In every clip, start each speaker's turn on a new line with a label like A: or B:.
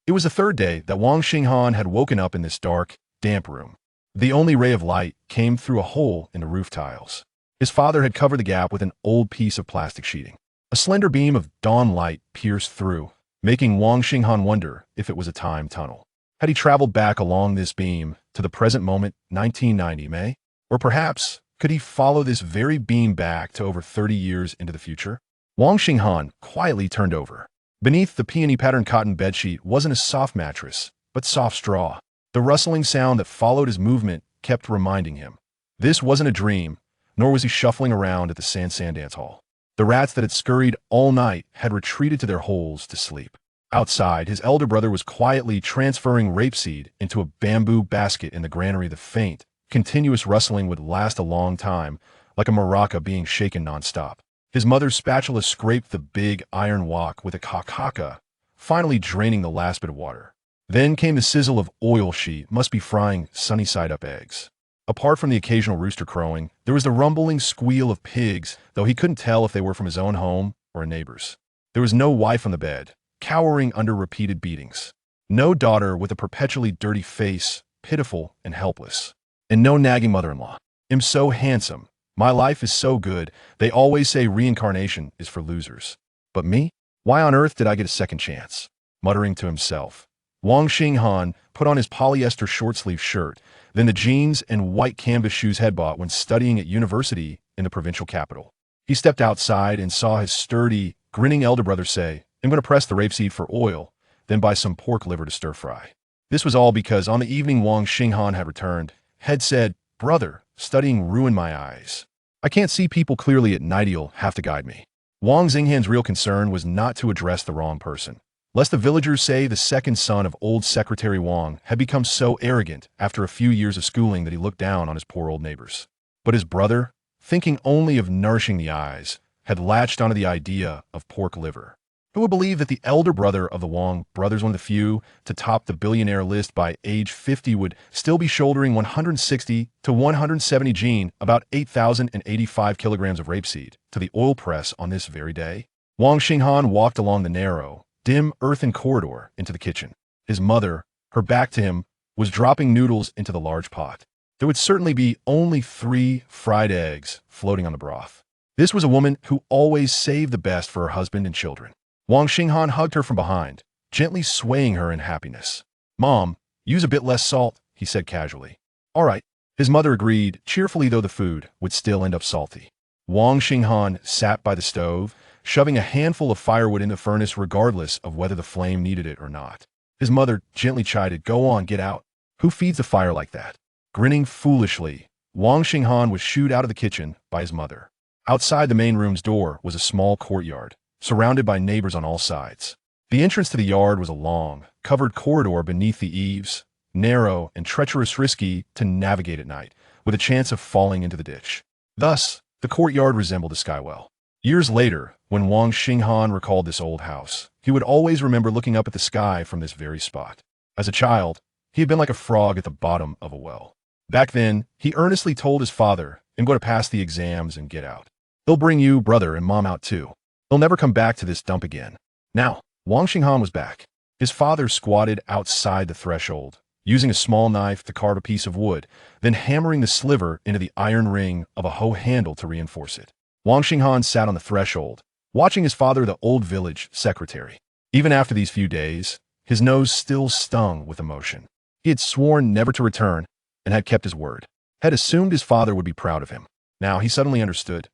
A: It was the third day that Wang Xinghan had woken up in this dark, damp room. The only ray of light came through a hole in the roof tiles. His father had covered the gap with an old piece of plastic sheeting. A slender beam of dawn light pierced through, making Wang Xinghan wonder if it was a time tunnel. Had he traveled back along this beam to the present moment, 1990 May? Or perhaps, could he follow this very beam back to over 30 years into the future? Wang Xinghan quietly turned over. Beneath the peony-patterned cotton bedsheet wasn't a soft mattress, but soft straw. The rustling sound that followed his movement kept reminding him. This wasn't a dream, nor was he shuffling around at the San dance hall. The rats that had scurried all night had retreated to their holes to sleep. Outside, his elder brother was quietly transferring rapeseed into a bamboo basket in the granary. The faint, continuous rustling would last a long time, like a maraca being shaken nonstop. His mother's spatula scraped the big iron wok with a kakaka, finally draining the last bit of water. Then came the sizzle of oil. She must be frying sunny-side-up eggs. Apart from the occasional rooster crowing, there was the rumbling squeal of pigs, though he couldn't tell if they were from his own home or a neighbor's. There was no wife on the bed, cowering under repeated beatings. No daughter with a perpetually dirty face, pitiful and helpless. And no nagging mother-in-law. "I'm so handsome. My life is so good. They always say reincarnation is for losers. But me? Why on earth did I get a second chance?" Muttering to himself, Wang Xinghan put on his polyester short-sleeve shirt, then the jeans and white canvas shoes he'd bought when studying at university in the provincial capital. He stepped outside and saw his sturdy, grinning elder brother say, "I'm going to press the rapeseed for oil, then buy some pork liver to stir-fry." This was all because on the evening Wang Xinghan had returned, had said, "Brother, studying ruined my eyes. I can't see people clearly at night. You'll have to guide me." Wang Xinghan's real concern was not to address the wrong person, lest the villagers say the second son of old Secretary Wong had become so arrogant after a few years of schooling that he looked down on his poor old neighbors. But his brother, thinking only of nourishing the eyes, had latched onto the idea of pork liver. Who would believe that the elder brother of the Wong brothers, one of the few to top the billionaire list by age 50, would still be shouldering 160 to 170 gene, about 8,085 kilograms of rapeseed, to the oil press on this very day? Wang Xinghan walked along the narrow, dim earthen corridor into the kitchen. His mother, her back to him, was dropping noodles into the large pot. There would certainly be only 3 fried eggs floating on the broth. This was a woman who always saved the best for her husband and children. Wang Xinghan hugged her from behind, gently swaying her in happiness. "Mom, use a bit less salt," he said casually. "All right." His mother agreed, cheerfully, though the food would still end up salty. Wang Xinghan sat by the stove, shoving a handful of firewood in the furnace regardless of whether the flame needed it or not. His mother gently chided, "Go on, get out. Who feeds the fire like that?" Grinning foolishly, Wang Xinghan was shooed out of the kitchen by his mother. Outside the main room's door was a small courtyard, surrounded by neighbors on all sides. The entrance to the yard was a long, covered corridor beneath the eaves, narrow and treacherous, risky to navigate at night, with a chance of falling into the ditch. Thus, the courtyard resembled a skywell. Years later, when Wang Xinghan recalled this old house, he would always remember looking up at the sky from this very spot. As a child, he had been like a frog at the bottom of a well. Back then, he earnestly told his father, "I'm going to pass the exams and get out. They'll bring you, brother, and mom out too. They'll never come back to this dump again." Now, Wang Xinghan was back. His father squatted outside the threshold, using a small knife to carve a piece of wood, then hammering the sliver into the iron ring of a hoe handle to reinforce it. Wang Xinghan sat on the threshold, watching his father, the old village secretary. Even after these few days, his nose still stung with emotion. He had sworn never to return and had kept his word. Had assumed his father would be proud of him. Now he suddenly understood.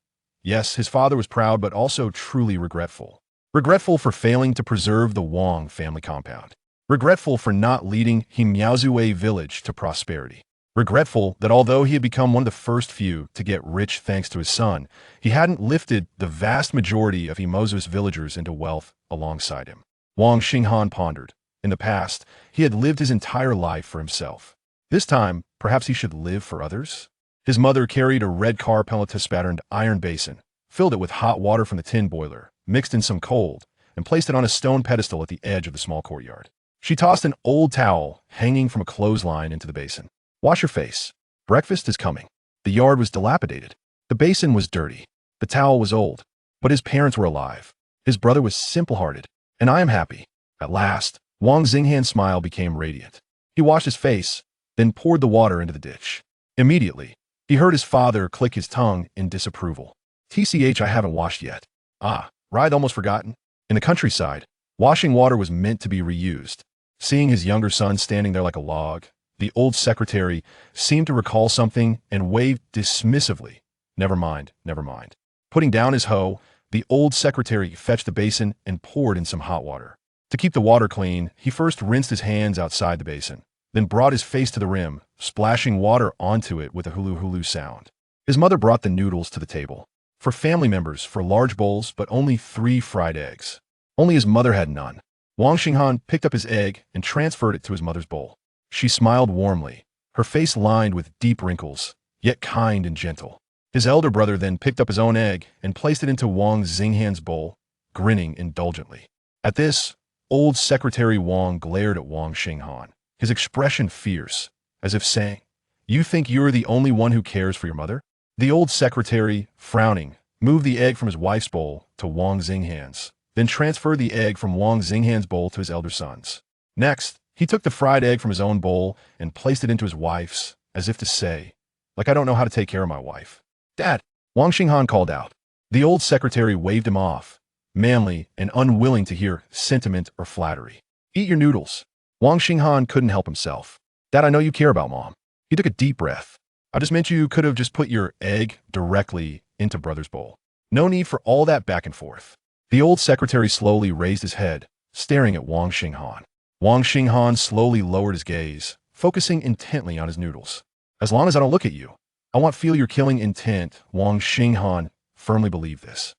A: Yes, his father was proud, but also truly regretful. Regretful for failing to preserve the Wong family compound. Regretful for not leading Himiaozue village to prosperity. Regretful that although he had become one of the first few to get rich thanks to his son, he hadn't lifted the vast majority of Himozu's villagers into wealth alongside him. Wang Xinghan pondered. In the past, he had lived his entire life for himself. This time, perhaps he should live for others? His mother carried a red carpellitus-patterned iron basin, filled it with hot water from the tin boiler, mixed in some cold, and placed it on a stone pedestal at the edge of the small courtyard. She tossed an old towel hanging from a clothesline into the basin. "Wash your face. Breakfast is coming." The yard was dilapidated. The basin was dirty. The towel was old. But his parents were alive. His brother was simple-hearted. "And I am happy." At last, Wang Xinghan's smile became radiant. He washed his face, then poured the water into the dish. Immediately, he heard his father click his tongue in disapproval. "TCH, I haven't washed yet." "Ah, right, almost forgotten." In the countryside, washing water was meant to be reused. Seeing his younger son standing there like a log, the old secretary seemed to recall something and waved dismissively. Never mind, never mind." Putting down his hoe, the old secretary fetched a basin and poured in some hot water. To keep the water clean, he first rinsed his hands outside the basin, then brought his face to the rim, splashing water onto it with a hulu-hulu sound. His mother brought the noodles to the table. For family members, for large bowls, but only 3 fried eggs. Only his mother had none. Wang Xinghan picked up his egg and transferred it to his mother's bowl. She smiled warmly, her face lined with deep wrinkles, yet kind and gentle. His elder brother then picked up his own egg and placed it into Wang Xinghan's bowl, grinning indulgently. At this, old Secretary Wang glared at Wang Xinghan, his expression fierce, as if saying, "You think you're the only one who cares for your mother?" The old secretary, frowning, moved the egg from his wife's bowl to Wang Xinghan's, then transferred the egg from Wang Xinghan's bowl to his elder son's. Next, he took the fried egg from his own bowl and placed it into his wife's, as if to say, "Like I don't know how to take care of my wife." "Dad," Wang Xinghan called out. The old secretary waved him off, manly and unwilling to hear sentiment or flattery. "Eat your noodles." Wang Xinghan couldn't help himself. "Dad, I know you care about Mom." He took a deep breath. "I just meant you could have just put your egg directly into brother's bowl. No need for all that back and forth." The old secretary slowly raised his head, staring at Wang Xinghan. Wang Xinghan slowly lowered his gaze, focusing intently on his noodles. "As long as I don't look at you, I won't feel your killing intent." Wang Xinghan firmly believed this.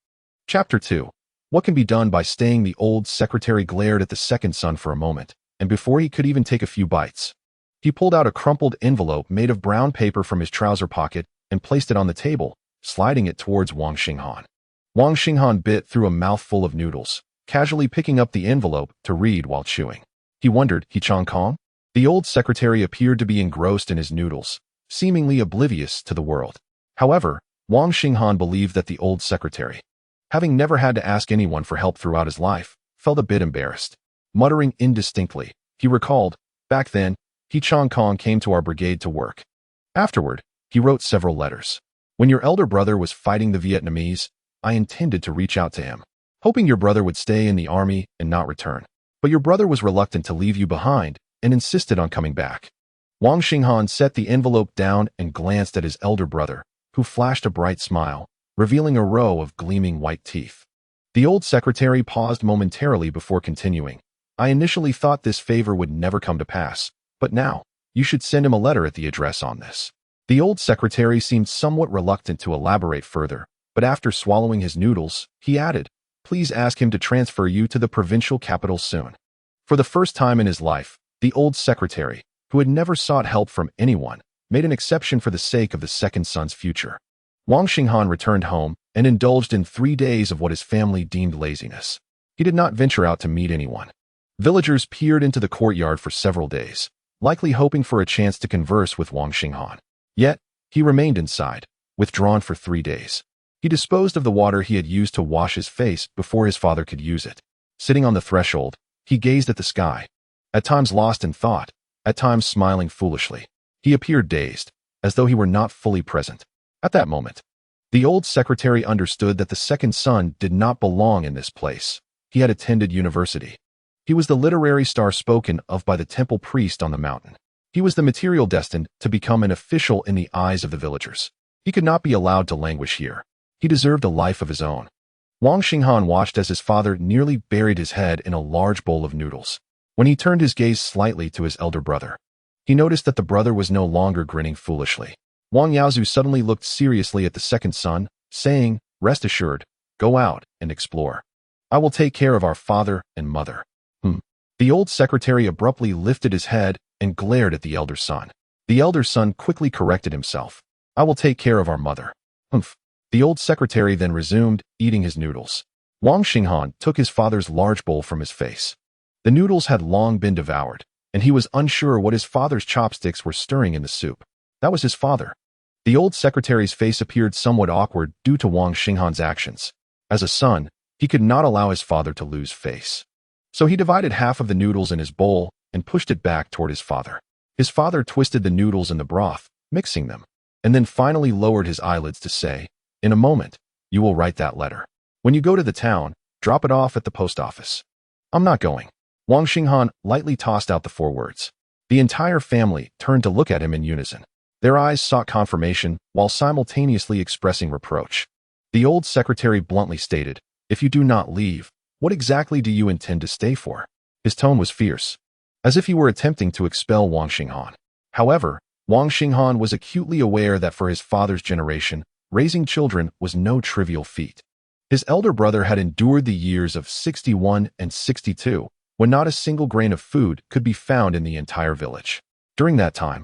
A: Chapter 2. What can be done by staying? The old secretary glared at the second son for a moment, and before he could even take a few bites, he pulled out a crumpled envelope made of brown paper from his trouser pocket and placed it on the table, sliding it towards Wang Xinghan. Wang Xinghan bit through a mouthful of noodles, casually picking up the envelope to read while chewing. He wondered, "He Chong Kong?" The old secretary appeared to be engrossed in his noodles, seemingly oblivious to the world. However, Wang Xinghan believed that the old secretary, having never had to ask anyone for help throughout his life, felt a bit embarrassed. Muttering indistinctly, he recalled, "Back then, He Chong Kong came to our brigade to work." Afterward, he wrote several letters. "When your elder brother was fighting the Vietnamese, I intended to reach out to him, hoping your brother would stay in the army and not return. But your brother was reluctant to leave you behind and insisted on coming back." Wang Xinghan set the envelope down and glanced at his elder brother, who flashed a bright smile, revealing a row of gleaming white teeth. The old secretary paused momentarily before continuing. "I initially thought this favor would never come to pass, but now, you should send him a letter at the address on this." The old secretary seemed somewhat reluctant to elaborate further, but after swallowing his noodles, he added, "Please ask him to transfer you to the provincial capital soon." For the first time in his life, the old secretary, who had never sought help from anyone, made an exception for the sake of the second son's future. Wang Xinghan returned home and indulged in 3 days of what his family deemed laziness. He did not venture out to meet anyone. Villagers peered into the courtyard for several days, likely hoping for a chance to converse with Wang Xinghan. Yet, he remained inside, withdrawn for 3 days. He disposed of the water he had used to wash his face before his father could use it. Sitting on the threshold, he gazed at the sky, at times lost in thought, at times smiling foolishly. He appeared dazed, as though he were not fully present. At that moment, the old secretary understood that the second son did not belong in this place. He had attended university. He was the literary star spoken of by the temple priest on the mountain. He was the material destined to become an official in the eyes of the villagers. He could not be allowed to languish here. He deserved a life of his own. Wang Xinghan watched as his father nearly buried his head in a large bowl of noodles. When he turned his gaze slightly to his elder brother, he noticed that the brother was no longer grinning foolishly. Wang Yaozu suddenly looked seriously at the second son, saying, "Rest assured, go out and explore. I will take care of our father and mother." The old secretary abruptly lifted his head and glared at the elder son. The elder son quickly corrected himself. "I will take care of our mother." The old secretary then resumed, eating his noodles. Wang Xinghan took his father's large bowl from his face. The noodles had long been devoured, and he was unsure what his father's chopsticks were stirring in the soup. That was his father. The old secretary's face appeared somewhat awkward due to Wang Xinghan's actions. As a son, he could not allow his father to lose face. So he divided half of the noodles in his bowl and pushed it back toward his father. His father twisted the noodles in the broth, mixing them, and then finally lowered his eyelids to say, "In a moment, you will write that letter. When you go to the town, drop it off at the post office." "I'm not going." Wang Xinghan lightly tossed out the 4 words. The entire family turned to look at him in unison. Their eyes sought confirmation while simultaneously expressing reproach. The old secretary bluntly stated, "If you do not leave, what exactly do you intend to stay for?" His tone was fierce, as if he were attempting to expel Wang Xinghan. However, Wang Xinghan was acutely aware that for his father's generation, raising children was no trivial feat. His elder brother had endured the years of 61 and 62, when not a single grain of food could be found in the entire village. During that time,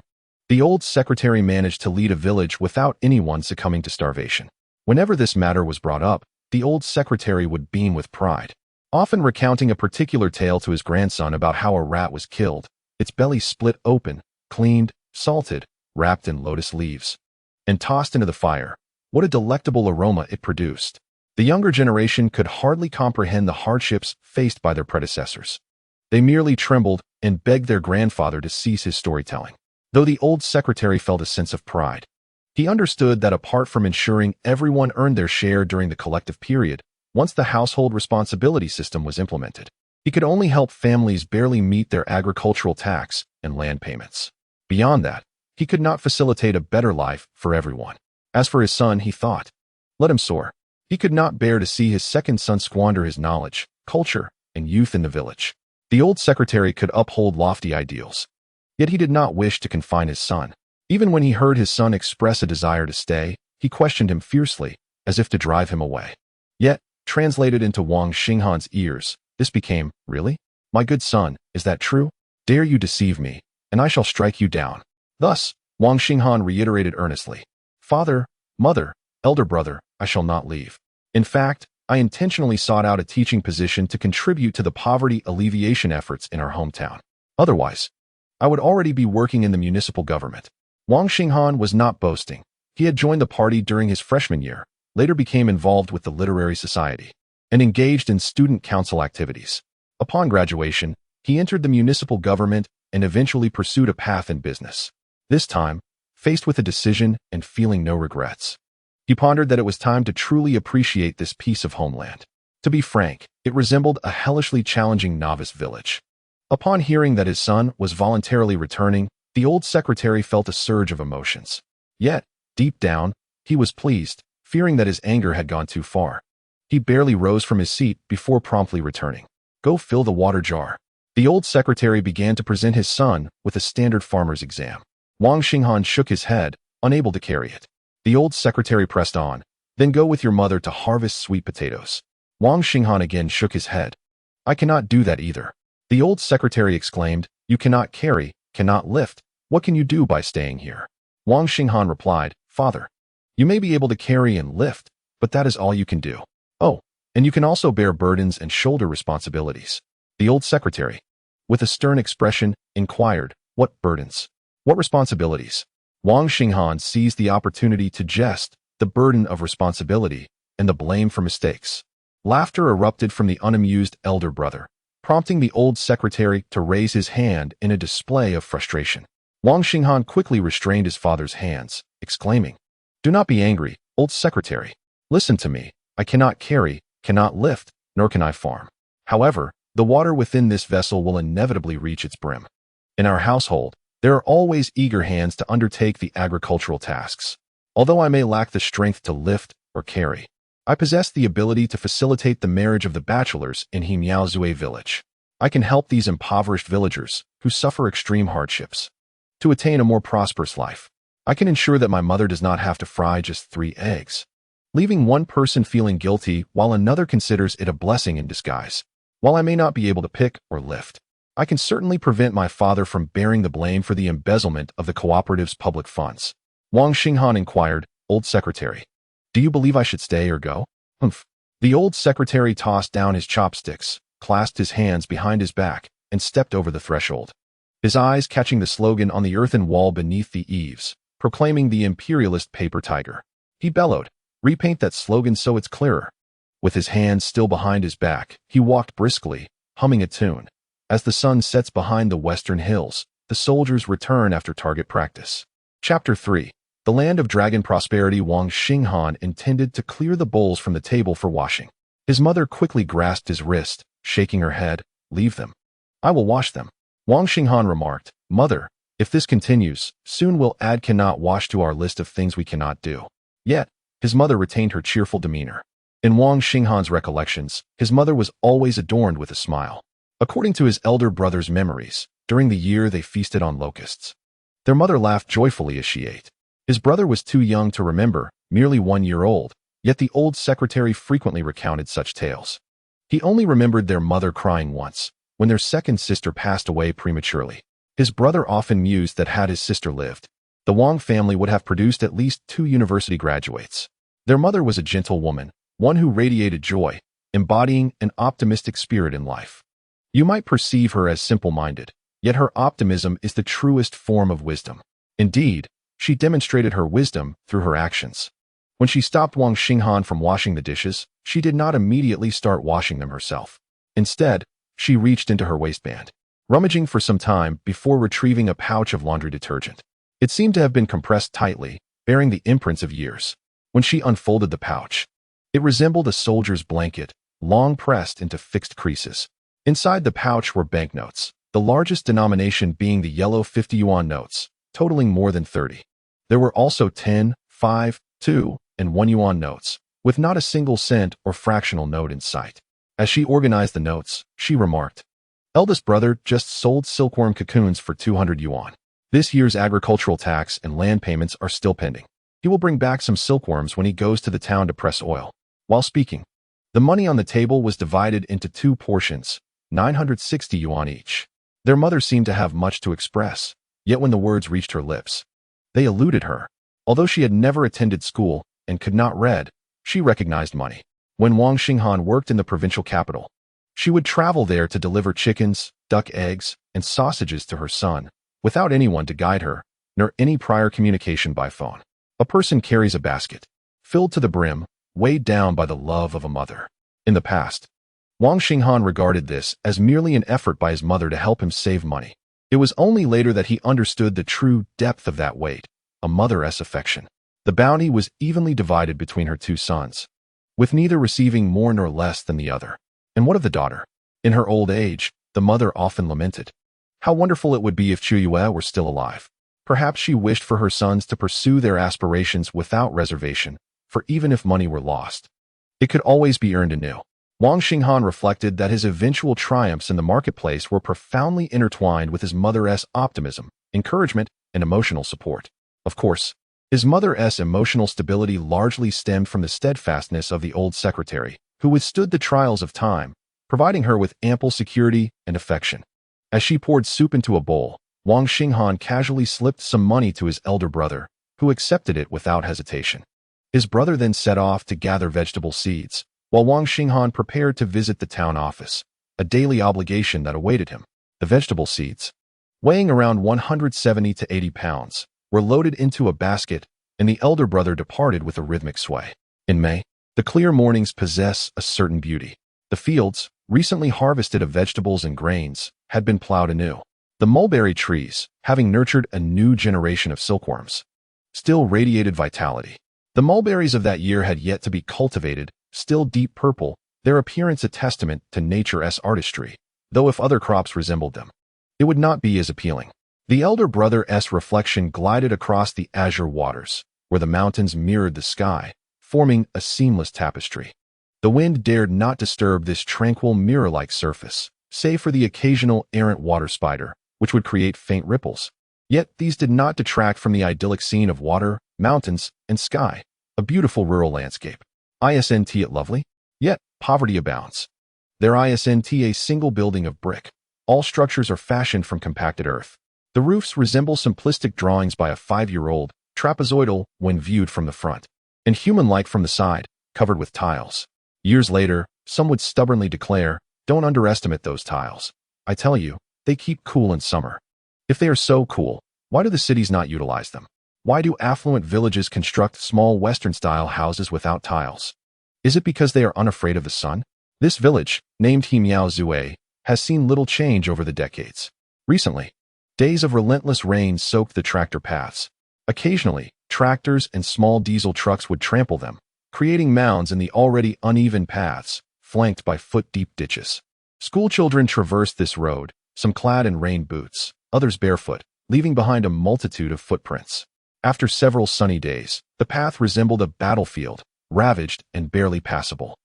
A: the old secretary managed to lead a village without anyone succumbing to starvation. Whenever this matter was brought up, the old secretary would beam with pride, often recounting a particular tale to his grandson about how a rat was killed, its belly split open, cleaned, salted, wrapped in lotus leaves, and tossed into the fire. What a delectable aroma it produced. The younger generation could hardly comprehend the hardships faced by their predecessors. They merely trembled and begged their grandfather to cease his storytelling. Though the old secretary felt a sense of pride, he understood that apart from ensuring everyone earned their share during the collective period, once the household responsibility system was implemented, he could only help families barely meet their agricultural tax and land payments. Beyond that, he could not facilitate a better life for everyone. As for his son, he thought, let him soar. He could not bear to see his second son squander his knowledge, culture, and youth in the village. The old secretary could uphold lofty ideals, yet he did not wish to confine his son. Even when he heard his son express a desire to stay, he questioned him fiercely, as if to drive him away. Yet, translated into Wang Xinghan's ears, this became, "Really? My good son, is that true? Dare you deceive me, and I shall strike you down." Thus, Wang Xinghan reiterated earnestly, "Father, mother, elder brother, I shall not leave. In fact, I intentionally sought out a teaching position to contribute to the poverty alleviation efforts in our hometown. Otherwise, I would already be working in the municipal government." Wang Xinghan was not boasting. He had joined the party during his freshman year, later became involved with the literary society, and engaged in student council activities. Upon graduation, he entered the municipal government and eventually pursued a path in business. This time, faced with a decision and feeling no regrets, he pondered that it was time to truly appreciate this piece of homeland. To be frank, it resembled a hellishly challenging novice village. Upon hearing that his son was voluntarily returning, the old secretary felt a surge of emotions. Yet, deep down, he was pleased, fearing that his anger had gone too far. He barely rose from his seat before promptly returning. "Go fill the water jar." The old secretary began to present his son with a standard farmer's exam. Wang Xinghan shook his head, unable to carry it. The old secretary pressed on, "Then go with your mother to harvest sweet potatoes." Wang Xinghan again shook his head. "I cannot do that either." The old secretary exclaimed, "You cannot carry, cannot lift. What can you do by staying here?" Wang Xinghan replied, "Father, you may be able to carry and lift, but that is all you can do. Oh, and you can also bear burdens and shoulder responsibilities." The old secretary, with a stern expression, inquired, "What burdens? What responsibilities?" Wang Xinghan seized the opportunity to jest, the burden of responsibility, and the blame for mistakes. Laughter erupted from the unamused elder brother, prompting the old secretary to raise his hand in a display of frustration. Wang Xinghan quickly restrained his father's hands, exclaiming, "Do not be angry, old secretary. Listen to me. I cannot carry, cannot lift, nor can I farm. However, the water within this vessel will inevitably reach its brim. In our household, there are always eager hands to undertake the agricultural tasks. Although I may lack the strength to lift or carry, I possess the ability to facilitate the marriage of the bachelors in Hemiaozue village. I can help these impoverished villagers, who suffer extreme hardships, to attain a more prosperous life. I can ensure that my mother does not have to fry just 3 eggs, leaving one person feeling guilty while another considers it a blessing in disguise. While I may not be able to pick or lift, I can certainly prevent my father from bearing the blame for the embezzlement of the cooperative's public funds." Wang Xinghan inquired, "Old secretary, do you believe I should stay or go?" "Humph." The old secretary tossed down his chopsticks, clasped his hands behind his back, and stepped over the threshold, his eyes catching the slogan on the earthen wall beneath the eaves, proclaiming the imperialist paper tiger. He bellowed, "Repaint that slogan so it's clearer." With his hands still behind his back, he walked briskly, humming a tune. As the sun sets behind the western hills, the soldiers return after target practice. Chapter 3. The Land of Dragon Prosperity. Wang Xinghan intended to clear the bowls from the table for washing. His mother quickly grasped his wrist, shaking her head. "Leave them. I will wash them." Wang Xinghan remarked, "Mother, if this continues, soon we'll add cannot wash to our list of things we cannot do." Yet, his mother retained her cheerful demeanor. In Wang Xinghan's recollections, his mother was always adorned with a smile. According to his elder brother's memories, during the year they feasted on locusts. Their mother laughed joyfully as she ate. His brother was too young to remember, merely 1 year old, yet the old secretary frequently recounted such tales. He only remembered their mother crying once, when their second sister passed away prematurely. His brother often mused that had his sister lived, the Wong family would have produced at least 2 university graduates. Their mother was a gentle woman, one who radiated joy, embodying an optimistic spirit in life. You might perceive her as simple-minded, yet her optimism is the truest form of wisdom. Indeed, she demonstrated her wisdom through her actions. When she stopped Wang Xinghan from washing the dishes, she did not immediately start washing them herself. Instead, she reached into her waistband, rummaging for some time before retrieving a pouch of laundry detergent. It seemed to have been compressed tightly, bearing the imprints of years. When she unfolded the pouch, it resembled a soldier's blanket, long pressed into fixed creases. Inside the pouch were banknotes, the largest denomination being the yellow 50 yuan notes, totaling more than 30. There were also 10, 5, 2, and 1 yuan notes, with not a single cent or fractional note in sight. As she organized the notes, she remarked, "Eldest brother just sold silkworm cocoons for 200 yuan. This year's agricultural tax and land payments are still pending. He will bring back some silkworms when he goes to the town to press oil." While speaking, the money on the table was divided into 2 portions, 960 yuan each. Their mother seemed to have much to express, yet when the words reached her lips, they eluded her. Although she had never attended school and could not read, she recognized money. When Wang Xinghan worked in the provincial capital, she would travel there to deliver chickens, duck eggs, and sausages to her son, without anyone to guide her, nor any prior communication by phone. A person carries a basket, filled to the brim, weighed down by the love of a mother. In the past, Wang Xinghan regarded this as merely an effort by his mother to help him save money. It was only later that he understood the true depth of that weight, a mother's affection. The bounty was evenly divided between her 2 sons, with neither receiving more nor less than the other. And what of the daughter? In her old age, the mother often lamented, how wonderful it would be if Chuyue were still alive. Perhaps she wished for her sons to pursue their aspirations without reservation, for even if money were lost, it could always be earned anew. Wang Xinghan reflected that his eventual triumphs in the marketplace were profoundly intertwined with his mother's optimism, encouragement, and emotional support. Of course, his mother's emotional stability largely stemmed from the steadfastness of the old secretary, who withstood the trials of time, providing her with ample security and affection. As she poured soup into a bowl, Wang Xinghan casually slipped some money to his elder brother, who accepted it without hesitation. His brother then set off to gather vegetable seeds, while Wang Xinghan prepared to visit the town office, a daily obligation that awaited him. The vegetable seeds, weighing around 170 to 80 pounds, were loaded into a basket, and the elder brother departed with a rhythmic sway. In May, the clear mornings possess a certain beauty. The fields, recently harvested of vegetables and grains, had been plowed anew. The mulberry trees, having nurtured a new generation of silkworms, still radiated vitality. The mulberries of that year had yet to be cultivated, still deep purple, their appearance a testament to nature's artistry, though if other crops resembled them, it would not be as appealing. The elder brother's reflection glided across the azure waters, where the mountains mirrored the sky, forming a seamless tapestry. The wind dared not disturb this tranquil mirror-like surface, save for the occasional errant water spider, which would create faint ripples. Yet these did not detract from the idyllic scene of water, mountains, and sky, a beautiful rural landscape. Isn't it lovely? Yet poverty abounds. There isn't a single building of brick. All structures are fashioned from compacted earth. The roofs resemble simplistic drawings by a 5-year-old, trapezoidal when viewed from the front, and human-like from the side, covered with tiles. Years later, some would stubbornly declare, "Don't underestimate those tiles. I tell you, they keep cool in summer." If they are so cool, why do the cities not utilize them? Why do affluent villages construct small Western-style houses without tiles? Is it because they are unafraid of the sun? This village, named He Miao Zue, has seen little change over the decades. Recently, days of relentless rain soaked the tractor paths. Occasionally, tractors and small diesel trucks would trample them, creating mounds in the already uneven paths, flanked by foot-deep ditches. Schoolchildren traversed this road, some clad in rain boots, others barefoot, leaving behind a multitude of footprints. After several sunny days, the path resembled a battlefield, ravaged and barely passable.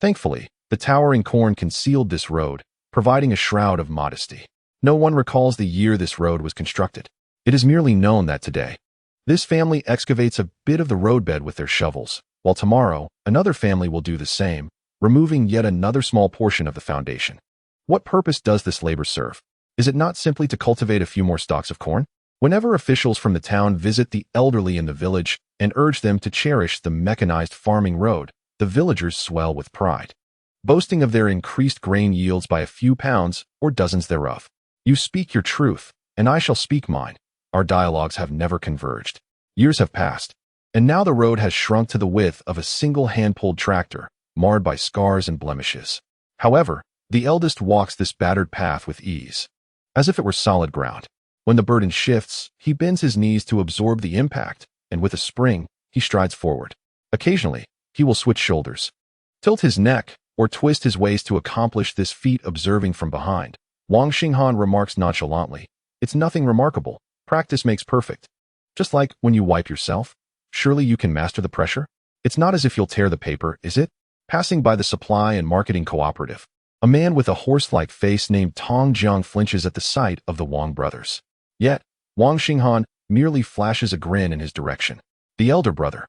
A: Thankfully, the towering corn concealed this road, providing a shroud of modesty. No one recalls the year this road was constructed. It is merely known that today, this family excavates a bit of the roadbed with their shovels, while tomorrow, another family will do the same, removing yet another small portion of the foundation. What purpose does this labor serve? Is it not simply to cultivate a few more stalks of corn? Whenever officials from the town visit the elderly in the village and urge them to cherish the mechanized farming road, the villagers swell with pride, boasting of their increased grain yields by a few pounds or dozens thereof. You speak your truth, and I shall speak mine. Our dialogues have never converged. Years have passed, and now the road has shrunk to the width of a single hand-pulled tractor, marred by scars and blemishes. However, the eldest walks this battered path with ease, as if it were solid ground. When the burden shifts, he bends his knees to absorb the impact, and with a spring, he strides forward. Occasionally, he will switch shoulders, tilt his neck, or twist his waist to accomplish this feat. Observing from behind, Wang Xinghan remarks nonchalantly, "It's nothing remarkable. Practice makes perfect. Just like when you wipe yourself. Surely you can master the pressure? It's not as if you'll tear the paper, is it?" Passing by the supply and marketing cooperative, a man with a horse-like face named Tong Jiang flinches at the sight of the Wong brothers. Yet, Wang Xinghan merely flashes a grin in his direction. The elder brother,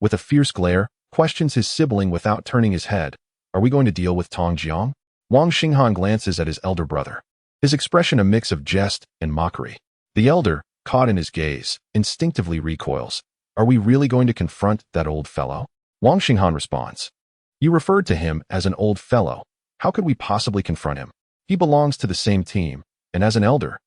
A: with a fierce glare, questions his sibling without turning his head. "Are we going to deal with Tong Jiang?" Wang Xinghan glances at his elder brother, his expression a mix of jest and mockery. The elder, caught in his gaze, instinctively recoils. "Are we really going to confront that old fellow?" Wang Xinghan responds, "You referred to him as an old fellow. How could we possibly confront him? He belongs to the same team, and as an elder,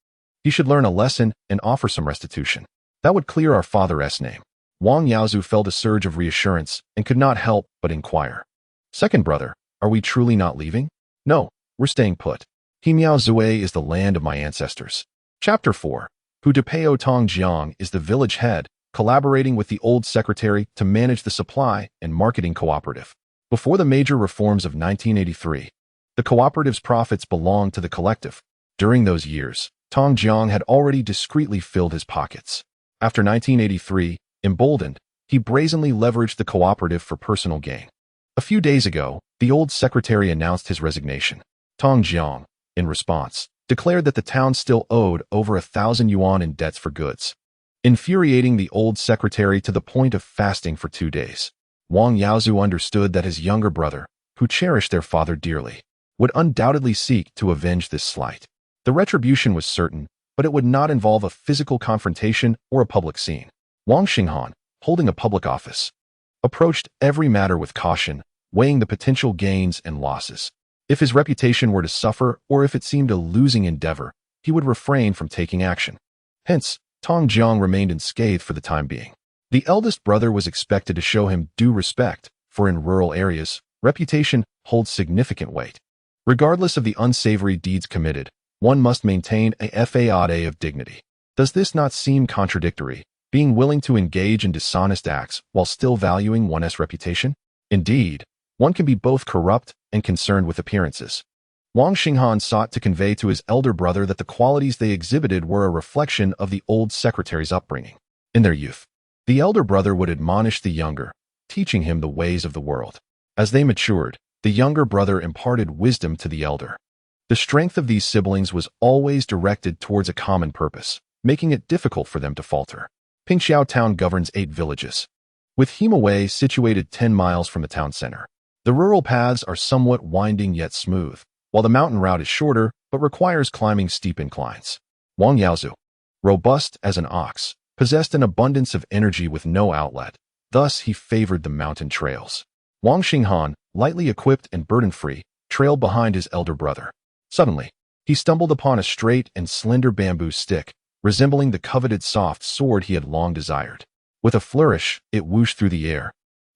A: he should learn a lesson and offer some restitution. That would clear our father's name." Wang Yaozu felt a surge of reassurance and could not help but inquire, "Second brother, are we truly not leaving?" "No, we're staying put. Hemiao Zue is the land of my ancestors." Chapter 4. Hudapeo Tong Jiang is the village head, collaborating with the old secretary to manage the supply and marketing cooperative. Before the major reforms of 1983, the cooperative's profits belonged to the collective. During those years, Tong Jiang had already discreetly filled his pockets. After 1983, emboldened, he brazenly leveraged the cooperative for personal gain. A few days ago, the old secretary announced his resignation. Tong Jiang, in response, declared that the town still owed over 1,000 yuan in debts for goods, infuriating the old secretary to the point of fasting for 2 days. Wang Yaozu understood that his younger brother, who cherished their father dearly, would undoubtedly seek to avenge this slight. The retribution was certain, but it would not involve a physical confrontation or a public scene. Wang Xinghan, holding a public office, approached every matter with caution, weighing the potential gains and losses. If his reputation were to suffer or if it seemed a losing endeavor, he would refrain from taking action. Hence, Tong Jiang remained unscathed for the time being. The eldest brother was expected to show him due respect, for in rural areas, reputation holds significant weight. Regardless of the unsavory deeds committed, one must maintain a faade of dignity. Does this not seem contradictory, being willing to engage in dishonest acts while still valuing one's reputation? Indeed, one can be both corrupt and concerned with appearances. Wang Xinghan sought to convey to his elder brother that the qualities they exhibited were a reflection of the old secretary's upbringing. In their youth, the elder brother would admonish the younger, teaching him the ways of the world. As they matured, the younger brother imparted wisdom to the elder. The strength of these siblings was always directed towards a common purpose, making it difficult for them to falter. Pingxiao town governs 8 villages, with Himawei situated 10 miles from the town center. The rural paths are somewhat winding yet smooth, while the mountain route is shorter but requires climbing steep inclines. Wang Yaozu, robust as an ox, possessed an abundance of energy with no outlet. Thus, he favored the mountain trails. Wang Xinghan, lightly equipped and burden-free, trailed behind his elder brother. Suddenly, he stumbled upon a straight and slender bamboo stick, resembling the coveted soft sword he had long desired. With a flourish, it whooshed through the air,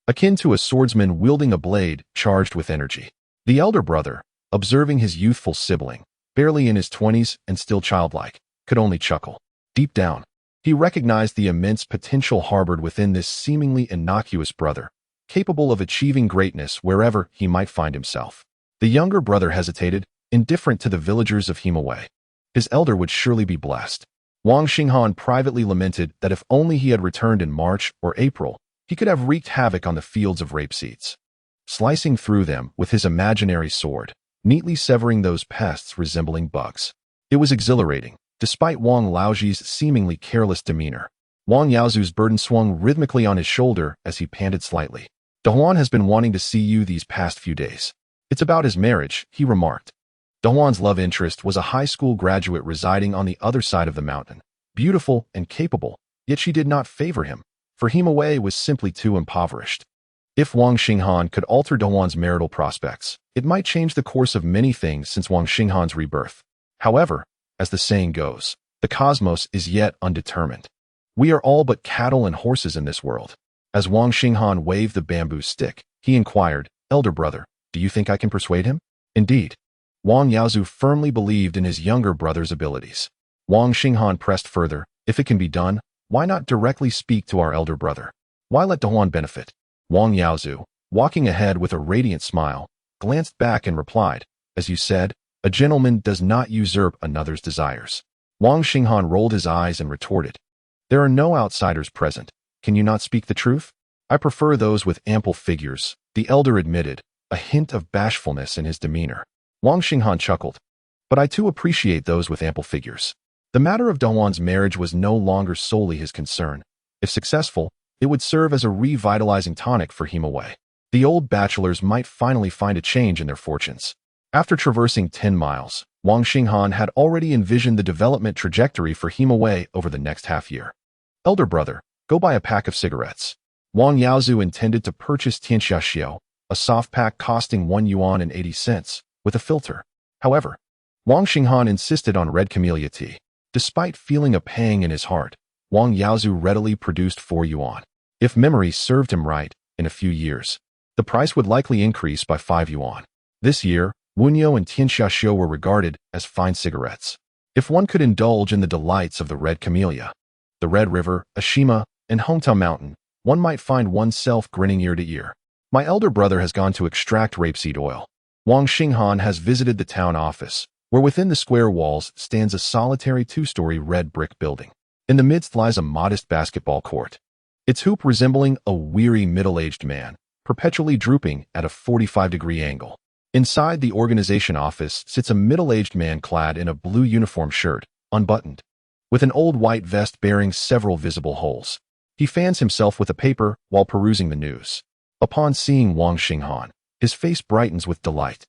A: akin to a swordsman wielding a blade charged with energy. The elder brother, observing his youthful sibling, barely in his 20s and still childlike, could only chuckle. Deep down, he recognized the immense potential harbored within this seemingly innocuous brother, capable of achieving greatness wherever he might find himself. The younger brother hesitated, indifferent to the villagers of Himaway. His elder would surely be blessed. Wang Xinghan privately lamented that if only he had returned in March or April, he could have wreaked havoc on the fields of rapeseeds, slicing through them with his imaginary sword, neatly severing those pests resembling bugs. It was exhilarating, despite Wang Laoji's seemingly careless demeanor. Wang Yaozu's burden swung rhythmically on his shoulder as he panted slightly. "Dahuan has been wanting to see you these past few days. It's about his marriage," he remarked. Dahuan's love interest was a high school graduate residing on the other side of the mountain, beautiful and capable, yet she did not favor him, for Himaway was simply too impoverished. If Wang Xinghan could alter Dahuan's marital prospects, it might change the course of many things since Wang Xinghan's rebirth. However, as the saying goes, the cosmos is yet undetermined. We are all but cattle and horses in this world. As Wang Xinghan waved the bamboo stick, he inquired, "Elder brother, do you think I can persuade him?" Indeed, Wang Yaozu firmly believed in his younger brother's abilities. Wang Xinghan pressed further, "If it can be done, why not directly speak to our elder brother? Why let Dahuan benefit?" Wang Yaozu, walking ahead with a radiant smile, glanced back and replied, "As you said, a gentleman does not usurp another's desires." Wang Xinghan rolled his eyes and retorted, "There are no outsiders present. Can you not speak the truth?" "I prefer those with ample figures," the elder admitted, a hint of bashfulness in his demeanor. Wang Xinghan chuckled, "But I too appreciate those with ample figures." The matter of Dahuan's marriage was no longer solely his concern. If successful, it would serve as a revitalizing tonic for Himaway. The old bachelors might finally find a change in their fortunes. After traversing 10 miles, Wang Xinghan had already envisioned the development trajectory for Himaway over the next half-year. "Elder brother, go buy a pack of cigarettes." Wang Yaozu intended to purchase tianxiaxiao, a soft pack costing 1 yuan and 80 cents, with a filter. However, Wang Xinghan insisted on red camellia tea. Despite feeling a pang in his heart, Wang Yaozu readily produced 4 yuan. If memory served him right, in a few years, the price would likely increase by 5 yuan. This year, Wunyo and tianxiaxiao were regarded as fine cigarettes. If one could indulge in the delights of the red camellia, the Red River, Ashima, and Hometown Mountain, one might find oneself grinning ear to ear. "My elder brother has gone to extract rapeseed oil." Wang Xinghan has visited the town office, where within the square walls stands a solitary 2-story red brick building. In the midst lies a modest basketball court, its hoop resembling a weary middle-aged man, perpetually drooping at a 45-degree angle. Inside the organization office sits a middle-aged man clad in a blue uniform shirt, unbuttoned, with an old white vest bearing several visible holes. He fans himself with a paper while perusing the news. Upon seeing Wang Xinghan, his face brightens with delight.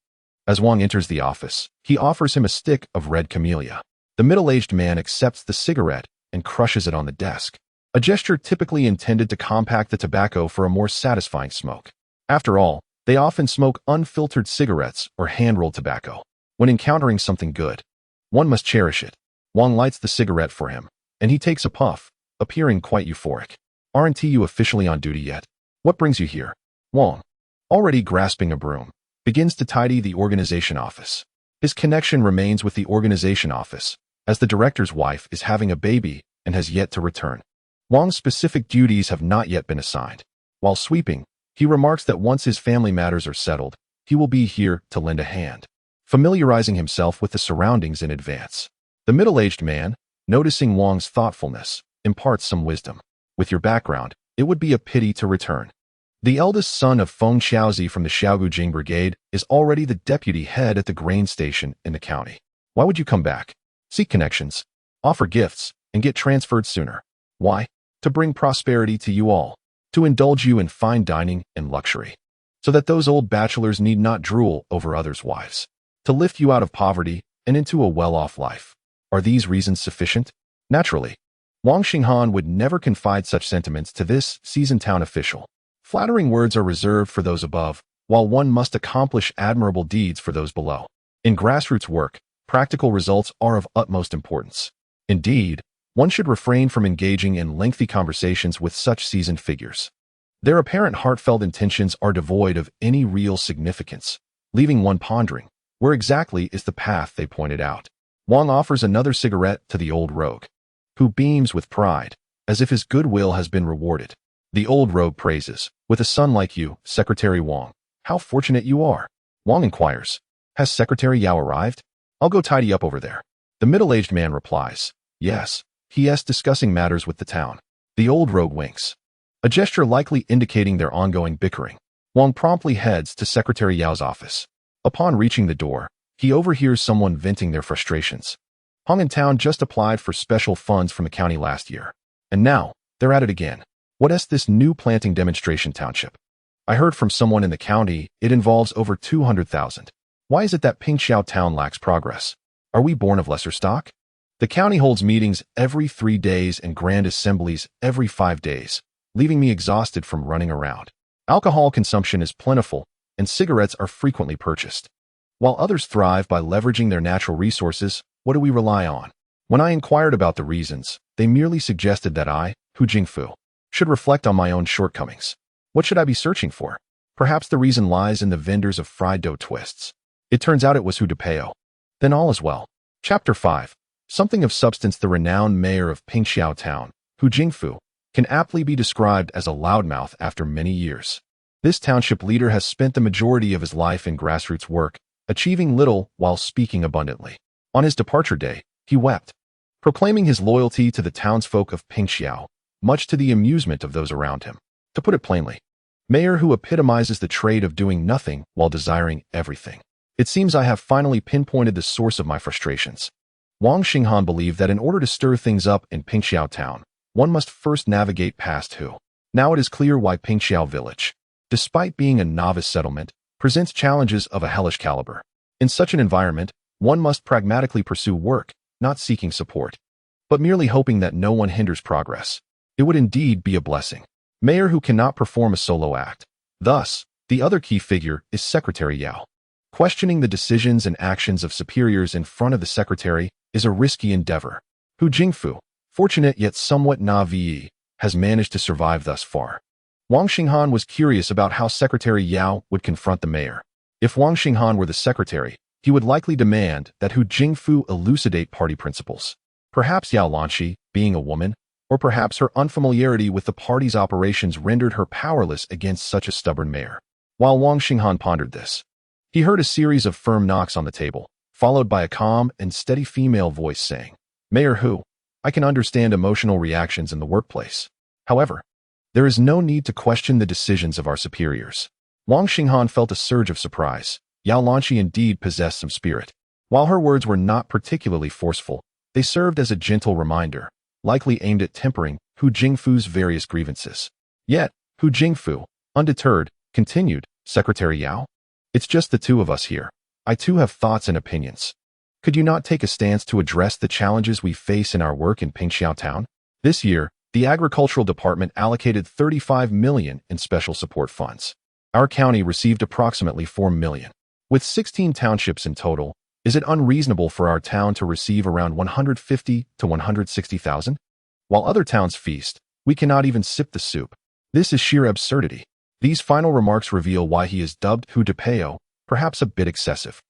A: As Wang enters the office, he offers him a stick of red camellia. The middle-aged man accepts the cigarette and crushes it on the desk, a gesture typically intended to compact the tobacco for a more satisfying smoke. After all, they often smoke unfiltered cigarettes or hand-rolled tobacco. When encountering something good, one must cherish it. Wang lights the cigarette for him, and he takes a puff, appearing quite euphoric. "Aren't you officially on duty yet? What brings you here?" Wang, already grasping a broom, begins to tidy the organization office. His connection remains with the organization office, as the director's wife is having a baby and has yet to return. Wang's specific duties have not yet been assigned. While sweeping, he remarks that once his family matters are settled, he will be here to lend a hand, familiarizing himself with the surroundings in advance. The middle-aged man, noticing Wang's thoughtfulness, imparts some wisdom. "With your background, it would be a pity to return. The eldest son of Feng Xiaozi from the Xiaogujing Brigade is already the deputy head at the grain station in the county. Why would you come back? Seek connections, offer gifts, and get transferred sooner. Why? To bring prosperity to you all, to indulge you in fine dining and luxury, so that those old bachelors need not drool over others' wives, to lift you out of poverty and into a well-off life. Are these reasons sufficient?" Naturally, Wang Xinghan would never confide such sentiments to this seasoned town official. Flattering words are reserved for those above, while one must accomplish admirable deeds for those below. In grassroots work, practical results are of utmost importance. Indeed, one should refrain from engaging in lengthy conversations with such seasoned figures. Their apparent heartfelt intentions are devoid of any real significance, leaving one pondering, Where exactly is the path they pointed out? Wong offers another cigarette to the old rogue, who beams with pride, as if his goodwill has been rewarded. The old rogue praises, "With a son like you, Secretary Wong, how fortunate you are." Wong inquires, "Has Secretary Yao arrived? I'll go tidy up over there." The middle-aged man replies, "Yes, he is discussing matters with the town." The old rogue winks, a gesture likely indicating their ongoing bickering. Wong promptly heads to Secretary Yao's office. Upon reaching the door, he overhears someone venting their frustrations. Hong in town just applied for special funds from the county last year, and now they're at it again. What is this new planting demonstration township? I heard from someone in the county it involves over 200,000. Why is it that Pingxiao town lacks progress? Are we born of lesser stock? The county holds meetings every 3 days and grand assemblies every 5 days, leaving me exhausted from running around. Alcohol consumption is plentiful, and cigarettes are frequently purchased. While others thrive by leveraging their natural resources, what do we rely on? When I inquired about the reasons, they merely suggested that I, Hu Jingfu, should reflect on my own shortcomings. What should I be searching for? Perhaps the reason lies in the vendors of fried dough twists. It turns out it was Hu Depeo. Then all is well. Chapter 5. Something of substance. The renowned mayor of Pingxiao Town, Hu Jingfu, can aptly be described as a loudmouth after many years. This township leader has spent the majority of his life in grassroots work, achieving little while speaking abundantly. On his departure day, he wept, proclaiming his loyalty to the townsfolk of Pingxiao, much to the amusement of those around him. To put it plainly, mayor who epitomizes the trait of doing nothing while desiring everything. It seems I have finally pinpointed the source of my frustrations. Wang Xinghan believed that in order to stir things up in Pingxiao Town, one must first navigate past Hu. Now it is clear why Pingxiao Village, despite being a novice settlement, presents challenges of a hellish caliber. In such an environment, one must pragmatically pursue work, not seeking support, but merely hoping that no one hinders progress. It would indeed be a blessing. Mayor who cannot perform a solo act. Thus, the other key figure is Secretary Yao. Questioning the decisions and actions of superiors in front of the secretary is a risky endeavor. Hu Jingfu, fortunate yet somewhat naive, has managed to survive thus far. Wang Xinghan was curious about how Secretary Yao would confront the mayor. If Wang Xinghan were the secretary, he would likely demand that Hu Jingfu elucidate party principles. Perhaps Yao Lanshi, being a woman, or perhaps her unfamiliarity with the party's operations rendered her powerless against such a stubborn mayor. While Wang Xinghan pondered this, he heard a series of firm knocks on the table, followed by a calm and steady female voice saying, "Mayor Hu, I can understand emotional reactions in the workplace. However, there is no need to question the decisions of our superiors." Wang Xinghan felt a surge of surprise. Yao Lanshi indeed possessed some spirit. While her words were not particularly forceful, they served as a gentle reminder, likely aimed at tempering Hu Jingfu's various grievances. Yet, Hu Jingfu, undeterred, continued, "Secretary Yao? It's just the two of us here. I too have thoughts and opinions. Could you not take a stance to address the challenges we face in our work in Pingxiao Town?" This year, the Agricultural Department allocated 35 million in special support funds. Our county received approximately 4 million. With 16 townships in total, is it unreasonable for our town to receive around 150 to 160,000? While other towns feast, we cannot even sip the soup. This is sheer absurdity. These final remarks reveal why he is dubbed Hu Depeo, perhaps a bit excessive.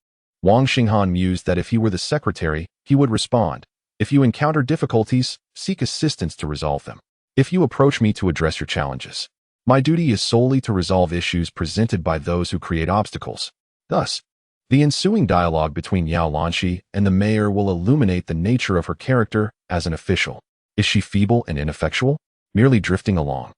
A: Wang Xinghan mused that if he were the secretary, he would respond, "If you encounter difficulties, seek assistance to resolve them. If you approach me to address your challenges, my duty is solely to resolve issues presented by those who create obstacles." Thus, the ensuing dialogue between Yao Lanshi and the mayor will illuminate the nature of her character as an official. Is she feeble and ineffectual, merely drifting along?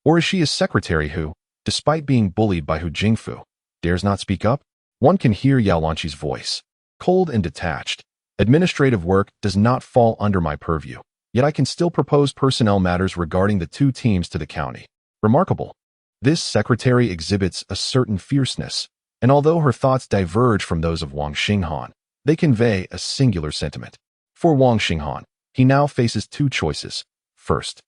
A: Or is she a secretary who, despite being bullied by Hu Jingfu, dares not speak up? One can hear Yao Lanshi's voice, cold and detached. "Administrative work does not fall under my purview, yet I can still propose personnel matters regarding the two teams to the county." Remarkable. This secretary exhibits a certain fierceness, and although her thoughts diverge from those of Wang Xinghan, they convey a singular sentiment. For Wang Xinghan, he now faces two choices. First,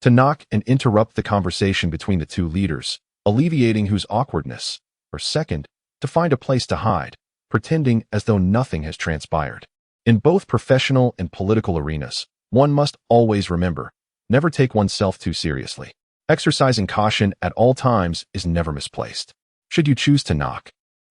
A: to knock and interrupt the conversation between the two leaders, alleviating Hu's awkwardness, or second, to find a place to hide, pretending as though nothing has transpired. In both professional and political arenas, one must always remember, never take oneself too seriously. Exercising caution at all times is never misplaced. Should you choose to knock,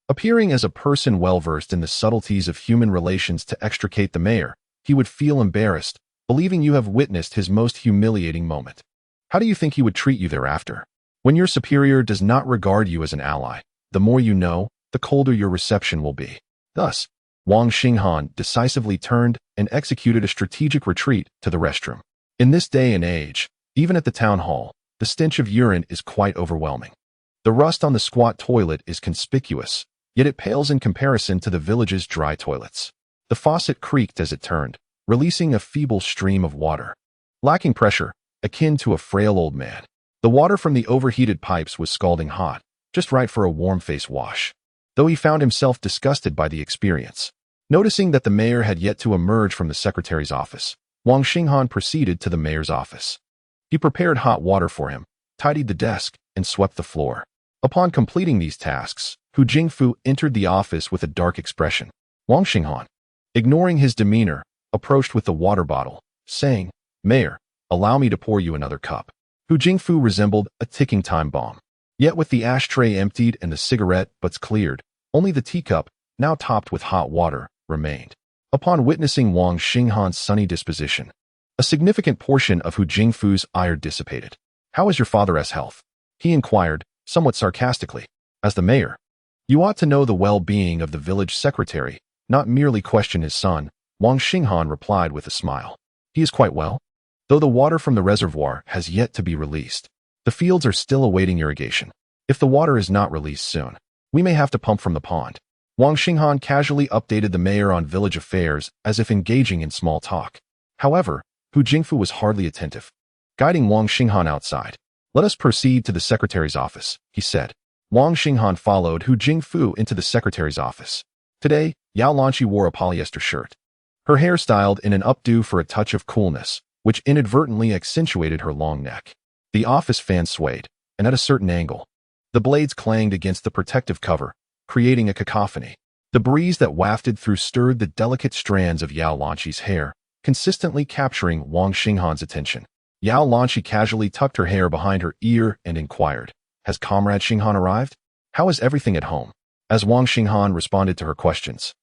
A: Appearing as a person well-versed in the subtleties of human relations to extricate the mayor, he would feel embarrassed, believing you have witnessed his most humiliating moment. How do you think he would treat you thereafter? When your superior does not regard you as an ally, the more you know, the colder your reception will be. Thus, Wang Xinghan decisively turned and executed a strategic retreat to the restroom. In this day and age, even at the town hall, the stench of urine is quite overwhelming. The rust on the squat toilet is conspicuous, yet it pales in comparison to the village's dry toilets. The faucet creaked as it turned, releasing a feeble stream of water. Lacking pressure, akin to a frail old man. The water from the overheated pipes was scalding hot, just right for a warm face wash. Though he found himself disgusted by the experience. Noticing that the mayor had yet to emerge from the secretary's office, Wang Xinghan proceeded to the mayor's office. He prepared hot water for him, tidied the desk, and swept the floor. Upon completing these tasks, Hu Jingfu entered the office with a dark expression. Wang Xinghan, ignoring his demeanor, approached with the water bottle, saying, "Mayor, allow me to pour you another cup." Hu Jingfu resembled a ticking time bomb. Yet with the ashtray emptied and the cigarette butts cleared, only the teacup, now topped with hot water, remained. Upon witnessing Wang Xinghan's sunny disposition, a significant portion of Hu Jingfu's ire dissipated. "How is your father's health?" he inquired, somewhat sarcastically. As the mayor, you ought to know the well-being of the village secretary, not merely question his son, Wang Xinghan replied with a smile. "He is quite well, though the water from the reservoir has yet to be released. The fields are still awaiting irrigation. If the water is not released soon, we may have to pump from the pond." Wang Xinghan casually updated the mayor on village affairs as if engaging in small talk. However, Hu Jingfu was hardly attentive. Guiding Wang Xinghan outside, "Let us proceed to the secretary's office," he said. Wang Xinghan followed Hu Jingfu into the secretary's office. Today, Yao Lanqi wore a polyester shirt. Her hair styled in an updo for a touch of coolness, which inadvertently accentuated her long neck. The office fan swayed, and at a certain angle, the blades clanged against the protective cover, creating a cacophony. The breeze that wafted through stirred the delicate strands of Yao Lanqi's hair, consistently capturing Wang Xinghan's attention. Yao Lanqi casually tucked her hair behind her ear and inquired, "Has Comrade Xinghan arrived? How is everything at home?" As Wang Xinghan responded to her questions,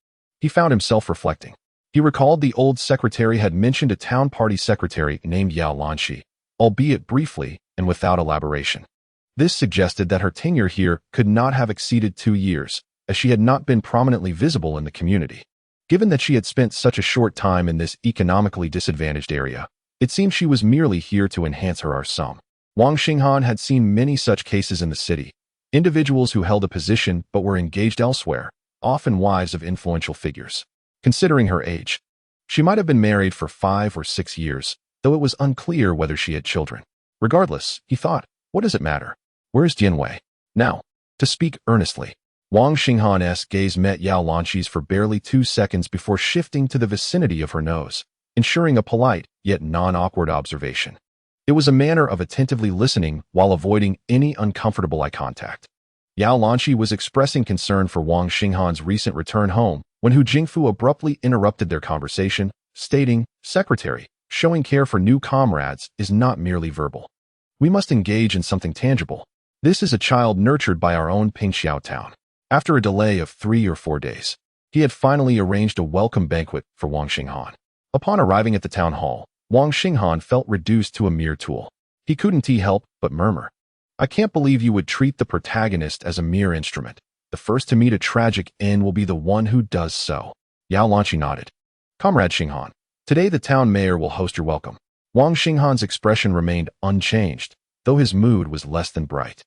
A: he found himself reflecting. He recalled the old secretary had mentioned a town party secretary named Yao Lanqi, albeit briefly and without elaboration. This suggested that her tenure here could not have exceeded 2 years, as she had not been prominently visible in the community. Given that she had spent such a short time in this economically disadvantaged area, it seemed she was merely here to enhance her arsum. Wang Xinghan had seen many such cases in the city, individuals who held a position but were engaged elsewhere, often wives of influential figures. Considering her age, she might have been married for 5 or 6 years, though it was unclear whether she had children. Regardless, he thought, what does it matter? Where's Jianwei? Now, to speak earnestly, Wang Xinghan's gaze met Yao Lanqi's for barely 2 seconds before shifting to the vicinity of her nose, ensuring a polite yet non-awkward observation. It was a manner of attentively listening while avoiding any uncomfortable eye contact. Yao Lanqi was expressing concern for Wang Xinghan's recent return home when Hu Jingfu abruptly interrupted their conversation, stating, "Secretary, showing care for new comrades is not merely verbal. We must engage in something tangible. This is a child nurtured by our own Pingxiao town." After a delay of 3 or 4 days, he had finally arranged a welcome banquet for Wang Xinghan. Upon arriving at the town hall, Wang Xinghan felt reduced to a mere tool. He couldn't help but murmur, "I can't believe you would treat the protagonist as a mere instrument. The first to meet a tragic end will be the one who does so." Yao Lanqi nodded. "Comrade Xinghan, today the town mayor will host your welcome." Wang Xinghan's expression remained unchanged, though his mood was less than bright.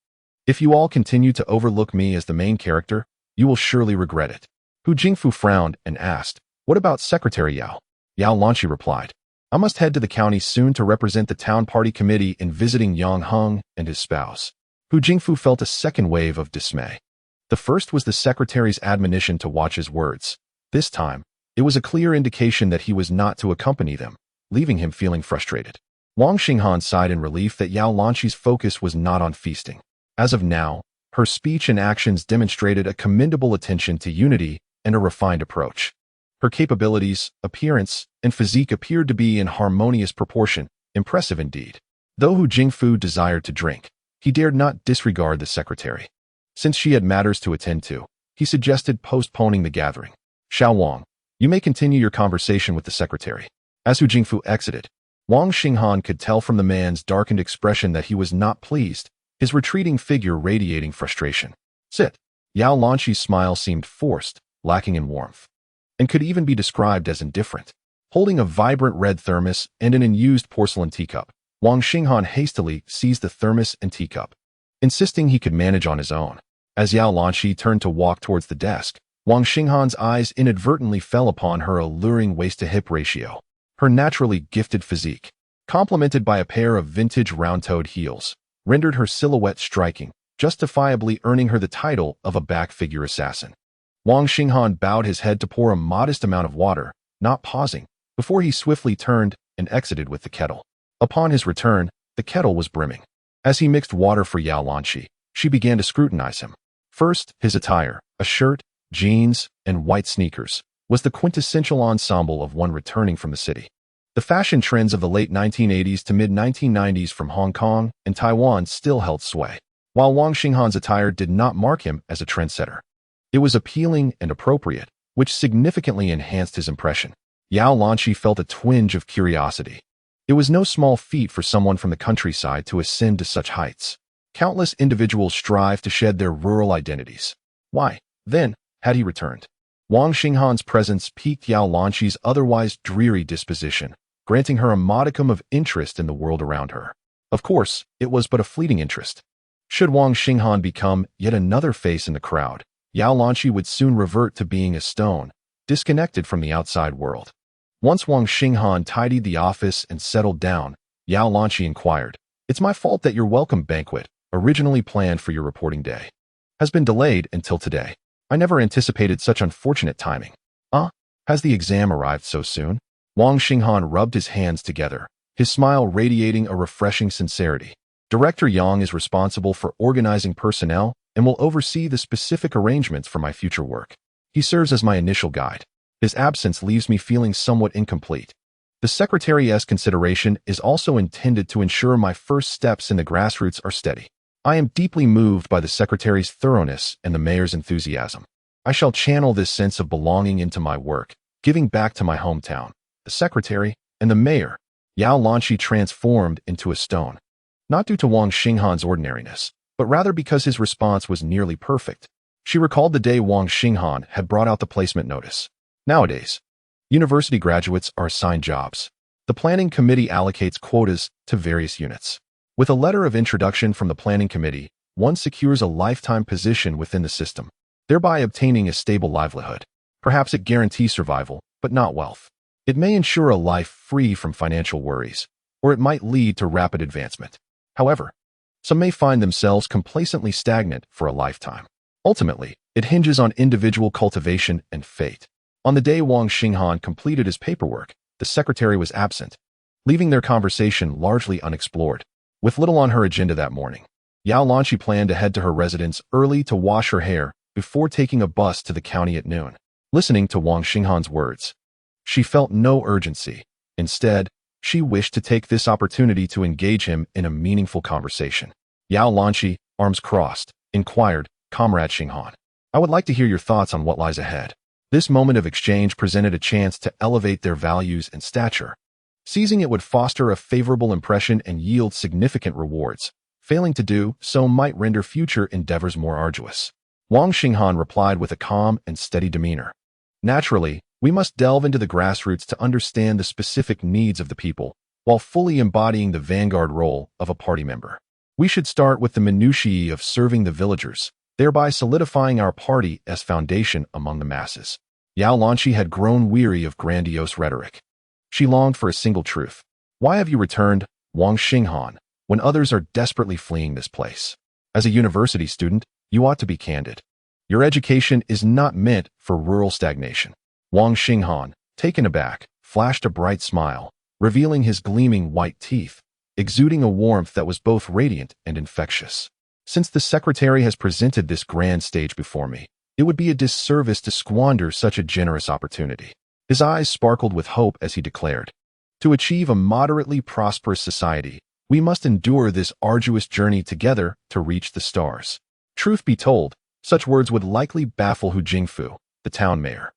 A: "If you all continue to overlook me as the main character, you will surely regret it." Hu Jingfu frowned and asked, "What about Secretary Yao?" Yao Lanqi replied, "I must head to the county soon to represent the town party committee in visiting Yang Heng and his spouse." Hu Jingfu felt a second wave of dismay. The first was the secretary's admonition to watch his words. This time, it was a clear indication that he was not to accompany them, leaving him feeling frustrated. Wang Xinghan sighed in relief that Yao Lanqi's focus was not on feasting. As of now, her speech and actions demonstrated a commendable attention to unity and a refined approach. Her capabilities, appearance, and physique appeared to be in harmonious proportion, impressive indeed. Though Hu Jingfu desired to drink, he dared not disregard the secretary. Since she had matters to attend to, he suggested postponing the gathering. Xiao Wang, you may continue your conversation with the secretary. As Hu Jingfu exited, Wang Xinghan could tell from the man's darkened expression that he was not pleased, his retreating figure radiating frustration. Sit. Yao Lanqi's smile seemed forced, lacking in warmth, and could even be described as indifferent. Holding a vibrant red thermos and an unused porcelain teacup, Wang Xinghan hastily seized the thermos and teacup, insisting he could manage on his own. As Yao Lanqi turned to walk towards the desk, Wang Xinghan's eyes inadvertently fell upon her alluring waist-to-hip ratio. Her naturally gifted physique, complemented by a pair of vintage round-toed heels, rendered her silhouette striking, justifiably earning her the title of a back-figure assassin. Wang Xinghan bowed his head to pour a modest amount of water, not pausing, before he swiftly turned and exited with the kettle. Upon his return, the kettle was brimming. As he mixed water for Yao Lanqi, she began to scrutinize him. First, his attire, a shirt, jeans, and white sneakers, was the quintessential ensemble of one returning from the city. The fashion trends of the late 1980s to mid-1990s from Hong Kong and Taiwan still held sway, while Wang Xinghan's attire did not mark him as a trendsetter. It was appealing and appropriate, which significantly enhanced his impression. Yao Lanqi felt a twinge of curiosity. It was no small feat for someone from the countryside to ascend to such heights. Countless individuals strive to shed their rural identities. Why, then, had he returned? Wang Xinghan's presence piqued Yao Lanqi's otherwise dreary disposition, granting her a modicum of interest in the world around her. Of course, it was but a fleeting interest. Should Wang Xinghan become yet another face in the crowd, Yao Lanqi would soon revert to being a stone, disconnected from the outside world. Once Wang Xinghan tidied the office and settled down, Yao Lanqi inquired, "It's my fault that your welcome banquet, originally planned for your reporting day, has been delayed until today. I never anticipated such unfortunate timing." Has the exam arrived so soon? Wang Xinghan rubbed his hands together, his smile radiating a refreshing sincerity. Director Yang is responsible for organizing personnel and will oversee the specific arrangements for my future work. He serves as my initial guide. His absence leaves me feeling somewhat incomplete. The Secretary's consideration is also intended to ensure my first steps in the grassroots are steady. I am deeply moved by the Secretary's thoroughness and the Mayor's enthusiasm. I shall channel this sense of belonging into my work, giving back to my hometown, the Secretary, and the Mayor. Yao Lanqi transformed into a stone. Not due to Wang Xinghan's ordinariness, but rather because his response was nearly perfect. She recalled the day Wang Xinghan had brought out the placement notice. Nowadays, university graduates are assigned jobs. The planning committee allocates quotas to various units. With a letter of introduction from the planning committee, one secures a lifetime position within the system, thereby obtaining a stable livelihood. Perhaps it guarantees survival, but not wealth. It may ensure a life free from financial worries, or it might lead to rapid advancement. However, some may find themselves complacently stagnant for a lifetime. Ultimately, it hinges on individual cultivation and fate. On the day Wang Xinghan completed his paperwork, the secretary was absent, leaving their conversation largely unexplored. With little on her agenda that morning, Yao Lanqi planned to head to her residence early to wash her hair before taking a bus to the county at noon. Listening to Wang Xinghan's words, she felt no urgency. Instead, she wished to take this opportunity to engage him in a meaningful conversation. Yao Lanqi, arms crossed, inquired, "Comrade Xinghan, I would like to hear your thoughts on what lies ahead." This moment of exchange presented a chance to elevate their values and stature. Seizing it would foster a favorable impression and yield significant rewards. Failing to do so might render future endeavors more arduous. Wang Xinghan replied with a calm and steady demeanor. Naturally, we must delve into the grassroots to understand the specific needs of the people, while fully embodying the vanguard role of a party member. We should start with the minutiae of serving the villagers, thereby solidifying our party as foundation among the masses. Yao Lanqi had grown weary of grandiose rhetoric. She longed for a single truth. Why have you returned, Wang Xinghan, when others are desperately fleeing this place? As a university student, you ought to be candid. Your education is not meant for rural stagnation. Wang Xinghan, taken aback, flashed a bright smile, revealing his gleaming white teeth, exuding a warmth that was both radiant and infectious. Since the secretary has presented this grand stage before me, it would be a disservice to squander such a generous opportunity. His eyes sparkled with hope as he declared, "To achieve a moderately prosperous society, we must endure this arduous journey together to reach the stars." Truth be told, Such words would likely baffle Hu Jingfu, the town mayor.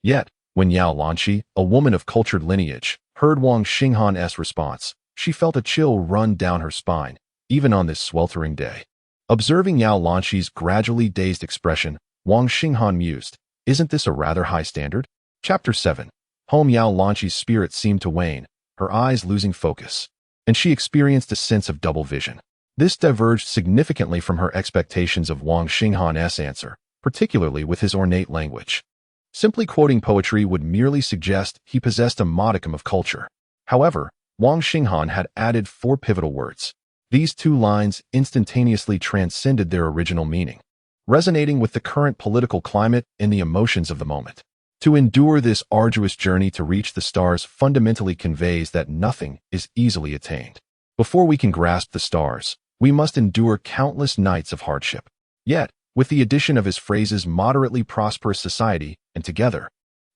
A: Yet, when Yao Lanqi, a woman of cultured lineage, heard Wang Xinghan's response, she felt a chill run down her spine, even on this sweltering day. Observing Yao Lanqi's gradually dazed expression, Wang Xinghan mused, "Isn't this a rather high standard?" Chapter 7. Home Yao Lanqi's spirit seemed to wane, her eyes losing focus, and she experienced a sense of double vision. This diverged significantly from her expectations of Wang Xinghan's answer, particularly with his ornate language. Simply quoting poetry would merely suggest he possessed a modicum of culture. However, Wang Xinghan had added 4 pivotal words. These 2 lines instantaneously transcended their original meaning, resonating with the current political climate and the emotions of the moment. To endure this arduous journey to reach the stars fundamentally conveys that nothing is easily attained. Before we can grasp the stars, we must endure countless nights of hardship. Yet, with the addition of his phrases moderately prosperous society and together,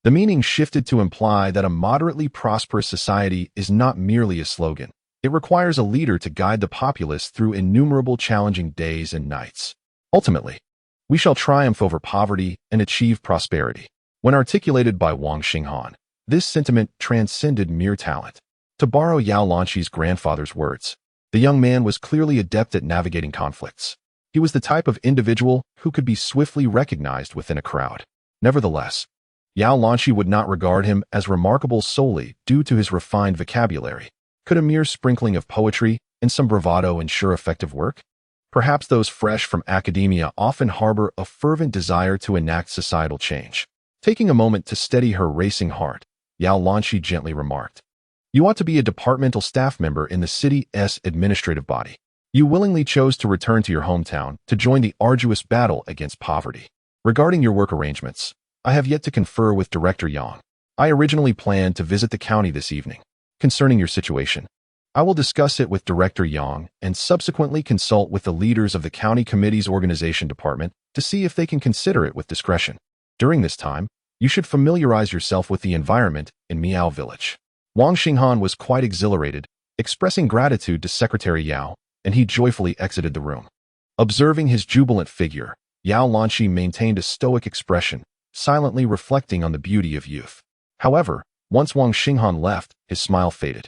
A: the meaning shifted to imply that a moderately prosperous society is not merely a slogan. It requires a leader to guide the populace through innumerable challenging days and nights. Ultimately, we shall triumph over poverty and achieve prosperity. When articulated by Wang Xinghan, this sentiment transcended mere talent. To borrow Yao Lanqi's grandfather's words, the young man was clearly adept at navigating conflicts. He was the type of individual who could be swiftly recognized within a crowd. Nevertheless, Yao Lanqi would not regard him as remarkable solely due to his refined vocabulary. Could a mere sprinkling of poetry and some bravado ensure effective work? Perhaps those fresh from academia often harbor a fervent desire to enact societal change. Taking a moment to steady her racing heart, Yao Lanqi gently remarked, "You ought to be a departmental staff member in the city's administrative body. You willingly chose to return to your hometown to join the arduous battle against poverty. Regarding your work arrangements, I have yet to confer with Director Yang. I originally planned to visit the county this evening. Concerning your situation, I will discuss it with Director Yang and subsequently consult with the leaders of the county committee's organization department to see if they can consider it with discretion. During this time, you should familiarize yourself with the environment in Miao Village." Wang Xinghan was quite exhilarated, expressing gratitude to Secretary Yao, and he joyfully exited the room. Observing his jubilant figure, Yao Lanqi maintained a stoic expression, silently reflecting on the beauty of youth. However, once Wang Xinghan left, his smile faded,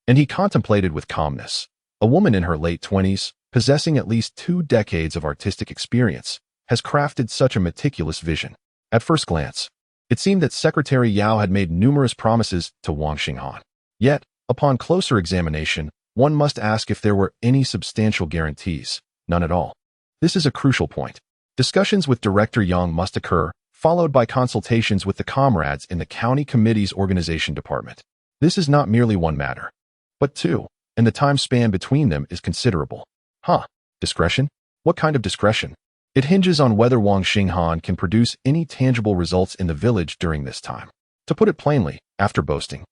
A: and he contemplated with calmness. A woman in her late 20s, possessing at least 2 decades of artistic experience, has crafted such a meticulous vision. At first glance, it seemed that Secretary Yao had made numerous promises to Wang Xinghan. Yet, upon closer examination, one must ask if there were any substantial guarantees. None at all. This is a crucial point. Discussions with Director Yang must occur, followed by consultations with the comrades in the county committee's organization department. This is not merely one matter, but 2, and the time span between them is considerable. Discretion? What kind of discretion? It hinges on whether Wang Xinghan can produce any tangible results in the village during this time. To put it plainly, after boasting,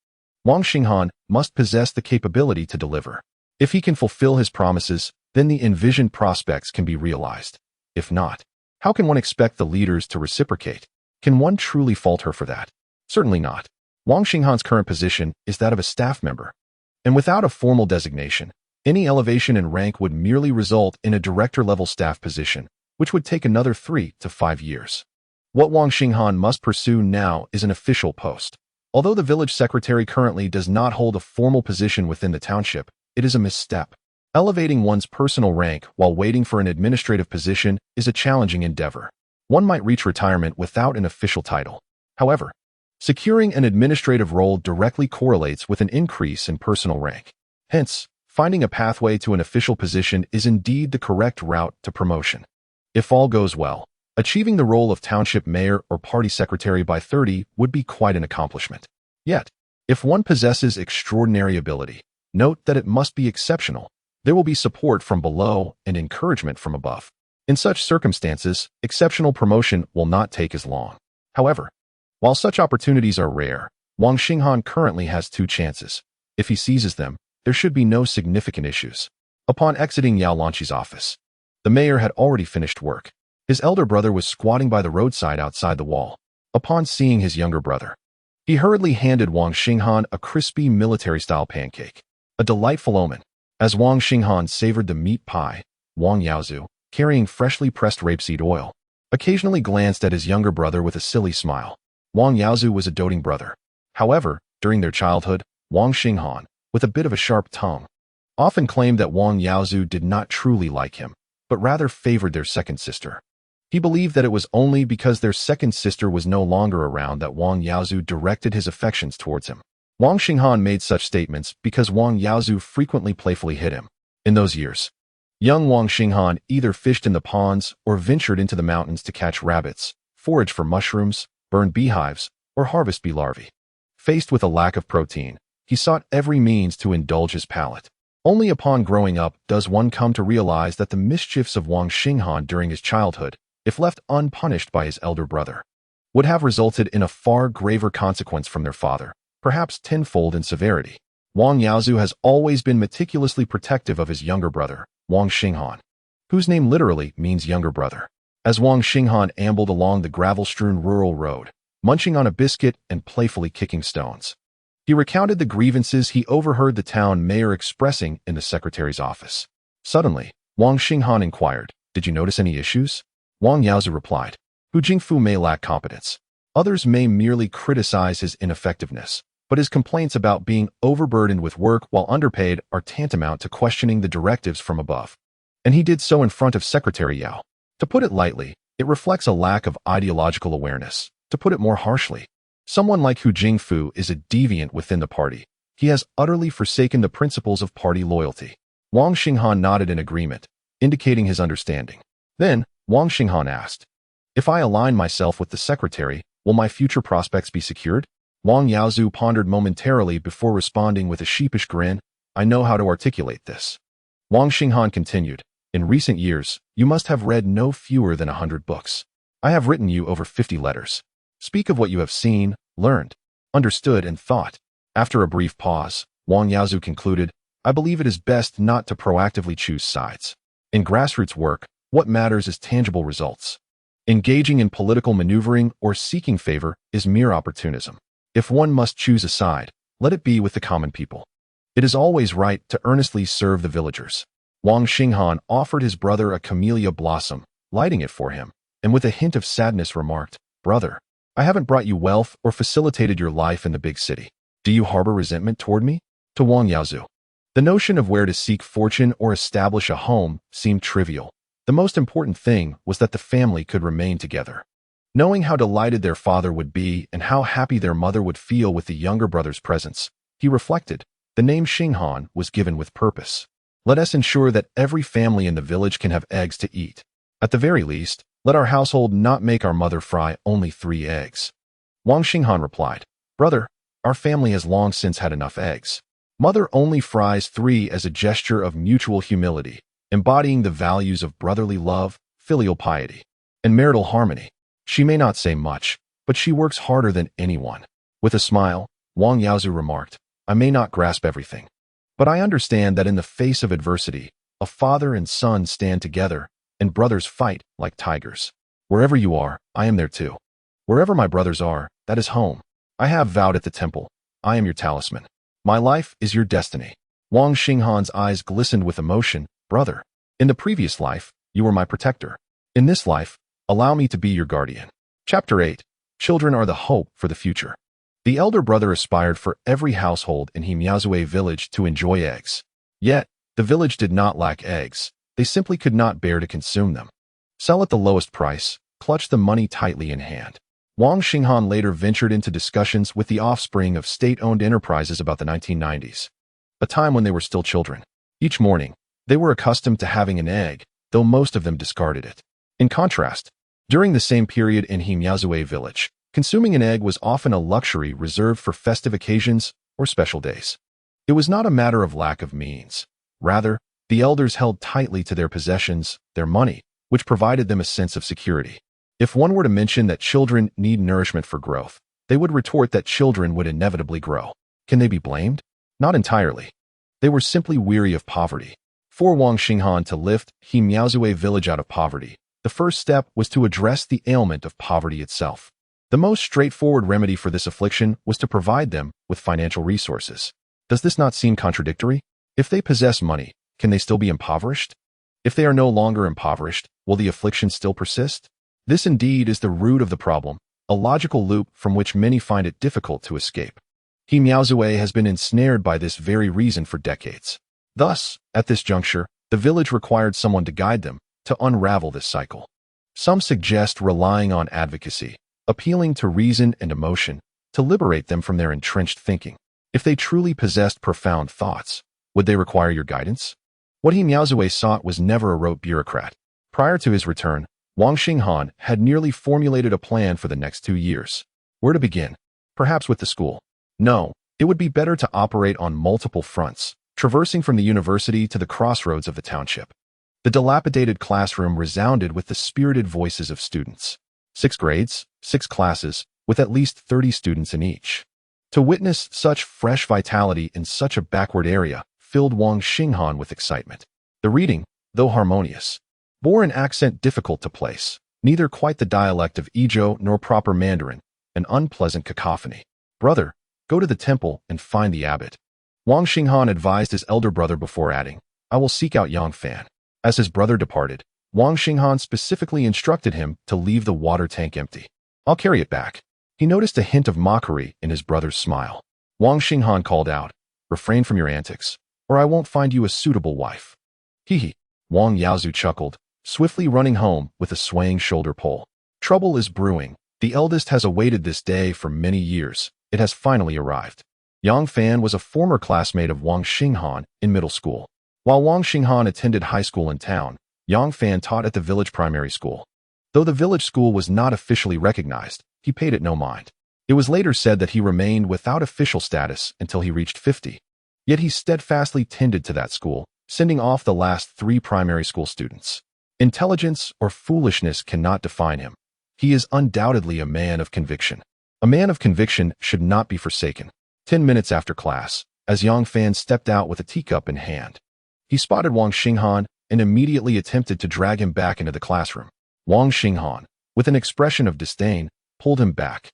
A: Wang Xinghan must possess the capability to deliver. If he can fulfill his promises, then the envisioned prospects can be realized. If not, how can one expect the leaders to reciprocate? Can one truly fault her for that? Certainly not. Wang Xinghan's current position is that of a staff member, and without a formal designation, any elevation in rank would merely result in a director-level staff position, which would take another 3 to 5 years. What Wang Xinghan must pursue now is an official post. Although the village secretary currently does not hold a formal position within the township, it is a misstep. Elevating one's personal rank while waiting for an administrative position is a challenging endeavor. One might reach retirement without an official title. However, securing an administrative role directly correlates with an increase in personal rank. Hence, finding a pathway to an official position is indeed the correct route to promotion. If all goes well, achieving the role of township mayor or party secretary by 30 would be quite an accomplishment. Yet, if one possesses extraordinary ability, note that it must be exceptional. There will be support from below and encouragement from above. In such circumstances, exceptional promotion will not take as long. However, while such opportunities are rare, Wang Xinghan currently has 2 chances. If he seizes them, there should be no significant issues. Upon exiting Yao Lanqi's office, the mayor had already finished work. His elder brother was squatting by the roadside outside the wall. Upon seeing his younger brother, he hurriedly handed Wang Xinghan a crispy military-style pancake, a delightful omen. As Wang Xinghan savored the meat pie, Wang Yaozu, carrying freshly pressed rapeseed oil, occasionally glanced at his younger brother with a silly smile. Wang Yaozu was a doting brother. However, during their childhood, Wang Xinghan, with a bit of a sharp tongue, often claimed that Wang Yaozu did not truly like him, but rather favored their second sister. He believed that it was only because their second sister was no longer around that Wang Yaozu directed his affections towards him. Wang Xinghan made such statements because Wang Yaozu frequently playfully hit him. In those years, young Wang Xinghan either fished in the ponds or ventured into the mountains to catch rabbits, forage for mushrooms, burn beehives, or harvest bee larvae. Faced with a lack of protein, he sought every means to indulge his palate. Only upon growing up does one come to realize that the mischiefs of Wang Xinghan during his childhood, if left unpunished by his elder brother, would have resulted in a far graver consequence from their father, perhaps tenfold in severity. Wang Yaozu has always been meticulously protective of his younger brother, Wang Xinghan, whose name literally means younger brother. As Wang Xinghan ambled along the gravel-strewn rural road, munching on a biscuit and playfully kicking stones, he recounted the grievances he overheard the town mayor expressing in the secretary's office. Suddenly, Wang Xinghan inquired, "Did you notice any issues?" Wang Yaozu replied, "Hu Jingfu may lack competence. Others may merely criticize his ineffectiveness, but his complaints about being overburdened with work while underpaid are tantamount to questioning the directives from above." And he did so in front of Secretary Yao. To put it lightly, it reflects a lack of ideological awareness. To put it more harshly, someone like Hu Jingfu is a deviant within the party. He has utterly forsaken the principles of party loyalty. Wang Xinghan nodded in agreement, indicating his understanding. Then, Wang Xinghan asked, "If I align myself with the secretary, will my future prospects be secured?" Wang Yaozu pondered momentarily before responding with a sheepish grin, "I know how to articulate this." Wang Xinghan continued, "In recent years, you must have read no fewer than 100 books. I have written you over 50 letters. Speak of what you have seen, learned, understood, and thought." After a brief pause, Wang Yaozu concluded, "I believe it is best not to proactively choose sides. In grassroots work, what matters is tangible results. Engaging in political maneuvering or seeking favor is mere opportunism. If one must choose a side, let it be with the common people. It is always right to earnestly serve the villagers." Wang Xinghan offered his brother a camellia blossom, lighting it for him, and with a hint of sadness remarked, "Brother, I haven't brought you wealth or facilitated your life in the big city. Do you harbor resentment toward me?" To Wang Yaozu, the notion of where to seek fortune or establish a home seemed trivial. The most important thing was that the family could remain together. Knowing how delighted their father would be and how happy their mother would feel with the younger brother's presence, he reflected, the name Xinghan was given with purpose. Let us ensure that every family in the village can have eggs to eat. At the very least, let our household not make our mother fry only 3 eggs. Wang Xinghan replied, "Brother, our family has long since had enough eggs. Mother only fries 3 as a gesture of mutual humility, embodying the values of brotherly love, filial piety, and marital harmony. She may not say much, but she works harder than anyone." With a smile, Wang Yaozu remarked, "I may not grasp everything, but I understand that in the face of adversity, a father and son stand together, and brothers fight like tigers. Wherever you are, I am there too. Wherever my brothers are, that is home. I have vowed at the temple, I am your talisman. My life is your destiny." Wang Xinghan's eyes glistened with emotion. "Brother, in the previous life, you were my protector. In this life, allow me to be your guardian." Chapter 8. Children are the hope for the future. The elder brother aspired for every household in Hemiazue village to enjoy eggs. Yet, the village did not lack eggs. They simply could not bear to consume them. Sell at the lowest price, clutch the money tightly in hand. Wang Xinghan later ventured into discussions with the offspring of state-owned enterprises about the 1990s, a time when they were still children. Each morning, they were accustomed to having an egg, though most of them discarded it. In contrast, during the same period in Hemiazue village, consuming an egg was often a luxury reserved for festive occasions or special days. It was not a matter of lack of means. Rather, the elders held tightly to their possessions, their money, which provided them a sense of security. If one were to mention that children need nourishment for growth, they would retort that children would inevitably grow. Can they be blamed? Not entirely. They were simply weary of poverty. For Wang Xinghan to lift Hemiazue village out of poverty, the first step was to address the ailment of poverty itself. The most straightforward remedy for this affliction was to provide them with financial resources. Does this not seem contradictory? If they possess money, can they still be impoverished? If they are no longer impoverished, will the affliction still persist? This indeed is the root of the problem, a logical loop from which many find it difficult to escape. He Miaozue has been ensnared by this very reason for decades. Thus, at this juncture, the village required someone to guide them, to unravel this cycle. Some suggest relying on advocacy, appealing to reason and emotion, to liberate them from their entrenched thinking. If they truly possessed profound thoughts, would they require your guidance? What he Miaozue sought was never a rote bureaucrat. Prior to his return, Wang Xinghan had nearly formulated a plan for the next 2 years. Where to begin? Perhaps with the school. No, it would be better to operate on multiple fronts, traversing from the university to the crossroads of the township. The dilapidated classroom resounded with the spirited voices of students. 6 grades, 6 classes, with at least 30 students in each. To witness such fresh vitality in such a backward area filled Wang Xinghan with excitement. The reading, though harmonious, bore an accent difficult to place, neither quite the dialect of Izhou nor proper Mandarin, an unpleasant cacophony. Brother, go to the temple and find the abbot. Wang Xinghan advised his elder brother before adding, I will seek out Yang Fan. As his brother departed, Wang Xinghan specifically instructed him to leave the water tank empty. I'll carry it back. He noticed a hint of mockery in his brother's smile. Wang Xinghan called out, refrain from your antics, or I won't find you a suitable wife. Hee. Wang Yaozu chuckled, swiftly running home with a swaying shoulder pole. Trouble is brewing. The eldest has awaited this day for many years. It has finally arrived. Yang Fan was a former classmate of Wang Xinghan in middle school. While Wang Xinghan attended high school in town, Yang Fan taught at the village primary school. Though the village school was not officially recognized, he paid it no mind. It was later said that he remained without official status until he reached 50. Yet he steadfastly tended to that school, sending off the last 3 primary school students. Intelligence or foolishness cannot define him. He is undoubtedly a man of conviction. A man of conviction should not be forsaken. 10 minutes after class, as Yang Fan stepped out with a teacup in hand, he spotted Wang Xinghan and immediately attempted to drag him back into the classroom. Wang Xinghan, with an expression of disdain, pulled him back,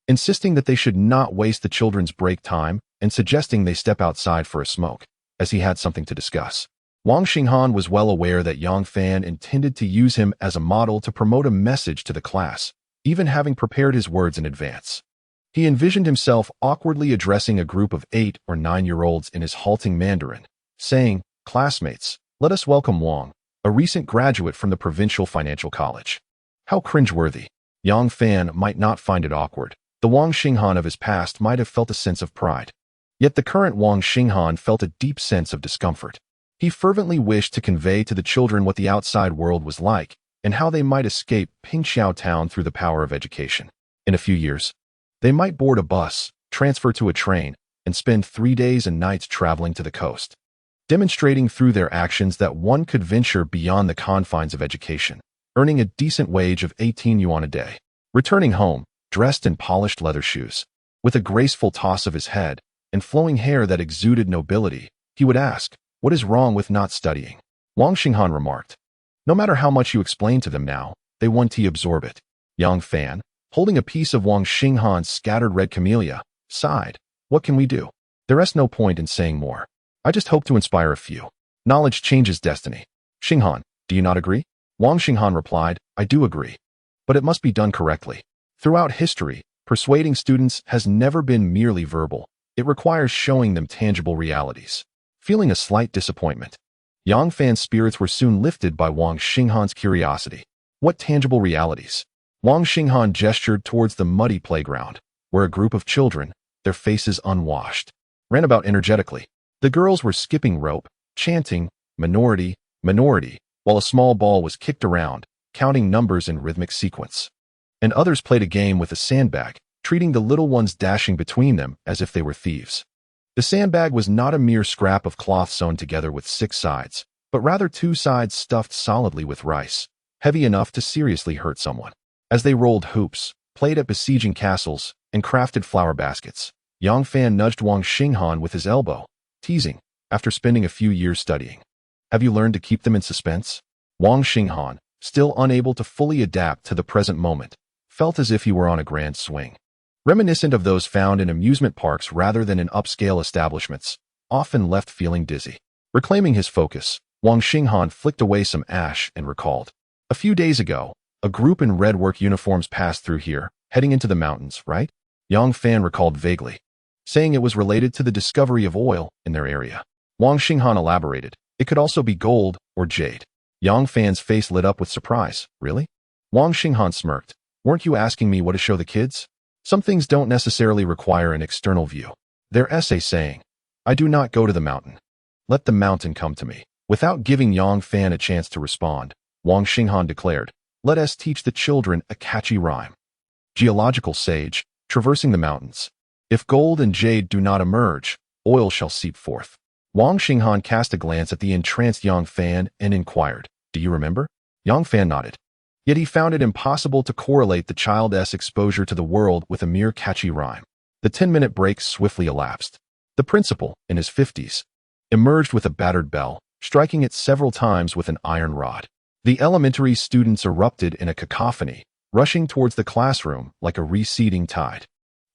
A: insisting that they should not waste the children's break time and suggesting they step outside for a smoke, as he had something to discuss. Wang Xinghan was well aware that Yang Fan intended to use him as a model to promote a message to the class, even having prepared his words in advance. He envisioned himself awkwardly addressing a group of 8 or 9-year-olds in his halting Mandarin, saying, Classmates, let us welcome Wong, a recent graduate from the Provincial Financial College. How cringeworthy. Yang Fan might not find it awkward. The Wang Xinghan of his past might have felt a sense of pride. Yet the current Wang Xinghan felt a deep sense of discomfort. He fervently wished to convey to the children what the outside world was like and how they might escape Pingxiao Town through the power of education. In a few years, they might board a bus, transfer to a train, and spend 3 days and nights traveling to the coast, demonstrating through their actions that one could venture beyond the confines of education, earning a decent wage of 18 yuan a day. Returning home, dressed in polished leather shoes, with a graceful toss of his head and flowing hair that exuded nobility, he would ask, what is wrong with not studying? Wang Xinghan remarked, no matter how much you explain to them now, they want to absorb it. Yang Fan, holding a piece of Wang Xinghan's scattered red camellia, sighed, what can we do? There is no point in saying more. I just hope to inspire a few. Knowledge changes destiny. Xinghan, do you not agree? Wang Xinghan replied, I do agree. But it must be done correctly. Throughout history, persuading students has never been merely verbal. It requires showing them tangible realities. Feeling a slight disappointment, Yang Fan's spirits were soon lifted by Wang Xinghan's curiosity. What tangible realities? Wang Xinghan gestured towards the muddy playground, where a group of children, their faces unwashed, ran about energetically. The girls were skipping rope, chanting, minority, minority, while a small ball was kicked around, counting numbers in rhythmic sequence. And others played a game with a sandbag, treating the little ones dashing between them as if they were thieves. The sandbag was not a mere scrap of cloth sewn together with 6 sides, but rather 2 sides stuffed solidly with rice, heavy enough to seriously hurt someone. As they rolled hoops, played at besieging castles, and crafted flower baskets, Yang Fan nudged Wang Xinghan with his elbow, teasing, after spending a few years studying. Have you learned to keep them in suspense? Wang Xinghan, still unable to fully adapt to the present moment, felt as if he were on a grand swing. Reminiscent of those found in amusement parks rather than in upscale establishments, often left feeling dizzy. Reclaiming his focus, Wang Xinghan flicked away some ash and recalled. A few days ago, A group in red work uniforms passed through here, heading into the mountains, right? Yang Fan recalled vaguely, saying it was related to the discovery of oil in their area. Wang Xinghan elaborated, it could also be gold or jade. Yang Fan's face lit up with surprise. Really? Wang Xinghan smirked. Weren't you asking me what to show the kids? Some things don't necessarily require an external view. Their essay saying, I do not go to the mountain. Let the mountain come to me. Without giving Yang Fan a chance to respond, Wang Xinghan declared, let us teach the children a catchy rhyme. Geological sage, traversing the mountains. If gold and jade do not emerge, oil shall seep forth. Wang Xinghan cast a glance at the entranced Yang Fan and inquired, do you remember? Yang Fan nodded. Yet he found it impossible to correlate the child's exposure to the world with a mere catchy rhyme. The 10-minute break swiftly elapsed. The principal, in his 50s, emerged with a battered bell, striking it several times with an iron rod. The elementary students erupted in a cacophony, rushing towards the classroom like a receding tide.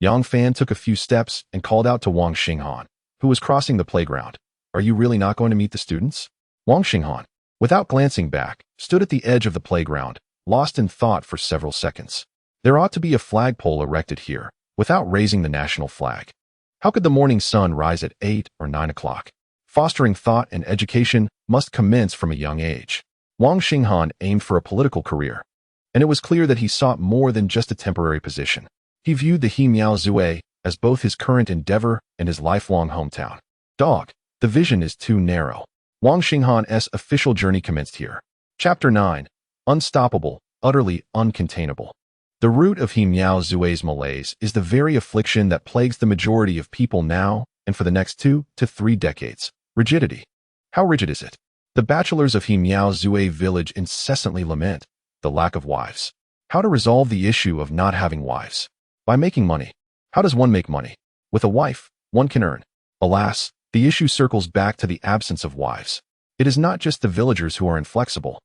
A: Yang Fan took a few steps and called out to Wang Xinghan, who was crossing the playground. Are you really not going to meet the students? Wang Xinghan, without glancing back, stood at the edge of the playground, lost in thought for several seconds. There ought to be a flagpole erected here, without raising the national flag. How could the morning sun rise at 8 or 9 o'clock? Fostering thought and education must commence from a young age. Wang Xinghan aimed for a political career, and it was clear that he sought more than just a temporary position. He viewed the Hemiao as both his current endeavor and his lifelong hometown. Dog, the vision is too narrow. Wang Xinghan's official journey commenced here. Chapter 9. Unstoppable, utterly uncontainable. The root of Hemiao's malaise is the very affliction that plagues the majority of people now and for the next 2 to 3 decades. Rigidity. How rigid is it? The bachelors of Hemiao's village incessantly lament the lack of wives. How to resolve the issue of not having wives? By making money. How does one make money? With a wife, one can earn. Alas, the issue circles back to the absence of wives. It is not just the villagers who are inflexible.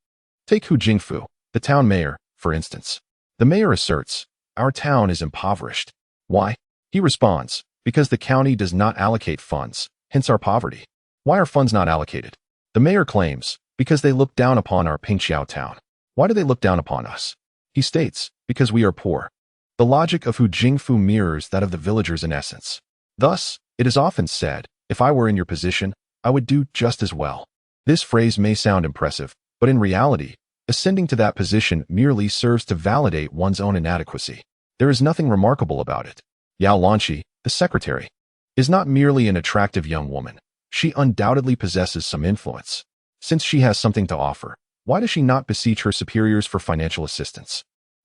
A: Take Hu Jingfu, the town mayor, for instance. The mayor asserts, our town is impoverished. Why? He responds, because the county does not allocate funds, hence our poverty. Why are funds not allocated? The mayor claims, because they look down upon our Pingxiao town. Why do they look down upon us? He states, because we are poor. The logic of Hu Jingfu mirrors that of the villagers in essence. Thus, it is often said, if I were in your position, I would do just as well. This phrase may sound impressive, but in reality, ascending to that position merely serves to validate one's own inadequacy. There is nothing remarkable about it. Yao Lanqi, the secretary, is not merely an attractive young woman. She undoubtedly possesses some influence. Since she has something to offer, why does she not beseech her superiors for financial assistance?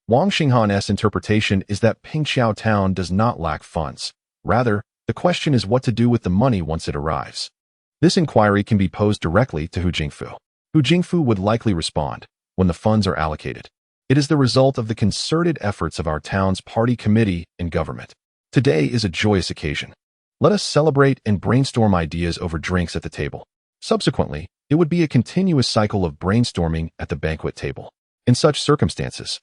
A: Wang Xinghan's interpretation is that Pingxiao town does not lack funds. Rather, the question is what to do with the money once it arrives. This inquiry can be posed directly to Hu Jingfu. Hu Jingfu would likely respond, when the funds are allocated. It is the result of the concerted efforts of our town's party committee and government. Today is a joyous occasion. Let us celebrate and brainstorm ideas over drinks at the table. Subsequently, it would be a continuous cycle of brainstorming at the banquet table. In such circumstances,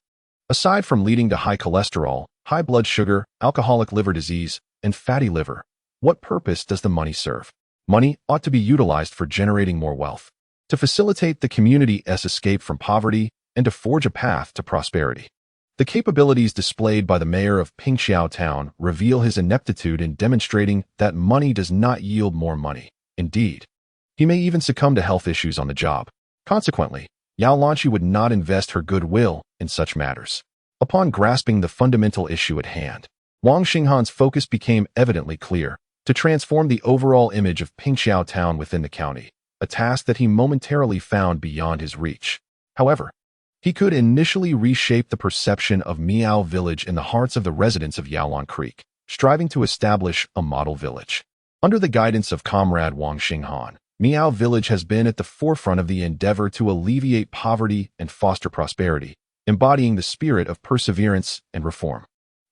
A: aside from leading to high cholesterol, high blood sugar, alcoholic liver disease, and fatty liver, what purpose does the money serve? Money ought to be utilized for generating more wealth, to facilitate the community's escape from poverty, and to forge a path to prosperity. The capabilities displayed by the mayor of Pingxiao town reveal his ineptitude in demonstrating that money does not yield more money. Indeed, he may even succumb to health issues on the job. Consequently, Yao Lanqi would not invest her goodwill in such matters. Upon grasping the fundamental issue at hand, Wang Xinghan's focus became evidently clear: to transform the overall image of Pingxiao town within the county, a task that he momentarily found beyond his reach. However, he could initially reshape the perception of Miao village in the hearts of the residents of Yaolong Creek, striving to establish a model village. Under the guidance of Comrade Wang Xinghan, Miao village has been at the forefront of the endeavor to alleviate poverty and foster prosperity, embodying the spirit of perseverance and reform.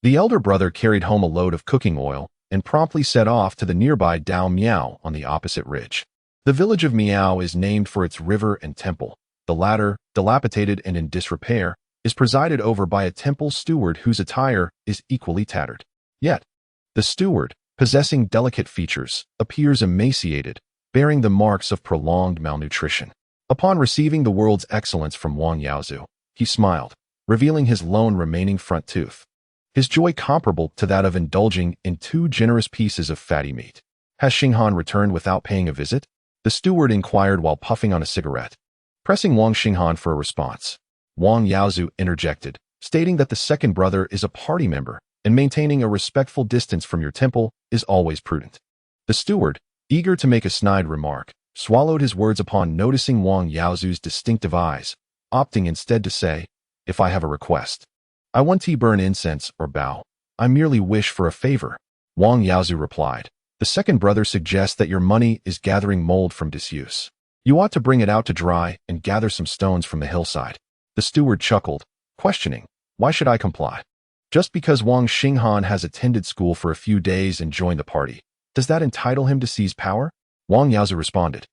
A: The elder brother carried home a load of cooking oil and promptly set off to the nearby Dao Miao on the opposite ridge. The village of Miao is named for its river and temple. The latter, dilapidated and in disrepair, is presided over by a temple steward whose attire is equally tattered. Yet, the steward, possessing delicate features, appears emaciated, bearing the marks of prolonged malnutrition. Upon receiving the world's excellence from Wang Yaozu, he smiled. revealing his lone remaining front tooth. His joy comparable to that of indulging in 2 generous pieces of fatty meat. Has Xinghan returned without paying a visit? The steward inquired while puffing on a cigarette. Pressing Wang Xinghan for a response, Wang Yaozu interjected, stating that the second brother is a party member, and maintaining a respectful distance from your temple is always prudent. The steward, eager to make a snide remark, swallowed his words upon noticing Wang Yaozu's distinctive eyes, opting instead to say, "If I have a request, I want to burn incense or bow. I merely wish for a favor." Wang Yaozu replied, "The second brother suggests that your money is gathering mold from disuse. You ought to bring it out to dry and gather some stones from the hillside." The steward chuckled, questioning, "Why should I comply? Just because Wang Xinghan has attended school for a few days and joined the party, does that entitle him to seize power?" Wang Yaozu responded,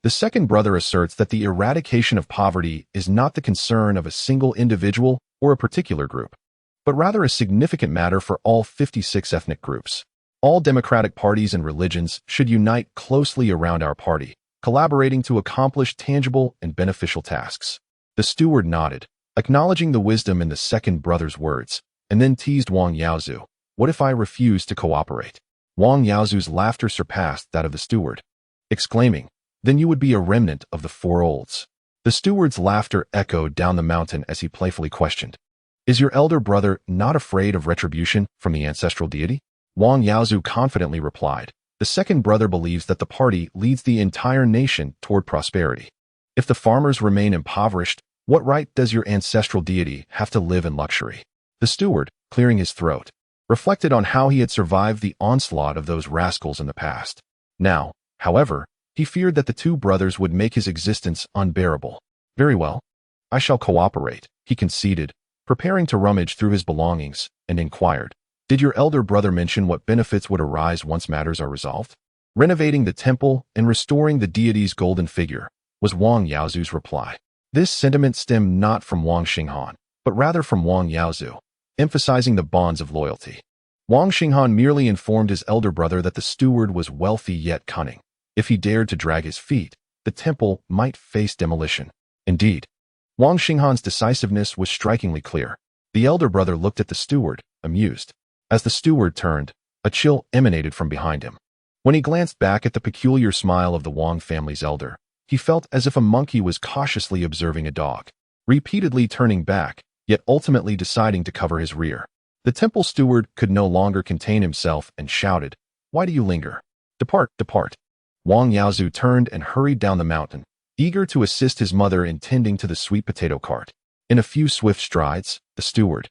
A: "The second brother asserts that the eradication of poverty is not the concern of a single individual or a particular group, but rather a significant matter for all 56 ethnic groups. All democratic parties and religions should unite closely around our party, collaborating to accomplish tangible and beneficial tasks." The steward nodded, acknowledging the wisdom in the second brother's words, and then teased Wang Yaozu, "What if I refuse to cooperate?" Wang Yaozu's laughter surpassed that of the steward, exclaiming, "Then you would be a remnant of the 4 olds." The steward's laughter echoed down the mountain as he playfully questioned, "Is your elder brother not afraid of retribution from the ancestral deity?" Wang Yaozu confidently replied, "The second brother believes that the party leads the entire nation toward prosperity. If the farmers remain impoverished, what right does your ancestral deity have to live in luxury?" The steward, clearing his throat, reflected on how he had survived the onslaught of those rascals in the past. Now, however, he feared that the 2 brothers would make his existence unbearable. "Very well. I shall cooperate," he conceded, preparing to rummage through his belongings, and inquired, "Did your elder brother mention what benefits would arise once matters are resolved?" "Renovating the temple and restoring the deity's golden figure," was Wang Yaozu's reply. This sentiment stemmed not from Wang Xinghan, but rather from Wang Yaozu, emphasizing the bonds of loyalty. Wang Xinghan merely informed his elder brother that the steward was wealthy yet cunning. If he dared to drag his feet, the temple might face demolition. Indeed, Wang Xinghan's decisiveness was strikingly clear. The elder brother looked at the steward, amused. As the steward turned, a chill emanated from behind him. When he glanced back at the peculiar smile of the Wong family's elder, he felt as if a monkey was cautiously observing a dog, repeatedly turning back, yet ultimately deciding to cover his rear. The temple steward could no longer contain himself and shouted, "Why do you linger? Depart, depart." Wang Yaozu turned and hurried down the mountain, eager to assist his mother in tending to the sweet potato cart. In a few swift strides, the steward,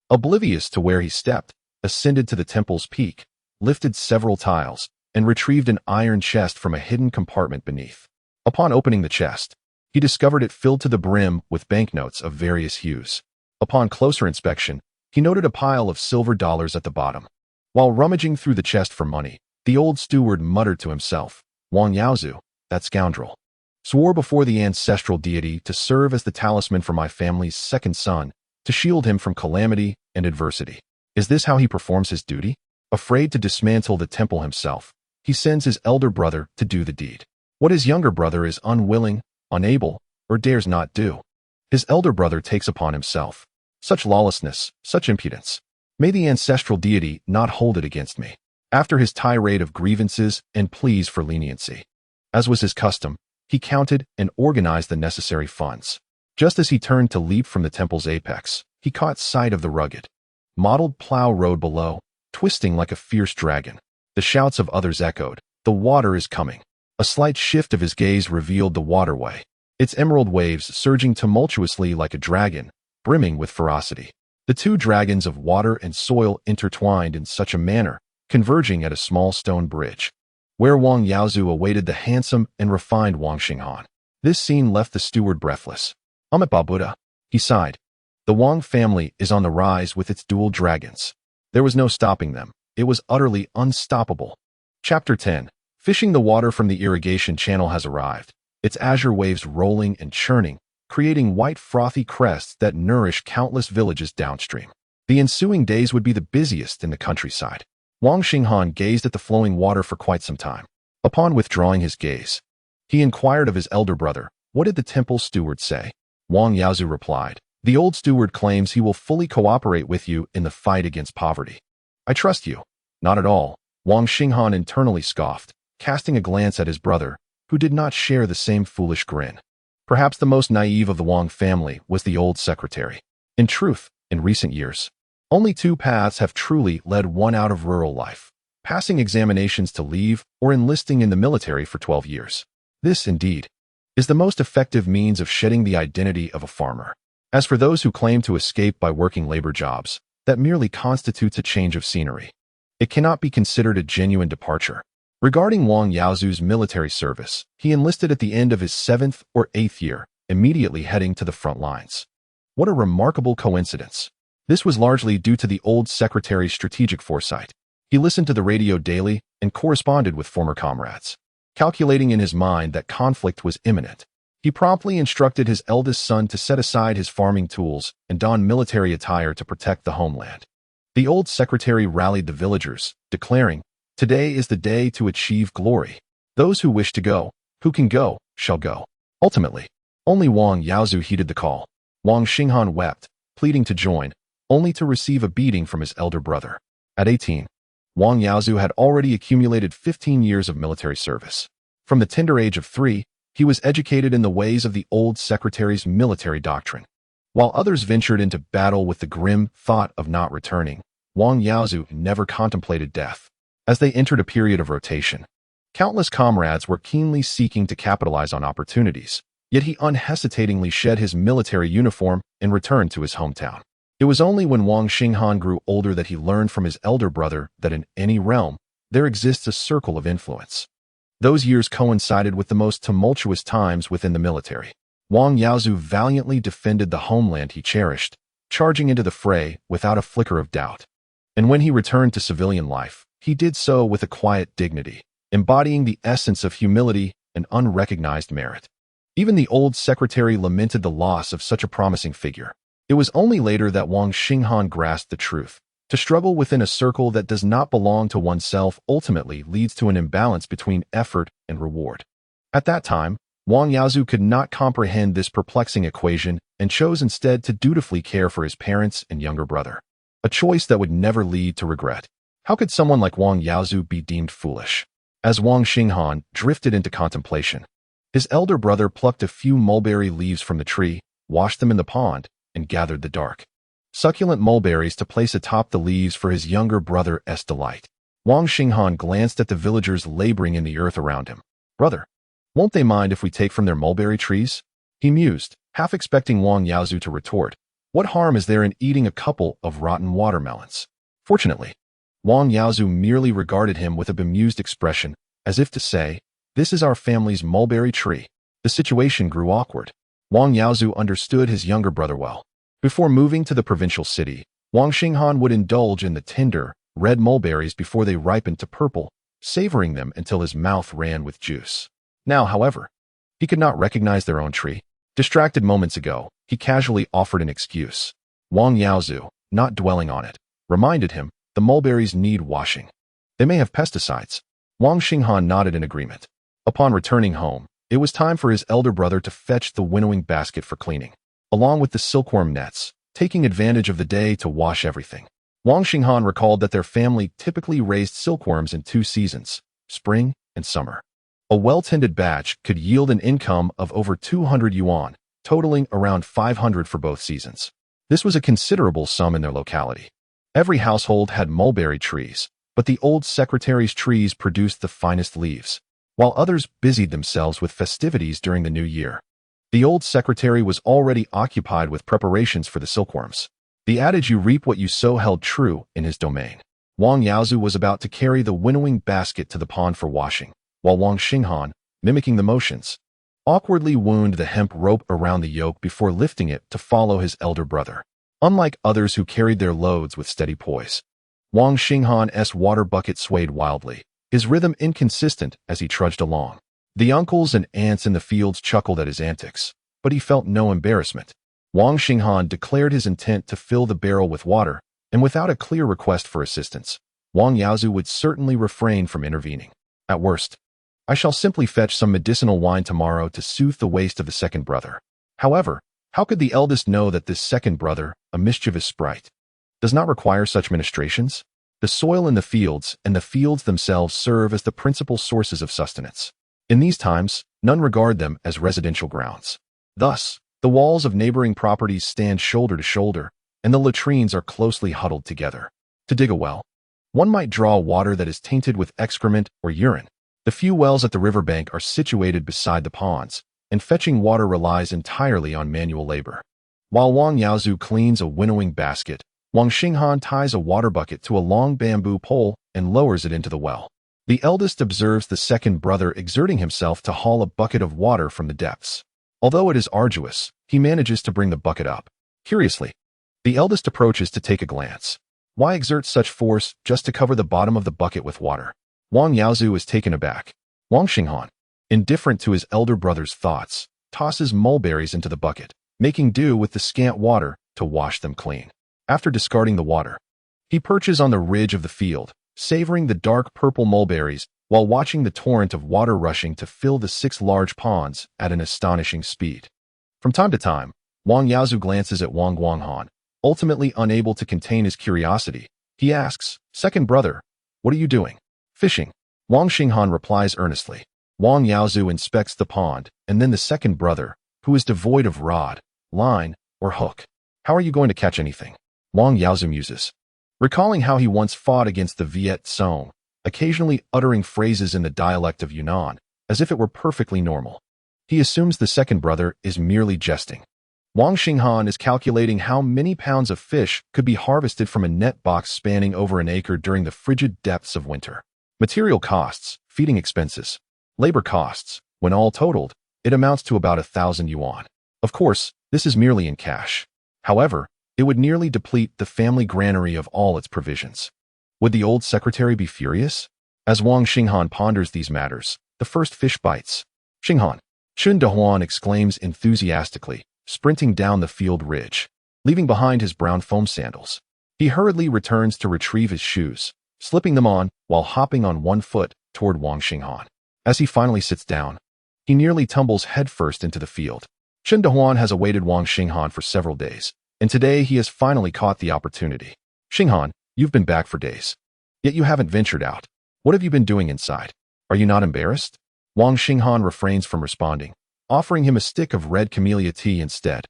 A: oblivious to where he stepped, ascended to the temple's peak, lifted several tiles, and retrieved an iron chest from a hidden compartment beneath. Upon opening the chest, he discovered it filled to the brim with banknotes of various hues. Upon closer inspection, he noted a pile of silver dollars at the bottom. While rummaging through the chest for money, the old steward muttered to himself, "Wang Yaozu, that scoundrel, swore before the ancestral deity to serve as the talisman for my family's second son, to shield him from calamity and adversity. Is this how he performs his duty? Afraid to dismantle the temple himself, he sends his elder brother to do the deed. What his younger brother is unwilling, unable, or dares not do, his elder brother takes upon himself. Such lawlessness, such impudence. May the ancestral deity not hold it against me." After his tirade of grievances and pleas for leniency, as was his custom, he counted and organized the necessary funds. Just as he turned to leap from the temple's apex, he caught sight of the rugged, mottled plow road below, twisting like a fierce dragon. The shouts of others echoed, "The water is coming." A slight shift of his gaze revealed the waterway, its emerald waves surging tumultuously like a dragon, brimming with ferocity. The 2 dragons of water and soil intertwined in such a manner, converging at a small stone bridge, where Wang Yaozu awaited the handsome and refined Wang Xinghan. This scene left the steward breathless. "Amit Babuda," he sighed. "The Wang family is on the rise with its dual dragons." There was no stopping them. It was utterly unstoppable. Chapter 10. Fishing. The water from the irrigation channel has arrived, its azure waves rolling and churning, creating white frothy crests that nourish countless villages downstream. The ensuing days would be the busiest in the countryside. Wang Xinghan gazed at the flowing water for quite some time. Upon withdrawing his gaze, he inquired of his elder brother, "What did the temple steward say?" Wang Yaozu replied, The old steward claims he will fully cooperate with you in the fight against poverty. I trust you. Not at all, Wang Xinghan internally scoffed, casting a glance at his brother, who did not share the same foolish grin. Perhaps the most naive of the Wong family was the old secretary. In truth, in recent years, only two paths have truly led one out of rural life: passing examinations to leave or enlisting in the military for 12 years. This, indeed, is the most effective means of shedding the identity of a farmer. As for those who claim to escape by working labor jobs, that merely constitutes a change of scenery. It cannot be considered a genuine departure. Regarding Wang Yaozu's military service, he enlisted at the end of his 7th or 8th year, immediately heading to the front lines. What a remarkable coincidence. This was largely due to the old secretary's strategic foresight. He listened to the radio daily and corresponded with former comrades. Calculating in his mind that conflict was imminent, he promptly instructed his eldest son to set aside his farming tools and don military attire to protect the homeland. The old secretary rallied the villagers, declaring, "Today is the day to achieve glory. Those who wish to go, who can go, shall go." Ultimately, only Wang Yaozu heeded the call. Wang Xinghan wept, pleading to join, only to receive a beating from his elder brother. At 18, Wang Yaozu had already accumulated 15 years of military service. From the tender age of 3, he was educated in the ways of the old secretary's military doctrine. While others ventured into battle with the grim thought of not returning, Wang Yaozu never contemplated death. As they entered a period of rotation, countless comrades were keenly seeking to capitalize on opportunities, yet he unhesitatingly shed his military uniform and returned to his hometown. It was only when Wang Xinghan grew older that he learned from his elder brother that in any realm, there exists a circle of influence. Those years coincided with the most tumultuous times within the military. Wang Yaozu valiantly defended the homeland he cherished, charging into the fray without a flicker of doubt. And when he returned to civilian life, he did so with a quiet dignity, embodying the essence of humility and unrecognized merit. Even the old secretary lamented the loss of such a promising figure. It was only later that Wang Xinghan grasped the truth. To struggle within a circle that does not belong to oneself ultimately leads to an imbalance between effort and reward. At that time, Wang Yaozu could not comprehend this perplexing equation and chose instead to dutifully care for his parents and younger brother. A choice that would never lead to regret. How could someone like Wang Yaozu be deemed foolish? As Wang Xinghan drifted into contemplation, his elder brother plucked a few mulberry leaves from the tree, washed them in the pond, and gathered the dark, succulent mulberries to place atop the leaves for his younger brother's delight. Wang Xinghan glanced at the villagers laboring in the earth around him. "Brother, won't they mind if we take from their mulberry trees?" he mused, half expecting Wang Yaozu to retort, "What harm is there in eating a couple of rotten watermelons?" Fortunately, Wang Yaozu merely regarded him with a bemused expression, as if to say, "This is our family's mulberry tree." The situation grew awkward. Wang Yaozu understood his younger brother well. Before moving to the provincial city, Wang Xinghan would indulge in the tender, red mulberries before they ripened to purple, savoring them until his mouth ran with juice. Now, however, he could not recognize their own tree. Distracted moments ago, he casually offered an excuse. Wang Yaozu, not dwelling on it, reminded him the mulberries need washing. They may have pesticides. Wang Xinghan nodded in agreement. Upon returning home, it was time for his elder brother to fetch the winnowing basket for cleaning, along with the silkworm nets, taking advantage of the day to wash everything. Wang Xinghan recalled that their family typically raised silkworms in 2 seasons, spring and summer. A well-tended batch could yield an income of over 200 yuan, totaling around 500 for both seasons. This was a considerable sum in their locality. Every household had mulberry trees, but the old secretary's trees produced the finest leaves, while others busied themselves with festivities during the new year. The old secretary was already occupied with preparations for the silkworms. The adage "you reap what you sow" held true in his domain. Wang Yaozu was about to carry the winnowing basket to the pond for washing, while Wang Xinghan, mimicking the motions, awkwardly wound the hemp rope around the yoke before lifting it to follow his elder brother. Unlike others who carried their loads with steady poise, Wang Xinghan's water bucket swayed wildly, his rhythm inconsistent as he trudged along. The uncles and aunts in the fields chuckled at his antics, but he felt no embarrassment. Wang Xinghan declared his intent to fill the barrel with water, and without a clear request for assistance, Wang Yaozu would certainly refrain from intervening. At worst, "I shall simply fetch some medicinal wine tomorrow to soothe the waste of the second brother." However, How could the eldest know that this second brother, a mischievous sprite, does not require such ministrations? The soil in the fields and the fields themselves serve as the principal sources of sustenance. In these times, none regard them as residential grounds. Thus, the walls of neighboring properties stand shoulder to shoulder, and the latrines are closely huddled together. To dig a well, one might draw water that is tainted with excrement or urine. The few wells at the riverbank are situated beside the ponds, and fetching water relies entirely on manual labor. While Wang Yaozu cleans a winnowing basket, Wang Xinghan ties a water bucket to a long bamboo pole and lowers it into the well. The eldest observes the second brother exerting himself to haul a bucket of water from the depths. Although it is arduous, he manages to bring the bucket up. Curiously, the eldest approaches to take a glance. Why exert such force just to cover the bottom of the bucket with water? Wang Yaozu is taken aback. Wang Xinghan, indifferent to his elder brother's thoughts, tosses mulberries into the bucket, making do with the scant water to wash them clean. After discarding the water, he perches on the ridge of the field, savoring the dark purple mulberries while watching the torrent of water rushing to fill the 6 large ponds at an astonishing speed. From time to time, Wang Yaozu glances at Wang Guanghan. Ultimately unable to contain his curiosity, he asks, "Second brother, what are you doing?" "Fishing." Wang Xinghan replies earnestly. Wang Yaozu inspects the pond, and then the second brother, who is devoid of rod, line, or hook. "How are you going to catch anything?" Wang Yaozu muses, recalling how he once fought against the Viet Cong, occasionally uttering phrases in the dialect of Yunnan, as if it were perfectly normal. He assumes the second brother is merely jesting. Wang Xinghan is calculating how many pounds of fish could be harvested from a net box spanning over an acre during the frigid depths of winter. Material costs, feeding expenses, labor costs, when all totaled, it amounts to about 1,000 yuan. Of course, this is merely in cash. However, it would nearly deplete the family granary of all its provisions. Would the old secretary be furious? As Wang Xinghan ponders these matters, the first fish bites. "Xinghan!" Chun Dehuan exclaims enthusiastically, sprinting down the field ridge, leaving behind his brown foam sandals. He hurriedly returns to retrieve his shoes, slipping them on while hopping on one foot toward Wang Xinghan. As he finally sits down, he nearly tumbles headfirst into the field. Chun Dehuan has awaited Wang Xinghan for several days, and today he has finally caught the opportunity. "Xinghan, you've been back for days. Yet you haven't ventured out. What have you been doing inside? Are you not embarrassed?" Wang Xinghan refrains from responding, offering him a stick of red camellia tea instead.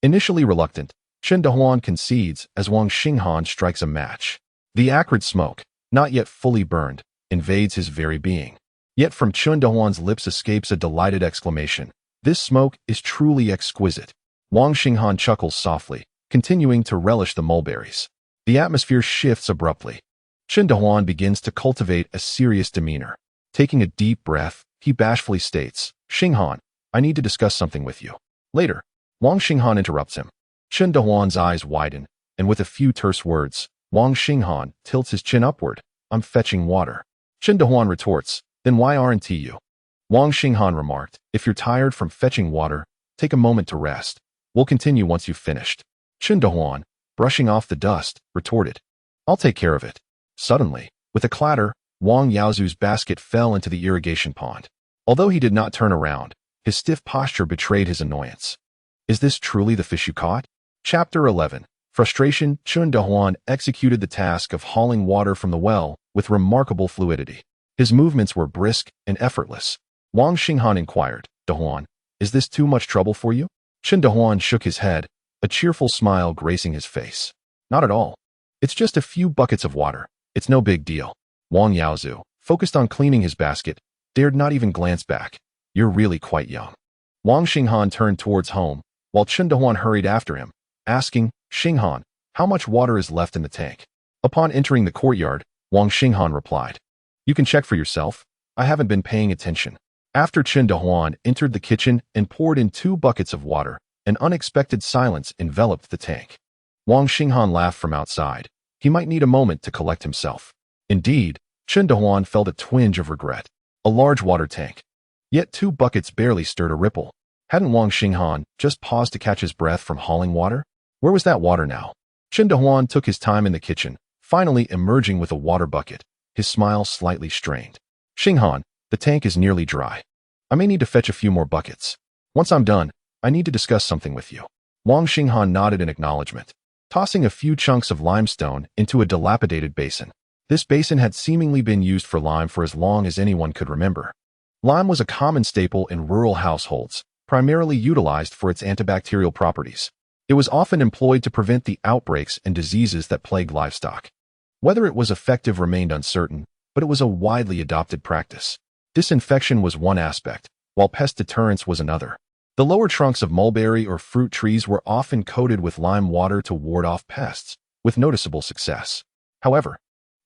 A: Initially reluctant, Chun Dehuan concedes as Wang Xinghan strikes a match. The acrid smoke, not yet fully burned, invades his very being. Yet from Chun Dehuan's lips escapes a delighted exclamation. "This smoke is truly exquisite." Wang Xinghan chuckles softly, continuing to relish the mulberries. The atmosphere shifts abruptly. Chun Dehuan begins to cultivate a serious demeanor. Taking a deep breath, he bashfully states, "Xinghan, I need to discuss something with you." Later, Wang Xinghan interrupts him. Chun Dehuan's eyes widen, and with a few terse words, Wang Xinghan tilts his chin upward. "I'm fetching water." Chun Dehuan retorts, "Then why aren't you?" Wang Xinghan remarked, "If you're tired from fetching water, take a moment to rest. We'll continue once you've finished." Chun Dehuan, brushing off the dust, retorted, "I'll take care of it." Suddenly, with a clatter, Wang Yaozu's basket fell into the irrigation pond. Although he did not turn around, his stiff posture betrayed his annoyance. "Is this truly the fish you caught?" Chapter 11. Frustration. Chun Dehuan executed the task of hauling water from the well with remarkable fluidity. His movements were brisk and effortless. Wang Xinghan inquired, "Dehuan, is this too much trouble for you?" Chun Dehuan shook his head, a cheerful smile gracing his face. "Not at all. It's just a few buckets of water. It's no big deal." Wang Yaozu, focused on cleaning his basket, dared not even glance back. "You're really quite young." Wang Xinghan turned towards home, while Chun Dehuan hurried after him, asking, "Xinghan, how much water is left in the tank?" Upon entering the courtyard, Wang Xinghan replied, "You can check for yourself. I haven't been paying attention." After Chun Dehuan entered the kitchen and poured in 2 buckets of water, an unexpected silence enveloped the tank. Wang Xinghan laughed from outside. He might need a moment to collect himself. Indeed, Chun Dehuan felt a twinge of regret. A large water tank. Yet 2 buckets barely stirred a ripple. Hadn't Wang Xinghan just paused to catch his breath from hauling water? Where was that water now? Chun Dehuan took his time in the kitchen, finally emerging with a water bucket, his smile slightly strained. "Xinghan, the tank is nearly dry. I may need to fetch a few more buckets. Once I'm done, I need to discuss something with you." Wang Xinghan nodded in acknowledgement, tossing a few chunks of limestone into a dilapidated basin. This basin had seemingly been used for lime for as long as anyone could remember. Lime was a common staple in rural households, primarily utilized for its antibacterial properties. It was often employed to prevent the outbreaks and diseases that plagued livestock. Whether it was effective remained uncertain, but it was a widely adopted practice. Disinfection was one aspect, while pest deterrence was another. The lower trunks of mulberry or fruit trees were often coated with lime water to ward off pests, with noticeable success. However,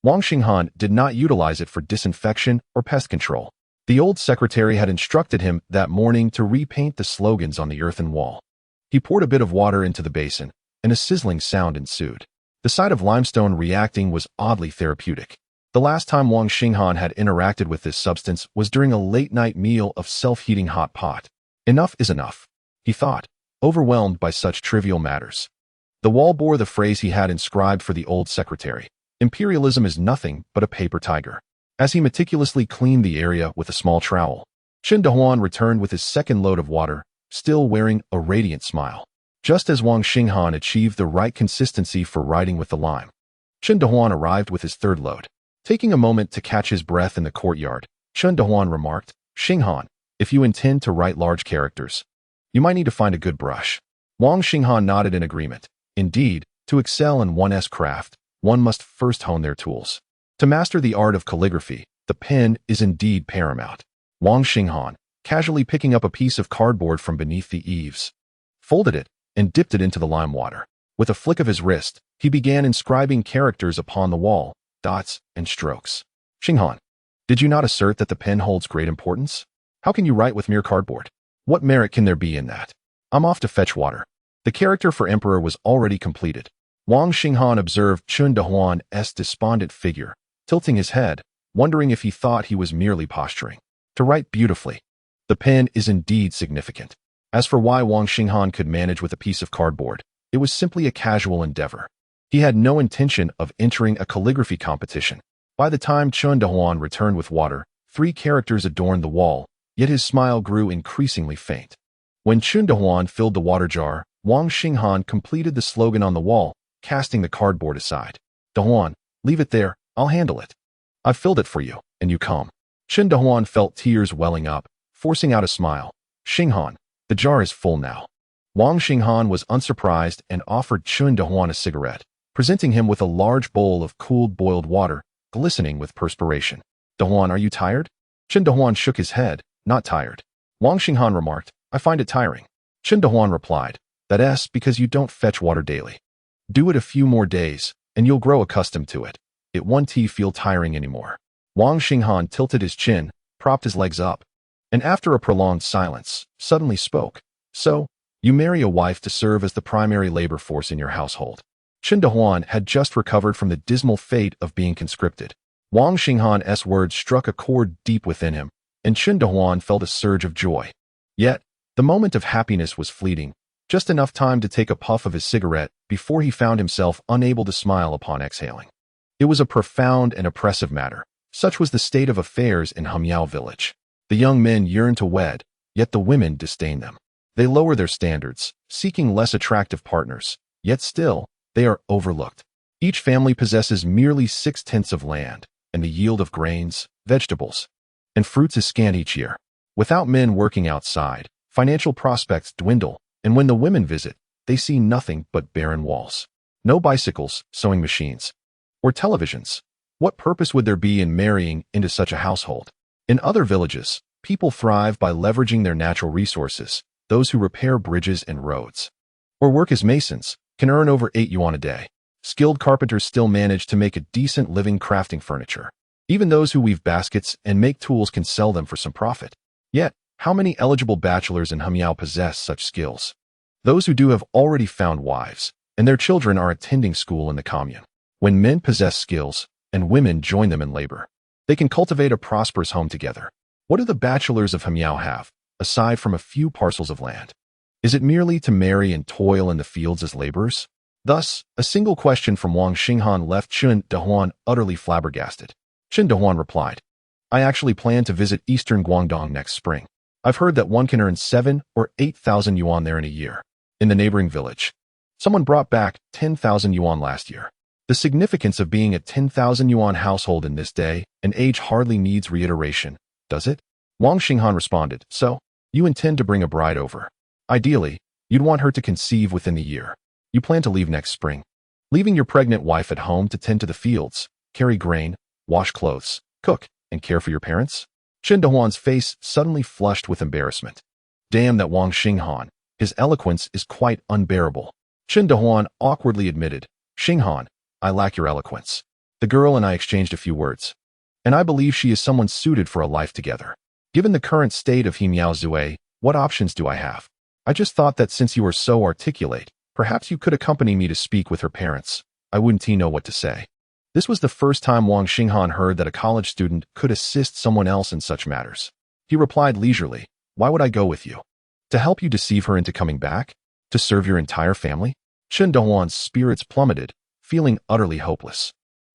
A: Wang Xinghan did not utilize it for disinfection or pest control. The old secretary had instructed him that morning to repaint the slogans on the earthen wall. He poured a bit of water into the basin, and a sizzling sound ensued. The sight of limestone reacting was oddly therapeutic. The last time Wang Xinghan had interacted with this substance was during a late-night meal of self-heating hot pot. Enough is enough, he thought, overwhelmed by such trivial matters. The wall bore the phrase he had inscribed for the old secretary: "Imperialism is nothing but a paper tiger." As he meticulously cleaned the area with a small trowel, Chen Dehuan returned with his second load of water, still wearing a radiant smile. Just as Wang Xinghan achieved the right consistency for writing with the lime, Chen Dehuan arrived with his third load. Taking a moment to catch his breath in the courtyard, Chen Dehuan remarked, "Xinghan, if you intend to write large characters, you might need to find a good brush." Wang Xinghan nodded in agreement. Indeed, to excel in one's craft, one must first hone their tools. To master the art of calligraphy, the pen is indeed paramount. Wang Xinghan, casually picking up a piece of cardboard from beneath the eaves, folded it and dipped it into the lime water. With a flick of his wrist, he began inscribing characters upon the wall, dots and strokes. "Xinghan, did you not assert that the pen holds great importance? How can you write with mere cardboard? What merit can there be in that? I'm off to fetch water." The character for emperor was already completed. Wang Xinghan observed Chen Dehuan's despondent figure, tilting his head, wondering if he thought he was merely posturing. To write beautifully, the pen is indeed significant. As for why Wang Xinghan could manage with a piece of cardboard, it was simply a casual endeavor. He had no intention of entering a calligraphy competition. By the time Chen Dehuan returned with water, 3 characters adorned the wall, yet his smile grew increasingly faint. When Chen Dehuan filled the water jar, Wang Xinghan completed the slogan on the wall, casting the cardboard aside. "Dehuan, leave it there, I'll handle it. I've filled it for you, and you come." Chen Dehuan felt tears welling up, forcing out a smile. "Xinghan, the jar is full now." Wang Xinghan was unsurprised and offered Chen Dehuan a cigarette, presenting him with a large bowl of cooled boiled water, glistening with perspiration. "Dehuan, are you tired?" Chen Dehuan shook his head. "Not tired." Wang Xinghan remarked, "I find it tiring." Chen Dehuan replied, "That's because you don't fetch water daily. Do it a few more days, and you'll grow accustomed to it. It won't feel tiring anymore." Wang Xinghan tilted his chin, propped his legs up, and after a prolonged silence, suddenly spoke. "So, you marry a wife to serve as the primary labor force in your household." Chen Dehuan had just recovered from the dismal fate of being conscripted. Wang Xinghan's words struck a chord deep within him, and Chen Dehuan felt a surge of joy. Yet, the moment of happiness was fleeting, just enough time to take a puff of his cigarette before he found himself unable to smile upon exhaling. It was a profound and oppressive matter. Such was the state of affairs in Hemiao village. The young men yearn to wed, yet the women disdain them. They lower their standards, seeking less attractive partners, yet still, they are overlooked. Each family possesses merely 6/10 of land, and the yield of grains, vegetables, and fruits is scant each year. Without men working outside, financial prospects dwindle, and when the women visit, they see nothing but barren walls. No bicycles, sewing machines, or televisions. What purpose would there be in marrying into such a household? In other villages, people thrive by leveraging their natural resources. Those who repair bridges and roads, or work as masons, can earn over 8 yuan a day. Skilled carpenters still manage to make a decent living crafting furniture. Even those who weave baskets and make tools can sell them for some profit. Yet, how many eligible bachelors in Hemiao possess such skills? Those who do have already found wives, and their children are attending school in the commune. When men possess skills, and women join them in labor, they can cultivate a prosperous home together. What do the bachelors of Hemiao have, aside from a few parcels of land? Is it merely to marry and toil in the fields as laborers? Thus, a single question from Wang Xinghan left Chen Dehuan utterly flabbergasted. Chen Dehuan replied, "I actually plan to visit eastern Guangdong next spring. I've heard that one can earn 7,000 or 8,000 yuan there in a year. In the neighboring village, someone brought back 10,000 yuan last year. The significance of being a 10,000 yuan household in this day and age hardly needs reiteration, does it? Wang Xinghan responded, so, you intend to bring a bride over. Ideally, you'd want her to conceive within the year. You plan to leave next spring, leaving your pregnant wife at home to tend to the fields, carry grain, wash clothes, cook, and care for your parents? Chen Dehuan's face suddenly flushed with embarrassment. Damn that Wang Xinghan, his eloquence is quite unbearable. Chen Dehuan awkwardly admitted, Xinghan, I lack your eloquence. The girl and I exchanged a few words, and I believe she is someone suited for a life together. Given the current state of He Miao Zue, what options do I have? I just thought that since you are so articulate, perhaps you could accompany me to speak with her parents. I wouldn't know what to say. This was the first time Wang Xinghan heard that a college student could assist someone else in such matters. He replied leisurely, why would I go with you? To help you deceive her into coming back? To serve your entire family? Chen Dehuan's spirits plummeted, feeling utterly hopeless.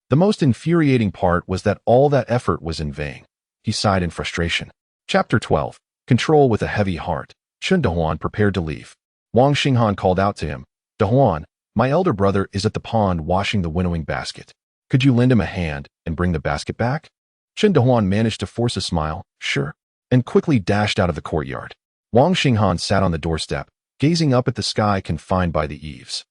A: The most infuriating part was that all that effort was in vain. He sighed in frustration. Chapter 12. Control with a heavy heart. Chen Dehuan prepared to leave. Wang Xinghan called out to him, Dehuan, my elder brother is at the pond washing the winnowing basket. Could you lend him a hand and bring the basket back? Chen Dehuan managed to force a smile, sure, and quickly dashed out of the courtyard. Wang Xinghan sat on the doorstep, gazing up at the sky confined by the eaves.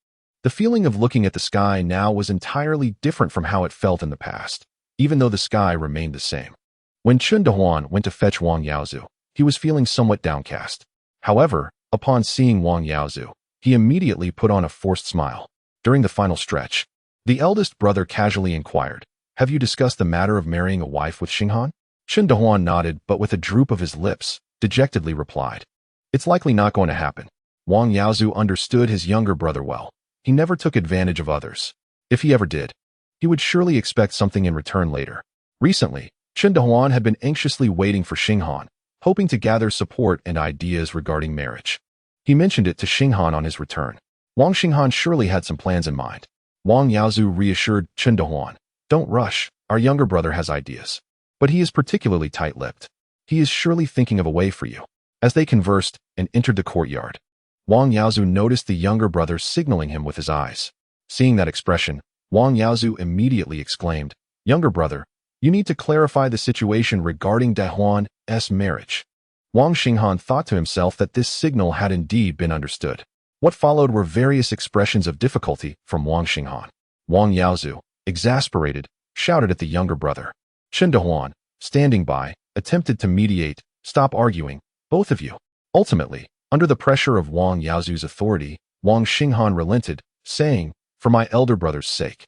A: The feeling of looking at the sky now was entirely different from how it felt in the past, even though the sky remained the same. When Chen Dehuan went to fetch Wang Yaozu, he was feeling somewhat downcast. However, upon seeing Wang Yaozu, he immediately put on a forced smile. During the final stretch, the eldest brother casually inquired, have you discussed the matter of marrying a wife with Xinghan? Chen Dehuan nodded, but with a droop of his lips, dejectedly replied, it's likely not going to happen. Wang Yaozu understood his younger brother well. He never took advantage of others. If he ever did, he would surely expect something in return later. Recently, Chen Dehuan had been anxiously waiting for Xinghan, hoping to gather support and ideas regarding marriage. He mentioned it to Xinghan on his return. Wang Xinghan surely had some plans in mind. Wang Yaozu reassured Chen Dehuan, don't rush, our younger brother has ideas. But he is particularly tight-lipped. He is surely thinking of a way for you. As they conversed and entered the courtyard, Wang Yaozu noticed the younger brother signaling him with his eyes. Seeing that expression, Wang Yaozu immediately exclaimed, younger brother, you need to clarify the situation regarding Dehuan's marriage. Wang Xinghan thought to himself that this signal had indeed been understood. What followed were various expressions of difficulty from Wang Xinghan. Wang Yaozu, exasperated, shouted at the younger brother. Chen Dehuan, standing by, attempted to mediate, stop arguing, both of you. Ultimately, under the pressure of Wang Yaozu's authority, Wang Xinghan relented, saying, for my elder brother's sake,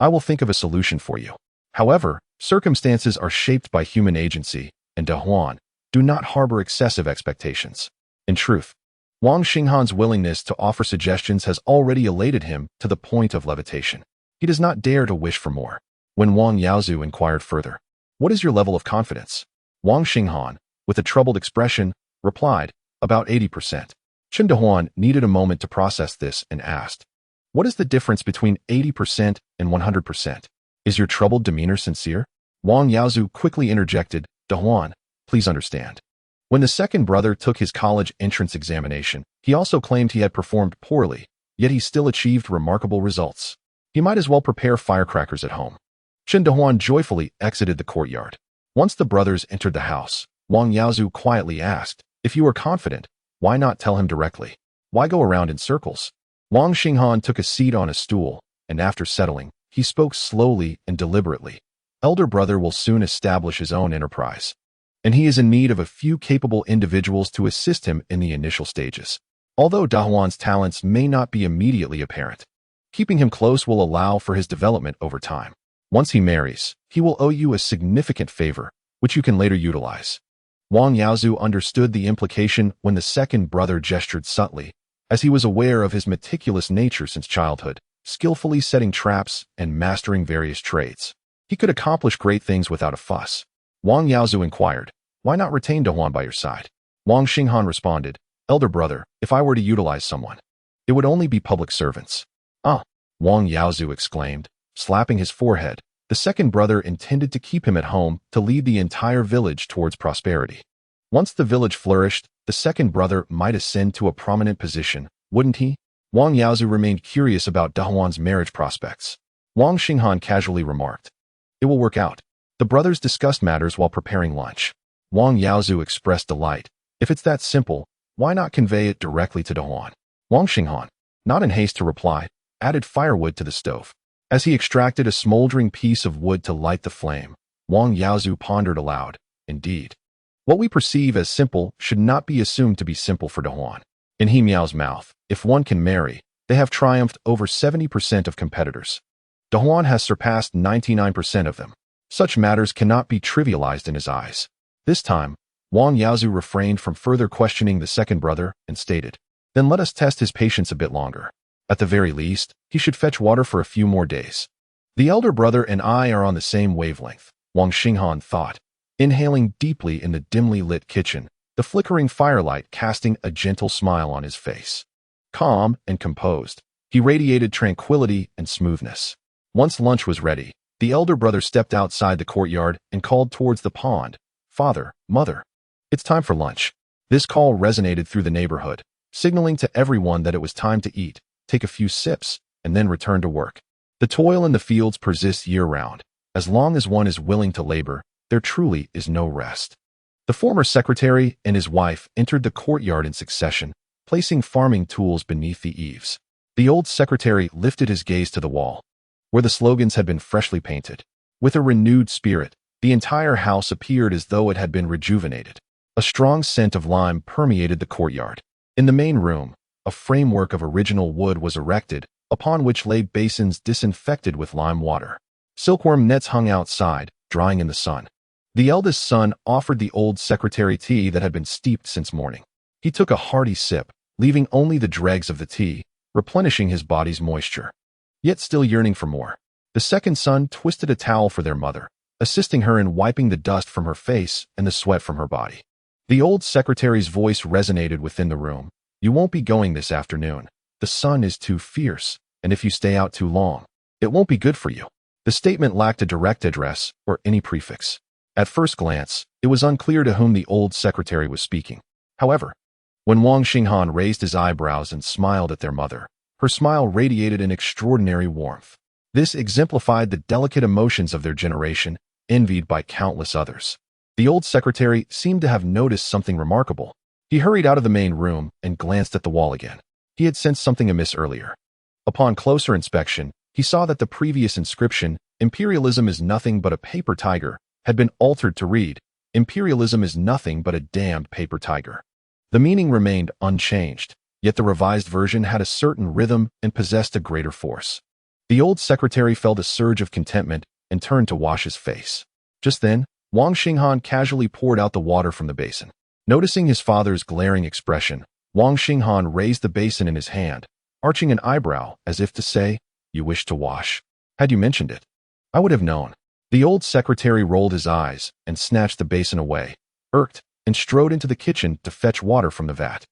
A: I will think of a solution for you. However, circumstances are shaped by human agency, and Dehuan, do not harbor excessive expectations. In truth, Wang Xinghan's willingness to offer suggestions has already elated him to the point of levitation. He does not dare to wish for more. When Wang Yaozu inquired further, what is your level of confidence? Wang Xinghan, with a troubled expression, replied, about 80%. Chen Dehuan needed a moment to process this and asked, what is the difference between 80% and 100%? Is your troubled demeanor sincere? Wang Yaozu quickly interjected, Dehuan, please understand. When the second brother took his college entrance examination, he also claimed he had performed poorly, yet he still achieved remarkable results. He might as well prepare firecrackers at home. Chen Dehuan joyfully exited the courtyard. Once the brothers entered the house, Wang Yaozu quietly asked, if you are confident, why not tell him directly? Why go around in circles? Wang Xinghan took a seat on a stool, and after settling, he spoke slowly and deliberately. Elder brother will soon establish his own enterprise, and he is in need of a few capable individuals to assist him in the initial stages. Although Dehuan's talents may not be immediately apparent, keeping him close will allow for his development over time. Once he marries, he will owe you a significant favor, which you can later utilize. Wang Yaozu understood the implication when the second brother gestured subtly, as he was aware of his meticulous nature since childhood, skillfully setting traps and mastering various trades. He could accomplish great things without a fuss. Wang Yaozu inquired, why not retain Dehuan by your side? Wang Xinghan responded, elder brother, if I were to utilize someone, it would only be public servants. Ah, Wang Yaozu exclaimed, slapping his forehead. The second brother intended to keep him at home to lead the entire village towards prosperity. Once the village flourished, the second brother might ascend to a prominent position, wouldn't he? Wang Yaozu remained curious about Dahuan's marriage prospects. Wang Xinghan casually remarked, "It will work out." The brothers discussed matters while preparing lunch. Wang Yaozu expressed delight. If it's that simple, why not convey it directly to Dahuan? Wang Xinghan, not in haste to reply, added firewood to the stove. As he extracted a smoldering piece of wood to light the flame, Wang Yaozu pondered aloud, "Indeed, what we perceive as simple should not be assumed to be simple for Dahuan." In He Miao's mouth, if one can marry, they have triumphed over 70% of competitors. Dahuan has surpassed 99% of them. Such matters cannot be trivialized in his eyes. This time, Wang Yaozu refrained from further questioning the second brother and stated, "Then let us test his patience a bit longer. At the very least, he should fetch water for a few more days." The elder brother and I are on the same wavelength, Wang Xinghan thought, inhaling deeply in the dimly lit kitchen, the flickering firelight casting a gentle smile on his face. Calm and composed, he radiated tranquility and smoothness. Once lunch was ready, the elder brother stepped outside the courtyard and called towards the pond, "Father, Mother, it's time for lunch." This call resonated through the neighborhood, signaling to everyone that it was time to eat, take a few sips, and then return to work. The toil in the fields persists year-round. As long as one is willing to labor, there truly is no rest. The former secretary and his wife entered the courtyard in succession, placing farming tools beneath the eaves. The old secretary lifted his gaze to the wall, where the slogans had been freshly painted. With a renewed spirit, the entire house appeared as though it had been rejuvenated. A strong scent of lime permeated the courtyard. In the main room, a framework of original wood was erected, upon which lay basins disinfected with lime water. Silkworm nets hung outside, drying in the sun. The eldest son offered the old secretary tea that had been steeped since morning. He took a hearty sip, leaving only the dregs of the tea, replenishing his body's moisture. Yet still yearning for more, the second son twisted a towel for their mother, assisting her in wiping the dust from her face and the sweat from her body. The old secretary's voice resonated within the room. "You won't be going this afternoon. The sun is too fierce, and if you stay out too long, it won't be good for you." The statement lacked a direct address or any prefix. At first glance, it was unclear to whom the old secretary was speaking. However, when Wang Xinghan raised his eyebrows and smiled at their mother, her smile radiated an extraordinary warmth. This exemplified the delicate emotions of their generation, envied by countless others. The old secretary seemed to have noticed something remarkable. He hurried out of the main room and glanced at the wall again. He had sensed something amiss earlier. Upon closer inspection, he saw that the previous inscription, "Imperialism is nothing but a paper tiger," had been altered to read, "Imperialism is nothing but a damned paper tiger." The meaning remained unchanged, yet the revised version had a certain rhythm and possessed a greater force. The old secretary felt a surge of contentment and turned to wash his face. Just then, Wang Xinghan casually poured out the water from the basin. Noticing his father's glaring expression, Wang Xinghan raised the basin in his hand, arching an eyebrow as if to say, "You wish to wash? Had you mentioned it, I would have known." The old secretary rolled his eyes and snatched the basin away, irked, and strode into the kitchen to fetch water from the vat.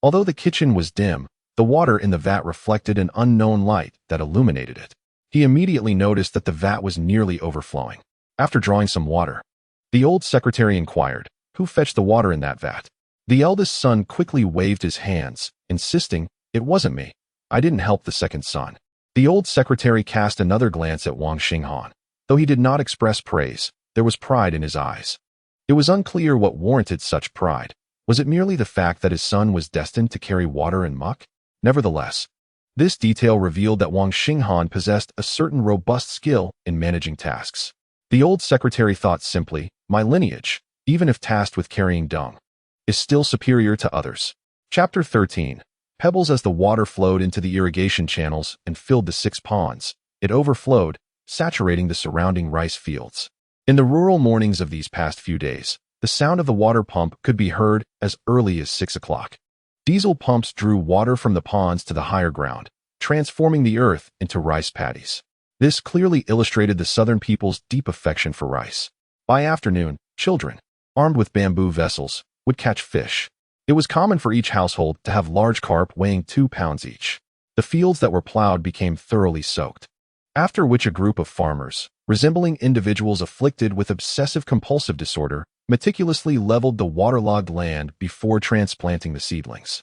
A: Although the kitchen was dim, the water in the vat reflected an unknown light that illuminated it. He immediately noticed that the vat was nearly overflowing. After drawing some water, the old secretary inquired, "Who fetched the water in that vat?" The eldest son quickly waved his hands, insisting, "It wasn't me. I didn't help the second son." The old secretary cast another glance at Wang Xinghan. Though he did not express praise, there was pride in his eyes. It was unclear what warranted such pride. Was it merely the fact that his son was destined to carry water and muck? Nevertheless, this detail revealed that Wang Xinghan possessed a certain robust skill in managing tasks. The old secretary thought simply, "My lineage, even if tasked with carrying dung, is still superior to others." Chapter 13. Pebbles. As the water flowed into the irrigation channels and filled the 6 ponds, it overflowed, saturating the surrounding rice fields. In the rural mornings of these past few days, the sound of the water pump could be heard as early as 6 o'clock. Diesel pumps drew water from the ponds to the higher ground, transforming the earth into rice paddies. This clearly illustrated the southern people's deep affection for rice. By afternoon, children, armed with bamboo vessels, would catch fish. It was common for each household to have large carp weighing 2 pounds each. The fields that were plowed became thoroughly soaked, after which a group of farmers, resembling individuals afflicted with obsessive-compulsive disorder, meticulously leveled the waterlogged land before transplanting the seedlings.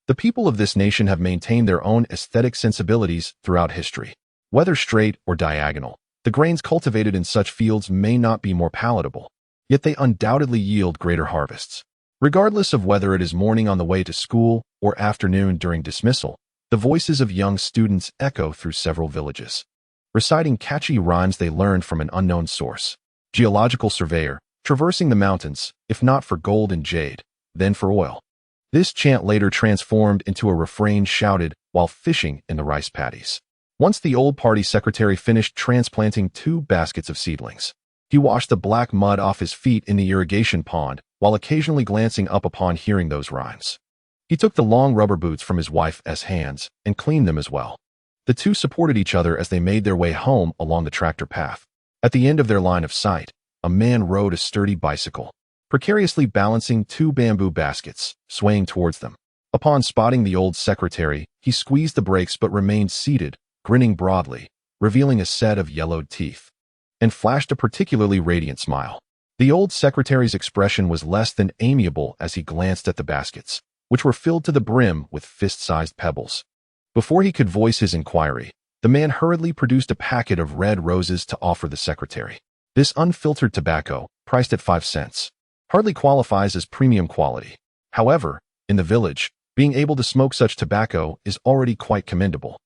A: The people of this nation have maintained their own aesthetic sensibilities throughout history. Whether straight or diagonal, the grains cultivated in such fields may not be more palatable, yet they undoubtedly yield greater harvests. Regardless of whether it is morning on the way to school or afternoon during dismissal, the voices of young students echo through several villages, reciting catchy rhymes they learned from an unknown source. Geological surveyor, traversing the mountains, if not for gold and jade, then for oil. This chant later transformed into a refrain shouted while fishing in the rice paddies. Once the old party secretary finished transplanting 2 baskets of seedlings, he washed the black mud off his feet in the irrigation pond while occasionally glancing up upon hearing those rhymes. He took the long rubber boots from his wife's hands and cleaned them as well. The two supported each other as they made their way home along the tractor path. At the end of their line of sight, a man rode a sturdy bicycle, precariously balancing 2 bamboo baskets, swaying towards them. Upon spotting the old secretary, he squeezed the brakes but remained seated, grinning broadly, revealing a set of yellowed teeth, and flashed a particularly radiant smile. The old secretary's expression was less than amiable as he glanced at the baskets, which were filled to the brim with fist-sized pebbles. Before he could voice his inquiry, the man hurriedly produced a packet of red roses to offer the secretary. This unfiltered tobacco, priced at 5 cents, hardly qualifies as premium quality. However, in the village, being able to smoke such tobacco is already quite commendable.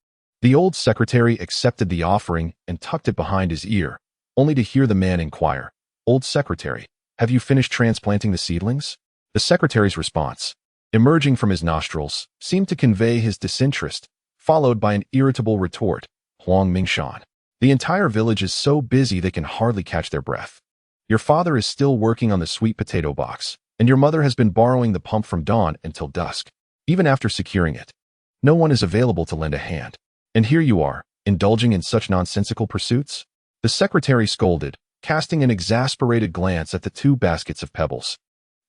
A: The old secretary accepted the offering and tucked it behind his ear, only to hear the man inquire, "Old secretary, have you finished transplanting the seedlings?" The secretary's response, emerging from his nostrils, seemed to convey his disinterest, followed by an irritable retort, "Wang Xinghan, the entire village is so busy they can hardly catch their breath. Your father is still working on the sweet potato box, and your mother has been borrowing the pump from dawn until dusk. Even after securing it, no one is available to lend a hand. And here you are, indulging in such nonsensical pursuits?" The secretary scolded, casting an exasperated glance at the 2 baskets of pebbles.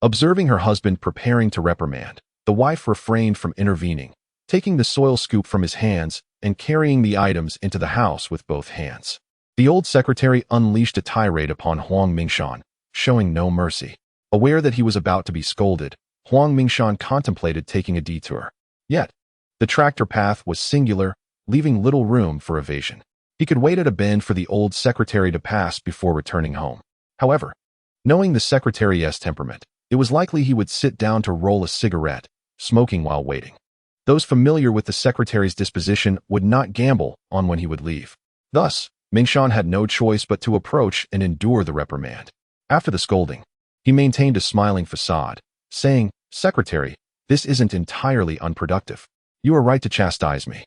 A: Observing her husband preparing to reprimand, the wife refrained from intervening, taking the soil scoop from his hands and carrying the items into the house with both hands. The old secretary unleashed a tirade upon Wang Xinghan, showing no mercy. Aware that he was about to be scolded, Wang Xinghan contemplated taking a detour. Yet, the tractor path was singular, leaving little room for evasion. He could wait at a bend for the old secretary to pass before returning home. However, knowing the secretary's temperament, it was likely he would sit down to roll a cigarette, smoking while waiting. Those familiar with the secretary's disposition would not gamble on when he would leave. Thus, Xinghan had no choice but to approach and endure the reprimand. After the scolding, he maintained a smiling facade, saying, "Secretary, this isn't entirely unproductive. You are right to chastise me.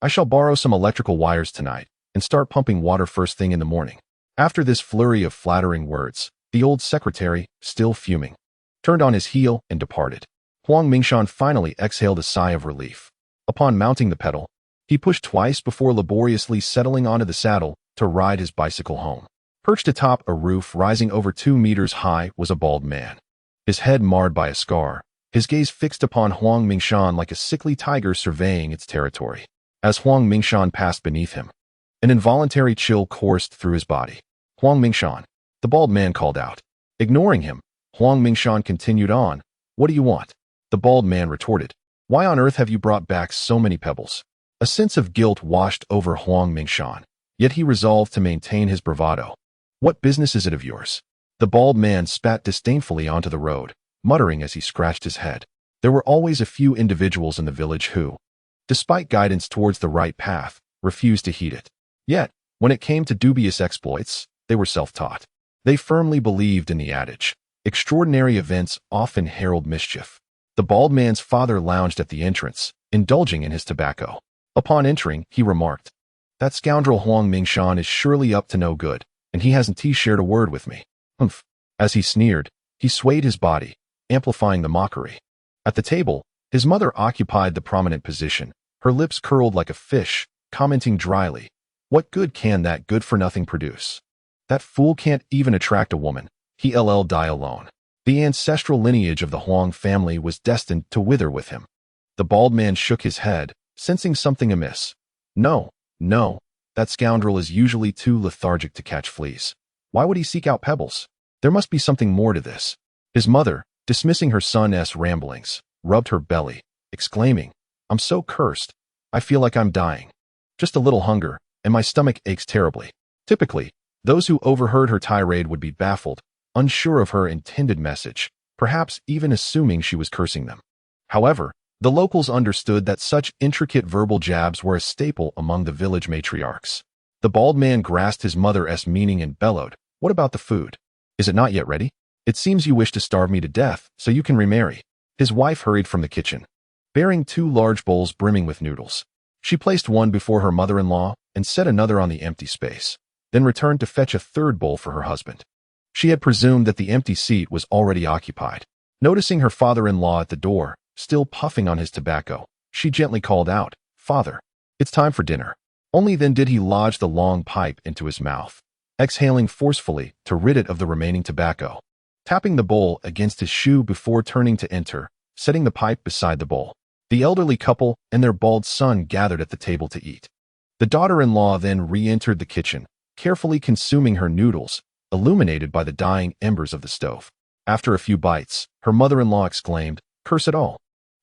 A: I shall borrow some electrical wires tonight and start pumping water first thing in the morning." After this flurry of flattering words, the old secretary, still fuming, turned on his heel and departed. Wang Xinghan finally exhaled a sigh of relief. Upon mounting the pedal, he pushed twice before laboriously settling onto the saddle to ride his bicycle home. Perched atop a roof rising over 2 meters high was a bald man, his head marred by a scar, his gaze fixed upon Wang Xinghan like a sickly tiger surveying its territory. As Wang Xinghan passed beneath him, an involuntary chill coursed through his body. "Wang Xinghan," the bald man called out. Ignoring him, Wang Xinghan continued on, "What do you want?" The bald man retorted, "Why on earth have you brought back so many pebbles?" A sense of guilt washed over Wang Xinghan, yet he resolved to maintain his bravado. "What business is it of yours?" The bald man spat disdainfully onto the road, muttering as he scratched his head. There were always a few individuals in the village who, despite guidance towards the right path, refused to heed it. Yet, when it came to dubious exploits, they were self-taught. They firmly believed in the adage, "Extraordinary events often herald mischief." The bald man's father lounged at the entrance, indulging in his tobacco. Upon entering, he remarked, "That scoundrel Wang Xinghan is surely up to no good, and he hasn't shared a word with me." Humph. As he sneered, he swayed his body, amplifying the mockery. At the table, his mother occupied the prominent position, her lips curled like a fish, commenting dryly, "What good can that good-for-nothing produce? That fool can't even attract a woman. He'll die alone." The ancestral lineage of the Wong family was destined to wither with him. The bald man shook his head, sensing something amiss. No, that scoundrel is usually too lethargic to catch fleas. Why would he seek out pebbles? There must be something more to this." His mother, dismissing her son's ramblings, rubbed her belly, exclaiming, "I'm so cursed. I feel like I'm dying. Just a little hunger, and my stomach aches terribly." Typically, those who overheard her tirade would be baffled, unsure of her intended message, perhaps even assuming she was cursing them. However, the locals understood that such intricate verbal jabs were a staple among the village matriarchs. The bald man grasped his mother's meaning and bellowed, "What about the food? Is it not yet ready? It seems you wish to starve me to death so you can remarry." His wife hurried from the kitchen, bearing 2 large bowls brimming with noodles. She placed one before her mother-in-law and set another on the empty space, then returned to fetch a 3rd bowl for her husband. She had presumed that the empty seat was already occupied. Noticing her father-in-law at the door, still puffing on his tobacco, she gently called out, "Father, it's time for dinner." Only then did he lodge the long pipe into his mouth, exhaling forcefully to rid it of the remaining tobacco, tapping the bowl against his shoe before turning to enter, setting the pipe beside the bowl. The elderly couple and their bald son gathered at the table to eat. The daughter-in-law then re-entered the kitchen, carefully consuming her noodles, illuminated by the dying embers of the stove. After a few bites, her mother-in-law exclaimed, "Curse it all.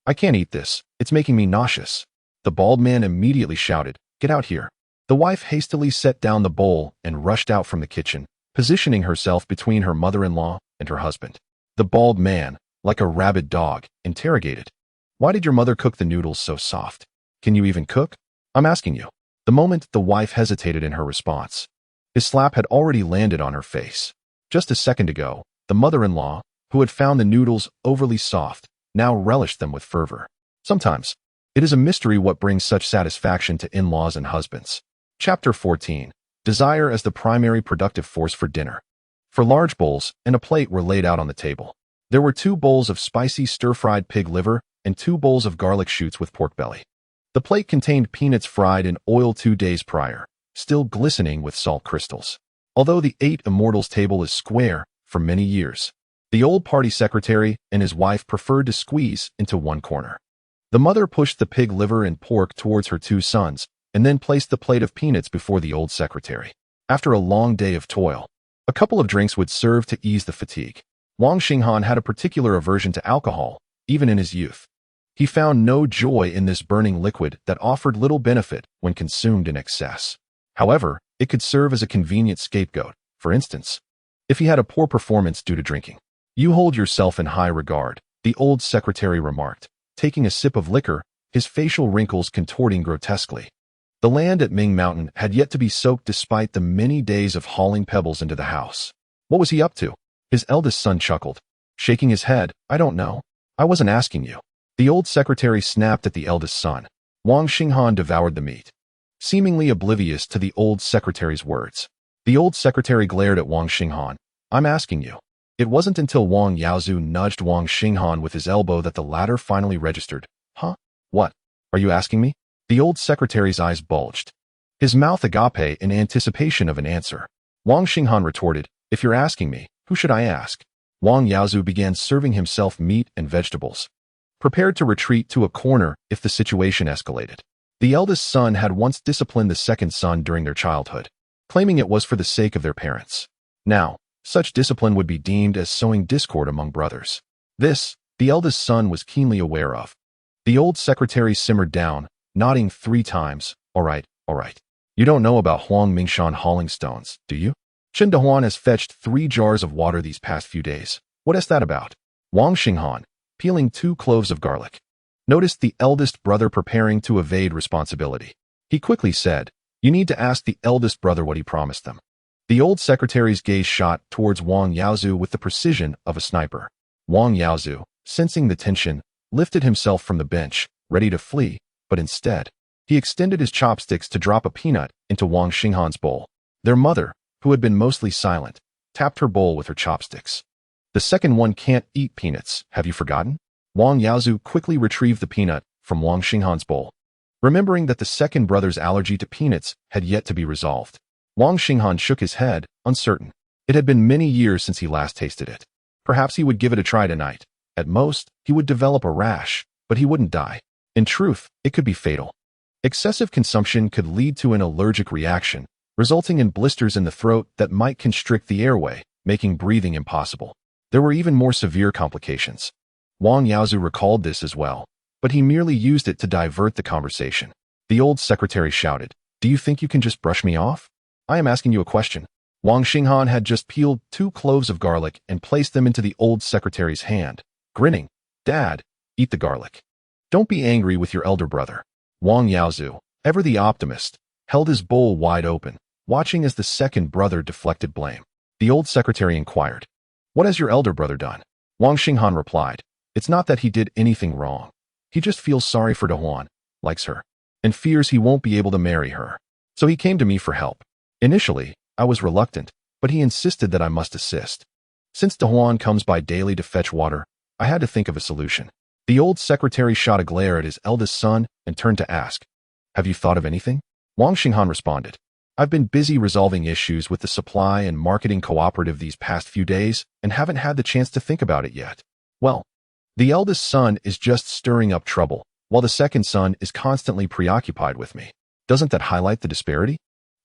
A: I can't eat this. It's making me nauseous." The bald man immediately shouted, "Get out here." The wife hastily set down the bowl and rushed out from the kitchen, positioning herself between her mother-in-law and her husband. The bald man, like a rabid dog, interrogated, "Why did your mother cook the noodles so soft? Can you even cook? I'm asking you." The moment the wife hesitated in her response, his slap had already landed on her face. Just a second ago, the mother-in-law, who had found the noodles overly soft, now relished them with fervor. Sometimes, it is a mystery what brings such satisfaction to in-laws and husbands. Chapter 14. Desire as the primary productive force for dinner. For large bowls and a plate were laid out on the table. There were 2 bowls of spicy stir-fried pig liver and 2 bowls of garlic shoots with pork belly. The plate contained peanuts fried in oil 2 days prior, still glistening with salt crystals. Although the 8 immortals table is square, for many years, the old party secretary and his wife preferred to squeeze into one corner. The mother pushed the pig liver and pork towards her 2 sons, and then placed the plate of peanuts before the old secretary. After a long day of toil, a couple of drinks would serve to ease the fatigue. Wang Xinghan had a particular aversion to alcohol, even in his youth. He found no joy in this burning liquid that offered little benefit when consumed in excess. However, it could serve as a convenient scapegoat, for instance, if he had a poor performance due to drinking. "You hold yourself in high regard," the old secretary remarked, taking a sip of liquor, his facial wrinkles contorting grotesquely. The land at Ming Mountain had yet to be soaked despite the many days of hauling pebbles into the house. What was he up to? His eldest son chuckled, shaking his head. "I don't know. I wasn't asking you." The old secretary snapped at the eldest son. Wang Xinghan devoured the meat, seemingly oblivious to the old secretary's words. The old secretary glared at Wang Xinghan. "I'm asking you." It wasn't until Wang Yaozu nudged Wang Xinghan with his elbow that the latter finally registered. "Huh? What? Are you asking me?" The old secretary's eyes bulged, his mouth agape in anticipation of an answer. Wang Xinghan retorted, "If you're asking me, who should I ask?" Wang Yaozu began serving himself meat and vegetables, prepared to retreat to a corner if the situation escalated. The eldest son had once disciplined the second son during their childhood, claiming it was for the sake of their parents. Now, such discipline would be deemed as sowing discord among brothers. This, the eldest son was keenly aware of. The old secretary simmered down, nodding 3 times. All right. You don't know about Huang Mingshan hauling stones, do you? Chen Dehuan has fetched 3 jars of water these past few days. What is that about?" Wang Xinghan, peeling 2 cloves of garlic, noticed the eldest brother preparing to evade responsibility. He quickly said, "You need to ask the eldest brother what he promised them." The old secretary's gaze shot towards Wang Yaozu with the precision of a sniper. Wang Yaozu, sensing the tension, lifted himself from the bench, ready to flee, but instead, he extended his chopsticks to drop a peanut into Wang Xinghan's bowl. Their mother, who had been mostly silent, tapped her bowl with her chopsticks. "The second one can't eat peanuts, have you forgotten?" Wang Yaozu quickly retrieved the peanut from Wang Xinghan's bowl, remembering that the second brother's allergy to peanuts had yet to be resolved. Wang Xinghan shook his head, uncertain. It had been many years since he last tasted it. Perhaps he would give it a try tonight. At most, he would develop a rash, but he wouldn't die. In truth, it could be fatal. Excessive consumption could lead to an allergic reaction, resulting in blisters in the throat that might constrict the airway, making breathing impossible. There were even more severe complications. Wang Yaozu recalled this as well. but he merely used it to divert the conversation. The old secretary shouted, "Do you think you can just brush me off? I am asking you a question." Wang Xinghan had just peeled 2 cloves of garlic and placed them into the old secretary's hand, grinning. "Dad, eat the garlic. Don't be angry with your elder brother." Wang Yaozu, ever the optimist, held his bowl wide open, watching as the second brother deflected blame. The old secretary inquired, "What has your elder brother done?" Wang Xinghan replied, "It's not that he did anything wrong. He just feels sorry for Dahuan, likes her, and fears he won't be able to marry her. So he came to me for help. Initially, I was reluctant, but he insisted that I must assist. Since Dahuan comes by daily to fetch water, I had to think of a solution." The old secretary shot a glare at his eldest son and turned to ask, "Have you thought of anything?" Wang Xinghan responded, "I've been busy resolving issues with the supply and marketing cooperative these past few days and haven't had the chance to think about it yet." "Well, the eldest son is just stirring up trouble, while the second son is constantly preoccupied with me. Doesn't that highlight the disparity?"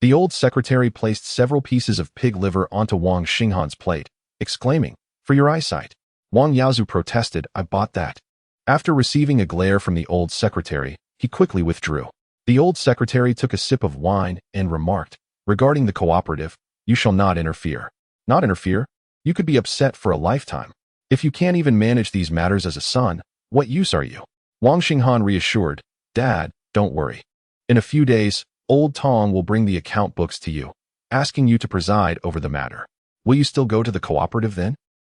A: The old secretary placed several pieces of pig liver onto Wang Xinghan's plate, exclaiming, "For your eyesight." Wang Yaozu protested, "I bought that." After receiving a glare from the old secretary, he quickly withdrew. The old secretary took a sip of wine and remarked, "Regarding the cooperative, you shall not interfere." "Not interfere? You could be upset for a lifetime. If you can't even manage these matters as a son, what use are you?" Wang Xinghan reassured, "Dad, don't worry. In a few days, old Tong will bring the account books to you, asking you to preside over the matter. Will you still go to the cooperative then?"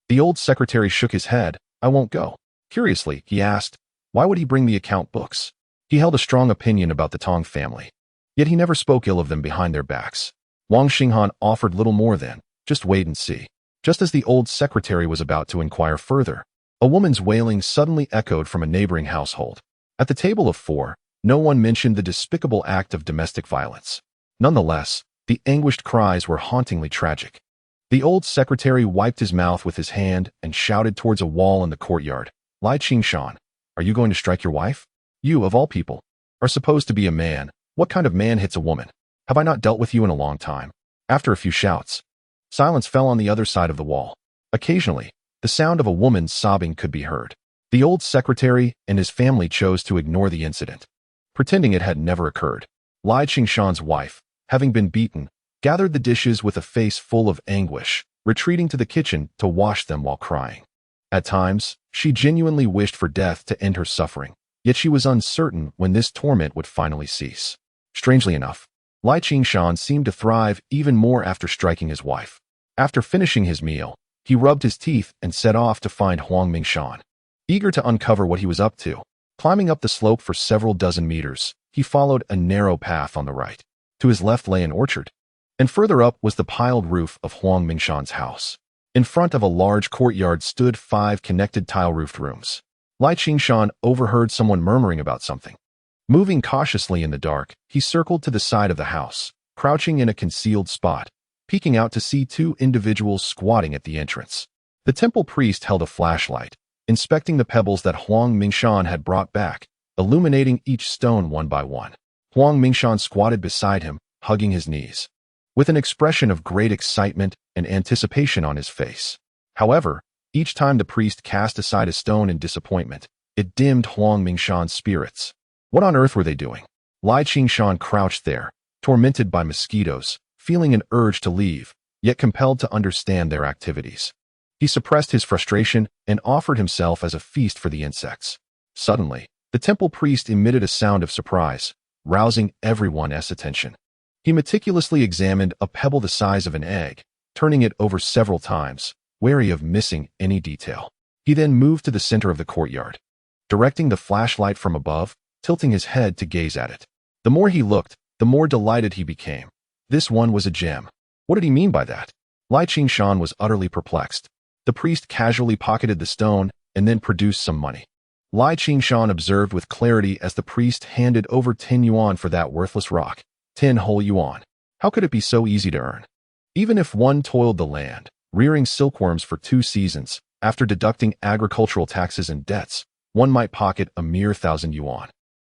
A: The old secretary shook his head. "I won't go." Curiously, he asked, why would he bring the account books? He held a strong opinion about the Tong family, yet he never spoke ill of them behind their backs. Wang Xinghan offered little more than, "Just wait and see." Just as the old secretary was about to inquire further, a woman's wailing suddenly echoed from a neighboring household. At the table of 4, no one mentioned the despicable act of domestic violence. Nonetheless, the anguished cries were hauntingly tragic. The old secretary wiped his mouth with his hand and shouted towards a wall in the courtyard, "Lai Qingshan, are you going to strike your wife? You, of all people, are supposed to be a man. What kind of man hits a woman? Have I not dealt with you in a long time?" After a few shouts, silence fell on the other side of the wall. Occasionally, the sound of a woman's sobbing could be heard. The old secretary and his family chose to ignore the incident, pretending it had never occurred. Lai Qingshan's wife, having been beaten, gathered the dishes with a face full of anguish, retreating to the kitchen to wash them while crying. At times, she genuinely wished for death to end her suffering, yet she was uncertain when this torment would finally cease. Strangely enough, Lai Qingshan seemed to thrive even more after striking his wife. After finishing his meal, he rubbed his teeth and set off to find Huang Mingshan. Eager to uncover what he was up to, climbing up the slope for several dozen meters, he followed a narrow path on the right. To his left lay an orchard, and further up was the piled roof of Huang Mingshan's house. In front of a large courtyard stood 5 connected tile-roofed rooms. Lai Qingshan overheard someone murmuring about something. Moving cautiously in the dark, he circled to the side of the house, crouching in a concealed spot, peeking out to see 2 individuals squatting at the entrance. The temple priest held a flashlight, inspecting the pebbles that Huang Mingshan had brought back, illuminating each stone one by one. Huang Mingshan squatted beside him, hugging his knees, with an expression of great excitement and anticipation on his face. However, each time the priest cast aside a stone in disappointment, it dimmed Huang Mingshan's spirits. What on earth were they doing? Lai Qingshan crouched there, tormented by mosquitoes, feeling an urge to leave, yet compelled to understand their activities. He suppressed his frustration and offered himself as a feast for the insects. Suddenly, the temple priest emitted a sound of surprise, rousing everyone's attention. He meticulously examined a pebble the size of an egg, turning it over several times, wary of missing any detail. He then moved to the center of the courtyard, directing the flashlight from above, tilting his head to gaze at it. The more he looked, the more delighted he became. This one was a gem. What did he mean by that? Lai Qingshan was utterly perplexed. The priest casually pocketed the stone and then produced some money. Lai Qingshan observed with clarity as the priest handed over 10 yuan for that worthless rock. 10 whole yuan. How could it be so easy to earn? Even if one toiled the land, rearing silkworms for 2 seasons, after deducting agricultural taxes and debts, one might pocket a mere 1,000 yuan.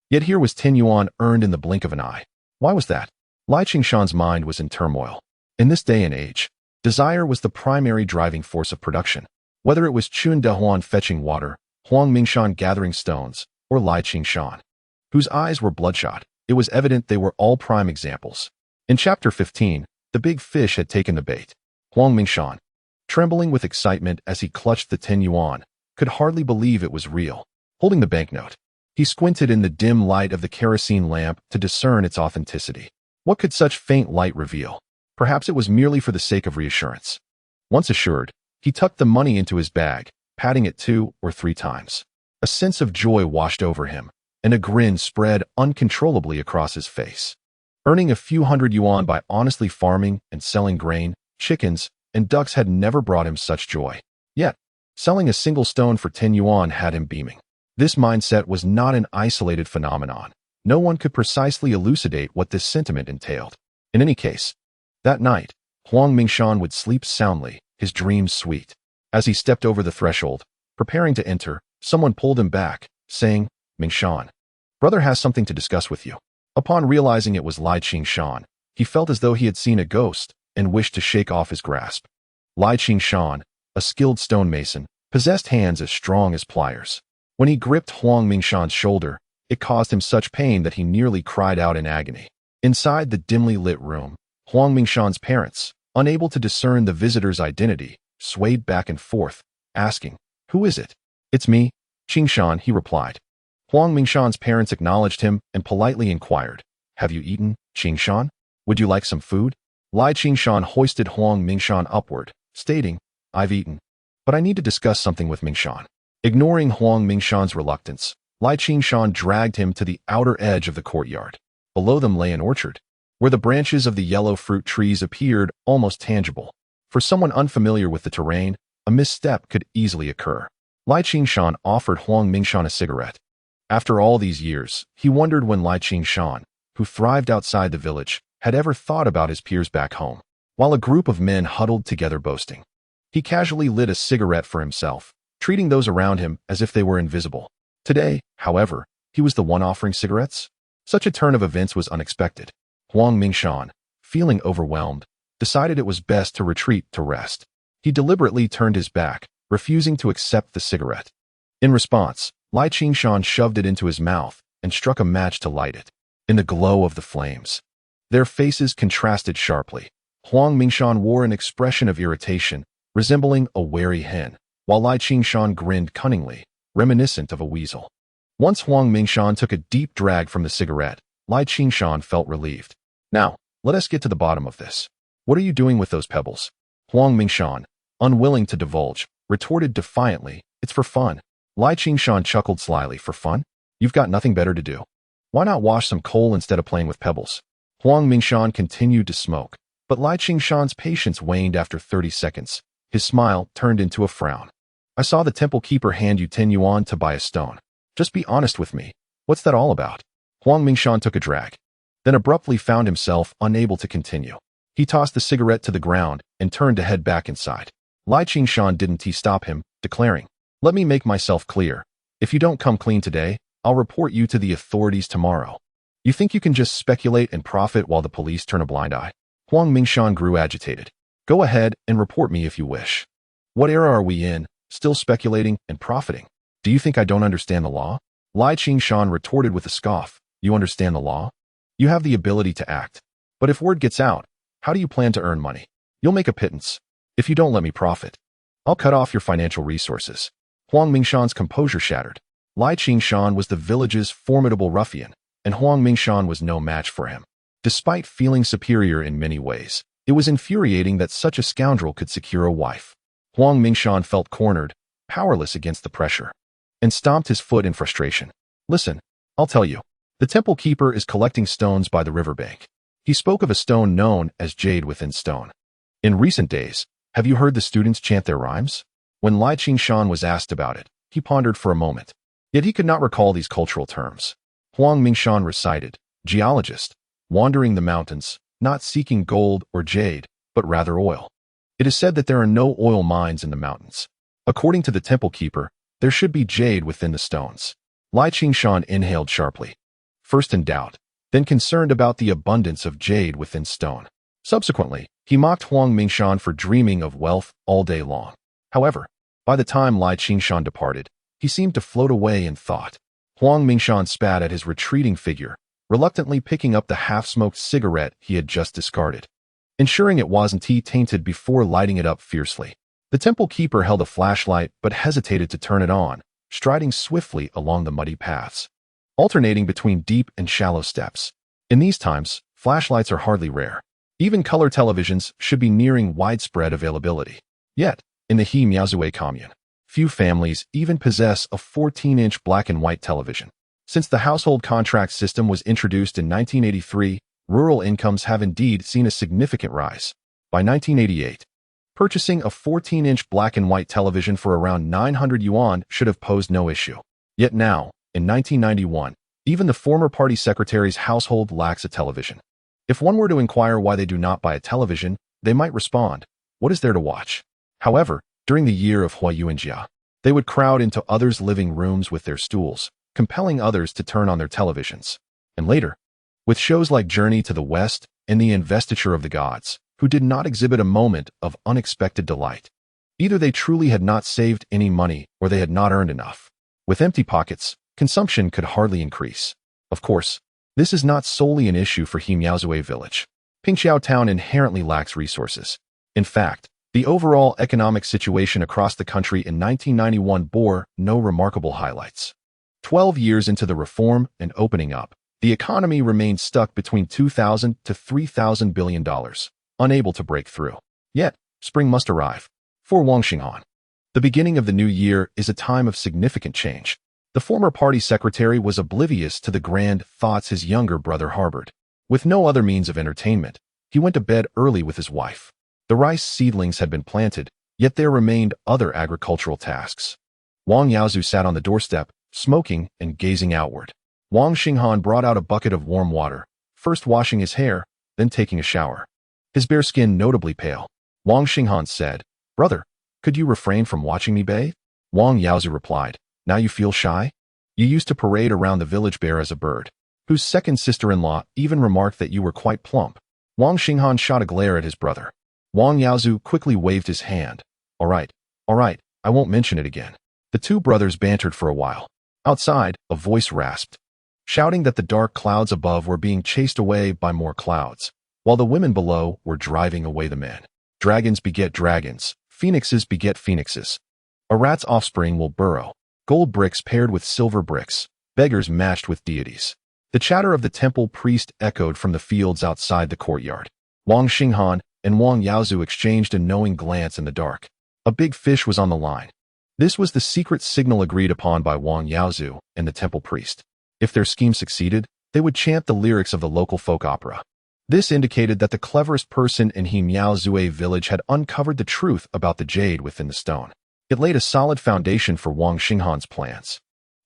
A: Yet here was 10 yuan earned in the blink of an eye. Why was that? Lai Qingshan's mind was in turmoil. In this day and age, desire was the primary driving force of production. Whether it was Chun Dahuan fetching water, Huang Mingshan gathering stones, or Lai Qingshan, whose eyes were bloodshot. It was evident they were all prime examples. In Chapter 15, the big fish had taken the bait. Wang Xinghan, trembling with excitement as he clutched the 10 yuan, could hardly believe it was real. Holding the banknote, he squinted in the dim light of the kerosene lamp to discern its authenticity. What could such faint light reveal? Perhaps it was merely for the sake of reassurance. Once assured, he tucked the money into his bag, patting it 2 or 3 times. A sense of joy washed over him, and a grin spread uncontrollably across his face. Earning a few hundred yuan by honestly farming and selling grain, chickens, and ducks had never brought him such joy. Yet, selling a single stone for 10 yuan had him beaming. This mindset was not an isolated phenomenon. No one could precisely elucidate what this sentiment entailed. In any case, that night, Wang Xinghan would sleep soundly, his dreams sweet. As he stepped over the threshold, preparing to enter, someone pulled him back, saying, "Xinghan, brother has something to discuss with you." Upon realizing it was Lai Qingshan, he felt as though he had seen a ghost and wished to shake off his grasp. Lai Qingshan, a skilled stonemason, possessed hands as strong as pliers. When he gripped Wang Xinghan's shoulder, it caused him such pain that he nearly cried out in agony. Inside the dimly lit room, Wang Xinghan's parents, unable to discern the visitor's identity, swayed back and forth, asking, "Who is it?" "It's me, Qingshan," he replied. Wang Xinghan's parents acknowledged him and politely inquired, "Have you eaten, Qingshan? Would you like some food?" Lai Qingshan hoisted Wang Xinghan upward, stating, "I've eaten, but I need to discuss something with Xinghan." Ignoring Wang Xinghan's reluctance, Lai Qingshan dragged him to the outer edge of the courtyard. Below them lay an orchard, where the branches of the yellow fruit trees appeared almost tangible. For someone unfamiliar with the terrain, a misstep could easily occur. Lai Qingshan offered Wang Xinghan a cigarette. After all these years, he wondered when Lai Qingshan, who thrived outside the village, had ever thought about his peers back home. While a group of men huddled together boasting, he casually lit a cigarette for himself, treating those around him as if they were invisible. Today, however, he was the one offering cigarettes. Such a turn of events was unexpected. Wang Xinghan, feeling overwhelmed, decided it was best to retreat to rest. He deliberately turned his back, refusing to accept the cigarette. In response, Lai Qingshan shoved it into his mouth and struck a match to light it. In the glow of the flames, their faces contrasted sharply. Wang Xinghan wore an expression of irritation, resembling a wary hen, while Lai Qingshan grinned cunningly, reminiscent of a weasel. Once Wang Xinghan took a deep drag from the cigarette, Lai Qingshan felt relieved. "Now, let us get to the bottom of this. What are you doing with those pebbles?" Wang Xinghan, unwilling to divulge, retorted defiantly, "It's for fun." Lai Qingshan chuckled slyly. "For fun? You've got nothing better to do. Why not wash some coal instead of playing with pebbles?" Wang Xinghan continued to smoke, but Lai Qingshan's patience waned after 30 seconds. His smile turned into a frown. "I saw the temple keeper hand you 10 yuan to buy a stone. Just be honest with me. What's that all about?" Wang Xinghan took a drag, then abruptly found himself unable to continue. He tossed the cigarette to the ground and turned to head back inside. Lai Qingshan didn't stop him, declaring, "Let me make myself clear. If you don't come clean today, I'll report you to the authorities tomorrow. You think you can just speculate and profit while the police turn a blind eye?" Wang Xinghan grew agitated. "Go ahead and report me if you wish. What era are we in, still speculating and profiting? Do you think I don't understand the law?" Lai Qingshan retorted with a scoff. "You understand the law? You have the ability to act. But if word gets out, how do you plan to earn money? You'll make a pittance. If you don't let me profit, I'll cut off your financial resources." Wang Xinghan's composure shattered. Lai Qingshan was the village's formidable ruffian, and Wang Xinghan was no match for him. Despite feeling superior in many ways, it was infuriating that such a scoundrel could secure a wife. Wang Xinghan felt cornered, powerless against the pressure, and stomped his foot in frustration. "Listen, I'll tell you. The temple keeper is collecting stones by the riverbank. He spoke of a stone known as jade within stone. In recent days, have you heard the students chant their rhymes?" When Lai Qingshan was asked about it, he pondered for a moment. Yet he could not recall these cultural terms. Wang Xinghan recited, "Geologist, wandering the mountains, not seeking gold or jade, but rather oil. It is said that there are no oil mines in the mountains. According to the temple keeper, there should be jade within the stones." Lai Qingshan inhaled sharply, first in doubt, then concerned about the abundance of jade within stone. Subsequently, he mocked Wang Xinghan for dreaming of wealth all day long. However, by the time Lai Qingshan departed, he seemed to float away in thought. Wang Xinghan spat at his retreating figure, reluctantly picking up the half-smoked cigarette he had just discarded, ensuring it wasn't tea-tainted before lighting it up fiercely. The temple keeper held a flashlight but hesitated to turn it on, striding swiftly along the muddy paths, alternating between deep and shallow steps. In these times, flashlights are hardly rare. Even color televisions should be nearing widespread availability. Yet, in the He Miaozue commune, few families even possess a 14-inch black and white television. Since the household contract system was introduced in 1983, rural incomes have indeed seen a significant rise. By 1988, purchasing a 14-inch black and white television for around 900 yuan should have posed no issue. Yet now, in 1991, even the former party secretary's household lacks a television. If one were to inquire why they do not buy a television, they might respond, "What is there to watch?" However, during the year of Huayuanjia, they would crowd into others' living rooms with their stools, compelling others to turn on their televisions. And later, with shows like Journey to the West and The Investiture of the Gods, who did not exhibit a moment of unexpected delight. Either they truly had not saved any money or they had not earned enough. With empty pockets, consumption could hardly increase. Of course, this is not solely an issue for He Miaozue village. Pingxiao town inherently lacks resources. In fact, the overall economic situation across the country in 1991 bore no remarkable highlights. 12 years into the reform and opening up, the economy remained stuck between $2,000 to $3,000 billion, unable to break through. Yet, spring must arrive. For Wang Xinghan, the beginning of the new year is a time of significant change. The former party secretary was oblivious to the grand thoughts his younger brother harbored. With no other means of entertainment, he went to bed early with his wife. The rice seedlings had been planted, yet there remained other agricultural tasks. Wang Yaozu sat on the doorstep, smoking and gazing outward. Wang Xinghan brought out a bucket of warm water, first washing his hair, then taking a shower. His bare skin notably pale. Wang Xinghan said, "Brother, could you refrain from watching me bathe?" Wang Yaozu replied, "Now you feel shy? You used to parade around the village bare as a bird, whose second sister-in-law even remarked that you were quite plump." Wang Xinghan shot a glare at his brother. Wang Yaozu quickly waved his hand. All right, I won't mention it again." The two brothers bantered for a while. Outside, a voice rasped, shouting that the dark clouds above were being chased away by more clouds, while the women below were driving away the men. Dragons beget dragons, phoenixes beget phoenixes. A rat's offspring will burrow. Gold bricks paired with silver bricks, beggars matched with deities. The chatter of the temple priest echoed from the fields outside the courtyard. Wang Xinghan and Wang Yaozu exchanged a knowing glance in the dark. A big fish was on the line. This was the secret signal agreed upon by Wang Yaozu and the temple priest. If their scheme succeeded, they would chant the lyrics of the local folk opera. This indicated that the cleverest person in He Miaozue village had uncovered the truth about the jade within the stone. It laid a solid foundation for Wang Xinghan's plans.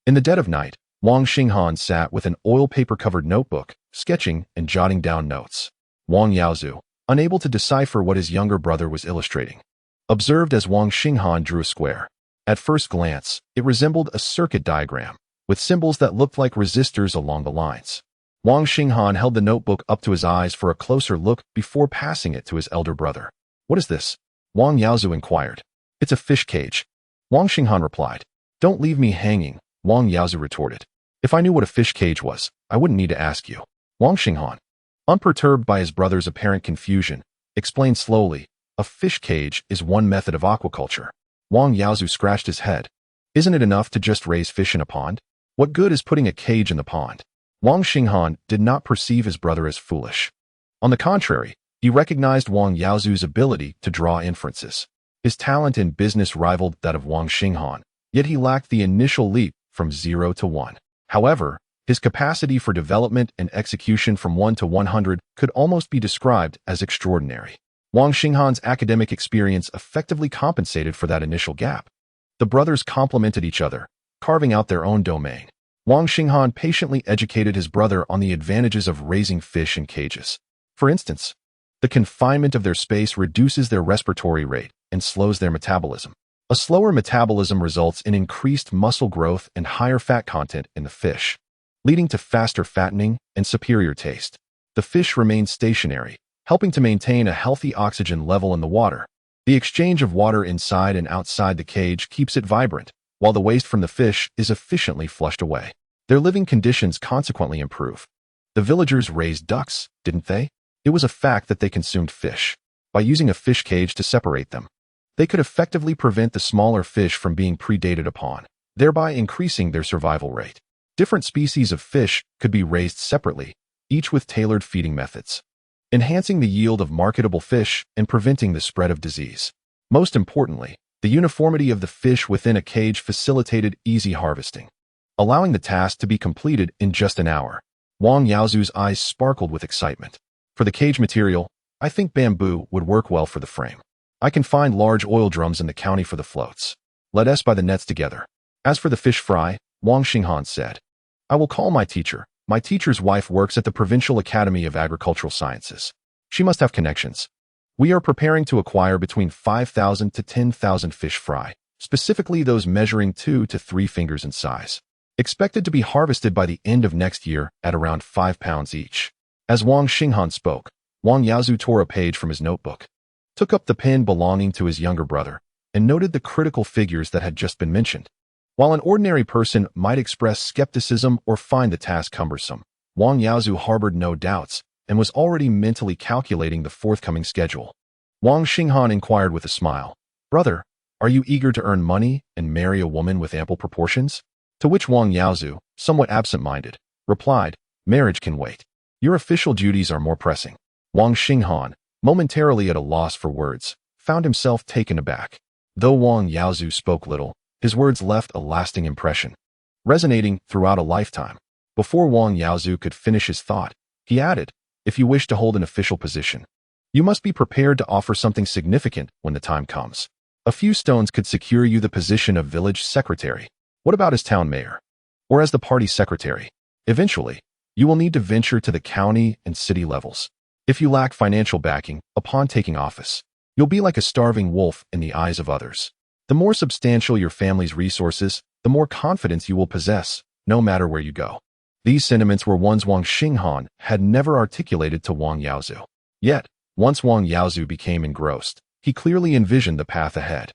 A: In the dead of night, Wang Xinghan sat with an oil paper-covered notebook, sketching and jotting down notes. Wang Yaozu, unable to decipher what his younger brother was illustrating, observed as Wang Xinghan drew a square. At first glance, it resembled a circuit diagram, with symbols that looked like resistors along the lines. Wang Xinghan held the notebook up to his eyes for a closer look before passing it to his elder brother. "What is this?" Wang Yaozu inquired. "It's a fish cage," Wang Xinghan replied. "Don't leave me hanging," Wang Yaozu retorted. "If I knew what a fish cage was, I wouldn't need to ask you." Wang Xinghan, unperturbed by his brother's apparent confusion, explained slowly, "A fish cage is one method of aquaculture." Wang Yaozu scratched his head. "Isn't it enough to just raise fish in a pond? What good is putting a cage in the pond?" Wang Xinghan did not perceive his brother as foolish. On the contrary, he recognized Wang Yaozu's ability to draw inferences. His talent in business rivaled that of Wang Xinghan, yet he lacked the initial leap from 0 to 1. However, his capacity for development and execution from 1 to 100 could almost be described as extraordinary. Wang Xinghan's academic experience effectively compensated for that initial gap. The brothers complemented each other, carving out their own domain. Wang Xinghan patiently educated his brother on the advantages of raising fish in cages. For instance, the confinement of their space reduces their respiratory rate and slows their metabolism. A slower metabolism results in increased muscle growth and higher fat content in the fish, leading to faster fattening and superior taste. The fish remains stationary, helping to maintain a healthy oxygen level in the water. The exchange of water inside and outside the cage keeps it vibrant, while the waste from the fish is efficiently flushed away. Their living conditions consequently improve. The villagers raised ducks, didn't they? It was a fact that they consumed fish. By using a fish cage to separate them, they could effectively prevent the smaller fish from being predated upon, thereby increasing their survival rate. Different species of fish could be raised separately, each with tailored feeding methods, enhancing the yield of marketable fish and preventing the spread of disease. Most importantly, the uniformity of the fish within a cage facilitated easy harvesting, allowing the task to be completed in just an hour. Wang Yaozu's eyes sparkled with excitement. For the cage material, I think bamboo would work well for the frame. I can find large oil drums in the county for the floats. Let us buy the nets together. As for the fish fry, Wang Xinghan said, I will call my teacher. My teacher's wife works at the Provincial Academy of Agricultural Sciences. She must have connections. We are preparing to acquire between 5,000 to 10,000 fish fry, specifically those measuring 2 to 3 fingers in size, expected to be harvested by the end of next year at around 5 pounds each. As Wang Xinghan spoke, Wang Yaozu tore a page from his notebook, took up the pen belonging to his younger brother, and noted the critical figures that had just been mentioned. While an ordinary person might express skepticism or find the task cumbersome, Wang Yaozu harbored no doubts and was already mentally calculating the forthcoming schedule. Wang Xinghan inquired with a smile, Brother, are you eager to earn money and marry a woman with ample proportions? To which Wang Yaozu, somewhat absent-minded, replied, Marriage can wait. Your official duties are more pressing. Wang Xinghan, momentarily at a loss for words, found himself taken aback. Though Wang Yaozu spoke little, his words left a lasting impression, resonating throughout a lifetime. Before Wang Yaozu could finish his thought, he added, If you wish to hold an official position, you must be prepared to offer something significant when the time comes. A few stones could secure you the position of village secretary. What about as town mayor? Or as the party secretary? Eventually, you will need to venture to the county and city levels. If you lack financial backing upon taking office, you'll be like a starving wolf in the eyes of others. The more substantial your family's resources, the more confidence you will possess, no matter where you go. These sentiments were ones Wang Xinghan had never articulated to Wang Yaozu. Yet, once Wang Yaozu became engrossed, he clearly envisioned the path ahead.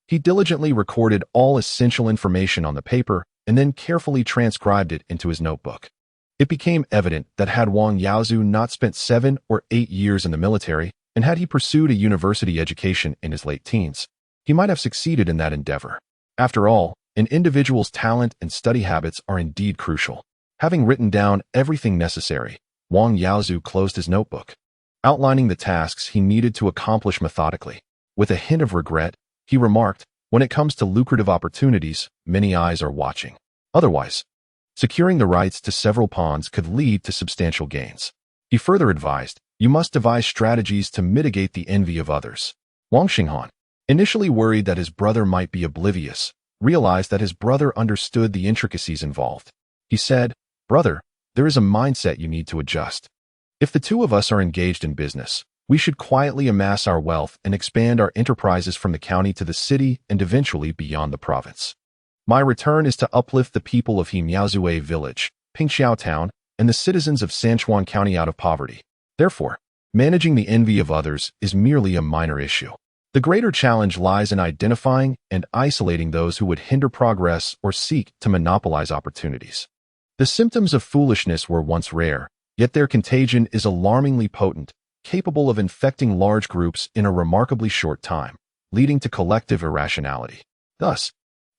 A: He diligently recorded all essential information on the paper and then carefully transcribed it into his notebook. It became evident that had Wang Yaozu not spent 7 or 8 years in the military, and had he pursued a university education in his late teens, he might have succeeded in that endeavor. After all, an individual's talent and study habits are indeed crucial. Having written down everything necessary, Wang Yaozu closed his notebook, outlining the tasks he needed to accomplish methodically. With a hint of regret, he remarked, When it comes to lucrative opportunities, many eyes are watching. Otherwise, securing the rights to several ponds could lead to substantial gains. He further advised, You must devise strategies to mitigate the envy of others. Wang Xinghan, initially worried that his brother might be oblivious, realized that his brother understood the intricacies involved. He said, Brother, there is a mindset you need to adjust. If the two of us are engaged in business, we should quietly amass our wealth and expand our enterprises from the county to the city and eventually beyond the province. My return is to uplift the people of Hemiaozue village, Pingxiao town, and the citizens of Sanchuan County out of poverty. Therefore, managing the envy of others is merely a minor issue. The greater challenge lies in identifying and isolating those who would hinder progress or seek to monopolize opportunities. The symptoms of foolishness were once rare, yet their contagion is alarmingly potent, capable of infecting large groups in a remarkably short time, leading to collective irrationality. Thus,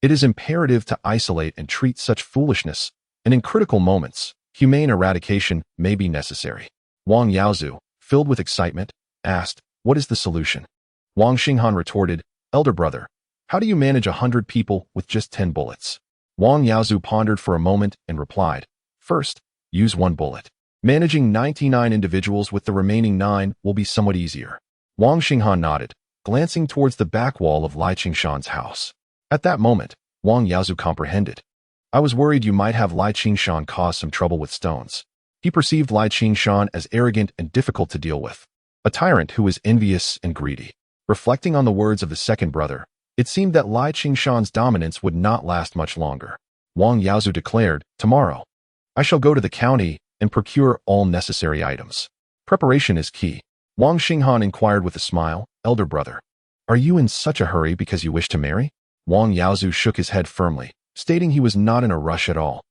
A: it is imperative to isolate and treat such foolishness, and in critical moments, humane eradication may be necessary. Wang Yaozu, filled with excitement, asked, What is the solution? Wang Xinghan retorted, Elder brother, how do you manage 100 people with just 10 bullets? Wang Yaozu pondered for a moment and replied, First, use 1 bullet. Managing 99 individuals with the remaining 9 will be somewhat easier. Wang Xinghan nodded, glancing towards the back wall of Lai Qingshan's house. At that moment, Wang Yaozu comprehended. I was worried you might have Lai Qingshan cause some trouble with stones. He perceived Lai Qingshan as arrogant and difficult to deal with, a tyrant who was envious and greedy. Reflecting on the words of the second brother, it seemed that Lai Qingshan's dominance would not last much longer. Wang Yaozu declared, Tomorrow, I shall go to the county and procure all necessary items. Preparation is key. Wang Xinghan inquired with a smile, Elder brother, are you in such a hurry because you wish to marry? Wang Yaozu shook his head firmly, stating he was not in a rush at all.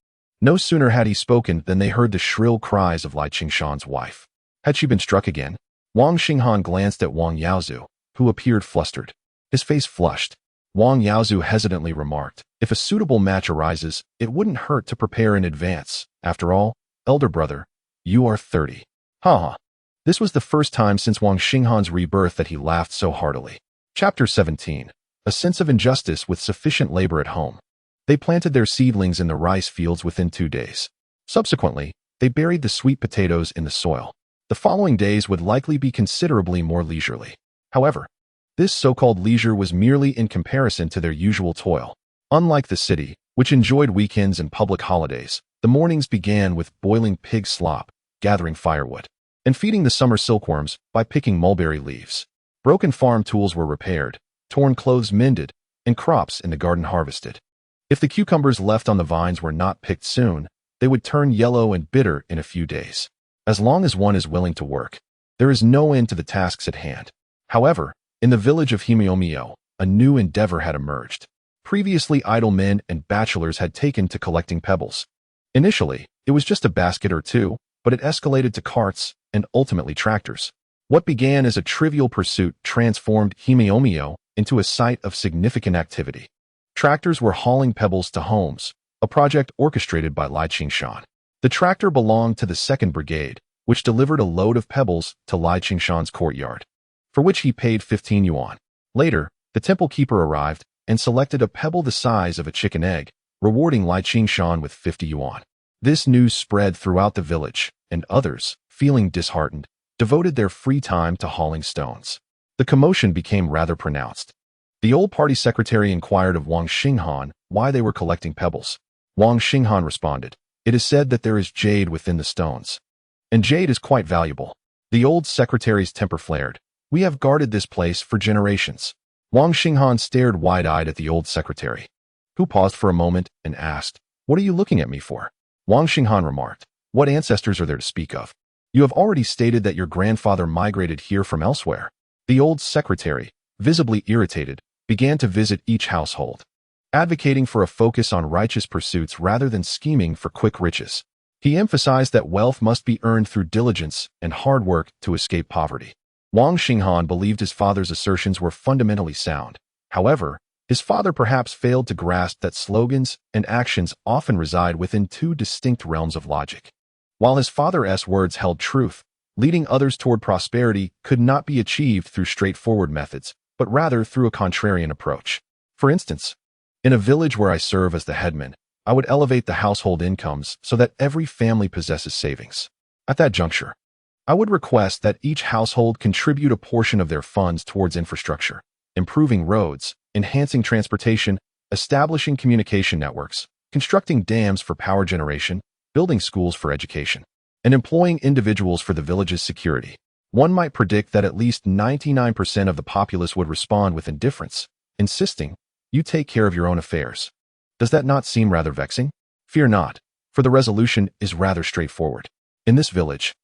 A: No sooner had he spoken than they heard the shrill cries of Lai Qingshan's wife. Had she been struck again? Wang Xinghan glanced at Wang Yaozu, who appeared flustered. His face flushed. Wang Yaozu hesitantly remarked, "If a suitable match arises, it wouldn't hurt to prepare in advance. After all, elder brother, you are 30. Ha ha." This was the first time since Wang Xinghan's rebirth that he laughed so heartily. Chapter 17. A sense of injustice with sufficient labor at home. They planted their seedlings in the rice fields within 2 days. Subsequently, they buried the sweet potatoes in the soil. The following days would likely be considerably more leisurely. However, this so-called leisure was merely in comparison to their usual toil. Unlike the city, which enjoyed weekends and public holidays, the mornings began with boiling pig slop, gathering firewood, and feeding the summer silkworms by picking mulberry leaves. Broken farm tools were repaired, torn clothes mended, and crops in the garden harvested. If the cucumbers left on the vines were not picked soon, they would turn yellow and bitter in a few days. As long as one is willing to work, there is no end to the tasks at hand. However, in the village of Himeomio, a new endeavor had emerged. Previously idle men and bachelors had taken to collecting pebbles. Initially, it was just a basket or two, but it escalated to carts and ultimately tractors. What began as a trivial pursuit transformed Himeomio into a site of significant activity. Tractors were hauling pebbles to homes, a project orchestrated by Lai Qingshan. The tractor belonged to the 2nd Brigade, which delivered a load of pebbles to Lai Qingshan's courtyard, for which he paid 15 yuan. Later, the temple keeper arrived and selected a pebble the size of a chicken egg, rewarding Lai Qingshan with 50 yuan. This news spread throughout the village, and others, feeling disheartened, devoted their free time to hauling stones. The commotion became rather pronounced. The old party secretary inquired of Wang Xinghan why they were collecting pebbles. Wang Xinghan responded, "It is said that there is jade within the stones. And jade is quite valuable." The old secretary's temper flared. "We have guarded this place for generations." Wang Xinghan stared wide-eyed at the old secretary, who paused for a moment and asked, "What are you looking at me for?" Wang Xinghan remarked, "What ancestors are there to speak of? You have already stated that your grandfather migrated here from elsewhere." The old secretary, visibly irritated, began to visit each household, advocating for a focus on righteous pursuits rather than scheming for quick riches. He emphasized that wealth must be earned through diligence and hard work to escape poverty. Wang Xinghan believed his father's assertions were fundamentally sound. However, his father perhaps failed to grasp that slogans and actions often reside within 2 distinct realms of logic. While his father's words held truth, leading others toward prosperity could not be achieved through straightforward methods, but rather through a contrarian approach. For instance, in a village where I serve as the headman, I would elevate the household incomes so that every family possesses savings. At that juncture, I would request that each household contribute a portion of their funds towards infrastructure, improving roads, enhancing transportation, establishing communication networks, constructing dams for power generation, building schools for education, and employing individuals for the village's security. One might predict that at least 99% of the populace would respond with indifference, insisting, "You take care of your own affairs." Does that not seem rather vexing? Fear not, for the resolution is rather straightforward. In this village,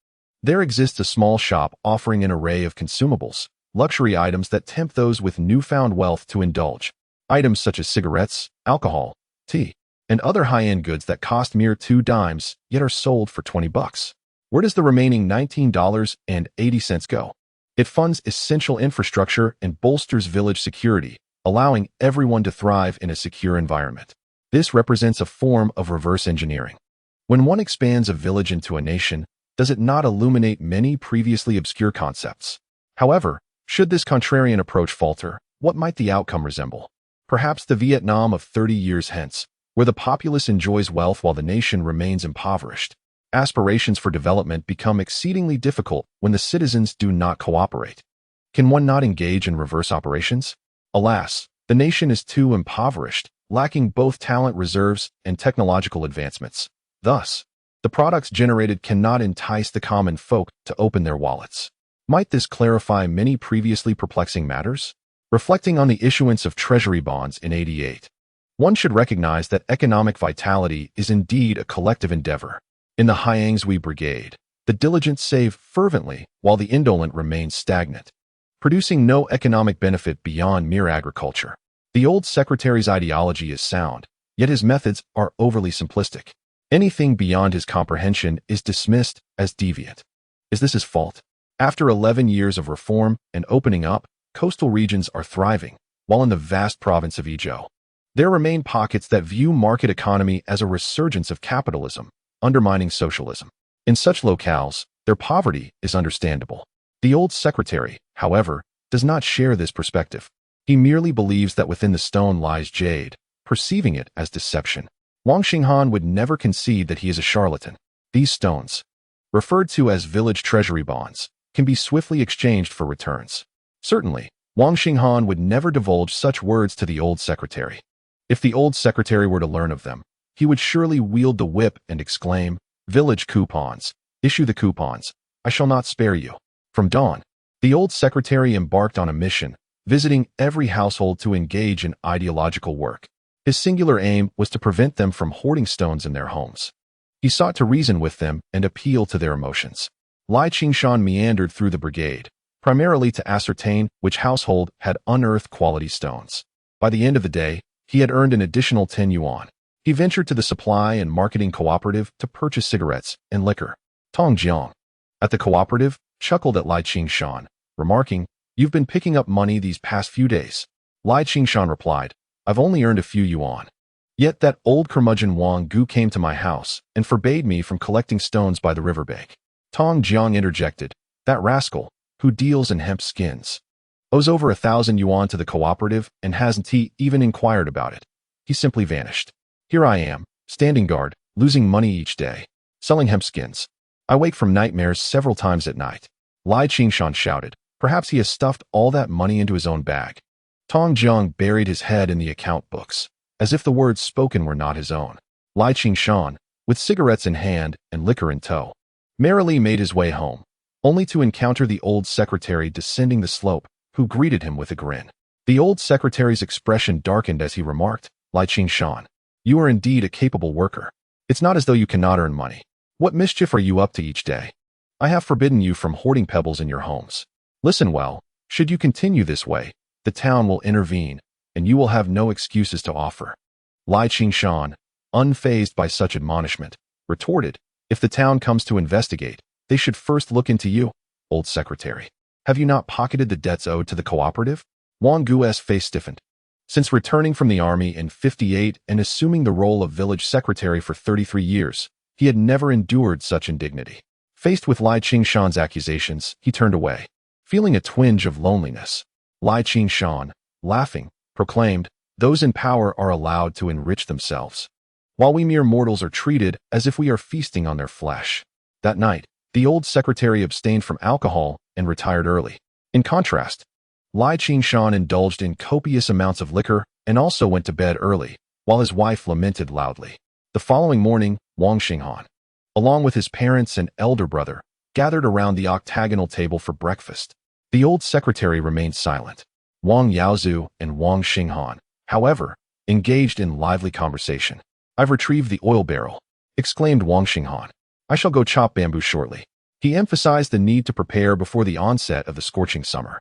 A: there exists a small shop offering an array of consumables, luxury items that tempt those with newfound wealth to indulge. Items such as cigarettes, alcohol, tea, and other high-end goods that cost mere 2 dimes, yet are sold for 20 bucks. Where does the remaining $19.80 go? It funds essential infrastructure and bolsters village security, allowing everyone to thrive in a secure environment. This represents a form of reverse engineering. When one expands a village into a nation, does it not illuminate many previously obscure concepts? However, should this contrarian approach falter, what might the outcome resemble? Perhaps the Vietnam of 30 years hence, where the populace enjoys wealth while the nation remains impoverished. Aspirations for development become exceedingly difficult when the citizens do not cooperate. Can one not engage in reverse operations? Alas, the nation is too impoverished, lacking both talent reserves and technological advancements. Thus, the products generated cannot entice the common folk to open their wallets. Might this clarify many previously perplexing matters? Reflecting on the issuance of treasury bonds in '88, one should recognize that economic vitality is indeed a collective endeavor. In the Hyengsui Brigade, the diligent save fervently while the indolent remain stagnant, producing no economic benefit beyond mere agriculture. The old secretary's ideology is sound, yet his methods are overly simplistic. Anything beyond his comprehension is dismissed as deviant. Is this his fault? After 11 years of reform and opening up, coastal regions are thriving, while in the vast province of Izhou, there remain pockets that view market economy as a resurgence of capitalism, undermining socialism. In such locales, their poverty is understandable. The old secretary, however, does not share this perspective. He merely believes that within the stone lies jade, perceiving it as deception. Wang Xinghan would never concede that he is a charlatan. These stones, referred to as village treasury bonds, can be swiftly exchanged for returns. Certainly, Wang Xinghan would never divulge such words to the old secretary. If the old secretary were to learn of them, he would surely wield the whip and exclaim, "Village coupons, issue the coupons, I shall not spare you." From dawn, the old secretary embarked on a mission, visiting every household to engage in ideological work. His singular aim was to prevent them from hoarding stones in their homes. He sought to reason with them and appeal to their emotions. Lai Qingshan meandered through the brigade, primarily to ascertain which household had unearthed quality stones. By the end of the day, he had earned an additional 10 yuan. He ventured to the supply and marketing cooperative to purchase cigarettes and liquor. Tong Jiang, at the cooperative, chuckled at Lai Qingshan, remarking, "You've been picking up money these past few days." Lai Qingshan replied, "I've only earned a few yuan. Yet that old curmudgeon Wang Gu came to my house and forbade me from collecting stones by the riverbank." Tong Jiang interjected, "That rascal, who deals in hemp skins, owes over 1,000 yuan to the cooperative and hasn't he even inquired about it. He simply vanished. Here I am, standing guard, losing money each day, selling hemp skins. I wake from nightmares several times at night." Lai Qingshan shouted, "Perhaps he has stuffed all that money into his own bag." Tong Jiang buried his head in the account books, as if the words spoken were not his own. Lai Qingshan, with cigarettes in hand and liquor in tow, merrily made his way home, only to encounter the old secretary descending the slope, who greeted him with a grin. The old secretary's expression darkened as he remarked, "Lai Qingshan, you are indeed a capable worker. It's not as though you cannot earn money. What mischief are you up to each day? I have forbidden you from hoarding pebbles in your homes. Listen well, should you continue this way, the town will intervene, and you will have no excuses to offer." Lai Qingshan, unfazed by such admonishment, retorted, "If the town comes to investigate, they should first look into you, old secretary. Have you not pocketed the debts owed to the cooperative?" Wang Gu's face stiffened. Since returning from the army in 58 and assuming the role of village secretary for 33 years, he had never endured such indignity. Faced with Lai Qingshan's accusations, he turned away, feeling a twinge of loneliness. Lai Qingshan, laughing, proclaimed, "Those in power are allowed to enrich themselves, while we mere mortals are treated as if we are feasting on their flesh." That night, the old secretary abstained from alcohol and retired early. In contrast, Lai Qingshan indulged in copious amounts of liquor and also went to bed early, while his wife lamented loudly. The following morning, Wang Xinghan, along with his parents and elder brother, gathered around the octagonal table for breakfast. The old secretary remained silent. Wang Yaozu and Wang Xinghan, however, engaged in lively conversation. "I've retrieved the oil barrel," exclaimed Wang Xinghan. "I shall go chop bamboo shortly." He emphasized the need to prepare before the onset of the scorching summer,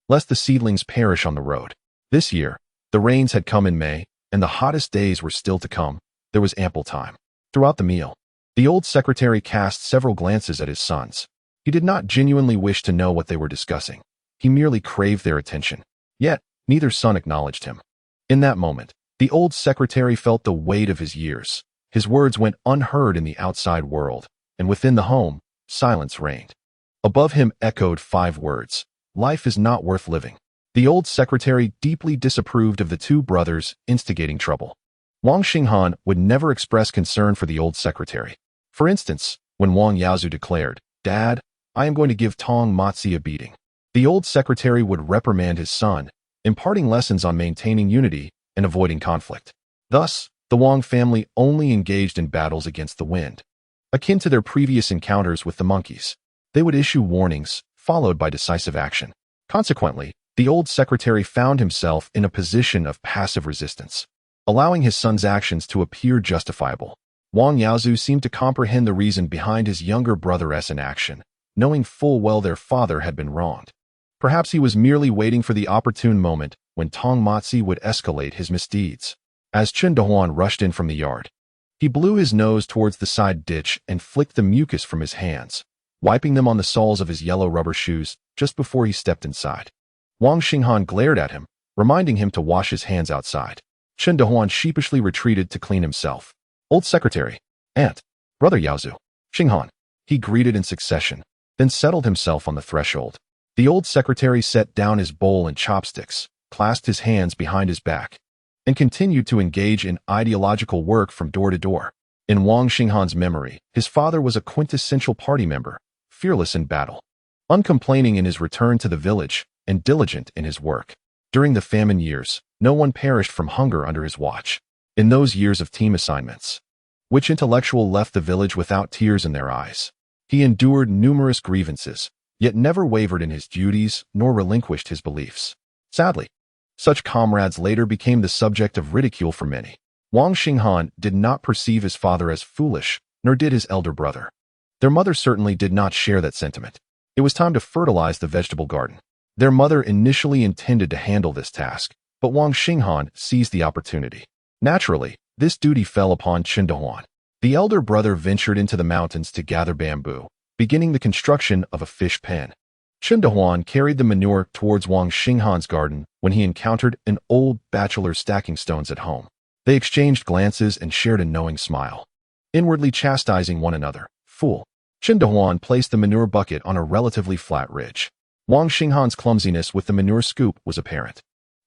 A: lest the seedlings perish on the road. This year, the rains had come in May, and the hottest days were still to come. There was ample time. Throughout the meal, the old secretary cast several glances at his sons. He did not genuinely wish to know what they were discussing. He merely craved their attention. Yet, neither son acknowledged him. In that moment, the old secretary felt the weight of his years. His words went unheard in the outside world, and within the home, silence reigned. Above him echoed 5 words. Life is not worth living. The old secretary deeply disapproved of the two brothers instigating trouble. Wang Xinghan would never express concern for the old secretary. For instance, when Wang Yaozu declared, "Dad, I am going to give Tong Matsi a beating," the old secretary would reprimand his son, imparting lessons on maintaining unity and avoiding conflict. Thus, the Wang family only engaged in battles against the wind. Akin to their previous encounters with the monkeys, they would issue warnings, followed by decisive action. Consequently, the old secretary found himself in a position of passive resistance, allowing his son's actions to appear justifiable. Wang Yaozu seemed to comprehend the reason behind his younger brother's inaction, knowing full well their father had been wronged. Perhaps he was merely waiting for the opportune moment when Tong Matsi would escalate his misdeeds. As Chen Dehuan rushed in from the yard, He blew his nose towards the side ditch and flicked the mucus from his hands, wiping them on the soles of his yellow rubber shoes just before he stepped inside. Wang Xinghan glared at him, reminding him to wash his hands outside. Chen Dehuan sheepishly retreated to clean himself. Old secretary, aunt, brother Yaozu, Xinghan, he greeted in succession, then settled himself on the threshold. The old secretary set down his bowl and chopsticks, clasped his hands behind his back, and continued to engage in ideological work from door to door. In Wang Xinghan's memory, his father was a quintessential party member, fearless in battle, uncomplaining in his return to the village, and diligent in his work. During the famine years, no one perished from hunger under his watch. In those years of team assignments, which intellectual left the village without tears in their eyes? He endured numerous grievances, yet never wavered in his duties nor relinquished his beliefs. Sadly, such comrades later became the subject of ridicule for many. Wang Xinghan did not perceive his father as foolish, nor did his elder brother. Their mother certainly did not share that sentiment. It was time to fertilize the vegetable garden. Their mother initially intended to handle this task, but Wang Xinghan seized the opportunity. Naturally, this duty fell upon Chen Dehuan. The elder brother ventured into the mountains to gather bamboo, beginning the construction of a fish pen. Chen Dehuan carried the manure towards Wang Xinghan's garden when he encountered an old bachelor stacking stones at home. They exchanged glances and shared a knowing smile, inwardly chastising one another. Fool. Chen Dehuan placed the manure bucket on a relatively flat ridge. Wang Xinghan's clumsiness with the manure scoop was apparent,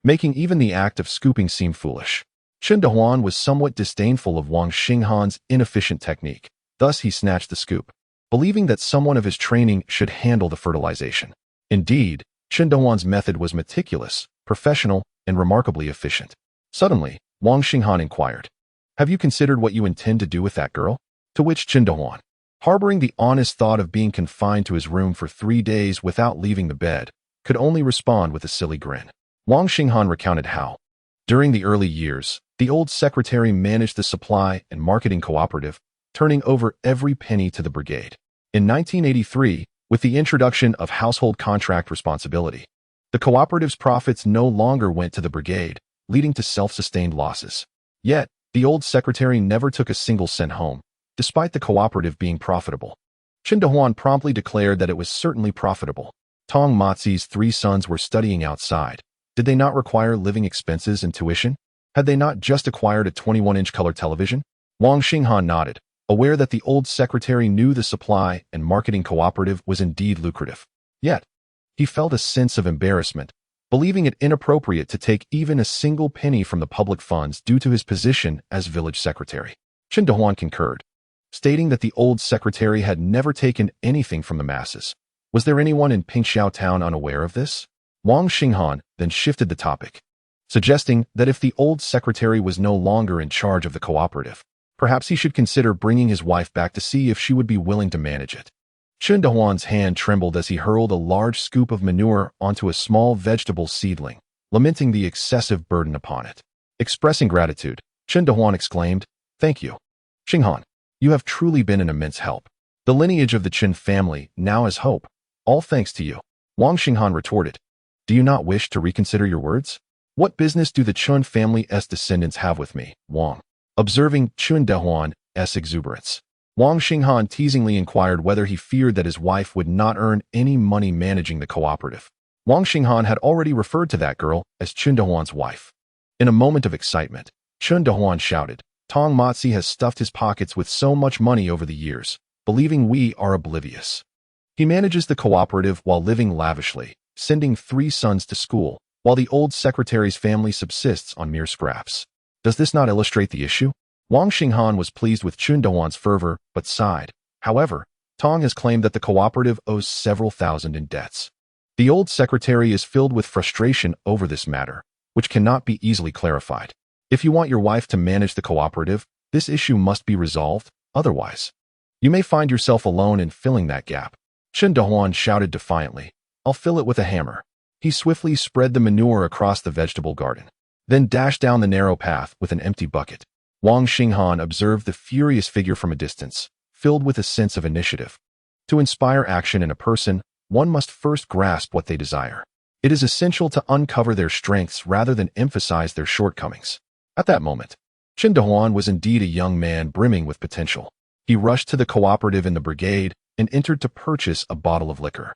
A: making even the act of scooping seem foolish. Chen Dehuan was somewhat disdainful of Wang Xinghan's inefficient technique. Thus he snatched the scoop, believing that someone of his training should handle the fertilization. Indeed, Chen Dehuan's method was meticulous, professional, and remarkably efficient. Suddenly, Wang Xinghan inquired, "Have you considered what you intend to do with that girl?" To which Chen Dehuan, harboring the honest thought of being confined to his room for 3 days without leaving the bed, could only respond with a silly grin. Wang Xinghan recounted how, during the early years, the old secretary managed the supply and marketing cooperative, turning over every penny to the brigade. In 1983, with the introduction of household contract responsibility, the cooperative's profits no longer went to the brigade, leading to self-sustained losses. Yet, the old secretary never took a single cent home, despite the cooperative being profitable. Chen Dehuan promptly declared that it was certainly profitable. Tong Mozi's 3 sons were studying outside. Did they not require living expenses and tuition? Had they not just acquired a 21-inch color television? Wang Xinghan nodded, aware that the old secretary knew the supply and marketing cooperative was indeed lucrative. Yet, he felt a sense of embarrassment, believing it inappropriate to take even a single penny from the public funds due to his position as village secretary. Chen Dehuan concurred, stating that the old secretary had never taken anything from the masses. Was there anyone in Pingxiao town unaware of this? Wang Xinghan then shifted the topic, suggesting that if the old secretary was no longer in charge of the cooperative, perhaps he should consider bringing his wife back to see if she would be willing to manage it. Chen Dehuan's hand trembled as he hurled a large scoop of manure onto a small vegetable seedling, lamenting the excessive burden upon it. Expressing gratitude, Chen Dehuan exclaimed, "Thank you, Xinghan. You have truly been an immense help. The lineage of the Chen family now has hope, all thanks to you." Wang Xinghan retorted, "Do you not wish to reconsider your words? What business do the Chen family's descendants have with me, Wang?" Observing Chen Dehuan's exuberance, Wang Xinghan teasingly inquired whether he feared that his wife would not earn any money managing the cooperative. Wang Xinghan had already referred to that girl as Chen Dehuan's wife. In a moment of excitement, Chen Dehuan shouted, "Tong Mozi has stuffed his pockets with so much money over the years, believing we are oblivious. He manages the cooperative while living lavishly, sending 3 sons to school, while the old secretary's family subsists on mere scraps. Does this not illustrate the issue?" Wang Xinghan was pleased with Chen Dehuan's fervor, but sighed. However, Tong has claimed that the cooperative owes several thousand in debts. The old secretary is filled with frustration over this matter, which cannot be easily clarified. If you want your wife to manage the cooperative, this issue must be resolved, otherwise, you may find yourself alone in filling that gap. Chen Dehuan shouted defiantly, "I'll fill it with a hammer." He swiftly spread the manure across the vegetable garden, then dashed down the narrow path with an empty bucket. Wang Xinghan observed the furious figure from a distance, filled with a sense of initiative. To inspire action in a person, one must first grasp what they desire. It is essential to uncover their strengths rather than emphasize their shortcomings. At that moment, Chen Dehuan was indeed a young man brimming with potential. He rushed to the cooperative in the brigade and entered to purchase a bottle of liquor.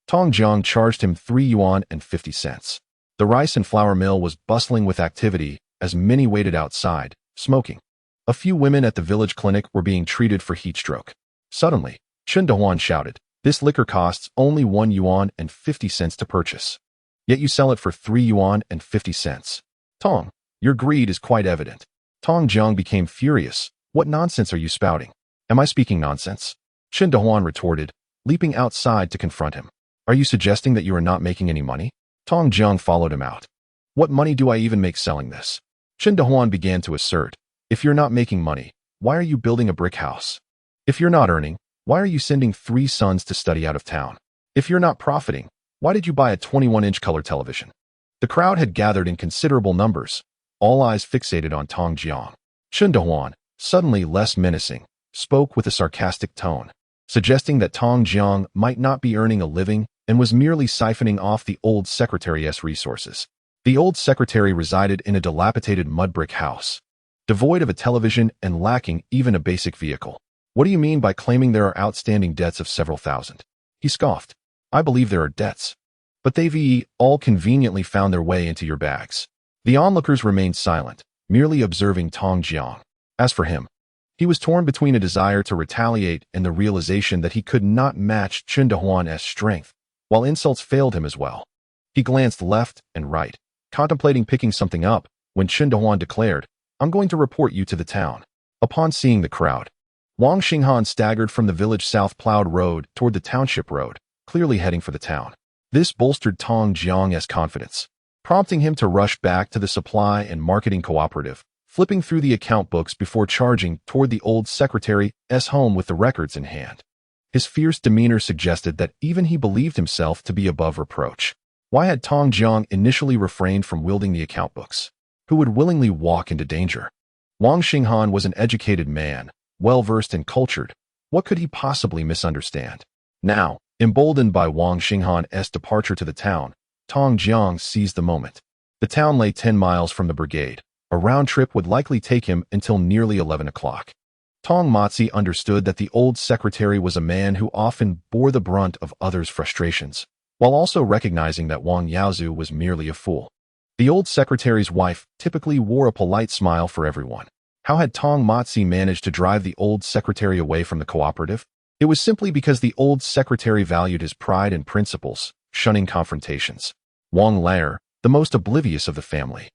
A: Tong Jiang charged him 3 yuan and 50 cents. The rice and flour mill was bustling with activity as many waited outside, smoking. A few women at the village clinic were being treated for heat stroke. Suddenly, Chen Dehuan shouted, "This liquor costs only 1 yuan and 50 cents to purchase. Yet you sell it for 3 yuan and 50 cents. Tong, your greed is quite evident." Tong Jiang became furious. "What nonsense are you spouting? Am I speaking nonsense?" Chen Dehuan retorted, leaping outside to confront him. "Are you suggesting that you are not making any money?" Tong Jiang followed him out. "What money do I even make selling this?" Chen Dehuan began to assert. "If you're not making money, why are you building a brick house? If you're not earning, why are you sending 3 sons to study out of town? If you're not profiting, why did you buy a 21-inch color television?" The crowd had gathered in considerable numbers, all eyes fixated on Tong Jiang. Chen Dehuan, suddenly less menacing, spoke with a sarcastic tone, suggesting that Tong Jiang might not be earning a living and was merely siphoning off the old secretary's resources. The old secretary resided in a dilapidated mud brick house, devoid of a television and lacking even a basic vehicle. "What do you mean by claiming there are outstanding debts of several thousand?" He scoffed. "I believe there are debts, but they've all conveniently found their way into your bags." The onlookers remained silent, merely observing Tong Jiang. As for him, he was torn between a desire to retaliate and the realization that he could not match Chen Dehuan's strength, while insults failed him as well. He glanced left and right, contemplating picking something up, when Chen Dehuan declared, "I'm going to report you to the town." Upon seeing the crowd, Wang Xinghan staggered from the village south-plowed road toward the township road, clearly heading for the town. This bolstered Tong Jiang's confidence, prompting him to rush back to the supply and marketing cooperative, flipping through the account books before charging toward the old secretary's home with the records in hand. His fierce demeanor suggested that even he believed himself to be above reproach. Why had Tong Jiang initially refrained from wielding the account books? Who would willingly walk into danger? Wang Xinghan was an educated man, well-versed and cultured. What could he possibly misunderstand? Now, emboldened by Wang Xinghan's departure to the town, Tong Jiang seized the moment. The town lay 10 miles from the brigade. A round trip would likely take him until nearly 11 o'clock. Tong Matsi understood that the old secretary was a man who often bore the brunt of others' frustrations, while also recognizing that Wang Yaozu was merely a fool. The old secretary's wife typically wore a polite smile for everyone. How had Tong Matsi managed to drive the old secretary away from the cooperative? It was simply because the old secretary valued his pride and principles, shunning confrontations. Wang Lair, the most oblivious of the family,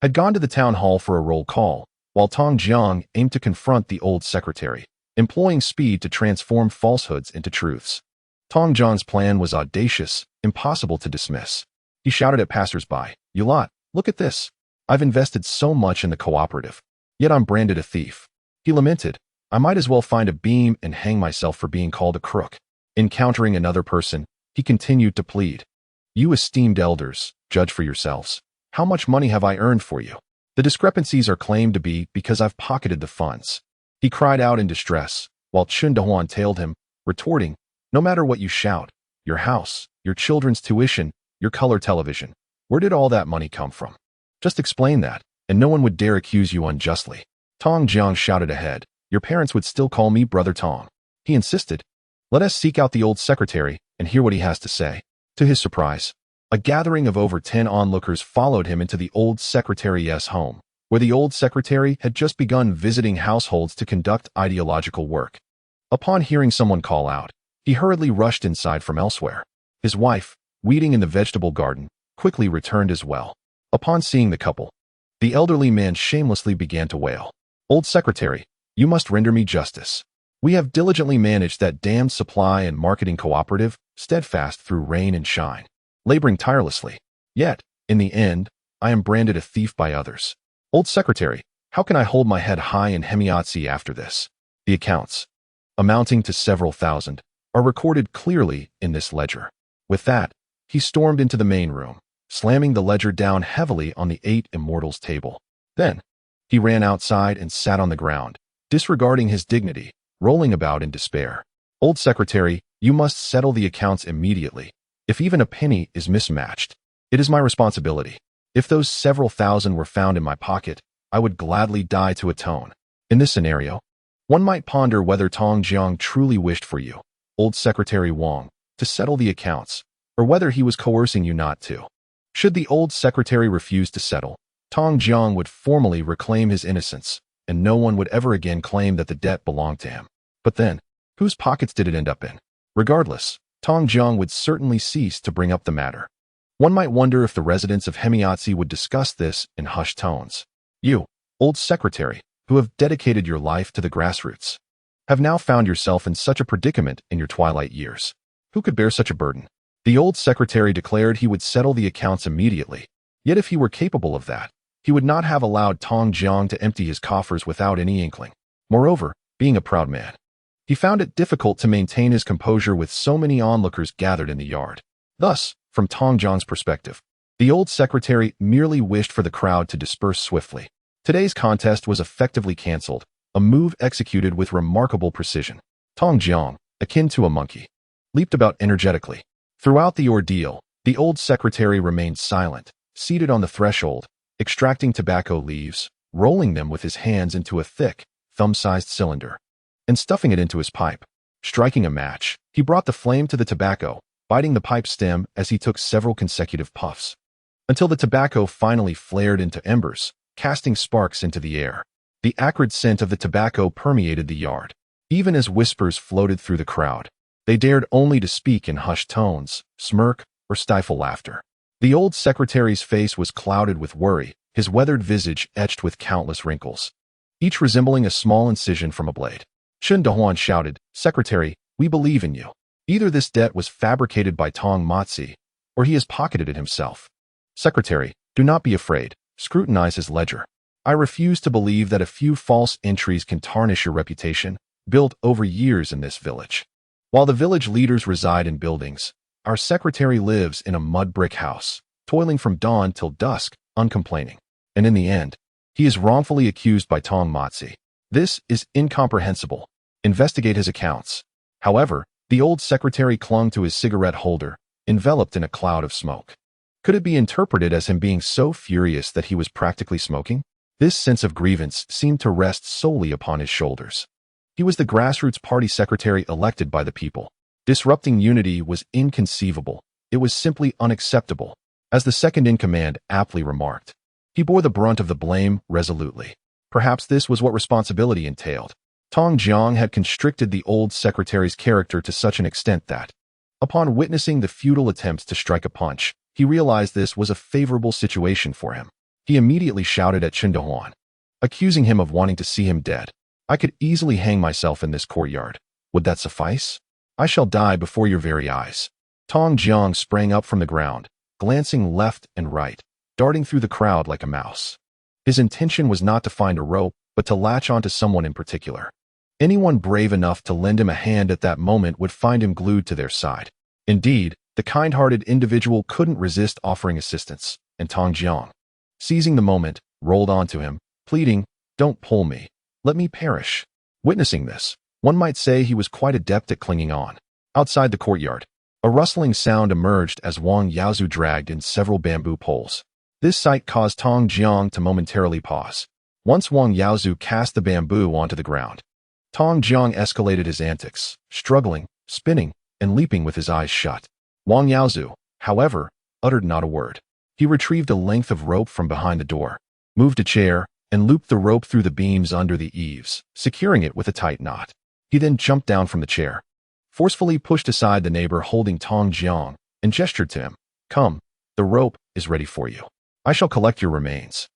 A: had gone to the town hall for a roll call, while Tong Jiang aimed to confront the old secretary, employing speed to transform falsehoods into truths. Tong Jiang's plan was audacious, impossible to dismiss. He shouted at passers-by, "You lot, look at this. I've invested so much in the cooperative, yet I'm branded a thief." He lamented, "I might as well find a beam and hang myself for being called a crook." Encountering another person, he continued to plead, "You esteemed elders, judge for yourselves. How much money have I earned for you? The discrepancies are claimed to be because I've pocketed the funds." He cried out in distress, while Chen Dehuan tailed him, retorting, "No matter what you shout, your house, your children's tuition, your color television, where did all that money come from? Just explain that, and no one would dare accuse you unjustly." Tong Jiang shouted ahead, "Your parents would still call me Brother Tong." He insisted, "Let us seek out the old secretary and hear what he has to say." To his surprise, a gathering of over 10 onlookers followed him into the old secretary's home, where the old secretary had just begun visiting households to conduct ideological work. Upon hearing someone call out, he hurriedly rushed inside from elsewhere. His wife, weeding in the vegetable garden, quickly returned as well. Upon seeing the couple, the elderly man shamelessly began to wail, "Old secretary, you must render me justice. We have diligently managed that damned supply and marketing cooperative, steadfast through rain and shine, laboring tirelessly. Yet, in the end, I am branded a thief by others. Old secretary, how can I hold my head high in Hemiotzi after this? The accounts, amounting to several thousand, are recorded clearly in this ledger." With that, he stormed into the main room, slamming the ledger down heavily on the 8 immortals table. Then, he ran outside and sat on the ground, disregarding his dignity, rolling about in despair. "Old secretary, you must settle the accounts immediately. If even a penny is mismatched, it is my responsibility. If those several thousand were found in my pocket, I would gladly die to atone. In this scenario, one might ponder whether Tong Jiang truly wished for you, old Secretary Wong, to settle the accounts, or whether he was coercing you not to. Should the old secretary refuse to settle, Tong Jiang would formally reclaim his innocence, and no one would ever again claim that the debt belonged to him. But then, whose pockets did it end up in? Regardless, Tong Jiang would certainly cease to bring up the matter. One might wonder if the residents of Hemiatsi would discuss this in hushed tones. You, old secretary, who have dedicated your life to the grassroots, have now found yourself in such a predicament in your twilight years. Who could bear such a burden? The old secretary declared he would settle the accounts immediately. Yet if he were capable of that, he would not have allowed Tong Jiang to empty his coffers without any inkling. Moreover, being a proud man, he found it difficult to maintain his composure with so many onlookers gathered in the yard. Thus, from Tong Jiang's perspective, the old secretary merely wished for the crowd to disperse swiftly. Today's contest was effectively cancelled, a move executed with remarkable precision. Tong Jiang, akin to a monkey, leaped about energetically. Throughout the ordeal, the old secretary remained silent, seated on the threshold, extracting tobacco leaves, rolling them with his hands into a thick, thumb-sized cylinder, and stuffing it into his pipe. Striking a match, he brought the flame to the tobacco, biting the pipe stem as he took several consecutive puffs, until the tobacco finally flared into embers, casting sparks into the air. The acrid scent of the tobacco permeated the yard. Even as whispers floated through the crowd, they dared only to speak in hushed tones, smirk, or stifle laughter. The old secretary's face was clouded with worry, his weathered visage etched with countless wrinkles, each resembling a small incision from a blade. Chen Dehuan shouted, "Secretary, we believe in you. Either this debt was fabricated by Tong Matsi, or he has pocketed it himself. Secretary, do not be afraid. Scrutinize his ledger. I refuse to believe that a few false entries can tarnish your reputation, built over years in this village. While the village leaders reside in buildings, our secretary lives in a mud brick house, toiling from dawn till dusk, uncomplaining. And in the end, he is wrongfully accused by Tong Matsi. This is incomprehensible. Investigate his accounts." However, the old secretary clung to his cigarette holder, enveloped in a cloud of smoke. Could it be interpreted as him being so furious that he was practically smoking? This sense of grievance seemed to rest solely upon his shoulders. He was the grassroots party secretary elected by the people. Disrupting unity was inconceivable. It was simply unacceptable. As the second-in-command aptly remarked, he bore the brunt of the blame resolutely. Perhaps this was what responsibility entailed. Tong Jiang had constricted the old secretary's character to such an extent that, upon witnessing the futile attempts to strike a punch, he realized this was a favorable situation for him. He immediately shouted at Chen Dehuan, accusing him of wanting to see him dead. "I could easily hang myself in this courtyard. Would that suffice? I shall die before your very eyes." Tong Jiang sprang up from the ground, glancing left and right, darting through the crowd like a mouse. His intention was not to find a rope, but to latch onto someone in particular. Anyone brave enough to lend him a hand at that moment would find him glued to their side. Indeed, the kind-hearted individual couldn't resist offering assistance, and Tong Jiang, seizing the moment, rolled onto him, pleading, "Don't pull me. Let me perish." Witnessing this, one might say he was quite adept at clinging on. Outside the courtyard, a rustling sound emerged as Wang Yaozu dragged in several bamboo poles. This sight caused Tong Jiang to momentarily pause. Once Wang Yaozu cast the bamboo onto the ground, Tong Jiang escalated his antics, struggling, spinning, and leaping with his eyes shut. Wang Yaozu, however, uttered not a word. He retrieved a length of rope from behind the door, moved a chair, and looped the rope through the beams under the eaves, securing it with a tight knot. He then jumped down from the chair, forcefully pushed aside the neighbor holding Tong Jiang, and gestured to him, "Come, the rope is ready for you. I shall collect your remains."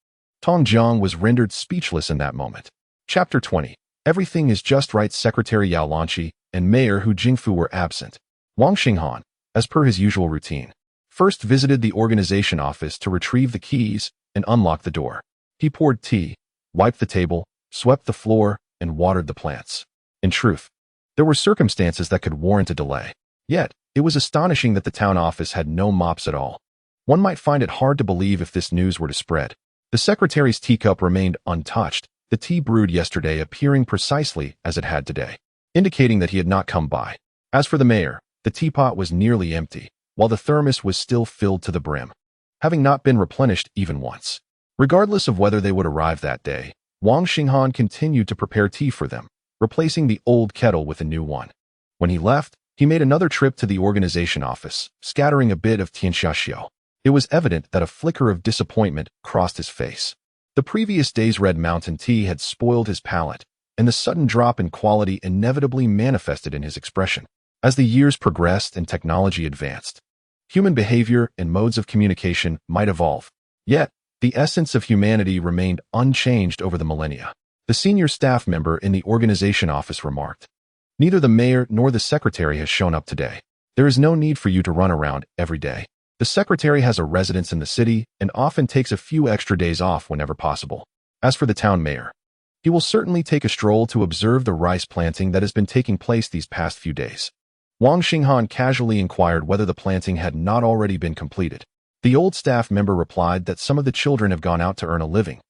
A: Tong Jiang was rendered speechless in that moment. Chapter 20. Everything is just right. Secretary Yao Lanqi and Mayor Hu Jingfu were absent. Wang Xinghan, as per his usual routine, first visited the organization office to retrieve the keys and unlock the door. He poured tea, wiped the table, swept the floor, and watered the plants. In truth, there were circumstances that could warrant a delay. Yet, it was astonishing that the town office had no mops at all. One might find it hard to believe if this news were to spread. The secretary's teacup remained untouched, the tea brewed yesterday appearing precisely as it had today, indicating that he had not come by. As for the mayor, the teapot was nearly empty, while the thermos was still filled to the brim, having not been replenished even once. Regardless of whether they would arrive that day, Wang Xinghan continued to prepare tea for them, replacing the old kettle with a new one. When he left, he made another trip to the organization office, scattering a bit of tianxiaxiao. It was evident that a flicker of disappointment crossed his face. The previous day's red mountain tea had spoiled his palate, and the sudden drop in quality inevitably manifested in his expression. As the years progressed and technology advanced, human behavior and modes of communication might evolve. Yet, the essence of humanity remained unchanged over the millennia. The senior staff member in the organization office remarked, "Neither the mayor nor the secretary has shown up today. There is no need for you to run around every day. The secretary has a residence in the city and often takes a few extra days off whenever possible. As for the town mayor, he will certainly take a stroll to observe the rice planting that has been taking place these past few days." Wang Xinghan casually inquired whether the planting had not already been completed. The old staff member replied that some of the children have gone out to earn a living,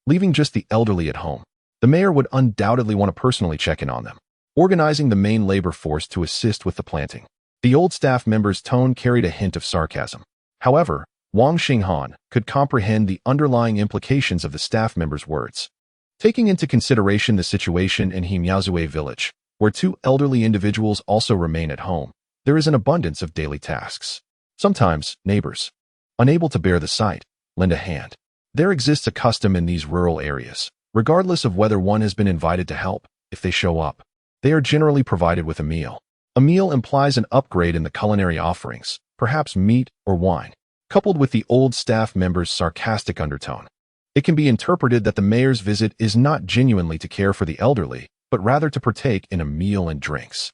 A: leaving just the elderly at home. The mayor would undoubtedly want to personally check in on them, organizing the main labor force to assist with the planting. The old staff member's tone carried a hint of sarcasm. However, Wang Xinghan could comprehend the underlying implications of the staff member's words. Taking into consideration the situation in Hemiaozue village, where two elderly individuals also remain at home, there is an abundance of daily tasks. Sometimes, neighbors, unable to bear the sight, lend a hand. There exists a custom in these rural areas. Regardless of whether one has been invited to help, if they show up, they are generally provided with a meal. A meal implies an upgrade in the culinary offerings, perhaps meat or wine. Coupled with the old staff member's sarcastic undertone, it can be interpreted that the mayor's visit is not genuinely to care for the elderly, but rather to partake in a meal and drinks.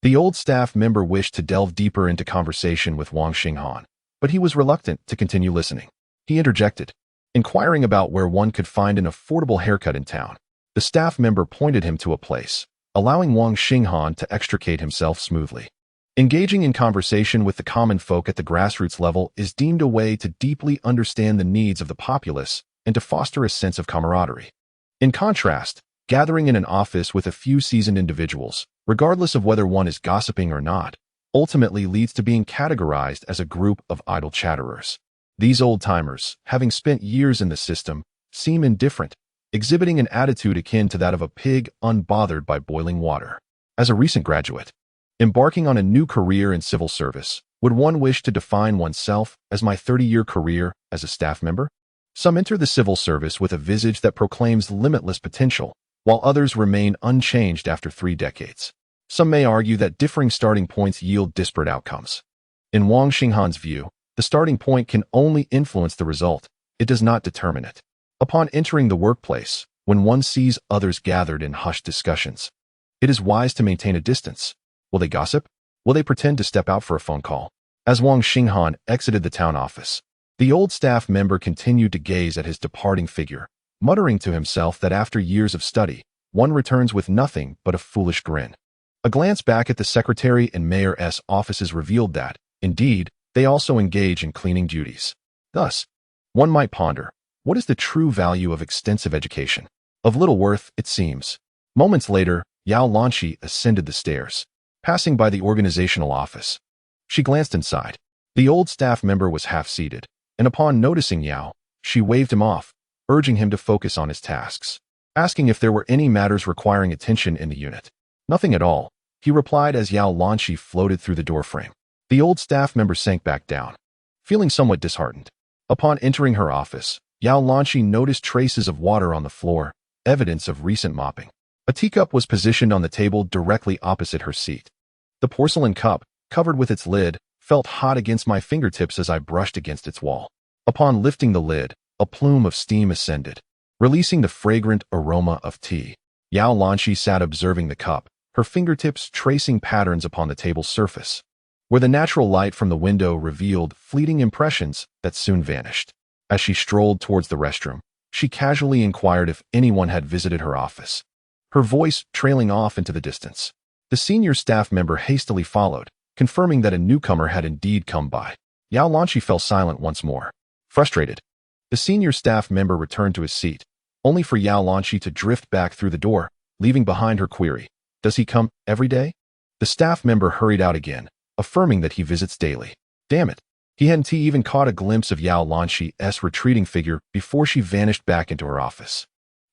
A: The old staff member wished to delve deeper into conversation with Wang Xinghan, but he was reluctant to continue listening. He interjected, inquiring about where one could find an affordable haircut in town. The staff member pointed him to a place, allowing Wang Xinghan to extricate himself smoothly. Engaging in conversation with the common folk at the grassroots level is deemed a way to deeply understand the needs of the populace and to foster a sense of camaraderie. In contrast, gathering in an office with a few seasoned individuals, regardless of whether one is gossiping or not, ultimately leads to being categorized as a group of idle chatterers. These old-timers, having spent years in the system, seem indifferent, exhibiting an attitude akin to that of a pig unbothered by boiling water. As a recent graduate, embarking on a new career in civil service, would one wish to define oneself as my 30-year career as a staff member? Some enter the civil service with a visage that proclaims limitless potential, while others remain unchanged after 3 decades. Some may argue that differing starting points yield disparate outcomes. In Wang Xinghan's view, the starting point can only influence the result, it does not determine it. Upon entering the workplace, when one sees others gathered in hushed discussions, it is wise to maintain a distance. Will they gossip? Will they pretend to step out for a phone call? As Wang Xinghan exited the town office, the old staff member continued to gaze at his departing figure, muttering to himself that after years of study, one returns with nothing but a foolish grin. A glance back at the secretary and mayor's offices revealed that, indeed, they also engage in cleaning duties. Thus, one might ponder, what is the true value of extensive education? Of little worth, it seems. Moments later, Yao Lanqi ascended the stairs, passing by the organizational office. She glanced inside. The old staff member was half-seated, and upon noticing Yao, she waved him off, urging him to focus on his tasks, asking if there were any matters requiring attention in the unit. Nothing at all, he replied as Yao Lanqi floated through the doorframe. The old staff member sank back down, feeling somewhat disheartened. Upon entering her office, Yao Lanqi noticed traces of water on the floor, evidence of recent mopping. A teacup was positioned on the table directly opposite her seat. The porcelain cup, covered with its lid, felt hot against my fingertips as I brushed against its wall. Upon lifting the lid, a plume of steam ascended, releasing the fragrant aroma of tea. Yao Lanqi sat observing the cup, her fingertips tracing patterns upon the table's surface, where the natural light from the window revealed fleeting impressions that soon vanished. As she strolled towards the restroom, she casually inquired if anyone had visited her office, her voice trailing off into the distance. The senior staff member hastily followed, confirming that a newcomer had indeed come by. Yao Lanqi fell silent once more. Frustrated, the senior staff member returned to his seat, only for Yao Lanqi to drift back through the door, leaving behind her query, "Does he come every day?" The staff member hurried out again, affirming that he visits daily. "Damn it, He hadn't even caught a glimpse of Yao Lanxi's retreating figure before she vanished back into her office.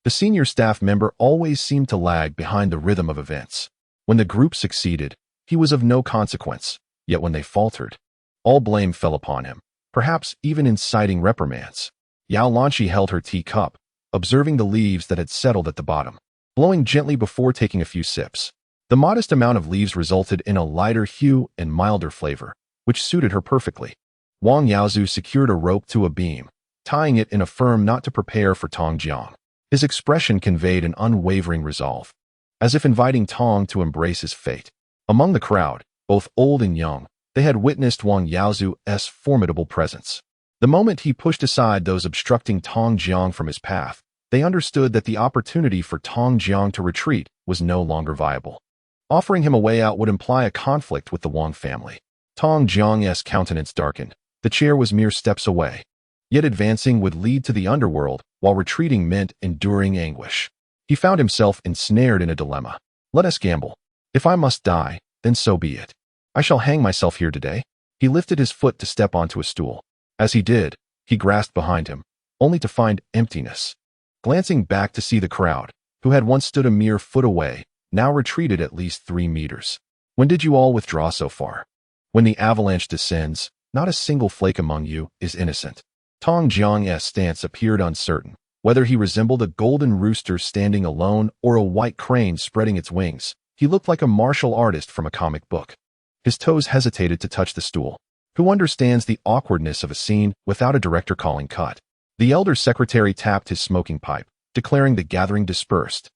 A: The senior staff member always seemed to lag behind the rhythm of events. When the group succeeded, he was of no consequence, yet when they faltered, all blame fell upon him, perhaps even inciting reprimands. Yao Lanxi held her teacup, observing the leaves that had settled at the bottom, blowing gently before taking a few sips. The modest amount of leaves resulted in a lighter hue and milder flavor, which suited her perfectly. Wang Yaozu secured a rope to a beam, tying it in a firm knot to prepare for Tong Jiang. His expression conveyed an unwavering resolve, as if inviting Tong to embrace his fate. Among the crowd, both old and young, they had witnessed Wang Yaozu's formidable presence. The moment he pushed aside those obstructing Tong Jiang from his path, they understood that the opportunity for Tong Jiang to retreat was no longer viable. Offering him a way out would imply a conflict with the Wong family. Tong Jiang's countenance darkened. The chair was mere steps away. Yet advancing would lead to the underworld, while retreating meant enduring anguish. He found himself ensnared in a dilemma. Let us gamble. If I must die, then so be it. I shall hang myself here today. He lifted his foot to step onto a stool. As he did, he grasped behind him, only to find emptiness. Glancing back to see the crowd, who had once stood a mere foot away, now retreated at least 3 meters. When did you all withdraw so far? When the avalanche descends, not a single flake among you is innocent. Tong Jiang's stance appeared uncertain, whether he resembled a golden rooster standing alone or a white crane spreading its wings. He looked like a martial artist from a comic book. His toes hesitated to touch the stool. Who understands the awkwardness of a scene without a director calling cut? The elder secretary tapped his smoking pipe, declaring the gathering dispersed.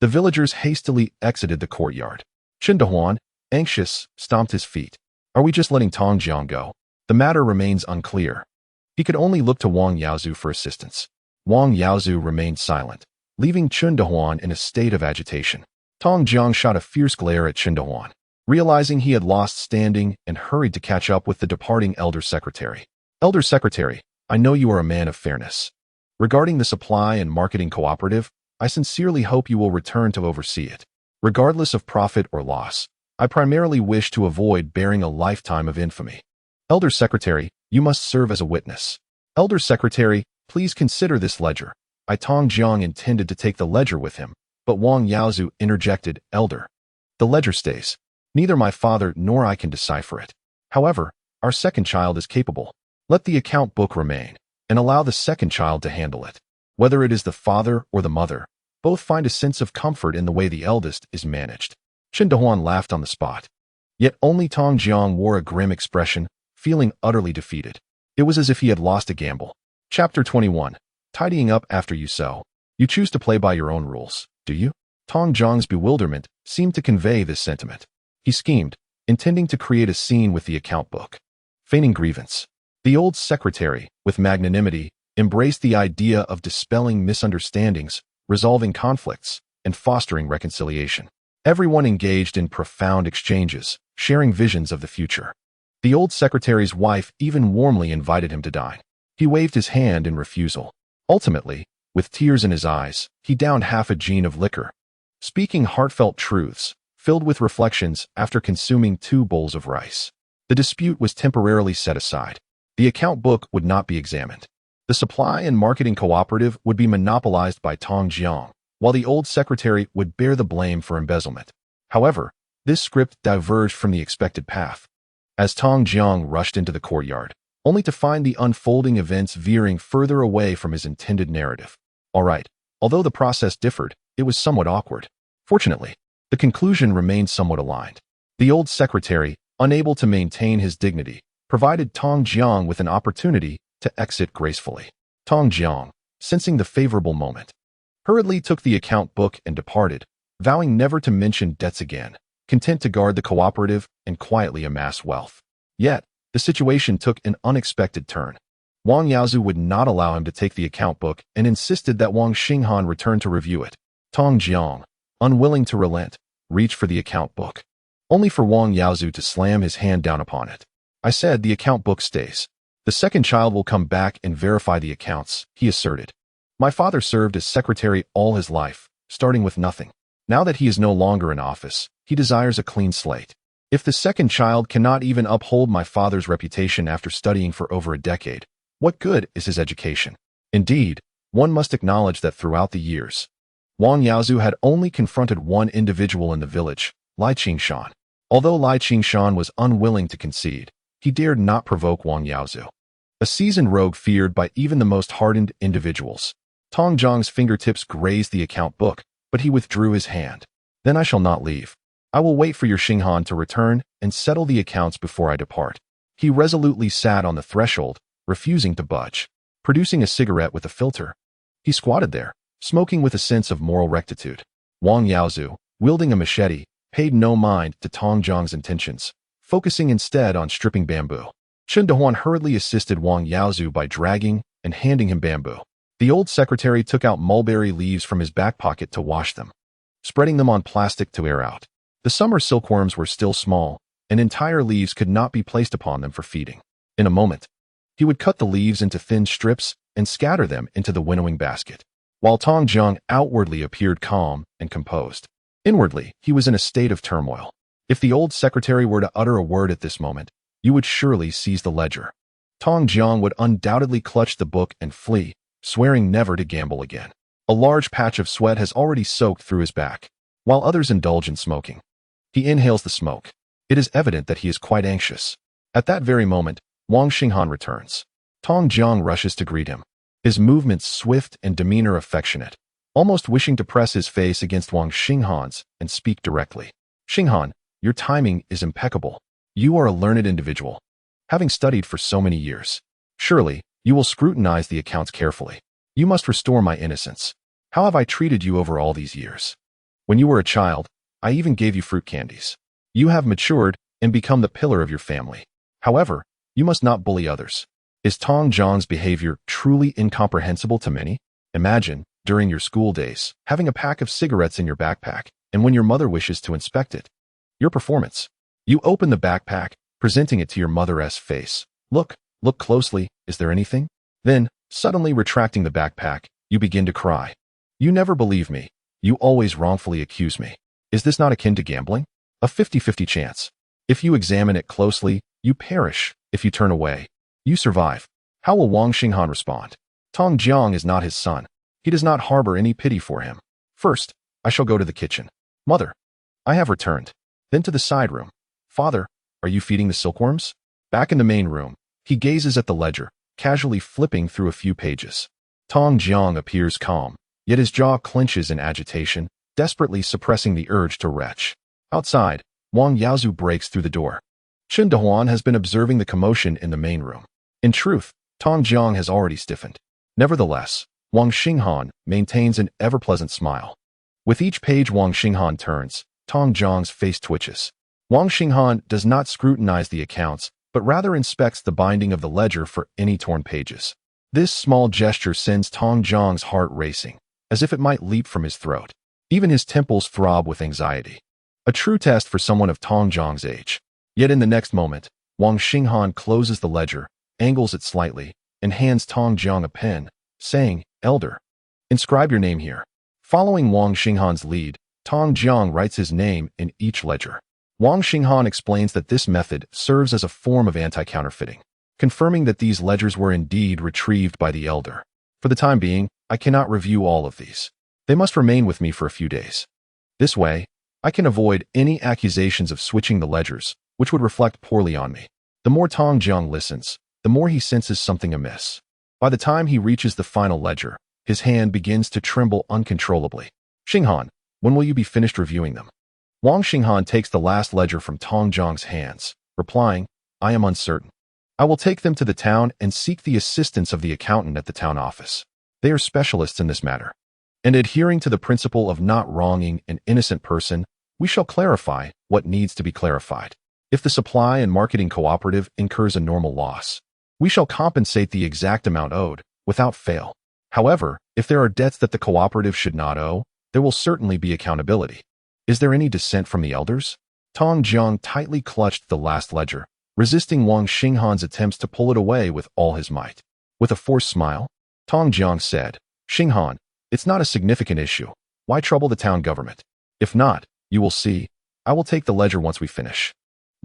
A: The villagers hastily exited the courtyard. Chen Dehuan, anxious, stomped his feet. Are we just letting Tong Jiang go? The matter remains unclear. He could only look to Wang Yaozu for assistance. Wang Yaozu remained silent, leaving Chen Dehuan in a state of agitation. Tong Jiang shot a fierce glare at Chen Dehuan, realizing he had lost standing and hurried to catch up with the departing elder secretary. Elder secretary, I know you are a man of fairness. Regarding the supply and marketing cooperative, I sincerely hope you will return to oversee it. Regardless of profit or loss, I primarily wish to avoid bearing a lifetime of infamy. Elder secretary, you must serve as a witness. Elder secretary, please consider this ledger. Tong Jiang intended to take the ledger with him, but Wang Yaozu interjected, Elder. The ledger stays. Neither my father nor I can decipher it. However, our second child is capable. Let the account book remain, and allow the second child to handle it. Whether it is the father or the mother, both find a sense of comfort in the way the eldest is managed. Chen Dehuan laughed on the spot. Yet only Tong Jiang wore a grim expression, feeling utterly defeated. It was as if he had lost a gamble. Chapter 21. Tidying up after you sow. You choose to play by your own rules, do you? Tong Jiang's bewilderment seemed to convey this sentiment. He schemed, intending to create a scene with the account book. Feigning grievance. The old secretary, with magnanimity, embraced the idea of dispelling misunderstandings, resolving conflicts, and fostering reconciliation. Everyone engaged in profound exchanges, sharing visions of the future. The old secretary's wife even warmly invited him to dine. He waved his hand in refusal. Ultimately, with tears in his eyes, he downed half a gin of liquor. Speaking heartfelt truths, filled with reflections after consuming 2 bowls of rice. The dispute was temporarily set aside. The account book would not be examined. The supply and marketing cooperative would be monopolized by Tong Jiang, while the old secretary would bear the blame for embezzlement. However, this script diverged from the expected path. As Tong Jiang rushed into the courtyard, only to find the unfolding events veering further away from his intended narrative. All right, although the process differed, it was somewhat awkward. Fortunately, the conclusion remained somewhat aligned. The old secretary, unable to maintain his dignity, provided Tong Jiang with an opportunity to exit gracefully. Tong Jiang, sensing the favorable moment, hurriedly took the account book and departed, vowing never to mention debts again, content to guard the cooperative and quietly amass wealth. Yet, the situation took an unexpected turn. Wang Yaozu would not allow him to take the account book and insisted that Wang Xinghan return to review it. Tong Jiang, unwilling to relent, reached for the account book, only for Wang Yaozu to slam his hand down upon it. I said the account book stays. The second child will come back and verify the accounts, he asserted. My father served as secretary all his life, starting with nothing. Now that he is no longer in office, he desires a clean slate. If the second child cannot even uphold my father's reputation after studying for over a decade, what good is his education? Indeed, one must acknowledge that throughout the years, Wang Yaozu had only confronted one individual in the village, Lai Qingshan. Although Lai Qingshan was unwilling to concede, he dared not provoke Wang Yaozu. A seasoned rogue feared by even the most hardened individuals. Tong Jiang's fingertips grazed the account book, but he withdrew his hand. Then I shall not leave. I will wait for your Xinghan to return and settle the accounts before I depart. He resolutely sat on the threshold, refusing to budge. Producing a cigarette with a filter, he squatted there, smoking with a sense of moral rectitude. Wang Yaozu, wielding a machete, paid no mind to Tong Jiang's intentions, focusing instead on stripping bamboo. Chen Dehuan hurriedly assisted Wang Yaozu by dragging and handing him bamboo. The old secretary took out mulberry leaves from his back pocket to wash them, spreading them on plastic to air out. The summer silkworms were still small, and entire leaves could not be placed upon them for feeding. In a moment, he would cut the leaves into thin strips and scatter them into the winnowing basket, while Tong Jiang outwardly appeared calm and composed. Inwardly, he was in a state of turmoil. If the old secretary were to utter a word at this moment, you would surely seize the ledger. Tong Jiang would undoubtedly clutch the book and flee, swearing never to gamble again. A large patch of sweat has already soaked through his back, while others indulge in smoking. He inhales the smoke. It is evident that he is quite anxious. At that very moment, Wang Xinghan returns. Tong Jiang rushes to greet him, his movements swift and demeanor affectionate, almost wishing to press his face against Wang Xinghan's and speak directly. Xinghan, your timing is impeccable. You are a learned individual, having studied for so many years. Surely, you will scrutinize the accounts carefully. You must restore my innocence. How have I treated you over all these years? When you were a child, I even gave you fruit candies. You have matured and become the pillar of your family. However, you must not bully others. Is Tong Jiang's behavior truly incomprehensible to many? Imagine, during your school days, having a pack of cigarettes in your backpack, and when your mother wishes to inspect it, your performance. You open the backpack, presenting it to your mother's face. Look closely, is there anything? Then, suddenly retracting the backpack, you begin to cry. You never believe me. You always wrongfully accuse me. Is this not akin to gambling? A 50-50 chance. If you examine it closely, you perish. If you turn away, you survive. How will Wang Xinghan respond? Tong Jiang is not his son. He does not harbor any pity for him. First, I shall go to the kitchen. Mother, I have returned. Then to the side room. Father, are you feeding the silkworms? Back in the main room, he gazes at the ledger, casually flipping through a few pages. Tong Jiang appears calm, yet his jaw clenches in agitation, desperately suppressing the urge to retch. Outside, Wang Yaozu breaks through the door. Chen Dehuan has been observing the commotion in the main room. In truth, Tong Jiang has already stiffened. Nevertheless, Wang Xinghan maintains an ever-pleasant smile. With each page Wang Xinghan turns, Tong Jiang's face twitches. Wang Xinghan does not scrutinize the accounts, but rather inspects the binding of the ledger for any torn pages. This small gesture sends Tong Jiang's heart racing, as if it might leap from his throat. Even his temples throb with anxiety. A true test for someone of Tong Jiang's age. Yet in the next moment, Wang Xinghan closes the ledger, angles it slightly, and hands Tong Jiang a pen, saying, Elder, inscribe your name here. Following Wang Xinghan's lead, Tong Jiang writes his name in each ledger. Wang Xinghan explains that this method serves as a form of anti-counterfeiting, confirming that these ledgers were indeed retrieved by the elder. For the time being, I cannot review all of these. They must remain with me for a few days. This way, I can avoid any accusations of switching the ledgers, which would reflect poorly on me. The more Tong Jiang listens, the more he senses something amiss. By the time he reaches the final ledger, his hand begins to tremble uncontrollably. Xinghan, when will you be finished reviewing them? Wang Xinghan takes the last ledger from Tong Jiang's hands, replying, I am uncertain. I will take them to the town and seek the assistance of the accountant at the town office. They are specialists in this matter. And adhering to the principle of not wronging an innocent person, we shall clarify what needs to be clarified. If the supply and marketing cooperative incurs a normal loss, we shall compensate the exact amount owed, without fail. However, if there are debts that the cooperative should not owe, there will certainly be accountability. Is there any dissent from the elders? Tong Jiang tightly clutched the last ledger, resisting Wang Xinghan's attempts to pull it away with all his might. With a forced smile, Tong Jiang said, Xinghan, it's not a significant issue. Why trouble the town government? If not, you will see, I will take the ledger once we finish.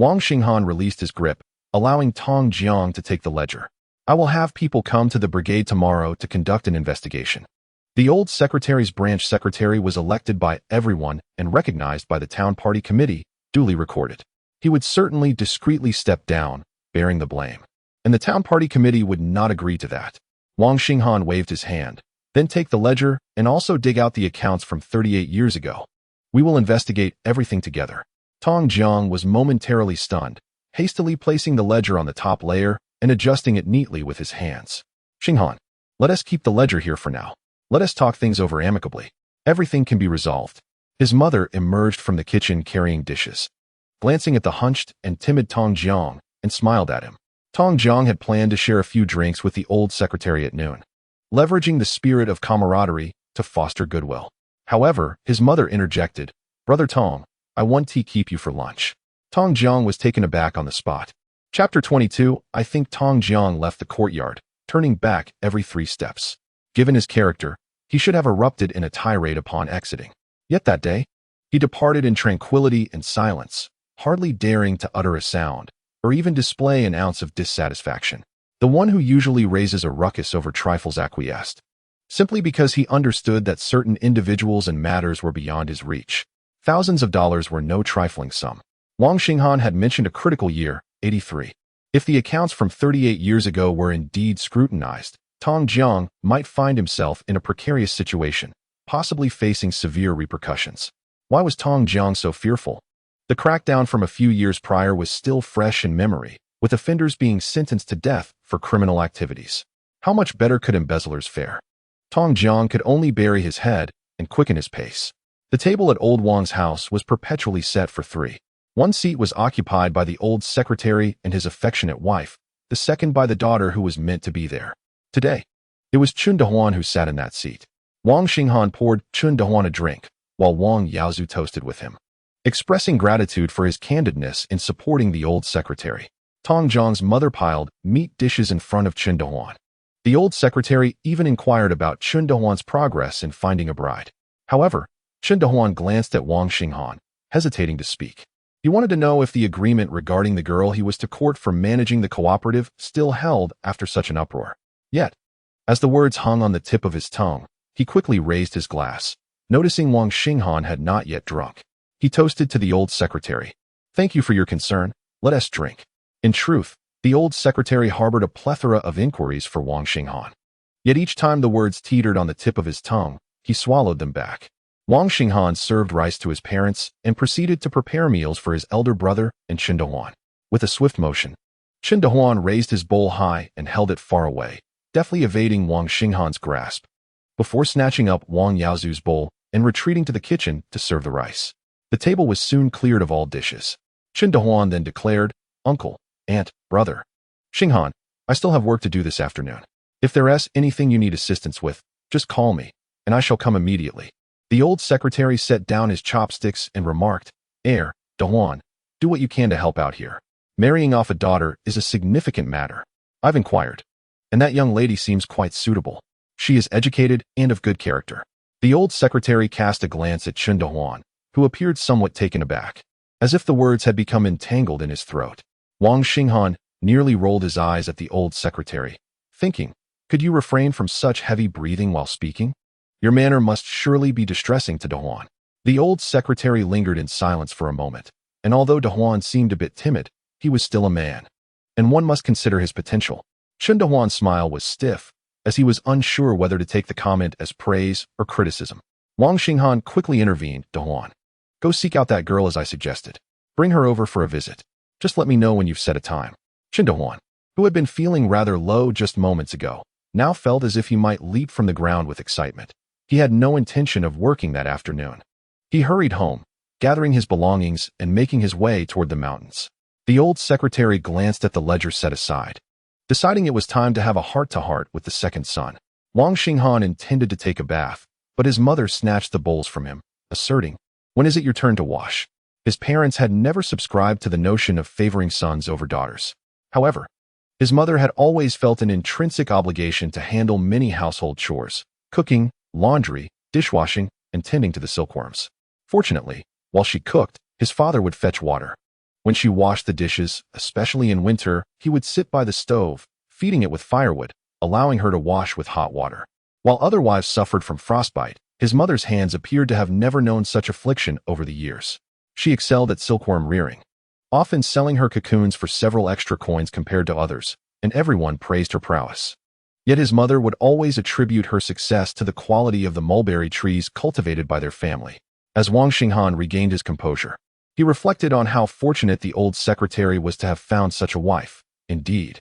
A: Wang Xinghan released his grip, allowing Tong Jiang to take the ledger. I will have people come to the brigade tomorrow to conduct an investigation. The old secretary's branch secretary was elected by everyone and recognized by the town party committee, duly recorded. He would certainly discreetly step down, bearing the blame. And the town party committee would not agree to that. Wang Xinghan waved his hand. Then take the ledger and also dig out the accounts from 38 years ago. We will investigate everything together. Tong Jiang was momentarily stunned, hastily placing the ledger on the top layer and adjusting it neatly with his hands. Xinghan, let us keep the ledger here for now. Let us talk things over amicably. Everything can be resolved. His mother emerged from the kitchen carrying dishes, glancing at the hunched and timid Tong Jiang, and smiled at him. Tong Jiang had planned to share a few drinks with the old secretary at noon, leveraging the spirit of camaraderie to foster goodwill. However, his mother interjected, Brother Tong, I want to keep you for lunch. Tong Jiang was taken aback on the spot. Chapter 22, I think Tong Jiang left the courtyard, turning back every 3 steps. Given his character, he should have erupted in a tirade upon exiting. Yet that day, he departed in tranquility and silence, hardly daring to utter a sound, or even display an ounce of dissatisfaction. The one who usually raises a ruckus over trifles acquiesced, simply because he understood that certain individuals and matters were beyond his reach. Thousands of dollars were no trifling sum. Wang Xinghan had mentioned a critical year, 83. If the accounts from 38 years ago were indeed scrutinized, Tong Jiang might find himself in a precarious situation, possibly facing severe repercussions. Why was Tong Jiang so fearful? The crackdown from a few years prior was still fresh in memory, with offenders being sentenced to death for criminal activities. How much better could embezzlers fare? Tong Jiang could only bury his head and quicken his pace. The table at old Wang's house was perpetually set for 3. One seat was occupied by the old secretary and his affectionate wife, the second by the daughter who was meant to be there. Today, it was Chun Dehuan who sat in that seat. Wang Xinghan poured Chun Dehuan a drink, while Wang Yaozu toasted with him, expressing gratitude for his candidness in supporting the old secretary. Tong Jiang's mother piled meat dishes in front of Chun Dehuan. The old secretary even inquired about Chun Dehuan's progress in finding a bride. However, Chun Dehuan glanced at Wang Xinghan, hesitating to speak. He wanted to know if the agreement regarding the girl he was to court for managing the cooperative still held after such an uproar. Yet, as the words hung on the tip of his tongue, he quickly raised his glass, noticing Wang Xinghan had not yet drunk. He toasted to the old secretary. Thank you for your concern. Let us drink. In truth, the old secretary harbored a plethora of inquiries for Wang Xinghan. Yet each time the words teetered on the tip of his tongue, he swallowed them back. Wang Xinghan served rice to his parents and proceeded to prepare meals for his elder brother and Chun Dehuan. With a swift motion, Chun Dehuan raised his bowl high and held it far away, deftly evading Wang Xinghan's grasp, before snatching up Wang Yaozu's bowl and retreating to the kitchen to serve the rice. The table was soon cleared of all dishes. Chun Dehuan then declared, Uncle, Aunt, Brother, Xinghan, I still have work to do this afternoon. If there is anything you need assistance with, just call me, and I shall come immediately. The old secretary set down his chopsticks and remarked, Dehuan, do what you can to help out here. Marrying off a daughter is a significant matter. I've inquired, and that young lady seems quite suitable. She is educated and of good character. The old secretary cast a glance at Chun Dehuan, who appeared somewhat taken aback, as if the words had become entangled in his throat. Wang Xinghan nearly rolled his eyes at the old secretary, thinking, could you refrain from such heavy breathing while speaking? Your manner must surely be distressing to Dehuan. The old secretary lingered in silence for a moment, and although Dehuan seemed a bit timid, he was still a man, and one must consider his potential. Chun Dehuan's smile was stiff, as he was unsure whether to take the comment as praise or criticism. Wang Xinghan quickly intervened, Dehuan, go seek out that girl as I suggested. Bring her over for a visit. Just let me know when you've set a time. Chun Dehuan, who had been feeling rather low just moments ago, now felt as if he might leap from the ground with excitement. He had no intention of working that afternoon. He hurried home, gathering his belongings and making his way toward the mountains. The old secretary glanced at the ledger set aside, deciding it was time to have a heart-to-heart with the second son. Wang Xinghan intended to take a bath, but his mother snatched the bowls from him, asserting, when is it your turn to wash? His parents had never subscribed to the notion of favoring sons over daughters. However, his mother had always felt an intrinsic obligation to handle many household chores, cooking, laundry, dishwashing, and tending to the silkworms. Fortunately, while she cooked, his father would fetch water. When she washed the dishes, especially in winter, he would sit by the stove, feeding it with firewood, allowing her to wash with hot water. While other wives suffered from frostbite, his mother's hands appeared to have never known such affliction over the years. She excelled at silkworm rearing, often selling her cocoons for several extra coins compared to others, and everyone praised her prowess. Yet his mother would always attribute her success to the quality of the mulberry trees cultivated by their family. As Wang Xinghan regained his composure, he reflected on how fortunate the old secretary was to have found such a wife. Indeed,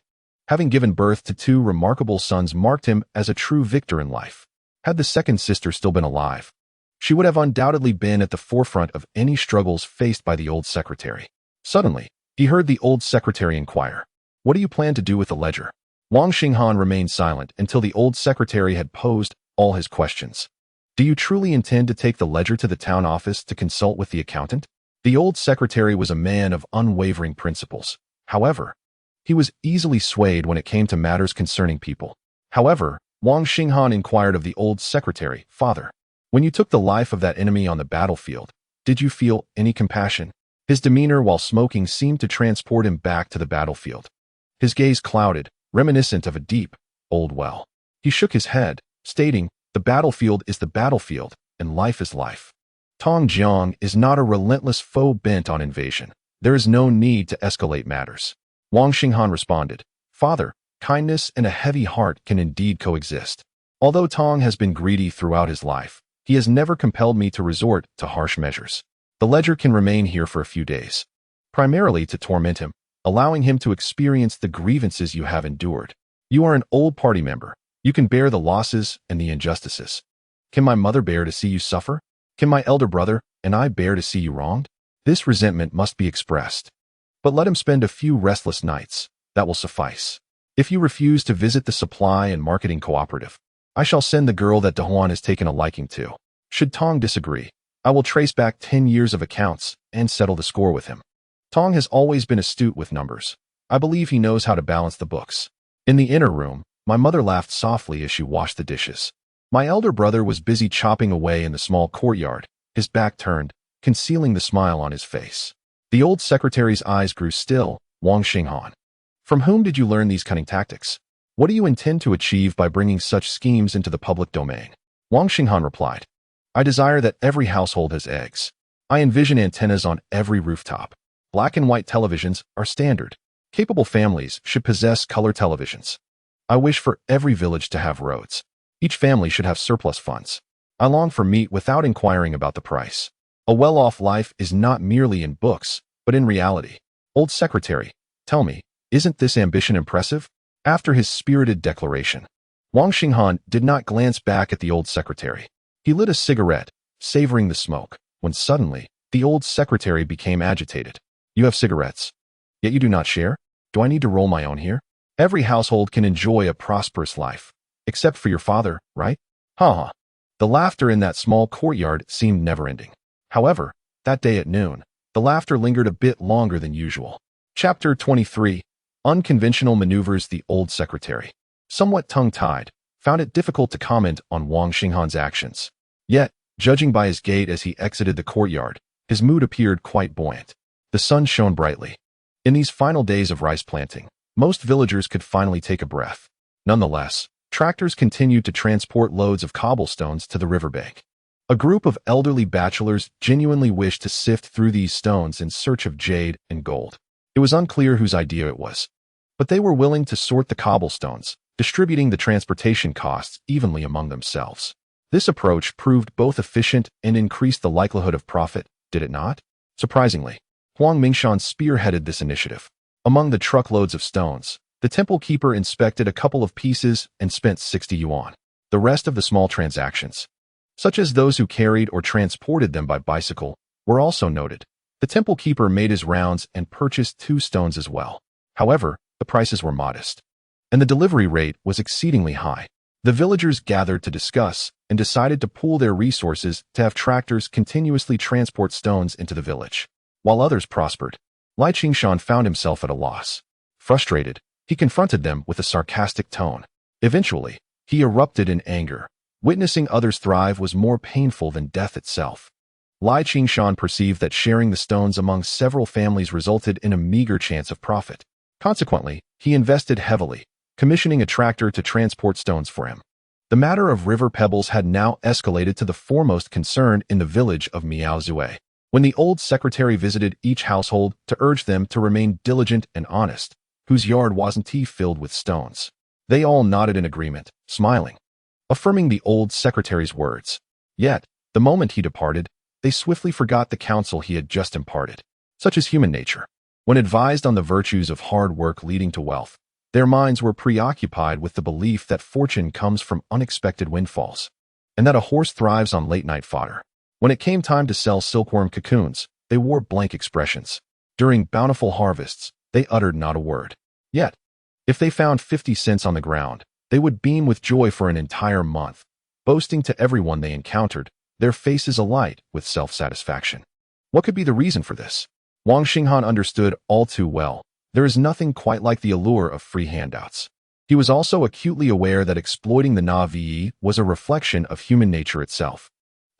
A: having given birth to two remarkable sons marked him as a true victor in life. Had the second sister still been alive, she would have undoubtedly been at the forefront of any struggles faced by the old secretary. Suddenly, he heard the old secretary inquire, "What do you plan to do with the ledger?" Wang Xinghan remained silent until the old secretary had posed all his questions. "Do you truly intend to take the ledger to the town office to consult with the accountant?" The old secretary was a man of unwavering principles. However, he was easily swayed when it came to matters concerning people. However, Wang Xinghan inquired of the old secretary, "Father, when you took the life of that enemy on the battlefield, did you feel any compassion?" His demeanor while smoking seemed to transport him back to the battlefield. His gaze clouded, reminiscent of a deep, old well. He shook his head, stating, "The battlefield is the battlefield, and life is life. Tong Jiang is not a relentless foe bent on invasion. There is no need to escalate matters." Wang Xinghan responded, "Father, kindness and a heavy heart can indeed coexist. Although Tong has been greedy throughout his life, he has never compelled me to resort to harsh measures. The ledger can remain here for a few days, primarily to torment him, allowing him to experience the grievances you have endured. You are an old party member. You can bear the losses and the injustices. Can my mother bear to see you suffer? Can my elder brother and I bear to see you wronged? This resentment must be expressed. But let him spend a few restless nights. That will suffice. If you refuse to visit the supply and marketing cooperative, I shall send the girl that Dahuan has taken a liking to. Should Tong disagree, I will trace back 10 years of accounts and settle the score with him. Tong has always been astute with numbers. I believe he knows how to balance the books." In the inner room, my mother laughed softly as she washed the dishes. My elder brother was busy chopping away in the small courtyard, his back turned, concealing the smile on his face. The old secretary's eyes grew still. "Wang Xinghan, from whom did you learn these cunning tactics? What do you intend to achieve by bringing such schemes into the public domain?" Wang Xinghan replied, "I desire that every household has eggs. I envision antennas on every rooftop. Black and white televisions are standard. Capable families should possess color televisions. I wish for every village to have roads. Each family should have surplus funds. I long for meat without inquiring about the price. A well-off life is not merely in books, but in reality. Old secretary, tell me, isn't this ambition impressive?" After his spirited declaration, Wang Xinghan did not glance back at the old secretary. He lit a cigarette, savoring the smoke, when suddenly, the old secretary became agitated. "You have cigarettes, yet you do not share? Do I need to roll my own here? Every household can enjoy a prosperous life, except for your father, right?" Ha ha. The laughter in that small courtyard seemed never-ending. However, that day at noon, the laughter lingered a bit longer than usual. Chapter 23. Unconventional Maneuvers. The old secretary, somewhat tongue-tied, found it difficult to comment on Wang Xinghan's actions. Yet, judging by his gait as he exited the courtyard, his mood appeared quite buoyant. The sun shone brightly. In these final days of rice planting, most villagers could finally take a breath. Nonetheless, tractors continued to transport loads of cobblestones to the riverbank. A group of elderly bachelors genuinely wished to sift through these stones in search of jade and gold. It was unclear whose idea it was, but they were willing to sort the cobblestones, distributing the transportation costs evenly among themselves. This approach proved both efficient and increased the likelihood of profit, did it not? Surprisingly, Huang Mingshan spearheaded this initiative. Among the truckloads of stones, the temple keeper inspected a couple of pieces and spent 60 yuan. The rest of the small transactions, such as those who carried or transported them by bicycle, were also noted. The temple keeper made his rounds and purchased 2 stones as well. However, the prices were modest, and the delivery rate was exceedingly high. The villagers gathered to discuss and decided to pool their resources to have tractors continuously transport stones into the village. While others prospered, Lai Qingshan found himself at a loss. Frustrated, he confronted them with a sarcastic tone. Eventually, he erupted in anger. Witnessing others thrive was more painful than death itself. Lai Qingshan perceived that sharing the stones among several families resulted in a meager chance of profit. Consequently, he invested heavily, commissioning a tractor to transport stones for him. The matter of river pebbles had now escalated to the foremost concern in the village of Miaozue. When the old secretary visited each household to urge them to remain diligent and honest, whose yard wasn't filled with stones, they all nodded in agreement, smiling, affirming the old secretary's words. Yet, the moment he departed, they swiftly forgot the counsel he had just imparted. Such is human nature. When advised on the virtues of hard work leading to wealth, their minds were preoccupied with the belief that fortune comes from unexpected windfalls, and that a horse thrives on late-night fodder. When it came time to sell silkworm cocoons, they wore blank expressions. During bountiful harvests, they uttered not a word. Yet, if they found 50 cents on the ground, they would beam with joy for an entire month, boasting to everyone they encountered, their faces alight with self-satisfaction. What could be the reason for this? Wang Xinghan understood all too well. There is nothing quite like the allure of free handouts. He was also acutely aware that exploiting the Na'vi was a reflection of human nature itself.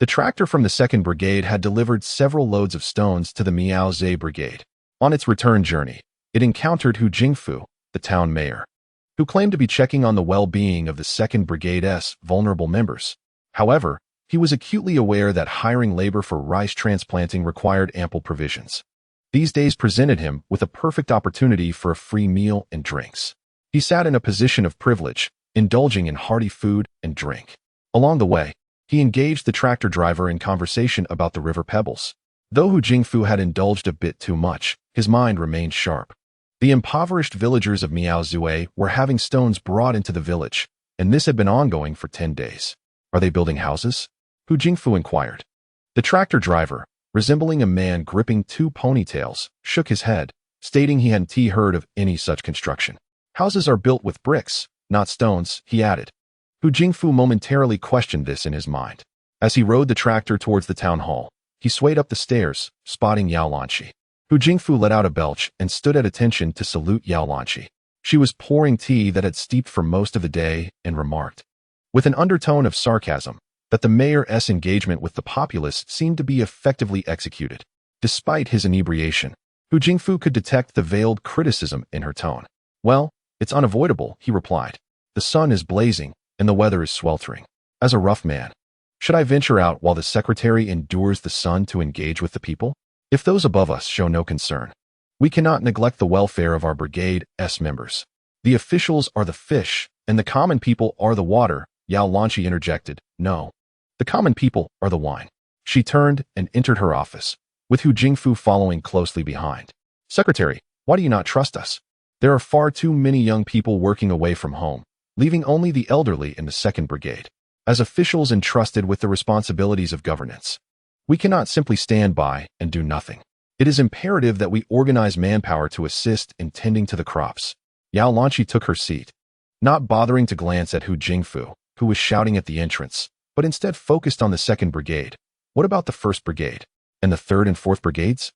A: The tractor from the 2nd Brigade had delivered several loads of stones to the Miaozhe Brigade. On its return journey, it encountered Hu Jingfu, the town mayor, who claimed to be checking on the well-being of the 2nd Brigade's vulnerable members. However, he was acutely aware that hiring labor for rice transplanting required ample provisions. These days presented him with a perfect opportunity for a free meal and drinks. He sat in a position of privilege, indulging in hearty food and drink. Along the way, he engaged the tractor driver in conversation about the river pebbles. Though Hu Jingfu had indulged a bit too much, his mind remained sharp. The impoverished villagers of Miaozue were having stones brought into the village, and this had been ongoing for 10 days. Are they building houses? Hu Jingfu inquired. The tractor driver, resembling a man gripping 2 ponytails, shook his head, stating he hadn't heard of any such construction. Houses are built with bricks, not stones, he added. Hu Jingfu momentarily questioned this in his mind. As he rode the tractor towards the town hall, he swayed up the stairs, spotting Yao Lanqi. Hu Jingfu let out a belch and stood at attention to salute Yao Lanqi. She was pouring tea that had steeped for most of the day and remarked, with an undertone of sarcasm, that the mayor's engagement with the populace seemed to be effectively executed. Despite his inebriation, Hu Jingfu could detect the veiled criticism in her tone. Well, it's unavoidable, he replied. The sun is blazing, and the weather is sweltering. As a rough man, should I venture out while the secretary endures the sun to engage with the people? If those above us show no concern, we cannot neglect the welfare of our brigade's members. The officials are the fish, and the common people are the water, Yao Lanqi interjected. No. The common people are the wine. She turned and entered her office, with Hu Jingfu following closely behind. Secretary, why do you not trust us? There are far too many young people working away from home, leaving only the elderly in the 2nd Brigade, as officials entrusted with the responsibilities of governance. We cannot simply stand by and do nothing. It is imperative that we organize manpower to assist in tending to the crops. Yao Lanqi took her seat, not bothering to glance at Hu Jingfu, who was shouting at the entrance, but instead focused on the 2nd Brigade. What about the 1st Brigade? And the 3rd and 4th Brigades?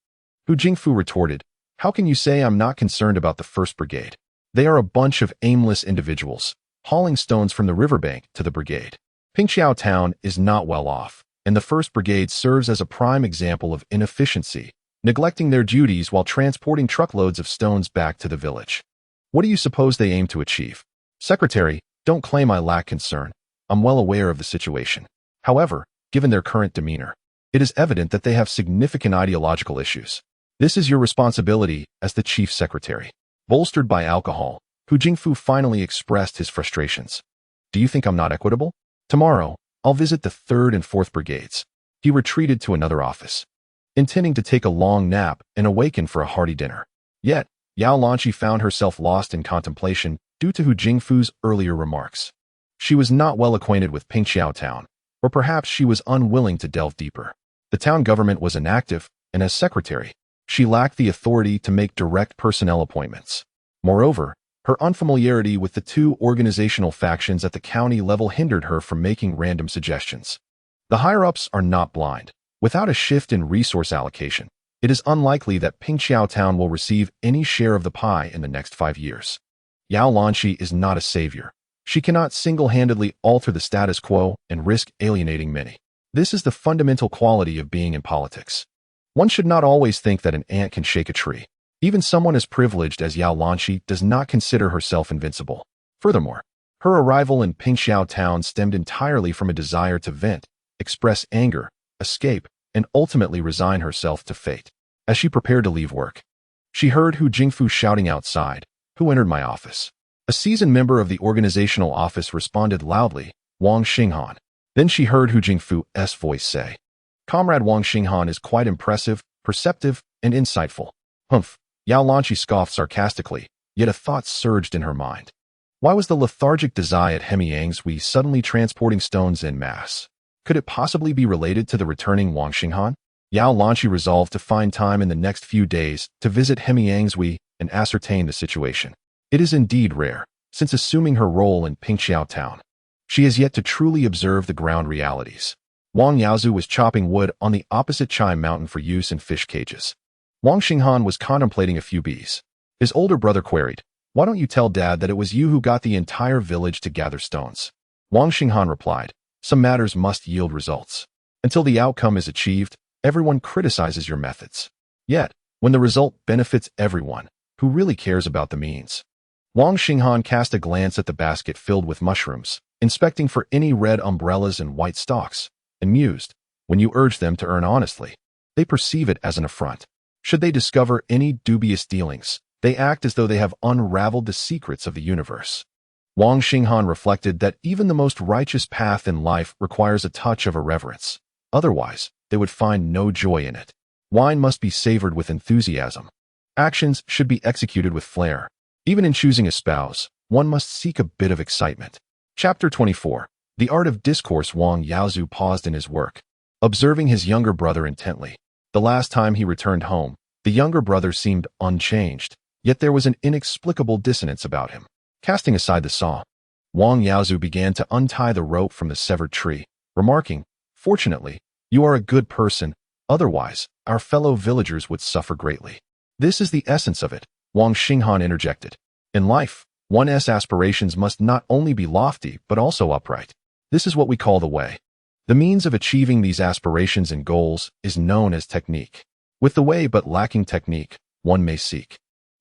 A: Hu Jingfu retorted, how can you say I'm not concerned about the 1st Brigade? They are a bunch of aimless individuals, hauling stones from the riverbank to the brigade. Pingqiao town is not well off, and the 1st Brigade serves as a prime example of inefficiency, neglecting their duties while transporting truckloads of stones back to the village. What do you suppose they aim to achieve? Secretary, don't claim I lack concern. I'm well aware of the situation. However, given their current demeanor, it is evident that they have significant ideological issues. This is your responsibility as the chief secretary. Bolstered by alcohol, Hu Jingfu finally expressed his frustrations. Do you think I'm not equitable? Tomorrow, I'll visit the 3rd and 4th Brigades. He retreated to another office, intending to take a long nap and awaken for a hearty dinner. Yet, Yao Lanqi found herself lost in contemplation due to Hu Jingfu's earlier remarks. She was not well acquainted with Pingqiao town, or perhaps she was unwilling to delve deeper. The town government was inactive, and as secretary, she lacked the authority to make direct personnel appointments. Moreover, her unfamiliarity with the 2 organizational factions at the county level hindered her from making random suggestions. The higher-ups are not blind. Without a shift in resource allocation, it is unlikely that Pingqiao town will receive any share of the pie in the next 5 years. Yao Lanqi is not a savior. She cannot single-handedly alter the status quo and risk alienating many. This is the fundamental quality of being in politics. One should not always think that an ant can shake a tree. Even someone as privileged as Yao Lanqi does not consider herself invincible. Furthermore, her arrival in Pingxiao town stemmed entirely from a desire to vent, express anger, escape, and ultimately resign herself to fate. As she prepared to leave work, she heard Hu Jingfu shouting outside, "Who entered my office?" A seasoned member of the organizational office responded loudly, "Wang Xinghan." Then she heard Hu Jingfu's voice say, "Comrade Wang Xinghan is quite impressive, perceptive, and insightful." Humph, Yao Lanqi scoffed sarcastically, yet a thought surged in her mind. Why was the lethargic Dazai at Hemiang's suddenly transporting stones en masse? Could it possibly be related to the returning Wang Xinghan? Yao Lanqi resolved to find time in the next few days to visit Hemiang's and ascertain the situation. It is indeed rare, since assuming her role in Pingxiao town, she has yet to truly observe the ground realities. Wang Yaozu was chopping wood on the opposite Chai Mountain for use in fish cages. Wang Xinghan was contemplating a few bees. His older brother queried, "Why don't you tell Dad that it was you who got the entire village to gather stones?" Wang Xinghan replied, "Some matters must yield results. Until the outcome is achieved, everyone criticizes your methods. Yet, when the result benefits everyone, who really cares about the means?" Wang Xinghan cast a glance at the basket filled with mushrooms, inspecting for any red umbrellas and white stalks, and mused, "When you urge them to earn honestly, they perceive it as an affront. Should they discover any dubious dealings, they act as though they have unraveled the secrets of the universe." Wang Xinghan reflected that even the most righteous path in life requires a touch of irreverence. Otherwise, they would find no joy in it. Wine must be savored with enthusiasm. Actions should be executed with flair. Even in choosing a spouse, one must seek a bit of excitement. Chapter 24. The Art of Discourse. Wang Yaozu paused in his work, observing his younger brother intently. The last time he returned home, the younger brother seemed unchanged, yet there was an inexplicable dissonance about him. Casting aside the saw, Wang Yaozu began to untie the rope from the severed tree, remarking, "Fortunately, you are a good person, otherwise, our fellow villagers would suffer greatly." "This is the essence of it," Wang Xinghan interjected. "In life, one's aspirations must not only be lofty but also upright. This is what we call the way. The means of achieving these aspirations and goals is known as technique. With the way but lacking technique, one may seek.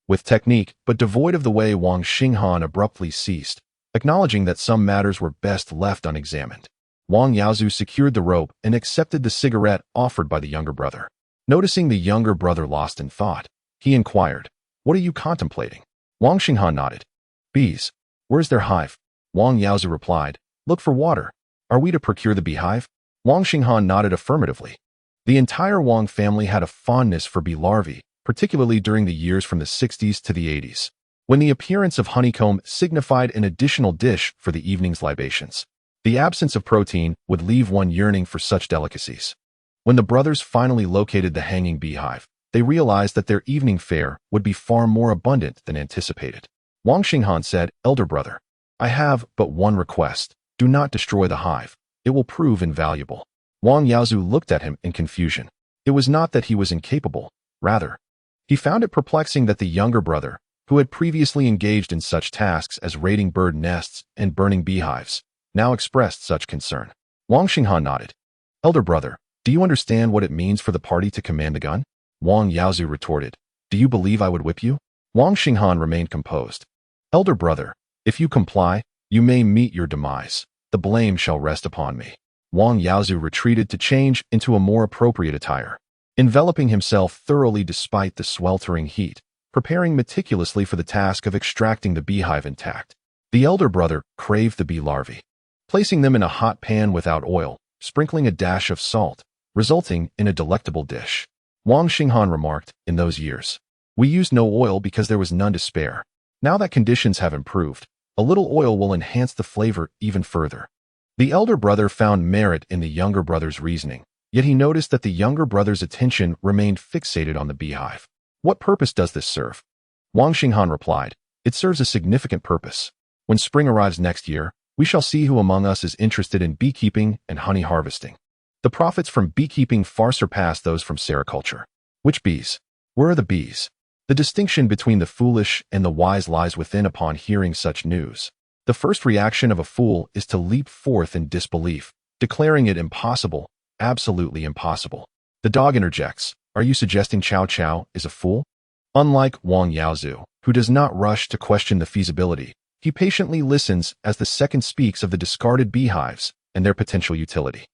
A: With technique but devoid of the way." Wang Xinghan abruptly ceased, acknowledging that some matters were best left unexamined. Wang Yaozu secured the rope and accepted the cigarette offered by the younger brother. Noticing the younger brother lost in thought, he inquired, "What are you contemplating?" Wang Xinghan nodded. "Bees. Where's their hive?" Wang Yaozu replied, "Look for water. Are we to procure the beehive?" Wang Xinghan nodded affirmatively. The entire Wang family had a fondness for bee larvae, particularly during the years from the 60s to the 80s, when the appearance of honeycomb signified an additional dish for the evening's libations. The absence of protein would leave one yearning for such delicacies. When the brothers finally located the hanging beehive, they realized that their evening fare would be far more abundant than anticipated. Wang Xinghan said, "Elder brother, I have but one request. Do not destroy the hive. It will prove invaluable." Wang Yaozu looked at him in confusion. It was not that he was incapable, rather, he found it perplexing that the younger brother, who had previously engaged in such tasks as raiding bird nests and burning beehives, now expressed such concern. Wang Xinghan nodded. "Elder brother, do you understand what it means for the party to command the gun?" Wang Yaozu retorted, "Do you believe I would whip you?" Wang Xinghan remained composed. "Elder brother, if you comply, you may meet your demise. The blame shall rest upon me." Wang Yaozu retreated to change into a more appropriate attire, enveloping himself thoroughly despite the sweltering heat, preparing meticulously for the task of extracting the beehive intact. The elder brother craved the bee larvae, placing them in a hot pan without oil, sprinkling a dash of salt, resulting in a delectable dish. Wang Xinghan remarked, "In those years, we used no oil because there was none to spare. Now that conditions have improved, a little oil will enhance the flavor even further." The elder brother found merit in the younger brother's reasoning, yet he noticed that the younger brother's attention remained fixated on the beehive. "What purpose does this serve?" Wang Xinghan replied, "It serves a significant purpose. When spring arrives next year, we shall see who among us is interested in beekeeping and honey harvesting. The profits from beekeeping far surpass those from sericulture. Which bees? Where are the bees?" The distinction between the foolish and the wise lies within upon hearing such news. The first reaction of a fool is to leap forth in disbelief, declaring it impossible, absolutely impossible. The dog interjects, "Are you suggesting Chow Chow is a fool?" Unlike Wang Yaozu, who does not rush to question the feasibility, he patiently listens as the second speaks of the discarded beehives and their potential utility.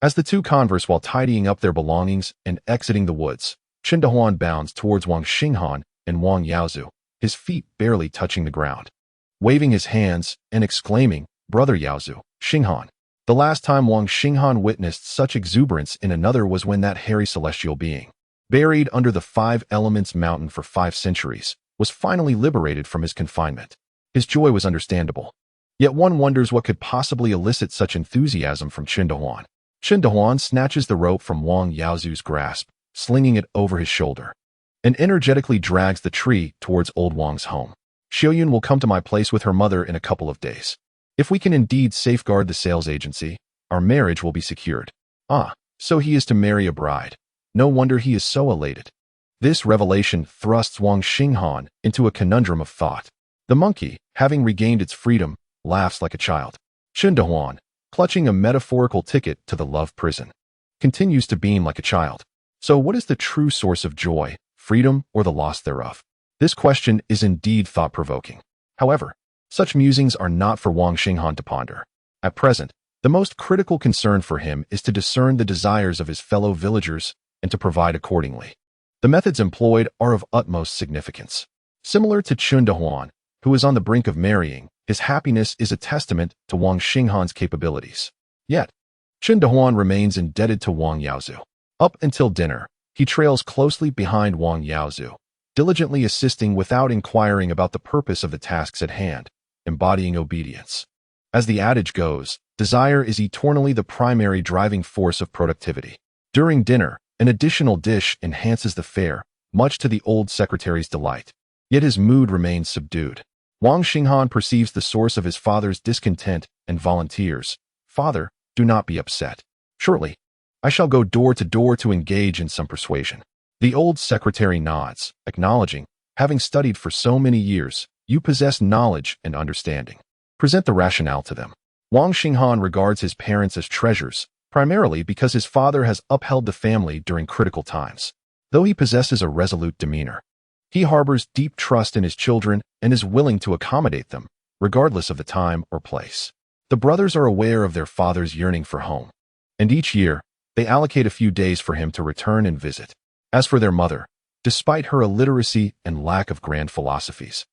A: As the two converse while tidying up their belongings and exiting the woods, Chen Dehuan bounds towards Wang Xinghan and Wang Yaozu, his feet barely touching the ground, waving his hands and exclaiming, "Brother Yaozu, Xinghan." The last time Wang Xinghan witnessed such exuberance in another was when that hairy celestial being, buried under the Five Elements mountain for 5 centuries, was finally liberated from his confinement. His joy was understandable. Yet one wonders what could possibly elicit such enthusiasm from Chen Dehuan. Chen Dehuan snatches the rope from Wang Yaozu's grasp, slinging it over his shoulder, and energetically drags the tree towards old Wang's home. "Xiaoyun will come to my place with her mother in a couple of days. If we can indeed safeguard the sales agency, our marriage will be secured." Ah, so he is to marry a bride. No wonder he is so elated. This revelation thrusts Wang Xinghan into a conundrum of thought. The monkey, having regained its freedom, laughs like a child. Chen Dehuan, clutching a metaphorical ticket to the love prison, continues to beam like a child. So what is the true source of joy, freedom, or the loss thereof? This question is indeed thought-provoking. However, such musings are not for Wang Xinghan to ponder. At present, the most critical concern for him is to discern the desires of his fellow villagers and to provide accordingly. The methods employed are of utmost significance. Similar to Chen Dehuan, who is on the brink of marrying, his happiness is a testament to Wang Xinghan's capabilities. Yet, Chen Dehuan remains indebted to Wang Yaozu. Up until dinner, he trails closely behind Wang Yaozu, diligently assisting without inquiring about the purpose of the tasks at hand, embodying obedience. As the adage goes, desire is eternally the primary driving force of productivity. During dinner, an additional dish enhances the fare, much to the old secretary's delight. Yet his mood remains subdued. Wang Xinghan perceives the source of his father's discontent and volunteers. "Father, do not be upset. Shortly, I shall go door to door to engage in some persuasion." The old secretary nods, acknowledging, "Having studied for so many years, you possess knowledge and understanding. Present the rationale to them." Wang Xinghan regards his parents as treasures, primarily because his father has upheld the family during critical times. Though he possesses a resolute demeanor, he harbors deep trust in his children and is willing to accommodate them, regardless of the time or place. The brothers are aware of their father's yearning for home, and each year, they allocate a few days for him to return and visit. As for their mother, despite her illiteracy and lack of grand philosophies,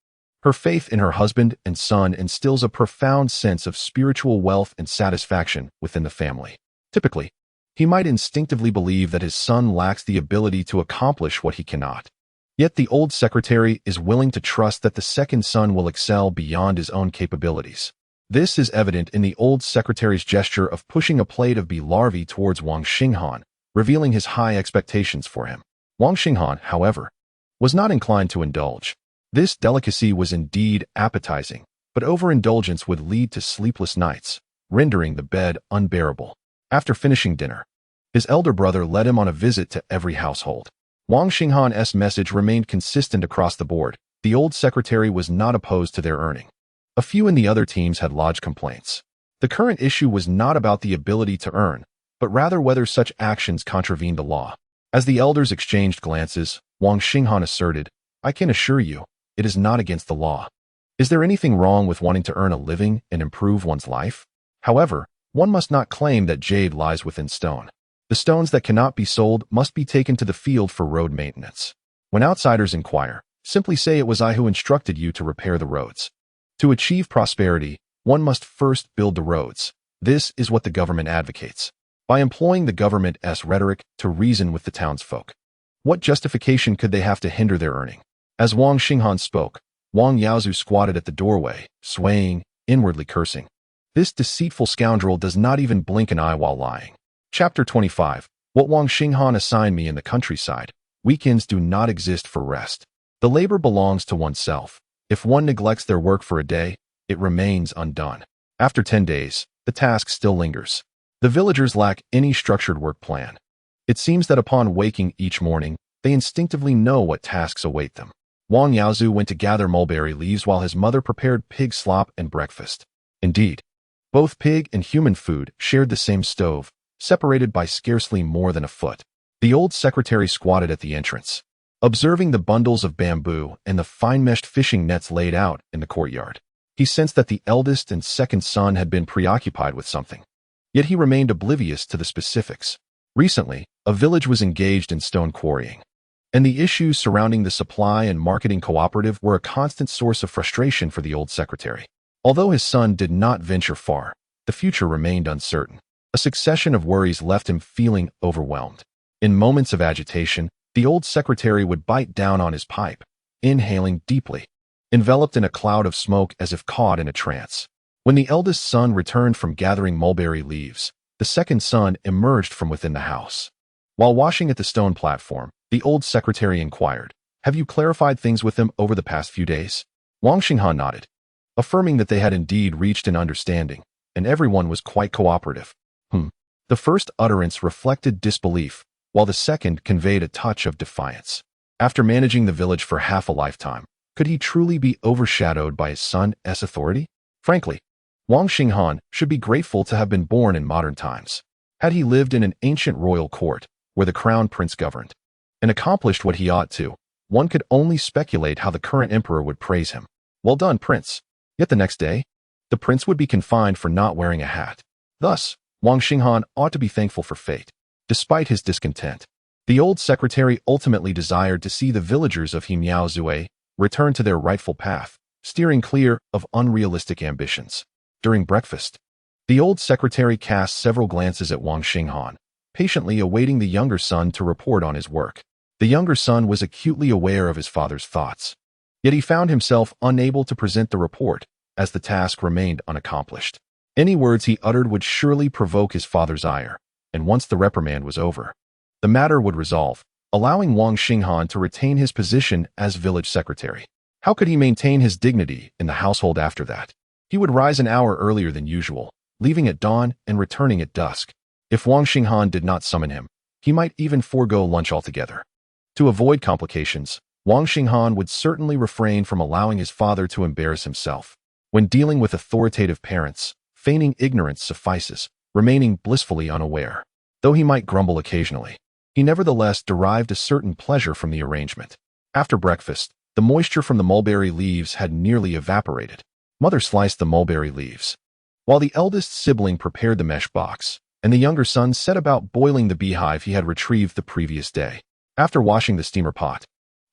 A: her faith in her husband and son instills a profound sense of spiritual wealth and satisfaction within the family. Typically, he might instinctively believe that his son lacks the ability to accomplish what he cannot. Yet the old secretary is willing to trust that the second son will excel beyond his own capabilities. This is evident in the old secretary's gesture of pushing a plate of bee larvae towards Wang Xinghan, revealing his high expectations for him. Wang Xinghan, however, was not inclined to indulge. This delicacy was indeed appetizing, but overindulgence would lead to sleepless nights, rendering the bed unbearable. After finishing dinner, his elder brother led him on a visit to every household. Wang Xinghan's message remained consistent across the board. The old secretary was not opposed to their earning. A few in the other teams had lodged complaints. The current issue was not about the ability to earn, but rather whether such actions contravened the law. As the elders exchanged glances, Wang Xinghan asserted, "I can assure you, it is not against the law. Is there anything wrong with wanting to earn a living and improve one's life? However, one must not claim that jade lies within stone. The stones that cannot be sold must be taken to the field for road maintenance. When outsiders inquire, simply say it was I who instructed you to repair the roads. To achieve prosperity, one must first build the roads. This is what the government advocates, by employing the government's rhetoric to reason with the townsfolk. What justification could they have to hinder their earning?" As Wang Xinghan spoke, Wang Yaozu squatted at the doorway, swaying, inwardly cursing. This deceitful scoundrel does not even blink an eye while lying. Chapter 25. What Wang Xinghan assigned me in the countryside. Weekends do not exist for rest. The labor belongs to oneself. If one neglects their work for a day, it remains undone. After 10 days, the task still lingers. The villagers lack any structured work plan. It seems that upon waking each morning, they instinctively know what tasks await them. Wang Yaozu went to gather mulberry leaves while his mother prepared pig slop and breakfast. Indeed, both pig and human food shared the same stove, separated by scarcely more than a foot. The old secretary squatted at the entrance, observing the bundles of bamboo and the fine-meshed fishing nets laid out in the courtyard. He sensed that the eldest and second son had been preoccupied with something. Yet he remained oblivious to the specifics. Recently, a village was engaged in stone quarrying, and the issues surrounding the supply and marketing cooperative were a constant source of frustration for the old secretary. Although his son did not venture far, the future remained uncertain. A succession of worries left him feeling overwhelmed. In moments of agitation, the old secretary would bite down on his pipe, inhaling deeply, enveloped in a cloud of smoke as if caught in a trance. When the eldest son returned from gathering mulberry leaves, the second son emerged from within the house. While washing at the stone platform, the old secretary inquired, "Have you clarified things with them over the past few days?" Wang Xinghan nodded, affirming that they had indeed reached an understanding, and everyone was quite cooperative. The first utterance reflected disbelief, while the second conveyed a touch of defiance. After managing the village for half a lifetime, could he truly be overshadowed by his son's authority? Frankly, Wang Xinghan should be grateful to have been born in modern times. Had he lived in an ancient royal court, where the crown prince governed, and accomplished what he ought to, one could only speculate how the current emperor would praise him. "Well done, prince." Yet the next day, the prince would be confined for not wearing a hat. Thus, Wang Xinghan ought to be thankful for fate. Despite his discontent, the old secretary ultimately desired to see the villagers of Hemiao return to their rightful path, steering clear of unrealistic ambitions. During breakfast, the old secretary cast several glances at Wang Xinghan, patiently awaiting the younger son to report on his work. The younger son was acutely aware of his father's thoughts, yet he found himself unable to present the report, as the task remained unaccomplished. Any words he uttered would surely provoke his father's ire, and once the reprimand was over, the matter would resolve, allowing Wang Xinghan to retain his position as village secretary. How could he maintain his dignity in the household after that? He would rise an hour earlier than usual, leaving at dawn and returning at dusk. If Wang Xinghan did not summon him, he might even forego lunch altogether. To avoid complications, Wang Xinghan would certainly refrain from allowing his father to embarrass himself. When dealing with authoritative parents, feigning ignorance suffices, remaining blissfully unaware. Though he might grumble occasionally, he nevertheless derived a certain pleasure from the arrangement. After breakfast, the moisture from the mulberry leaves had nearly evaporated. Mother sliced the mulberry leaves, while the eldest sibling prepared the mesh box, and the younger son set about boiling the beehive he had retrieved the previous day. After washing the steamer pot,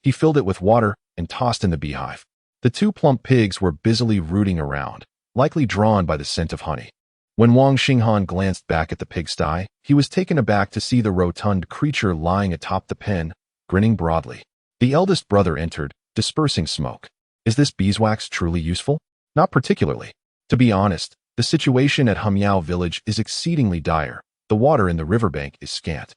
A: he filled it with water and tossed in the beehive. The two plump pigs were busily rooting around, likely drawn by the scent of honey. When Wang Xinghan glanced back at the pigsty, he was taken aback to see the rotund creature lying atop the pen, grinning broadly. The eldest brother entered, dispersing smoke. "Is this beeswax truly useful?" "Not particularly. To be honest, the situation at Hemiao village is exceedingly dire. The water in the riverbank is scant.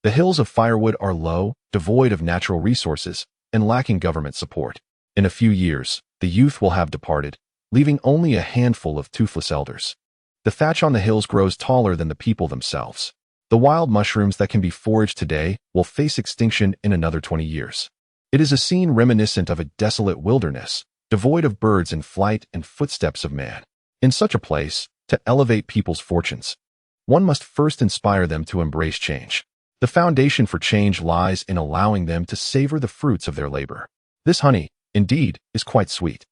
A: The hills of firewood are low, devoid of natural resources, and lacking government support. In a few years, the youth will have departed, leaving only a handful of toothless elders. The thatch on the hills grows taller than the people themselves. The wild mushrooms that can be foraged today will face extinction in another 20 years. It is a scene reminiscent of a desolate wilderness, devoid of birds in flight and footsteps of man. In such a place, to elevate people's fortunes, one must first inspire them to embrace change. The foundation for change lies in allowing them to savor the fruits of their labor. This honey, indeed, is quite sweet."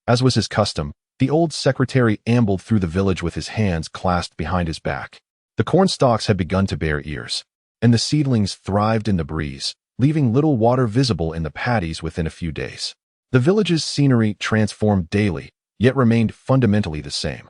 A: As was his custom, the old secretary ambled through the village with his hands clasped behind his back. The corn stalks had begun to bear ears, and the seedlings thrived in the breeze, leaving little water visible in the paddies within a few days. The village's scenery transformed daily, yet remained fundamentally the same.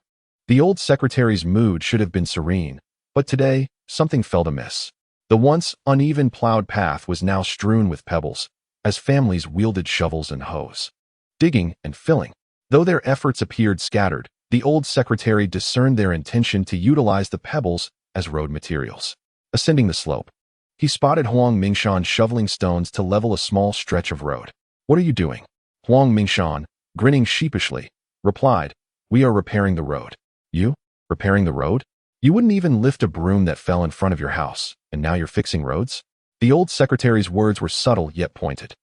A: The old secretary's mood should have been serene, but today, something felt amiss. The once uneven plowed path was now strewn with pebbles, as families wielded shovels and hoes, digging and filling. Though their efforts appeared scattered, the old secretary discerned their intention to utilize the pebbles as road materials. Ascending the slope, he spotted Wang Xinghan shoveling stones to level a small stretch of road. "What are you doing?" Wang Xinghan, grinning sheepishly, replied, "We are repairing the road." "You? Repairing the road? You wouldn't even lift a broom that fell in front of your house, and now you're fixing roads?" The old secretary's words were subtle yet pointed.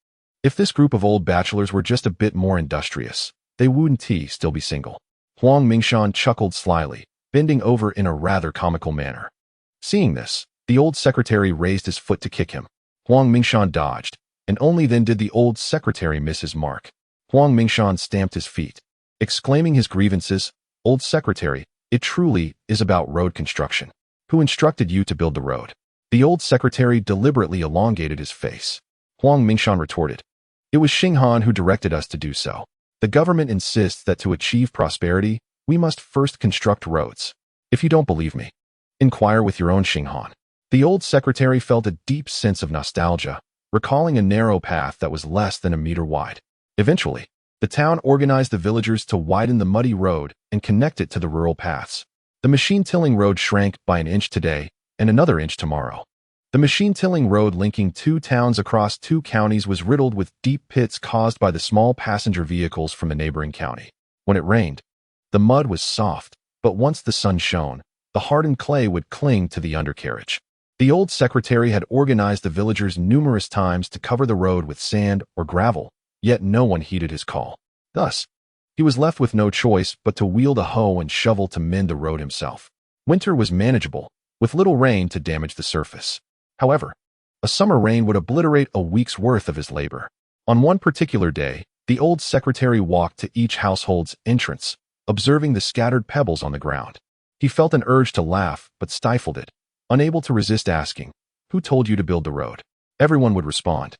A: If this group of old bachelors were just a bit more industrious, they wouldn't still be single. Wang Xinghan chuckled slyly, bending over in a rather comical manner. Seeing this, the old secretary raised his foot to kick him. Wang Xinghan dodged, and only then did the old secretary miss his mark. Wang Xinghan stamped his feet, exclaiming his grievances. Old secretary, it truly is about road construction. Who instructed you to build the road? The old secretary deliberately elongated his face. Wang Xinghan retorted, it was Xinghan who directed us to do so. The government insists that to achieve prosperity, we must first construct roads. If you don't believe me, inquire with your own Xinghan. The old secretary felt a deep sense of nostalgia, recalling a narrow path that was less than a meter wide. Eventually, the town organized the villagers to widen the muddy road and connect it to the rural paths. The machine-tilling road shrank by an inch today and another inch tomorrow. The machine-tilling road linking two towns across two counties was riddled with deep pits caused by the small passenger vehicles from the neighboring county. When it rained, the mud was soft, but once the sun shone, the hardened clay would cling to the undercarriage. The old secretary had organized the villagers numerous times to cover the road with sand or gravel, yet no one heeded his call. Thus, he was left with no choice but to wield a hoe and shovel to mend the road himself. Winter was manageable, with little rain to damage the surface. However, a summer rain would obliterate a week's worth of his labor. On one particular day, the old secretary walked to each household's entrance, observing the scattered pebbles on the ground. He felt an urge to laugh, but stifled it, unable to resist asking, who told you to build the road? Everyone would respond,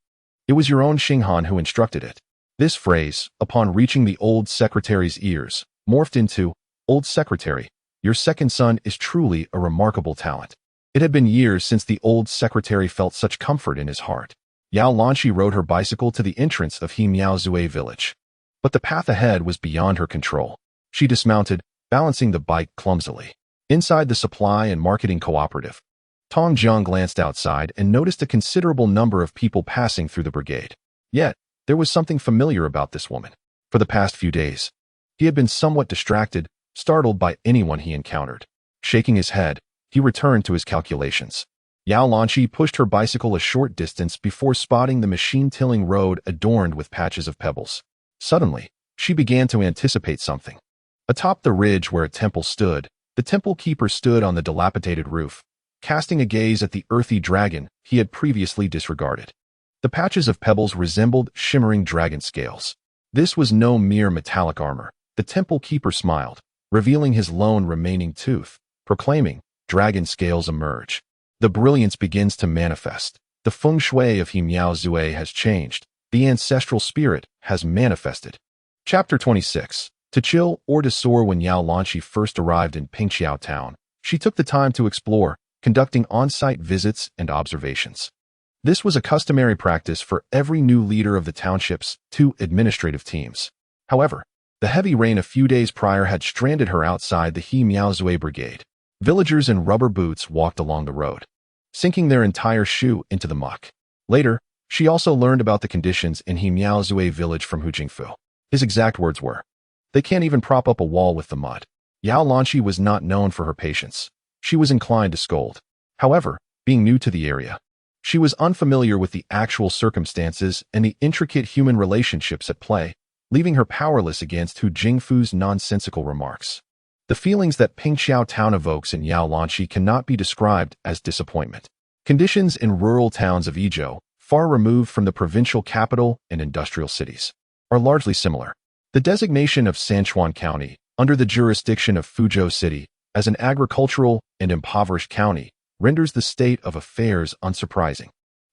A: it was your own Xinghan who instructed it. This phrase, upon reaching the old secretary's ears, morphed into, old secretary, your second son is truly a remarkable talent. It had been years since the old secretary felt such comfort in his heart. Yao Lanqi rode her bicycle to the entrance of Hemiaozue village. But the path ahead was beyond her control. She dismounted, balancing the bike clumsily. Inside the supply and marketing cooperative, Tong Jiang glanced outside and noticed a considerable number of people passing through the brigade. Yet, there was something familiar about this woman. For the past few days, he had been somewhat distracted, startled by anyone he encountered. Shaking his head, he returned to his calculations. Yao Lanqi pushed her bicycle a short distance before spotting the machine-tilling road adorned with patches of pebbles. Suddenly, she began to anticipate something. Atop the ridge where a temple stood, the temple keeper stood on the dilapidated roof, casting a gaze at the earthy dragon he had previously disregarded. The patches of pebbles resembled shimmering dragon scales. This was no mere metallic armor. The temple keeper smiled, revealing his lone remaining tooth, proclaiming, dragon scales emerge. The brilliance begins to manifest. The feng shui of Hemiaozue has changed. The ancestral spirit has manifested. Chapter 26. To chill or to soar. When Yao Lanqi first arrived in Pingqiao town, she took the time to explore, conducting on-site visits and observations. This was a customary practice for every new leader of the township's two administrative teams. However, the heavy rain a few days prior had stranded her outside the Hemiaozue brigade. Villagers in rubber boots walked along the road, sinking their entire shoe into the muck. Later, she also learned about the conditions in Hemiaozue village from Hu Jingfu. His exact words were, they can't even prop up a wall with the mud. Yao Lanqi was not known for her patience. She was inclined to scold. However, being new to the area, she was unfamiliar with the actual circumstances and the intricate human relationships at play, leaving her powerless against Hu Jingfu's nonsensical remarks. The feelings that Pingqiao town evokes in Yao Lanqi cannot be described as disappointment. Conditions in rural towns of Izhou, far removed from the provincial capital and industrial cities, are largely similar. The designation of Sanchuan County, under the jurisdiction of Fuzhou City, as an agricultural and impoverished county, renders the state of affairs unsurprising.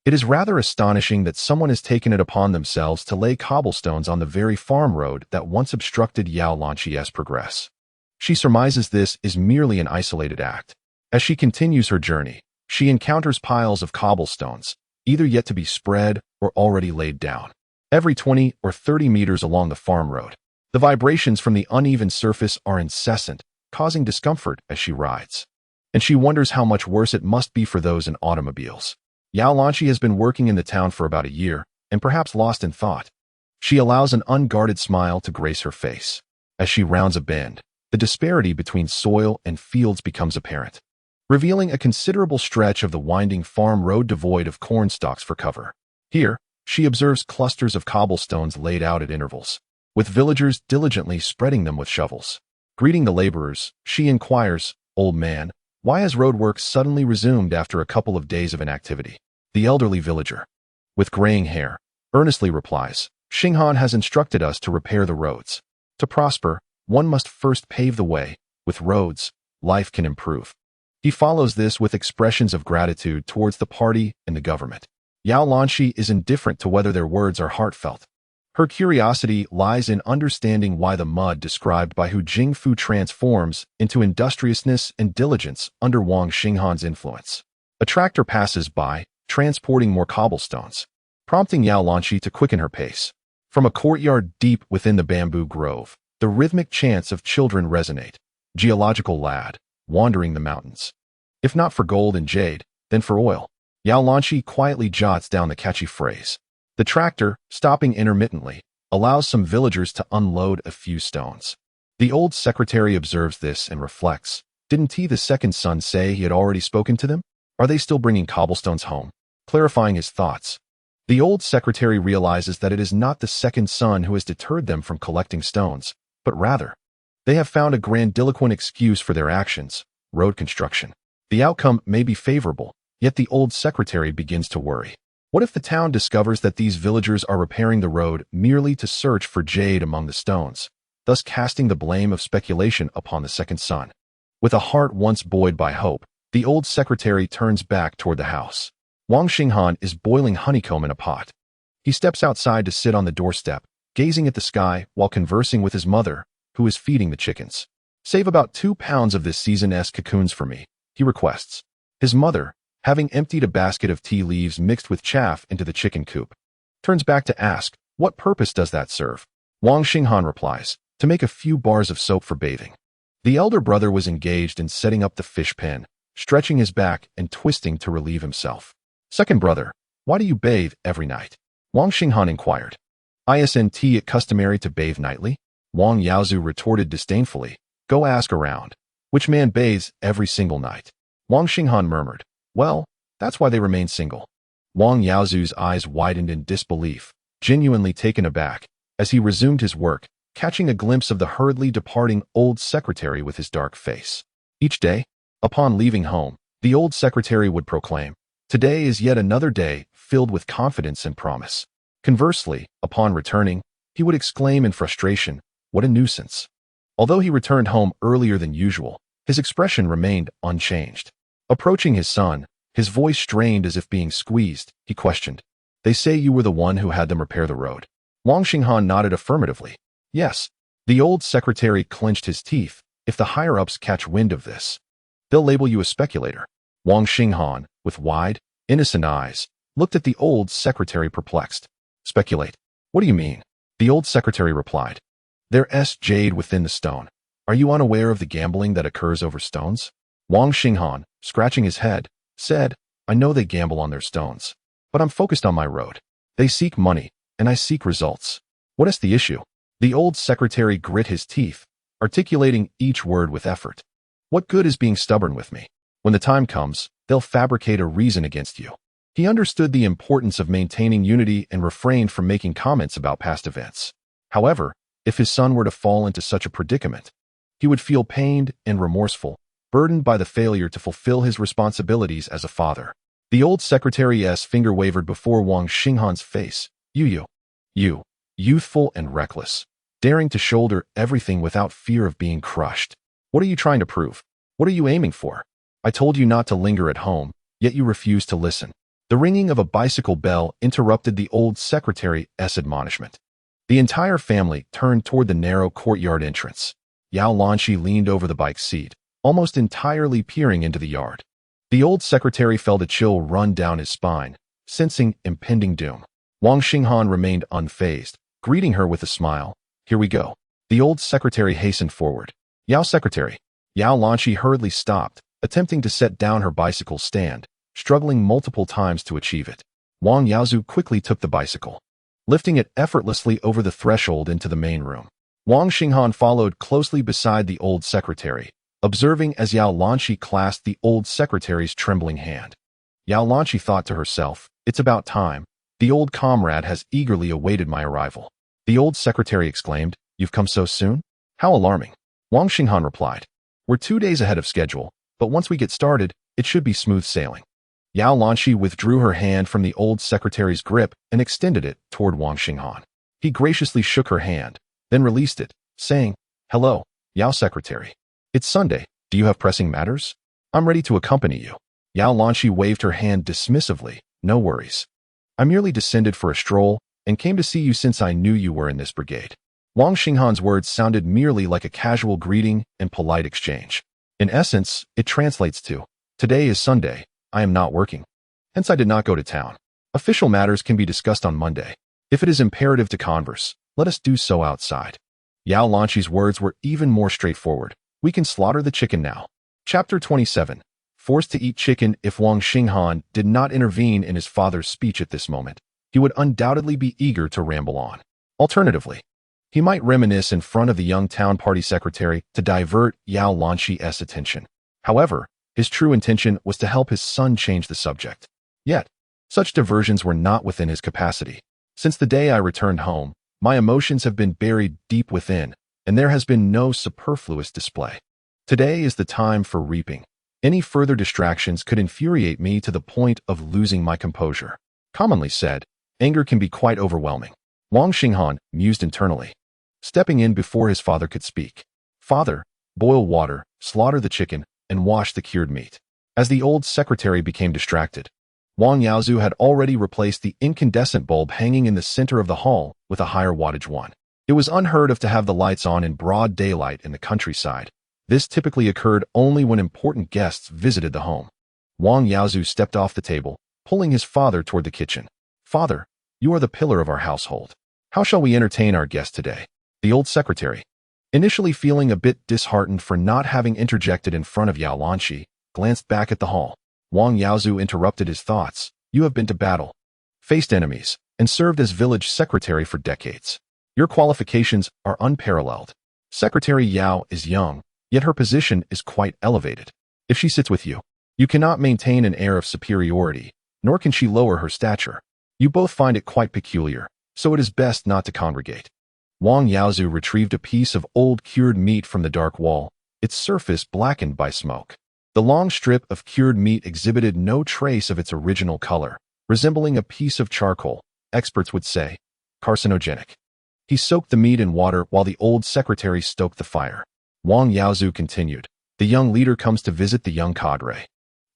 A: It is rather astonishing that someone has taken it upon themselves to lay cobblestones on the very farm road that once obstructed Yao Lanqi's progress. She surmises this is merely an isolated act. As she continues her journey, she encounters piles of cobblestones, either yet to be spread or already laid down. Every 20 or 30 meters along the farm road, the vibrations from the uneven surface are incessant, causing discomfort as she rides. And she wonders how much worse it must be for those in automobiles. Yao Lanqi has been working in the town for about a year, and perhaps lost in thought. She allows an unguarded smile to grace her face. As she rounds a bend, the disparity between soil and fields becomes apparent, revealing a considerable stretch of the winding farm road devoid of corn stalks for cover. Here, she observes clusters of cobblestones laid out at intervals, with villagers diligently spreading them with shovels. Greeting the laborers, she inquires, "Old man, Why has roadwork suddenly resumed after a couple of days of inactivity? The elderly villager, with graying hair, earnestly replies, Xinghan has instructed us to repair the roads. To prosper, one must first pave the way. With roads, life can improve. He follows this with expressions of gratitude towards the party and the government. Yao Lanshi is indifferent to whether their words are heartfelt. Her curiosity lies in understanding why the mud described by Hu Jingfu transforms into industriousness and diligence under Wang Xinghan's influence. A tractor passes by, transporting more cobblestones, prompting Yao Lanshi to quicken her pace. From a courtyard deep within the bamboo grove, the rhythmic chants of children resonate. Geological lad, wandering the mountains. If not for gold and jade, then for oil. Yao Lanshi quietly jots down the catchy phrase. The tractor, stopping intermittently, allows some villagers to unload a few stones. The old secretary observes this and reflects. Didn't he, the second son, say he had already spoken to them? Are they still bringing cobblestones home? Clarifying his thoughts. The old secretary realizes that it is not the second son who has deterred them from collecting stones, but rather, they have found a grandiloquent excuse for their actions, road construction. The outcome may be favorable, yet the old secretary begins to worry. What if the town discovers that these villagers are repairing the road merely to search for jade among the stones, thus casting the blame of speculation upon the second son? With a heart once buoyed by hope, the old secretary turns back toward the house. Wang Xinghan is boiling honeycomb in a pot. He steps outside to sit on the doorstep, gazing at the sky while conversing with his mother, who is feeding the chickens. Save about 2 pounds of this season's cocoons for me, he requests. His mother, having emptied a basket of tea leaves mixed with chaff into the chicken coop, turns back to ask, what purpose does that serve? Wang Xinghan replies, to make a few bars of soap for bathing. The elder brother was engaged in setting up the fish pen, stretching his back and twisting to relieve himself. Second brother, why do you bathe every night? Wang Xinghan inquired. Isn't it customary to bathe nightly? Wang Yaozu retorted disdainfully, go ask around. Which man bathes every single night? Wang Xinghan murmured, well, that's why they remain single. Wang Yaozu's eyes widened in disbelief, genuinely taken aback, as he resumed his work, catching a glimpse of the hurriedly departing old secretary with his dark face. Each day, upon leaving home, the old secretary would proclaim, today is yet another day filled with confidence and promise. Conversely, upon returning, he would exclaim in frustration, what a nuisance. Although he returned home earlier than usual, his expression remained unchanged. Approaching his son, his voice strained as if being squeezed, he questioned, they say you were the one who had them repair the road. Wang Xinghan nodded affirmatively. Yes. The old secretary clenched his teeth. If the higher-ups catch wind of this, they'll label you a speculator. Wang Xinghan, with wide, innocent eyes, looked at the old secretary perplexed. Speculate? What do you mean? The old secretary replied. There's jade within the stone. Are you unaware of the gambling that occurs over stones? Wang Xinghan, scratching his head, said, I know they gamble on their stones, but I'm focused on my road. They seek money, and I seek results. What is the issue? The old secretary grit his teeth, articulating each word with effort. What good is being stubborn with me? When the time comes, they'll fabricate a reason against you. He understood the importance of maintaining unity and refrained from making comments about past events. However, if his son were to fall into such a predicament, he would feel pained and remorseful, burdened by the failure to fulfill his responsibilities as a father. The old secretary's finger wavered before Wang Xinghan's face. You, youthful and reckless, daring to shoulder everything without fear of being crushed. What are you trying to prove? What are you aiming for? I told you not to linger at home, yet you refuse to listen. The ringing of a bicycle bell interrupted the old secretary's admonishment. The entire family turned toward the narrow courtyard entrance. Yao Lanshi leaned over the bike seat, almost entirely peering into the yard. The old secretary felt a chill run down his spine, sensing impending doom. Wang Xinghan remained unfazed, greeting her with a smile. Here we go. The old secretary hastened forward. Yao secretary. Yao Lanshi hurriedly stopped, attempting to set down her bicycle stand, struggling multiple times to achieve it. Wang Yaozu quickly took the bicycle, lifting it effortlessly over the threshold into the main room. Wang Xinghan followed closely beside the old secretary, observing as Yao Lanshi clasped the old secretary's trembling hand. Yao Lanshi thought to herself, it's about time. The old comrade has eagerly awaited my arrival. The old secretary exclaimed, you've come so soon? How alarming. Wang Xinghan replied, we're 2 days ahead of schedule, but once we get started, it should be smooth sailing. Yao Lanshi withdrew her hand from the old secretary's grip and extended it toward Wang Xinghan. He graciously shook her hand, then released it, saying, "Hello, Yao Secretary. It's Sunday. Do you have pressing matters? I'm ready to accompany you." Yao Lanshi waved her hand dismissively. "No worries. I merely descended for a stroll and came to see you since I knew you were in this brigade." Wang Xinghan's words sounded merely like a casual greeting and polite exchange. In essence, it translates to, "Today is Sunday. I am not working. Hence I did not go to town. Official matters can be discussed on Monday. If it is imperative to converse, let us do so outside." Yao Lanshi's words were even more straightforward. "We can slaughter the chicken now." Chapter 27. Forced to eat chicken. If Wang Xinghan did not intervene in his father's speech at this moment, he would undoubtedly be eager to ramble on. Alternatively, he might reminisce in front of the young town party secretary to divert Yao Lanshi's attention. However, his true intention was to help his son change the subject. Yet, such diversions were not within his capacity. "Since the day I returned home, my emotions have been buried deep within, and there has been no superfluous display. Today is the time for reaping. Any further distractions could infuriate me to the point of losing my composure." Commonly said, anger can be quite overwhelming. Wang Xinghan mused internally, stepping in before his father could speak. "Father, boil water, slaughter the chicken, and wash the cured meat." As the old secretary became distracted, Wang Yaozu had already replaced the incandescent bulb hanging in the center of the hall with a higher wattage one. It was unheard of to have the lights on in broad daylight in the countryside. This typically occurred only when important guests visited the home. Wang Yaozu stepped off the table, pulling his father toward the kitchen. "Father, you are the pillar of our household. How shall we entertain our guest today?" The old secretary, initially feeling a bit disheartened for not having interjected in front of Yao Lanshi, glanced back at the hall. Wang Yaozu interrupted his thoughts. "You have been to battle, faced enemies, and served as village secretary for decades. Your qualifications are unparalleled. Secretary Yao is young, yet her position is quite elevated. If she sits with you, you cannot maintain an air of superiority, nor can she lower her stature. You both find it quite peculiar, so it is best not to congregate." Wang Yaozu retrieved a piece of old cured meat from the dark wall, its surface blackened by smoke. The long strip of cured meat exhibited no trace of its original color, resembling a piece of charcoal, experts would say, carcinogenic. He soaked the meat in water while the old secretary stoked the fire. Wang Yaozu continued, "The young leader comes to visit the young cadre.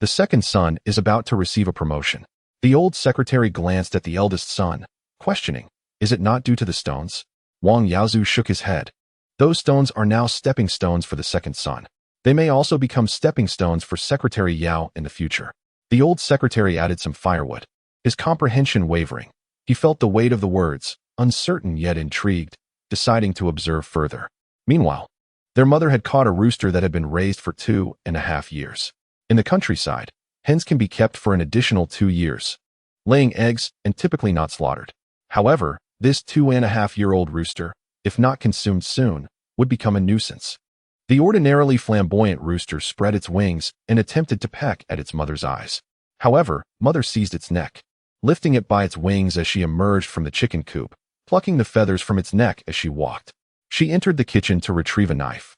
A: The second son is about to receive a promotion." The old secretary glanced at the eldest son, questioning, "Is it not due to the stones?" Wang Yaozu shook his head. "Those stones are now stepping stones for the second son. They may also become stepping stones for Secretary Yao in the future." The old secretary added some firewood, his comprehension wavering. He felt the weight of the words, uncertain yet intrigued, deciding to observe further. Meanwhile, their mother had caught a rooster that had been raised for 2.5 years. In the countryside, hens can be kept for an additional 2 years, laying eggs and typically not slaughtered. However, this 2.5-year-old rooster, if not consumed soon, would become a nuisance. The ordinarily flamboyant rooster spread its wings and attempted to peck at its mother's eyes. However, mother seized its neck, lifting it by its wings as she emerged from the chicken coop, plucking the feathers from its neck as she walked. She entered the kitchen to retrieve a knife,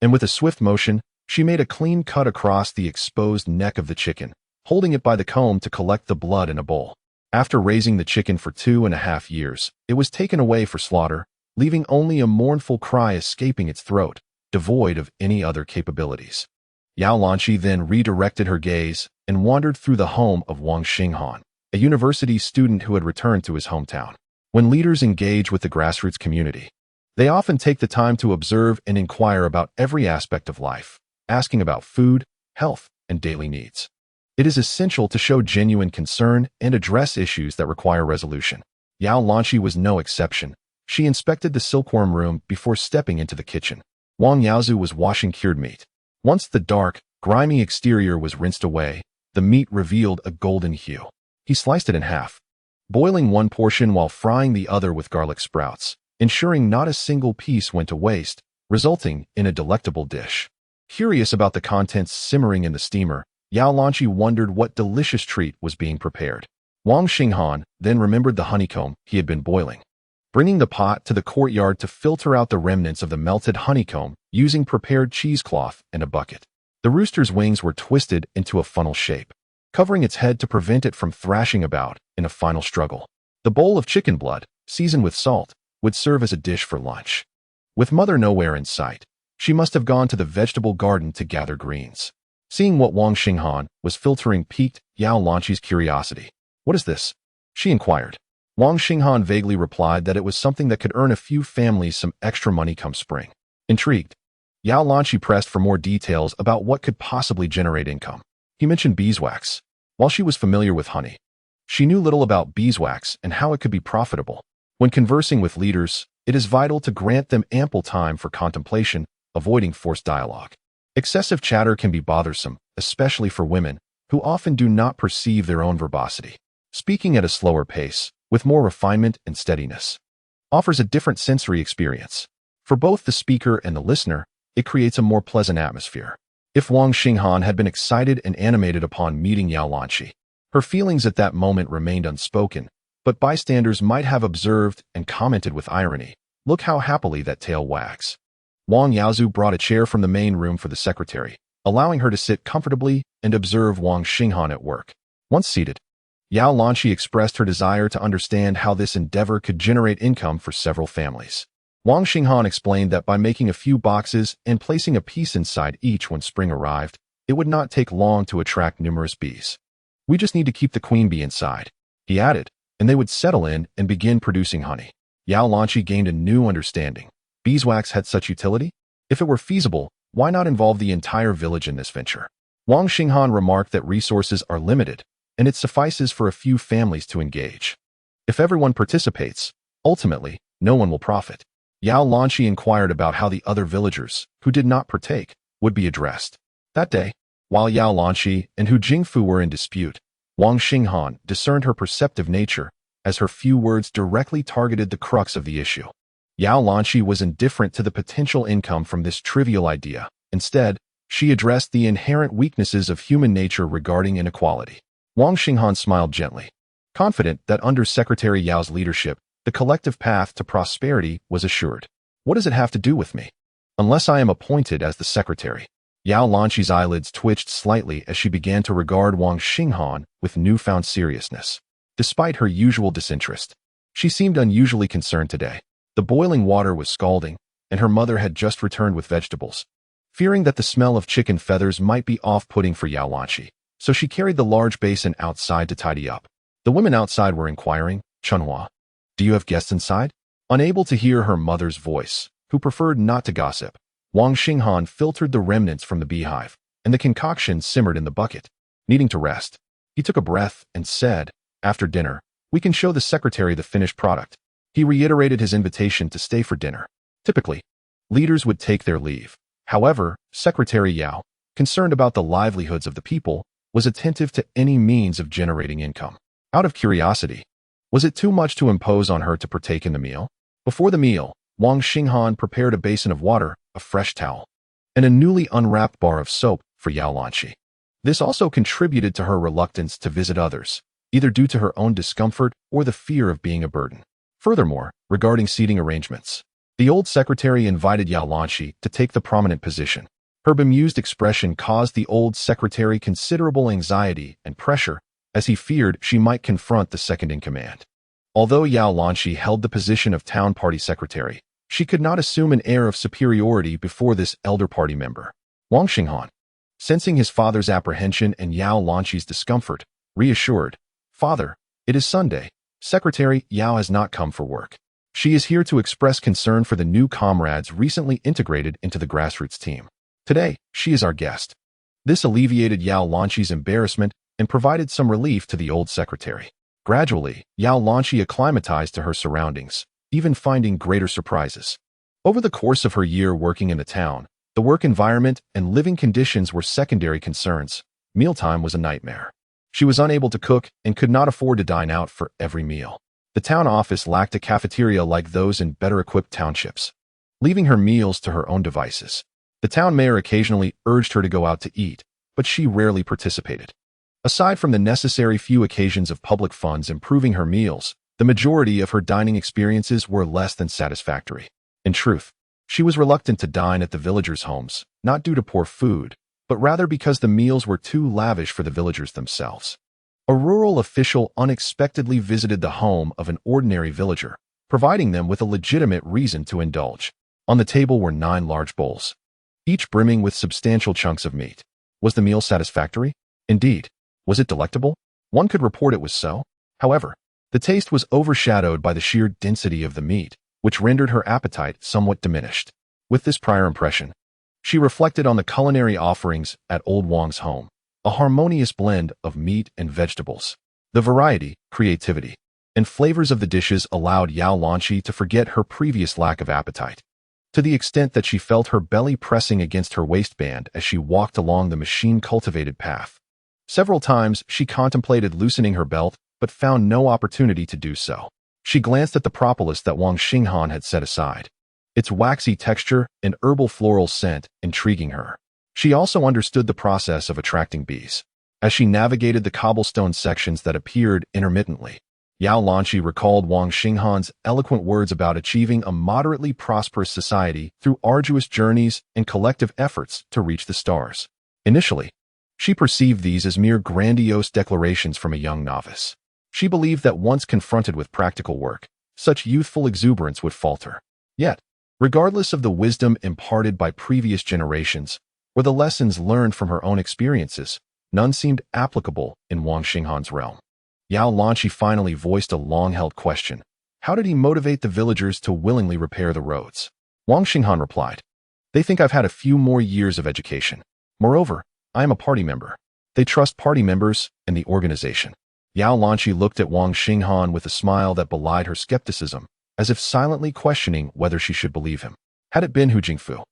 A: and with a swift motion, she made a clean cut across the exposed neck of the chicken, holding it by the comb to collect the blood in a bowl. After raising the chicken for 2.5 years, it was taken away for slaughter, leaving only a mournful cry escaping its throat, devoid of any other capabilities. Yao Lanshi then redirected her gaze and wandered through the home of Wang Xinghan, a university student who had returned to his hometown. When leaders engage with the grassroots community, they often take the time to observe and inquire about every aspect of life, asking about food, health, and daily needs. It is essential to show genuine concern and address issues that require resolution. Yao Lanshi was no exception. She inspected the silkworm room before stepping into the kitchen. Wang Yaozu was washing cured meat. Once the dark, grimy exterior was rinsed away, the meat revealed a golden hue. He sliced it in half, boiling one portion while frying the other with garlic sprouts, ensuring not a single piece went to waste, resulting in a delectable dish. Curious about the contents simmering in the steamer, Yao Lanshi wondered what delicious treat was being prepared. Wang Xinghan then remembered the honeycomb he had been boiling, bringing the pot to the courtyard to filter out the remnants of the melted honeycomb using prepared cheesecloth and a bucket. The rooster's wings were twisted into a funnel shape, covering its head to prevent it from thrashing about in a final struggle. The bowl of chicken blood, seasoned with salt, would serve as a dish for lunch. With mother nowhere in sight, she must have gone to the vegetable garden to gather greens. Seeing what Wang Xinghan was filtering piqued Yao Lanqi's curiosity. "What is this?" she inquired. Wang Xinghan vaguely replied that it was something that could earn a few families some extra money come spring. Intrigued, Yao Lanqi pressed for more details about what could possibly generate income. He mentioned beeswax. While she was familiar with honey, she knew little about beeswax and how it could be profitable. When conversing with leaders, it is vital to grant them ample time for contemplation, avoiding forced dialogue. Excessive chatter can be bothersome, especially for women, who often do not perceive their own verbosity. Speaking at a slower pace, with more refinement and steadiness, offers a different sensory experience. For both the speaker and the listener, it creates a more pleasant atmosphere. If Wang Xinghan had been excited and animated upon meeting Yao Lanqi, her feelings at that moment remained unspoken, but bystanders might have observed and commented with irony, "Look how happily that tail wags." Wang Yaozu brought a chair from the main room for the secretary, allowing her to sit comfortably and observe Wang Xinghan at work. Once seated, Yao Lanqi expressed her desire to understand how this endeavor could generate income for several families. Wang Xinghan explained that by making a few boxes and placing a piece inside each when spring arrived, it would not take long to attract numerous bees. "We just need to keep the queen bee inside," he added, "and they would settle in and begin producing honey." Yao Lanqi gained a new understanding. Beeswax had such utility? If it were feasible, why not involve the entire village in this venture? Wang Xinghan remarked that resources are limited, and it suffices for a few families to engage. If everyone participates, ultimately, no one will profit. Yao Lanqi inquired about how the other villagers, who did not partake, would be addressed. That day, while Yao Lanqi and Hu Jingfu were in dispute, Wang Xinghan discerned her perceptive nature, as her few words directly targeted the crux of the issue. Yao Lanqi was indifferent to the potential income from this trivial idea. Instead, she addressed the inherent weaknesses of human nature regarding inequality. Wang Xinghan smiled gently, confident that under Secretary Yao's leadership, the collective path to prosperity was assured. "What does it have to do with me? Unless I am appointed as the secretary." Yao Lanqi's eyelids twitched slightly as she began to regard Wang Xinghan with newfound seriousness. Despite her usual disinterest, she seemed unusually concerned today. The boiling water was scalding, and her mother had just returned with vegetables. Fearing that the smell of chicken feathers might be off-putting for Yao Lanqi, so she carried the large basin outside to tidy up. The women outside were inquiring, "Chunhua, do you have guests inside?" Unable to hear her mother's voice, who preferred not to gossip, Wang Xinghan filtered the remnants from the beehive, and the concoction simmered in the bucket. Needing to rest, he took a breath and said, "After dinner, we can show the secretary the finished product." He reiterated his invitation to stay for dinner. Typically, leaders would take their leave. However, Secretary Yao, concerned about the livelihoods of the people, was attentive to any means of generating income. Out of curiosity, was it too much to impose on her to partake in the meal? Before the meal, Wang Xinghan prepared a basin of water, a fresh towel, and a newly unwrapped bar of soap for Yao Lanqi. This also contributed to her reluctance to visit others, either due to her own discomfort or the fear of being a burden. Furthermore, regarding seating arrangements, the old secretary invited Yao Lanqi to take the prominent position. Her bemused expression caused the old secretary considerable anxiety and pressure, as he feared she might confront the second-in-command. Although Yao Lanqi held the position of town party secretary, she could not assume an air of superiority before this elder party member. Wang Xinghan, sensing his father's apprehension and Yao Lanqi's discomfort, reassured, "Father, it is Sunday. Secretary Yao has not come for work. She is here to express concern for the new comrades recently integrated into the grassroots team. Today, she is our guest." This alleviated Yao Lanqi's embarrassment and provided some relief to the old secretary. Gradually, Yao Lanqi acclimatized to her surroundings, even finding greater surprises. Over the course of her year working in the town, the work environment and living conditions were secondary concerns. Mealtime was a nightmare. She was unable to cook and could not afford to dine out for every meal. The town office lacked a cafeteria like those in better-equipped townships, leaving her meals to her own devices. The town mayor occasionally urged her to go out to eat, but she rarely participated. Aside from the necessary few occasions of public funds improving her meals, the majority of her dining experiences were less than satisfactory. In truth, she was reluctant to dine at the villagers' homes, not due to poor food, but rather because the meals were too lavish for the villagers themselves. A rural official unexpectedly visited the home of an ordinary villager, providing them with a legitimate reason to indulge. On the table were 9 large bowls, each brimming with substantial chunks of meat. Was the meal satisfactory? Indeed. Was it delectable? One could report it was so. However, the taste was overshadowed by the sheer density of the meat, which rendered her appetite somewhat diminished. With this prior impression, she reflected on the culinary offerings at old Wong's home, a harmonious blend of meat and vegetables. The variety, creativity, and flavors of the dishes allowed Yao Lanqi to forget her previous lack of appetite, to the extent that she felt her belly pressing against her waistband as she walked along the machine-cultivated path. Several times she contemplated loosening her belt, but found no opportunity to do so. She glanced at the propolis that Wang Xinghan had set aside, its waxy texture and herbal floral scent intriguing her. She also understood the process of attracting bees. As she navigated the cobblestone sections that appeared intermittently, Yao Lanqi recalled Wang Xinghan's eloquent words about achieving a moderately prosperous society through arduous journeys and collective efforts to reach the stars. Initially, she perceived these as mere grandiose declarations from a young novice. She believed that once confronted with practical work, such youthful exuberance would falter. Yet, regardless of the wisdom imparted by previous generations or the lessons learned from her own experiences, none seemed applicable in Wang Xinghan's realm. Yao Lanqi finally voiced a long-held question. How did he motivate the villagers to willingly repair the roads? Wang Xinghan replied, "They think I've had a few more years of education. Moreover, I am a party member. They trust party members and the organization." Yao Lanqi looked at Wang Xinghan with a smile that belied her skepticism, as if silently questioning whether she should believe him. Had it been Hu Jingfu,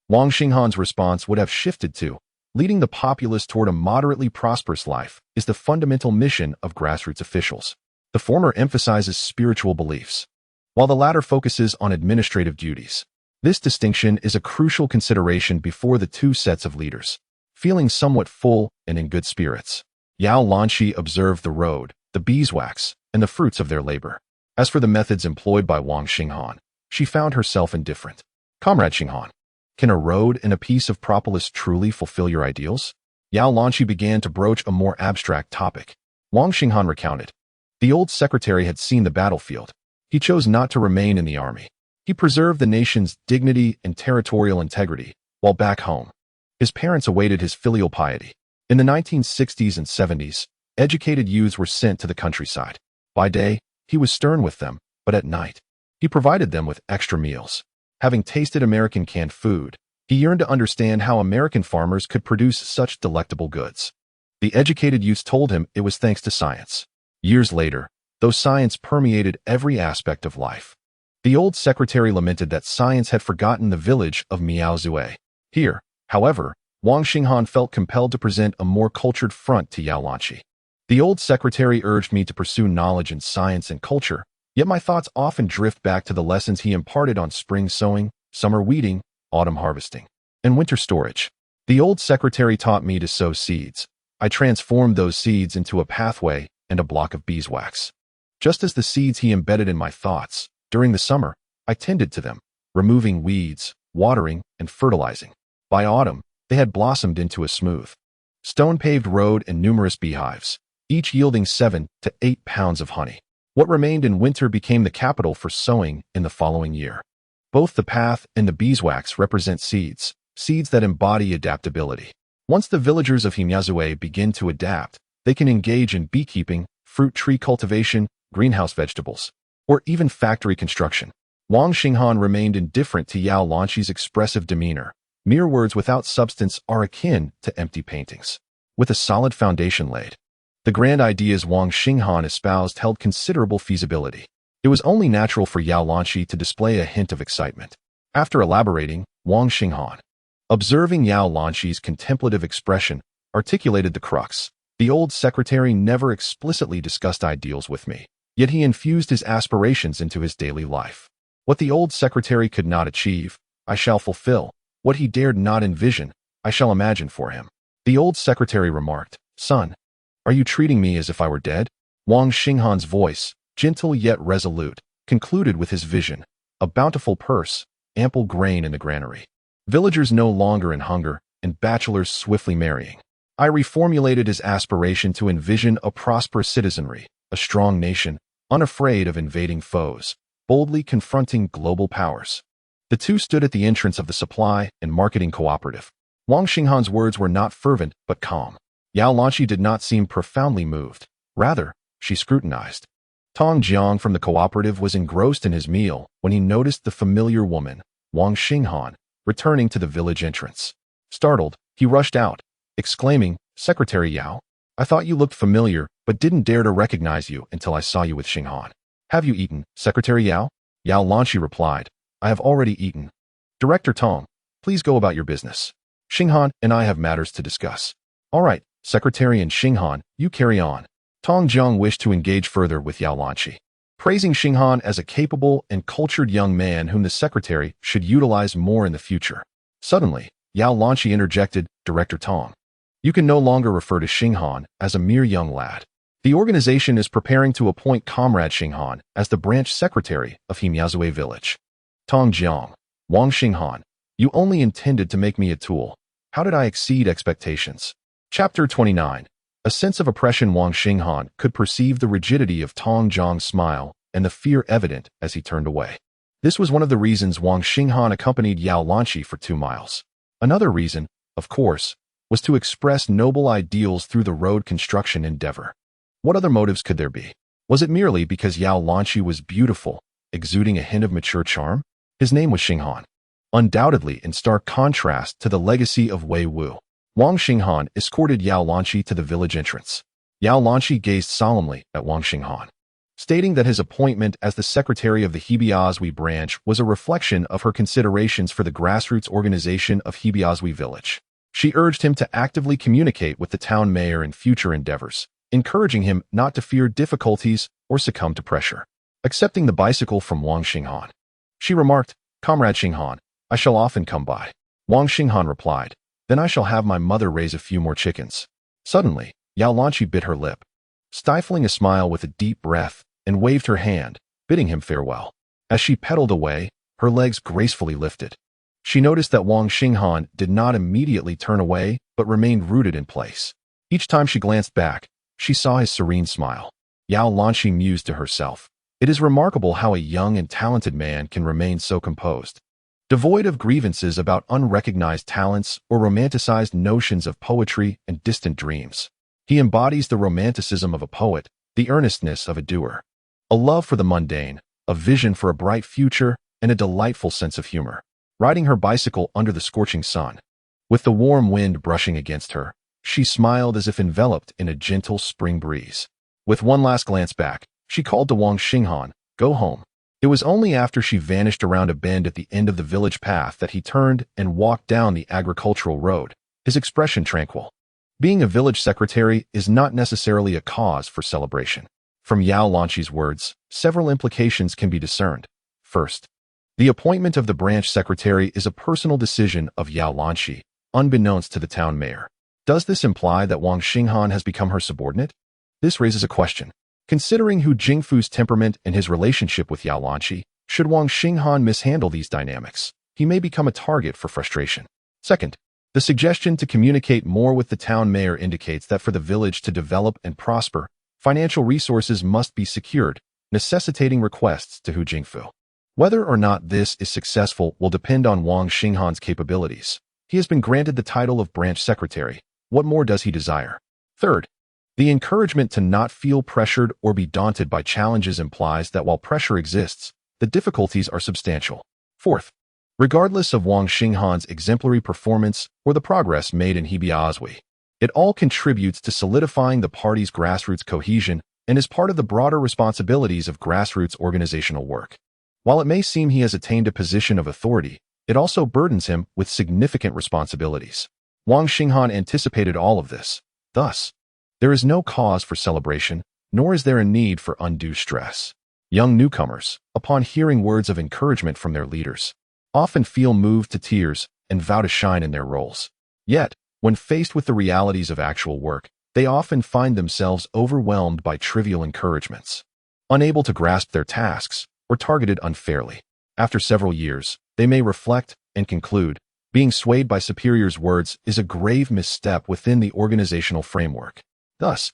A: Wang Xinghan's response would have shifted to, leading the populace toward a moderately prosperous life is the fundamental mission of grassroots officials. The former emphasizes spiritual beliefs, while the latter focuses on administrative duties. This distinction is a crucial consideration before the two sets of leaders. Feeling somewhat full and in good spirits, Yao Lanqi observed the road, the beeswax, and the fruits of their labor. As for the methods employed by Wang Xinghan, she found herself indifferent. "Comrade Xinghan, can a road and a piece of propolis truly fulfill your ideals?" Yao Lanqi began to broach a more abstract topic. Wang Xinghan recounted. The old secretary had seen the battlefield. He chose not to remain in the army. He preserved the nation's dignity and territorial integrity, while back home, his parents awaited his filial piety. In the 1960s and 70s, educated youths were sent to the countryside. By day, he was stern with them, but at night, he provided them with extra meals. Having tasted American canned food, he yearned to understand how American farmers could produce such delectable goods. The educated youths told him it was thanks to science. Years later, though science permeated every aspect of life, the old secretary lamented that science had forgotten the village of Miaozue. Here, however, Wang Xinghan felt compelled to present a more cultured front to Yao Lanqi. The old secretary urged me to pursue knowledge in science and culture, yet my thoughts often drift back to the lessons he imparted on spring sowing, summer weeding, autumn harvesting, and winter storage. The old secretary taught me to sow seeds. I transformed those seeds into a pathway and a block of beeswax. Just as the seeds he embedded in my thoughts, during the summer, I tended to them, removing weeds, watering, and fertilizing. By autumn, they had blossomed into a smooth, stone-paved road and numerous beehives, each yielding 7 to 8 pounds of honey. What remained in winter became the capital for sowing in the following year. Both the path and the beeswax represent seeds that embody adaptability. Once the villagers of Miaozue begin to adapt, they can engage in beekeeping, fruit tree cultivation, greenhouse vegetables, or even factory construction. Wang Xinghan remained indifferent to Yao Lanqi's expressive demeanor. Mere words without substance are akin to empty paintings. With a solid foundation laid, the grand ideas Wang Xinghan espoused held considerable feasibility. It was only natural for Yao Lanqi to display a hint of excitement. After elaborating, Wang Xinghan, observing Yao Lanqi's contemplative expression, articulated the crux. The old secretary never explicitly discussed ideals with me, yet he infused his aspirations into his daily life. What the old secretary could not achieve, I shall fulfill. What he dared not envision, I shall imagine for him. The old secretary remarked, "Son, are you treating me as if I were dead?" Wang Xinghan's voice, gentle yet resolute, concluded with his vision: a bountiful purse, ample grain in the granary, villagers no longer in hunger, and bachelors swiftly marrying. I reformulated his aspiration to envision a prosperous citizenry, a strong nation, unafraid of invading foes, boldly confronting global powers. The two stood at the entrance of the supply and marketing cooperative. Wang Xinghan's words were not fervent but calm. Yao Lanqi did not seem profoundly moved. Rather, she scrutinized. Tong Jiang from the cooperative was engrossed in his meal when he noticed the familiar woman, Wang Xinghan, returning to the village entrance. Startled, he rushed out, exclaiming, "Secretary Yao, I thought you looked familiar but didn't dare to recognize you until I saw you with Xinghan. Have you eaten, Secretary Yao?" Yao Lanqi replied, "I have already eaten. Director Tong, please go about your business. Xinghan and I have matters to discuss." "All right, Secretary and Xinghan, you carry on." Tong Jiang wished to engage further with Yao Lanqi, praising Xinghan as a capable and cultured young man whom the secretary should utilize more in the future. Suddenly, Yao Lanqi interjected, "Director Tong, you can no longer refer to Xinghan as a mere young lad. The organization is preparing to appoint Comrade Xinghan as the branch secretary of Hemiazue village." Tong Jiang, "Wang Xinghan, you only intended to make me a tool. How did I exceed expectations?" Chapter 29. A sense of oppression. Wang Xinghan could perceive the rigidity of Tong Jiang's smile and the fear evident as he turned away. This was one of the reasons Wang Xinghan accompanied Yao Lanqi for 2 miles. Another reason, of course, was to express noble ideals through the road construction endeavor. What other motives could there be? Was it merely because Yao Lanqi was beautiful, exuding a hint of mature charm? His name was Xinghan, undoubtedly in stark contrast to the legacy of Wei Wu. Wang Xinghan escorted Yao Lanqi to the village entrance. Yao Lanqi gazed solemnly at Wang Xinghan, stating that his appointment as the secretary of the Hebiazui branch was a reflection of her considerations for the grassroots organization of Hebiazui village. She urged him to actively communicate with the town mayor in future endeavors, encouraging him not to fear difficulties or succumb to pressure. Accepting the bicycle from Wang Xinghan, she remarked, "Comrade Xinghan, I shall often come by." Wang Xinghan replied, "Then I shall have my mother raise a few more chickens." Suddenly, Yao Lanqi bit her lip, stifling a smile with a deep breath, and waved her hand, bidding him farewell. As she pedaled away, her legs gracefully lifted. She noticed that Wang Xinghan did not immediately turn away, but remained rooted in place. Each time she glanced back, she saw his serene smile. Yao Lanqi mused to herself, "It is remarkable how a young and talented man can remain so composed, devoid of grievances about unrecognized talents or romanticized notions of poetry and distant dreams. He embodies the romanticism of a poet, the earnestness of a doer, a love for the mundane, a vision for a bright future, and a delightful sense of humor." Riding her bicycle under the scorching sun, with the warm wind brushing against her, she smiled as if enveloped in a gentle spring breeze. With one last glance back, she called to Wang Xinghan, "Go home." It was only after she vanished around a bend at the end of the village path that he turned and walked down the agricultural road, his expression tranquil. Being a village secretary is not necessarily a cause for celebration. From Yao Lanqi's words, several implications can be discerned. First, the appointment of the branch secretary is a personal decision of Yao Lanqi, unbeknownst to the town mayor. Does this imply that Wang Xinghan has become her subordinate? This raises a question. Considering Hu Jingfu's temperament and his relationship with Yao Lanqi, should Wang Xinghan mishandle these dynamics, he may become a target for frustration. Second, the suggestion to communicate more with the town mayor indicates that for the village to develop and prosper, financial resources must be secured, necessitating requests to Hu Jingfu. Whether or not this is successful will depend on Wang Xinghan's capabilities. He has been granted the title of branch secretary. What more does he desire? Third, the encouragement to not feel pressured or be daunted by challenges implies that while pressure exists, the difficulties are substantial. Fourth, regardless of Wang Xinghan's exemplary performance or the progress made in Hebiazui, it all contributes to solidifying the party's grassroots cohesion and is part of the broader responsibilities of grassroots organizational work. While it may seem he has attained a position of authority, it also burdens him with significant responsibilities. Wang Xinghan anticipated all of this. Thus, there is no cause for celebration, nor is there a need for undue stress. Young newcomers, upon hearing words of encouragement from their leaders, often feel moved to tears and vow to shine in their roles. Yet, when faced with the realities of actual work, they often find themselves overwhelmed by trivial encouragements, unable to grasp their tasks, or targeted unfairly. After several years, they may reflect and conclude, Being swayed by superiors' words is a grave misstep within the organizational framework. Thus,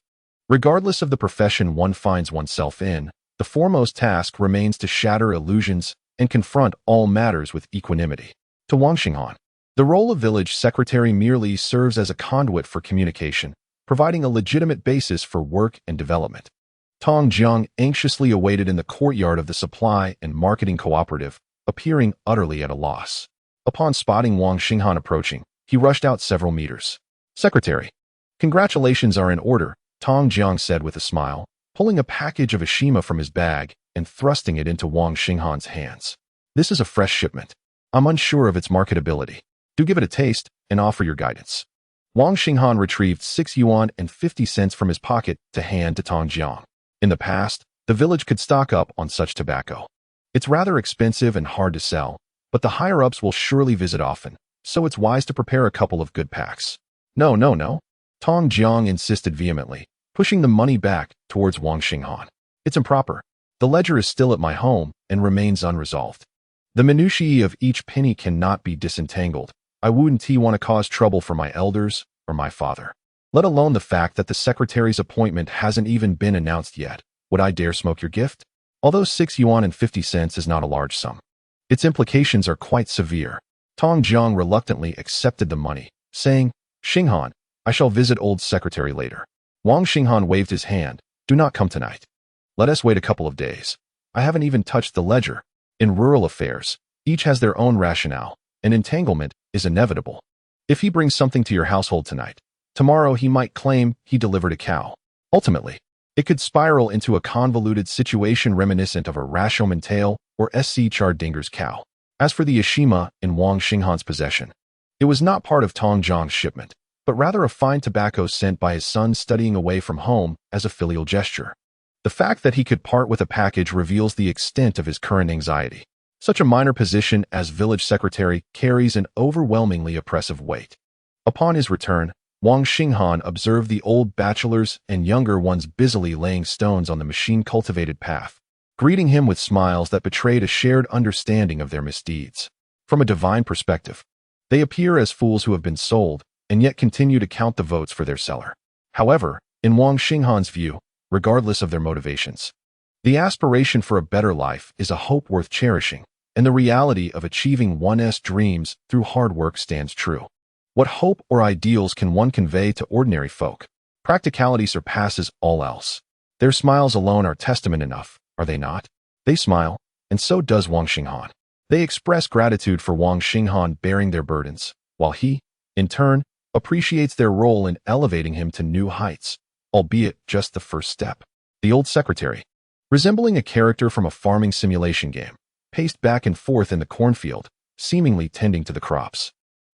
A: regardless of the profession one finds oneself in, the foremost task remains to shatter illusions and confront all matters with equanimity. To Wang Xinghan, the role of village secretary merely serves as a conduit for communication, providing a legitimate basis for work and development. Tong Jiang anxiously awaited in the courtyard of the supply and marketing cooperative, appearing utterly at a loss. Upon spotting Wang Xinghan approaching, he rushed out several meters. "Secretary, congratulations are in order," Tong Jiang said with a smile, pulling a package of Ashima from his bag and thrusting it into Wang Xinghan's hands. "This is a fresh shipment. I'm unsure of its marketability. Do give it a taste and offer your guidance." Wang Xinghan retrieved 6 yuan and 50 cents from his pocket to hand to Tong Jiang. In the past, the village could stock up on such tobacco. It's rather expensive and hard to sell, but the higher-ups will surely visit often, so it's wise to prepare a couple of good packs. No, no, no. Tong Jiang insisted vehemently, pushing the money back towards Wang Xinghan. "It's improper. The ledger is still at my home and remains unresolved. The minutiae of each penny cannot be disentangled. I wouldn't want to cause trouble for my elders or my father. Let alone the fact that the secretary's appointment hasn't even been announced yet. Would I dare smoke your gift?" Although 6 yuan and 50 cents is not a large sum, its implications are quite severe. Tong Jiang reluctantly accepted the money, saying, "Xinghan, I shall visit old secretary later." Wang Xinghan waved his hand. "Do not come tonight. Let us wait a couple of days. I haven't even touched the ledger. In rural affairs, each has their own rationale, and entanglement is inevitable. If he brings something to your household tonight, tomorrow he might claim he delivered a cow. Ultimately, it could spiral into a convoluted situation reminiscent of a Rashomon tale or S.C. Chardinger's cow." As for the Ashima in Wang Xinghan's possession, it was not part of Tong Jiang's shipment, but rather a fine tobacco sent by his son studying away from home as a filial gesture. The fact that he could part with a package reveals the extent of his current anxiety. Such a minor position as village secretary carries an overwhelmingly oppressive weight. Upon his return, Wang Xinghan observed the old bachelors and younger ones busily laying stones on the machine-cultivated path, greeting him with smiles that betrayed a shared understanding of their misdeeds. From a divine perspective, they appear as fools who have been sold and yet continue to count the votes for their seller. However, in Wang Xinghan's view, regardless of their motivations, the aspiration for a better life is a hope worth cherishing, and the reality of achieving one's dreams through hard work stands true. What hope or ideals can one convey to ordinary folk? Practicality surpasses all else. Their smiles alone are testament enough, are they not? They smile, and so does Wang Xinghan. They express gratitude for Wang Xinghan bearing their burdens, while he, in turn, appreciates their role in elevating him to new heights, albeit just the first step. The old secretary, resembling a character from a farming simulation game, paced back and forth in the cornfield, seemingly tending to the crops.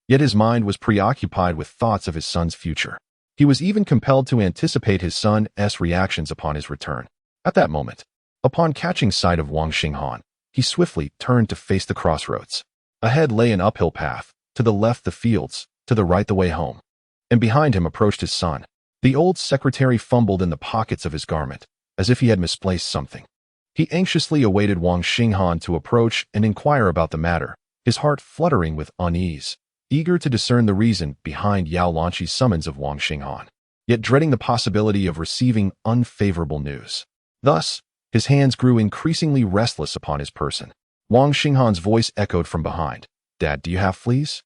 A: Yet his mind was preoccupied with thoughts of his son's future. He was even compelled to anticipate his son's reactions upon his return. At that moment, upon catching sight of Wang Xinghan, he swiftly turned to face the crossroads. Ahead lay an uphill path, to the left the fields, to the right the way home. And behind him approached his son. The old secretary fumbled in the pockets of his garment, as if he had misplaced something. He anxiously awaited Wang Xinghan to approach and inquire about the matter, his heart fluttering with unease, eager to discern the reason behind Yao Lanqi's summons of Wang Xinghan, yet dreading the possibility of receiving unfavorable news. Thus, his hands grew increasingly restless upon his person. Wang Xinghan's voice echoed from behind. "Dad, do you have fleas?"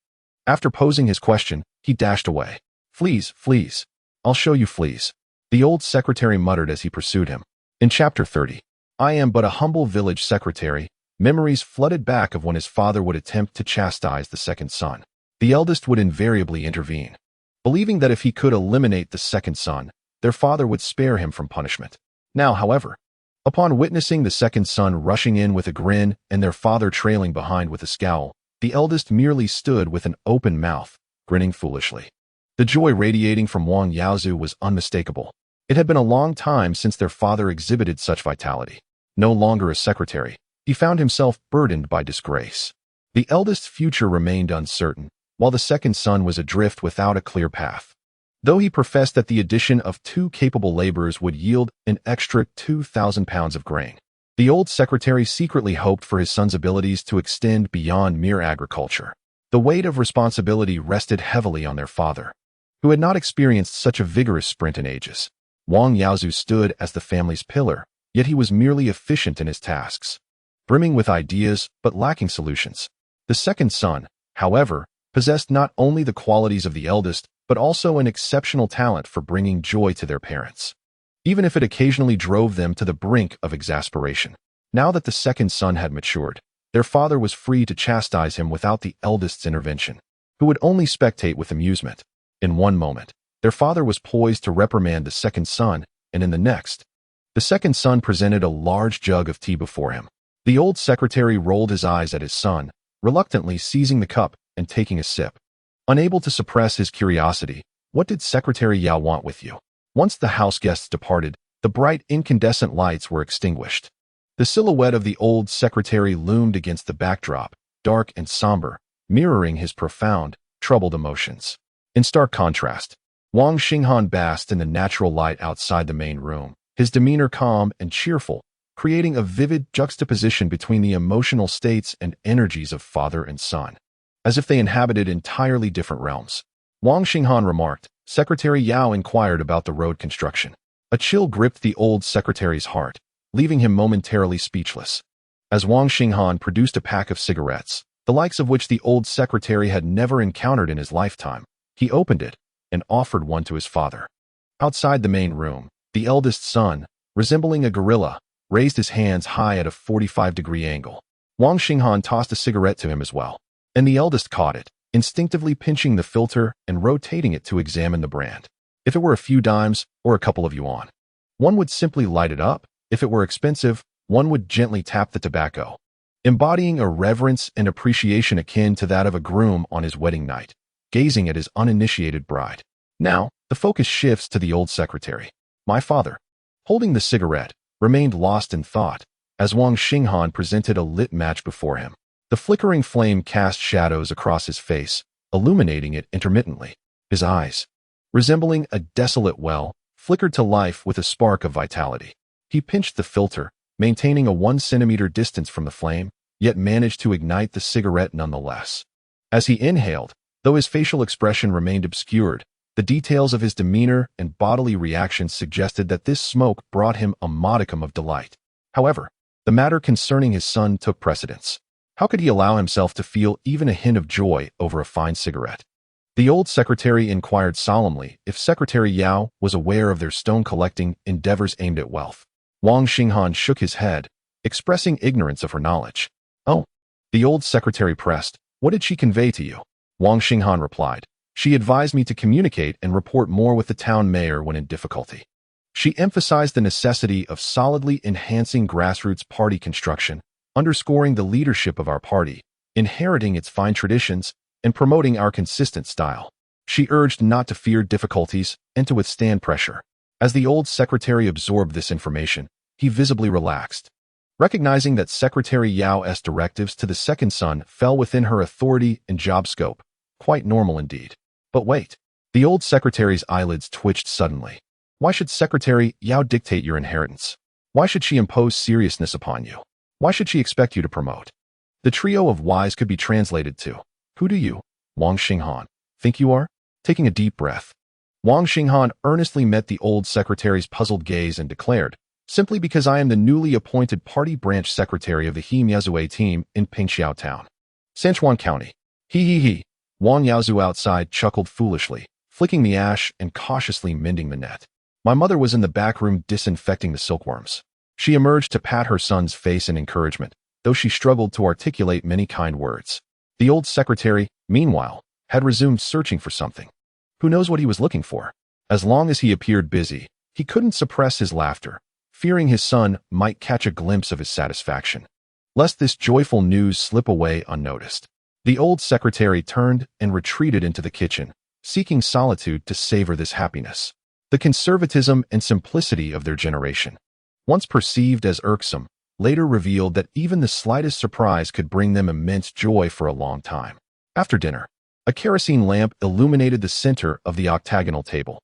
A: After posing his question, he dashed away. "Fleas, fleas. I'll show you fleas," the old secretary muttered as he pursued him. In Chapter 30, I am but a humble village secretary. Memories flooded back of when his father would attempt to chastise the second son. The eldest would invariably intervene, believing that if he could eliminate the second son, their father would spare him from punishment. Now, however, upon witnessing the second son rushing in with a grin and their father trailing behind with a scowl, the eldest merely stood with an open mouth, grinning foolishly. The joy radiating from Wang Yaozu was unmistakable. It had been a long time since their father exhibited such vitality. No longer a secretary, he found himself burdened by disgrace. The eldest's future remained uncertain, while the second son was adrift without a clear path. Though he professed that the addition of 2 capable laborers would yield an extra 2,000 pounds of grain, the old secretary secretly hoped for his son's abilities to extend beyond mere agriculture. The weight of responsibility rested heavily on their father, who had not experienced such a vigorous sprint in ages. Wang Yaozu stood as the family's pillar, yet he was merely efficient in his tasks, brimming with ideas but lacking solutions. The second son, however, possessed not only the qualities of the eldest, but also an exceptional talent for bringing joy to their parents, even if it occasionally drove them to the brink of exasperation. Now that the second son had matured, their father was free to chastise him without the eldest's intervention, who would only spectate with amusement. In one moment, their father was poised to reprimand the second son, and in the next, the second son presented a large jug of tea before him. The old secretary rolled his eyes at his son, reluctantly seizing the cup and taking a sip. Unable to suppress his curiosity, what did Secretary Yao want with you? Once the house guests departed, the bright incandescent lights were extinguished. The silhouette of the old secretary loomed against the backdrop, dark and somber, mirroring his profound, troubled emotions. In stark contrast, Wang Xinghan basked in the natural light outside the main room, his demeanor calm and cheerful, creating a vivid juxtaposition between the emotional states and energies of father and son, as if they inhabited entirely different realms. Wang Xinghan remarked. Secretary Yao inquired about the road construction. A chill gripped the old secretary's heart, leaving him momentarily speechless. As Wang Xinghan produced a pack of cigarettes, the likes of which the old secretary had never encountered in his lifetime, he opened it and offered one to his father. Outside the main room, the eldest son, resembling a gorilla, raised his hands high at a 45-degree angle. Wang Xinghan tossed a cigarette to him as well, and the eldest caught it, instinctively pinching the filter and rotating it to examine the brand. If it were a few dimes or a couple of yuan, one would simply light it up. If it were expensive, one would gently tap the tobacco, embodying a reverence and appreciation akin to that of a groom on his wedding night, gazing at his uninitiated bride. Now, the focus shifts to the old secretary. My father, holding the cigarette, remained lost in thought as Wang Xinghan presented a lit match before him. The flickering flame cast shadows across his face, illuminating it intermittently. His eyes, resembling a desolate well, flickered to life with a spark of vitality. He pinched the filter, maintaining a 1-centimeter distance from the flame, yet managed to ignite the cigarette nonetheless. As he inhaled, though his facial expression remained obscured, the details of his demeanor and bodily reactions suggested that this smoke brought him a modicum of delight. However, the matter concerning his son took precedence. How could he allow himself to feel even a hint of joy over a fine cigarette? The old secretary inquired solemnly if Secretary Yao was aware of their stone-collecting endeavors aimed at wealth. Wang Xinghan shook his head, expressing ignorance of her knowledge. Oh, the old secretary pressed. What did she convey to you? Wang Xinghan replied. She advised me to communicate and report more with the town mayor when in difficulty. She emphasized the necessity of solidly enhancing grassroots party construction, underscoring the leadership of our party, inheriting its fine traditions, and promoting our consistent style. She urged not to fear difficulties and to withstand pressure. As the old secretary absorbed this information, he visibly relaxed, recognizing that Secretary Yao's directives to the second son fell within her authority and job scope. Quite normal indeed. But wait. The old secretary's eyelids twitched suddenly. Why should Secretary Yao dictate your inheritance? Why should she impose seriousness upon you? Why should she expect you to promote? The trio of whys could be translated to, who do you, Wang Xinghan, think you are? Taking a deep breath, Wang Xinghan earnestly met the old secretary's puzzled gaze and declared, simply because I am the newly appointed party branch secretary of the He Miazue team in Pingxiao Town, Sanchuan County. He. Wang Yaozu outside chuckled foolishly, flicking the ash and cautiously mending the net. My mother was in the back room disinfecting the silkworms. She emerged to pat her son's face in encouragement, though she struggled to articulate many kind words. The old secretary, meanwhile, had resumed searching for something. Who knows what he was looking for? As long as he appeared busy, he couldn't suppress his laughter, fearing his son might catch a glimpse of his satisfaction, lest this joyful news slip away unnoticed. The old secretary turned and retreated into the kitchen, seeking solitude to savor this happiness. The conservatism and simplicity of their generation, once perceived as irksome, later revealed that even the slightest surprise could bring them immense joy for a long time. After dinner, a kerosene lamp illuminated the center of the octagonal table.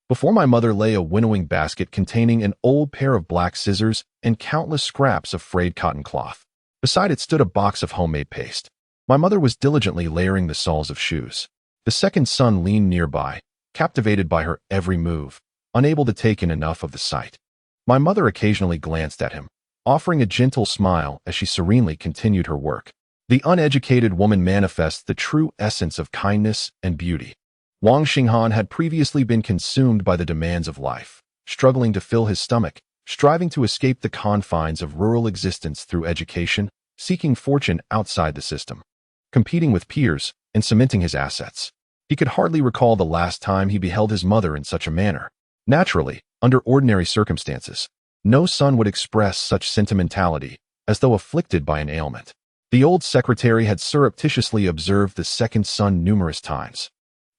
A: Before my mother lay a winnowing basket containing an old pair of black scissors and countless scraps of frayed cotton cloth. Beside it stood a box of homemade paste. My mother was diligently layering the soles of shoes. The second son leaned nearby, captivated by her every move, unable to take in enough of the sight. My mother occasionally glanced at him, offering a gentle smile as she serenely continued her work. The uneducated woman manifests the true essence of kindness and beauty. Wang Xinghan had previously been consumed by the demands of life, struggling to fill his stomach, striving to escape the confines of rural existence through education, seeking fortune outside the system, competing with peers, and cementing his assets. He could hardly recall the last time he beheld his mother in such a manner. Naturally, under ordinary circumstances, no son would express such sentimentality, as though afflicted by an ailment. The old secretary had surreptitiously observed the second son numerous times.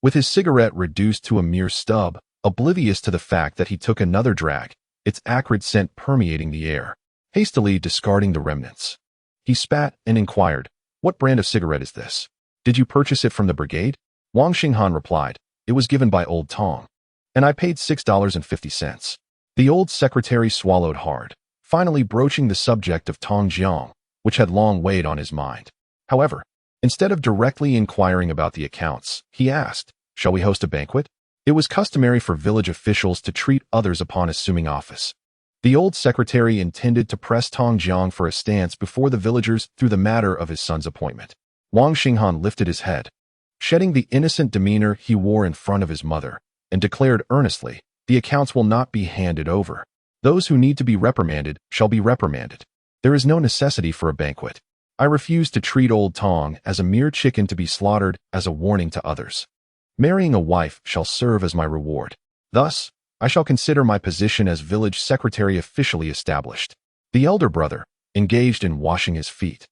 A: With his cigarette reduced to a mere stub, oblivious to the fact that he took another drag, its acrid scent permeating the air, hastily discarding the remnants. He spat and inquired, "What brand of cigarette is this? Did you purchase it from the brigade?" Wang Xinghan replied, "It was given by old Tong, and I paid $6.50. The old secretary swallowed hard, finally broaching the subject of Tong Jiang, which had long weighed on his mind. However, instead of directly inquiring about the accounts, he asked, "Shall we host a banquet?" It was customary for village officials to treat others upon assuming office. The old secretary intended to press Tong Jiang for a stance before the villagers through the matter of his son's appointment. Wang Xinghan lifted his head, shedding the innocent demeanor he wore in front of his mother, and declared earnestly, "The accounts will not be handed over. Those who need to be reprimanded shall be reprimanded. There is no necessity for a banquet. I refuse to treat old Tong as a mere chicken to be slaughtered as a warning to others. Marrying a wife shall serve as my reward. Thus, I shall consider my position as village secretary officially established." The elder brother, engaged in washing his feet,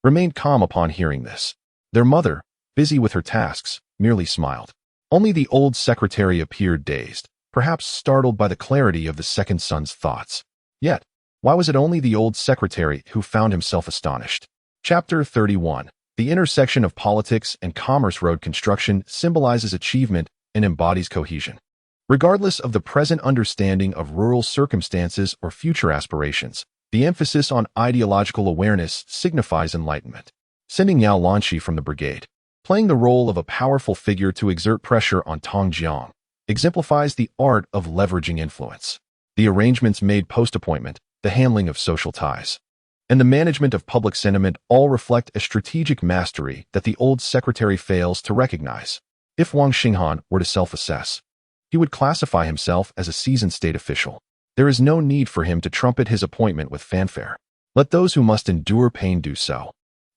A: remained calm upon hearing this. Their mother, busy with her tasks, merely smiled. Only the old secretary appeared dazed, perhaps startled by the clarity of the second son's thoughts. Yet, why was it only the old secretary who found himself astonished? Chapter 31. The intersection of politics and commerce. Road construction symbolizes achievement and embodies cohesion. Regardless of the present understanding of rural circumstances or future aspirations, the emphasis on ideological awareness signifies enlightenment. Sending Yao Lanqi from the brigade, playing the role of a powerful figure to exert pressure on Tong Jiang, exemplifies the art of leveraging influence. The arrangements made post-appointment, the handling of social ties, and the management of public sentiment all reflect a strategic mastery that the old secretary fails to recognize. If Wang Xinghan were to self-assess, he would classify himself as a seasoned state official. There is no need for him to trumpet his appointment with fanfare. Let those who must endure pain do so,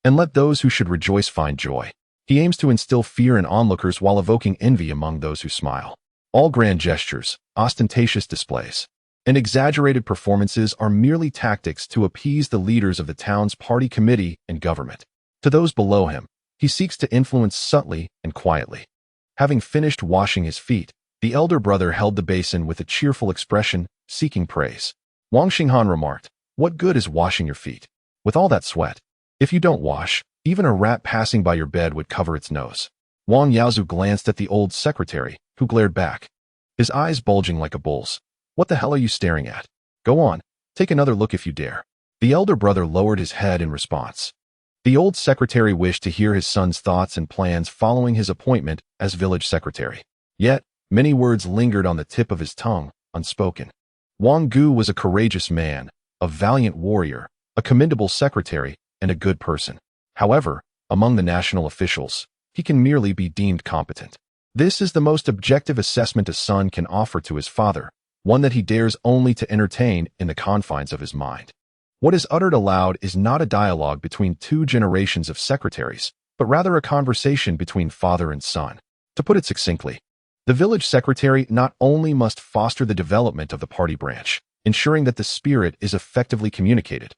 A: and let those who should rejoice find joy. He aims to instill fear in onlookers while evoking envy among those who smile. All grand gestures, ostentatious displays, and exaggerated performances are merely tactics to appease the leaders of the town's party committee and government. To those below him, he seeks to influence subtly and quietly. Having finished washing his feet, the elder brother held the basin with a cheerful expression, seeking praise. Wang Xinghan remarked, "What good is washing your feet? With all that sweat, if you don't wash, even a rat passing by your bed would cover its nose." Wang Yaozu glanced at the old secretary, who glared back, his eyes bulging like a bull's. "What the hell are you staring at? Go on, take another look if you dare." The elder brother lowered his head in response. The old secretary wished to hear his son's thoughts and plans following his appointment as village secretary. Yet, many words lingered on the tip of his tongue, unspoken. Wang Gu was a courageous man, a valiant warrior, a commendable secretary, and a good person. However, among the national officials, he can merely be deemed competent. This is the most objective assessment a son can offer to his father, one that he dares only to entertain in the confines of his mind. What is uttered aloud is not a dialogue between two generations of secretaries, but rather a conversation between father and son. To put it succinctly, the village secretary not only must foster the development of the party branch, ensuring that the spirit is effectively communicated,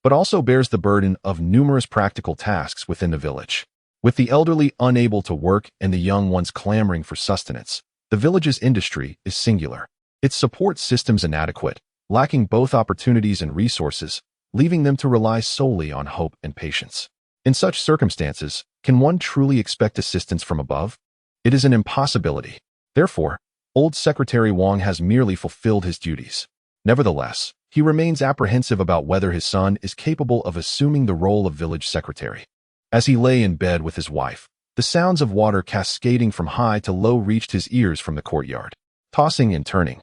A: but also bears the burden of numerous practical tasks within the village. With the elderly unable to work and the young ones clamoring for sustenance, the village's industry is singular. Its support systems inadequate, lacking both opportunities and resources, leaving them to rely solely on hope and patience. In such circumstances, can one truly expect assistance from above? It is an impossibility. Therefore, old Secretary Wang has merely fulfilled his duties. Nevertheless, he remains apprehensive about whether his son is capable of assuming the role of village secretary. As he lay in bed with his wife, the sounds of water cascading from high to low reached his ears from the courtyard, tossing and turning.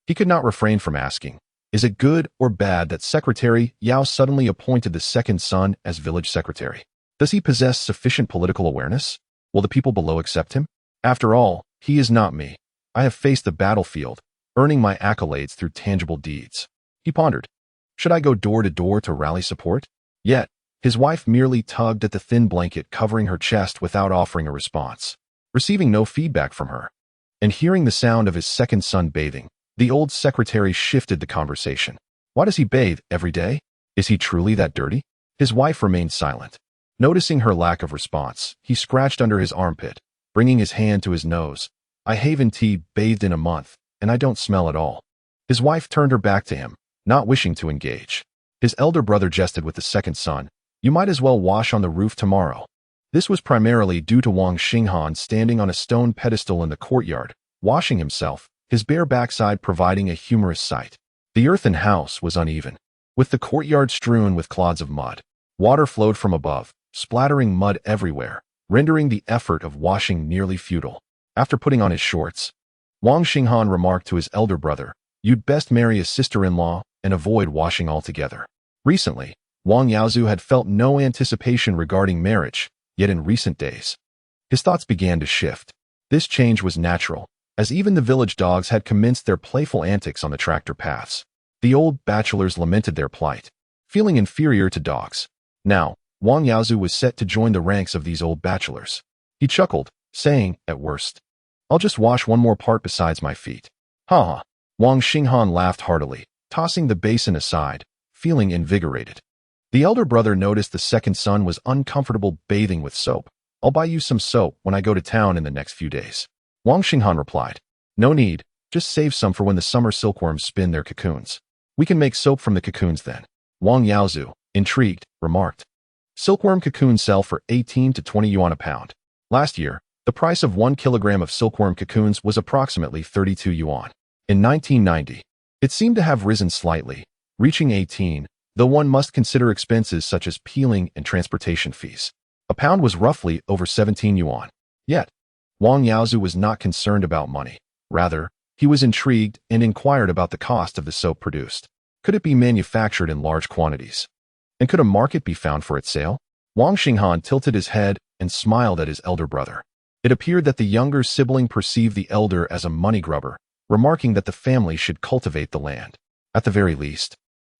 A: He could not refrain from asking, is it good or bad that Secretary Yao suddenly appointed the second son as village secretary? Does he possess sufficient political awareness? Will the people below accept him? After all, he is not me. I have faced the battlefield, earning my accolades through tangible deeds. He pondered. Should I go door to door to rally support? Yet, his wife merely tugged at the thin blanket covering her chest without offering a response, receiving no feedback from her. And hearing the sound of his second son bathing, the old secretary shifted the conversation. Why does he bathe every day? Is he truly that dirty? His wife remained silent. Noticing her lack of response, he scratched under his armpit, bringing his hand to his nose. I haven't bathed in a month, and I don't smell at all. His wife turned her back to him, not wishing to engage. His elder brother jested with the second son. You might as well wash on the roof tomorrow. This was primarily due to Wang Xinghan standing on a stone pedestal in the courtyard, washing himself, his bare backside providing a humorous sight. The earthen house was uneven, with the courtyard strewn with clods of mud. Water flowed from above, splattering mud everywhere, rendering the effort of washing nearly futile. After putting on his shorts, Wang Xinghan remarked to his elder brother, you'd best marry a sister-in-law and avoid washing altogether. Recently, Wang Yaozu had felt no anticipation regarding marriage, yet in recent days, his thoughts began to shift. This change was natural, as even the village dogs had commenced their playful antics on the tractor paths. The old bachelors lamented their plight, feeling inferior to dogs. Now, Wang Yaozu was set to join the ranks of these old bachelors. He chuckled, saying, at worst, I'll just wash one more part besides my feet. Ha ha. Wang Xinghan laughed heartily, tossing the basin aside, feeling invigorated. The elder brother noticed the second son was uncomfortable bathing with soap. I'll buy you some soap when I go to town in the next few days. Wang Xinghan replied, no need, just save some for when the summer silkworms spin their cocoons. We can make soap from the cocoons then. Wang Yaozu, intrigued, remarked. Silkworm cocoons sell for 18 to 20 yuan a pound. Last year, the price of 1 kilogram of silkworm cocoons was approximately 32 yuan. In 1990, it seemed to have risen slightly, reaching 18, though one must consider expenses such as peeling and transportation fees. A pound was roughly over 17 yuan. Yet, Wang Yaozu was not concerned about money. Rather, he was intrigued and inquired about the cost of the soap produced. Could it be manufactured in large quantities? And could a market be found for its sale? Wang Xinghan tilted his head and smiled at his elder brother. It appeared that the younger sibling perceived the elder as a money grubber, remarking that the family should cultivate the land. At the very least,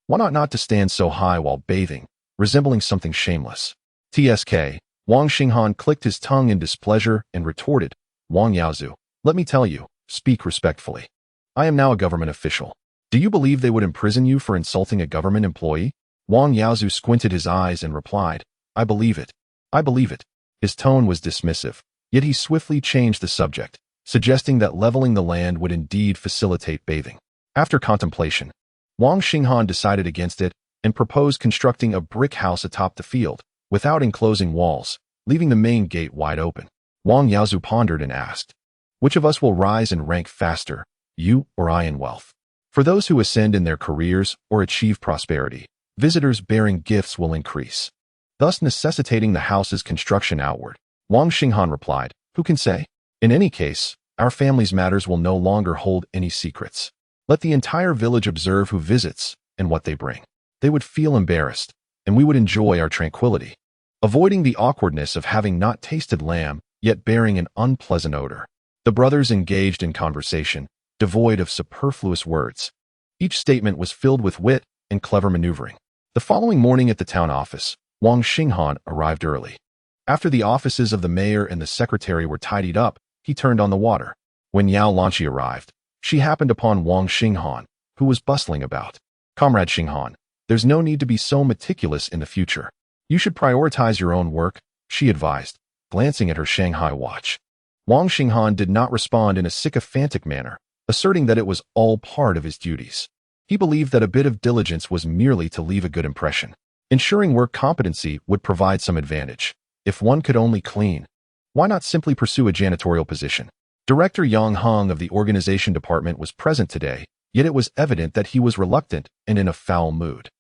A: one ought not to stand so high while bathing, resembling something shameless. TSK, Wang Xinghan clicked his tongue in displeasure and retorted, Wang Yaozu, let me tell you, speak respectfully. I am now a government official. Do you believe they would imprison you for insulting a government employee? Wang Yaozu squinted his eyes and replied, I believe it. I believe it. His tone was dismissive, yet he swiftly changed the subject, suggesting that leveling the land would indeed facilitate bathing. After contemplation, Wang Xinghan decided against it and proposed constructing a brick house atop the field, without enclosing walls, leaving the main gate wide open. Wang Yaozu pondered and asked, which of us will rise and rank faster, you or I in wealth? For those who ascend in their careers or achieve prosperity, visitors bearing gifts will increase, thus necessitating the house's construction outward. Wang Xinghan replied, who can say? In any case, our family's matters will no longer hold any secrets. Let the entire village observe who visits and what they bring. They would feel embarrassed, and we would enjoy our tranquility, avoiding the awkwardness of having not tasted lamb, yet bearing an unpleasant odor. The brothers engaged in conversation, devoid of superfluous words. Each statement was filled with wit and clever maneuvering. The following morning at the town office, Wang Xinghan arrived early. After the offices of the mayor and the secretary were tidied up, he turned on the water. When Yao Lanqi arrived, she happened upon Wang Xinghan, who was bustling about. Comrade Xinghan, there's no need to be so meticulous in the future. You should prioritize your own work, she advised, glancing at her Shanghai watch. Wang Xinghan did not respond in a sycophantic manner, asserting that it was all part of his duties. He believed that a bit of diligence was merely to leave a good impression. Ensuring work competency would provide some advantage. If one could only clean, why not simply pursue a janitorial position? Director Yang Hong of the organization department was present today, yet it was evident that he was reluctant and in a foul mood.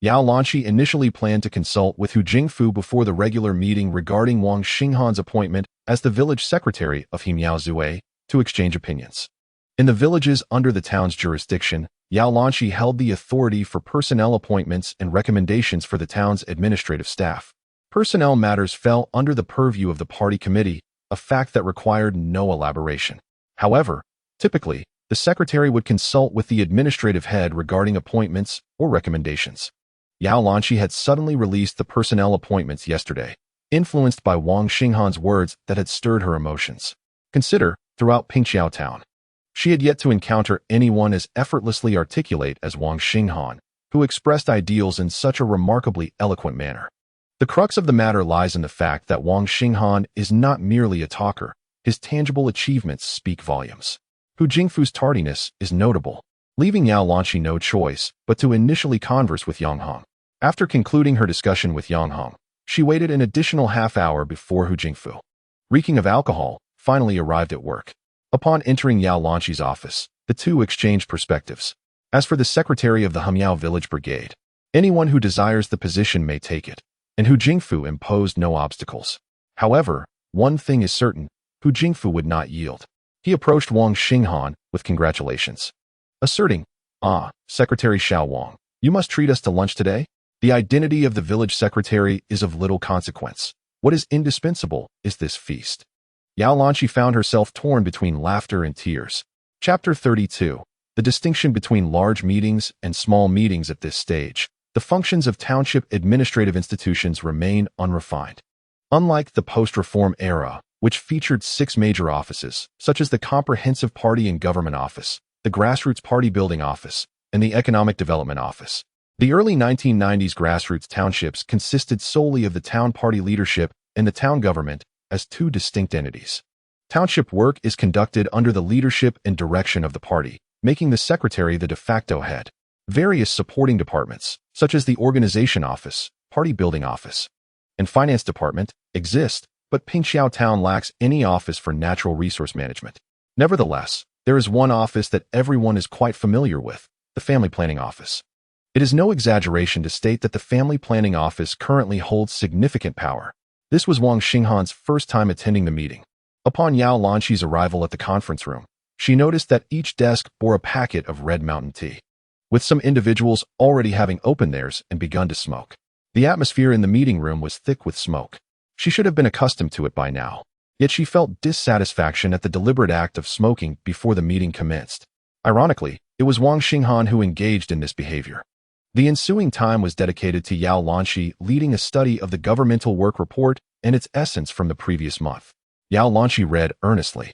A: Yao Lanqi initially planned to consult with Hu Jingfu before the regular meeting regarding Wang Xinghan's appointment as the village secretary of Hemiao Zue to exchange opinions. In the villages under the town's jurisdiction, Yao Lanqi held the authority for personnel appointments and recommendations for the town's administrative staff. Personnel matters fell under the purview of the party committee, a fact that required no elaboration. However, typically, the secretary would consult with the administrative head regarding appointments or recommendations. Yao Lanqi had suddenly released the personnel appointments yesterday, influenced by Wang Xinghan's words that had stirred her emotions. Consider, throughout Pingqiao town, she had yet to encounter anyone as effortlessly articulate as Wang Xinghan, who expressed ideals in such a remarkably eloquent manner. The crux of the matter lies in the fact that Wang Xinghan is not merely a talker, his tangible achievements speak volumes. Hu Jingfu's tardiness is notable, leaving Yao Lanqi no choice but to initially converse with Yang Hong. After concluding her discussion with Yang Hong, she waited an additional half-hour before Hu Jingfu, reeking of alcohol, finally arrived at work. Upon entering Yao Lanqi's office, the two exchanged perspectives. As for the secretary of the Hemiao Village Brigade, anyone who desires the position may take it, and Hu Jingfu imposed no obstacles. However, one thing is certain, Hu Jingfu would not yield. He approached Wang Xinghan with congratulations. Asserting, Secretary Xiao Wang, you must treat us to lunch today? The identity of the village secretary is of little consequence. What is indispensable is this feast. Yao Lanqi found herself torn between laughter and tears. Chapter 32. The distinction between large meetings and small meetings at this stage. The functions of township administrative institutions remain unrefined. Unlike the post-reform era, which featured 6 major offices, such as the Comprehensive Party and Government Office, the Grassroots Party Building Office, and the Economic Development Office, the early 1990s grassroots townships consisted solely of the town party leadership and the town government as 2 distinct entities. Township work is conducted under the leadership and direction of the party, making the secretary the de facto head. Various supporting departments, such as the Organization Office, Party Building Office, and Finance Department, exist, but Pingqiao Town lacks any office for natural resource management. Nevertheless, there is one office that everyone is quite familiar with, the Family Planning Office. It is no exaggeration to state that the Family Planning Office currently holds significant power. This was Wang Xinghan's first time attending the meeting. Upon Yao Lanqi's arrival at the conference room, she noticed that each desk bore a packet of red mountain tea, with some individuals already having opened theirs and begun to smoke. The atmosphere in the meeting room was thick with smoke. She should have been accustomed to it by now, yet she felt dissatisfaction at the deliberate act of smoking before the meeting commenced. Ironically, it was Wang Xinghan who engaged in this behavior. The ensuing time was dedicated to Yao Lanqi leading a study of the governmental work report and its essence from the previous month. Yao Lanqi read earnestly.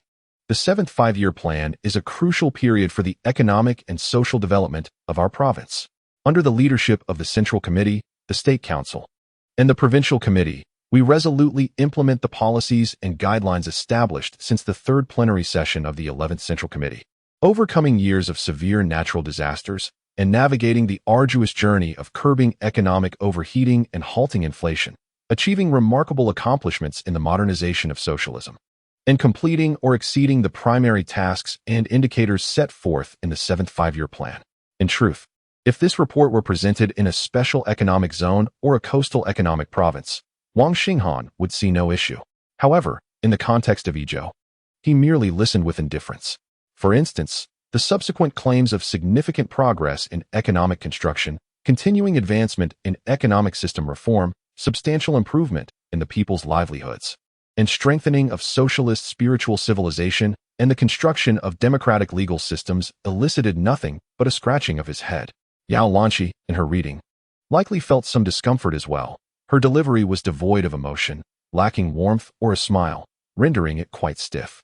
A: The 7th five-year plan is a crucial period for the economic and social development of our province. Under the leadership of the Central Committee, the State Council, and the Provincial Committee, we resolutely implement the policies and guidelines established since the 3rd plenary session of the 11th Central Committee. Overcoming years of severe natural disasters, and navigating the arduous journey of curbing economic overheating and halting inflation, achieving remarkable accomplishments in the modernization of socialism, and completing or exceeding the primary tasks and indicators set forth in the 7th five-year plan. In truth, if this report were presented in a special economic zone or a coastal economic province, Wang Xinghan would see no issue. However, in the context of Ezhou, he merely listened with indifference. For instance, the subsequent claims of significant progress in economic construction, continuing advancement in economic system reform, substantial improvement in the people's livelihoods, and strengthening of socialist spiritual civilization and the construction of democratic legal systems elicited nothing but a scratching of his head. Yao Lanqi, in her reading, likely felt some discomfort as well. Her delivery was devoid of emotion, lacking warmth or a smile, rendering it quite stiff.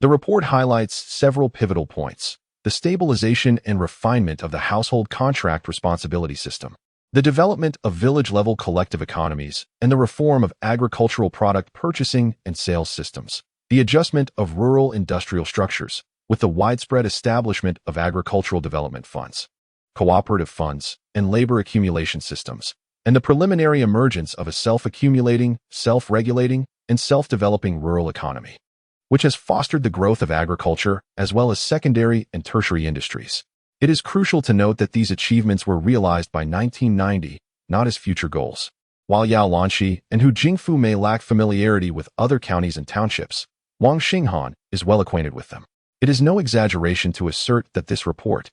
A: The report highlights several pivotal points: the stabilization and refinement of the household contract responsibility system, the development of village-level collective economies, and the reform of agricultural product purchasing and sales systems, the adjustment of rural industrial structures, with the widespread establishment of agricultural development funds, cooperative funds, and labor accumulation systems, and the preliminary emergence of a self-accumulating, self-regulating, and self-developing rural economy, which has fostered the growth of agriculture as well as secondary and tertiary industries. It is crucial to note that these achievements were realized by 1990, not as future goals. While Yao Lanxi and Hu Jingfu may lack familiarity with other counties and townships, Wang Xinghan is well acquainted with them. It is no exaggeration to assert that this report,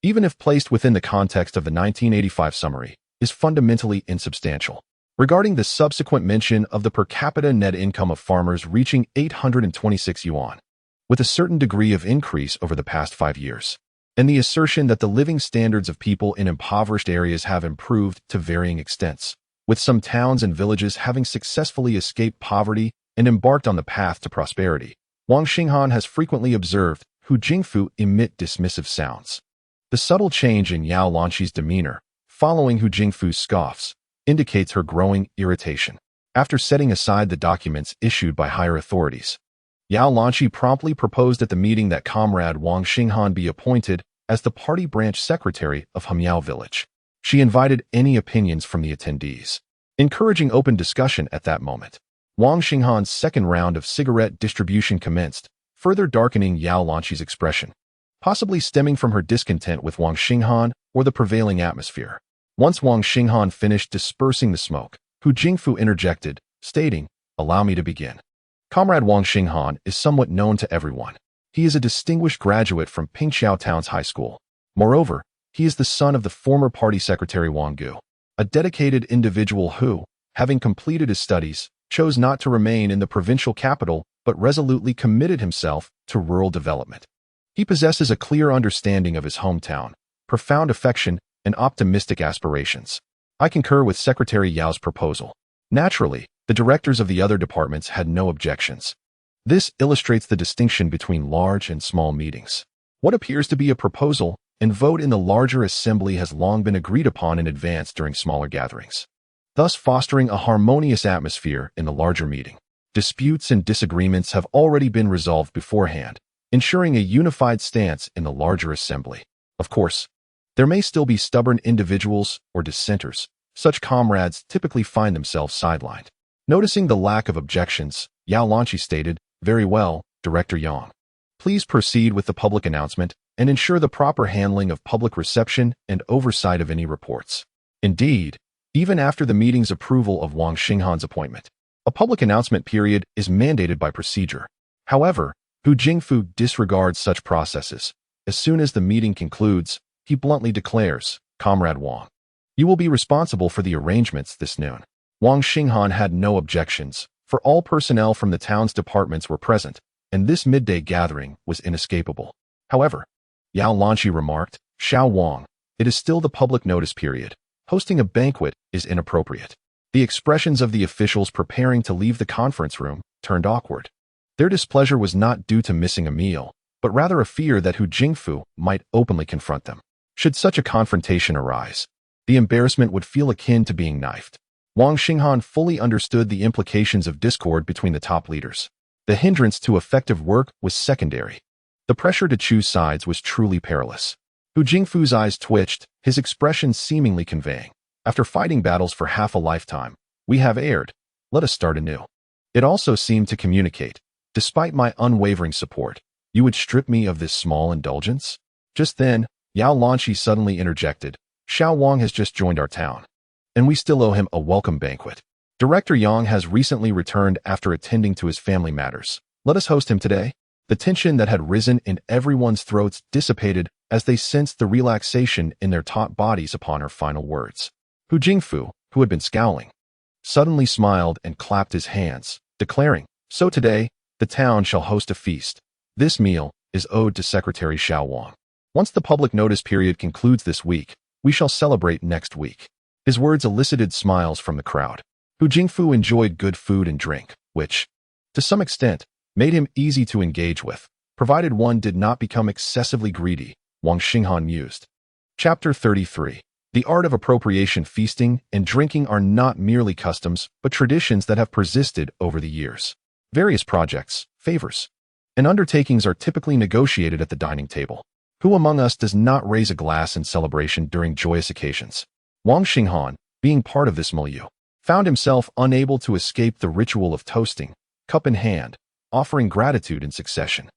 A: even if placed within the context of the 1985 summary, is fundamentally insubstantial. Regarding the subsequent mention of the per capita net income of farmers reaching 826 yuan, with a certain degree of increase over the past 5 years, and the assertion that the living standards of people in impoverished areas have improved to varying extents, with some towns and villages having successfully escaped poverty and embarked on the path to prosperity, Wang Xinghan has frequently observed Hu Jingfu emit dismissive sounds. The subtle change in Yao Lanxi's demeanor, following Hu Jingfu's scoffs, indicates her growing irritation. After setting aside the documents issued by higher authorities, Yao Lanxi promptly proposed at the meeting that Comrade Wang Xinghan be appointed as the party branch secretary of Hemiao village. She invited any opinions from the attendees, encouraging open discussion at that moment. Wang Xinghan's second round of cigarette distribution commenced, further darkening Yao Lanxi's expression, possibly stemming from her discontent with Wang Xinghan or the prevailing atmosphere. Once Wang Xinghan finished dispersing the smoke, Hu Jingfu interjected, stating, "Allow me to begin." Comrade Wang Xinghan is somewhat known to everyone. He is a distinguished graduate from Pingxiao Town's high school. Moreover, he is the son of the former party secretary Wang Gu, a dedicated individual who, having completed his studies, chose not to remain in the provincial capital but resolutely committed himself to rural development. He possesses a clear understanding of his hometown, profound affection, and optimistic aspirations. I concur with Secretary Yao's proposal. Naturally, the directors of the other departments had no objections. This illustrates the distinction between large and small meetings. What appears to be a proposal and vote in the larger assembly has long been agreed upon in advance during smaller gatherings, thus fostering a harmonious atmosphere in the larger meeting. Disputes and disagreements have already been resolved beforehand, ensuring a unified stance in the larger assembly. Of course, there may still be stubborn individuals or dissenters. Such comrades typically find themselves sidelined. Noticing the lack of objections, Yao Lanxi stated, "Very well, Director Yang. Please proceed with the public announcement and ensure the proper handling of public reception and oversight of any reports." Indeed, even after the meeting's approval of Wang Xinghan's appointment, a public announcement period is mandated by procedure. However, Hu Jingfu disregards such processes. As soon as the meeting concludes, he bluntly declares, "Comrade Wang, you will be responsible for the arrangements this noon." Wang Xinghan had no objections, for all personnel from the town's departments were present, and this midday gathering was inescapable. However, Yao Lanxi remarked, "Xiao Wang, it is still the public notice period. Hosting a banquet is inappropriate." The expressions of the officials preparing to leave the conference room turned awkward. Their displeasure was not due to missing a meal, but rather a fear that Hu Jingfu might openly confront them. Should such a confrontation arise, the embarrassment would feel akin to being knifed. Wang Xinghan fully understood the implications of discord between the top leaders. The hindrance to effective work was secondary. The pressure to choose sides was truly perilous. Hu Jingfu's eyes twitched, his expression seemingly conveying, "After fighting battles for half a lifetime, we have erred. Let us start anew." It also seemed to communicate, "Despite my unwavering support, you would strip me of this small indulgence?" Just then, Yao Lanxi suddenly interjected, "Xiao Wang has just joined our town, and we still owe him a welcome banquet. Director Yang has recently returned after attending to his family matters. Let us host him today." The tension that had risen in everyone's throats dissipated as they sensed the relaxation in their taut bodies upon her final words. Hu Jingfu, who had been scowling, suddenly smiled and clapped his hands, declaring, "So today, the town shall host a feast. This meal is owed to Secretary Xiao Wang. Once the public notice period concludes this week, we shall celebrate next week." His words elicited smiles from the crowd. Hu Jingfu enjoyed good food and drink, which, to some extent, made him easy to engage with, provided one did not become excessively greedy, Wang Xinghan mused. Chapter 33. The art of appropriation. Feasting and drinking are not merely customs, but traditions that have persisted over the years. Various projects, favors, and undertakings are typically negotiated at the dining table. Who among us does not raise a glass in celebration during joyous occasions? Wang Xinghan, being part of this milieu, found himself unable to escape the ritual of toasting, cup in hand, offering gratitude in succession.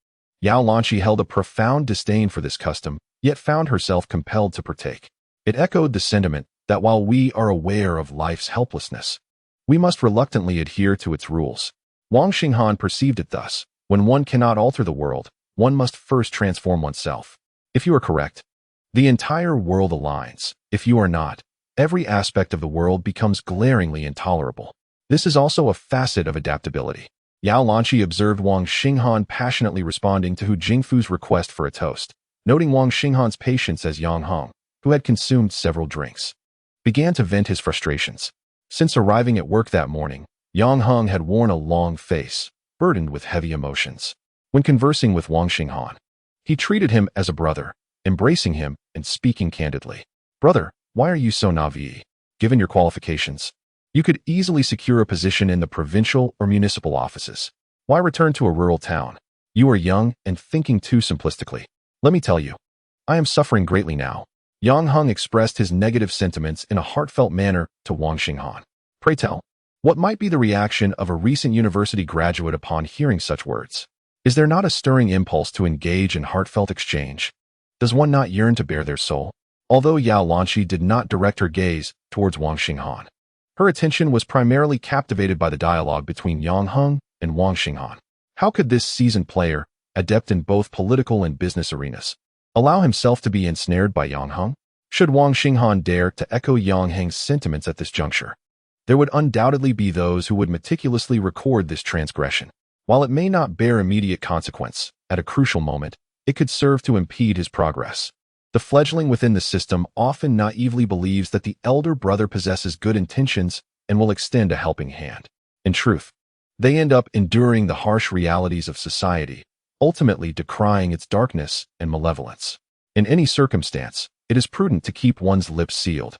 A: Yao Lanqi held a profound disdain for this custom, yet found herself compelled to partake. It echoed the sentiment that while we are aware of life's helplessness, we must reluctantly adhere to its rules. Wang Xinghan perceived it thus: when one cannot alter the world, one must first transform oneself. If you are correct, the entire world aligns. If you are not, every aspect of the world becomes glaringly intolerable. This is also a facet of adaptability. Yao Lanqi observed Wang Xinghan passionately responding to Hu Jingfu's request for a toast, noting Wang Xinghan's patience as Yang Hong, who had consumed several drinks, began to vent his frustrations. Since arriving at work that morning, Yang Hong had worn a long face, burdened with heavy emotions. When conversing with Wang Xinghan, he treated him as a brother, embracing him and speaking candidly. "Brother, why are you so naive? Given your qualifications, you could easily secure a position in the provincial or municipal offices. Why return to a rural town? You are young and thinking too simplistically. Let me tell you, I am suffering greatly now." Yang Hong expressed his negative sentiments in a heartfelt manner to Wang Xinghan. Pray tell, what might be the reaction of a recent university graduate upon hearing such words? Is there not a stirring impulse to engage in heartfelt exchange? Does one not yearn to bare their soul? Although Yao Lanqi did not direct her gaze towards Wang Xinghan, her attention was primarily captivated by the dialogue between Yang Hong and Wang Xinghan. How could this seasoned player, adept in both political and business arenas, allow himself to be ensnared by Yang Hong? Should Wang Xinghan dare to echo Yang Hong's sentiments at this juncture, there would undoubtedly be those who would meticulously record this transgression. While it may not bear immediate consequence, at a crucial moment, it could serve to impede his progress. The fledgling within the system often naively believes that the elder brother possesses good intentions and will extend a helping hand. In truth, they end up enduring the harsh realities of society, ultimately decrying its darkness and malevolence. In any circumstance, it is prudent to keep one's lips sealed.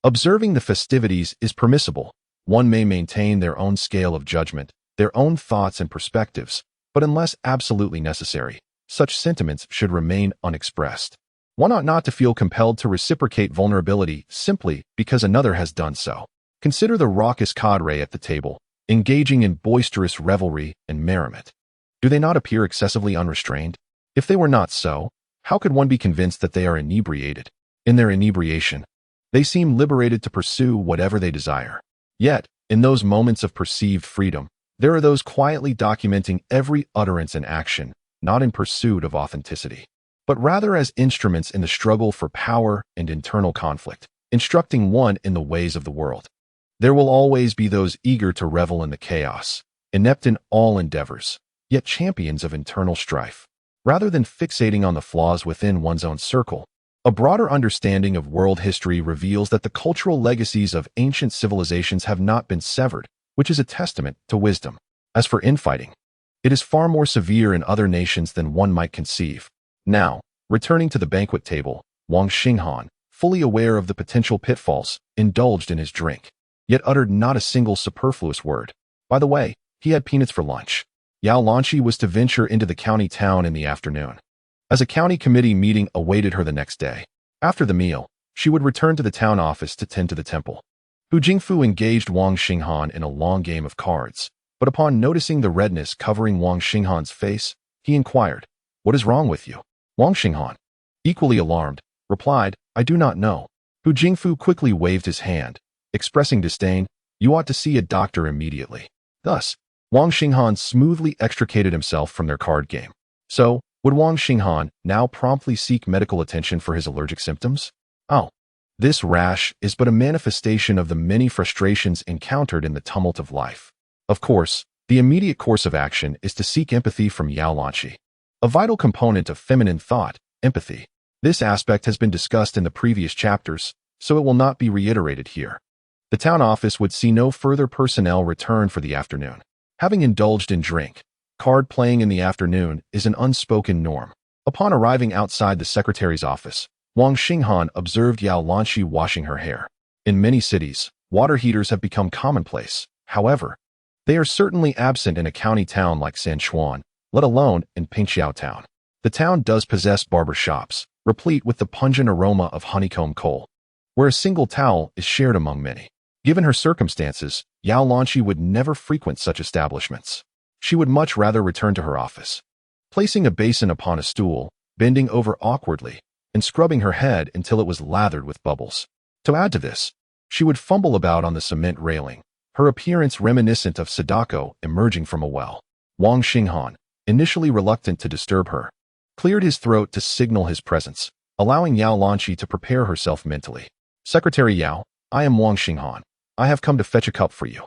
A: Observing the festivities is permissible. One may maintain their own scale of judgment, their own thoughts and perspectives, but unless absolutely necessary, such sentiments should remain unexpressed. One ought not to feel compelled to reciprocate vulnerability simply because another has done so. Consider the raucous cadre at the table, engaging in boisterous revelry and merriment. Do they not appear excessively unrestrained? If they were not so, how could one be convinced that they are inebriated? In their inebriation, they seem liberated to pursue whatever they desire. Yet, in those moments of perceived freedom, there are those quietly documenting every utterance and action, not in pursuit of authenticity, but rather as instruments in the struggle for power and internal conflict, instructing one in the ways of the world. There will always be those eager to revel in the chaos, inept in all endeavors, yet champions of internal strife. Rather than fixating on the flaws within one's own circle, a broader understanding of world history reveals that the cultural legacies of ancient civilizations have not been severed, which is a testament to wisdom. As for infighting, it is far more severe in other nations than one might conceive. Now, returning to the banquet table, Wang Xinghan, fully aware of the potential pitfalls, indulged in his drink, yet uttered not a single superfluous word. By the way, he had peanuts for lunch. Yao Lanqi was to venture into the county town in the afternoon, as a county committee meeting awaited her the next day. After the meal, she would return to the town office to tend to the temple. Hu Jingfu engaged Wang Xinghan in a long game of cards, but upon noticing the redness covering Wang Xinghan's face, he inquired, "What is wrong with you?" Wang Xinghan, equally alarmed, replied, "I do not know." Hu Jingfu quickly waved his hand, expressing disdain, "You ought to see a doctor immediately." Thus, Wang Xinghan smoothly extricated himself from their card game. So, would Wang Xinghan now promptly seek medical attention for his allergic symptoms? Oh, this rash is but a manifestation of the many frustrations encountered in the tumult of life. Of course, the immediate course of action is to seek empathy from Yao Lanqi. A vital component of feminine thought, empathy. This aspect has been discussed in the previous chapters, so it will not be reiterated here. The town office would see no further personnel return for the afternoon. Having indulged in drink, card playing in the afternoon is an unspoken norm. Upon arriving outside the secretary's office, Wang Xinghan observed Yao Lanqi washing her hair. In many cities, water heaters have become commonplace. However, they are certainly absent in a county town like Sanchuan, let alone in Pingxiao town. The town does possess barber shops, replete with the pungent aroma of honeycomb coal, where a single towel is shared among many. Given her circumstances, Yao Lanqi would never frequent such establishments. She would much rather return to her office. placing a basin upon a stool, bending over awkwardly, and scrubbing her head until it was lathered with bubbles. To add to this, she would fumble about on the cement railing, her appearance reminiscent of Sadako emerging from a well. Wang Xinghan, initially reluctant to disturb her, cleared his throat to signal his presence, allowing Yao Lanqi to prepare herself mentally. Secretary Yao, I am Wang Xinghan. I have come to fetch a cup for you.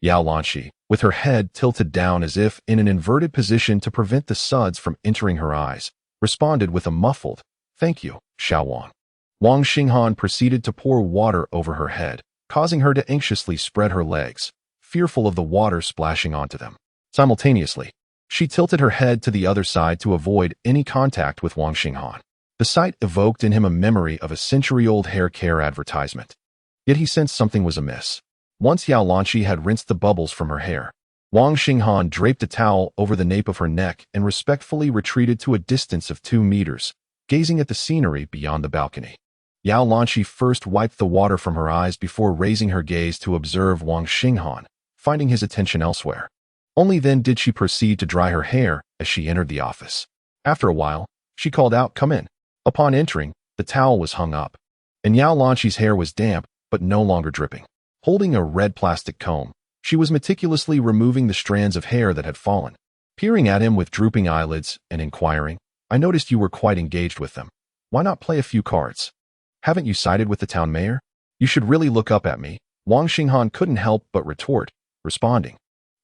A: Yao Lanqi, with her head tilted down as if in an inverted position to prevent the suds from entering her eyes, responded with a muffled, "Thank you, Xiao Wang." Wang Xinghan proceeded to pour water over her head, causing her to anxiously spread her legs, fearful of the water splashing onto them. Simultaneously, she tilted her head to the other side to avoid any contact with Wang Xinghan. The sight evoked in him a memory of a century-old hair care advertisement. Yet he sensed something was amiss. Once Yao Lanqi had rinsed the bubbles from her hair, Wang Xinghan draped a towel over the nape of her neck and respectfully retreated to a distance of 2 meters, gazing at the scenery beyond the balcony. Yao Lanqi first wiped the water from her eyes before raising her gaze to observe Wang Xinghan, finding his attention elsewhere. Only then did she proceed to dry her hair as she entered the office. After a while, she called out, "Come in." Upon entering, the towel was hung up, and Yao Lanqi's hair was damp but no longer dripping. Holding a red plastic comb, she was meticulously removing the strands of hair that had fallen. Peering at him with drooping eyelids and inquiring, "I noticed you were quite engaged with them. Why not play a few cards? Haven't you sided with the town mayor? You should really look up at me." Wang Xinghan couldn't help but retort, responding,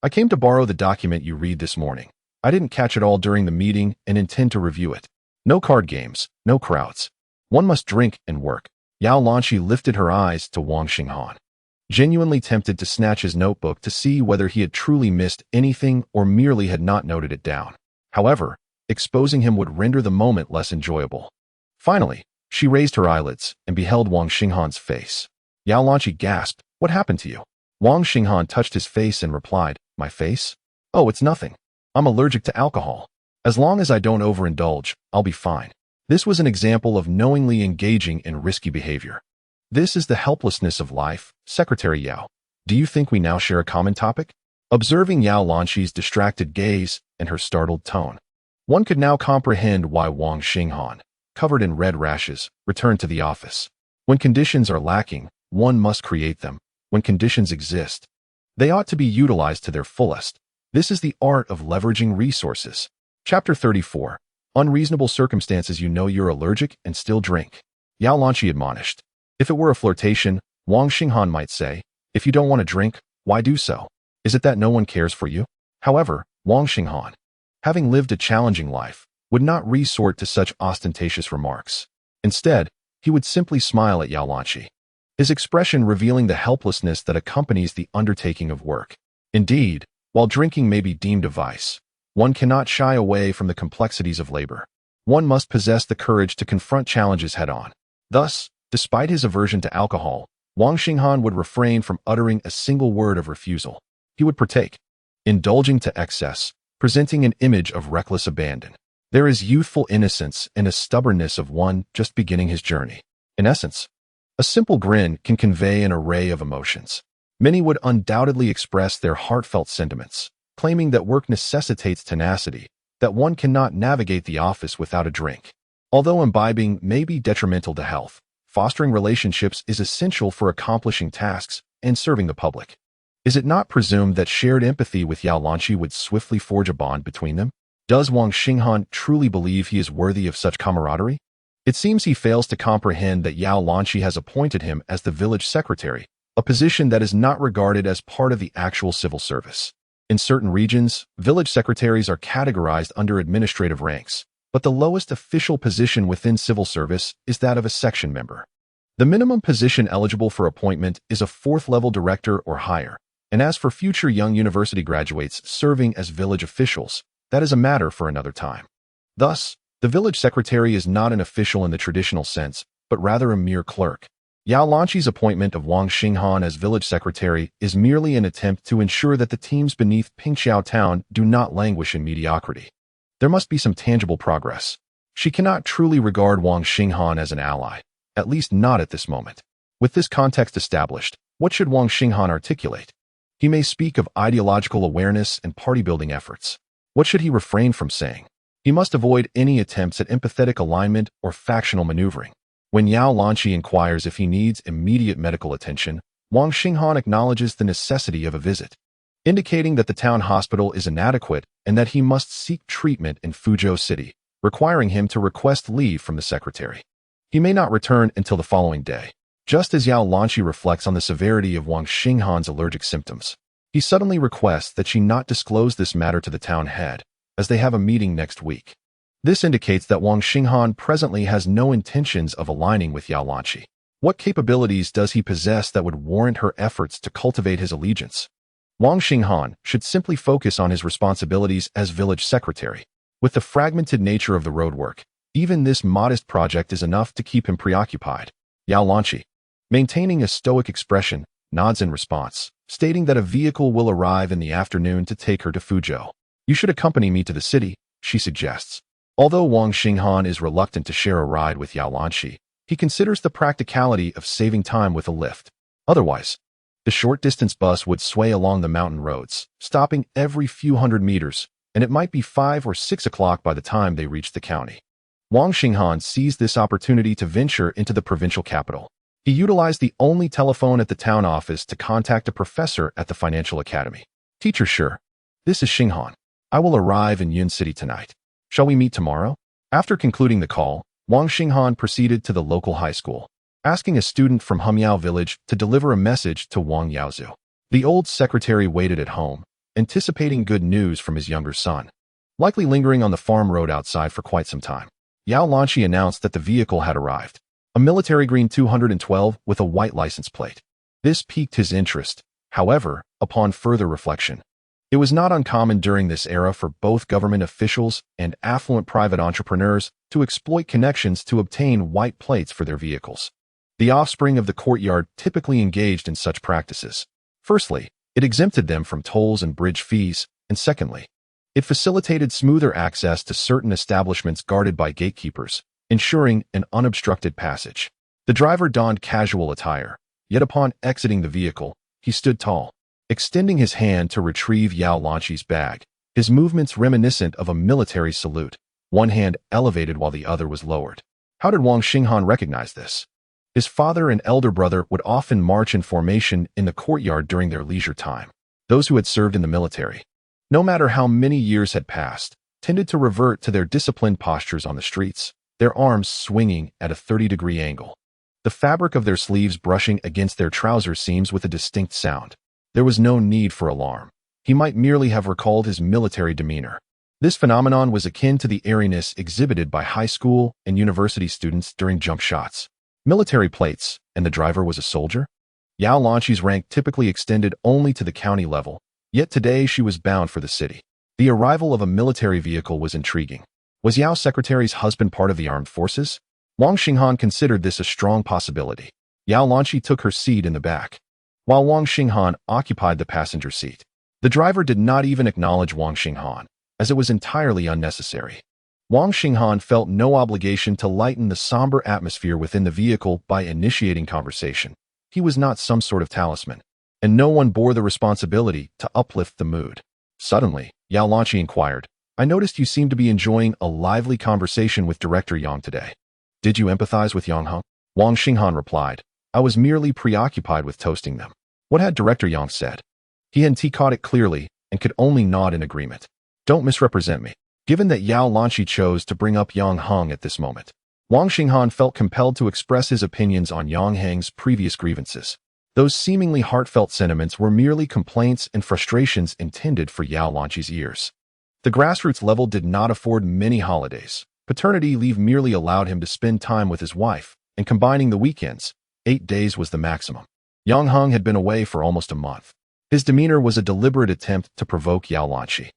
A: "I came to borrow the document you read this morning. I didn't catch it all during the meeting and intend to review it. No card games, no crowds. One must drink and work." Yao Lanqi lifted her eyes to Wang Xinghan, genuinely tempted to snatch his notebook to see whether he had truly missed anything or merely had not noted it down. However, exposing him would render the moment less enjoyable. Finally, she raised her eyelids and beheld Wang Xinghan's face. Yao Lanqi gasped, "What happened to you?" Wang Xinghan touched his face and replied, "My face? Oh, it's nothing. I'm allergic to alcohol. As long as I don't overindulge, I'll be fine." This was an example of knowingly engaging in risky behavior. This is the helplessness of life, Secretary Yao. Do you think we now share a common topic? Observing Yao Lanqi's distracted gaze and her startled tone, one could now comprehend why Wang Xinghan, covered in red rashes, returned to the office. When conditions are lacking, one must create them. When conditions exist, they ought to be utilized to their fullest. This is the art of leveraging resources. Chapter 34. Unreasonable circumstances. You know you're allergic and still drink. Yao Lanqi admonished. If it were a flirtation, Wang Xinghan might say, "If you don't want to drink, why do so? Is it that no one cares for you?" However, Wang Xinghan, having lived a challenging life, would not resort to such ostentatious remarks. Instead, he would simply smile at Yao Lanqi, his expression revealing the helplessness that accompanies the undertaking of work. Indeed, while drinking may be deemed a vice, one cannot shy away from the complexities of labor. One must possess the courage to confront challenges head-on. Thus, despite his aversion to alcohol, Wang Xinghan would refrain from uttering a single word of refusal. He would partake, indulging to excess, presenting an image of reckless abandon. There is youthful innocence and a stubbornness of one just beginning his journey. In essence, a simple grin can convey an array of emotions. Many would undoubtedly express their heartfelt sentiments, claiming that work necessitates tenacity, that one cannot navigate the office without a drink. Although imbibing may be detrimental to health, fostering relationships is essential for accomplishing tasks and serving the public. Is it not presumed that shared empathy with Yao Lanqi would swiftly forge a bond between them? Does Wang Xinghan truly believe he is worthy of such camaraderie? It seems he fails to comprehend that Yao Lanqi has appointed him as the village secretary, a position that is not regarded as part of the actual civil service. In certain regions, village secretaries are categorized under administrative ranks, but the lowest official position within civil service is that of a section member. The minimum position eligible for appointment is a 4th-level director or higher, and as for future young university graduates serving as village officials, that is a matter for another time. Thus, the village secretary is not an official in the traditional sense, but rather a mere clerk. Yao Lanqi's appointment of Wang Xinghan as village secretary is merely an attempt to ensure that the teams beneath Pingxiao Town do not languish in mediocrity. There must be some tangible progress. She cannot truly regard Wang Xinghan as an ally, at least not at this moment. With this context established, what should Wang Xinghan articulate? He may speak of ideological awareness and party-building efforts. What should he refrain from saying? He He must avoid any attempts at empathetic alignment or factional maneuvering. When Yao Lanqi inquires if he needs immediate medical attention, Wang Xinghan acknowledges the necessity of a visit, indicating that the town hospital is inadequate and that he must seek treatment in Fuzhou City, requiring him to request leave from the secretary. He may not return until the following day. Just as Yao Lanqi reflects on the severity of Wang Xinghan's allergic symptoms, he suddenly requests that she not disclose this matter to the town head, as they have a meeting next week. This indicates that Wang Xinghan presently has no intentions of aligning with Yao Lanqi. What capabilities does he possess that would warrant her efforts to cultivate his allegiance? Wang Xinghan should simply focus on his responsibilities as village secretary. With the fragmented nature of the roadwork, even this modest project is enough to keep him preoccupied. Yao Lanqi, maintaining a stoic expression, nods in response, stating that a vehicle will arrive in the afternoon to take her to Fuzhou. You should accompany me to the city, she suggests. Although Wang Xinghan is reluctant to share a ride with Yao Lanqi, he considers the practicality of saving time with a lift. Otherwise, the short-distance bus would sway along the mountain roads, stopping every few hundred meters, and it might be 5 or 6 o'clock by the time they reach the county. Wang Xinghan seized this opportunity to venture into the provincial capital. He utilized the only telephone at the town office to contact a professor at the financial academy. Teacher, sure. This is Xinghan. I will arrive in Yun City tonight. Shall we meet tomorrow? After concluding the call, Wang Xinghan proceeded to the local high school, asking a student from Humiao village to deliver a message to Wang Yaozu. The old secretary waited at home, anticipating good news from his younger son. Likely lingering on the farm road outside for quite some time, Yao Lanqi announced that the vehicle had arrived. A military green 212 with a white license plate. This piqued his interest. However, upon further reflection, it was not uncommon during this era for both government officials and affluent private entrepreneurs to exploit connections to obtain white plates for their vehicles. The offspring of the courtyard typically engaged in such practices. Firstly, it exempted them from tolls and bridge fees, and secondly, it facilitated smoother access to certain establishments guarded by gatekeepers, ensuring an unobstructed passage. The driver donned casual attire, yet upon exiting the vehicle, he stood tall, extending his hand to retrieve Yao Lanqi's bag, his movements reminiscent of a military salute, one hand elevated while the other was lowered. How did Wang Xinghan recognize this? His father and elder brother would often march in formation in the courtyard during their leisure time. Those who had served in the military, no matter how many years had passed, tended to revert to their disciplined postures on the streets, their arms swinging at a 30-degree angle, the fabric of their sleeves brushing against their trouser seams with a distinct sound. There was no need for alarm. He might merely have recalled his military demeanor. This phenomenon was akin to the airiness exhibited by high school and university students during jump shots. Military plates, and the driver was a soldier? Yao Lanqi's rank typically extended only to the county level, yet today she was bound for the city. The arrival of a military vehicle was intriguing. Was Yao's secretary's husband part of the armed forces? Wang Xinghan considered this a strong possibility. Yao Lanqi took her seat in the back, while Wang Xinghan occupied the passenger seat. The driver did not even acknowledge Wang Xinghan, as it was entirely unnecessary. Wang Xinghan felt no obligation to lighten the somber atmosphere within the vehicle by initiating conversation. He was not some sort of talisman, and no one bore the responsibility to uplift the mood. Suddenly, Yao Lanqi inquired, I noticed you seem to be enjoying a lively conversation with Director Yang today. Did you empathize with Yang Heng? Wang Xinghan replied, I was merely preoccupied with toasting them. What had Director Yang said? He caught it clearly and could only nod in agreement. Don't misrepresent me. Given that Yao Lanqi chose to bring up Yang Heng at this moment, Wang Xinghan felt compelled to express his opinions on Yang Heng's previous grievances. Those seemingly heartfelt sentiments were merely complaints and frustrations intended for Yao Lanqi's ears. The grassroots level did not afford many holidays. Paternity leave merely allowed him to spend time with his wife, and combining the weekends, 8 days was the maximum. Yang Heng had been away for almost a month. His demeanor was a deliberate attempt to provoke Yao Lanqi.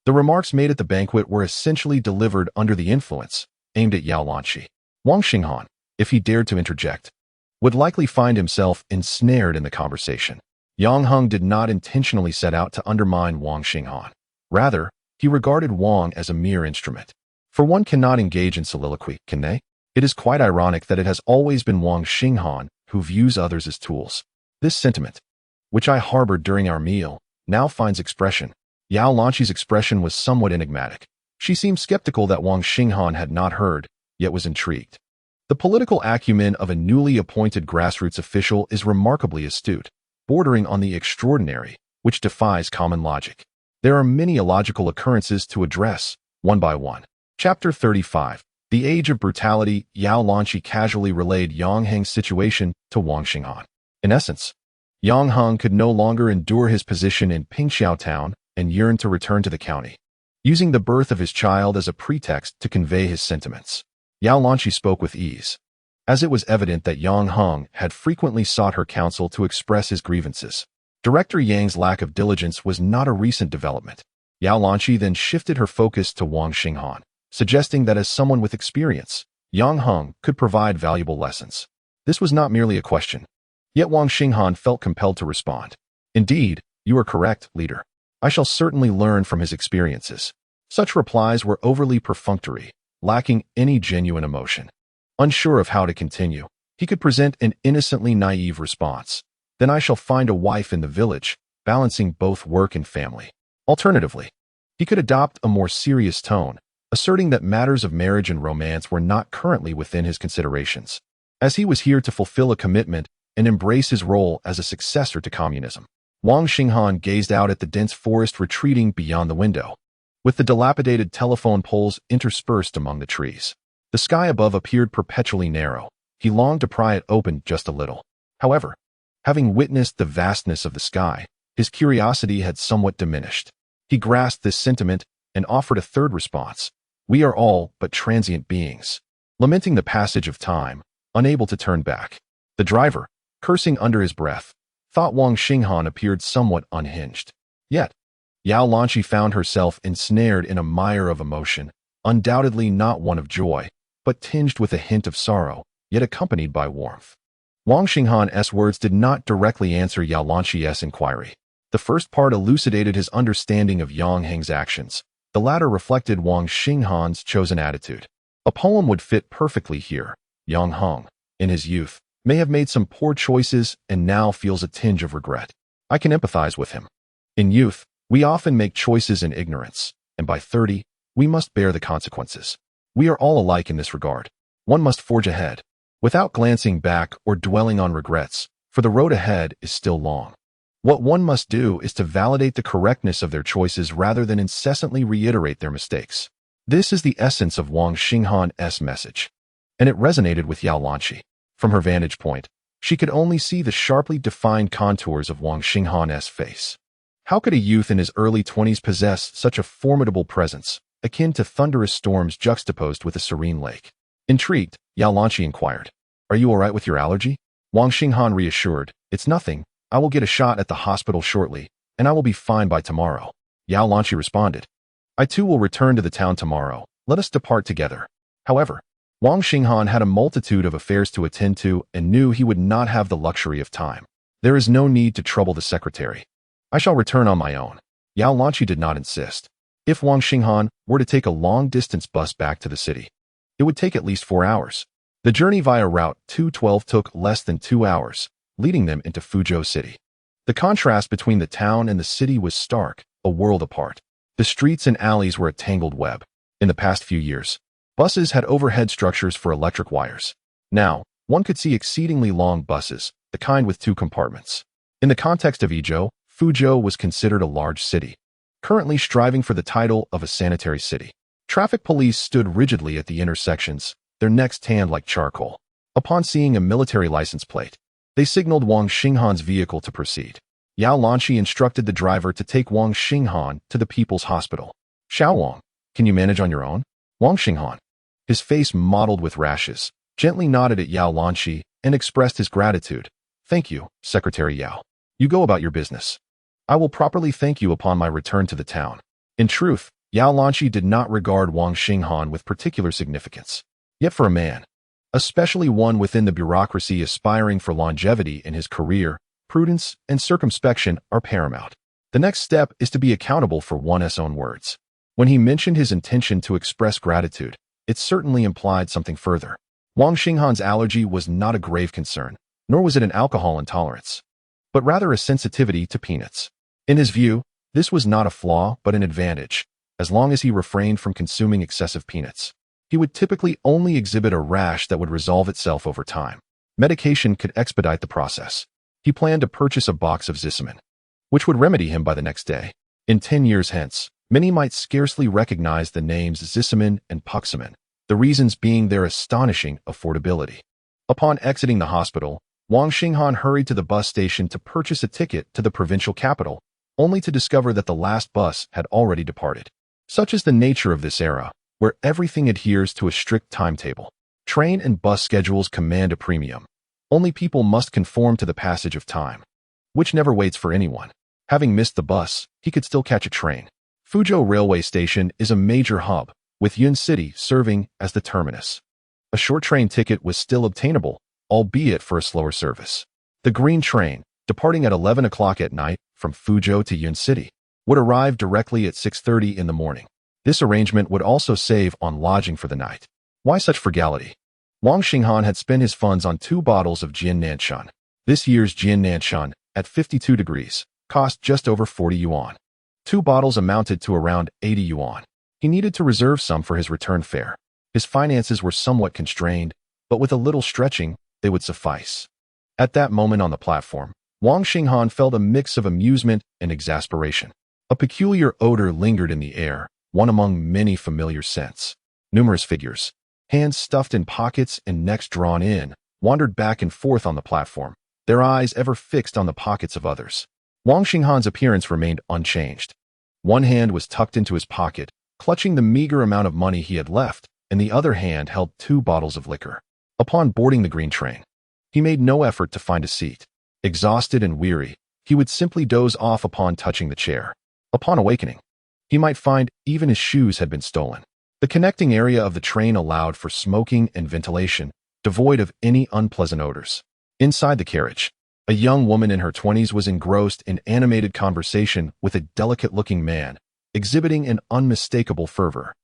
A: The remarks made at the banquet were essentially delivered under the influence, aimed at Yao Lanqi. Wang Xinghan, if he dared to interject, would likely find himself ensnared in the conversation. Yang Heng did not intentionally set out to undermine Wang Xinghan. Rather, he regarded Wang as a mere instrument. For one cannot engage in soliloquy, can they? It is quite ironic that it has always been Wang Xinghan who views others as tools. This sentiment, which I harbored during our meal, now finds expression. Yao Lanqi's expression was somewhat enigmatic. She seemed skeptical that Wang Xinghan had not heard, yet was intrigued. The political acumen of a newly appointed grassroots official is remarkably astute, bordering on the extraordinary, which defies common logic. There are many illogical occurrences to address, one by one. Chapter 35. The Age of Brutality. Yao Lanqi casually relayed Yang Heng's situation to Wang Xinghan. In essence, Yang Heng could no longer endure his position in Pingxiao town and yearned to return to the county, using the birth of his child as a pretext to convey his sentiments. Yao Lanqi spoke with ease, as it was evident that Yang Heng had frequently sought her counsel to express his grievances. Director Yang's lack of diligence was not a recent development. Yao Lanqi then shifted her focus to Wang Xinghan, suggesting that as someone with experience, Yang Heng could provide valuable lessons. This was not merely a question. Yet Wang Xinghan felt compelled to respond. Indeed, you are correct, leader. I shall certainly learn from his experiences. Such replies were overly perfunctory, lacking any genuine emotion. Unsure of how to continue, he could present an innocently naive response. Then I shall find a wife in the village, balancing both work and family. Alternatively, he could adopt a more serious tone, asserting that matters of marriage and romance were not currently within his considerations, as he was here to fulfill a commitment and embrace his role as a successor to communism. Wang Xinghan gazed out at the dense forest retreating beyond the window, with the dilapidated telephone poles interspersed among the trees. The sky above appeared perpetually narrow. He longed to pry it open just a little. However, having witnessed the vastness of the sky, his curiosity had somewhat diminished. He grasped this sentiment and offered a third response. We are all but transient beings, lamenting the passage of time, unable to turn back. The driver, cursing under his breath, thought Wang Xinghan appeared somewhat unhinged. Yet, Yao Lanqi found herself ensnared in a mire of emotion, undoubtedly not one of joy, but tinged with a hint of sorrow, yet accompanied by warmth. Wang Xinghan's words did not directly answer Yao Lanqi's inquiry. The first part elucidated his understanding of Yang Heng's actions. The latter reflected Wang Xinghan's chosen attitude. A poem would fit perfectly here. Yang Heng, in his youth, may have made some poor choices and now feels a tinge of regret. I can empathize with him. In youth, we often make choices in ignorance, and by 30, we must bear the consequences. We are all alike in this regard. One must forge ahead, without glancing back or dwelling on regrets, for the road ahead is still long. What one must do is to validate the correctness of their choices rather than incessantly reiterate their mistakes. This is the essence of Wang Xinghan's message, and it resonated with Yao Lanqi. From her vantage point, she could only see the sharply defined contours of Wang Xinghan's face. How could a youth in his early 20s possess such a formidable presence, akin to thunderous storms juxtaposed with a serene lake? Intrigued, Yao Lanqi inquired, "Are you all right with your allergy?" Wang Xinghan reassured, "It's nothing. I will get a shot at the hospital shortly, and I will be fine by tomorrow." Yao Lanqi responded, "I too will return to the town tomorrow. Let us depart together." However, Wang Xinghan had a multitude of affairs to attend to and knew he would not have the luxury of time. "There is no need to trouble the secretary. I shall return on my own." Yao Lanqi did not insist. If Wang Xinghan were to take a long-distance bus back to the city, it would take at least 4 hours. The journey via Route 212 took less than 2 hours, leading them into Fuzhou City. The contrast between the town and the city was stark, a world apart. The streets and alleys were a tangled web. In the past few years, buses had overhead structures for electric wires. Now, one could see exceedingly long buses, the kind with 2 compartments. In the context of Izhou, Fuzhou was considered a large city, currently striving for the title of a sanitary city. Traffic police stood rigidly at the intersections, their necks tanned like charcoal. Upon seeing a military license plate, they signaled Wang Xinghan's vehicle to proceed. Yao Lanqi instructed the driver to take Wang Xinghan to the People's Hospital. "Xiao Wang, can you manage on your own?" Wang Xinghan, his face mottled with rashes, gently nodded at Yao Lanqi and expressed his gratitude. "Thank you, Secretary Yao. You go about your business. I will properly thank you upon my return to the town." In truth, Yao Lanqi did not regard Wang Xinghan with particular significance. Yet for a man, especially one within the bureaucracy aspiring for longevity in his career, prudence and circumspection are paramount. The next step is to be accountable for one's own words. When he mentioned his intention to express gratitude, it certainly implied something further. Wang Xinghan's allergy was not a grave concern, nor was it an alcohol intolerance, but rather a sensitivity to peanuts. In his view, this was not a flaw but an advantage. as long as he refrained from consuming excessive peanuts. He would typically only exhibit a rash that would resolve itself over time. Medication could expedite the process. He planned to purchase a box of Zissamin, which would remedy him by the next day. In 10 years hence, many might scarcely recognize the names Zissamin and Puxamin, the reasons being their astonishing affordability. Upon exiting the hospital, Wang Xinghan hurried to the bus station to purchase a ticket to the provincial capital, only to discover that the last bus had already departed. Such is the nature of this era, where everything adheres to a strict timetable. Train and bus schedules command a premium. Only people must conform to the passage of time, which never waits for anyone. Having missed the bus, he could still catch a train. Fuzhou Railway Station is a major hub, with Yun City serving as the terminus. A short train ticket was still obtainable, albeit for a slower service. The green train, departing at 11 o'clock at night from Fuzhou to Yun City, would arrive directly at 6:30 in the morning. This arrangement would also save on lodging for the night. Why such frugality? Wang Xinghan had spent his funds on 2 bottles of Jin Nanshan. This year's Jin Nanshan, at 52 degrees, cost just over 40 yuan. 2 bottles amounted to around 80 yuan. He needed to reserve some for his return fare. His finances were somewhat constrained, but with a little stretching, they would suffice. At that moment on the platform, Wang Xinghan felt a mix of amusement and exasperation. A peculiar odor lingered in the air, one among many familiar scents. Numerous figures, hands stuffed in pockets and necks drawn in, wandered back and forth on the platform, their eyes ever fixed on the pockets of others. Wang Xinghan's appearance remained unchanged. One hand was tucked into his pocket, clutching the meager amount of money he had left, and the other hand held 2 bottles of liquor. Upon boarding the green train, he made no effort to find a seat. Exhausted and weary, he would simply doze off upon touching the chair. Upon awakening, he might find even his shoes had been stolen. The connecting area of the train allowed for smoking and ventilation, devoid of any unpleasant odors. Inside the carriage, a young woman in her 20s was engrossed in animated conversation with a delicate-looking man, exhibiting an unmistakable fervor.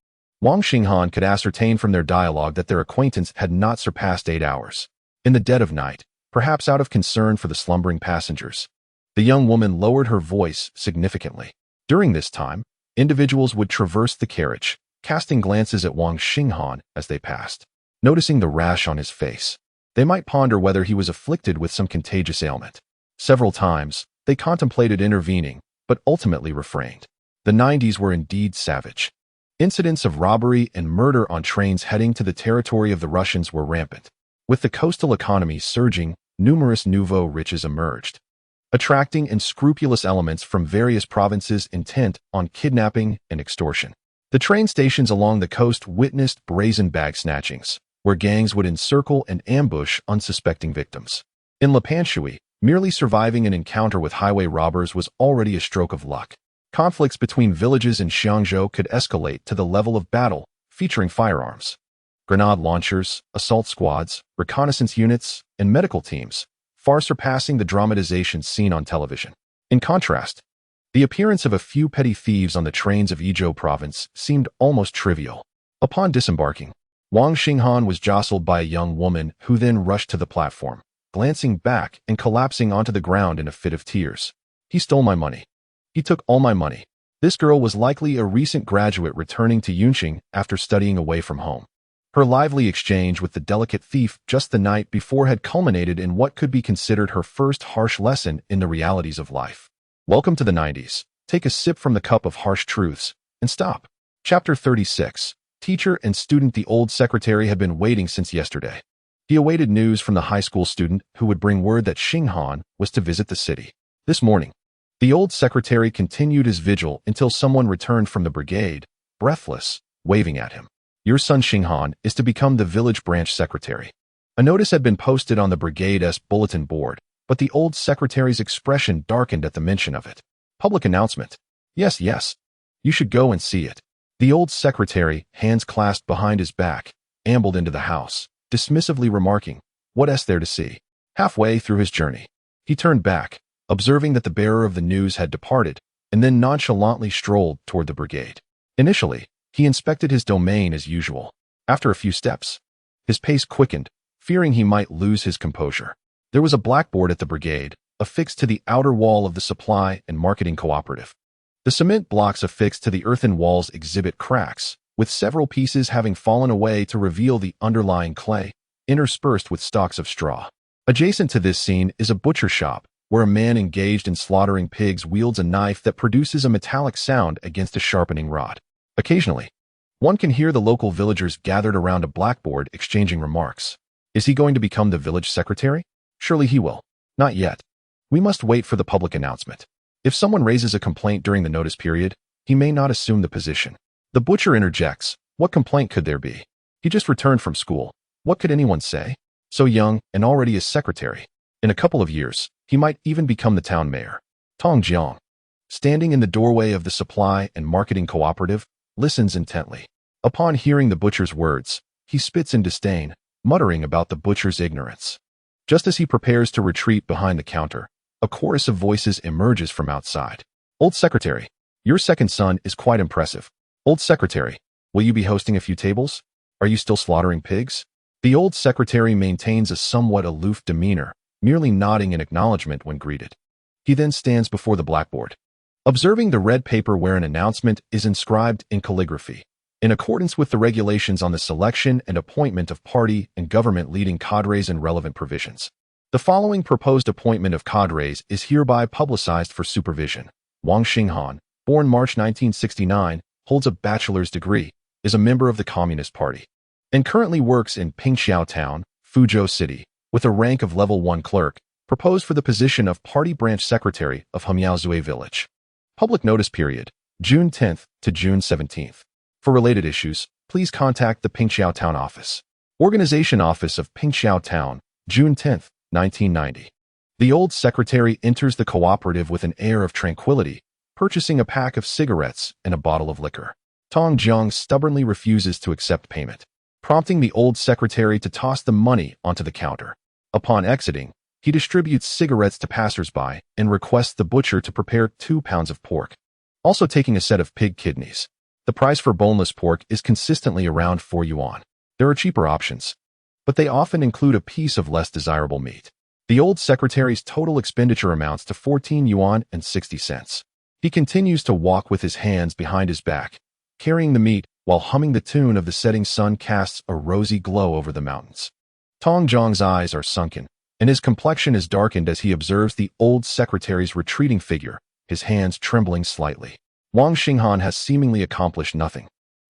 A: Wang Xinghan could ascertain from their dialogue that their acquaintance had not surpassed 8 hours. In the dead of night, perhaps out of concern for the slumbering passengers, the young woman lowered her voice significantly. During this time, individuals would traverse the carriage, casting glances at Wang Xinghan as they passed. Noticing the rash on his face, they might ponder whether he was afflicted with some contagious ailment. Several times, they contemplated intervening, but ultimately refrained. The 90s were indeed savage. Incidents of robbery and murder on trains heading to the territory of the Russians were rampant. With the coastal economy surging, numerous nouveaux riches emerged, attracting unscrupulous elements from various provinces intent on kidnapping and extortion. The train stations along the coast witnessed brazen bag snatchings, where gangs would encircle and ambush unsuspecting victims. In Lepanshui, merely surviving an encounter with highway robbers was already a stroke of luck. Conflicts between villages in Xiangzhou could escalate to the level of battle, featuring firearms, grenade launchers, assault squads, reconnaissance units, and medical teams, far surpassing the dramatizations seen on television. In contrast, the appearance of a few petty thieves on the trains of Yizhou province seemed almost trivial. Upon disembarking, Wang Xinghan was jostled by a young woman who then rushed to the platform, glancing back and collapsing onto the ground in a fit of tears. "He stole my money. He took all my money." This girl was likely a recent graduate returning to Yunqing after studying away from home. Her lively exchange with the delicate thief just the night before had culminated in what could be considered her first harsh lesson in the realities of life. Welcome to the 90s. Take a sip from the cup of harsh truths and stop. Chapter 36. Teacher and student. The old secretary had been waiting since yesterday. He awaited news from the high school student who would bring word that Xinghan was to visit the city. This morning, the old secretary continued his vigil until someone returned from the brigade, breathless, waving at him. "Your son Xinghan is to become the village branch secretary." A notice had been posted on the brigade's bulletin board, but the old secretary's expression darkened at the mention of it. "Public announcement. Yes, yes. You should go and see it." The old secretary, hands clasped behind his back, ambled into the house, dismissively remarking, "What is there to see?" Halfway through his journey, he turned back, observing that the bearer of the news had departed, and then nonchalantly strolled toward the brigade. Initially, he inspected his domain as usual. After a few steps, his pace quickened, fearing he might lose his composure. There was a blackboard at the brigade, affixed to the outer wall of the supply and marketing cooperative. The cement blocks affixed to the earthen walls exhibit cracks, with several pieces having fallen away to reveal the underlying clay, interspersed with stalks of straw. Adjacent to this scene is a butcher shop, where a man engaged in slaughtering pigs wields a knife that produces a metallic sound against a sharpening rod. Occasionally, one can hear the local villagers gathered around a blackboard exchanging remarks. Is he going to become the village secretary? Surely he will. Not yet. We must wait for the public announcement. If someone raises a complaint during the notice period, he may not assume the position. The butcher interjects, what complaint could there be? He just returned from school. What could anyone say? So young and already is secretary. In a couple of years, he might even become the town mayor. Tong Jiang, standing in the doorway of the supply and marketing cooperative, listens intently. Upon hearing the butcher's words, he spits in disdain, muttering about the butcher's ignorance. Just as he prepares to retreat behind the counter, a chorus of voices emerges from outside. Old secretary, your second son is quite impressive. Old secretary, will you be hosting a few tables? Are you still slaughtering pigs? The old secretary maintains a somewhat aloof demeanor, merely nodding in acknowledgement when greeted. He then stands before the blackboard, observing the red paper where an announcement is inscribed in calligraphy. In accordance with the regulations on the selection and appointment of party and government leading cadres and relevant provisions, the following proposed appointment of cadres is hereby publicized for supervision. Wang Xinghan, born March 1969, holds a bachelor's degree, is a member of the Communist Party, and currently works in Pingxiao Town, Fuzhou City, with a rank of level 1 clerk, proposed for the position of party branch secretary of Hemiaozue village. Public notice period, June 10th to June 17th. For related issues, please contact the Pingxiao Town office. Organization Office of Pingxiao Town, June 10th, 1990. The old secretary enters the cooperative with an air of tranquility, purchasing a pack of cigarettes and a bottle of liquor. Tong Jiang stubbornly refuses to accept payment, prompting the old secretary to toss the money onto the counter. Upon exiting, he distributes cigarettes to passers-by and requests the butcher to prepare 2 pounds of pork, also taking a set of pig kidneys. The price for boneless pork is consistently around 4 yuan. There are cheaper options, but they often include a piece of less desirable meat. The old secretary's total expenditure amounts to 14 yuan and 60 cents. He continues to walk with his hands behind his back, carrying the meat while humming the tune of the setting sun casts a rosy glow over the mountains. Tong Jiang's eyes are sunken, and his complexion is darkened as he observes the old secretary's retreating figure, his hands trembling slightly. Wang Xinghan has seemingly accomplished nothing,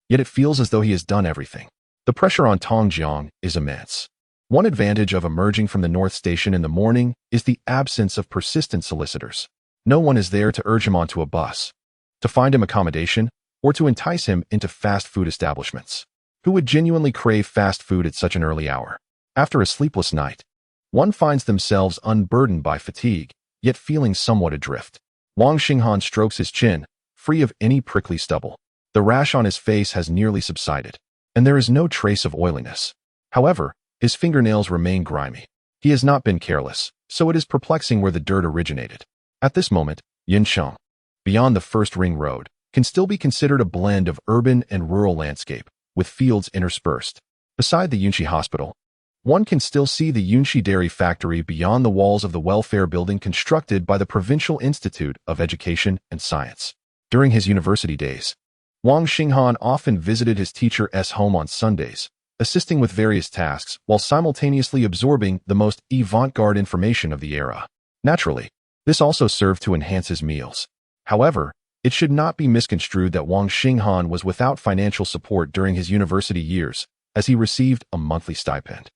A: yet it feels as though he has done everything. The pressure on Tong Jiang is immense. One advantage of emerging from the North Station in the morning is the absence of persistent solicitors. No one is there to urge him onto a bus, to find him accommodation, or to entice him into fast food establishments. Who would genuinely crave fast food at such an early hour? After a sleepless night, one finds themselves unburdened by fatigue, yet feeling somewhat adrift. Wang Xinghan strokes his chin, free of any prickly stubble. The rash on his face has nearly subsided, and there is no trace of oiliness. However, his fingernails remain grimy. He has not been careless, so it is perplexing where the dirt originated. At this moment, Yincheng, beyond the first ring road, can still be considered a blend of urban and rural landscape, with fields interspersed. Beside the Yunxi Hospital, one can still see the Yunxi Dairy Factory beyond the walls of the welfare building constructed by the Provincial Institute of Education and Science. During his university days, Wang Xinghan often visited his teacher's home on Sundays, assisting with various tasks while simultaneously absorbing the most avant-garde information of the era. Naturally, this also served to enhance his meals. However, it should not be misconstrued that Wang Xinghan was without financial support during his university years, as he received a monthly stipend.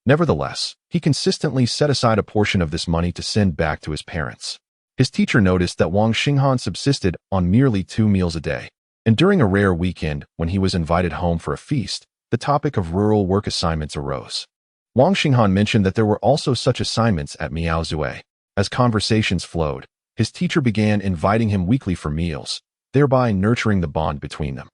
A: Nevertheless, he consistently set aside a portion of this money to send back to his parents. His teacher noticed that Wang Xinghan subsisted on merely 2 meals a day, and during a rare weekend when he was invited home for a feast, the topic of rural work assignments arose. Wang Xinghan mentioned that there were also such assignments at Miaozue. As conversations flowed, his teacher began inviting him weekly for meals, thereby nurturing the bond between them.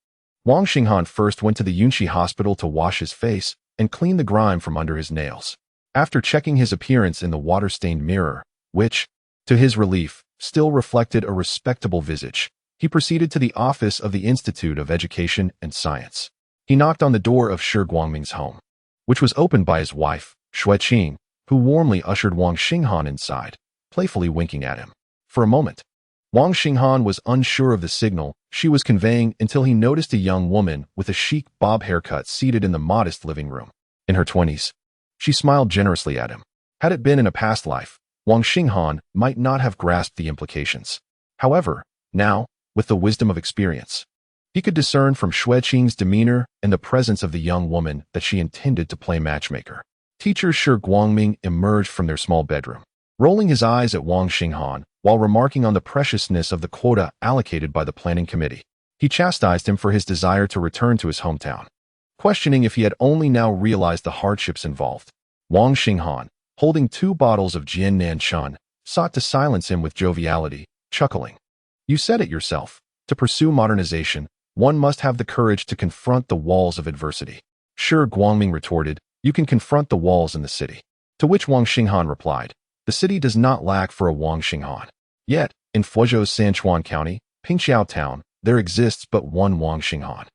A: Wang Xinghan first went to the Yunxi Hospital to wash his face and clean the grime from under his nails. After checking his appearance in the water-stained mirror, which, to his relief, still reflected a respectable visage, he proceeded to the office of the Institute of Education and Science. He knocked on the door of Shi Guangming's home, which was opened by his wife, Shui Qing, who warmly ushered Wang Xinghan inside, playfully winking at him. For a moment, Wang Xinghan was unsure of the signal she was conveying until he noticed a young woman with a chic bob haircut seated in the modest living room. In her 20s, she smiled generously at him. Had it been in a past life, Wang Xinghan might not have grasped the implications. However, now, with the wisdom of experience, he could discern from Xueqing's demeanor and the presence of the young woman that she intended to play matchmaker. Teacher Shi Guangming emerged from their small bedroom, rolling his eyes at Wang Xinghan while remarking on the preciousness of the quota allocated by the planning committee. He chastised him for his desire to return to his hometown, questioning if he had only now realized the hardships involved. Wang Xinghan, holding 2 bottles of Jian Nanchun, sought to silence him with joviality, chuckling. You said it yourself. To pursue modernization, one must have the courage to confront the walls of adversity. Shi Guangming retorted, you can confront the walls in the city. To which Wang Xinghan replied, the city does not lack for a Wang Xinghan. Yet, in Fuzhou's Sanchuan County, Pingxiao Town, there exists but one Wang Xinghan.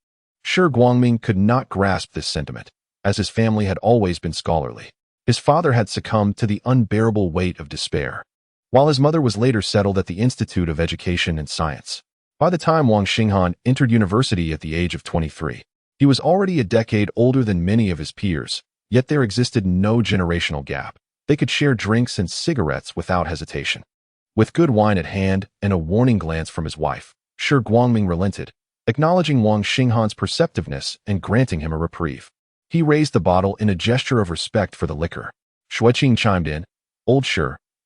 A: Shi Guangming could not grasp this sentiment, as his family had always been scholarly. His father had succumbed to the unbearable weight of despair, while his mother was later settled at the Institute of Education and Science. By the time Wang Xinghan entered university at the age of 23, he was already a decade older than many of his peers, yet there existed no generational gap. They could share drinks and cigarettes without hesitation. With good wine at hand and a warning glance from his wife, Shi Guangming relented, acknowledging Wang Xinghan's perceptiveness and granting him a reprieve. He raised the bottle in a gesture of respect for the liquor. Xueqing chimed in, Old Shi,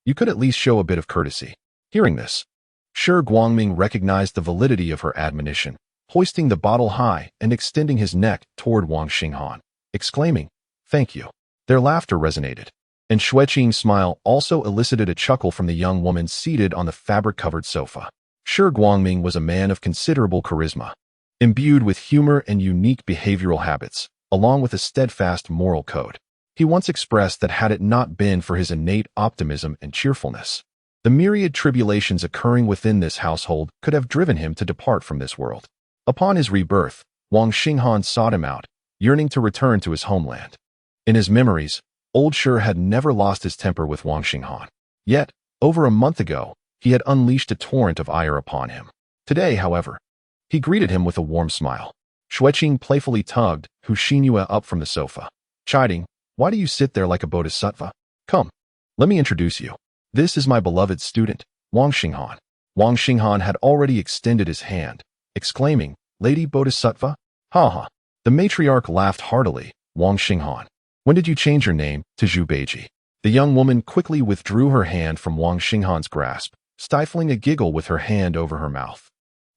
A: you could at least show a bit of courtesy. Hearing this, Shi Guangming recognized the validity of her admonition, hoisting the bottle high and extending his neck toward Wang Xinghan, exclaiming, Thank you. Their laughter resonated, and Xueqing's smile also elicited a chuckle from the young woman seated on the fabric-covered sofa. Shi Guangming was a man of considerable charisma, imbued with humor and unique behavioral habits, along with a steadfast moral code. He once expressed that had it not been for his innate optimism and cheerfulness, the myriad tribulations occurring within this household could have driven him to depart from this world. Upon his rebirth, Wang Xinghan sought him out, yearning to return to his homeland. In his memories, Old Shi had never lost his temper with Wang Xinghan. Yet, over a month ago, he had unleashed a torrent of ire upon him. Today, however, he greeted him with a warm smile. Xueqing playfully tugged Hu Xinhua up from the sofa, chiding, Why do you sit there like a bodhisattva? Come, let me introduce you. This is my beloved student, Wang Xinghan. Wang Xinghan had already extended his hand, exclaiming, Lady Bodhisattva? Ha ha. The matriarch laughed heartily. Wang Xinghan, when did you change your name to Zhu Beiji? The young woman quickly withdrew her hand from Wang Xinghan's grasp, stifling a giggle with her hand over her mouth.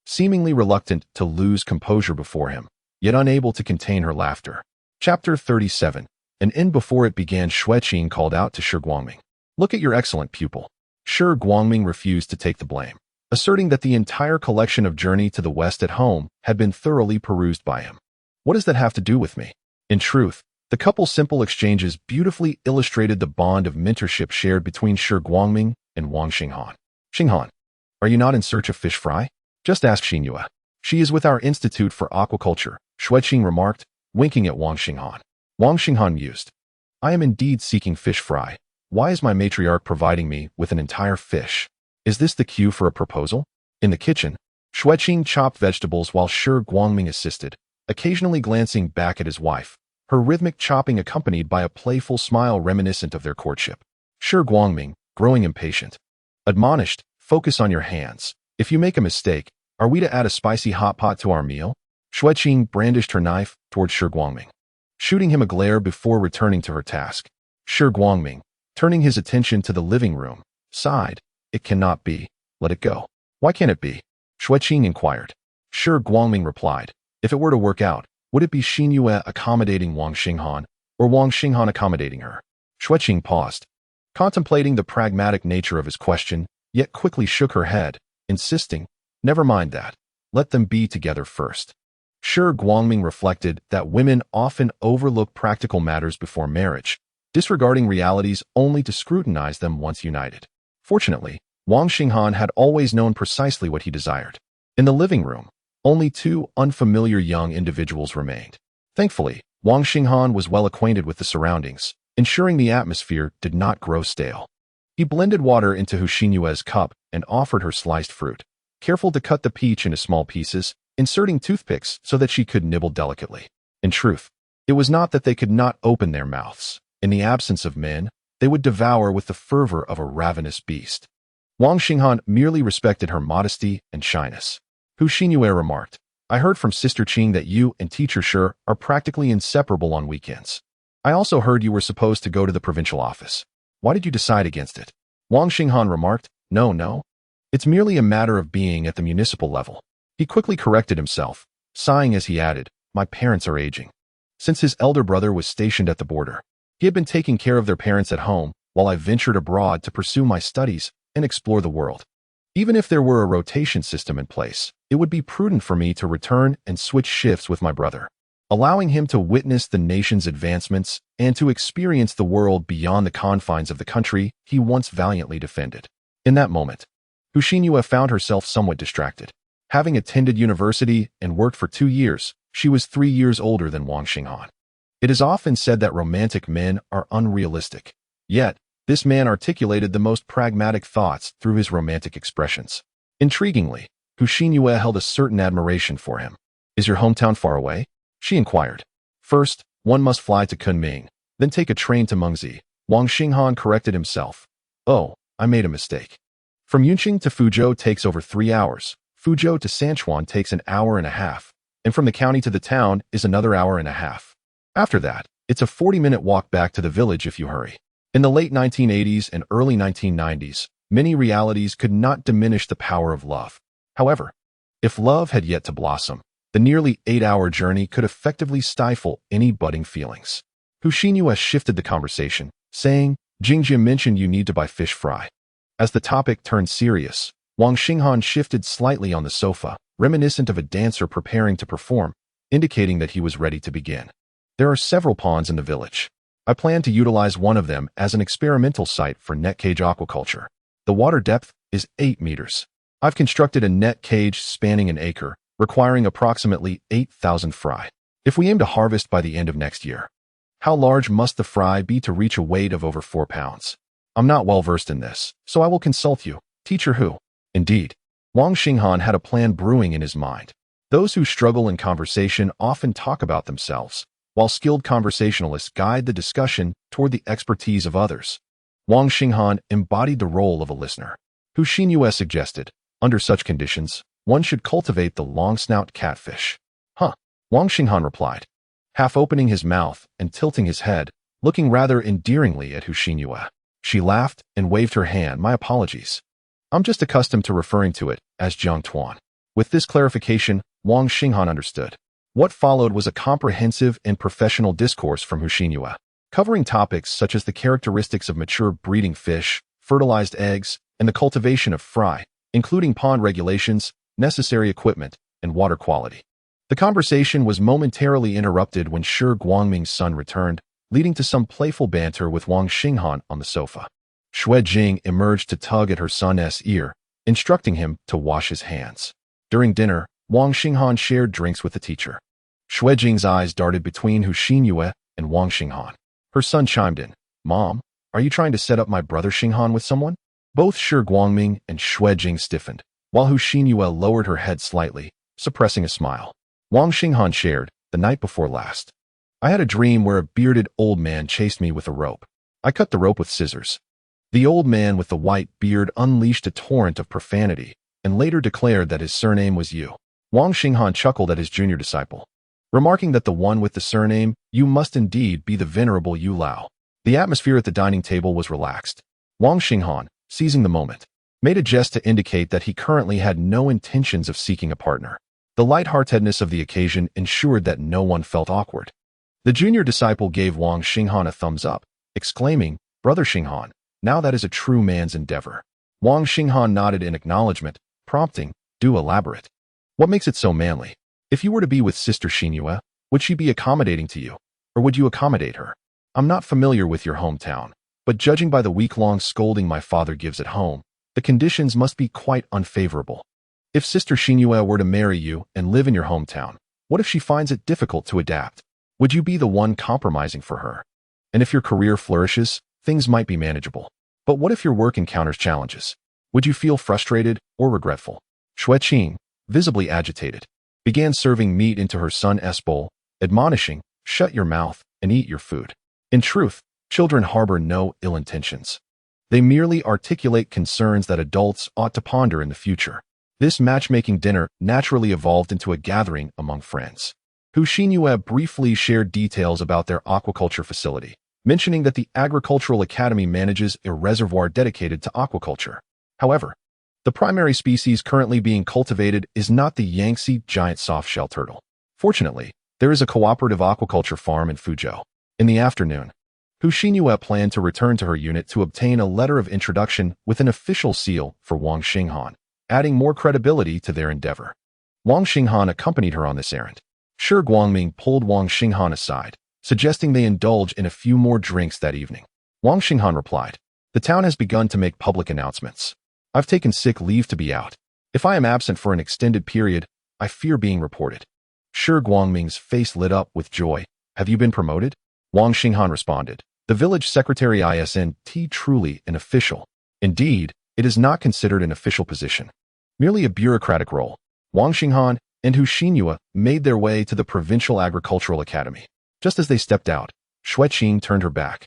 A: Seemingly reluctant to lose composure before him, yet unable to contain her laughter. Chapter 37. An inn before it began, Xueqing called out to Shi Guangming. Look at your excellent pupil. Shi Guangming refused to take the blame, asserting that the entire collection of Journey to the West at Home had been thoroughly perused by him. What does that have to do with me? In truth, the couple's simple exchanges beautifully illustrated the bond of mentorship shared between Shi Guangming and Wang Xinghan. Xinghan, are you not in search of fish fry? Just ask Xinhua. She is with our Institute for Aquaculture, Xueqing remarked, winking at Wang Xinghan. Wang Xinghan mused. I am indeed seeking fish fry. Why is my matriarch providing me with an entire fish? Is this the cue for a proposal? In the kitchen, Xueqing chopped vegetables while Shi Guangming assisted, occasionally glancing back at his wife, her rhythmic chopping accompanied by a playful smile reminiscent of their courtship. Shi Guangming, growing impatient, admonished, focus on your hands. If you make a mistake, are we to add a spicy hot pot to our meal? Xueqing brandished her knife toward Shi Guangming, shooting him a glare before returning to her task. Shi Guangming, turning his attention to the living room, sighed. It cannot be. Let it go. Why can't it be? Xueqing inquired. Shi Guangming replied. If it were to work out, would it be Xinhua accommodating Wang Xinghan, or Wang Xinghan accommodating her? Xueqing paused, contemplating the pragmatic nature of his question, yet quickly shook her head, insisting, never mind that. Let them be together first. Shi Guangming reflected that women often overlook practical matters before marriage, disregarding realities only to scrutinize them once united. Fortunately, Wang Xinghan had always known precisely what he desired. In the living room, only 2 unfamiliar young individuals remained. Thankfully, Wang Xinghan was well acquainted with the surroundings, ensuring the atmosphere did not grow stale. He blended water into Huxinyue's cup and offered her sliced fruit, careful to cut the peach into small pieces, inserting toothpicks so that she could nibble delicately. In truth, it was not that they could not open their mouths. In the absence of men, they would devour with the fervor of a ravenous beast. Wang Xinghan merely respected her modesty and shyness. Huxinyue remarked, I heard from Sister Qing that you and Teacher Shi are practically inseparable on weekends. I also heard you were supposed to go to the provincial office. Why did you decide against it? Wang Xinghan remarked, No. It's merely a matter of being at the municipal level. He quickly corrected himself, sighing as he added, My parents are aging. Since his elder brother was stationed at the border, he had been taking care of their parents at home while I ventured abroad to pursue my studies and explore the world. Even if there were a rotation system in place, it would be prudent for me to return and switch shifts with my brother, allowing him to witness the nation's advancements and to experience the world beyond the confines of the country he once valiantly defended. In that moment, Huxinyue found herself somewhat distracted. Having attended university and worked for 2 years, she was 3 years older than Wang Xinghan. It is often said that romantic men are unrealistic. Yet, this man articulated the most pragmatic thoughts through his romantic expressions. Intriguingly, Huxinyue held a certain admiration for him. Is your hometown far away? She inquired. First, one must fly to Kunming, then take a train to Mengzi. Wang Xinghan corrected himself. Oh, I made a mistake. From Yunqing to Fuzhou takes over 3 hours. Fuzhou to Sanchuan takes an hour and a half. And from the county to the town is another hour and a half. After that, it's a 40-minute walk back to the village if you hurry. In the late 1980s and early 1990s, many realities could not diminish the power of love. However, if love had yet to blossom, the nearly 8-hour journey could effectively stifle any budding feelings. Huxinyue shifted the conversation, saying, Jingjia mentioned you need to buy fish fry. As the topic turned serious, Wang Xinghan shifted slightly on the sofa, reminiscent of a dancer preparing to perform, indicating that he was ready to begin. There are several ponds in the village. I plan to utilize one of them as an experimental site for net cage aquaculture. The water depth is 8 meters. I've constructed a net cage spanning an acre, requiring approximately 8,000 fry. If we aim to harvest by the end of next year, how large must the fry be to reach a weight of over 4 pounds? I'm not well versed in this, so I will consult you, Teacher Hu. Indeed, Wang Xinghan had a plan brewing in his mind. Those who struggle in conversation often talk about themselves, while skilled conversationalists guide the discussion toward the expertise of others. Wang Xinghan embodied the role of a listener. Huxinyue suggested, under such conditions, one should cultivate the long-snout catfish. Wang Xinghan replied, half opening his mouth and tilting his head, looking rather endearingly at Huxinyue. She laughed and waved her hand. My apologies. I'm just accustomed to referring to it as Jiang Tuan. With this clarification, Wang Xinghan understood. What followed was a comprehensive and professional discourse from Huxinyue, covering topics such as the characteristics of mature breeding fish, fertilized eggs, and the cultivation of fry, including pond regulations, necessary equipment, and water quality. The conversation was momentarily interrupted when Shi Guangming's son returned, leading to some playful banter with Wang Xinghan on the sofa. Xue Jing emerged to tug at her son's ear, instructing him to wash his hands. During dinner, Wang Xinghan shared drinks with the teacher. Xue Jing's eyes darted between Huxinyue and Wang Xinghan. Her son chimed in, Mom, are you trying to set up my brother Xinghan with someone? Both Shi Guangming and Xue Jing stiffened, while Huxinyue lowered her head slightly, suppressing a smile. Wang Xinghan shared, the night before last. I had a dream where a bearded old man chased me with a rope. I cut the rope with scissors. The old man with the white beard unleashed a torrent of profanity and later declared that his surname was Yu. Wang Xinghan chuckled at his junior disciple, remarking that the one with the surname Yu must indeed be the venerable Yu Lao. The atmosphere at the dining table was relaxed. Wang Xinghan, seizing the moment, made a jest to indicate that he currently had no intentions of seeking a partner. The lightheartedness of the occasion ensured that no one felt awkward. The junior disciple gave Wang Xinghan a thumbs up, exclaiming, Brother Xinghan, now that is a true man's endeavor. Wang Xinghan nodded in acknowledgement, prompting, do elaborate. What makes it so manly? If you were to be with Sister Xinyue, would she be accommodating to you, or would you accommodate her? I'm not familiar with your hometown, but judging by the week-long scolding my father gives at home, the conditions must be quite unfavorable. If Sister Xinyue were to marry you and live in your hometown, what if she finds it difficult to adapt? Would you be the one compromising for her? And if your career flourishes, things might be manageable. But what if your work encounters challenges? Would you feel frustrated or regretful? Xueqing, visibly agitated, began serving meat into her son's bowl, admonishing, "Shut your mouth and eat your food." In truth, children harbor no ill intentions. They merely articulate concerns that adults ought to ponder in the future. This matchmaking dinner naturally evolved into a gathering among friends. Hu Xinyue briefly shared details about their aquaculture facility, mentioning that the Agricultural Academy manages a reservoir dedicated to aquaculture. However, the primary species currently being cultivated is not the Yangtze giant softshell turtle. Fortunately, there is a cooperative aquaculture farm in Fuzhou. In the afternoon, Hu Xinyue planned to return to her unit to obtain a letter of introduction with an official seal for Wang Xinghan, adding more credibility to their endeavor. Wang Xinghan accompanied her on this errand. Shi Guangming pulled Wang Xinghan aside, suggesting they indulge in a few more drinks that evening. Wang Xinghan replied, "The town has begun to make public announcements. I've taken sick leave to be out. If I am absent for an extended period, I fear being reported." Shi Guangming's face lit up with joy. "Have you been promoted?" Wang Xinghan responded, "The village secretary isn't truly an official. Indeed, it is not considered an official position, merely a bureaucratic role." Wang Xinghan and Hu Xinyue made their way to the Provincial Agricultural Academy. Just as they stepped out, Xueqing turned her back,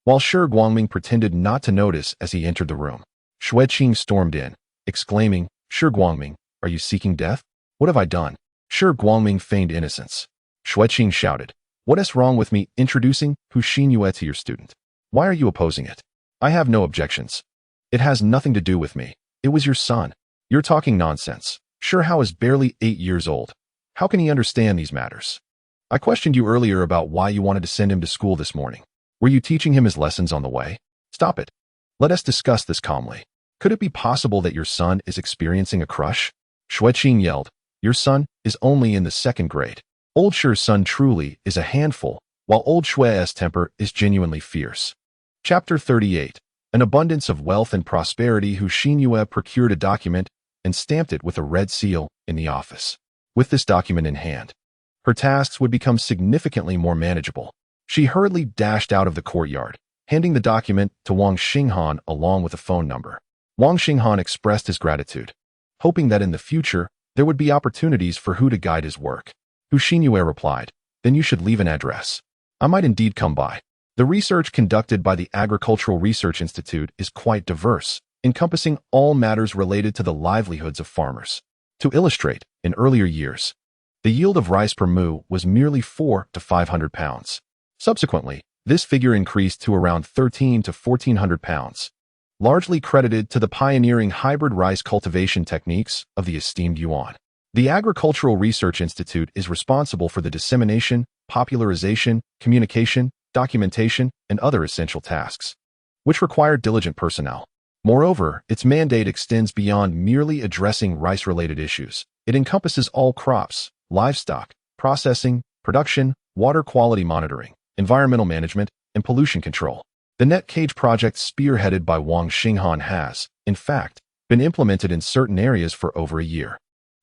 A: while Shi Guangming pretended not to notice as he entered the room. Xueqing stormed in, exclaiming, "Shi Guangming, are you seeking death? What have I done?" Shi Guangming feigned innocence. Xueqing shouted, "What is wrong with me introducing Hu Xinyue to your student? Why are you opposing it? I have no objections. It has nothing to do with me. It was your son. You're talking nonsense. Shi Hao is barely 8 years old. How can he understand these matters? I questioned you earlier about why you wanted to send him to school this morning. Were you teaching him his lessons on the way? Stop it. Let us discuss this calmly. Could it be possible that your son is experiencing a crush?" Xueqing yelled, "Your son is only in the 2nd grade. Old Shi's son truly is a handful, while old Xue's temper is genuinely fierce." Chapter 38. An abundance of wealth and prosperity. Hu Xinyue procured a document and stamped it with a red seal in the office. With this document in hand, her tasks would become significantly more manageable. She hurriedly dashed out of the courtyard, handing the document to Wang Xinghan along with a phone number. Wang Xinghan expressed his gratitude, hoping that in the future there would be opportunities for Hu to guide his work. Hu Xinyue replied, "Then you should leave an address. I might indeed come by." The research conducted by the Agricultural Research Institute is quite diverse, encompassing all matters related to the livelihoods of farmers. To illustrate, in earlier years, the yield of rice per mu was merely 400 to 500 pounds. Subsequently, this figure increased to around 1300 to 1400 pounds, largely credited to the pioneering hybrid rice cultivation techniques of the esteemed Yuan. The Agricultural Research Institute is responsible for the dissemination, popularization, communication, documentation, and other essential tasks, which require diligent personnel. Moreover, its mandate extends beyond merely addressing rice-related issues. It encompasses all crops, livestock, processing, production, water quality monitoring, environmental management, and pollution control. The Net Cage project spearheaded by Wang Xinghan has, in fact, been implemented in certain areas for over a year.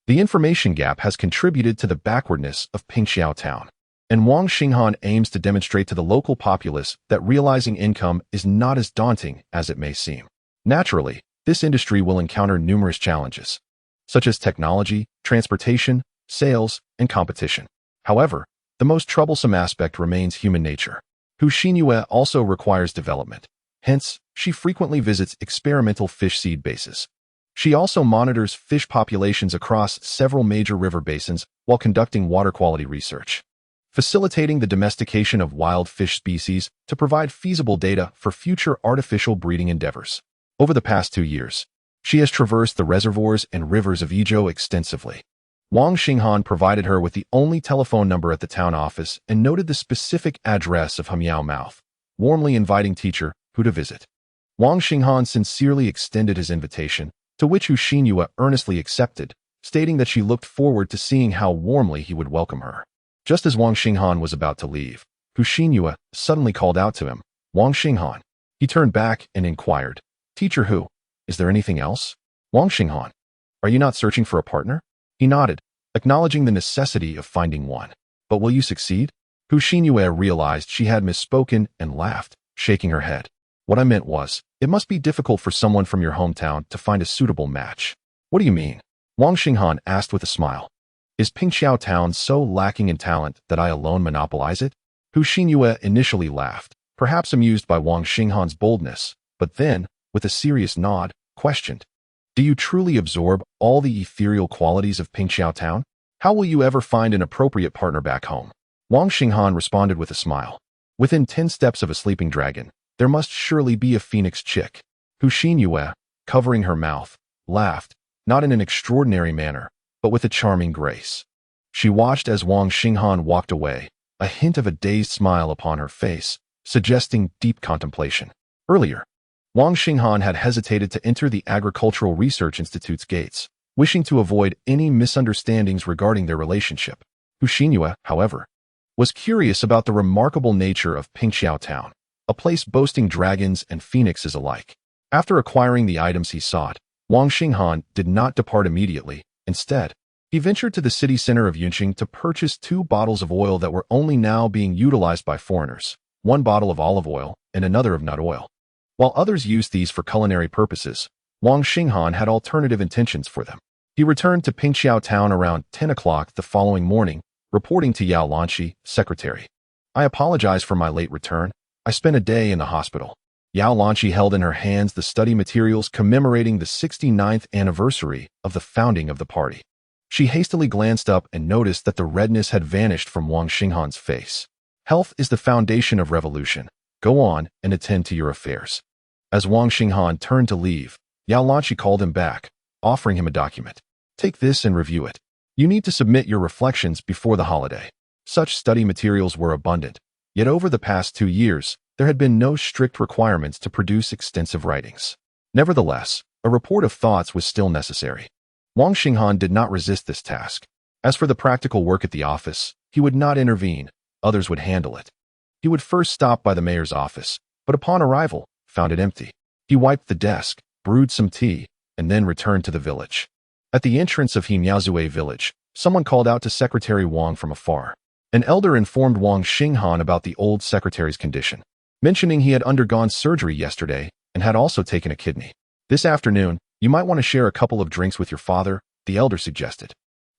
A: The information gap has contributed to the backwardness of Pingxiao Town, and Wang Xinghan aims to demonstrate to the local populace that realizing income is not as daunting as it may seem. Naturally, this industry will encounter numerous challenges, such as technology, transportation, sales, and competition. However, the most troublesome aspect remains human nature. Hu Xinyue also requires development. Hence, she frequently visits experimental fish seed bases. She also monitors fish populations across several major river basins while conducting water quality research, facilitating the domestication of wild fish species to provide feasible data for future artificial breeding endeavors. Over the past 2 years, she has traversed the reservoirs and rivers of Yizhou extensively. Wang Xinghan provided her with the only telephone number at the town office and noted the specific address of Hemiao Mouth, warmly inviting teacher Hu to visit. Wang Xinghan sincerely extended his invitation, to which Hu Xinyue earnestly accepted, stating that she looked forward to seeing how warmly he would welcome her. Just as Wang Xinghan was about to leave, Hu Xinyue suddenly called out to him, "Wang Xinghan." He turned back and inquired, "Teacher Hu, is there anything else?" "Wang Xinghan, are you not searching for a partner?" He nodded, acknowledging the necessity of finding one. "But will you succeed?" Hu Xinyue realized she had misspoken and laughed, shaking her head. What I meant was, it must be difficult for someone from your hometown to find a suitable match. What do you mean? Wang Xinghan asked with a smile. Is Pingxiao Town so lacking in talent that I alone monopolize it? Hu Xinyue initially laughed, perhaps amused by Wang Xinghan's boldness, but then, with a serious nod, questioned. Do you truly absorb all the ethereal qualities of Pingxiao Town? How will you ever find an appropriate partner back home? Wang Xinghan responded with a smile. Within 10 steps of a sleeping dragon, there must surely be a phoenix chick. Hu Xinyue, covering her mouth, laughed, not in an extraordinary manner, but with a charming grace. She watched as Wang Xinghan walked away, a hint of a dazed smile upon her face, suggesting deep contemplation. Earlier, Wang Xinghan had hesitated to enter the Agricultural Research Institute's gates, wishing to avoid any misunderstandings regarding their relationship. Hu Xinyue, however, was curious about the remarkable nature of Pingxiao Town, a place boasting dragons and phoenixes alike. After acquiring the items he sought, Wang Xinghan did not depart immediately. Instead, he ventured to the city center of Yunqing to purchase 2 bottles of oil that were only now being utilized by foreigners, 1 bottle of olive oil and another of nut oil. While others used these for culinary purposes, Wang Xinghan had alternative intentions for them. He returned to Pingxiao Town around 10 o'clock the following morning, reporting to Yao Lanqi, secretary. I apologize for my late return. I spent a day in the hospital. Yao Lanqi held in her hands the study materials commemorating the 69th anniversary of the founding of the party. She hastily glanced up and noticed that the redness had vanished from Wang Xinghan's face. Health is the foundation of revolution. Go on and attend to your affairs. As Wang Xinghan turned to leave, Yao Lanqi called him back, offering him a document. Take this and review it. You need to submit your reflections before the holiday. Such study materials were abundant, yet over the past 2 years, there had been no strict requirements to produce extensive writings. Nevertheless, a report of thoughts was still necessary. Wang Xinghan did not resist this task. As for the practical work at the office, he would not intervene, others would handle it. He would first stop by the mayor's office, but upon arrival, found it empty. He wiped the desk, brewed some tea, and then returned to the village. At the entrance of Hemiaozue village, someone called out to Secretary Wang from afar. An elder informed Wang Xinghan about the old secretary's condition, mentioning he had undergone surgery yesterday and had also taken a kidney. This afternoon, you might want to share a couple of drinks with your father, the elder suggested.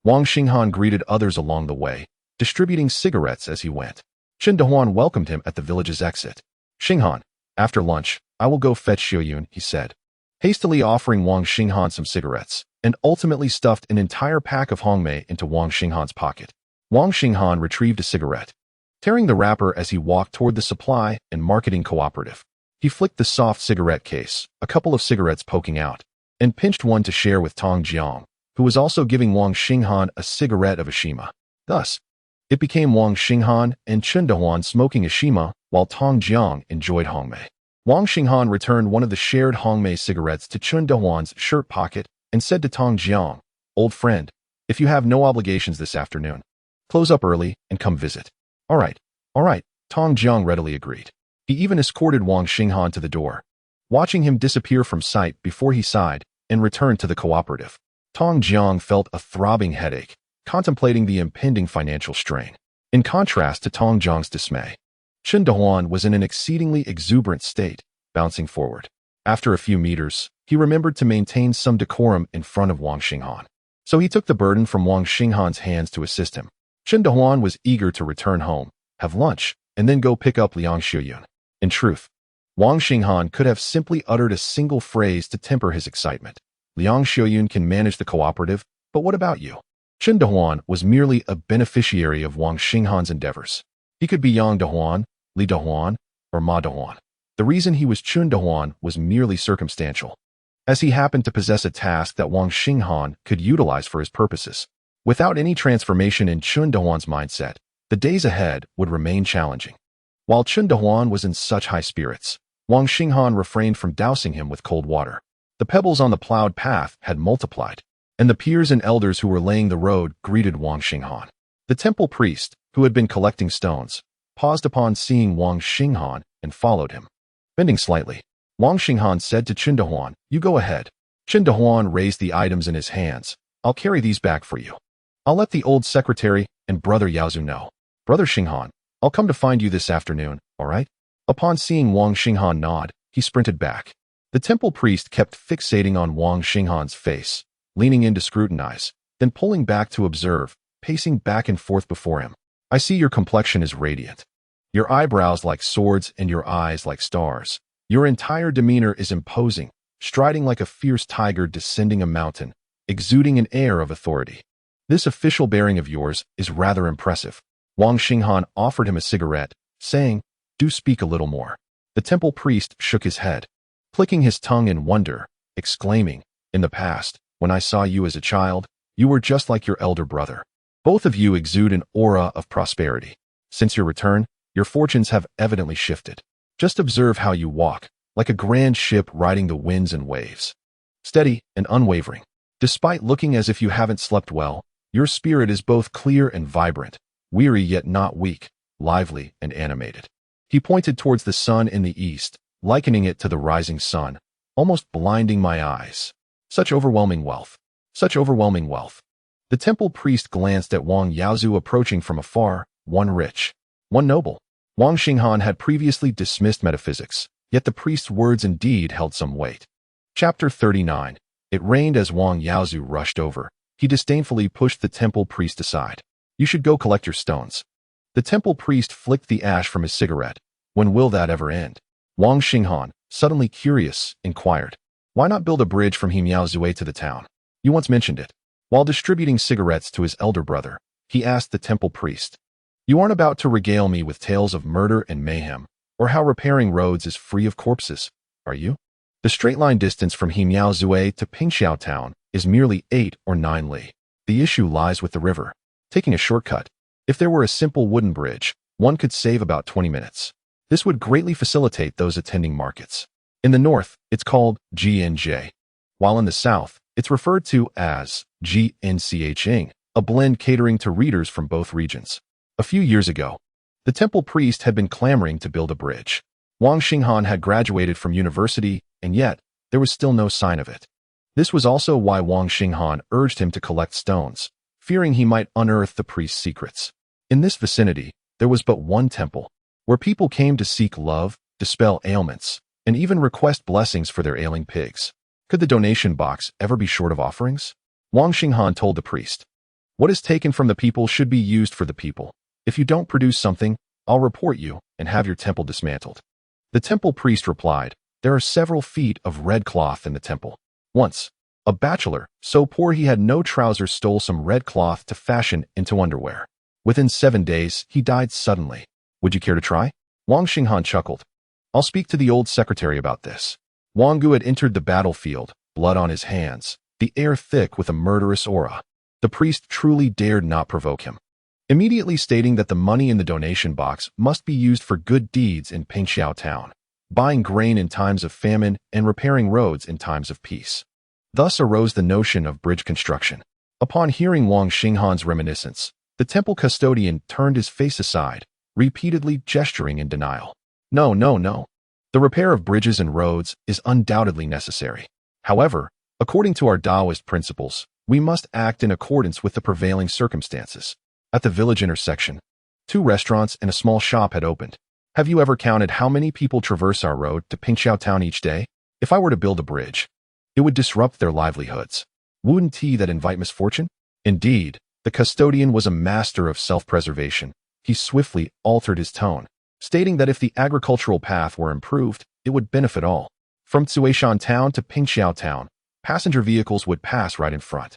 A: Wang Xinghan greeted others along the way, distributing cigarettes as he went. Chen Dehuan welcomed him at the village's exit. Xinghan, after lunch, I will go fetch Xiuyun, he said, hastily offering Wang Xinghan some cigarettes, and ultimately stuffed an entire pack of hongmei into Wang Xinghan's pocket. Wang Xinghan retrieved a cigarette, tearing the wrapper as he walked toward the supply and marketing cooperative. He flicked the soft cigarette case, a couple of cigarettes poking out, and pinched one to share with Tong Jiang, who was also giving Wang Xinghan a cigarette of Ashima. Thus, it became Wang Xinghan and Chen Dehuan smoking Ashima while Tong Jiang enjoyed hongmei. Wang Xinghan returned one of the shared hongmei cigarettes to Chen Dehuan's shirt pocket and said to Tong Jiang, Old friend, if you have no obligations this afternoon, close up early and come visit. All right, Tong Jiang readily agreed. He even escorted Wang Xinghan to the door, watching him disappear from sight before he sighed and returned to the cooperative. Tong Jiang felt a throbbing headache, contemplating the impending financial strain. In contrast to Tong Jiang's dismay, Chen Dehuan was in an exceedingly exuberant state, bouncing forward. After a few meters, he remembered to maintain some decorum in front of Wang Xinghan, so he took the burden from Wang Xinghan's hands to assist him. Chen Dehuan was eager to return home, have lunch, and then go pick up Liang Xiuyun. In truth, Wang Xinghan could have simply uttered a single phrase to temper his excitement. Liang Xiuyun can manage the cooperative, but what about you? Chen Dehuan was merely a beneficiary of Wang Xinghan's endeavors. He could be Yang Dehuan, Li Dehuan, or Ma Dehuan. The reason he was Chun Dehuan was merely circumstantial, as he happened to possess a task that Wang Xinghan could utilize for his purposes. Without any transformation in Chun Dehuan's mindset, the days ahead would remain challenging. While Chun Dehuan was in such high spirits, Wang Xinghan refrained from dousing him with cold water. The pebbles on the plowed path had multiplied, and the peers and elders who were laying the road greeted Wang Xinghan. The temple priest, who had been collecting stones, paused upon seeing Wang Xinghan and followed him. Bending slightly, Wang Xinghan said to Chen Dehuan, You go ahead. Chen Dehuan raised the items in his hands. I'll carry these back for you. I'll let the old secretary and brother Yaozu know. Brother Xinghan, I'll come to find you this afternoon, all right? Upon seeing Wang Xinghan nod, He sprinted back. The temple priest kept fixating on Wang Xinghan's face, leaning in to scrutinize, then pulling back to observe, pacing back and forth before him. I see your complexion is radiant. Your eyebrows like swords and your eyes like stars. Your entire demeanor is imposing, striding like a fierce tiger descending a mountain, exuding an air of authority. This official bearing of yours is rather impressive. Wang Xinghan offered him a cigarette, saying, "Do speak a little more." The temple priest shook his head, clicking his tongue in wonder, exclaiming, "In the past, when I saw you as a child, you were just like your elder brother. Both of you exude an aura of prosperity. Since your return, your fortunes have evidently shifted. Just observe how you walk, like a grand ship riding the winds and waves. Steady and unwavering. Despite looking as if you haven't slept well, your spirit is both clear and vibrant, weary yet not weak, lively and animated." He pointed towards the sun in the east, likening it to the rising sun, almost blinding my eyes. Such overwhelming wealth. Such overwhelming wealth. The temple priest glanced at Wang Yaozu approaching from afar, one rich, one noble. Wang Xinghan had previously dismissed metaphysics, yet the priest's words indeed held some weight. Chapter 39. It rained as Wang Yaozu rushed over. He disdainfully pushed the temple priest aside. "You should go collect your stones." The temple priest flicked the ash from his cigarette. "When will that ever end?" Wang Xinghan, suddenly curious, inquired. "Why not build a bridge from Hemiaozue to the town? You once mentioned it." While distributing cigarettes to his elder brother, he asked the temple priest, "You aren't about to regale me with tales of murder and mayhem, or how repairing roads is free of corpses, are you? The straight-line distance from Hemiaozue to Pingxiao town is merely 8 or 9 li. The issue lies with the river. Taking a shortcut. If there were a simple wooden bridge, one could save about 20 minutes. This would greatly facilitate those attending markets. In the north, it's called GNJ, while in the south, it's referred to as GNCHing, a blend catering to readers from both regions. A few years ago, the temple priest had been clamoring to build a bridge. Wang Xinghan had graduated from university, and yet, there was still no sign of it. This was also why Wang Xinghan urged him to collect stones, fearing he might unearth the priest's secrets. In this vicinity, there was but one temple, where people came to seek love, dispel ailments, and even request blessings for their ailing pigs. Could the donation box ever be short of offerings? Wang Xinghan told the priest, "What is taken from the people should be used for the people. If you don't produce something, I'll report you and have your temple dismantled." The temple priest replied, "There are several feet of red cloth in the temple. Once, a bachelor, so poor he had no trousers, stole some red cloth to fashion into underwear. Within 7 days, he died suddenly. Would you care to try?" Wang Xinghan chuckled. "I'll speak to the old secretary about this." Wang Gu had entered the battlefield, blood on his hands, the air thick with a murderous aura. The priest truly dared not provoke him, immediately stating that the money in the donation box must be used for good deeds in Pingxiao town, buying grain in times of famine and repairing roads in times of peace. Thus arose the notion of bridge construction. Upon hearing Wang Xinghan's reminiscence, the temple custodian turned his face aside, repeatedly gesturing in denial. "No, no, no. The repair of bridges and roads is undoubtedly necessary. However, according to our Taoist principles, we must act in accordance with the prevailing circumstances." At the village intersection, 2 restaurants and a small shop had opened. "Have you ever counted how many people traverse our road to Pingxiao town each day? If I were to build a bridge, it would disrupt their livelihoods. Wouldn't that invite misfortune?" Indeed, the custodian was a master of self-preservation. He swiftly altered his tone, stating that if the agricultural path were improved, it would benefit all. From Tsuishan town to Pingxiao town, passenger vehicles would pass right in front.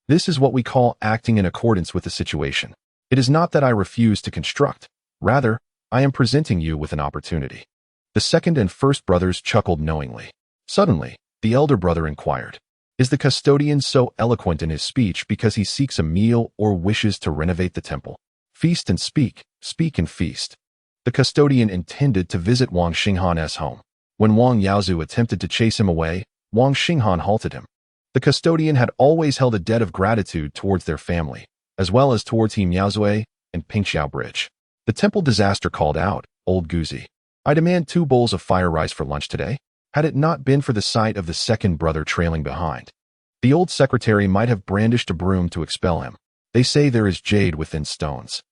A: This is what we call acting in accordance with the situation. It is not that I refuse to construct. Rather, I am presenting you with an opportunity. The second and first brothers chuckled knowingly. Suddenly, the elder brother inquired, "Is the custodian so eloquent in his speech because he seeks a meal or wishes to renovate the temple? Feast and speak, speak and feast." The custodian intended to visit Wang Xinghan's home. When Wang Yaozu attempted to chase him away, Wang Xinghan halted him. The custodian had always held a debt of gratitude towards their family, as well as towards Hemiaozue and Pingxiao Bridge. The temple disaster called out, "Old Guzi, I demand 2 bowls of fire rice for lunch today," had it not been for the sight of the second brother trailing behind. The old secretary might have brandished a broom to expel him. They say there is jade within stones.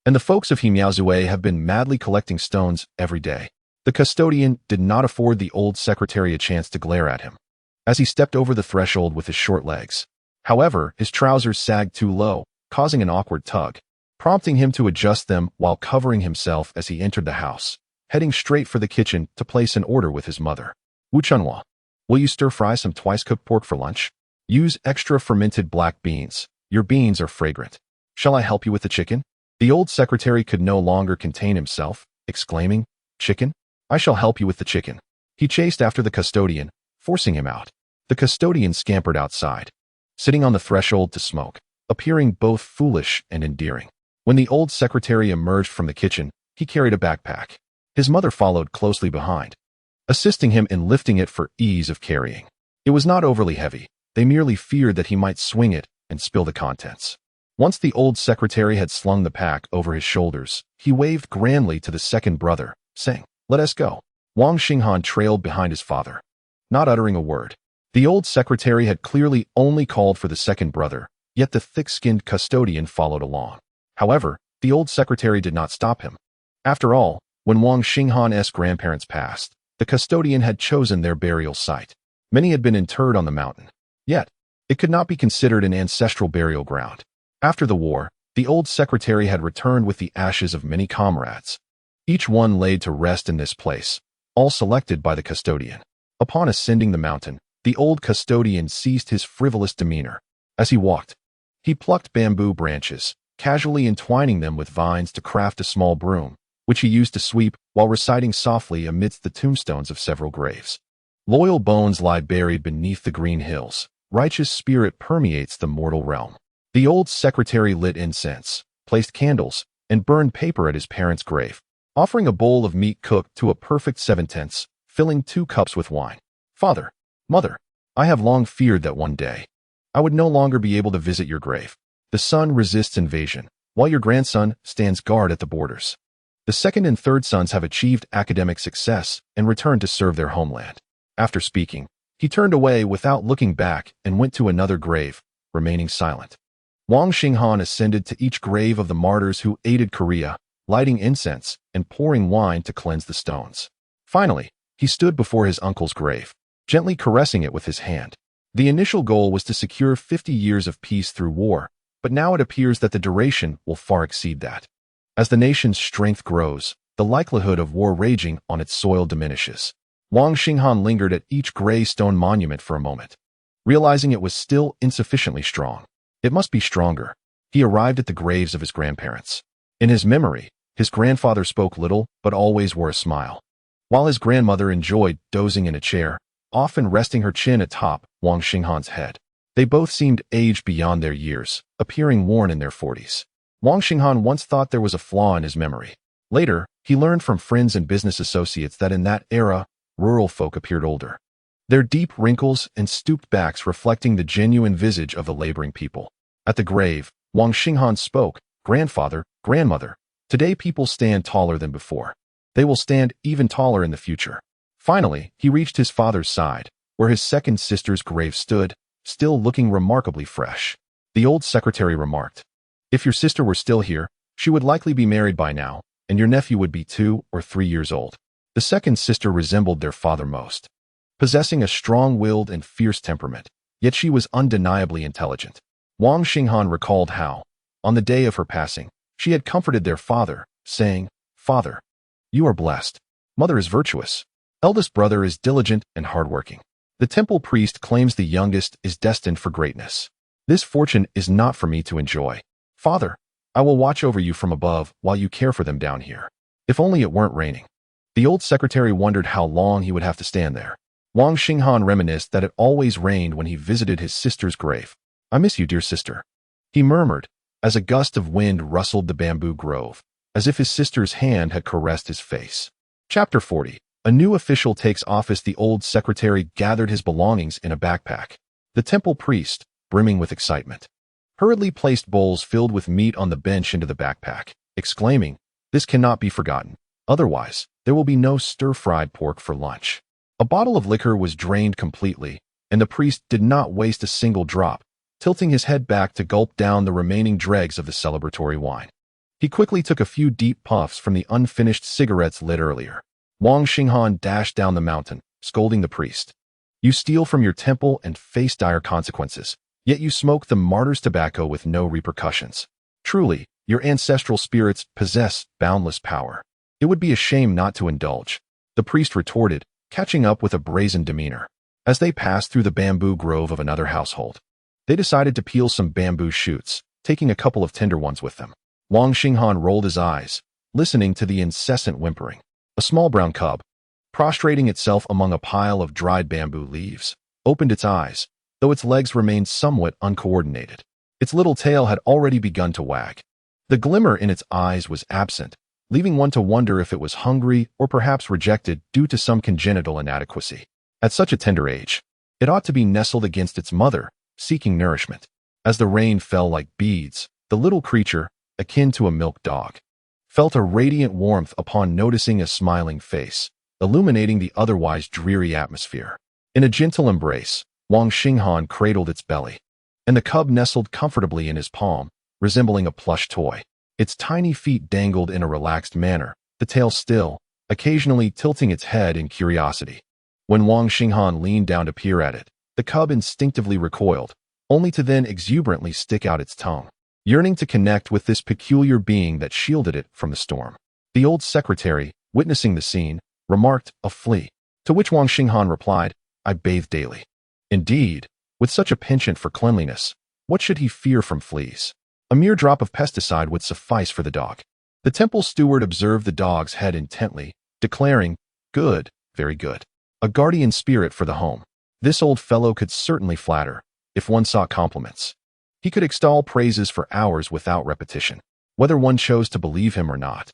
A: And the folks of Hemiaozue have been madly collecting stones every day. The custodian did not afford the old secretary a chance to glare at him as he stepped over the threshold with his short legs. However, his trousers sagged too low, causing an awkward tug, prompting him to adjust them while covering himself as he entered the house, heading straight for the kitchen to place an order with his mother. Wu Chunhua, will you stir-fry some twice-cooked pork for lunch? Use extra fermented black beans. Your beans are fragrant. Shall I help you with the chicken? The old secretary could no longer contain himself, exclaiming, Chicken? I shall help you with the chicken. He chased after the custodian, forcing him out. The custodian scampered outside, sitting on the threshold to smoke, appearing both foolish and endearing. When the old secretary emerged from the kitchen, he carried a backpack. His mother followed closely behind, assisting him in lifting it for ease of carrying. It was not overly heavy. They merely feared that he might swing it and spill the contents. Once the old secretary had slung the pack over his shoulders, he waved grandly to the second brother, saying, Let us go. Wang Xinghan trailed behind his father, not uttering a word. The old secretary had clearly only called for the second brother, yet the thick-skinned custodian followed along. However, the old secretary did not stop him. After all, when Wang Xinghan's grandparents passed, the custodian had chosen their burial site. Many had been interred on the mountain. Yet, it could not be considered an ancestral burial ground. After the war, the old secretary had returned with the ashes of many comrades, each one laid to rest in this place, all selected by the custodian. Upon ascending the mountain, the old custodian ceased his frivolous demeanor. As he walked, he plucked bamboo branches, casually entwining them with vines to craft a small broom, which he used to sweep while reciting softly amidst the tombstones of several graves. Loyal bones lie buried beneath the green hills. Righteous spirit permeates the mortal realm. The old secretary lit incense, placed candles, and burned paper at his parents' grave, offering a bowl of meat cooked to a perfect 7/10, filling 2 cups with wine. Father, Mother, I have long feared that one day I would no longer be able to visit your grave. The son resists invasion, while your grandson stands guard at the borders. The second and third sons have achieved academic success and returned to serve their homeland. After speaking, he turned away without looking back and went to another grave, remaining silent. Wang Xinghan ascended to each grave of the martyrs who aided Korea, lighting incense and pouring wine to cleanse the stones. Finally, he stood before his uncle's grave, gently caressing it with his hand. The initial goal was to secure 50 years of peace through war, but now it appears that the duration will far exceed that. As the nation's strength grows, the likelihood of war raging on its soil diminishes. Wang Xinghan lingered at each gray stone monument for a moment, realizing it was still insufficiently strong. It must be stronger. He arrived at the graves of his grandparents. In his memory, his grandfather spoke little but always wore a smile, while his grandmother enjoyed dozing in a chair, often resting her chin atop Wang Xinghan's head. They both seemed aged beyond their years, appearing worn in their 40s. Wang Xinghan once thought there was a flaw in his memory. Later, he learned from friends and business associates that in that era, rural folk appeared older, their deep wrinkles and stooped backs reflecting the genuine visage of the laboring people. At the grave, Wang Xinghan spoke, Grandfather, Grandmother, today people stand taller than before. They will stand even taller in the future. Finally, he reached his father's side, where his second sister's grave stood, still looking remarkably fresh. The old secretary remarked, If your sister were still here, she would likely be married by now, and your nephew would be 2 or 3 years old. The second sister resembled their father most, possessing a strong-willed and fierce temperament, yet she was undeniably intelligent. Wang Xinghan recalled how, on the day of her passing, she had comforted their father, saying, Father, you are blessed. Mother is virtuous. Eldest brother is diligent and hardworking. The temple priest claims the youngest is destined for greatness. This fortune is not for me to enjoy. Father, I will watch over you from above while you care for them down here. If only it weren't raining. The old secretary wondered how long he would have to stand there. Wang Xinghan reminisced that it always rained when he visited his sister's grave. I miss you, dear sister, he murmured, as a gust of wind rustled the bamboo grove, as if his sister's hand had caressed his face. Chapter 40. A new official takes office. The old secretary gathered his belongings in a backpack. The temple priest, brimming with excitement, hurriedly placed bowls filled with meat on the bench into the backpack, exclaiming, This cannot be forgotten. Otherwise, there will be no stir-fried pork for lunch. A bottle of liquor was drained completely, and the priest did not waste a single drop, tilting his head back to gulp down the remaining dregs of the celebratory wine. He quickly took a few deep puffs from the unfinished cigarettes lit earlier. Wang Xinghan dashed down the mountain, scolding the priest. You steal from your temple and face dire consequences, yet you smoke the martyr's tobacco with no repercussions. Truly, your ancestral spirits possess boundless power. It would be a shame not to indulge, the priest retorted, catching up with a brazen demeanor. As they passed through the bamboo grove of another household, they decided to peel some bamboo shoots, taking a couple of tender ones with them. Wang Xinghan rolled his eyes, listening to the incessant whimpering. A small brown cub, prostrating itself among a pile of dried bamboo leaves, opened its eyes, though its legs remained somewhat uncoordinated. Its little tail had already begun to wag. The glimmer in its eyes was absent, leaving one to wonder if it was hungry or perhaps rejected due to some congenital inadequacy. At such a tender age, it ought to be nestled against its mother, seeking nourishment. As the rain fell like beads, the little creature, akin to a milk dog, felt a radiant warmth upon noticing a smiling face, illuminating the otherwise dreary atmosphere. In a gentle embrace, Wang Xinghan cradled its belly, and the cub nestled comfortably in his palm, resembling a plush toy. Its tiny feet dangled in a relaxed manner, the tail still, occasionally tilting its head in curiosity. When Wang Xinghan leaned down to peer at it, the cub instinctively recoiled, only to then exuberantly stick out its tongue, yearning to connect with this peculiar being that shielded it from the storm. The old secretary, witnessing the scene, remarked, "A flea," to which Wang Xinghan replied, "I bathe daily." Indeed, with such a penchant for cleanliness, what should he fear from fleas? A mere drop of pesticide would suffice for the dog. The temple steward observed the dog's head intently, declaring, "Good, very good. A guardian spirit for the home. This old fellow could certainly flatter, if one sought compliments. He could extol praises for hours without repetition, whether one chose to believe him or not."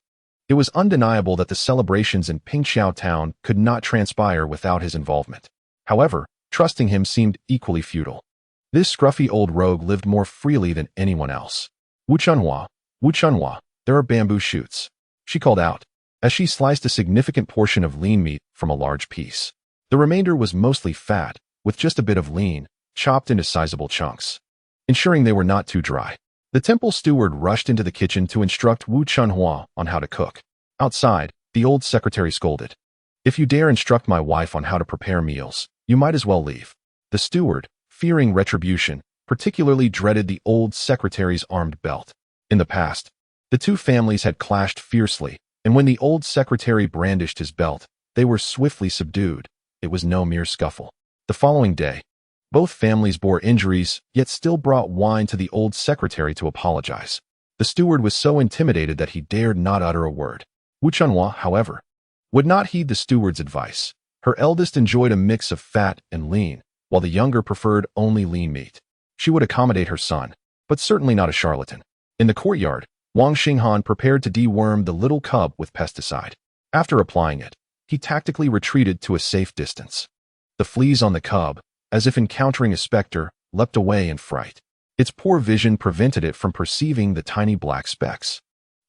A: It was undeniable that the celebrations in Pingxiao town could not transpire without his involvement. However, trusting him seemed equally futile. This scruffy old rogue lived more freely than anyone else. Wu Chunhua, there are bamboo shoots," she called out, as she sliced a significant portion of lean meat from a large piece. The remainder was mostly fat, with just a bit of lean, chopped into sizable chunks, ensuring they were not too dry. The temple steward rushed into the kitchen to instruct Wu Chunhua on how to cook. Outside, the old secretary scolded, "If you dare instruct my wife on how to prepare meals, you might as well leave." The steward, fearing retribution, particularly dreaded the old secretary's armed belt. In the past, the two families had clashed fiercely, and when the old secretary brandished his belt, they were swiftly subdued. It was no mere scuffle. The following day, both families bore injuries, yet still brought wine to the old secretary to apologize. The steward was so intimidated that he dared not utter a word. Wu Chunhua, however, would not heed the steward's advice. Her eldest enjoyed a mix of fat and lean, while the younger preferred only lean meat. She would accommodate her son, but certainly not a charlatan. In the courtyard, Wang Xinghan prepared to deworm the little cub with pesticide. After applying it, he tactically retreated to a safe distance. The fleas on the cub, as if encountering a specter, leapt away in fright. Its poor vision prevented it from perceiving the tiny black specks.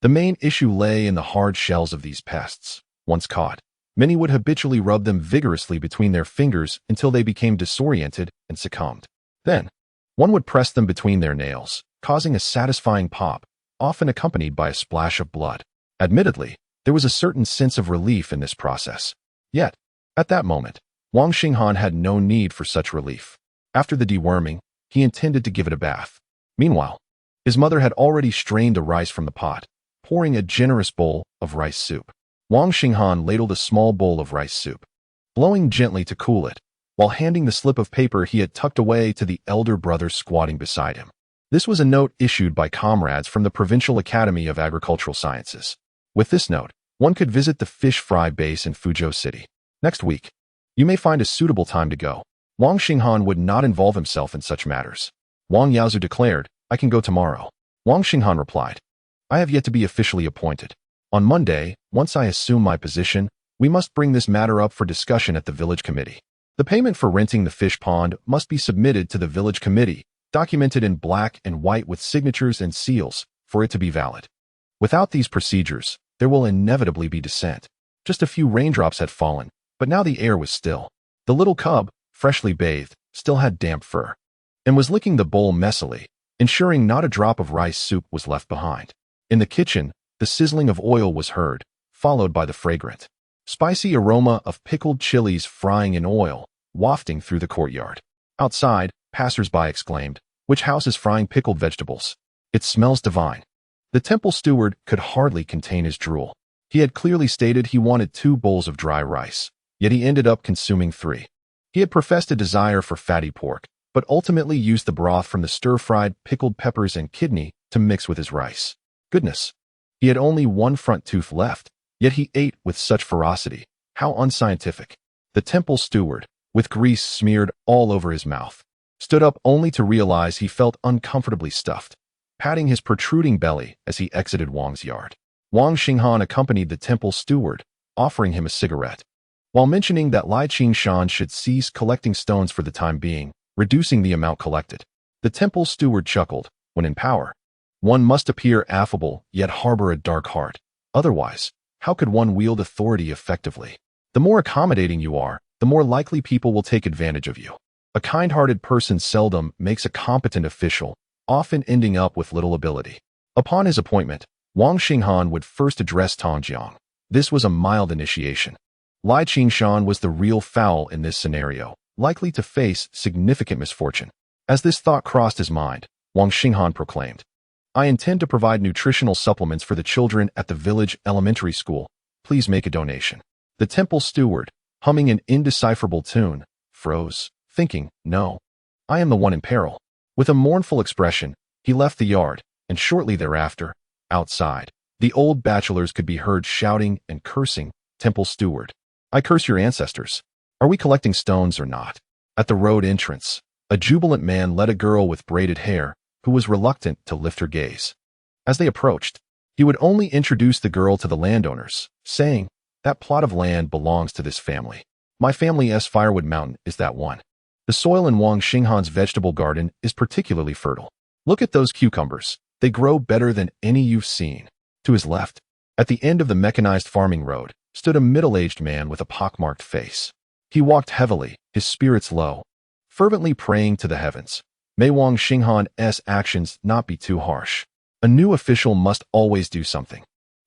A: The main issue lay in the hard shells of these pests. Once caught, many would habitually rub them vigorously between their fingers until they became disoriented and succumbed. Then, one would press them between their nails, causing a satisfying pop, often accompanied by a splash of blood. Admittedly, there was a certain sense of relief in this process. Yet, at that moment, Wang Xinghan had no need for such relief. After the deworming, he intended to give it a bath. Meanwhile, his mother had already strained the rice from the pot, pouring a generous bowl of rice soup. Wang Xinghan ladled a small bowl of rice soup, blowing gently to cool it, while handing the slip of paper he had tucked away to the elder brother squatting beside him. This was a note issued by comrades from the Provincial Academy of Agricultural Sciences. With this note, one could visit the fish fry base in Fuzhou City. Next week, you may find a suitable time to go. Wang Xinghan would not involve himself in such matters. Wang Yaozu declared, "I can go tomorrow." Wang Xinghan replied, "I have yet to be officially appointed. On Monday, once I assume my position, we must bring this matter up for discussion at the village committee. The payment for renting the fish pond must be submitted to the village committee, documented in black and white with signatures and seals, for it to be valid. Without these procedures, there will inevitably be dissent." Just a few raindrops had fallen, but now the air was still. The little cub, freshly bathed, still had damp fur, and was licking the bowl messily, ensuring not a drop of rice soup was left behind. In the kitchen, the sizzling of oil was heard, followed by the fragrant spicy aroma of pickled chilies frying in oil, wafting through the courtyard. Outside, passers-by exclaimed, "Which house is frying pickled vegetables? It smells divine." The temple steward could hardly contain his drool. He had clearly stated he wanted 2 bowls of dry rice, yet he ended up consuming 3. He had professed a desire for fatty pork, but ultimately used the broth from the stir-fried pickled peppers and kidney to mix with his rice. Goodness! He had only 1 front tooth left, yet he ate with such ferocity. How unscientific. The temple steward, with grease smeared all over his mouth, stood up only to realize he felt uncomfortably stuffed, patting his protruding belly as he exited Wang's yard. Wang Xinghan accompanied the temple steward, offering him a cigarette, while mentioning that Wang Xinghan should cease collecting stones for the time being, reducing the amount collected. The temple steward chuckled. When in power, one must appear affable yet harbor a dark heart. Otherwise, how could one wield authority effectively? The more accommodating you are, the more likely people will take advantage of you. A kind-hearted person seldom makes a competent official, often ending up with little ability. Upon his appointment, Wang Xinghan would first address Tong Jiang. This was a mild initiation. Wang Xinghan was the real foul in this scenario, likely to face significant misfortune. As this thought crossed his mind, Wang Xinghan proclaimed, "I intend to provide nutritional supplements for the children at the village elementary school. Please make a donation." The temple steward, humming an indecipherable tune, froze, thinking, "No, I am the one in peril." With a mournful expression, he left the yard, and shortly thereafter, outside, the old bachelors could be heard shouting and cursing. Temple steward, "I curse your ancestors. Are we collecting stones or not?" At the road entrance, a jubilant man led a girl with braided hair, who was reluctant to lift her gaze. As they approached, he would only introduce the girl to the landowners, saying, "That plot of land belongs to this family. My family's firewood mountain is that one. The soil in Wang Xinghan's vegetable garden is particularly fertile. Look at those cucumbers. They grow better than any you've seen." To his left, at the end of the mechanized farming road, stood a middle-aged man with a pockmarked face. He walked heavily, his spirits low, fervently praying to the heavens. May Wang Xinghan's actions not be too harsh. A new official must always do something.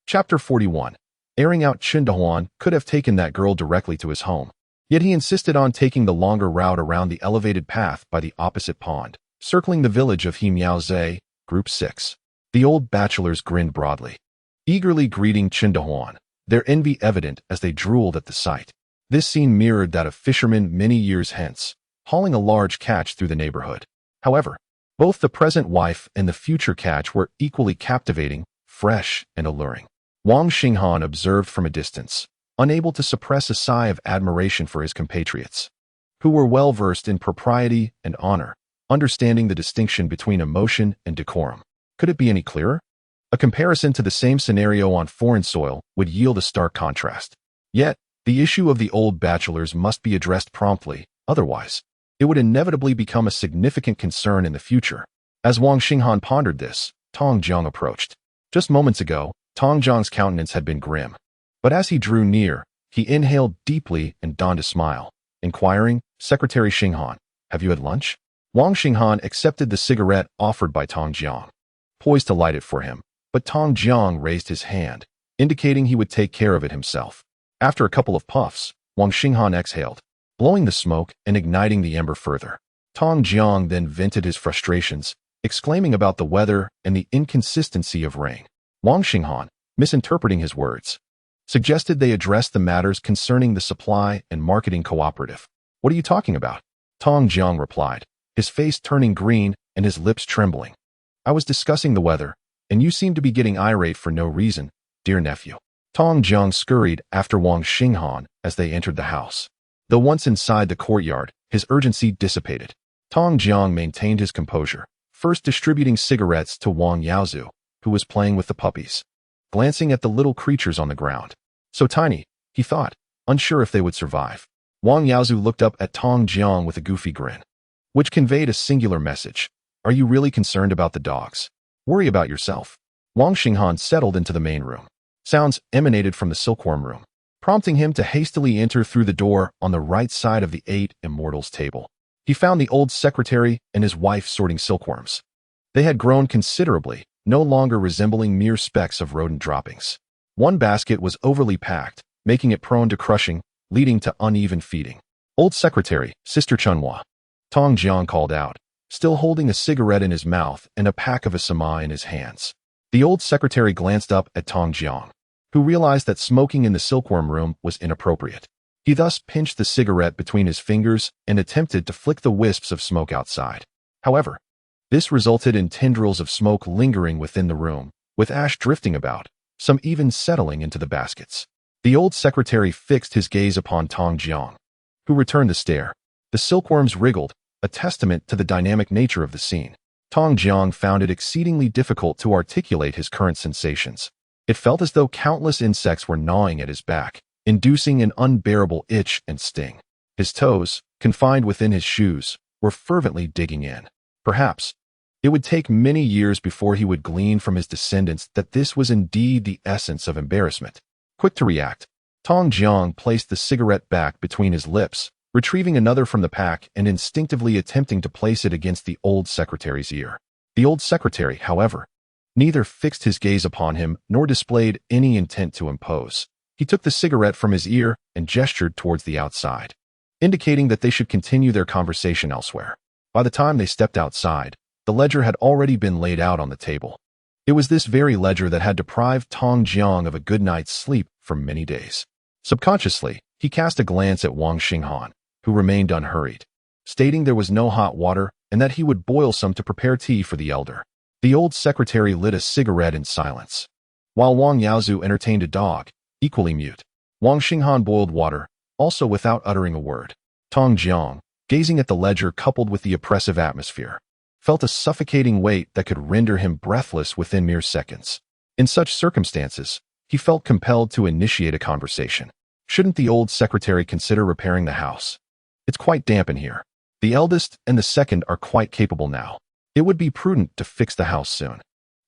A: Chapter 41. Airing out Chindahuan could have taken that girl directly to his home. Yet he insisted on taking the longer route around the elevated path by the opposite pond, circling the village of Hemiaoze, Group 6. The old bachelors grinned broadly, eagerly greeting Chindahuan, their envy evident as they drooled at the sight. This scene mirrored that of fishermen many years hence, hauling a large catch through the neighborhood. However, both the present wife and the future catch were equally captivating, fresh, and alluring. Wang Xinghan observed from a distance, unable to suppress a sigh of admiration for his compatriots, who were well-versed in propriety and honor, understanding the distinction between emotion and decorum. Could it be any clearer? A comparison to the same scenario on foreign soil would yield a stark contrast. Yet, the issue of the old bachelors must be addressed promptly, otherwise, it would inevitably become a significant concern in the future. As Wang Xinghan pondered this, Tong Jiang approached. Just moments ago, Tong Jiang's countenance had been grim. But as he drew near, he inhaled deeply and donned a smile, inquiring, "Secretary Xinghan, have you had lunch?" Wang Xinghan accepted the cigarette offered by Tong Jiang, poised to light it for him, but Tong Jiang raised his hand, indicating he would take care of it himself. After a couple of puffs, Wang Xinghan exhaled, blowing the smoke and igniting the ember further. Tong Jiang then vented his frustrations, exclaiming about the weather and the inconsistency of rain. Wang Xinghan, misinterpreting his words, suggested they address the matters concerning the supply and marketing cooperative. "What are you talking about?" Tong Jiang replied, his face turning green and his lips trembling. "I was discussing the weather, and you seem to be getting irate for no reason, dear nephew." Tong Jiang scurried after Wang Xinghan as they entered the house. Though once inside the courtyard, his urgency dissipated. Tong Jiang maintained his composure, first distributing cigarettes to Wang Yaozu, who was playing with the puppies, glancing at the little creatures on the ground. So tiny, he thought, unsure if they would survive. Wang Yaozu looked up at Tong Jiang with a goofy grin, which conveyed a singular message. "Are you really concerned about the dogs? Worry about yourself." Wang Xinghan settled into the main room. Sounds emanated from the silkworm room, prompting him to hastily enter through the door on the right side of the 8 immortals table. He found the old secretary and his wife sorting silkworms. They had grown considerably, no longer resembling mere specks of rodent droppings. One basket was overly packed, making it prone to crushing, leading to uneven feeding. "Old secretary, Sister Chunhua," Tong Jiang called out, still holding a cigarette in his mouth and a pack of a sima in his hands. The old secretary glanced up at Tong Jiang, who realized that smoking in the silkworm room was inappropriate. He thus pinched the cigarette between his fingers and attempted to flick the wisps of smoke outside. However, this resulted in tendrils of smoke lingering within the room, with ash drifting about, some even settling into the baskets. The old secretary fixed his gaze upon Tong Jiang, who returned the stare. The silkworms wriggled, a testament to the dynamic nature of the scene. Tong Jiang found it exceedingly difficult to articulate his current sensations. It felt as though countless insects were gnawing at his back, inducing an unbearable itch and sting. His toes, confined within his shoes, were fervently digging in. Perhaps it would take many years before he would glean from his descendants that this was indeed the essence of embarrassment. Quick to react, Tong Jiang placed the cigarette back between his lips, retrieving another from the pack and instinctively attempting to place it against the old secretary's ear. The old secretary, however, neither fixed his gaze upon him nor displayed any intent to impose. He took the cigarette from his ear and gestured towards the outside, indicating that they should continue their conversation elsewhere. By the time they stepped outside, the ledger had already been laid out on the table. It was this very ledger that had deprived Tong Jiang of a good night's sleep for many days. Subconsciously, he cast a glance at Wang Xinghan, who remained unhurried, stating there was no hot water and that he would boil some to prepare tea for the elder. The old secretary lit a cigarette in silence, while Wang Yaozu entertained a dog, equally mute. Wang Xinghan boiled water, also without uttering a word. Tong Jiang, gazing at the ledger coupled with the oppressive atmosphere, felt a suffocating weight that could render him breathless within mere seconds. In such circumstances, he felt compelled to initiate a conversation. Shouldn't the old secretary consider repairing the house? It's quite damp in here. The eldest and the second are quite capable now. It would be prudent to fix the house soon.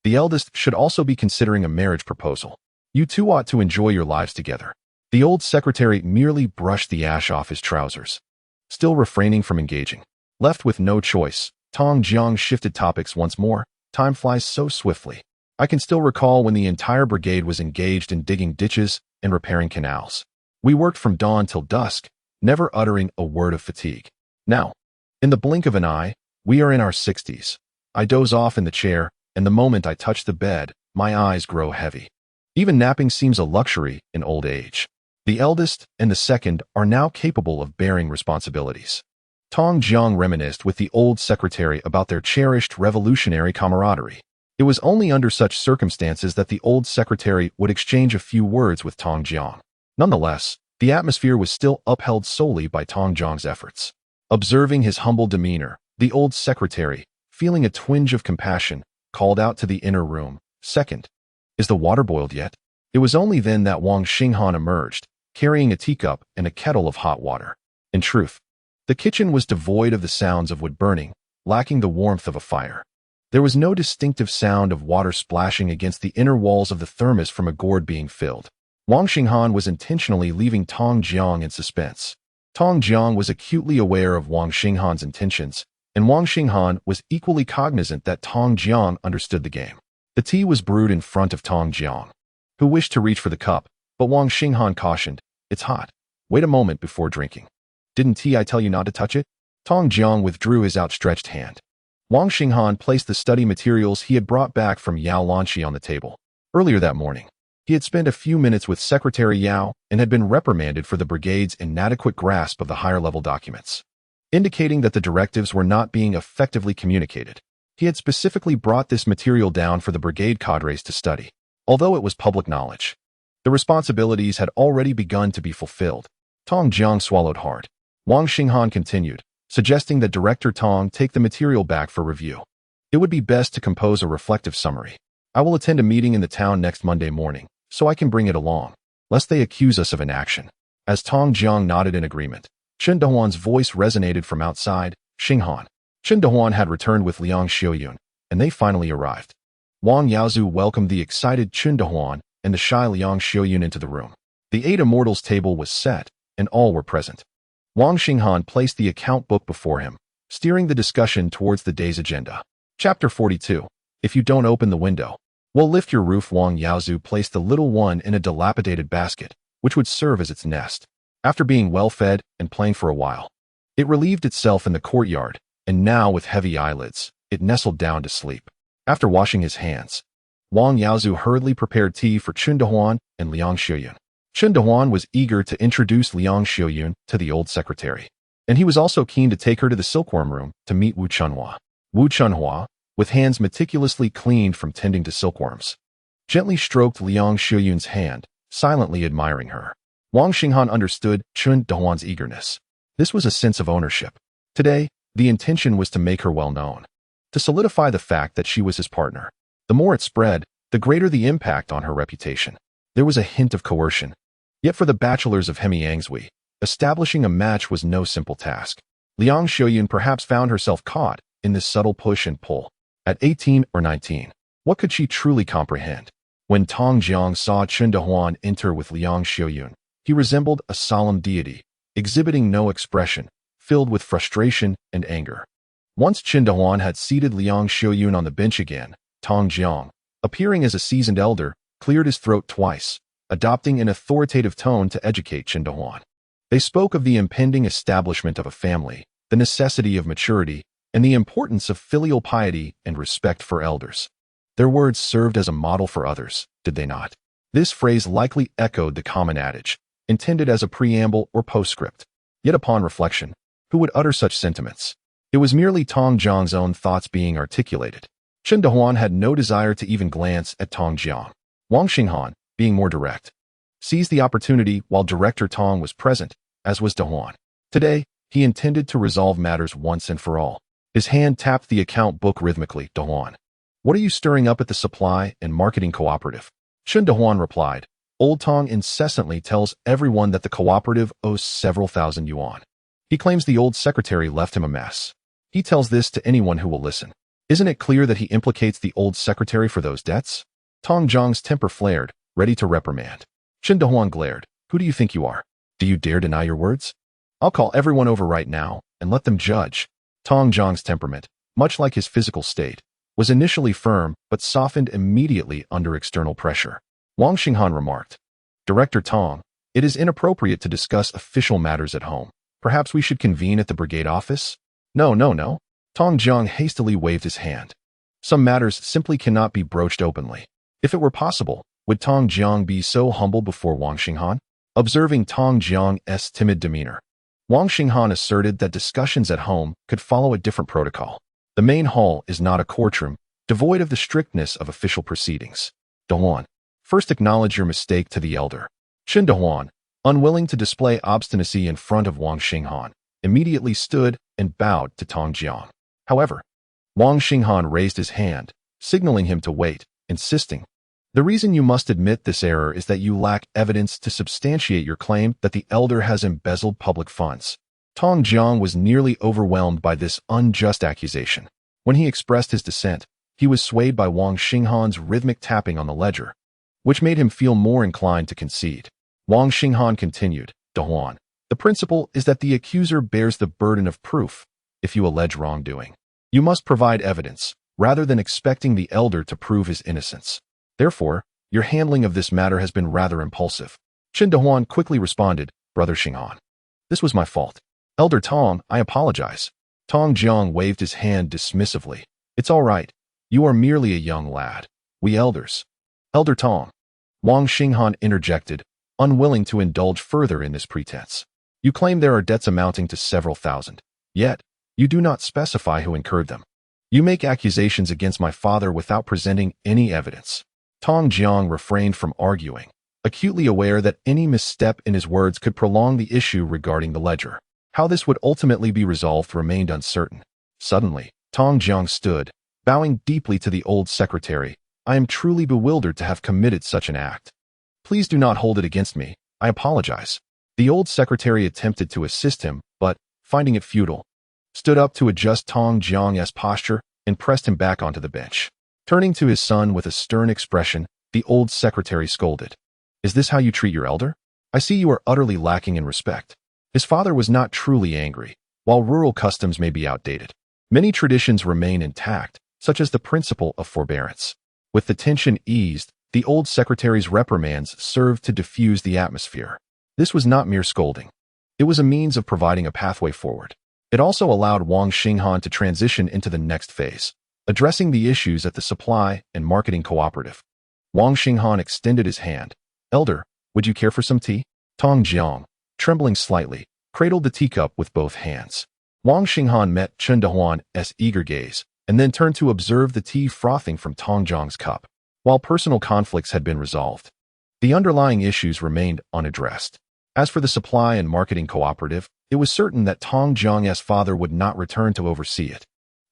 A: The eldest should also be considering a marriage proposal. You two ought to enjoy your lives together. The old secretary merely brushed the ash off his trousers, still refraining from engaging. Left with no choice, Tong Jiang shifted topics once more. Time flies so swiftly. I can still recall when the entire brigade was engaged in digging ditches and repairing canals. We worked from dawn till dusk, never uttering a word of fatigue. Now, in the blink of an eye, we are in our 60s. I doze off in the chair, and the moment I touch the bed, my eyes grow heavy. Even napping seems a luxury in old age. The eldest and the second are now capable of bearing responsibilities. Tong Jiang reminisced with the old secretary about their cherished revolutionary camaraderie. It was only under such circumstances that the old secretary would exchange a few words with Tong Jiang. Nonetheless, the atmosphere was still upheld solely by Tong Jiang's efforts. Observing his humble demeanor, the old secretary, feeling a twinge of compassion, called out to the inner room, "Second, is the water boiled yet?" It was only then that Wang Xinghan emerged, carrying a teacup and a kettle of hot water. In truth, the kitchen was devoid of the sounds of wood burning, lacking the warmth of a fire. There was no distinctive sound of water splashing against the inner walls of the thermos from a gourd being filled. Wang Xinghan was intentionally leaving Tong Jiang in suspense. Tong Jiang was acutely aware of Wang Xinghan's intentions, and Wang Xinghan was equally cognizant that Tong Jiang understood the game. The tea was brewed in front of Tong Jiang, who wished to reach for the cup, but Wang Xinghan cautioned, "It's hot. Wait a moment before drinking." "Didn't I tell you not to touch it?" Tong Jiang withdrew his outstretched hand. Wang Xinghan placed the study materials he had brought back from Yao Lanqi on the table. Earlier that morning, he had spent a few minutes with Secretary Yao and had been reprimanded for the brigade's inadequate grasp of the higher-level documents, indicating that the directives were not being effectively communicated. He had specifically brought this material down for the brigade cadres to study. Although it was public knowledge, the responsibilities had already begun to be fulfilled. Tong Jiang swallowed hard. Wang Xinghan continued, suggesting that Director Tong take the material back for review. It would be best to compose a reflective summary. I will attend a meeting in the town next Monday morning, so I can bring it along, lest they accuse us of inaction. As Tong Jiang nodded in agreement, Chen Dehuan's voice resonated from outside. "Xinghan." Chen Dehuan had returned with Liang Xiaoyun, and they finally arrived. Wang Yaozu welcomed the excited Chen Dehuan and the shy Liang Xiaoyun into the room. The 8 immortals table was set, and all were present. Wang Xinghan placed the account book before him, steering the discussion towards the day's agenda. Chapter 42. If you don't open the window, we'll lift your roof. Wang Yaozu placed the little one in a dilapidated basket, which would serve as its nest. After being well fed and playing for a while, it relieved itself in the courtyard, and now with heavy eyelids, it nestled down to sleep. After washing his hands, Wang Yaozu hurriedly prepared tea for Chun Dehuan and Liang Xiuyun. Chun Dehuan was eager to introduce Liang Xiuyun to the old secretary, and he was also keen to take her to the silkworm room to meet Wu Chunhua. Wu Chunhua, with hands meticulously cleaned from tending to silkworms, gently stroked Liang Xiuyun's hand, silently admiring her. Wang Xinghan understood Chun Dehuan's eagerness. This was a sense of ownership. Today, the intention was to make her well known, to solidify the fact that she was his partner. The more it spread, the greater the impact on her reputation. There was a hint of coercion. Yet for the bachelors of Hemiangzui, establishing a match was no simple task. Liang Xiuyun perhaps found herself caught in this subtle push and pull. At 18 or 19, what could she truly comprehend? When Tong Jiang saw Chun Dehuan enter with Liang Xiuyun, he resembled a solemn deity, exhibiting no expression, filled with frustration and anger. Once Chun Dehuan had seated Liang Xiuyun on the bench again, Tong Jiang, appearing as a seasoned elder, cleared his throat twice, adopting an authoritative tone to educate Chun Dehuan. They spoke of the impending establishment of a family, the necessity of maturity, and the importance of filial piety and respect for elders. Their words served as a model for others, did they not? This phrase likely echoed the common adage, intended as a preamble or postscript. Yet upon reflection, who would utter such sentiments? It was merely Tong Jiang's own thoughts being articulated. Chun Dehuan had no desire to even glance at Tong Jiang. Wang Xinghan, being more direct, seized the opportunity while Director Tong was present, as was Dehuan. Today, he intended to resolve matters once and for all. His hand tapped the account book rhythmically. Dehuan, what are you stirring up at the supply and marketing cooperative? Chun Dehuan replied, Old Tong incessantly tells everyone that the cooperative owes several thousand yuan. He claims the old secretary left him a mess. He tells this to anyone who will listen. Isn't it clear that he implicates the old secretary for those debts? Tong Jiang's temper flared, ready to reprimand. Chun Dehuan glared. Who do you think you are? Do you dare deny your words? I'll call everyone over right now and let them judge. Tong Jiang's temperament, much like his physical state, was initially firm but softened immediately under external pressure. Wang Xinghan remarked, Director Tong, it is inappropriate to discuss official matters at home. Perhaps we should convene at the brigade office? No. Tong Jiang hastily waved his hand. Some matters simply cannot be broached openly. If it were possible, would Tong Jiang be so humble before Wang Xinghan? Observing Tong Jiang's timid demeanor, Wang Xinghan asserted that discussions at home could follow a different protocol. The main hall is not a courtroom, devoid of the strictness of official proceedings. Dehuan, first acknowledge your mistake to the elder. Chun Dehuan, unwilling to display obstinacy in front of Wang Xinghan, immediately stood and bowed to Tong Jiang. However, Wang Xinghan raised his hand, signaling him to wait, insisting, the reason you must admit this error is that you lack evidence to substantiate your claim that the elder has embezzled public funds. Tong Jiang was nearly overwhelmed by this unjust accusation. When he expressed his dissent, he was swayed by Wang Xinghan's rhythmic tapping on the ledger, which made him feel more inclined to concede. Wang Xinghan continued, Dehuan, the principle is that the accuser bears the burden of proof. If you allege wrongdoing, you must provide evidence, rather than expecting the elder to prove his innocence. Therefore, your handling of this matter has been rather impulsive. Chun Dehuan quickly responded, Brother Xinghan, this was my fault. Elder Tong, I apologize. Tong Jiang waved his hand dismissively. It's all right. You are merely a young lad. We elders. Elder Tong. Wang Xinghan interjected, unwilling to indulge further in this pretense. You claim there are debts amounting to several thousand. Yet, you do not specify who incurred them. You make accusations against my father without presenting any evidence. Tong Jiang refrained from arguing, acutely aware that any misstep in his words could prolong the issue regarding the ledger. How this would ultimately be resolved remained uncertain. Suddenly, Tong Jiang stood, bowing deeply to the old secretary. I am truly bewildered to have committed such an act. Please do not hold it against me. I apologize. The old secretary attempted to assist him, but, finding it futile, stood up to adjust Tong Jiang's posture and pressed him back onto the bench. Turning to his son with a stern expression, the old secretary scolded. Is this how you treat your elder? I see you are utterly lacking in respect. His father was not truly angry. While rural customs may be outdated, many traditions remain intact, such as the principle of forbearance. With the tension eased, The old secretary's reprimands served to diffuse the atmosphere. This was not mere scolding. It was a means of providing a pathway forward. It also allowed Wang Xinghan to transition into the next phase, addressing the issues at the supply and marketing cooperative. Wang Xinghan extended his hand. "Elder, would you care for some tea?" Tong Jiang, trembling slightly, cradled the teacup with both hands. Wang Xinghan met Chen Dehuan's eager gaze, and then turned to observe the tea frothing from Tong Jiang's cup. While personal conflicts had been resolved, the underlying issues remained unaddressed. As for the supply and marketing cooperative, it was certain that Tong Jiang's father would not return to oversee it.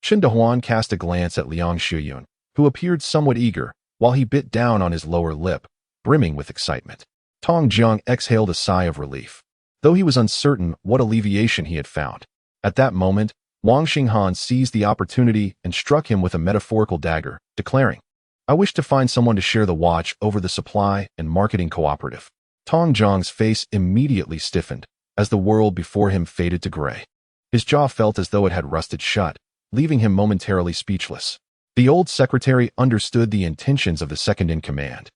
A: Chen Dehuan cast a glance at Liang Shuyun, who appeared somewhat eager, while he bit down on his lower lip, brimming with excitement. Tong Jiang exhaled a sigh of relief, though he was uncertain what alleviation he had found. At that moment, Wang Xinghan seized the opportunity and struck him with a metaphorical dagger, declaring, "I wish to find someone to share the watch over the supply and marketing cooperative." Tong Jiang's face immediately stiffened, as the world before him faded to gray. His jaw felt as though it had rusted shut, leaving him momentarily speechless. The old secretary understood the intentions of the second-in-command.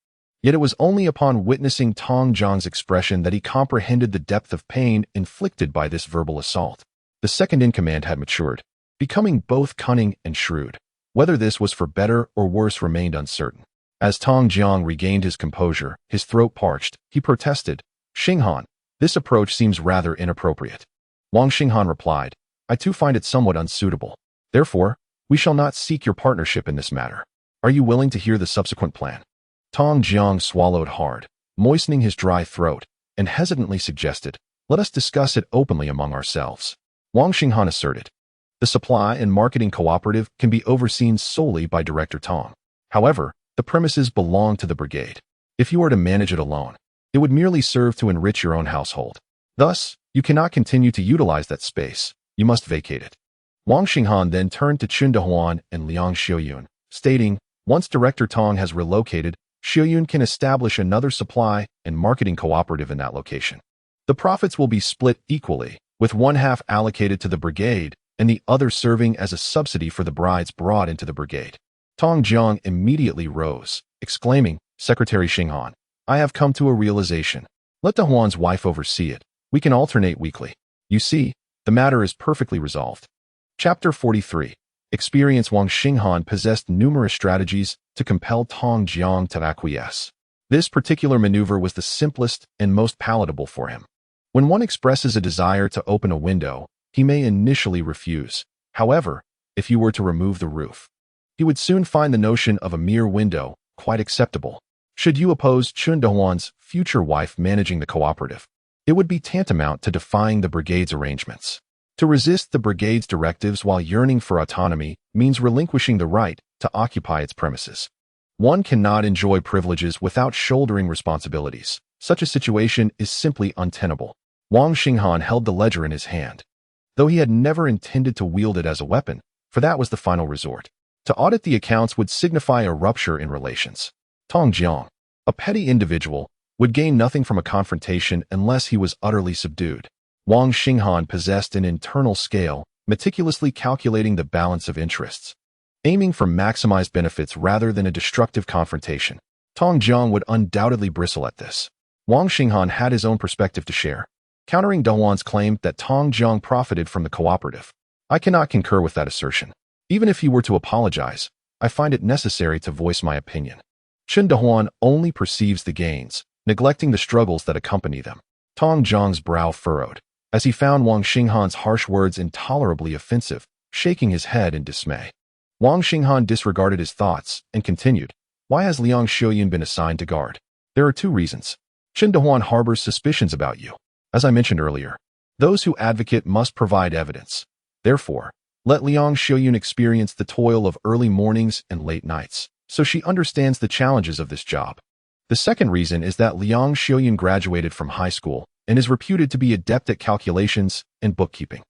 A: Yet it was only upon witnessing Tong Jiang's expression that he comprehended the depth of pain inflicted by this verbal assault. The second-in-command had matured, becoming both cunning and shrewd. Whether this was for better or worse remained uncertain. As Tong Jiang regained his composure, his throat parched, he protested, "Xinghan, this approach seems rather inappropriate." Wang Xinghan replied, "I too find it somewhat unsuitable. Therefore, we shall not seek your partnership in this matter. Are you willing to hear the subsequent plan?" Tong Jiang swallowed hard, moistening his dry throat, and hesitantly suggested, "Let us discuss it openly among ourselves." Wang Xinghan asserted, "The supply and marketing cooperative can be overseen solely by Director Tong. However, the premises belong to the brigade. If you are to manage it alone, it would merely serve to enrich your own household. Thus, you cannot continue to utilize that space. You must vacate it." Wang Xinghan then turned to Chen Dehuan and Liang Shuyun, stating, "Once Director Tong has relocated, Shuyun can establish another supply and marketing cooperative in that location. The profits will be split equally, with one half allocated to the brigade and the other serving as a subsidy for the brides brought into the brigade." Tong Jiang immediately rose, exclaiming, "Secretary Xinghan, I have come to a realization. Let Dehuan's wife oversee it. We can alternate weekly. You see, the matter is perfectly resolved." Chapter 43. Experience. Wang Xinghan possessed numerous strategies to compel Tong Jiang to acquiesce. This particular maneuver was the simplest and most palatable for him. When one expresses a desire to open a window, he may initially refuse. However, if you were to remove the roof, he would soon find the notion of a mere window quite acceptable. Should you oppose Chen Dehuan's future wife managing the cooperative, it would be tantamount to defying the brigade's arrangements. To resist the brigade's directives while yearning for autonomy means relinquishing the right to occupy its premises. One cannot enjoy privileges without shouldering responsibilities. Such a situation is simply untenable. Wang Xinghan held the ledger in his hand, though he had never intended to wield it as a weapon, for that was the final resort. To audit the accounts would signify a rupture in relations. Tong Jiang, a petty individual, would gain nothing from a confrontation unless he was utterly subdued. Wang Xinghan possessed an internal scale, meticulously calculating the balance of interests, aiming for maximized benefits rather than a destructive confrontation. Tong Jiang would undoubtedly bristle at this. Wang Xinghan had his own perspective to share, countering Dehuan's claim that Tong Jiang profited from the cooperative. "I cannot concur with that assertion. Even if he were to apologize, I find it necessary to voice my opinion. Chen Dehuan only perceives the gains, neglecting the struggles that accompany them." Tong Jiang's brow furrowed, as he found Wang Xinghan's harsh words intolerably offensive, shaking his head in dismay. Wang Xinghan disregarded his thoughts and continued, "Why has Liang Shuyun been assigned to guard?" "There are two reasons. Chen Dehuan harbors suspicions about you. As I mentioned earlier, those who advocate must provide evidence. Therefore, let Liang Shuyun experience the toil of early mornings and late nights, so she understands the challenges of this job. The second reason is that Liang Shuyun graduated from high school and is reputed to be adept at calculations and bookkeeping.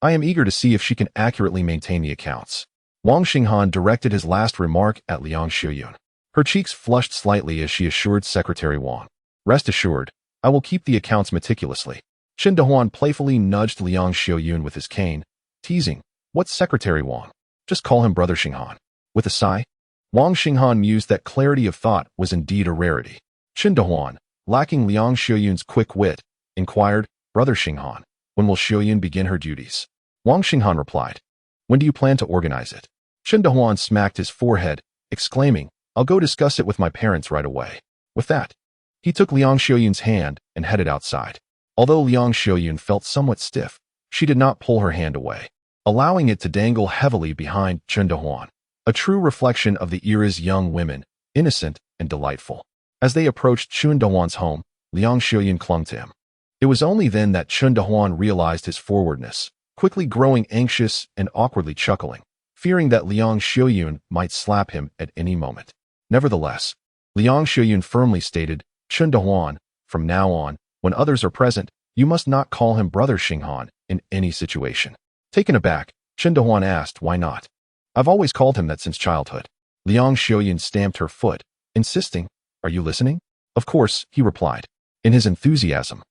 A: I am eager to see if she can accurately maintain the accounts." Wang Xinghan directed his last remark at Liang Shuyun. Her cheeks flushed slightly as she assured Secretary Wang, "Rest assured, I will keep the accounts meticulously." Chen Dehuan playfully nudged Liang Shuyun with his cane, teasing, "What's Secretary Wang? Just call him Brother Xinghan." With a sigh, Wang Xinghan mused that clarity of thought was indeed a rarity. Chen Dehuan, lacking Liang Xiuyun's quick wit, inquired, "Brother Xinghan, when will Xiuyun begin her duties?" Wang Xinghan replied, "When do you plan to organize it?" Chen Dehuan smacked his forehead, exclaiming, "I'll go discuss it with my parents right away." With that, he took Liang Xiuyun's hand and headed outside. Although Liang Xiuyun felt somewhat stiff, she did not pull her hand away, allowing it to dangle heavily behind Chen Dehuan, a true reflection of the era's young women, innocent and delightful. As they approached Chen Dehuan's home, Liang Xiuyun clung to him. It was only then that Chen Dehuan realized his forwardness, quickly growing anxious and awkwardly chuckling, fearing that Liang Xiuyun might slap him at any moment. Nevertheless, Liang Xiuyun firmly stated, "Chen Dehuan, from now on, when others are present, you must not call him Brother Xinghan in any situation." Taken aback, Chen Dehuan asked, "Why not? I've always called him that since childhood." Liang Xiuyun stamped her foot, insisting, "Are you listening?" "Of course," he replied, in his enthusiasm.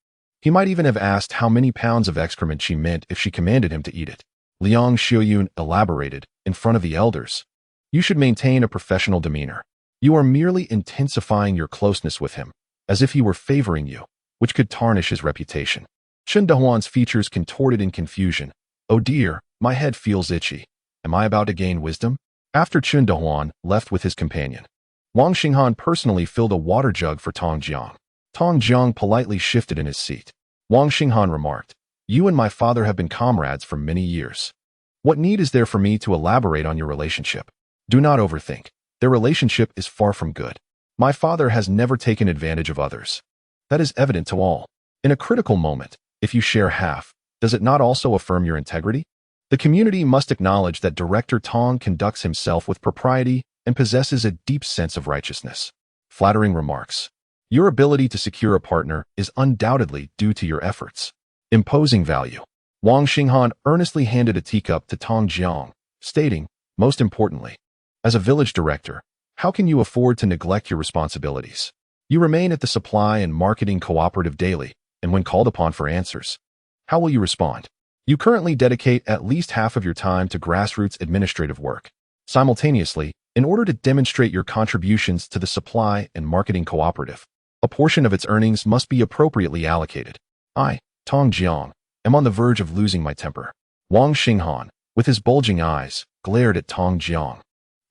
A: He might even have asked how many pounds of excrement she meant if she commanded him to eat it. Liang Xiuyun elaborated, in front of the elders, "You should maintain a professional demeanor. You are merely intensifying your closeness with him, as if he were favoring you, which could tarnish his reputation." Chen Dehuan's features contorted in confusion. "Oh dear, my head feels itchy. Am I about to gain wisdom?" After Chen Dehuan left with his companion, Wang Xinghan personally filled a water jug for Tong Jiang. Tong Jiang politely shifted in his seat. Wang Xinghan remarked, "You and my father have been comrades for many years. What need is there for me to elaborate on your relationship? Do not overthink. Their relationship is far from good. My father has never taken advantage of others. That is evident to all. In a critical moment, if you share half, does it not also affirm your integrity? The community must acknowledge that Director Tong conducts himself with propriety and possesses a deep sense of righteousness." Flattering remarks. Your ability to secure a partner is undoubtedly due to your efforts. Imposing value. Wang Xinghan earnestly handed a teacup to Tong Jiang, stating, "Most importantly, as a village director, how can you afford to neglect your responsibilities? You remain at the supply and marketing cooperative daily, and when called upon for answers, how will you respond? You currently dedicate at least half of your time to grassroots administrative work. Simultaneously, in order to demonstrate your contributions to the supply and marketing cooperative, a portion of its earnings must be appropriately allocated. I, Tong Jiang, am on the verge of losing my temper." Wang Xinghan, with his bulging eyes, glared at Tong Jiang,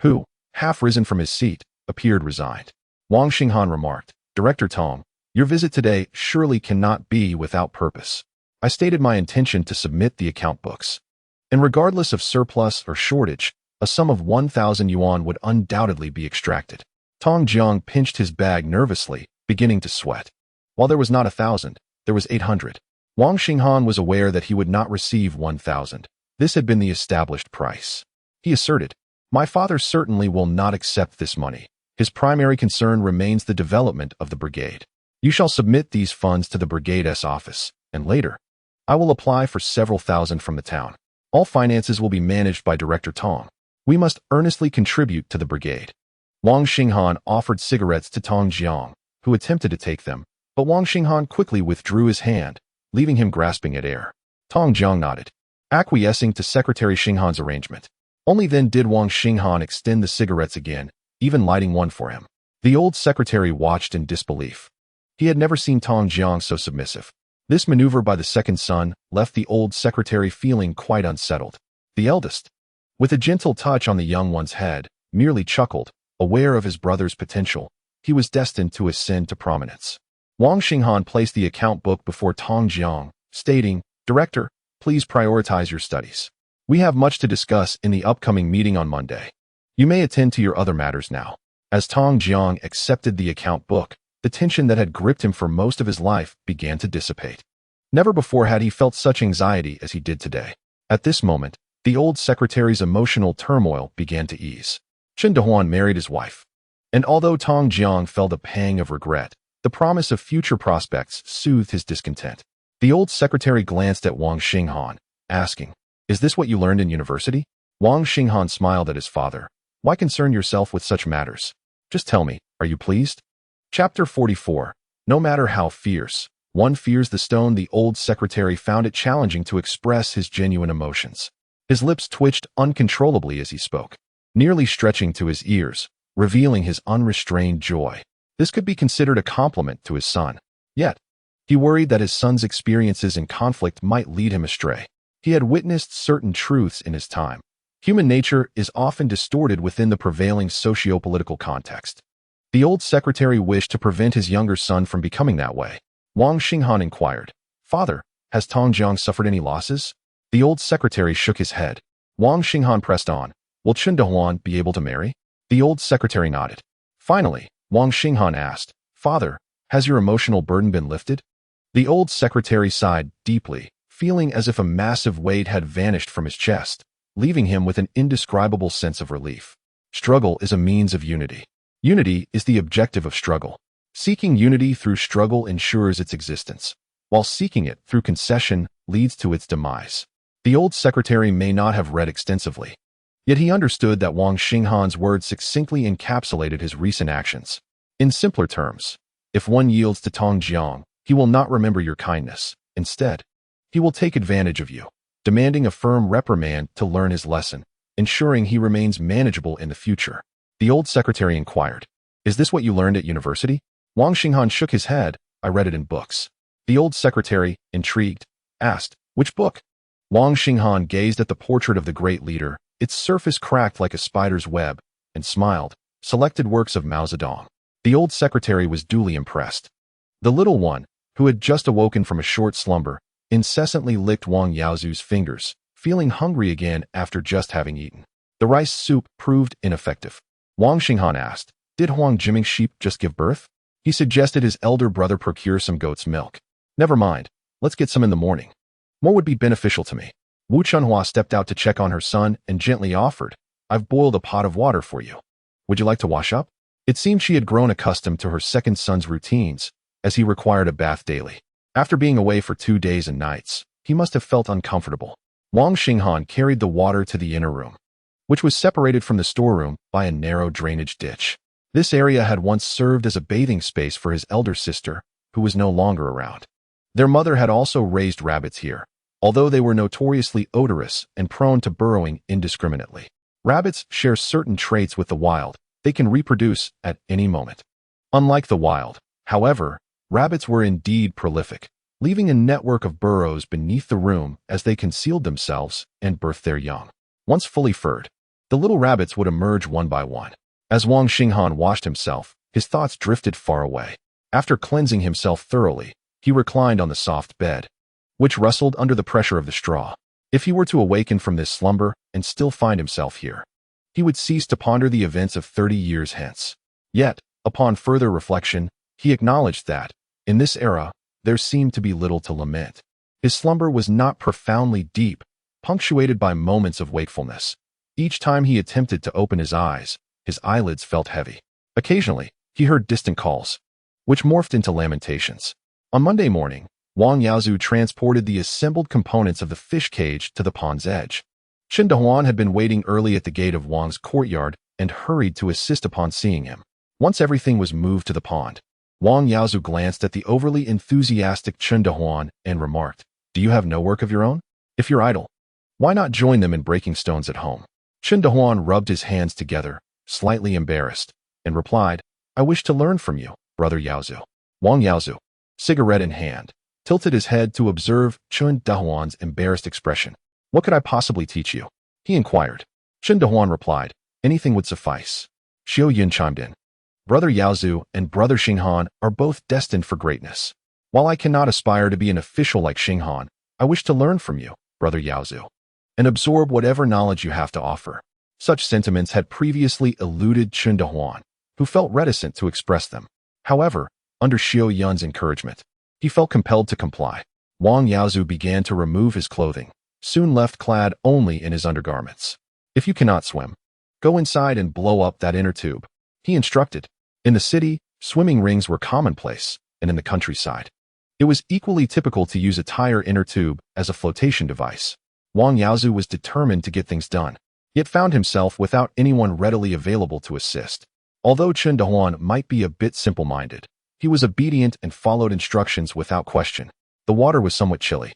A: who, half risen from his seat, appeared resigned. Wang Xinghan remarked, "Director Tong, your visit today surely cannot be without purpose. I stated my intention to submit the account books, and regardless of surplus or shortage, a sum of 1,000 yuan would undoubtedly be extracted." Tong Jiang pinched his bag nervously, beginning to sweat. While there was not 1,000, there was 800. Wang Xinghan was aware that he would not receive 1,000. This had been the established price. He asserted, "My father certainly will not accept this money. His primary concern remains the development of the brigade. You shall submit these funds to the brigade's office, and later, I will apply for several thousand from the town. All finances will be managed by Director Tong. We must earnestly contribute to the brigade." Wang Xinghan offered cigarettes to Tong Jiang, who attempted to take them, but Wang Xinghan quickly withdrew his hand, leaving him grasping at air. Tong Jiang nodded, acquiescing to Secretary Xinghan's arrangement. Only then did Wang Xinghan extend the cigarettes again, even lighting one for him. The old secretary watched in disbelief. He had never seen Tong Jiang so submissive. This maneuver by the second son left the old secretary feeling quite unsettled. The eldest, with a gentle touch on the young one's head, merely chuckled, aware of his brother's potential. He was destined to ascend to prominence. Wang Xinghan placed the account book before Tong Jiang, stating, "Director, please prioritize your studies. We have much to discuss in the upcoming meeting on Monday. You may attend to your other matters now." As Tong Jiang accepted the account book, the tension that had gripped him for most of his life began to dissipate. Never before had he felt such anxiety as he did today. At this moment, the old secretary's emotional turmoil began to ease. Chen Dehuan married his wife. And although Tong Jiang felt a pang of regret, the promise of future prospects soothed his discontent. The old secretary glanced at Wang Xinghan, asking, "Is this what you learned in university?" Wang Xinghan smiled at his father. "Why concern yourself with such matters? Just tell me, are you pleased?" Chapter 44. No matter how fierce one fears the stone, the old secretary found it challenging to express his genuine emotions. His lips twitched uncontrollably as he spoke. Nearly stretching to his ears, revealing his unrestrained joy. This could be considered a compliment to his son. Yet, he worried that his son's experiences in conflict might lead him astray. He had witnessed certain truths in his time. Human nature is often distorted within the prevailing socio-political context. The old secretary wished to prevent his younger son from becoming that way. Wang Xinghan inquired, "Father, has Tong Jiang suffered any losses?" The old secretary shook his head. Wang Xinghan pressed on, "Will Chen Dehuan be able to marry?" The old secretary nodded. Finally, Wang Xinghan asked, "Father, has your emotional burden been lifted?" The old secretary sighed deeply, feeling as if a massive weight had vanished from his chest, leaving him with an indescribable sense of relief. Struggle is a means of unity. Unity is the objective of struggle. Seeking unity through struggle ensures its existence, while seeking it through concession leads to its demise. The old secretary may not have read extensively, yet he understood that Wang Xinghan's words succinctly encapsulated his recent actions. In simpler terms, if one yields to Tong Jiang, he will not remember your kindness. Instead, he will take advantage of you, demanding a firm reprimand to learn his lesson, ensuring he remains manageable in the future. The old secretary inquired, "Is this what you learned at university?" Wang Xinghan shook his head. "I read it in books." The old secretary, intrigued, asked, "Which book?" Wang Xinghan gazed at the portrait of the great leader, its surface cracked like a spider's web, and smiled. "Selected works of Mao Zedong." The old secretary was duly impressed. The little one, who had just awoken from a short slumber, incessantly licked Wang Yaozu's fingers, feeling hungry again after just having eaten. The rice soup proved ineffective. Wang Xinghan asked, "Did Huang Jiming's sheep just give birth?" He suggested his elder brother procure some goat's milk. "Never mind, let's get some in the morning. More would be beneficial to me." Wu Chunhua stepped out to check on her son and gently offered, "I've boiled a pot of water for you. Would you like to wash up?" It seemed she had grown accustomed to her second son's routines, as he required a bath daily. After being away for 2 days and nights, he must have felt uncomfortable. Wang Xinghan carried the water to the inner room, which was separated from the storeroom by a narrow drainage ditch. This area had once served as a bathing space for his elder sister, who was no longer around. Their mother had also raised rabbits here, although they were notoriously odorous and prone to burrowing indiscriminately. Rabbits share certain traits with the wild. They can reproduce at any moment. Unlike the wild, however, rabbits were indeed prolific, leaving a network of burrows beneath the room as they concealed themselves and birthed their young. Once fully furred, the little rabbits would emerge one by one. As Wang Xinghan washed himself, his thoughts drifted far away. After cleansing himself thoroughly, he reclined on the soft bed, which rustled under the pressure of the straw. If he were to awaken from this slumber and still find himself here, he would cease to ponder the events of 30 years hence. Yet, upon further reflection, he acknowledged that, in this era, there seemed to be little to lament. His slumber was not profoundly deep, punctuated by moments of wakefulness. Each time he attempted to open his eyes, his eyelids felt heavy. Occasionally, he heard distant calls, which morphed into lamentations. On Monday morning, Wang Yaozu transported the assembled components of the fish cage to the pond's edge. Chen Dehuan had been waiting early at the gate of Wang's courtyard and hurried to assist upon seeing him. Once everything was moved to the pond, Wang Yaozu glanced at the overly enthusiastic Chen Dehuan and remarked, "Do you have no work of your own? If you're idle, why not join them in breaking stones at home?" Chen Dehuan rubbed his hands together, slightly embarrassed, and replied, "I wish to learn from you, brother Yaozu." Wang Yaozu, cigarette in hand, tilted his head to observe Chen Dehuan's embarrassed expression. "What could I possibly teach you?" he inquired. Chen Dehuan replied, "Anything would suffice." Xiao Yun chimed in, "Brother Yaozu and Brother Xinghan are both destined for greatness. While I cannot aspire to be an official like Xinghan, I wish to learn from you, Brother Yaozu, and absorb whatever knowledge you have to offer." Such sentiments had previously eluded Chen Dehuan, who felt reticent to express them. However, under Xiao Yun's encouragement, he felt compelled to comply. Wang Yaozu began to remove his clothing, soon left clad only in his undergarments. "If you cannot swim, go inside and blow up that inner tube," he instructed. In the city, swimming rings were commonplace, and in the countryside, it was equally typical to use a tire inner tube as a flotation device. Wang Yaozu was determined to get things done, yet found himself without anyone readily available to assist. Although Chen Dehuan might be a bit simple-minded, he was obedient and followed instructions without question. The water was somewhat chilly,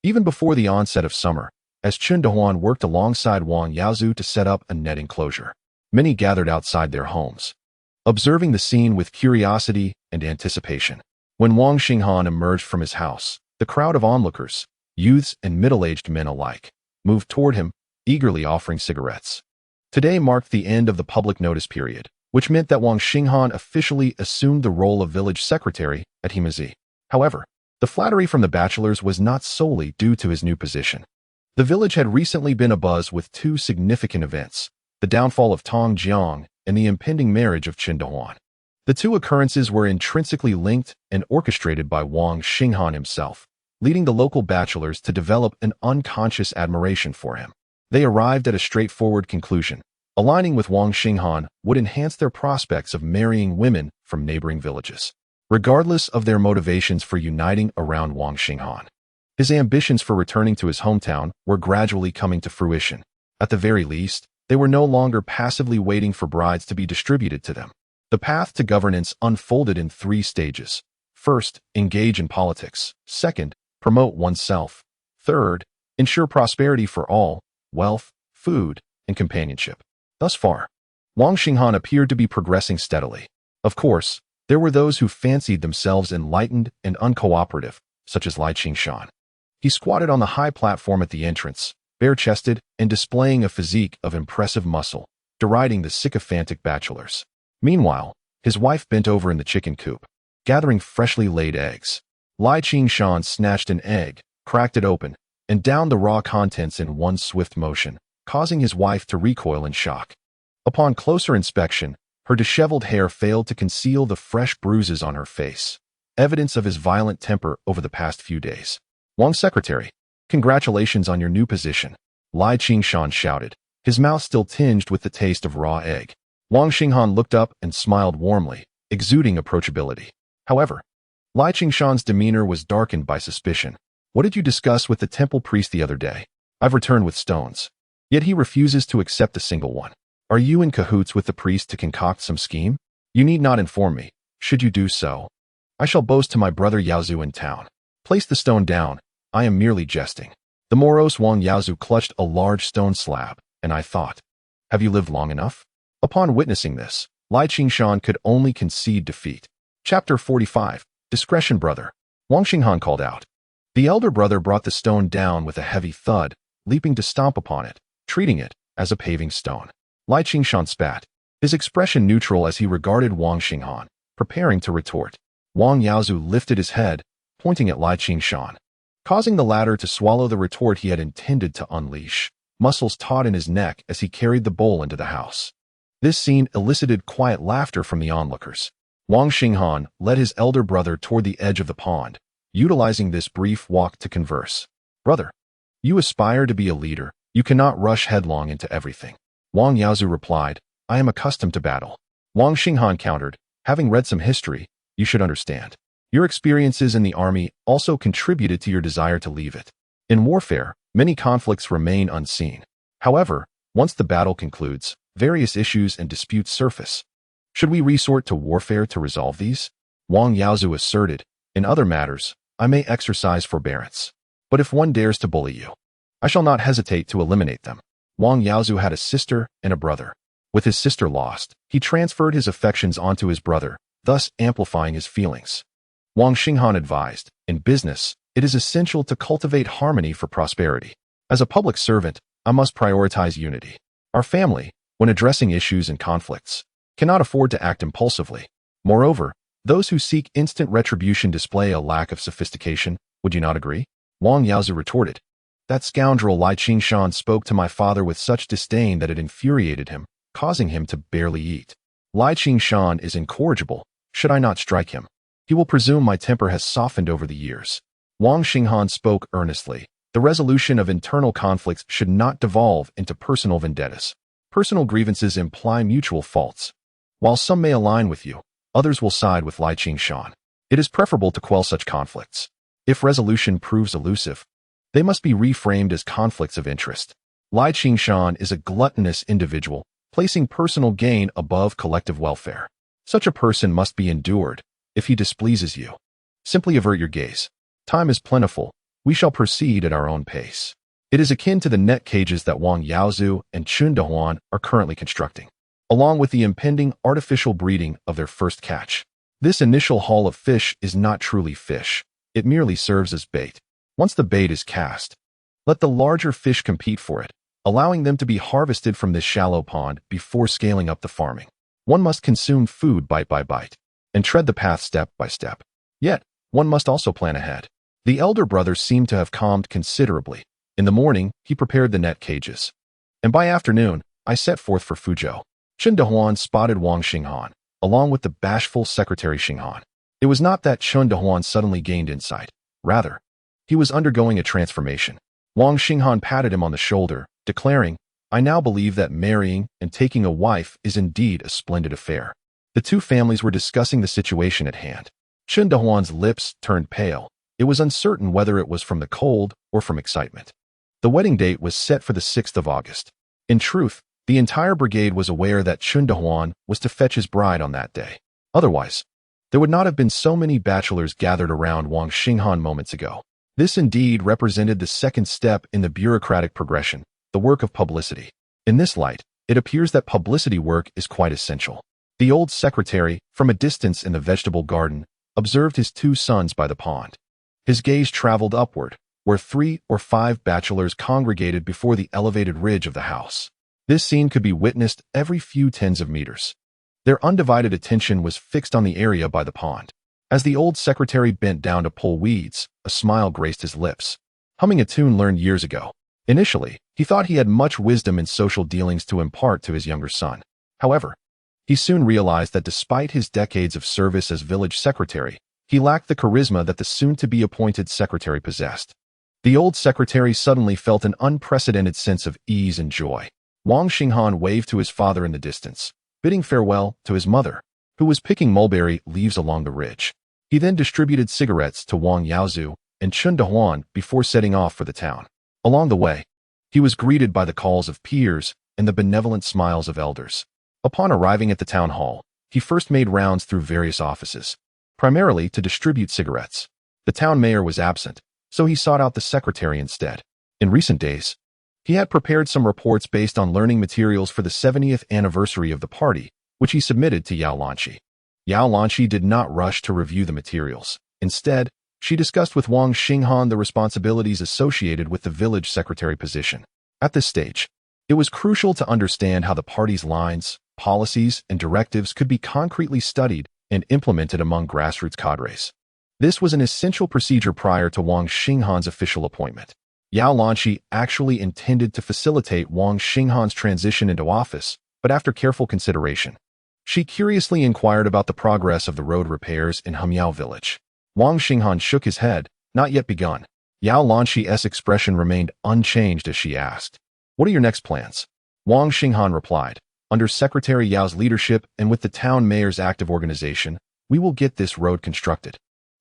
A: even before the onset of summer, as Chen Dehuan worked alongside Wang Yaozu to set up a net enclosure. Many gathered outside their homes, observing the scene with curiosity and anticipation. When Wang Xinghan emerged from his house, the crowd of onlookers, youths and middle-aged men alike, moved toward him, eagerly offering cigarettes. Today marked the end of the public notice period, which meant that Wang Xinghan officially assumed the role of village secretary at Hexi. However, the flattery from the bachelors was not solely due to his new position. The village had recently been abuzz with two significant events: the downfall of Tong Jiang and the impending marriage of Chen Dehuan. The two occurrences were intrinsically linked and orchestrated by Wang Xinghan himself, leading the local bachelors to develop an unconscious admiration for him. They arrived at a straightforward conclusion: aligning with Wang Xinghan would enhance their prospects of marrying women from neighboring villages, regardless of their motivations for uniting around Wang Xinghan. His ambitions for returning to his hometown were gradually coming to fruition. At the very least, they were no longer passively waiting for brides to be distributed to them. The path to governance unfolded in 3 stages. First, engage in politics. Second, promote oneself. Third, ensure prosperity for all: wealth, food, and companionship. Thus far, Wang Xinghan appeared to be progressing steadily. Of course, there were those who fancied themselves enlightened and uncooperative, such as Li Qingshan. He squatted on the high platform at the entrance, bare-chested and displaying a physique of impressive muscle, deriding the sycophantic bachelors. Meanwhile, his wife bent over in the chicken coop, gathering freshly laid eggs. Li Qingshan snatched an egg, cracked it open, and downed the raw contents in one swift motion, causing his wife to recoil in shock. Upon closer inspection, her disheveled hair failed to conceal the fresh bruises on her face, evidence of his violent temper over the past few days. "Wang Secretary, congratulations on your new position," Li Qingshan shouted, his mouth still tinged with the taste of raw egg. Wang Xinghan looked up and smiled warmly, exuding approachability. However, Li Qingshan's demeanor was darkened by suspicion. "What did you discuss with the temple priest the other day?" "I've returned with stones. Yet he refuses to accept a single one. Are you in cahoots with the priest to concoct some scheme? You need not inform me. Should you do so, I shall boast to my brother Yaozu in town." "Place the stone down. I am merely jesting." The morose Wang Yaozu clutched a large stone slab, and I thought, have you lived long enough? Upon witnessing this, Li Qingshan could only concede defeat. Chapter 45. Discretion, brother, Wang Xinghan called out. The elder brother brought the stone down with a heavy thud, leaping to stomp upon it, treating it as a paving stone. Li Qingshan spat, his expression neutral as he regarded Wang Xinghan, preparing to retort. Wang Yaozu lifted his head, pointing at Li Qingshan, causing the latter to swallow the retort he had intended to unleash. Muscles taut in his neck as he carried the bowl into the house. This scene elicited quiet laughter from the onlookers. Wang Xinghan led his elder brother toward the edge of the pond, utilizing this brief walk to converse. "Brother, you aspire to be a leader. You cannot rush headlong into everything." Wang Yaozu replied, "I am accustomed to battle." Wang Xinghan countered, "Having read some history, you should understand. Your experiences in the army also contributed to your desire to leave it. In warfare, many conflicts remain unseen. However, once the battle concludes, various issues and disputes surface. Should we resort to warfare to resolve these?" Wang Yaozu asserted, "In other matters, I may exercise forbearance. But if one dares to bully you, I shall not hesitate to eliminate them." Wang Yaozu had a sister and a brother. With his sister lost, he transferred his affections onto his brother, thus amplifying his feelings. Wang Xinghan advised, "In business, it is essential to cultivate harmony for prosperity. As a public servant, I must prioritize unity. Our family, when addressing issues and conflicts, cannot afford to act impulsively. Moreover, those who seek instant retribution display a lack of sophistication. Would you not agree?" Wang Yaozu retorted. "That scoundrel Li Qingshan spoke to my father with such disdain that it infuriated him, causing him to barely eat. Li Qingshan is incorrigible. Should I not strike him? He will presume my temper has softened over the years." Wang Xinghan spoke earnestly. The resolution of internal conflicts should not devolve into personal vendettas. Personal grievances imply mutual faults. While some may align with you, others will side with Li Qingshan. It is preferable to quell such conflicts. If resolution proves elusive, they must be reframed as conflicts of interest. Li Qingshan is a gluttonous individual, placing personal gain above collective welfare. Such a person must be endured. If he displeases you, simply avert your gaze. Time is plentiful. We shall proceed at our own pace. It is akin to the net cages that Wang Yaozu and Chen Dehuan are currently constructing. along with the impending artificial breeding of their first catch. This initial haul of fish is not truly fish. It merely serves as bait. Once the bait is cast, let the larger fish compete for it, allowing them to be harvested from this shallow pond before scaling up the farming. One must consume food bite by bite and tread the path step by step. Yet, one must also plan ahead. The elder brother seemed to have calmed considerably. In the morning, he prepared the net cages. And by afternoon, I set forth for Fuzhou. Chen Dehuan spotted Wang Xinghan, along with the bashful secretary Xinghan. It was not that Chen Dehuan suddenly gained insight. Rather, he was undergoing a transformation. Wang Xinghan patted him on the shoulder, declaring, "I now believe that marrying and taking a wife is indeed a splendid affair." The two families were discussing the situation at hand. Chen Dehuan's lips turned pale. It was uncertain whether it was from the cold or from excitement. The wedding date was set for the 6th of August. In truth, the entire brigade was aware that Chen Dehuan was to fetch his bride on that day. Otherwise, there would not have been so many bachelors gathered around Wang Xinghan moments ago. This indeed represented the second step in the bureaucratic progression, the work of publicity. In this light, it appears that publicity work is quite essential. The old secretary, from a distance in the vegetable garden, observed his two sons by the pond. His gaze traveled upward, where 3 or 5 bachelors congregated before the elevated ridge of the house. This scene could be witnessed every few tens of meters. Their undivided attention was fixed on the area by the pond. As the old secretary bent down to pull weeds, a smile graced his lips, humming a tune learned years ago. Initially, he thought he had much wisdom in social dealings to impart to his younger son. However, he soon realized that despite his decades of service as village secretary, he lacked the charisma that the soon-to-be appointed secretary possessed. The old secretary suddenly felt an unprecedented sense of ease and joy. Wang Xinghan waved to his father in the distance, bidding farewell to his mother, who was picking mulberry leaves along the ridge. He then distributed cigarettes to Wang Yaozu and Chen Dehuan before setting off for the town. Along the way, he was greeted by the calls of peers and the benevolent smiles of elders. Upon arriving at the town hall, he first made rounds through various offices, primarily to distribute cigarettes. The town mayor was absent, so he sought out the secretary instead. In recent days, he had prepared some reports based on learning materials for the 70th anniversary of the party, which he submitted to Yao Lanqi. Yao Lanqi did not rush to review the materials. Instead, she discussed with Wang Xinghan the responsibilities associated with the village secretary position. At this stage, it was crucial to understand how the party's lines, policies, and directives could be concretely studied and implemented among grassroots cadres. This was an essential procedure prior to Wang Xinghan's official appointment. Yao Lanqi actually intended to facilitate Wang Xinghan's transition into office, but after careful consideration, she curiously inquired about the progress of the road repairs in Hemiao village. Wang Xinghan shook his head, not yet begun. Yao Lanqi's expression remained unchanged as she asked, "What are your next plans?" Wang Xinghan replied, "Under Secretary Yao's leadership and with the town mayor's active organization, we will get this road constructed."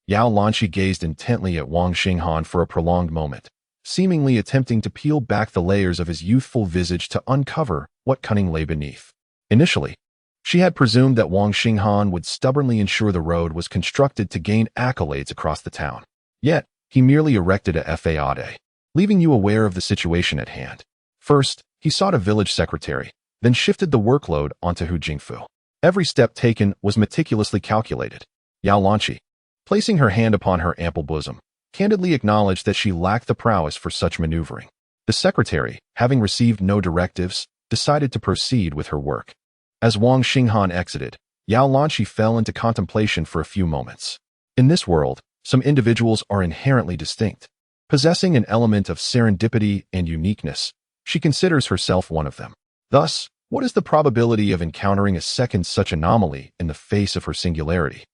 A: Yao Lanqi gazed intently at Wang Xinghan for a prolonged moment, seemingly attempting to peel back the layers of his youthful visage to uncover what cunning lay beneath. Initially, she had presumed that Wang Xinghan would stubbornly ensure the road was constructed to gain accolades across the town. Yet, he merely erected a faade, leaving you aware of the situation at hand. First, he sought a village secretary, then shifted the workload onto Hu Jingfu. Every step taken was meticulously calculated. Yao Lanqi, placing her hand upon her ample bosom, candidly acknowledged that she lacked the prowess for such maneuvering. The secretary, having received no directives, decided to proceed with her work. As Wang Xinghan exited, Yao Lanqi fell into contemplation for a few moments. In this world, some individuals are inherently distinct. Possessing an element of serendipity and uniqueness, she considers herself one of them. Thus, what is the probability of encountering a second such anomaly in the face of her singularity?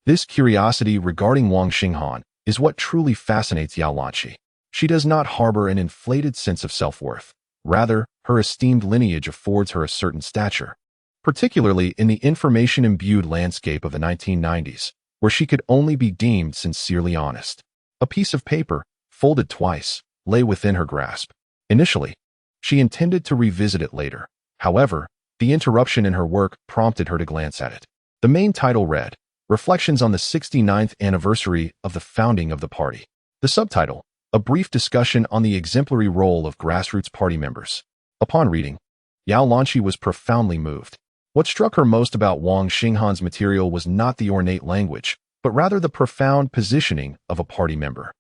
A: This curiosity regarding Wang Xinghan is what truly fascinates Yao Lanqi. She does not harbor an inflated sense of self-worth. Rather, her esteemed lineage affords her a certain stature, particularly in the information-imbued landscape of the 1990s, where she could only be deemed sincerely honest. A piece of paper, folded twice, lay within her grasp. Initially, she intended to revisit it later. However, the interruption in her work prompted her to glance at it. The main title read, "Reflections on the 69th Anniversary of the Founding of the Party." The subtitle, "A Brief Discussion on the Exemplary Role of Grassroots Party Members." Upon reading, Yao Lanqi was profoundly moved. What struck her most about Wang Xinghan's material was not the ornate language, but rather the profound positioning of a party member.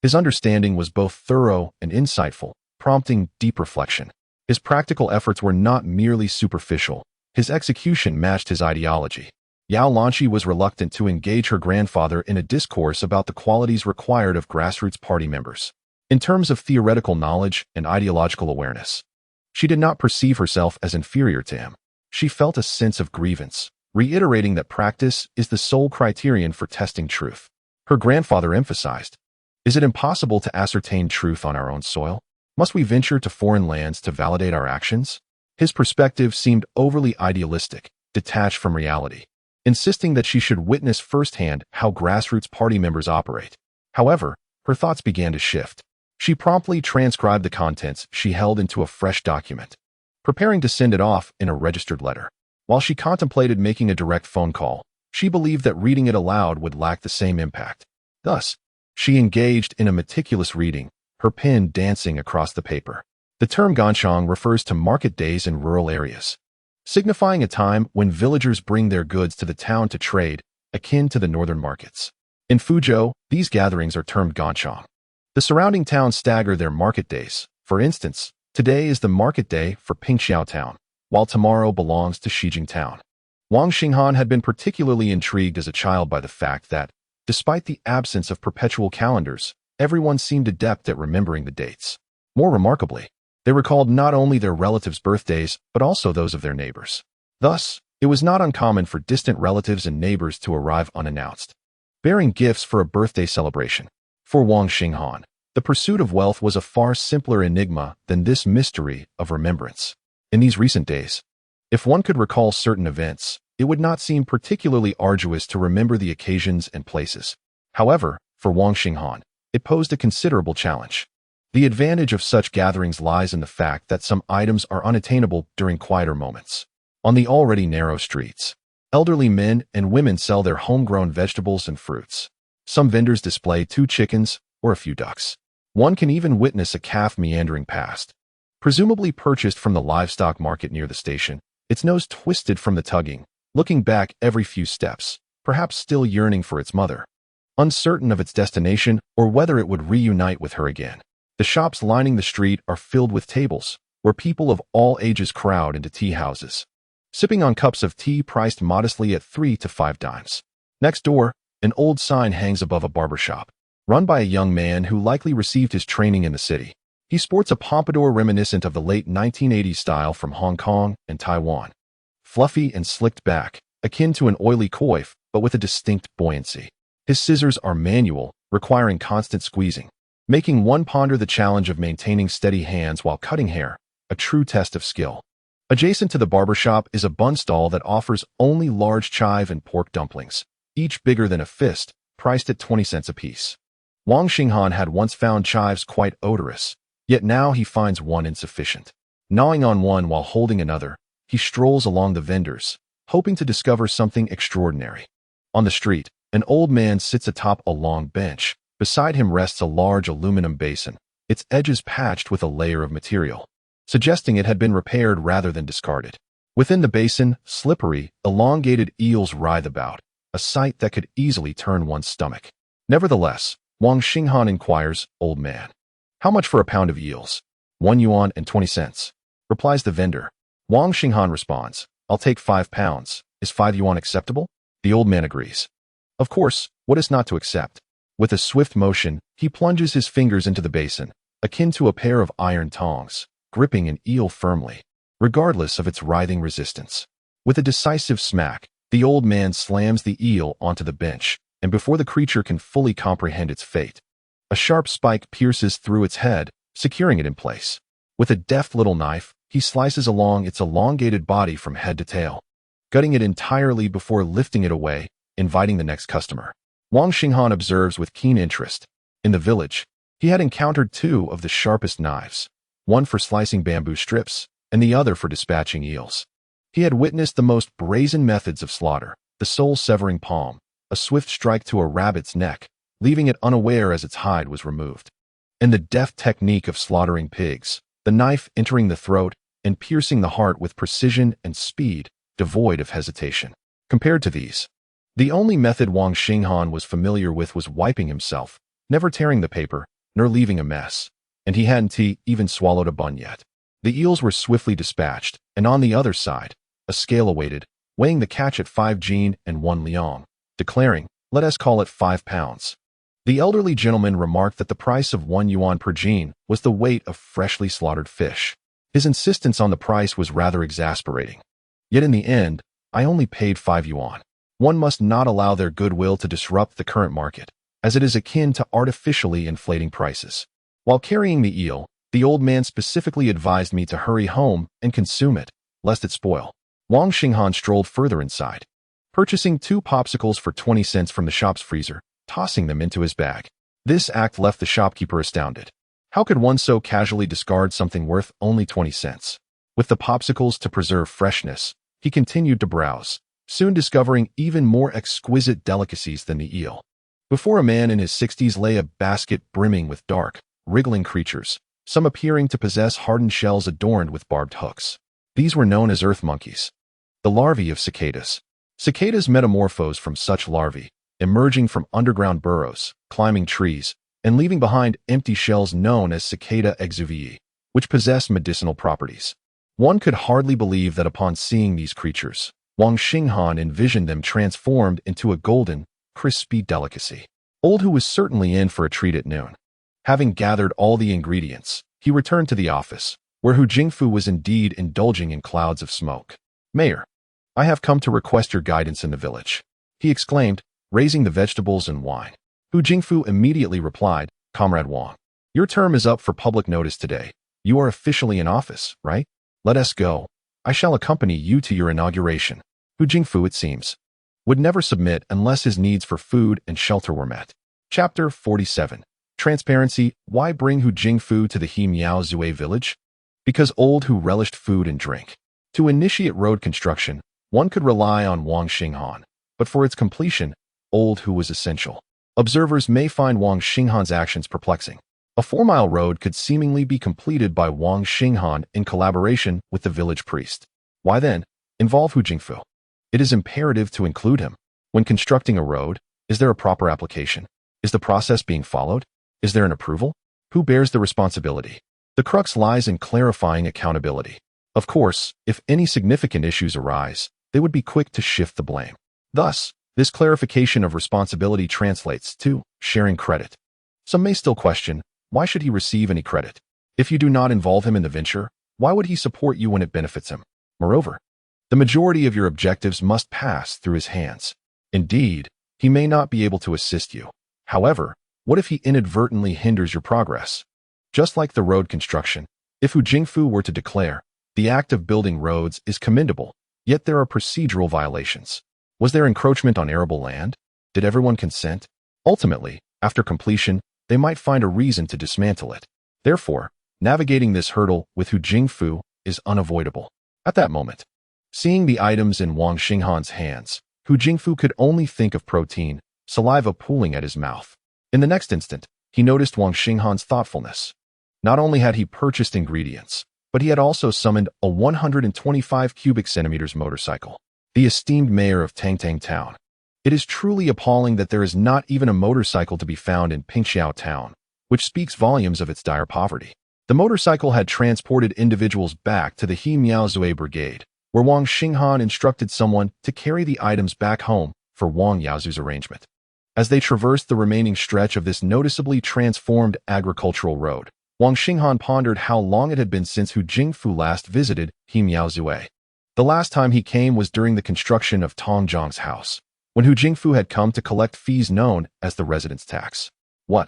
A: His understanding was both thorough and insightful, prompting deep reflection. His practical efforts were not merely superficial. His execution matched his ideology. Yao Lanqi was reluctant to engage her grandfather in a discourse about the qualities required of grassroots party members. In terms of theoretical knowledge and ideological awareness, she did not perceive herself as inferior to him. She felt a sense of grievance, reiterating that practice is the sole criterion for testing truth. Her grandfather emphasized, "Is it impossible to ascertain truth on our own soil? Must we venture to foreign lands to validate our actions?" His perspective seemed overly idealistic, detached from reality, insisting that she should witness firsthand how grassroots party members operate. However, her thoughts began to shift. She promptly transcribed the contents she held into a fresh document, preparing to send it off in a registered letter. While she contemplated making a direct phone call, she believed that reading it aloud would lack the same impact. Thus, she engaged in a meticulous reading, her pen dancing across the paper. The term ganshang refers to market days in rural areas, signifying a time when villagers bring their goods to the town to trade, akin to the northern markets. In Fuzhou, these gatherings are termed ganshang. The surrounding towns stagger their market days. For instance, today is the market day for Pingxiao Town, while tomorrow belongs to Shijing Town. Wang Xinghan had been particularly intrigued as a child by the fact that, despite the absence of perpetual calendars, everyone seemed adept at remembering the dates. More remarkably, they recalled not only their relatives' birthdays, but also those of their neighbors. Thus, it was not uncommon for distant relatives and neighbors to arrive unannounced, bearing gifts for a birthday celebration. For Wang Xinghan, the pursuit of wealth was a far simpler enigma than this mystery of remembrance. In these recent days, if one could recall certain events, it would not seem particularly arduous to remember the occasions and places. However, for Wang Xinghan, it posed a considerable challenge. The advantage of such gatherings lies in the fact that some items are unattainable during quieter moments. On the already narrow streets, elderly men and women sell their homegrown vegetables and fruits. Some vendors display 2 chickens or a few ducks. One can even witness a calf meandering past, presumably purchased from the livestock market near the station, its nose twisted from the tugging, looking back every few steps, perhaps still yearning for its mother, uncertain of its destination or whether it would reunite with her again. The shops lining the street are filled with tables, where people of all ages crowd into tea houses, sipping on cups of tea priced modestly at 3 to 5 dimes. Next door, an old sign hangs above a barber shop, run by a young man who likely received his training in the city. He sports a pompadour reminiscent of the late 1980s style from Hong Kong and Taiwan, fluffy and slicked back, akin to an oily coif, but with a distinct buoyancy. His scissors are manual, requiring constant squeezing, making one ponder the challenge of maintaining steady hands while cutting hair, a true test of skill. Adjacent to the barber shop is a bun stall that offers only large chive and pork dumplings, each bigger than a fist, priced at 20 cents apiece. Wang Xinghan had once found chives quite odorous, yet now he finds one insufficient. Gnawing on one while holding another, he strolls along the vendors, hoping to discover something extraordinary. On the street, an old man sits atop a long bench. Beside him rests a large aluminum basin, its edges patched with a layer of material, suggesting it had been repaired rather than discarded. Within the basin, slippery, elongated eels writhe about, a sight that could easily turn one's stomach. Nevertheless, Wang Xinghan inquires, "Old man, how much for a pound of eels?" 1 yuan and 20 cents, replies the vendor. Wang Xinghan responds, "I'll take 5 pounds. Is 5 yuan acceptable?" The old man agrees. Of course, what is not to accept? With a swift motion, he plunges his fingers into the basin, akin to a pair of iron tongs, gripping an eel firmly, regardless of its writhing resistance. With a decisive smack, the old man slams the eel onto the bench, and before the creature can fully comprehend its fate, a sharp spike pierces through its head, securing it in place. With a deft little knife, he slices along its elongated body from head to tail, gutting it entirely before lifting it away, inviting the next customer. Wang Xinghan observes with keen interest. In the village, he had encountered 2 of the sharpest knives, one for slicing bamboo strips and the other for dispatching eels. He had witnessed the most brazen methods of slaughter, the soul-severing palm, a swift strike to a rabbit's neck, leaving it unaware as its hide was removed, and the deft technique of slaughtering pigs, the knife entering the throat and piercing the heart with precision and speed, devoid of hesitation. Compared to these, the only method Wang Xinghan was familiar with was wiping himself, never tearing the paper, nor leaving a mess, and he hadn't even swallowed a bun yet. The eels were swiftly dispatched, and on the other side, a scale awaited, weighing the catch at 5 jin and 1 liang, declaring, "Let us call it 5 pounds." The elderly gentleman remarked that the price of 1 yuan per jin was the weight of freshly slaughtered fish. His insistence on the price was rather exasperating. Yet in the end, I only paid 5 yuan. One must not allow their goodwill to disrupt the current market, as it is akin to artificially inflating prices. While carrying the eel, the old man specifically advised me to hurry home and consume it, lest it spoil. Wang Xinghan strolled further inside, purchasing 2 popsicles for 20 cents from the shop's freezer, tossing them into his bag. This act left the shopkeeper astounded. How could one so casually discard something worth only 20 cents? With the popsicles to preserve freshness, he continued to browse, soon discovering even more exquisite delicacies than the eel. Before a man in his 60s lay a basket brimming with dark, wriggling creatures, some appearing to possess hardened shells adorned with barbed hooks. These were known as earth monkeys, the larvae of cicadas. Cicadas metamorphose from such larvae, emerging from underground burrows, climbing trees, and leaving behind empty shells known as cicada exuvii, which possess medicinal properties. One could hardly believe that upon seeing these creatures, Wang Xinghan envisioned them transformed into a golden, crispy delicacy. Old Hu was certainly in for a treat at noon. Having gathered all the ingredients, he returned to the office, where Hu Jingfu was indeed indulging in clouds of smoke. "Mayor, I have come to request your guidance in the village," he exclaimed, raising the vegetables and wine. Hu Jingfu immediately replied, "Comrade Wang, your term is up for public notice today. You are officially in office, right? Let us go. I shall accompany you to your inauguration." Hu Jingfu, it seems, would never submit unless his needs for food and shelter were met. Chapter 47. Transparency. Why bring Hu Jingfu to the He Miao Zue village? Because Old Hu relished food and drink. To initiate road construction, one could rely on Wang Xinghan, but for its completion, Old Hu was essential. Observers may find Wang Xinghan's actions perplexing. A 4-mile road could seemingly be completed by Wang Xinghan in collaboration with the village priest. Why then involve Hu Jingfu? It is imperative to include him. When constructing a road, is there a proper application? Is the process being followed? Is there an approval? Who bears the responsibility? The crux lies in clarifying accountability. Of course, if any significant issues arise, they would be quick to shift the blame. Thus, this clarification of responsibility translates to sharing credit. Some may still question, why should he receive any credit? If you do not involve him in the venture, why would he support you when it benefits him? Moreover, the majority of your objectives must pass through his hands. Indeed, he may not be able to assist you. However, what if he inadvertently hinders your progress? Just like the road construction, if Hu Jingfu were to declare, the act of building roads is commendable, yet there are procedural violations. Was there encroachment on arable land? Did everyone consent? Ultimately, after completion, they might find a reason to dismantle it. Therefore, navigating this hurdle with Hu Jingfu is unavoidable. At that moment, seeing the items in Wang Xinghan's hands, Hu Jingfu could only think of protein, saliva pooling at his mouth. In the next instant, he noticed Wang Xinghan's thoughtfulness. Not only had he purchased ingredients, but he had also summoned a 125 cubic centimeters motorcycle. The esteemed mayor of Tangtang Town. It is truly appalling that there is not even a motorcycle to be found in Pingxiao Town, which speaks volumes of its dire poverty. The motorcycle had transported individuals back to the He Miao Zue Brigade, where Wang Xinghan instructed someone to carry the items back home for Wang Yaozu's arrangement. As they traversed the remaining stretch of this noticeably transformed agricultural road, Wang Xinghan pondered how long it had been since Hu Jingfu last visited He Miao Zue. The last time he came was during the construction of Tong Zhang's house, when Hu Jingfu had come to collect fees known as the residence tax. What?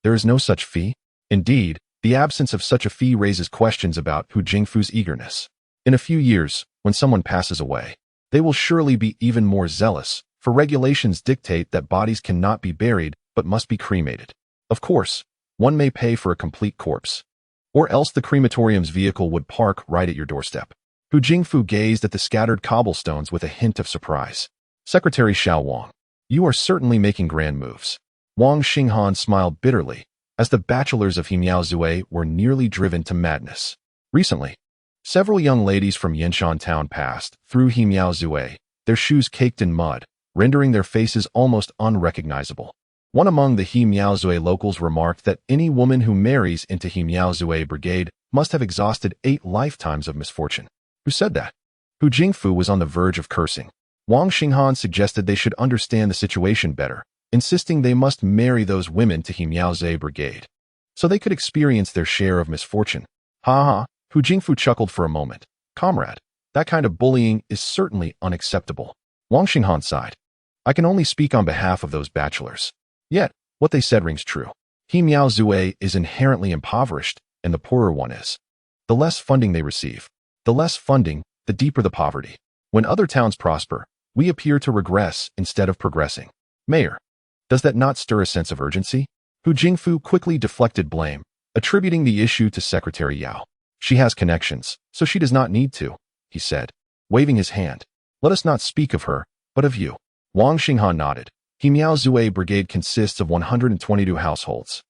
A: There is no such fee? Indeed, the absence of such a fee raises questions about Hu Jingfu's eagerness. In a few years, when someone passes away, they will surely be even more zealous, for regulations dictate that bodies cannot be buried but must be cremated. Of course, one may pay for a complete corpse, or else the crematorium's vehicle would park right at your doorstep. Hu Jingfu gazed at the scattered cobblestones with a hint of surprise. Secretary Xiao Wang, you are certainly making grand moves. Wang Xinghan smiled bitterly, as the bachelors of He Miao Zue were nearly driven to madness. Recently, Several young ladies from Yinshan town passed through Hemiaozue, their shoes caked in mud, rendering their faces almost unrecognizable. One among the Hemiaozue locals remarked that any woman who marries into Hemiaozue brigade must have exhausted 8 lifetimes of misfortune. Who said that? Hu Jingfu was on the verge of cursing. Wang Xinghan suggested they should understand the situation better, insisting they must marry those women to Hemiaozue brigade, so they could experience their share of misfortune. Ha ha, Hu Jingfu chuckled for a moment. Comrade, that kind of bullying is certainly unacceptable. Wang Xinghan sighed. I can only speak on behalf of those bachelors. Yet, what they said rings true. Hemiaozue is inherently impoverished, and the poorer one is, the less funding they receive. The less funding, the deeper the poverty. When other towns prosper, we appear to regress instead of progressing. Mayor, does that not stir a sense of urgency? Hu Jingfu quickly deflected blame, attributing the issue to Secretary Yao. She has connections, so she does not need to, he said, waving his hand. Let us not speak of her, but of you. Wang Xinghan nodded. Hemiaozue brigade consists of 122 households,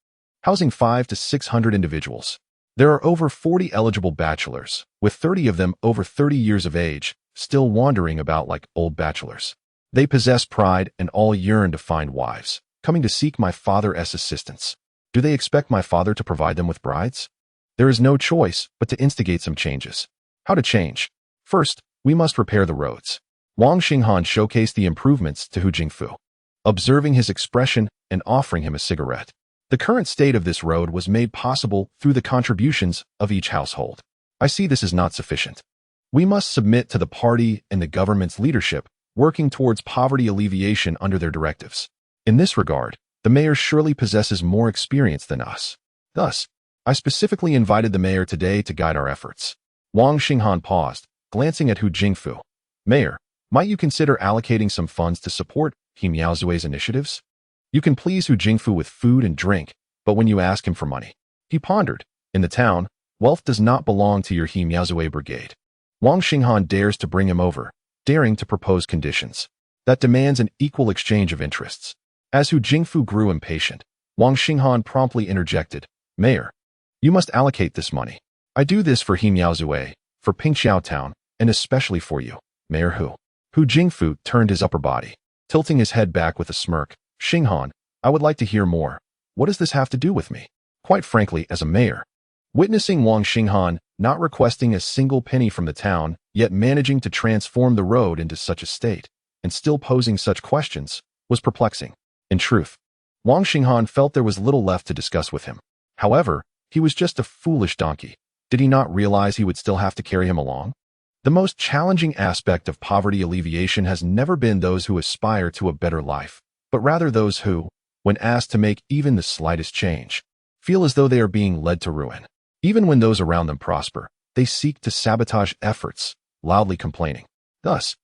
A: housing 500 to 600 individuals. There are over 40 eligible bachelors, with 30 of them over 30 years of age, still wandering about like old bachelors. They possess pride and all yearn to find wives, coming to seek my father's assistance. Do they expect my father to provide them with brides? There is no choice but to instigate some changes. How to change? First, we must repair the roads. Wang Xinghan showcased the improvements to Hu Jingfu, observing his expression and offering him a cigarette. The current state of this road was made possible through the contributions of each household. I see this is not sufficient. We must submit to the party and the government's leadership, working towards poverty alleviation under their directives. In this regard, the mayor surely possesses more experience than us. Thus, I specifically invited the mayor today to guide our efforts. Wang Xinghan paused, glancing at Hu Jingfu. Mayor, might you consider allocating some funds to support Hemiaozue's initiatives? You can please Hu Jingfu with food and drink, but when you ask him for money, he pondered. In the town, wealth does not belong to your Hemiaozue brigade. Wang Xinghan dares to bring him over, daring to propose conditions. That demands an equal exchange of interests. As Hu Jingfu grew impatient, Wang Xinghan promptly interjected, Mayor, you must allocate this money. I do this for Hemiaozue, for Pingxiao Town, and especially for you, Mayor Hu. Hu Jingfu turned his upper body, tilting his head back with a smirk. Xinghan, I would like to hear more. What does this have to do with me? Quite frankly, as a mayor. Witnessing Wang Xinghan not requesting a single penny from the town, yet managing to transform the road into such a state, and still posing such questions, was perplexing. In truth, Wang Xinghan felt there was little left to discuss with him. However, he was just a foolish donkey. Did he not realize he would still have to carry him along? The most challenging aspect of poverty alleviation has never been those who aspire to a better life, but rather those who, when asked to make even the slightest change, feel as though they are being led to ruin. Even when those around them prosper, they seek to sabotage efforts, loudly complaining. Thus,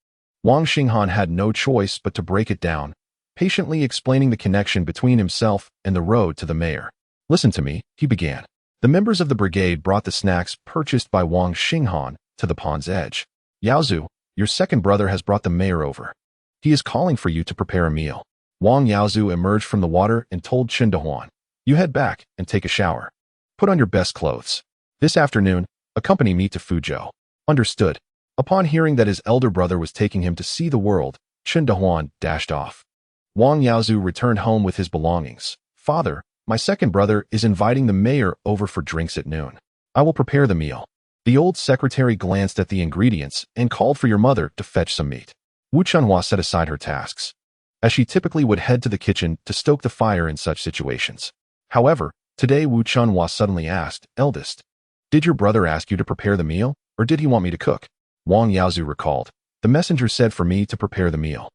A: Wang Xinghan had no choice but to break it down, patiently explaining the connection between himself and the road to the mayor. Listen to me, he began. The members of the brigade brought the snacks purchased by Wang Xinghan to the pond's edge. Yaozu, your second brother has brought the mayor over. He is calling for you to prepare a meal. Wang Yaozu emerged from the water and told Chen Dehuan, you head back and take a shower. Put on your best clothes. This afternoon, accompany me to Fuzhou. Understood. Upon hearing that his elder brother was taking him to see the world, Chen Dehuan dashed off. Wang Yaozu returned home with his belongings. Father, my second brother is inviting the mayor over for drinks at noon. I will prepare the meal. The old secretary glanced at the ingredients and called for your mother to fetch some meat. Wu Chunhua set aside her tasks, as she typically would head to the kitchen to stoke the fire in such situations. However, today Wu Chunhua suddenly asked, Eldest, did your brother ask you to prepare the meal, or did he want me to cook? Wang Yaozu recalled, the messenger said for me to prepare the meal.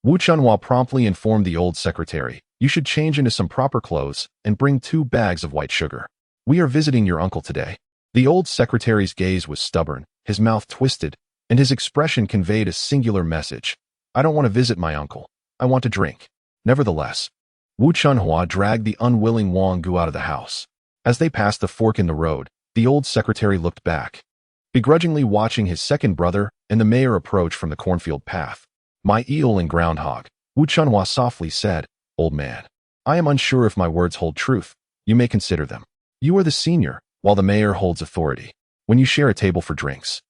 A: Wu Chunhua promptly informed the old secretary, you should change into some proper clothes and bring 2 bags of white sugar. We are visiting your uncle today. The old secretary's gaze was stubborn, his mouth twisted, and his expression conveyed a singular message. I don't want to visit my uncle. I want to drink. Nevertheless, Wu Chunhua dragged the unwilling Wang Gu out of the house. As they passed the fork in the road, the old secretary looked back, begrudgingly watching his second brother and the mayor approach from the cornfield path. My eel and groundhog, Wu Chunhua softly said, Old man, I am unsure if my words hold truth. You may consider them. You are the senior, while the mayor holds authority. when you share a table for drinks?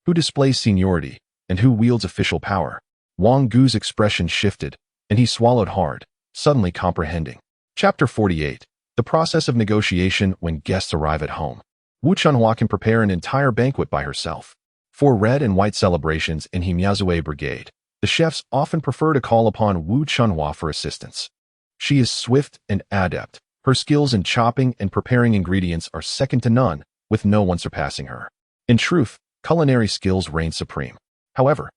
A: Who displays seniority, and who wields official power? Wang Gu's expression shifted, and he swallowed hard, suddenly comprehending. Chapter 48. The process of negotiation when guests arrive at home. Wu Chunhua can prepare an entire banquet by herself. For red and white celebrations in Himiazue Brigade, the chefs often prefer to call upon Wu Chunhua for assistance. She is swift and adept. Her skills in chopping and preparing ingredients are second to none, with no one surpassing her. In truth, culinary skills reign supreme. However,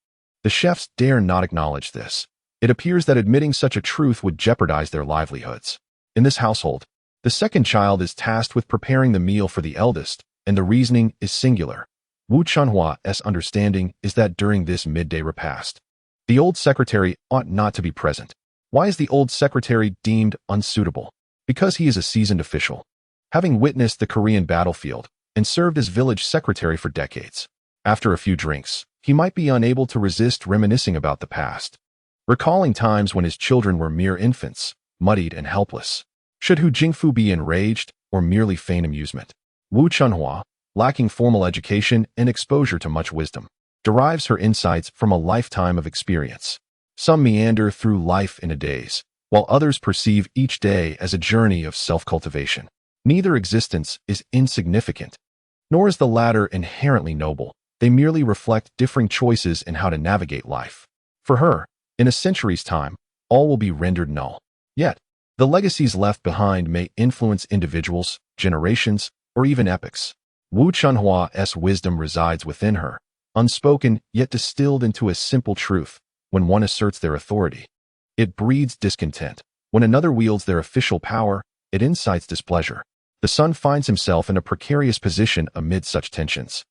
A: the chefs dare not acknowledge this. It appears that admitting such a truth would jeopardize their livelihoods. In this household, the second child is tasked with preparing the meal for the eldest, and the reasoning is singular. Wu Chunhua's understanding is that during this midday repast, the old secretary ought not to be present. Why is the old secretary deemed unsuitable? Because he is a seasoned official, having witnessed the Korean battlefield and served as village secretary for decades. After a few drinks, he might be unable to resist reminiscing about the past, recalling times when his children were mere infants, muddied and helpless. Should Hu Jingfu be enraged or merely feign amusement? Wu Chunhua, lacking formal education and exposure to much wisdom, derives her insights from a lifetime of experience. Some meander through life in a daze, while others perceive each day as a journey of self-cultivation. Neither existence is insignificant, nor is the latter inherently noble. They merely reflect differing choices in how to navigate life. For her, in a century's time, all will be rendered null. Yet, the legacies left behind may influence individuals, generations, or even epochs. Wu Chunhua's wisdom resides within her, unspoken yet distilled into a simple truth. When one asserts their authority, it breeds discontent. When another wields their official power, it incites displeasure. The son finds himself in a precarious position amid such tensions.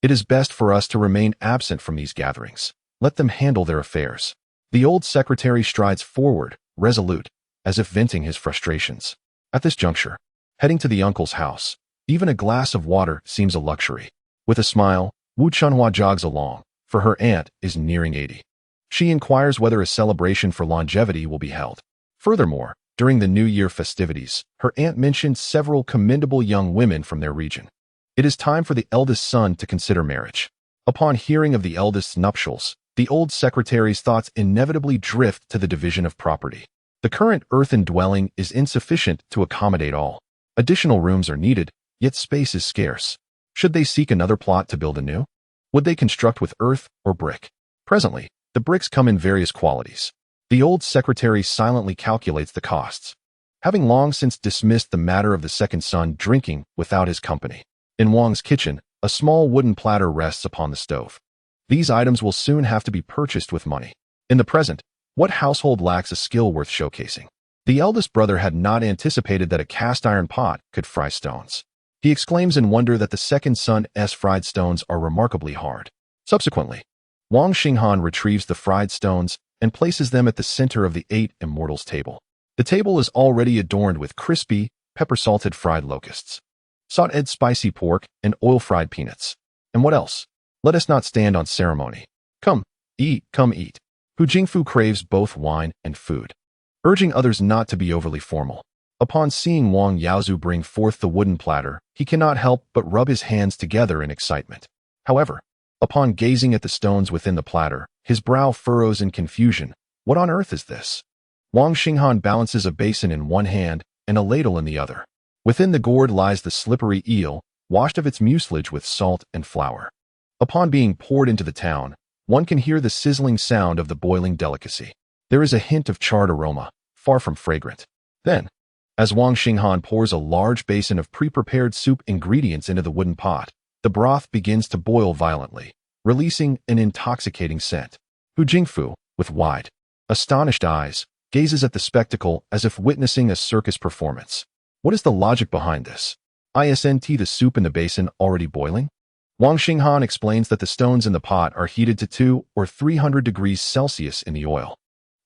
A: It is best for us to remain absent from these gatherings. Let them handle their affairs. The old secretary strides forward, resolute, as if venting his frustrations. At this juncture, heading to the uncle's house, even a glass of water seems a luxury. With a smile, Wu Chunhua jogs along, for her aunt is nearing 80. She inquires whether a celebration for longevity will be held. Furthermore, during the New Year festivities, her aunt mentioned several commendable young women from their region. It is time for the eldest son to consider marriage. Upon hearing of the eldest's nuptials, the old secretary's thoughts inevitably drift to the division of property. The current earthen dwelling is insufficient to accommodate all. Additional rooms are needed, yet space is scarce. Should they seek another plot to build anew? Would they construct with earth or brick? Presently, the bricks come in various qualities. The old secretary silently calculates the costs, having long since dismissed the matter of the second son drinking without his company. In Wang's kitchen, a small wooden platter rests upon the stove. These items will soon have to be purchased with money. In the present, what household lacks a skill worth showcasing? The eldest brother had not anticipated that a cast iron pot could fry stones. He exclaims in wonder that the second son's fried stones are remarkably hard. Subsequently, Wang Xinghan retrieves the fried stones and places them at the center of the 8 immortals table. The table is already adorned with crispy, pepper-salted fried locusts, sautéed spicy pork, and oil-fried peanuts. And what else? Let us not stand on ceremony. Come, eat, come eat. Hu Jingfu craves both wine and food, urging others not to be overly formal. Upon seeing Wang Yaozu bring forth the wooden platter, he cannot help but rub his hands together in excitement. However, upon gazing at the stones within the platter, his brow furrows in confusion. What on earth is this? Wang Xinghan balances a basin in one hand and a ladle in the other. Within the gourd lies the slippery eel, washed of its mucilage with salt and flour. Upon being poured into the town, one can hear the sizzling sound of the boiling delicacy. There is a hint of charred aroma, far from fragrant. Then, as Wang Xinghan pours a large basin of pre-prepared soup ingredients into the wooden pot, the broth begins to boil violently, releasing an intoxicating scent. Hu Jingfu, with wide, astonished eyes, gazes at the spectacle as if witnessing a circus performance. What is the logic behind this? Isn't the soup in the basin already boiling? Wang Xinghan explains that the stones in the pot are heated to 200 or 300 degrees Celsius in the oil.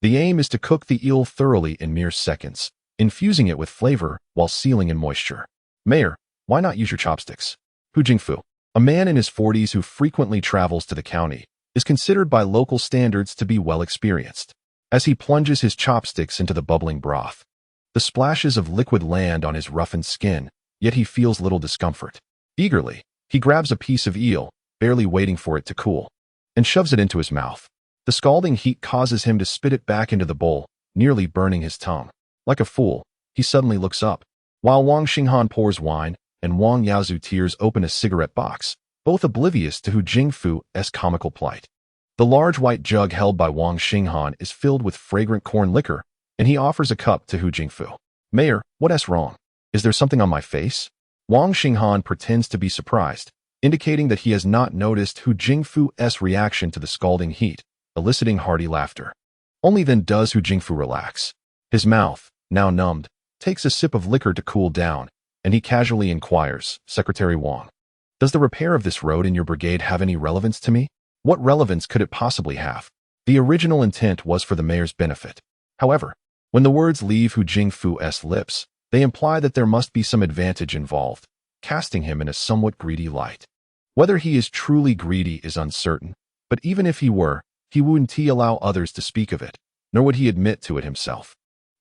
A: The aim is to cook the eel thoroughly in mere seconds, infusing it with flavor while sealing in moisture. Mayor, why not use your chopsticks? Hu Jingfu, a man in his 40s who frequently travels to the county, is considered by local standards to be well experienced. As he plunges his chopsticks into the bubbling broth, the splashes of liquid land on his roughened skin, yet he feels little discomfort. Eagerly, He grabs a piece of eel, barely waiting for it to cool, and shoves it into his mouth. The scalding heat causes him to spit it back into the bowl, nearly burning his tongue. Like a fool, he suddenly looks up. While Wang Xinghan pours wine, and Wang Yaozu tears open a cigarette box, both oblivious to Hu Jingfu's comical plight. The large white jug held by Wang Xinghan is filled with fragrant corn liquor, and he offers a cup to Hu Jingfu. "Mayor, what's wrong? Is there something on my face?" Wang Xinghan pretends to be surprised, indicating that he has not noticed Hu Jingfu's reaction to the scalding heat, eliciting hearty laughter. Only then does Hu Jingfu relax. His mouth, now numbed, takes a sip of liquor to cool down, and he casually inquires, "Secretary Wang, does the repair of this road in your brigade have any relevance to me?" What relevance could it possibly have? The original intent was for the mayor's benefit. However, when the words leave Hu Jingfu's lips, they imply that there must be some advantage involved, casting him in a somewhat greedy light. Whether he is truly greedy is uncertain, but even if he were, he wouldn't allow others to speak of it, nor would he admit to it himself.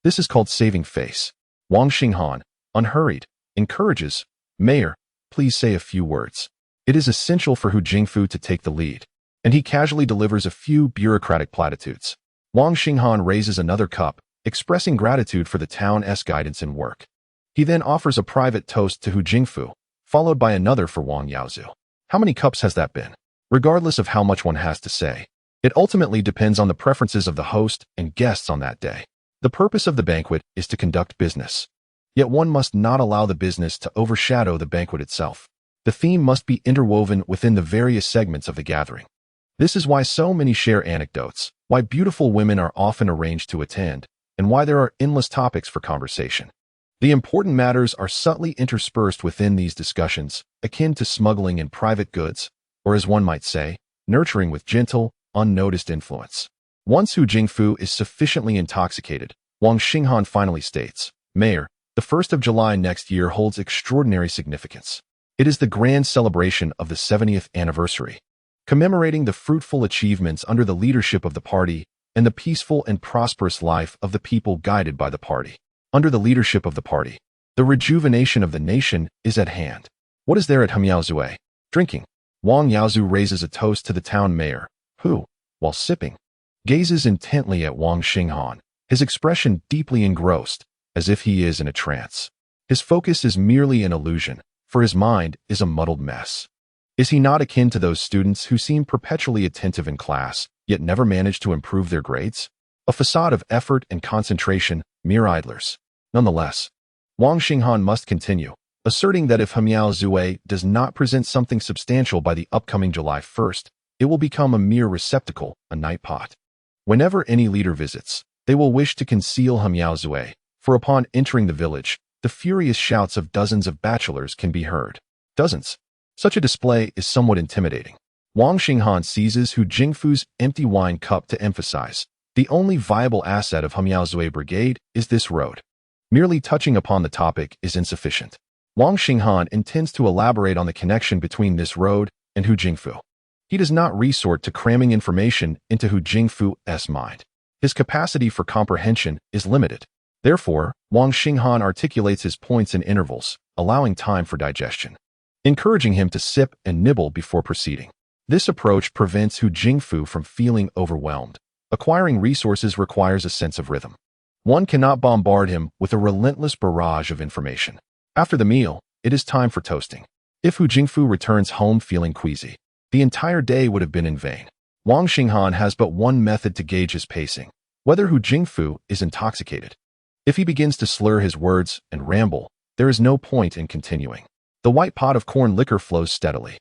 A: This is called saving face. Wang Xinghan, unhurried, encourages, "Mayor, please say a few words." It is essential for Hu Jingfu to take the lead, and he casually delivers a few bureaucratic platitudes. Wang Xinghan raises another cup, expressing gratitude for the town's guidance and work. He then offers a private toast to Hu Jingfu, followed by another for Wang Yaozu. How many cups has that been? Regardless of how much one has to say, it ultimately depends on the preferences of the host and guests on that day. The purpose of the banquet is to conduct business. Yet one must not allow the business to overshadow the banquet itself. The theme must be interwoven within the various segments of the gathering. This is why so many share anecdotes, why beautiful women are often arranged to attend, and why there are endless topics for conversation. The important matters are subtly interspersed within these discussions, akin to smuggling in private goods, or as one might say, nurturing with gentle, unnoticed influence. Once Hu Jingfu is sufficiently intoxicated, Wang Xinghan finally states, "Mayor, the 1st of July next year holds extraordinary significance. It is the grand celebration of the 70th anniversary, commemorating the fruitful achievements under the leadership of the party and the peaceful and prosperous life of the people guided by the party. Under the leadership of the party, the rejuvenation of the nation is at hand." What is there at Hemiaozue? Drinking. Wang Yaozu raises a toast to the town mayor, who, while sipping, gazes intently at Wang Xinghan, his expression deeply engrossed, as if he is in a trance. His focus is merely an illusion, for his mind is a muddled mess. Is he not akin to those students who seem perpetually attentive in class, yet never manage to improve their grades? A facade of effort and concentration, mere idlers. Nonetheless, Wang Xinghan must continue, asserting that if Hemiaozue does not present something substantial by the upcoming July 1st, it will become a mere receptacle, a night pot. Whenever any leader visits, they will wish to conceal Hemiaozue, for upon entering the village, the furious shouts of dozens of bachelors can be heard. Dozens. Such a display is somewhat intimidating. Wang Xinghan seizes Hu Jingfu's empty wine cup to emphasize, the only viable asset of Hemiaozue Brigade is this road. Merely touching upon the topic is insufficient. Wang Xinghan intends to elaborate on the connection between this road and Hu Jingfu. He does not resort to cramming information into Hu Jingfu's mind. His capacity for comprehension is limited. Therefore, Wang Xinghan articulates his points in intervals, allowing time for digestion, encouraging him to sip and nibble before proceeding. This approach prevents Hu Jingfu from feeling overwhelmed. Acquiring resources requires a sense of rhythm. One cannot bombard him with a relentless barrage of information. After the meal, it is time for toasting. If Hu Jingfu returns home feeling queasy, the entire day would have been in vain. Wang Xinghan has but one method to gauge his pacing, whether Hu Jingfu is intoxicated. If he begins to slur his words and ramble, there is no point in continuing. The white pot of corn liquor flows steadily.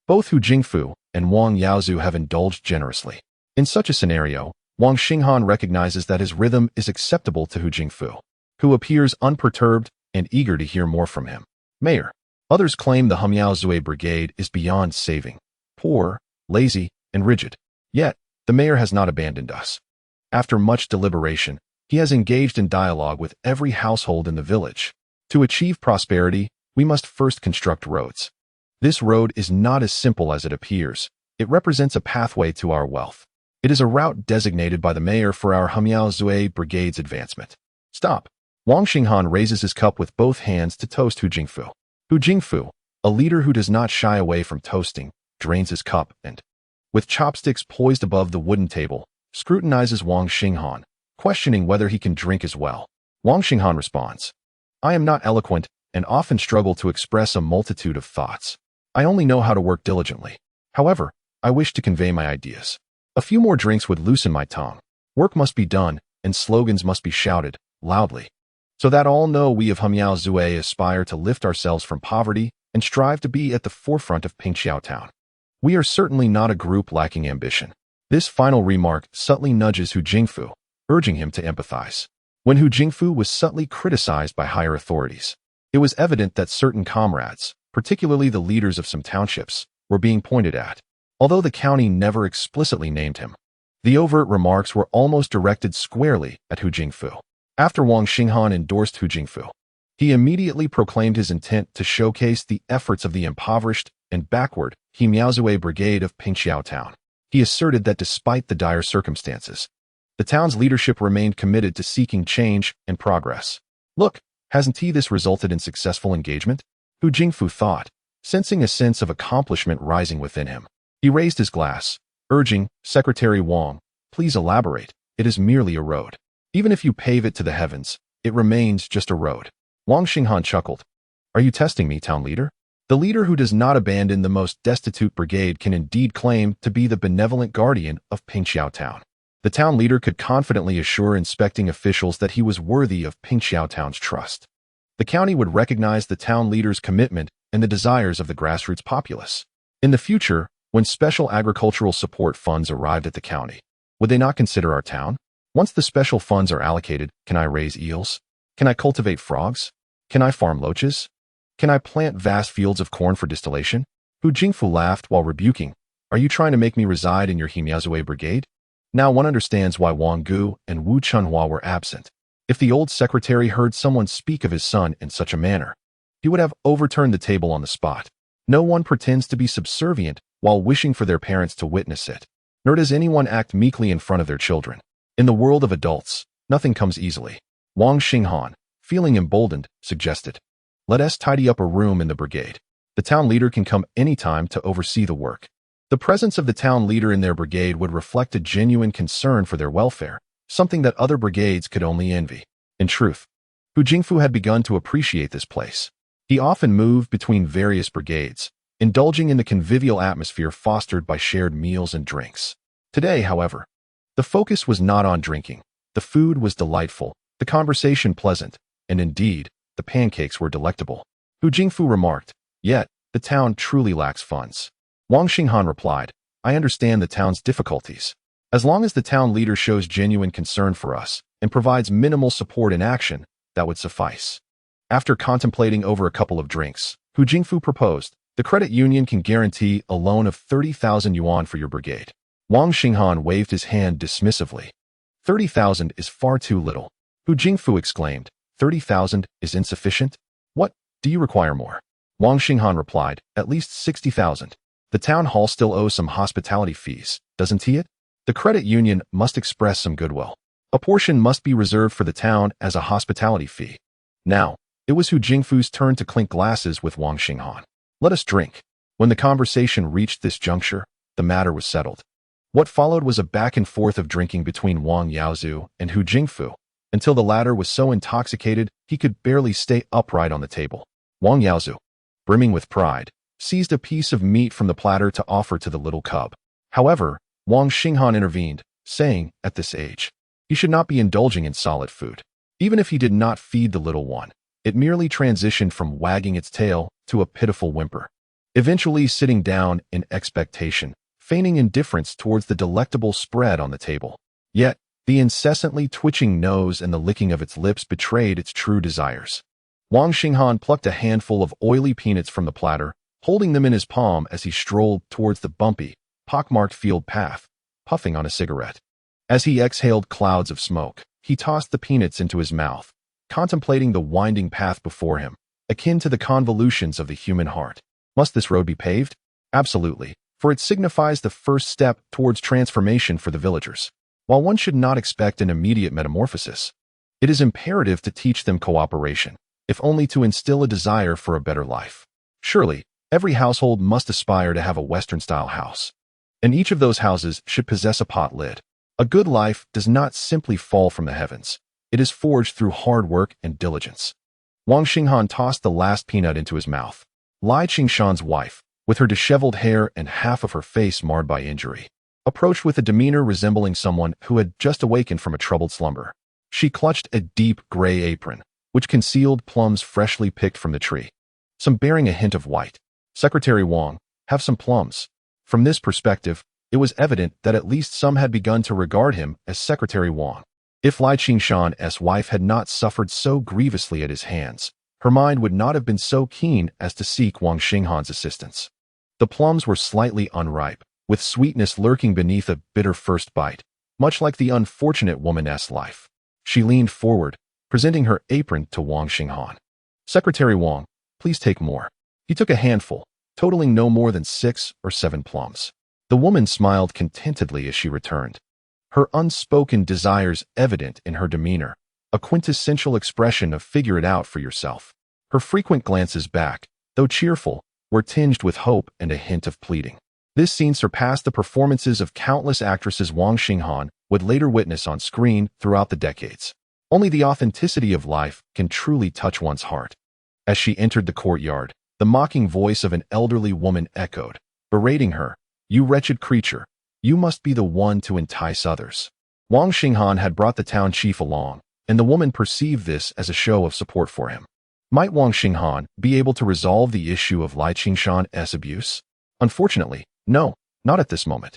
A: Both Hu Jingfu and Wang Yaozu have indulged generously. In such a scenario, Wang Xinghan recognizes that his rhythm is acceptable to Hu Jingfu, who appears unperturbed and eager to hear more from him. Mayor. Others claim the Hemiaozue Brigade is beyond saving, poor, lazy, and rigid. Yet, the mayor has not abandoned us. After much deliberation, he has engaged in dialogue with every household in the village. To achieve prosperity, we must first construct roads. This road is not as simple as it appears. It represents a pathway to our wealth. It is a route designated by the mayor for our Hemiaozue Brigade's advancement. Stop. Wang Xinghan raises his cup with both hands to toast Hu Jingfu. Hu Jingfu, A leader who does not shy away from toasting, drains his cup, and, with chopsticks poised above the wooden table, scrutinizes Wang Xinghan, questioning whether he can drink as well. Wang Xinghan responds, "I am not eloquent and often struggle to express a multitude of thoughts. I only know how to work diligently. However, I wish to convey my ideas. A few more drinks would loosen my tongue. Work must be done, and slogans must be shouted, loudly, so that all know we of Humiao Zue aspire to lift ourselves from poverty and strive to be at the forefront of Pingxiao Town. We are certainly not a group lacking ambition." This final remark subtly nudges Hu Jingfu, urging him to empathize. When Hu Jingfu was subtly criticized by higher authorities, it was evident that certain comrades, particularly the leaders of some townships, were being pointed at, although the county never explicitly named him. The overt remarks were almost directed squarely at Hu Jingfu. After Wang Xinghan endorsed Hu Jingfu, he immediately proclaimed his intent to showcase the efforts of the impoverished and backward Hemiaozue Brigade of Pingxiao Town. He asserted that despite the dire circumstances, the town's leadership remained committed to seeking change and progress. "Look, hasn't this resulted in successful engagement?" Hu Jingfu thought, sensing a sense of accomplishment rising within him. He raised his glass, urging, "Secretary Wong, please elaborate. It is merely a road. Even if you pave it to the heavens, it remains just a road." Wang Xinghan chuckled. "Are you testing me, town leader? The leader who does not abandon the most destitute brigade can indeed claim to be the benevolent guardian of Pingxiao Town." The town leader could confidently assure inspecting officials that he was worthy of Pingxiao Town's trust. The county would recognize the town leader's commitment and the desires of the grassroots populace. In the future, when special agricultural support funds arrived at the county, would they not consider our town? Once the special funds are allocated, can I raise eels? Can I cultivate frogs? Can I farm loaches? Can I plant vast fields of corn for distillation? Hu Jingfu laughed while rebuking, "Are you trying to make me reside in your Hemiaozue brigade?" Now one understands why Wang Gu and Wu Chunhua were absent. If the old secretary heard someone speak of his son in such a manner, he would have overturned the table on the spot. No one pretends to be subservient while wishing for their parents to witness it, nor does anyone act meekly in front of their children. In the world of adults, nothing comes easily. Wang Xinghan, feeling emboldened, suggested, "Let us tidy up a room in the brigade. The town leader can come anytime to oversee the work." The presence of the town leader in their brigade would reflect a genuine concern for their welfare, something that other brigades could only envy. In truth, Hu Jingfu had begun to appreciate this place. He often moved between various brigades, indulging in the convivial atmosphere fostered by shared meals and drinks. Today, however, the focus was not on drinking. The food was delightful, the conversation pleasant, and indeed, the pancakes were delectable. Hu Jingfu remarked, "Yet, the town truly lacks funds." Wang Xinghan replied, "I understand the town's difficulties. As long as the town leader shows genuine concern for us and provides minimal support in action, that would suffice." After contemplating over a couple of drinks, Hu Jingfu proposed, "The credit union can guarantee a loan of 30,000 yuan for your brigade." Wang Xinghan waved his hand dismissively. 30,000 is far too little." Hu Jingfu exclaimed, 30,000 is insufficient? What, do you require more?" Wang Xinghan replied, "At least 60,000. The town hall still owes some hospitality fees, doesn't it? The credit union must express some goodwill. A portion must be reserved for the town as a hospitality fee." Now, it was Hu Jingfu's turn to clink glasses with Wang Xinghan. "Let us drink." When the conversation reached this juncture, the matter was settled. What followed was a back and forth of drinking between Wang Yaozu and Hu Jingfu, until the latter was so intoxicated he could barely stay upright on the table. Wang Yaozu, brimming with pride, seized a piece of meat from the platter to offer to the little cub. However, Wang Xinghan intervened, saying, at this age, he should not be indulging in solid food. Even if he did not feed the little one, it merely transitioned from wagging its tail to a pitiful whimper, eventually sitting down in expectation, feigning indifference towards the delectable spread on the table. Yet, the incessantly twitching nose and the licking of its lips betrayed its true desires. Wang Xinghan plucked a handful of oily peanuts from the platter, holding them in his palm as he strolled towards the bumpy, pockmarked field path, puffing on a cigarette. As he exhaled clouds of smoke, he tossed the peanuts into his mouth, contemplating the winding path before him, akin to the convolutions of the human heart. Must this road be paved? Absolutely, for it signifies the first step towards transformation for the villagers. While one should not expect an immediate metamorphosis, it is imperative to teach them cooperation, if only to instill a desire for a better life. Surely, Every household must aspire to have a Western-style house. And each of those houses should possess a pot lid. A good life does not simply fall from the heavens. It is forged through hard work and diligence. Wang Xinghan tossed the last peanut into his mouth. Li Qingshan's wife, with her disheveled hair and half of her face marred by injury, approached with a demeanor resembling someone who had just awakened from a troubled slumber. She clutched a deep gray apron, which concealed plums freshly picked from the tree, some bearing a hint of white. "Secretary Wong, have some plums." From this perspective, it was evident that at least some had begun to regard him as Secretary Wong. If Li Qingshan's wife had not suffered so grievously at his hands, her mind would not have been so keen as to seek Wang Xinghan's assistance. The plums were slightly unripe, with sweetness lurking beneath a bitter first bite, much like the unfortunate woman's life. She leaned forward, presenting her apron to Wang Xinghan. "Secretary Wong, please take more." He took a handful, totaling no more than 6 or 7 plums. The woman smiled contentedly as she returned, her unspoken desires evident in her demeanor, a quintessential expression of "figure it out for yourself." Her frequent glances back, though cheerful, were tinged with hope and a hint of pleading. This scene surpassed the performances of countless actresses Wang Xinghan would later witness on screen throughout the decades. Only the authenticity of life can truly touch one's heart. As she entered the courtyard, the mocking voice of an elderly woman echoed, berating her, "You wretched creature, you must be the one to entice others." Wang Xinghan had brought the town chief along, and the woman perceived this as a show of support for him. Might Wang Xinghan be able to resolve the issue of Li Qingshan's abuse? Unfortunately, no, not at this moment.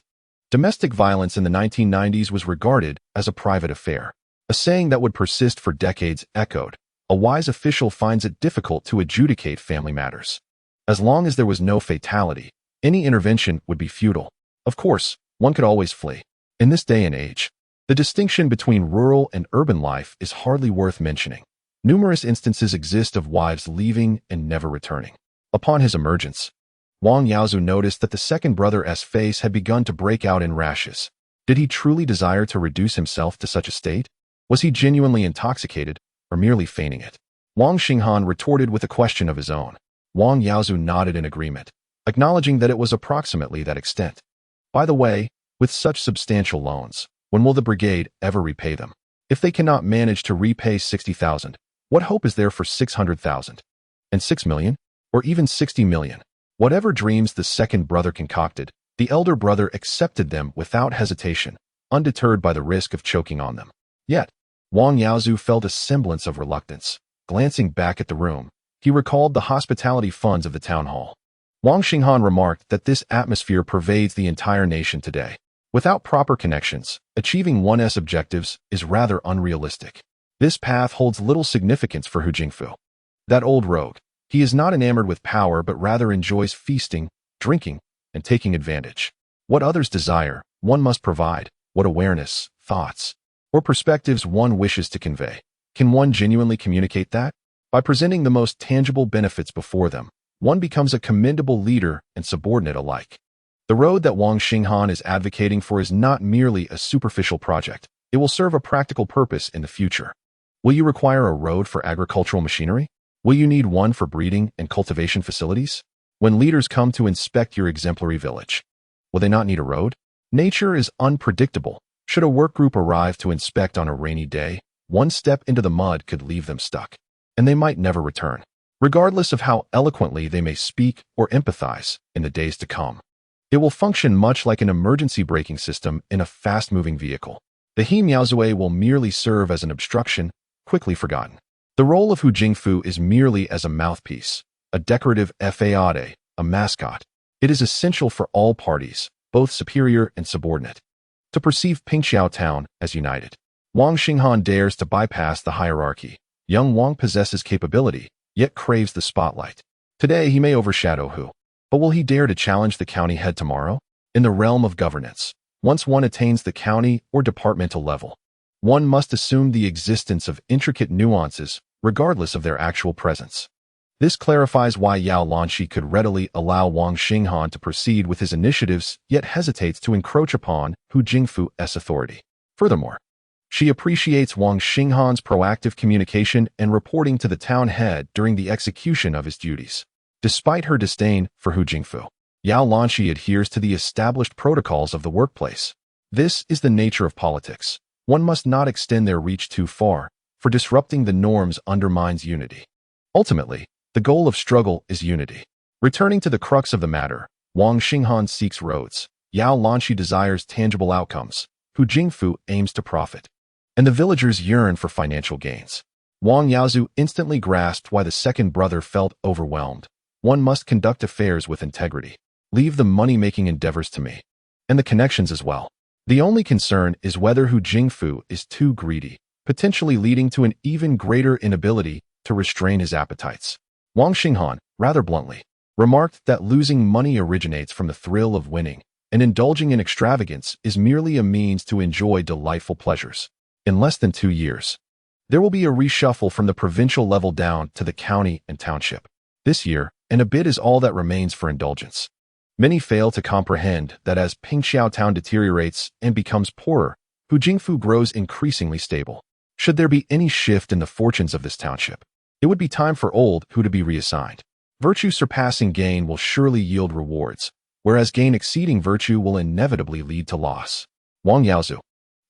A: Domestic violence in the 1990s was regarded as a private affair. A saying that would persist for decades echoed, "A wise official finds it difficult to adjudicate family matters." As long as there was no fatality, any intervention would be futile. Of course, one could always flee. In this day and age, the distinction between rural and urban life is hardly worth mentioning. Numerous instances exist of wives leaving and never returning. Upon his emergence, Wang Yaozu noticed that the second brother's face had begun to break out in rashes. Did he truly desire to reduce himself to such a state? Was he genuinely intoxicated, or merely feigning it? Wang Xinghan retorted with a question of his own. Wang Yaozu nodded in agreement, acknowledging that it was approximately that extent. By the way, with such substantial loans, when will the brigade ever repay them? If they cannot manage to repay 60,000, what hope is there for 600,000? And 6 million? Or even 60 million? Whatever dreams the second brother concocted, the elder brother accepted them without hesitation, undeterred by the risk of choking on them. Yet, Wang Yaozu felt a semblance of reluctance. Glancing back at the room, he recalled the hospitality funds of the town hall. Wang Xinghan remarked that this atmosphere pervades the entire nation today. Without proper connections, achieving one's objectives is rather unrealistic. This path holds little significance for Hu Jingfu. That old rogue, he is not enamored with power but rather enjoys feasting, drinking, and taking advantage. What others desire, one must provide. What awareness, thoughts, or perspectives one wishes to convey. Can one genuinely communicate that? By presenting the most tangible benefits before them, one becomes a commendable leader and subordinate alike. The road that Wang Xinghan is advocating for is not merely a superficial project. It will serve a practical purpose in the future. Will you require a road for agricultural machinery? Will you need one for breeding and cultivation facilities? When leaders come to inspect your exemplary village, will they not need a road? Nature is unpredictable. Should a work group arrive to inspect on a rainy day, one step into the mud could leave them stuck, and they might never return, regardless of how eloquently they may speak or empathize in the days to come. It will function much like an emergency braking system in a fast-moving vehicle. The He Miaozue will merely serve as an obstruction, quickly forgotten. The role of Hu Jingfu is merely as a mouthpiece, a decorative faade, a mascot. It is essential for all parties, both superior and subordinate, to perceive Pingxiao Town as united. Wang Xinghan dares to bypass the hierarchy. Young Wang possesses capability, yet craves the spotlight. Today he may overshadow Hu, but will he dare to challenge the county head tomorrow? In the realm of governance, once one attains the county or departmental level, one must assume the existence of intricate nuances regardless of their actual presence. This clarifies why Yao Lanshi could readily allow Wang Xinghan to proceed with his initiatives, yet hesitates to encroach upon Hu Jingfu's authority. Furthermore, she appreciates Wang Xinghan's proactive communication and reporting to the town head during the execution of his duties. Despite her disdain for Hu Jingfu, Yao Lanshi adheres to the established protocols of the workplace. This is the nature of politics. One must not extend their reach too far, for disrupting the norms undermines unity. Ultimately, the goal of struggle is unity. Returning to the crux of the matter, Wang Xinghan seeks roads, Yao Lanshi desires tangible outcomes, Hu Jingfu aims to profit, and the villagers yearn for financial gains. Wang Yaozu instantly grasped why the second brother felt overwhelmed. One must conduct affairs with integrity. Leave the money-making endeavors to me. And the connections as well. The only concern is whether Hu Jingfu is too greedy, potentially leading to an even greater inability to restrain his appetites. Wang Xinghan, rather bluntly, remarked that losing money originates from the thrill of winning, and indulging in extravagance is merely a means to enjoy delightful pleasures. In less than 2 years, there will be a reshuffle from the provincial level down to the county and township. This year, and a bit is all that remains for indulgence. Many fail to comprehend that as Pingxiao Town deteriorates and becomes poorer, Hu Jingfu grows increasingly stable. Should there be any shift in the fortunes of this township, it would be time for old Hu to be reassigned. Virtue surpassing gain will surely yield rewards, whereas gain exceeding virtue will inevitably lead to loss. Wang Yaozu,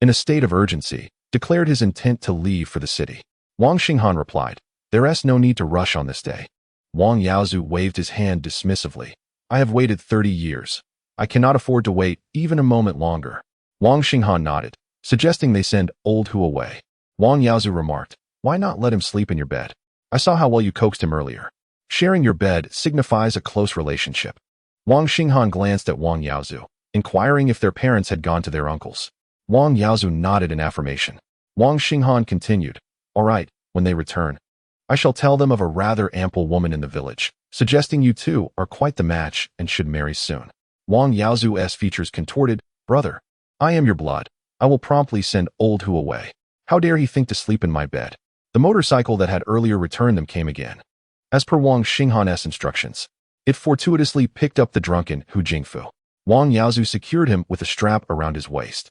A: in a state of urgency, declared his intent to leave for the city. Wang Xinghan replied, "There's no need to rush on this day." Wang Yaozu waved his hand dismissively. "I have waited 30 years. I cannot afford to wait even a moment longer." Wang Xinghan nodded, suggesting they send old Hu away. Wang Yaozu remarked, "Why not let him sleep in your bed? I saw how well you coaxed him earlier. Sharing your bed signifies a close relationship." Wang Xinghan glanced at Wang Yaozu, inquiring if their parents had gone to their uncle's. Wang Yaozu nodded in affirmation. Wang Xinghan continued, "All right, when they return, I shall tell them of a rather ample woman in the village, suggesting you two are quite the match and should marry soon." Wang Yaozu's features contorted. "Brother, I am your blood. I will promptly send old Hu away. How dare he think to sleep in my bed?" The motorcycle that had earlier returned them came again. As per Wang Xinghan's instructions, it fortuitously picked up the drunken Hu Jingfu. Wang Yaozu secured him with a strap around his waist.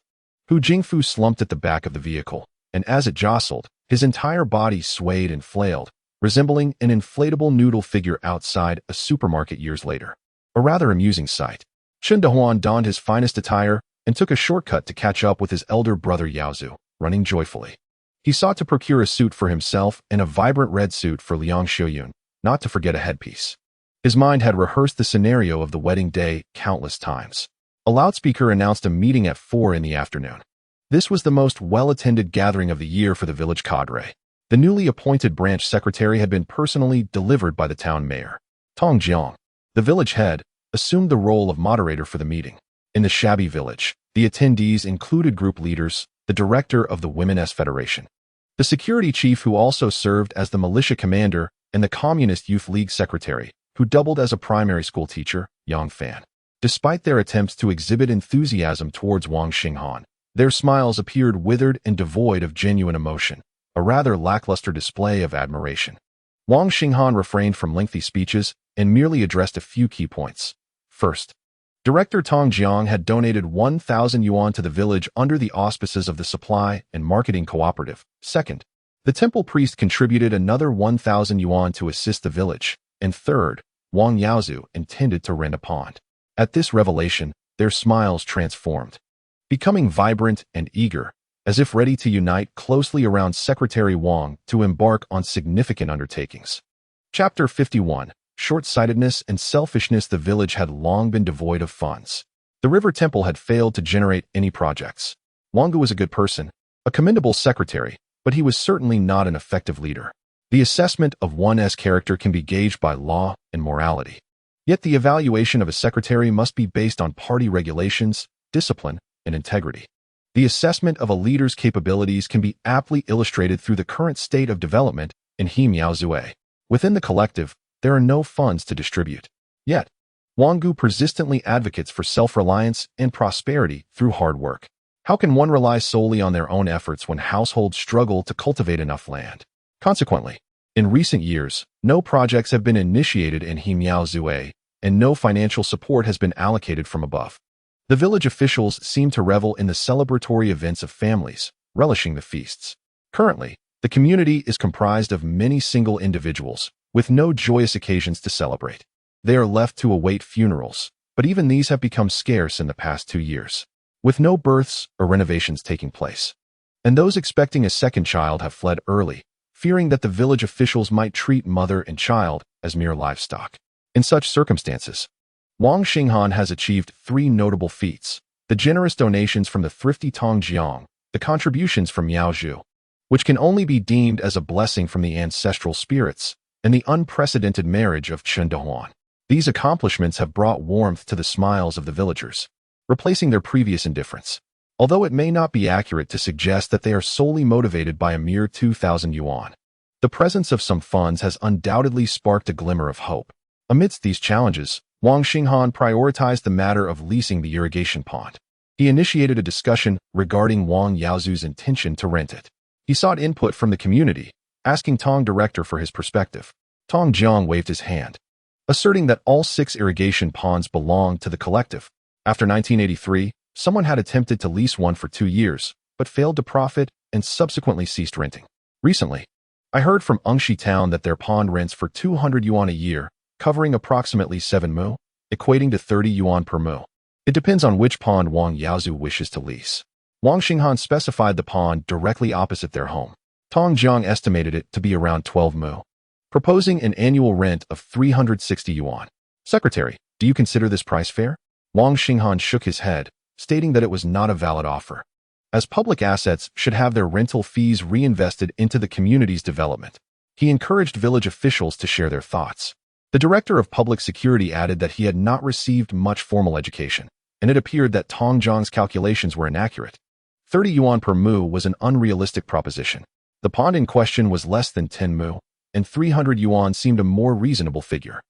A: Hu Jingfu slumped at the back of the vehicle, and as it jostled, his entire body swayed and flailed, resembling an inflatable noodle figure outside a supermarket years later. A rather amusing sight. Chen Dehuan donned his finest attire and took a shortcut to catch up with his elder brother Yaozu, running joyfully. He sought to procure a suit for himself and a vibrant red suit for Liang Xiuyun, not to forget a headpiece. His mind had rehearsed the scenario of the wedding day countless times. A loudspeaker announced a meeting at 4 in the afternoon. This was the most well-attended gathering of the year for the village cadre. The newly appointed branch secretary had been personally delivered by the town mayor. Tong Jiang, the village head, assumed the role of moderator for the meeting. In the shabby village, the attendees included group leaders, the director of the Women's Federation, the security chief who also served as the militia commander, and the Communist Youth League secretary, who doubled as a primary school teacher, Yang Fan. Despite their attempts to exhibit enthusiasm towards Wang Xinghan, their smiles appeared withered and devoid of genuine emotion, a rather lackluster display of admiration. Wang Xinghan refrained from lengthy speeches and merely addressed a few key points. First, Director Tong Jiang had donated 1,000 yuan to the village under the auspices of the Supply and Marketing Cooperative. Second, the temple priest contributed another 1,000 yuan to assist the village. And third, Wang Yaozu intended to rent a pond. At this revelation, their smiles transformed, becoming vibrant and eager, as if ready to unite closely around Secretary Wang to embark on significant undertakings. Chapter 51. Short-sightedness and selfishness. The village had long been devoid of funds. The river temple had failed to generate any projects. Wang was a good person, a commendable secretary, but he was certainly not an effective leader. The assessment of one's character can be gauged by law and morality. Yet the evaluation of a secretary must be based on party regulations, discipline, and integrity. The assessment of a leader's capabilities can be aptly illustrated through the current state of development in He Miaozue. Within the collective, there are no funds to distribute. Yet, Wang persistently advocates for self-reliance and prosperity through hard work. How can one rely solely on their own efforts when households struggle to cultivate enough land? Consequently, in recent years, no projects have been initiated in He Miaozue, and no financial support has been allocated from above. The village officials seem to revel in the celebratory events of families, relishing the feasts. Currently, the community is comprised of many single individuals, with no joyous occasions to celebrate. They are left to await funerals, but even these have become scarce in the past 2 years, with no births or renovations taking place. And those expecting a second child have fled early, fearing that the village officials might treat mother and child as mere livestock. In such circumstances, Wang Xinghan has achieved 3 notable feats: the generous donations from the thrifty Tong Jiang, the contributions from Miao Zhu, which can only be deemed as a blessing from the ancestral spirits, and the unprecedented marriage of Chen Dehuan. These accomplishments have brought warmth to the smiles of the villagers, replacing their previous indifference. Although it may not be accurate to suggest that they are solely motivated by a mere 2,000 yuan, the presence of some funds has undoubtedly sparked a glimmer of hope. Amidst these challenges, Wang Xinghan prioritized the matter of leasing the irrigation pond. He initiated a discussion regarding Wang Yaozu's intention to rent it. He sought input from the community, asking Tong director for his perspective. Tong Jiang waved his hand, asserting that all 6 irrigation ponds belonged to the collective. After 1983, someone had attempted to lease one for 2 years, but failed to profit and subsequently ceased renting. Recently, I heard from Engshi Town that their pond rents for 200 yuan a year, covering approximately 7 mu, equating to 30 yuan per mu. It depends on which pond Wang Yaozu wishes to lease. Wang Xinghan specified the pond directly opposite their home. Tong Jiang estimated it to be around 12 mu, proposing an annual rent of 360 yuan. Secretary, do you consider this price fair? Wang Xinghan shook his head, stating that it was not a valid offer, as public assets should have their rental fees reinvested into the community's development. He encouraged village officials to share their thoughts. The director of public security added that he had not received much formal education, and it appeared that Tong Jiang's calculations were inaccurate. 30 yuan per mu was an unrealistic proposition. The pond in question was less than 10 mu, and 300 yuan seemed a more reasonable figure.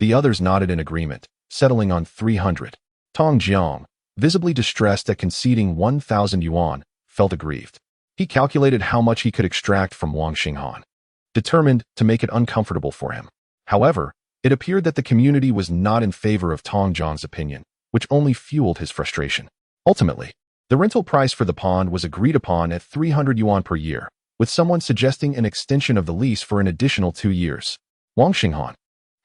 A: The others nodded in agreement, settling on 300. Tong Jiang, visibly distressed at conceding 1,000 yuan, felt aggrieved. He calculated how much he could extract from Wang Xinghan, determined to make it uncomfortable for him. However, it appeared that the community was not in favor of Tong Jiang's opinion, which only fueled his frustration. Ultimately, the rental price for the pond was agreed upon at 300 yuan per year, with someone suggesting an extension of the lease for an additional 2 years. Wang Xinghan,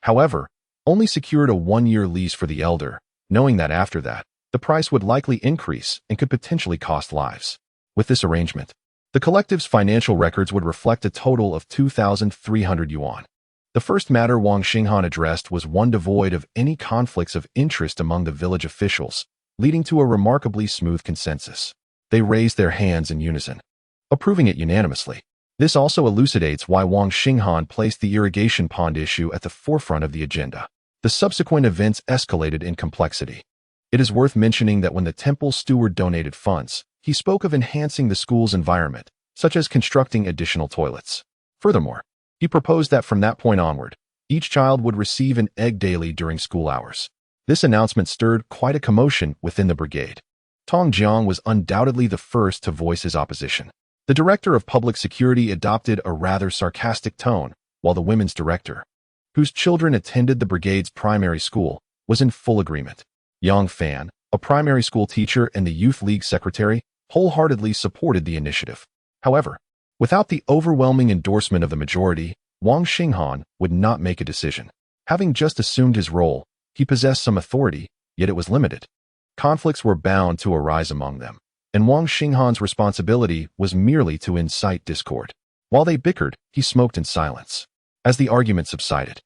A: however, only secured a 1-year lease for the elder, knowing that after that, the price would likely increase and could potentially cost lives. With this arrangement, the collective's financial records would reflect a total of 2,300 yuan. The first matter Wang Xinghan addressed was one devoid of any conflicts of interest among the village officials, leading to a remarkably smooth consensus. They raised their hands in unison, approving it unanimously. This also elucidates why Wang Xinghan placed the irrigation pond issue at the forefront of the agenda. The subsequent events escalated in complexity. It is worth mentioning that when the temple steward donated funds, he spoke of enhancing the school's environment, such as constructing additional toilets. Furthermore, he proposed that from that point onward, each child would receive an egg daily during school hours. This announcement stirred quite a commotion within the brigade. Tong Jiang was undoubtedly the first to voice his opposition. The director of public security adopted a rather sarcastic tone, while the women's director, whose children attended the brigade's primary school, was in full agreement. Yang Fan, a primary school teacher and the youth league secretary, wholeheartedly supported the initiative. However, without the overwhelming endorsement of the majority, Wang Xinghan would not make a decision. Having just assumed his role, he possessed some authority, yet it was limited. Conflicts were bound to arise among them, and Wang Xinghan's responsibility was merely to incite discord. While they bickered, he smoked in silence. As the argument subsided,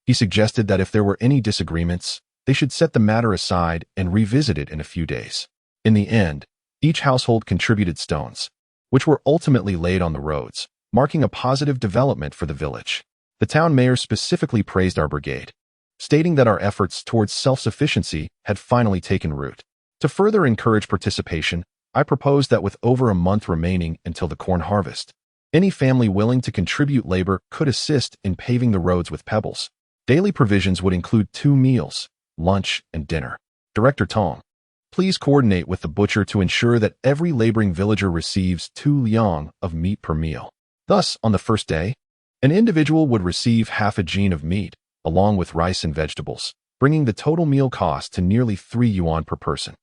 A: he suggested that if there were any disagreements, they should set the matter aside and revisit it in a few days. In the end, each household contributed stones, which were ultimately laid on the roads, marking a positive development for the village. The town mayor specifically praised our brigade, stating that our efforts towards self-sufficiency had finally taken root. To further encourage participation, I proposed that with over a month remaining until the corn harvest, any family willing to contribute labor could assist in paving the roads with pebbles. Daily provisions would include 2 meals, lunch and dinner. Director Tong, please coordinate with the butcher to ensure that every laboring villager receives 2 liang of meat per meal. Thus, on the first day, an individual would receive half a jin of meat, along with rice and vegetables, bringing the total meal cost to nearly 3 yuan per person.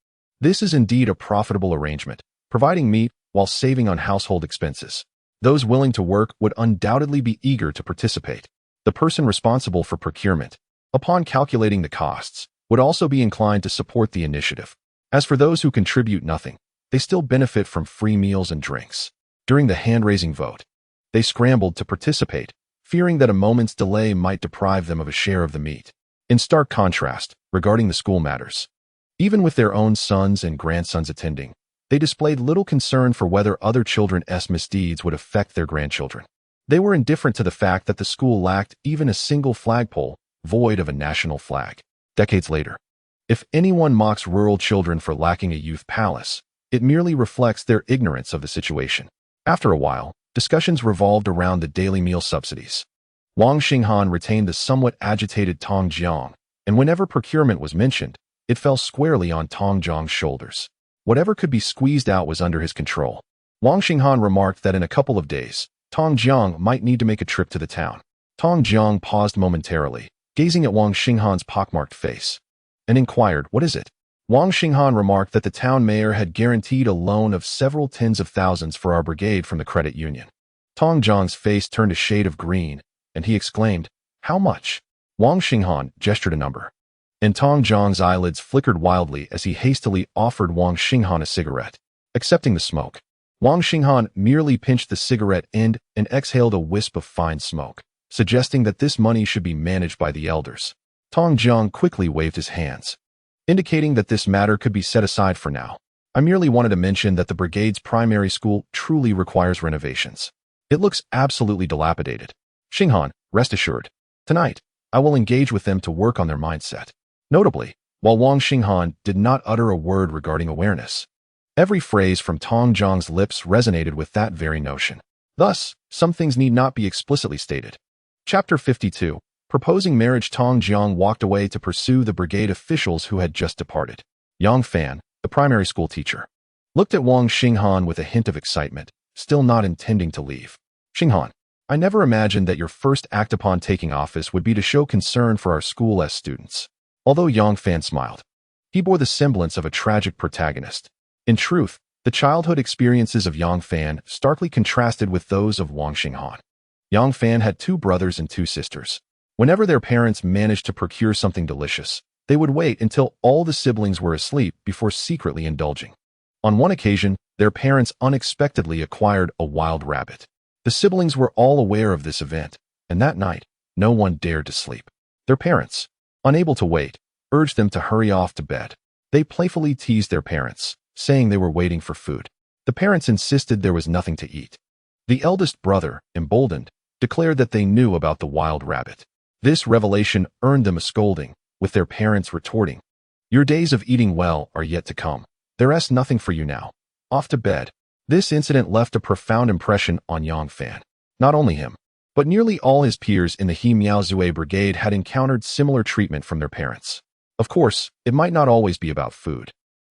A: This is indeed a profitable arrangement, providing meat while saving on household expenses. Those willing to work would undoubtedly be eager to participate. The person responsible for procurement, upon calculating the costs, would also be inclined to support the initiative. As for those who contribute nothing, they still benefit from free meals and drinks. During the hand-raising vote, they scrambled to participate, fearing that a moment's delay might deprive them of a share of the meat. In stark contrast, regarding the school matters, even with their own sons and grandsons attending, they displayed little concern for whether other children's misdeeds would affect their grandchildren. They were indifferent to the fact that the school lacked even a single flagpole, void of a national flag. Decades later, if anyone mocks rural children for lacking a youth palace, it merely reflects their ignorance of the situation. After a while, discussions revolved around the daily meal subsidies. Wang Xinghan retained the somewhat agitated Tong Jiang, and whenever procurement was mentioned, it fell squarely on Tong Jiang's shoulders. Whatever could be squeezed out was under his control. Wang Xinghan remarked that in a couple of days, Tong Jiang might need to make a trip to the town. Tong Jiang paused momentarily, gazing at Wang Xinghan's pockmarked face, and inquired, "What is it?" Wang Xinghan remarked that the town mayor had guaranteed a loan of several tens of thousands for our brigade from the credit union. Tong Jiang's face turned a shade of green, and he exclaimed, "How much?" Wang Xinghan gestured a number, and Tong Jiang's eyelids flickered wildly as he hastily offered Wang Xinghan a cigarette. Accepting the smoke, Wang Xinghan merely pinched the cigarette end and exhaled a wisp of fine smoke, suggesting that this money should be managed by the elders. Tong Jiang quickly waved his hands, indicating that this matter could be set aside for now. "I merely wanted to mention that the brigade's primary school truly requires renovations. It looks absolutely dilapidated. Xinghan, rest assured, tonight, I will engage with them to work on their mindset." Notably, while Wang Xinghan did not utter a word regarding awareness, every phrase from Tong Jiang's lips resonated with that very notion. Thus, some things need not be explicitly stated. Chapter 52. Proposing marriage. Tong Jiang walked away to pursue the brigade officials who had just departed. Yang Fan, the primary school teacher, looked at Wang Xinghan with a hint of excitement, still not intending to leave. "Xinghan, I never imagined that your first act upon taking office would be to show concern for our school's students." Although Yang Fan smiled, he bore the semblance of a tragic protagonist. In truth, the childhood experiences of Yang Fan starkly contrasted with those of Wang Xinghan. Yang Fan had 2 brothers and 2 sisters. Whenever their parents managed to procure something delicious, they would wait until all the siblings were asleep before secretly indulging. On one occasion, their parents unexpectedly acquired a wild rabbit. The siblings were all aware of this event, and that night, no one dared to sleep. Their parents, unable to wait, urged them to hurry off to bed. They playfully teased their parents, saying they were waiting for food. The parents insisted there was nothing to eat. The eldest brother, emboldened, declared that they knew about the wild rabbit. This revelation earned them a scolding, with their parents retorting, "Your days of eating well are yet to come. There's nothing for you now. Off to bed." This incident left a profound impression on Yang Fan. Not only him, but nearly all his peers in the He Miaozue brigade had encountered similar treatment from their parents. Of course, it might not always be about food.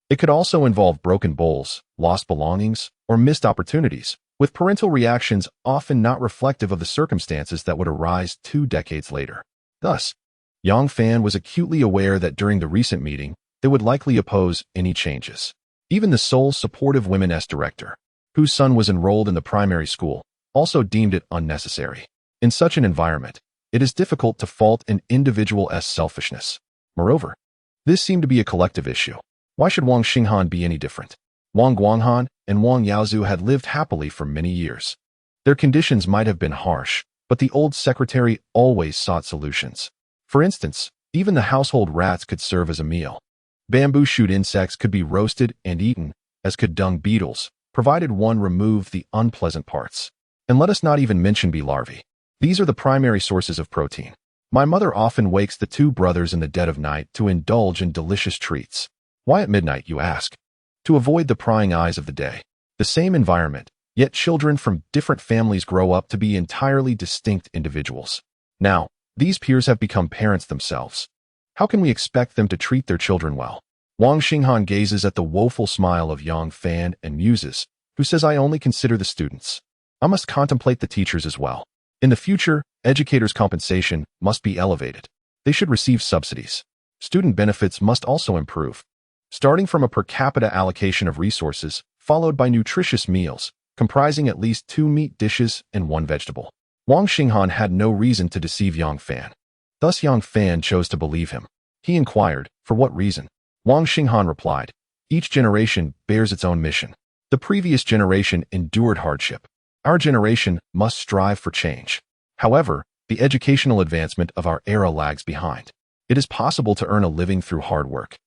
A: It could also involve broken bowls, lost belongings, or missed opportunities, with parental reactions often not reflective of the circumstances that would arise 2 decades later. Thus, Yang Fan was acutely aware that during the recent meeting, they would likely oppose any changes. Even the sole supportive women's director, whose son was enrolled in the primary school, also deemed it unnecessary. In such an environment, it is difficult to fault an individual's selfishness. Moreover, this seemed to be a collective issue. Why should Wang Xinghan be any different? Wang Guanghan and Wang Yaozu had lived happily for many years. Their conditions might have been harsh, but the old secretary always sought solutions. For instance, even the household rats could serve as a meal. Bamboo shoot insects could be roasted and eaten, as could dung beetles, provided one removed the unpleasant parts. And let us not even mention bee larvae. These are the primary sources of protein. My mother often wakes the 2 brothers in the dead of night to indulge in delicious treats. Why at midnight, you ask? To avoid the prying eyes of the day. The same environment, yet children from different families grow up to be entirely distinct individuals. Now, these peers have become parents themselves. How can we expect them to treat their children well? Wang Xinghan gazes at the woeful smile of Yang Fan and muses, who says, "I only consider the students. I must contemplate the teachers as well. In the future, educators' compensation must be elevated. They should receive subsidies. Student benefits must also improve, starting from a per capita allocation of resources, followed by nutritious meals, comprising at least 2 meat dishes and 1 vegetable. Wang Xinghan had no reason to deceive Yang Fan. Thus Yang Fan chose to believe him. He inquired, for what reason? Wang Xinghan replied, each generation bears its own mission. The previous generation endured hardship. Our generation must strive for change. However, the educational advancement of our era lags behind. It is possible to earn a living through hard work,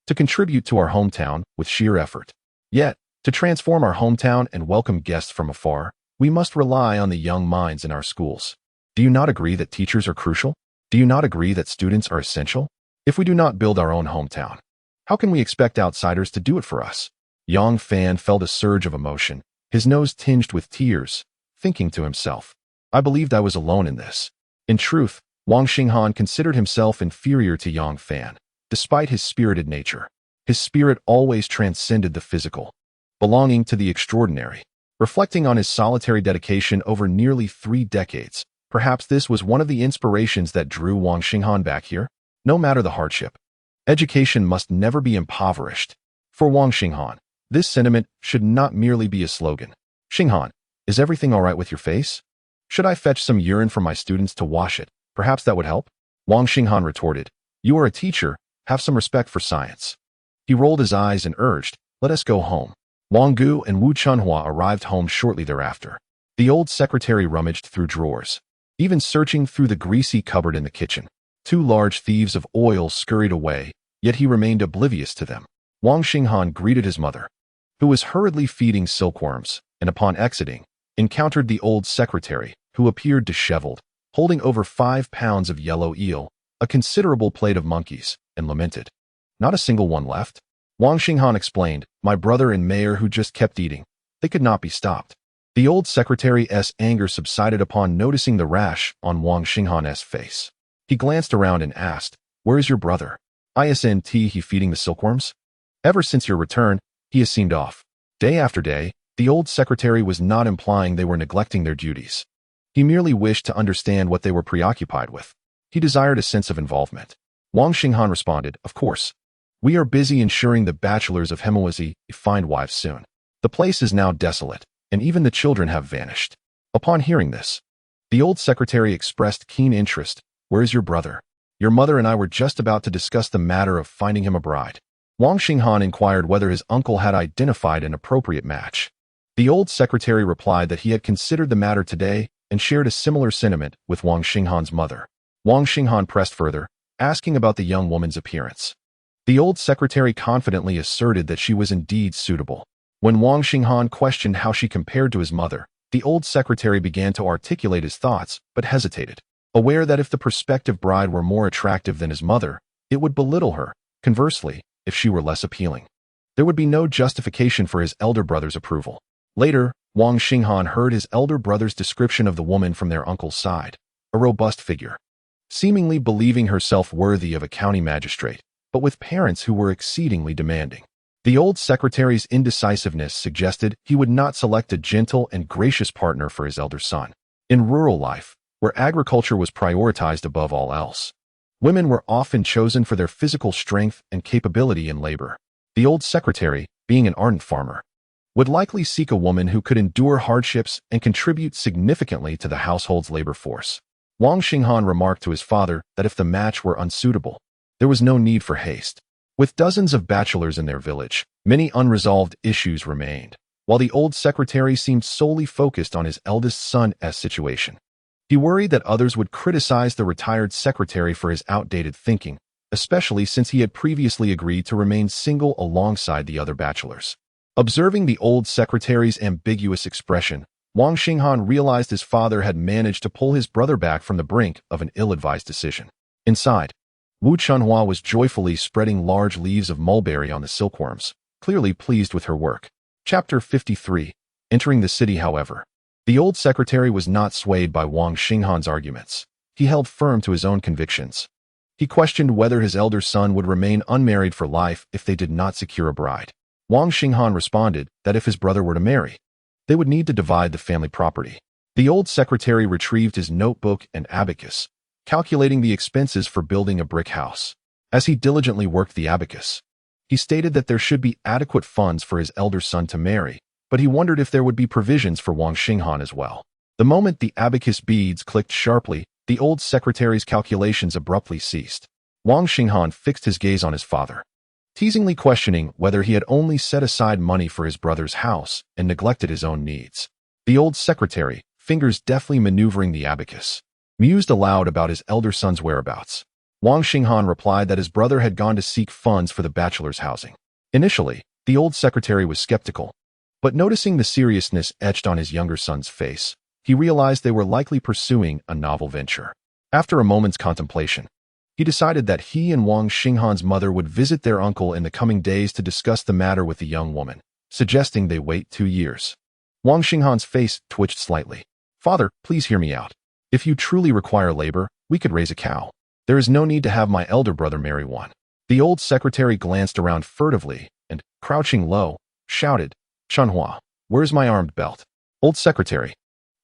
A: to contribute to our hometown with sheer effort. Yet, to transform our hometown and welcome guests from afar, we must rely on the young minds in our schools. Do you not agree that teachers are crucial? Do you not agree that students are essential? If we do not build our own hometown, how can we expect outsiders to do it for us? Yang Fan felt a surge of emotion, his nose tinged with tears, thinking to himself, I believed I was alone in this. In truth, Wang Xinghan considered himself inferior to Yang Fan, despite his spirited nature. His spirit always transcended the physical, belonging to the extraordinary. Reflecting on his solitary dedication over nearly 3 decades, perhaps this was one of the inspirations that drew Wang Xinghan back here. No matter the hardship, education must never be impoverished. For Wang Xinghan, this sentiment should not merely be a slogan. Xinghan, is everything all right with your face? Should I fetch some urine from my students to wash it? Perhaps that would help? Wang Xinghan retorted, you are a teacher, have some respect for science. He rolled his eyes and urged, let us go home. Wang Gu and Wu Chunhua arrived home shortly thereafter. The old secretary rummaged through drawers, even searching through the greasy cupboard in the kitchen. 2 large thieves of oil scurried away, yet he remained oblivious to them. Wang Xinghan greeted his mother, who was hurriedly feeding silkworms, and upon exiting, encountered the old secretary, who appeared disheveled, holding over 5 pounds of yellow eel, a considerable plate of monkeys, and lamented. Not a single one left? Wang Xinghan explained, my brother and mayor who just kept eating. They could not be stopped. The old secretary's anger subsided upon noticing the rash on Wang Xinghan's face. He glanced around and asked, where is your brother? Isn't he feeding the silkworms? Ever since your return, he has seemed off. Day after day, the old secretary was not implying they were neglecting their duties. He merely wished to understand what they were preoccupied with. He desired a sense of involvement. Wang Xinghan responded, of course. We are busy ensuring the bachelors of Hemawasi find wives soon. The place is now desolate, and even the children have vanished. Upon hearing this, the old secretary expressed keen interest. Where is your brother? Your mother and I were just about to discuss the matter of finding him a bride. Wang Xinghan inquired whether his uncle had identified an appropriate match. The old secretary replied that he had considered the matter today and shared a similar sentiment with Wang Xinghan's mother. Wang Xinghan pressed further, asking about the young woman's appearance. The old secretary confidently asserted that she was indeed suitable. When Wang Xinghan questioned how she compared to his mother, the old secretary began to articulate his thoughts, but hesitated. Aware that if the prospective bride were more attractive than his mother, it would belittle her. Conversely, if she were less appealing, there would be no justification for his elder brother's approval. Later, Wang Xinghan heard his elder brother's description of the woman from their uncle's side, a robust figure, seemingly believing herself worthy of a county magistrate, but with parents who were exceedingly demanding. The old secretary's indecisiveness suggested he would not select a gentle and gracious partner for his elder son. In rural life, where agriculture was prioritized above all else, women were often chosen for their physical strength and capability in labor. The old secretary, being an ardent farmer, would likely seek a woman who could endure hardships and contribute significantly to the household's labor force. Wang Xinghan remarked to his father that if the match were unsuitable, there was no need for haste. With dozens of bachelors in their village, many unresolved issues remained, while the old secretary seemed solely focused on his eldest son's situation. He worried that others would criticize the retired secretary for his outdated thinking, especially since he had previously agreed to remain single alongside the other bachelors. Observing the old secretary's ambiguous expression, Wang Xinghan realized his father had managed to pull his brother back from the brink of an ill-advised decision. Inside, Wu Chunhua was joyfully spreading large leaves of mulberry on the silkworms, clearly pleased with her work. Chapter 53. Entering the city, however, the old secretary was not swayed by Wang Xinghan's arguments. He held firm to his own convictions. He questioned whether his elder son would remain unmarried for life if they did not secure a bride. Wang Xinghan responded that if his brother were to marry, they would need to divide the family property. The old secretary retrieved his notebook and abacus, calculating the expenses for building a brick house. As he diligently worked the abacus, he stated that there should be adequate funds for his elder son to marry, but he wondered if there would be provisions for Wang Xinghan as well. The moment the abacus beads clicked sharply, the old secretary's calculations abruptly ceased. Wang Xinghan fixed his gaze on his father, teasingly questioning whether he had only set aside money for his brother's house and neglected his own needs. The old secretary, fingers deftly maneuvering the abacus, mused aloud about his elder son's whereabouts. Wang Xinghan replied that his brother had gone to seek funds for the bachelor's housing. Initially, the old secretary was skeptical, but noticing the seriousness etched on his younger son's face, he realized they were likely pursuing a novel venture. After a moment's contemplation, he decided that he and Wang Xinghan's mother would visit their uncle in the coming days to discuss the matter with the young woman, suggesting they wait 2 years. Wang Xinghan's face twitched slightly. "Father, please hear me out. If you truly require labor, we could raise a cow. There is no need to have my elder brother marry one." The old secretary glanced around furtively and, crouching low, shouted, "Chunhua, where's my armed belt?" "Old secretary,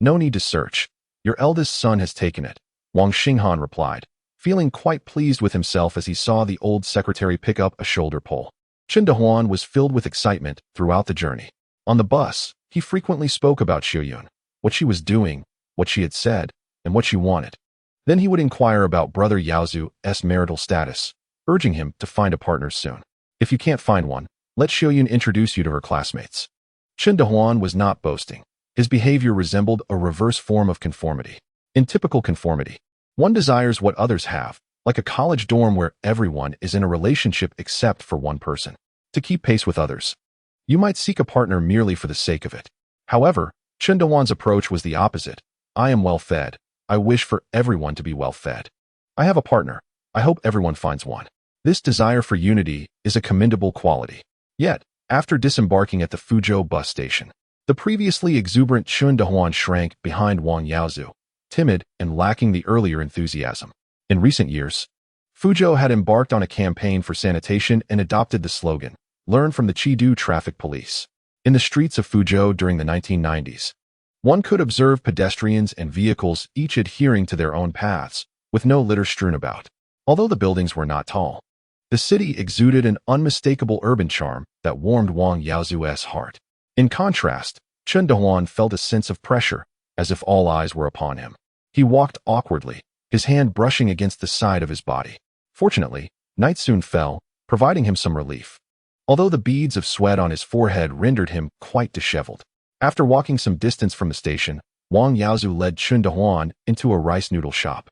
A: no need to search. Your eldest son has taken it," Wang Xinghan replied, feeling quite pleased with himself as he saw the old secretary pick up a shoulder pole. Chen Dehuan was filled with excitement throughout the journey. On the bus, he frequently spoke about Xiuyun, what she was doing, what she had said, and what she wanted. Then he would inquire about brother Yaozu's marital status, urging him to find a partner soon. "If you can't find one, let Xiuyun introduce you to her classmates." Chen Dehuan was not boasting. His behavior resembled a reverse form of conformity. In typical conformity, one desires what others have, like a college dorm where everyone is in a relationship except for one person. To keep pace with others, you might seek a partner merely for the sake of it. However, Chen Dehuan's approach was the opposite. "I am well fed. I wish for everyone to be well fed. I have a partner. I hope everyone finds one." This desire for unity is a commendable quality. Yet, after disembarking at the Fuzhou bus station, the previously exuberant Chen Dehuan shrank behind Wang Yaozu, timid and lacking the earlier enthusiasm. In recent years, Fuzhou had embarked on a campaign for sanitation and adopted the slogan, "Learn from the Chidu traffic police." In the streets of Fuzhou during the 1990s, one could observe pedestrians and vehicles each adhering to their own paths, with no litter strewn about. Although the buildings were not tall, the city exuded an unmistakable urban charm that warmed Wang Yaozu's heart. In contrast, Chen Dehuan felt a sense of pressure, as if all eyes were upon him. He walked awkwardly, his hand brushing against the side of his body. Fortunately, night soon fell, providing him some relief, although the beads of sweat on his forehead rendered him quite disheveled. After walking some distance from the station, Wang Yaozu led Chen Dehuan into a rice noodle shop.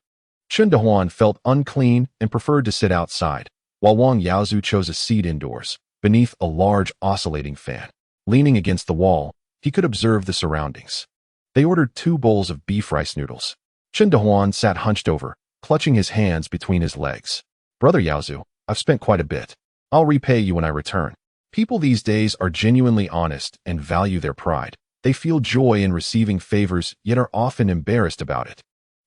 A: Chen Dehuan felt unclean and preferred to sit outside, while Wang Yaozu chose a seat indoors, beneath a large oscillating fan. Leaning against the wall, he could observe the surroundings. They ordered 2 bowls of beef rice noodles. Chen Dehuan sat hunched over, clutching his hands between his legs. "Brother Yaozu, I've spent quite a bit. I'll repay you when I return." People these days are genuinely honest and value their pride. They feel joy in receiving favors, yet are often embarrassed about it.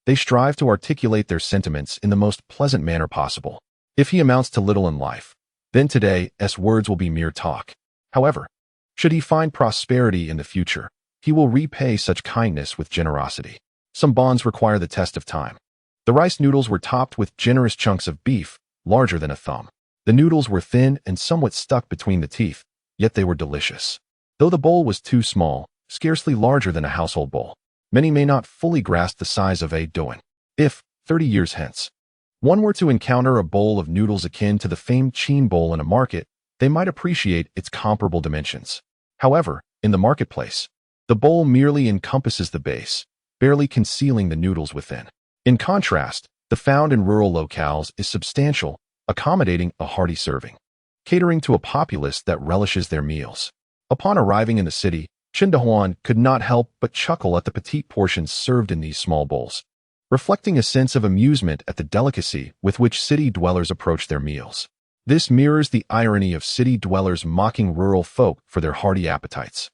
A: They strive to articulate their sentiments in the most pleasant manner possible. If he amounts to little in life, then today's words will be mere talk. However, should he find prosperity in the future, he will repay such kindness with generosity. Some bonds require the test of time. The rice noodles were topped with generous chunks of beef, larger than a thumb. The noodles were thin and somewhat stuck between the teeth, yet they were delicious. Though the bowl was too small, scarcely larger than a household bowl, many may not fully grasp the size of a doan. If, 30 years hence, one were to encounter a bowl of noodles akin to the famed Qin bowl in a market, they might appreciate its comparable dimensions. However, in the marketplace, the bowl merely encompasses the base, barely concealing the noodles within. In contrast, the found in rural locales is substantial, accommodating a hearty serving, catering to a populace that relishes their meals. Upon arriving in the city, Chen Dehuan could not help but chuckle at the petite portions served in these small bowls, reflecting a sense of amusement at the delicacy with which city dwellers approach their meals. This mirrors the irony of city dwellers mocking rural folk for their hearty appetites.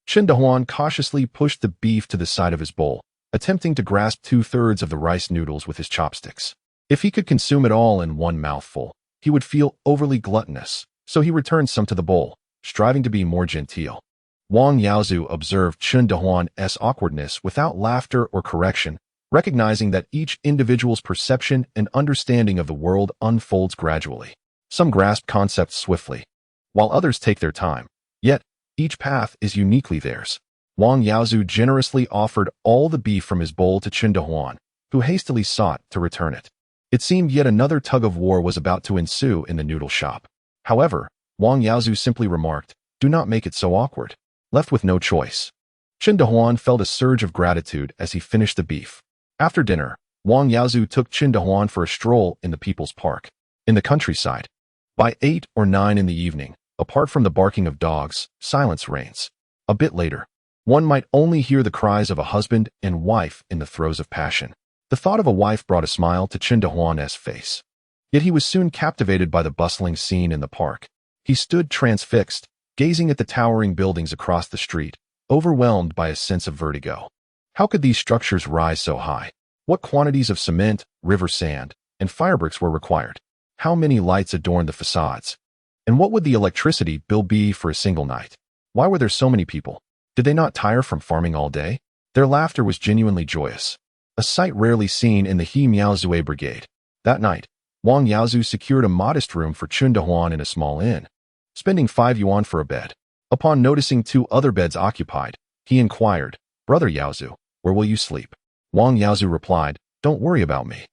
A: Chen Dehuan cautiously pushed the beef to the side of his bowl, attempting to grasp 2/3 of the rice noodles with his chopsticks. If he could consume it all in one mouthful, he would feel overly gluttonous, so he returned some to the bowl, striving to be more genteel. Wang Yaozu observed Chen Dehuan's awkwardness without laughter or correction, recognizing that each individual's perception and understanding of the world unfolds gradually. Some grasp concepts swiftly, while others take their time, yet each path is uniquely theirs. Wang Yaozu generously offered all the beef from his bowl to Qin Dehuan, who hastily sought to return it. It seemed yet another tug-of-war was about to ensue in the noodle shop. However, Wang Yaozu simply remarked, "Do not make it so awkward." Left with no choice, Qin Dehuan felt a surge of gratitude as he finished the beef. After dinner, Wang Yaozu took Qin Dehuan for a stroll in the People's Park, in the countryside. By 8 or 9 in the evening, apart from the barking of dogs, silence reigns. A bit later, one might only hear the cries of a husband and wife in the throes of passion. The thought of a wife brought a smile to Qin Dehuan's face. Yet he was soon captivated by the bustling scene in the park. He stood transfixed, gazing at the towering buildings across the street, overwhelmed by a sense of vertigo. How could these structures rise so high? What quantities of cement, river sand, and firebricks were required? How many lights adorned the facades? And what would the electricity bill be for a single night? Why were there so many people? Did they not tire from farming all day? Their laughter was genuinely joyous, a sight rarely seen in the He Miaozue Brigade. That night, Wang Yaozu secured a modest room for Qin Dehuan in a small inn, spending 5 yuan for a bed. Upon noticing 2 other beds occupied, he inquired, "Brother Yaozu, where will you sleep?" Wang Yaozu replied, "Don't worry about me.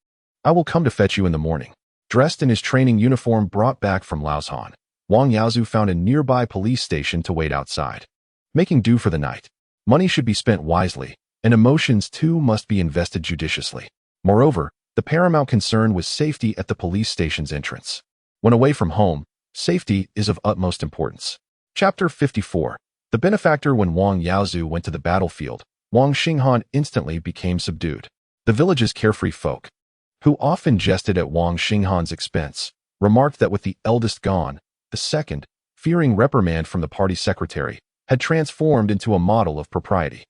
A: I will come to fetch you in the morning." Dressed in his training uniform brought back from Laoshan, Wang Yaozu found a nearby police station to wait outside. Making do for the night. Money should be spent wisely, and emotions too must be invested judiciously. Moreover, the paramount concern was safety at the police station's entrance. When away from home, safety is of utmost importance. Chapter 54. The benefactor. When Wang Yaozu went to the battlefield, Wang Xinghan instantly became subdued. The village's carefree folk, who often jested at Wang Xinghan's expense, remarked that with the eldest gone, the second, fearing reprimand from the party secretary, had transformed into a model of propriety.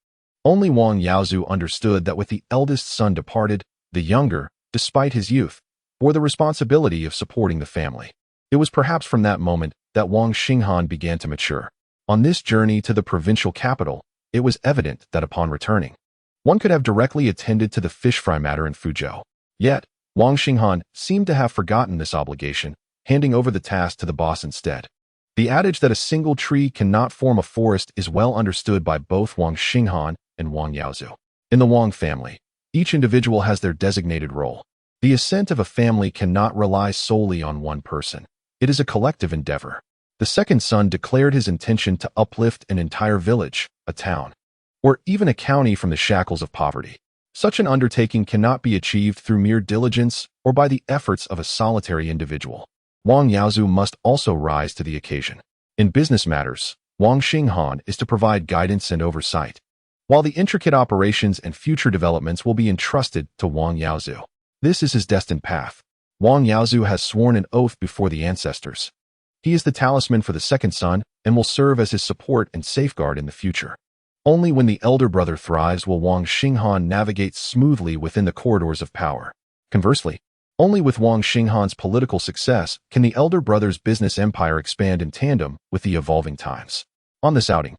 A: Only Wang Yaozu understood that with the eldest son departed, the younger, despite his youth, bore the responsibility of supporting the family. It was perhaps from that moment that Wang Xinghan began to mature. On this journey to the provincial capital, it was evident that upon returning, one could have directly attended to the fish fry matter in Fuzhou. Yet, Wang Xinghan seemed to have forgotten this obligation, handing over the task to the boss instead. The adage that a single tree cannot form a forest is well understood by both Wang Xinghan and Wang Yaozu. In the Wang family, each individual has their designated role. The ascent of a family cannot rely solely on one person. It is a collective endeavor. The second son declared his intention to uplift an entire village, a town, or even a county from the shackles of poverty. Such an undertaking cannot be achieved through mere diligence or by the efforts of a solitary individual. Wang Yaozu must also rise to the occasion. In business matters, Wang Xinghan is to provide guidance and oversight, while the intricate operations and future developments will be entrusted to Wang Yaozu. This is his destined path. Wang Yaozu has sworn an oath before the ancestors. He is the talisman for the second son and will serve as his support and safeguard in the future. Only when the elder brother thrives will Wang Xinghan navigate smoothly within the corridors of power. Conversely, only with Wang Xinghan's political success can the elder brother's business empire expand in tandem with the evolving times. On this outing,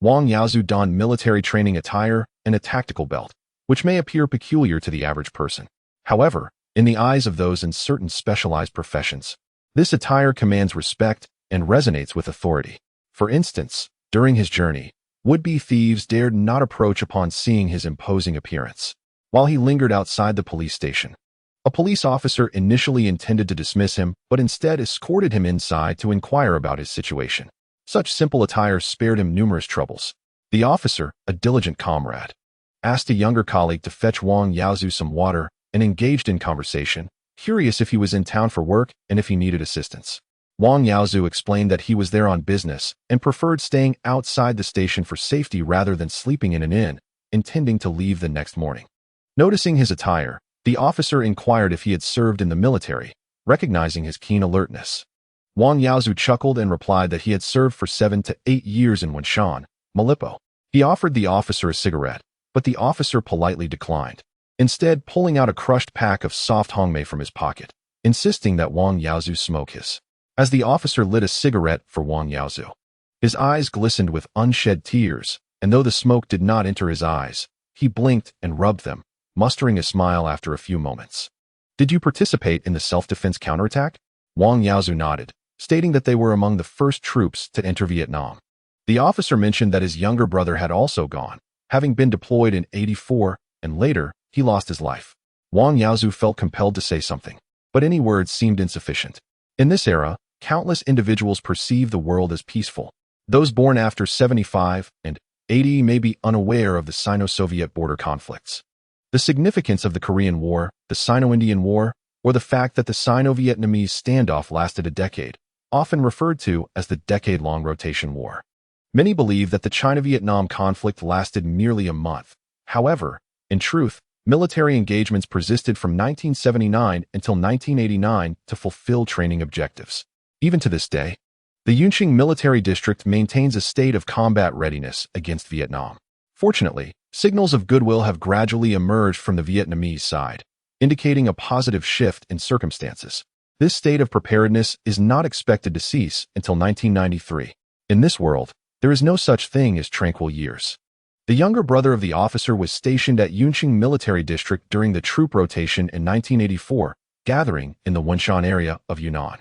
A: Wang Yaozu donned military training attire and a tactical belt, which may appear peculiar to the average person. However, in the eyes of those in certain specialized professions, this attire commands respect and resonates with authority. For instance, during his journey, would-be thieves dared not approach upon seeing his imposing appearance. While he lingered outside the police station, a police officer initially intended to dismiss him, but instead escorted him inside to inquire about his situation. Such simple attire spared him numerous troubles. The officer, a diligent comrade, asked a younger colleague to fetch Wang Yaozu some water and engaged in conversation, curious if he was in town for work and if he needed assistance. Wang Yaozu explained that he was there on business and preferred staying outside the station for safety rather than sleeping in an inn, intending to leave the next morning. Noticing his attire, the officer inquired if he had served in the military, recognizing his keen alertness. Wang Yaozu chuckled and replied that he had served for 7 to 8 years in Wenshan, Malipo. He offered the officer a cigarette, but the officer politely declined, instead pulling out a crushed pack of soft hongmei from his pocket, insisting that Wang Yaozu smoke his. As the officer lit a cigarette for Wang Yaozu, his eyes glistened with unshed tears, and though the smoke did not enter his eyes, he blinked and rubbed them, mustering a smile after a few moments. "Did you participate in the self-defense counterattack?" Wang Yaozu nodded, stating that they were among the first troops to enter Vietnam. The officer mentioned that his younger brother had also gone, having been deployed in '84, and later, he lost his life. Wang Yaozu felt compelled to say something, but any words seemed insufficient. In this era, countless individuals perceive the world as peaceful. Those born after 75 and 80 may be unaware of the Sino-Soviet border conflicts, the significance of the Korean War, the Sino-Indian War, or the fact that the Sino-Vietnamese standoff lasted a decade, often referred to as the decade-long rotation war. Many believe that the China-Vietnam conflict lasted merely a month. However, in truth, military engagements persisted from 1979 until 1989 to fulfill training objectives. Even to this day, the Yunqing military district maintains a state of combat readiness against Vietnam. Fortunately, signals of goodwill have gradually emerged from the Vietnamese side, indicating a positive shift in circumstances. This state of preparedness is not expected to cease until 1993. In this world, there is no such thing as tranquil years. The younger brother of the officer was stationed at Yunqing Military District during the troop rotation in 1984, gathering in the Wenshan area of Yunnan.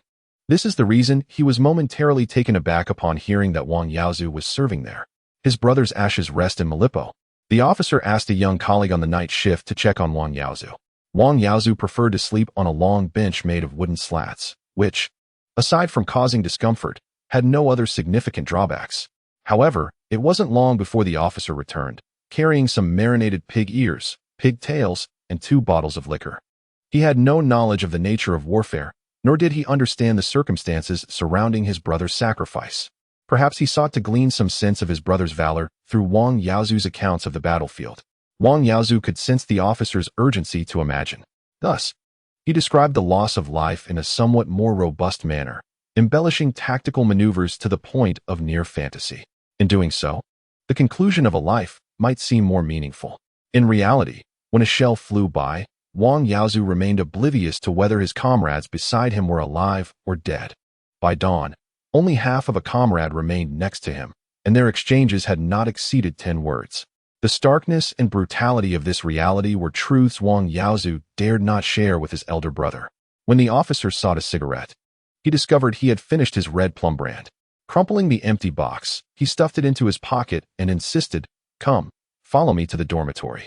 A: This is the reason he was momentarily taken aback upon hearing that Wang Yaozu was serving there. His brother's ashes rest in Malipo. The officer asked a young colleague on the night shift to check on Wang Yaozu. Wang Yaozu preferred to sleep on a long bench made of wooden slats, which, aside from causing discomfort, had no other significant drawbacks. However, it wasn't long before the officer returned, carrying some marinated pig ears, pig tails, and 2 bottles of liquor. He had no knowledge of the nature of warfare, nor did he understand the circumstances surrounding his brother's sacrifice. Perhaps he sought to glean some sense of his brother's valor through Wang Yaozu's accounts of the battlefield. Wang Yaozu could sense the officer's urgency to imagine. Thus, he described the loss of life in a somewhat more robust manner, embellishing tactical maneuvers to the point of near fantasy. In doing so, the conclusion of a life might seem more meaningful. In reality, when a shell flew by, Wang Yaozu remained oblivious to whether his comrades beside him were alive or dead. By dawn, only half of a comrade remained next to him, and their exchanges had not exceeded 10 words. The starkness and brutality of this reality were truths Wang Yaozu dared not share with his elder brother. When the officer sought a cigarette, he discovered he had finished his red plum brand. Crumpling the empty box, he stuffed it into his pocket and insisted, "Come, follow me to the dormitory."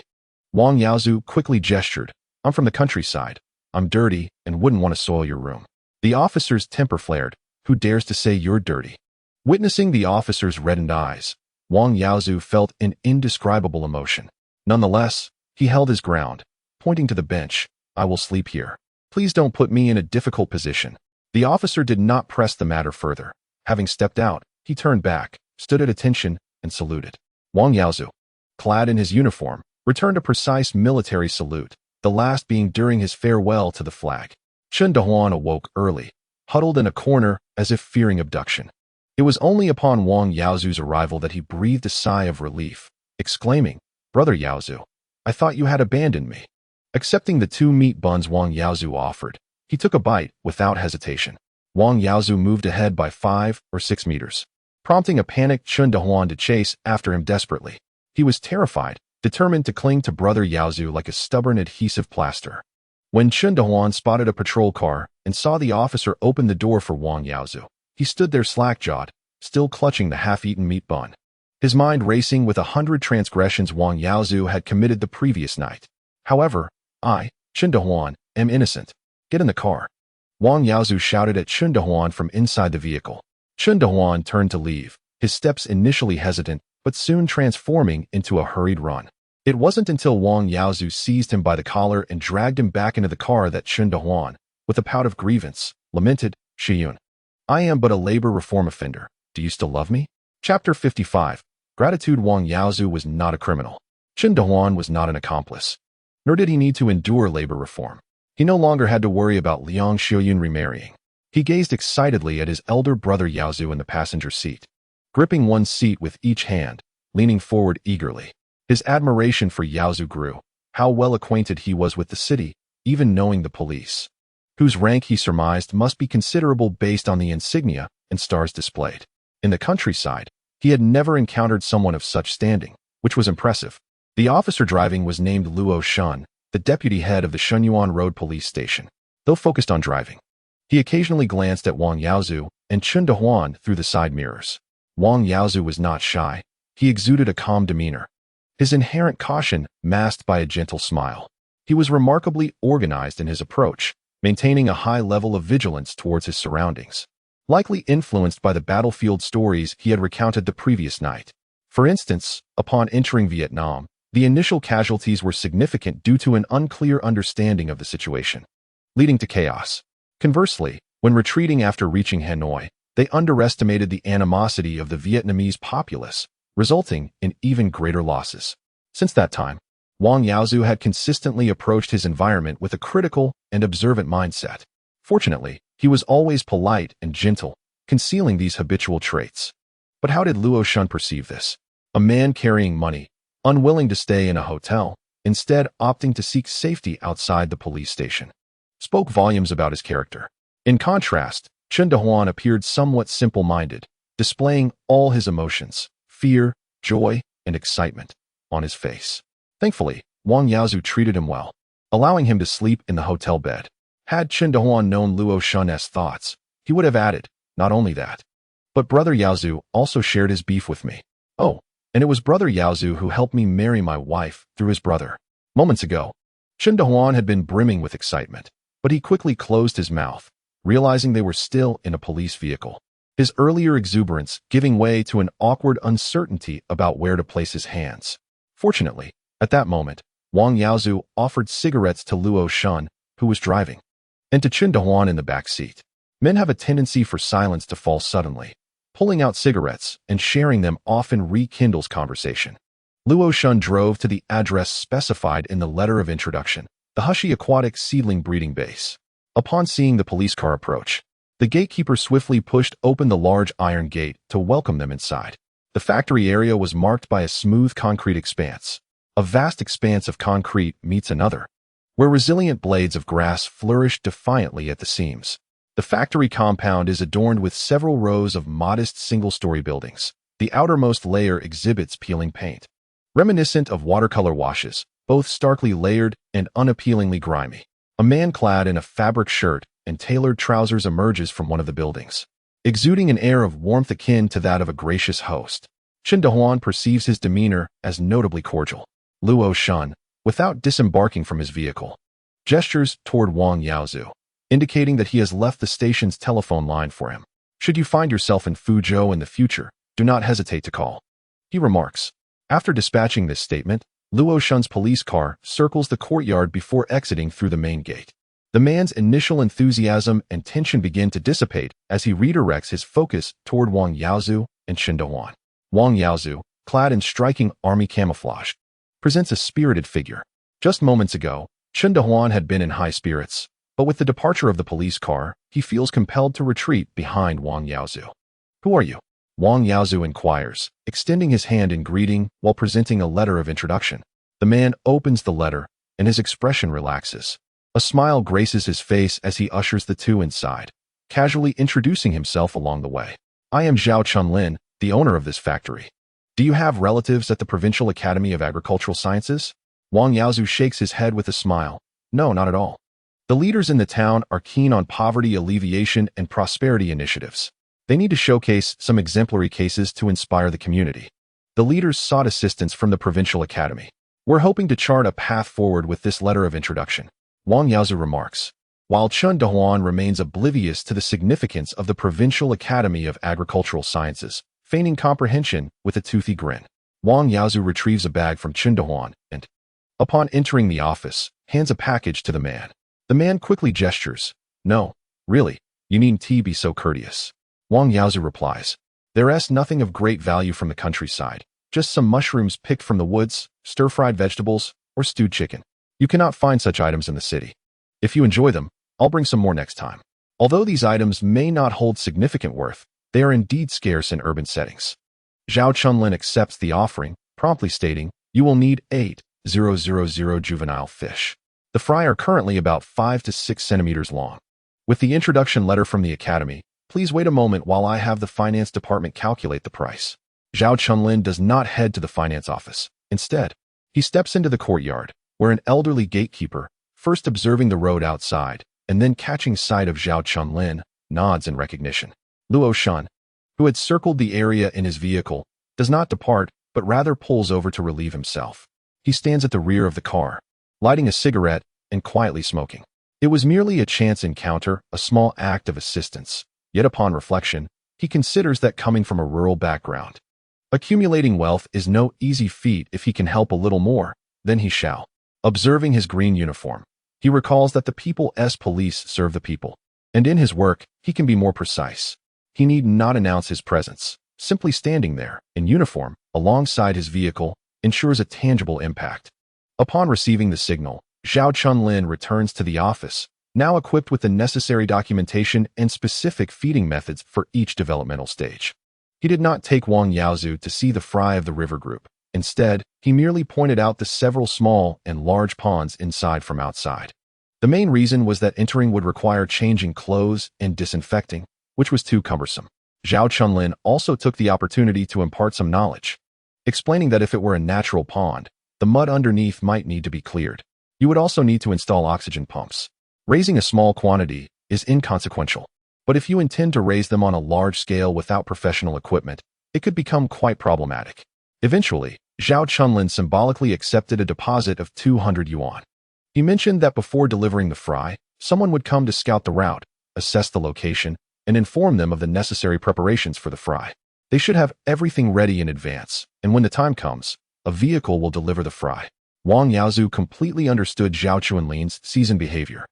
A: Wang Yaozu quickly gestured, "I'm from the countryside. I'm dirty and wouldn't want to soil your room." The officer's temper flared. "Who dares to say you're dirty?" Witnessing the officer's reddened eyes, Wang Yaozu felt an indescribable emotion. Nonetheless, he held his ground, pointing to the bench. "I will sleep here. Please don't put me in a difficult position." The officer did not press the matter further. Having stepped out, he turned back, stood at attention, and saluted. Wang Yaozu, clad in his uniform, returned a precise military salute, the last being during his farewell to the flag. Chen Dehuan awoke early, huddled in a corner as if fearing abduction. It was only upon Wang Yaozu's arrival that he breathed a sigh of relief, exclaiming, "Brother Yaozu, I thought you had abandoned me." Accepting the 2 meat buns Wang Yaozu offered, he took a bite without hesitation. Wang Yaozu moved ahead by 5 or 6 meters, prompting a panicked Chen Dehuan to chase after him desperately. He was terrified, determined to cling to Brother Yaozu like a stubborn adhesive plaster. When Chen Dehuan spotted a patrol car and saw the officer open the door for Wang Yaozu, he stood there slack-jawed, still clutching the half-eaten meat bun. His mind racing with 100 transgressions Wang Yaozu had committed the previous night. However, I, Chen Dehuan, am innocent. Get in the car. Wang Yaozu shouted at Chen Dehuan from inside the vehicle. Chen Dehuan turned to leave, his steps initially hesitant, but soon transforming into a hurried run. It wasn't until Wang Yaozu seized him by the collar and dragged him back into the car that Chen Dehuan, with a pout of grievance, lamented, "Shiyun, I am but a labor reform offender. Do you still love me?" Chapter 55. Gratitude. Wang Yaozu was not a criminal. Chen Dehuan was not an accomplice. Nor did he need to endure labor reform. He no longer had to worry about Liang Xiuyun remarrying. He gazed excitedly at his elder brother Yaozu in the passenger seat, gripping one seat with each hand, leaning forward eagerly. His admiration for Yaozu grew. How well acquainted he was with the city, even knowing the police, whose rank he surmised must be considerable based on the insignia and stars displayed. In the countryside, he had never encountered someone of such standing, which was impressive. The officer driving was named Luo Shun, the deputy head of the Shenyuan Road Police Station. Though focused on driving, he occasionally glanced at Wang Yaozu and Chen Dehuan through the side mirrors. Wang Yaozu was not shy. He exuded a calm demeanor, his inherent caution masked by a gentle smile. He was remarkably organized in his approach, maintaining a high level of vigilance towards his surroundings, likely influenced by the battlefield stories he had recounted the previous night. For instance, upon entering Vietnam, the initial casualties were significant due to an unclear understanding of the situation, leading to chaos. Conversely, when retreating after reaching Hanoi, they underestimated the animosity of the Vietnamese populace, resulting in even greater losses. Since that time, Wang Yaozu had consistently approached his environment with a critical and observant mindset. Fortunately, he was always polite and gentle, concealing these habitual traits. But how did Luo Shun perceive this? A man carrying money, unwilling to stay in a hotel, instead opting to seek safety outside the police station, spoke volumes about his character. In contrast, Chen Dehuan appeared somewhat simple-minded, displaying all his emotions, fear, joy, and excitement, on his face. Thankfully, Wang Yaozu treated him well, allowing him to sleep in the hotel bed. Had Chen Dehuan known Luo Shun's thoughts, he would have added, not only that, but Brother Yaozu also shared his beef with me. Oh, and it was Brother Yaozu who helped me marry my wife through his brother. Moments ago, Chen Dehuan had been brimming with excitement, but he quickly closed his mouth, realizing they were still in a police vehicle, his earlier exuberance giving way to an awkward uncertainty about where to place his hands. Fortunately, at that moment, Wang Yaozu offered cigarettes to Luo Shun, who was driving, and to Chen Dehuan in the back seat. Men have a tendency for silence to fall suddenly. Pulling out cigarettes and sharing them often rekindles conversation. Luo Shun drove to the address specified in the letter of introduction, the Hexi Aquatic Seedling Breeding Base. Upon seeing the police car approach, the gatekeeper swiftly pushed open the large iron gate to welcome them inside. The factory area was marked by a smooth concrete expanse. A vast expanse of concrete meets another, where resilient blades of grass flourished defiantly at the seams. The factory compound is adorned with several rows of modest single-story buildings. The outermost layer exhibits peeling paint, reminiscent of watercolor washes, both starkly layered and unappealingly grimy. A man clad in a fabric shirt and tailored trousers emerges from one of the buildings, exuding an air of warmth akin to that of a gracious host. Chen Dehuan perceives his demeanor as notably cordial. Luo Shun, without disembarking from his vehicle, gestures toward Wang Yaozu, indicating that he has left the station's telephone line for him. Should you find yourself in Fuzhou in the future, do not hesitate to call, he remarks. After dispatching this statement, Luo Shun's police car circles the courtyard before exiting through the main gate. The man's initial enthusiasm and tension begin to dissipate as he redirects his focus toward Wang Yaozu and Chen Dehuan. Wang Yaozu, clad in striking army camouflage, presents a spirited figure. Just moments ago, Chen Dehuan had been in high spirits, but with the departure of the police car, he feels compelled to retreat behind Wang Yaozu. Who are you? Wang Yaozu inquires, extending his hand in greeting while presenting a letter of introduction. The man opens the letter, and his expression relaxes. A smile graces his face as he ushers the two inside, casually introducing himself along the way. I am Zhao Chunlin, the owner of this factory. Do you have relatives at the Provincial Academy of Agricultural Sciences? Wang Yaozu shakes his head with a smile. No, not at all. The leaders in the town are keen on poverty alleviation and prosperity initiatives. They need to showcase some exemplary cases to inspire the community. The leaders sought assistance from the Provincial Academy. We're hoping to chart a path forward with this letter of introduction, Wang Yaozu remarks, while Chen Dehuan remains oblivious to the significance of the Provincial Academy of Agricultural Sciences, feigning comprehension with a toothy grin. Wang Yaozu retrieves a bag from Chen Dehuan and, upon entering the office, hands a package to the man. The man quickly gestures. No, really, you needn't be so courteous. Wang Yaozu replies. There's nothing of great value from the countryside, just some mushrooms picked from the woods, stir-fried vegetables, or stewed chicken. You cannot find such items in the city. If you enjoy them, I'll bring some more next time. Although these items may not hold significant worth, they are indeed scarce in urban settings. Zhao Chunlin accepts the offering, promptly stating, you will need 8,000 juvenile fish. The fry are currently about 5 to 6 centimeters long. With the introduction letter from the academy, please wait a moment while I have the finance department calculate the price. Zhao Chunlin does not head to the finance office. Instead, he steps into the courtyard, where an elderly gatekeeper, first observing the road outside, and then catching sight of Zhao Chunlin, nods in recognition. Luo Shun, who had circled the area in his vehicle, does not depart, but rather pulls over to relieve himself. He stands at the rear of the car, lighting a cigarette and quietly smoking. It was merely a chance encounter, a small act of assistance. Yet upon reflection, he considers that coming from a rural background, accumulating wealth is no easy feat. If he can help a little more, then he shall. Observing his green uniform, he recalls that the people's police serve the people, and in his work, he can be more precise. He need not announce his presence. Simply standing there, in uniform, alongside his vehicle, ensures a tangible impact. Upon receiving the signal, Zhao Chunlin returns to the office, now equipped with the necessary documentation and specific feeding methods for each developmental stage. He did not take Wang Yaozu to see the fry of the river group. Instead, he merely pointed out the several small and large ponds inside from outside. The main reason was that entering would require changing clothes and disinfecting, which was too cumbersome. Zhao Chunlin also took the opportunity to impart some knowledge, explaining that if it were a natural pond, the mud underneath might need to be cleared. You would also need to install oxygen pumps. Raising a small quantity is inconsequential, but if you intend to raise them on a large scale without professional equipment, it could become quite problematic. Eventually, Zhao Chunlin symbolically accepted a deposit of 200 yuan. He mentioned that before delivering the fry, someone would come to scout the route, assess the location, and inform them of the necessary preparations for the fry. They should have everything ready in advance, and when the time comes, a vehicle will deliver the fry. Wang Yaozu completely understood Zhao Chunlin's seasoned behavior.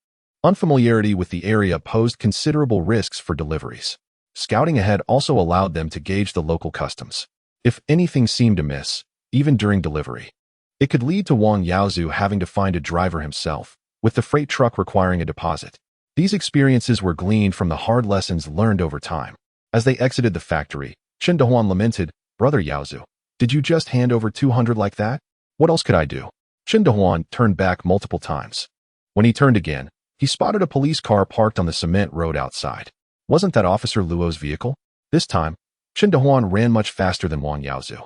A: Unfamiliarity with the area posed considerable risks for deliveries. Scouting ahead also allowed them to gauge the local customs. If anything seemed amiss, even during delivery, it could lead to Wang Yaozu having to find a driver himself, with the freight truck requiring a deposit. These experiences were gleaned from the hard lessons learned over time. As they exited the factory, Chen Dehuan lamented, "Brother Yaozu, did you just hand over 200 like that? What else could I do?" Chen Dehuan turned back multiple times. When he turned again, he spotted a police car parked on the cement road outside. Wasn't that Officer Luo's vehicle? This time, Chen Dehuan ran much faster than Wang Yaozu.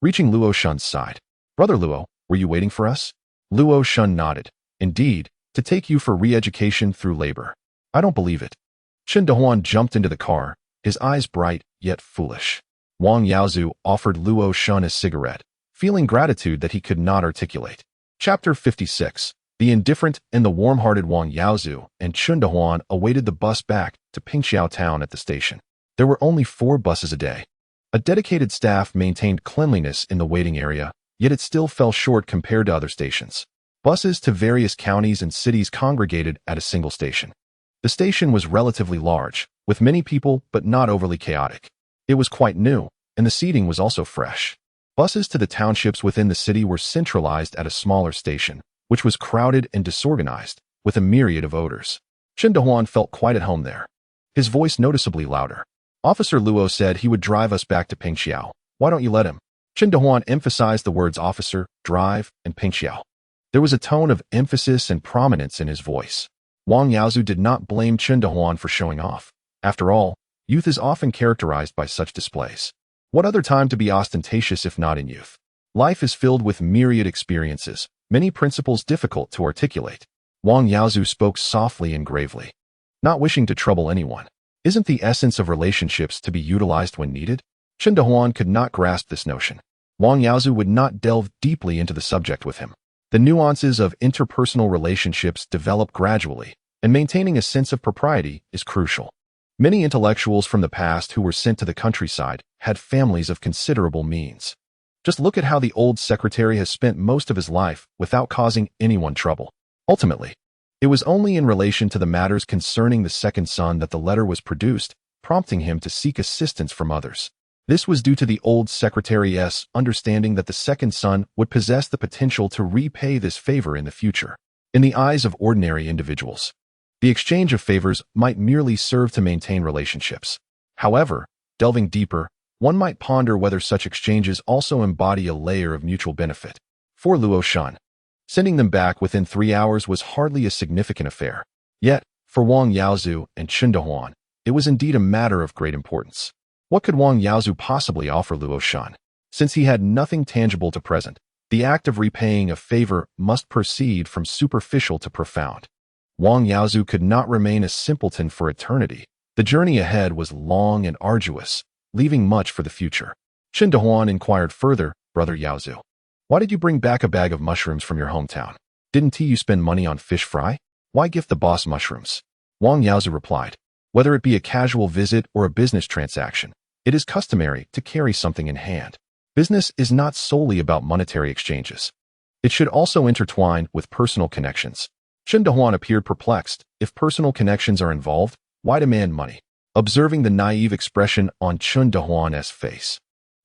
A: Reaching Luo Shun's side, "Brother Luo, were you waiting for us?" Luo Shun nodded. "Indeed, to take you for re-education through labor." "I don't believe it." Chen Dehuan jumped into the car, his eyes bright yet foolish. Wang Yaozu offered Luo Shun a cigarette, feeling gratitude that he could not articulate. Chapter 56. The indifferent and the warm-hearted Wang Yaozu and Chen Dehuan awaited the bus back to Pingxiao town at the station. There were only 4 buses a day. A dedicated staff maintained cleanliness in the waiting area, yet it still fell short compared to other stations. Buses to various counties and cities congregated at a single station. The station was relatively large, with many people but not overly chaotic. It was quite new, and the seating was also fresh. Buses to the townships within the city were centralized at a smaller station, which was crowded and disorganized, with a myriad of odors. Chen Dehuan felt quite at home there, his voice noticeably louder. "Officer Luo said he would drive us back to Pingxiao. Why don't you let him?" Chen Dehuan emphasized the words officer, drive, and Pingxiao. There was a tone of emphasis and prominence in his voice. Wang Yaozu did not blame Chen Dehuan for showing off. After all, youth is often characterized by such displays. What other time to be ostentatious if not in youth? Life is filled with myriad experiences, many principles difficult to articulate. Wang Yaozu spoke softly and gravely, not wishing to trouble anyone. Isn't the essence of relationships to be utilized when needed? Chen Dehuan could not grasp this notion. Wang Yaozu would not delve deeply into the subject with him. The nuances of interpersonal relationships develop gradually, and maintaining a sense of propriety is crucial. Many intellectuals from the past who were sent to the countryside had families of considerable means. Just look at how the old secretary has spent most of his life without causing anyone trouble. Ultimately, it was only in relation to the matters concerning the second son that the letter was produced, prompting him to seek assistance from others. This was due to the old secretary's understanding that the second son would possess the potential to repay this favor in the future. In the eyes of ordinary individuals, the exchange of favors might merely serve to maintain relationships. However, delving deeper, one might ponder whether such exchanges also embody a layer of mutual benefit. For Luo Shun, sending them back within 3 hours was hardly a significant affair. Yet, for Wang Yaozu and Chen Dehuan, it was indeed a matter of great importance. What could Wang Yaozu possibly offer Luo Shun? Since he had nothing tangible to present, the act of repaying a favor must proceed from superficial to profound. Wang Yaozu could not remain a simpleton for eternity. The journey ahead was long and arduous, leaving much for the future. Chen Dehuan inquired further, Brother Yaozu. Why did you bring back a bag of mushrooms from your hometown? Didn't you spend money on fish fry? Why gift the boss mushrooms? Wang Yaozu replied, whether it be a casual visit or a business transaction, it is customary to carry something in hand. Business is not solely about monetary exchanges. It should also intertwine with personal connections. Chen Dehuan appeared perplexed. If personal connections are involved, why demand money? Observing the naive expression on Chen Dehuan's face,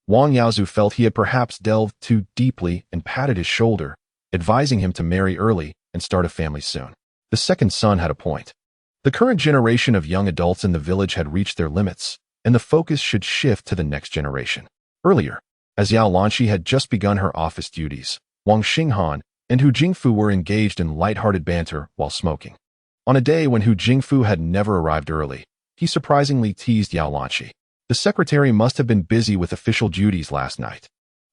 A: Wang Yaozu felt he had perhaps delved too deeply and patted his shoulder, advising him to marry early and start a family soon. The second son had a point. The current generation of young adults in the village had reached their limits, and the focus should shift to the next generation. Earlier, as Yao Lanqi had just begun her office duties, Wang Xinghan and Hu Jingfu were engaged in light-hearted banter while smoking. On a day when Hu Jingfu had never arrived early, he surprisingly teased Yao Lanqi. The secretary must have been busy with official duties last night.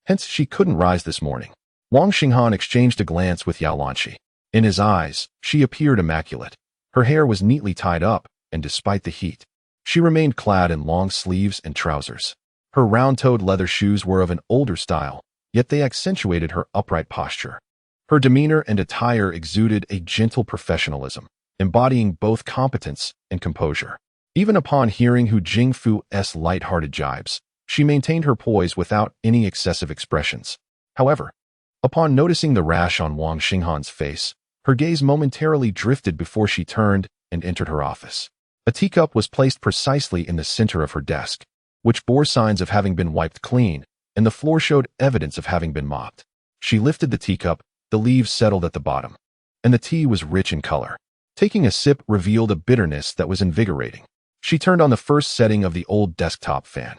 A: Hence, she couldn't rise this morning. Wang Xinghan exchanged a glance with Yao Lanqi. In his eyes, she appeared immaculate. Her hair was neatly tied up, and despite the heat, she remained clad in long sleeves and trousers. Her round-toed leather shoes were of an older style, yet they accentuated her upright posture. Her demeanor and attire exuded a gentle professionalism, embodying both competence and composure. Even upon hearing Hu Jingfu's light-hearted jibes, she maintained her poise without any excessive expressions. However, upon noticing the rash on Wang Xinghan's face, her gaze momentarily drifted before she turned and entered her office. A teacup was placed precisely in the center of her desk, which bore signs of having been wiped clean, and the floor showed evidence of having been mopped. She lifted the teacup, the leaves settled at the bottom, and the tea was rich in color. Taking a sip revealed a bitterness that was invigorating. She turned on the first setting of the old desktop fan.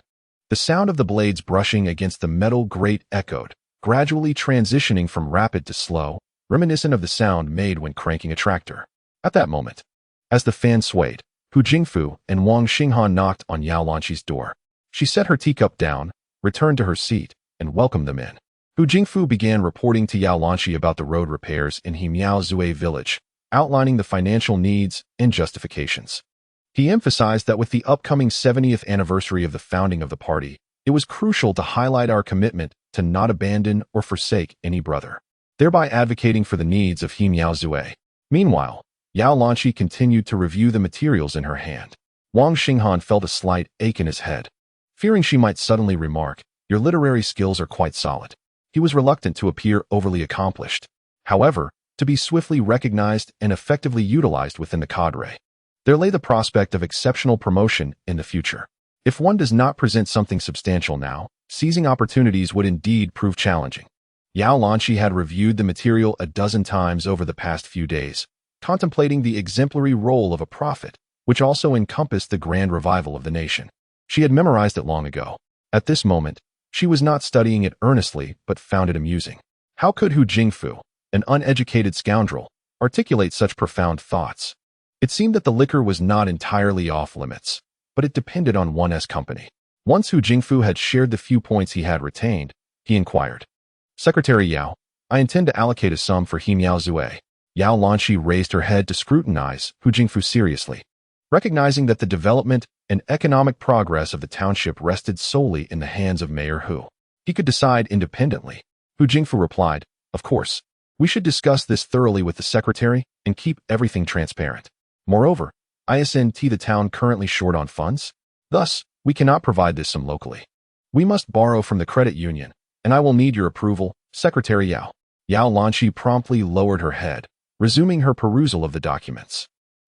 A: The sound of the blades brushing against the metal grate echoed, gradually transitioning from rapid to slow, reminiscent of the sound made when cranking a tractor. At that moment, as the fan swayed, Hu Jingfu and Wang Xinghan knocked on Yao Lanqi's door. She set her teacup down, returned to her seat, and welcomed them in. Hu Jingfu began reporting to Yao Lanqi about the road repairs in Hemiao Zui village, outlining the financial needs and justifications. He emphasized that with the upcoming 70th anniversary of the founding of the party, it was crucial to highlight our commitment to not abandon or forsake any brother, thereby advocating for the needs of Hemiao Zui. Meanwhile, Yao Lanqi continued to review the materials in her hand. Wang Xinghan felt a slight ache in his head. Fearing she might suddenly remark, "Your literary skills are quite solid," he was reluctant to appear overly accomplished. However, to be swiftly recognized and effectively utilized within the cadre, there lay the prospect of exceptional promotion in the future. If one does not present something substantial now, seizing opportunities would indeed prove challenging. Yao Lanqi had reviewed the material a dozen times over the past few days, contemplating the exemplary role of a prophet, which also encompassed the grand revival of the nation. She had memorized it long ago. At this moment, she was not studying it earnestly, but found it amusing. How could Hu Jingfu, an uneducated scoundrel, articulate such profound thoughts? It seemed that the liquor was not entirely off limits, but it depended on one's company. Once Hu Jingfu had shared the few points he had retained, he inquired, "Secretary Yao, I intend to allocate a sum for Hemiao Zui." Yao Lanqi raised her head to scrutinize Hu Jingfu seriously. Recognizing that the development and economic progress of the township rested solely in the hands of Mayor Hu, he could decide independently. Hu Jingfu replied, "Of course, we should discuss this thoroughly with the secretary and keep everything transparent. Moreover, isn't the town currently short on funds? Thus, we cannot provide this sum locally. We must borrow from the credit union, and I will need your approval, Secretary Yao." Yao Lanqi promptly lowered her head, resuming her perusal of the documents.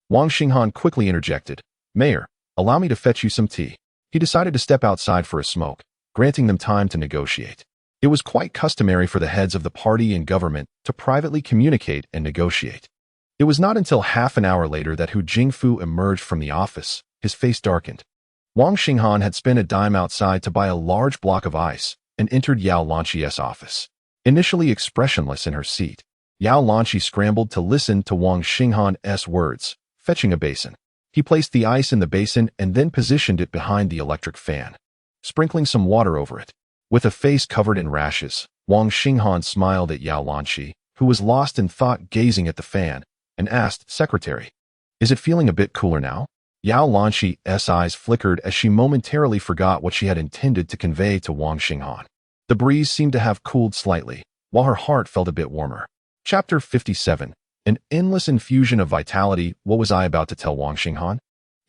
A: Wang Xinghan quickly interjected, "Mayor, allow me to fetch you some tea." He decided to step outside for a smoke, granting them time to negotiate. It was quite customary for the heads of the party and government to privately communicate and negotiate. It was not until half an hour later that Hu Jingfu emerged from the office, his face darkened. Wang Xinghan had spent a dime outside to buy a large block of ice and entered Yao Lanqi's office. Initially expressionless in her seat, Yao Lanqi scrambled to listen to Wang Xinghan's words, fetching a basin. He placed the ice in the basin and then positioned it behind the electric fan, sprinkling some water over it. With a face covered in rashes, Wang Xinghan smiled at Yao Lanqi, who was lost in thought gazing at the fan, and asked, "Secretary, is it feeling a bit cooler now?" Yao Lanqi's eyes flickered as she momentarily forgot what she had intended to convey to Wang Xinghan. The breeze seemed to have cooled slightly, while her heart felt a bit warmer. Chapter 57. An endless infusion of vitality. What was I about to tell Wang Xinghan?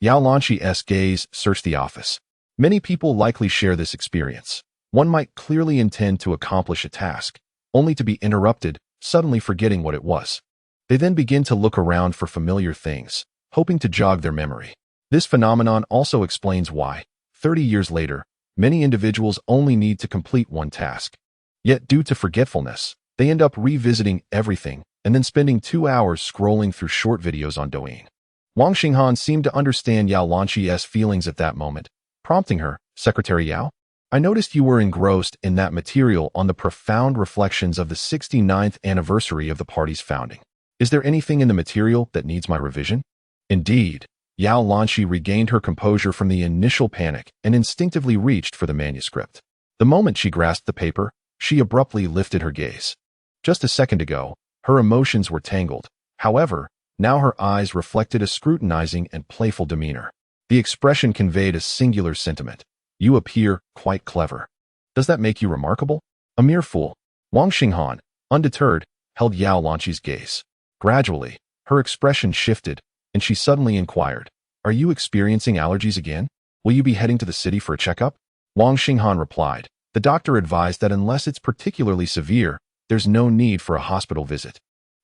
A: Yao Lanqi's gaze searched the office. Many people likely share this experience. One might clearly intend to accomplish a task, only to be interrupted, suddenly forgetting what it was. They then begin to look around for familiar things, hoping to jog their memory. This phenomenon also explains why, 30 years later, many individuals only need to complete one task. Yet due to forgetfulness, they end up revisiting everything and then spending 2 hours scrolling through short videos on Douyin. Wang Xinghan seemed to understand Yao Lanqi's feelings at that moment, prompting her, "Secretary Yao? I noticed you were engrossed in that material on the profound reflections of the 69th anniversary of the party's founding. Is there anything in the material that needs my revision?" Indeed, Yao Lanqi regained her composure from the initial panic and instinctively reached for the manuscript. The moment she grasped the paper, she abruptly lifted her gaze. Just a second ago, her emotions were tangled. However, now her eyes reflected a scrutinizing and playful demeanor. The expression conveyed a singular sentiment. "You appear quite clever. Does that make you remarkable?" "A mere fool." Wang Xinghan, undeterred, held Yao Lanqi's gaze. Gradually, her expression shifted, and she suddenly inquired, "Are you experiencing allergies again? Will you be heading to the city for a checkup?" Wang Xinghan replied, "The doctor advised that unless it's particularly severe, there's no need for a hospital visit.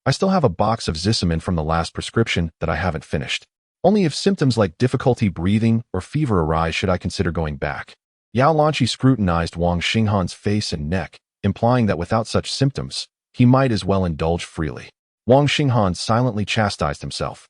A: I still have a box of Zissamin from the last prescription that I haven't finished. Only if symptoms like difficulty breathing or fever arise should I consider going back." Yao Lanqi scrutinized Wang Xinghan's face and neck, implying that without such symptoms, he might as well indulge freely. Wang Xinghan silently chastised himself.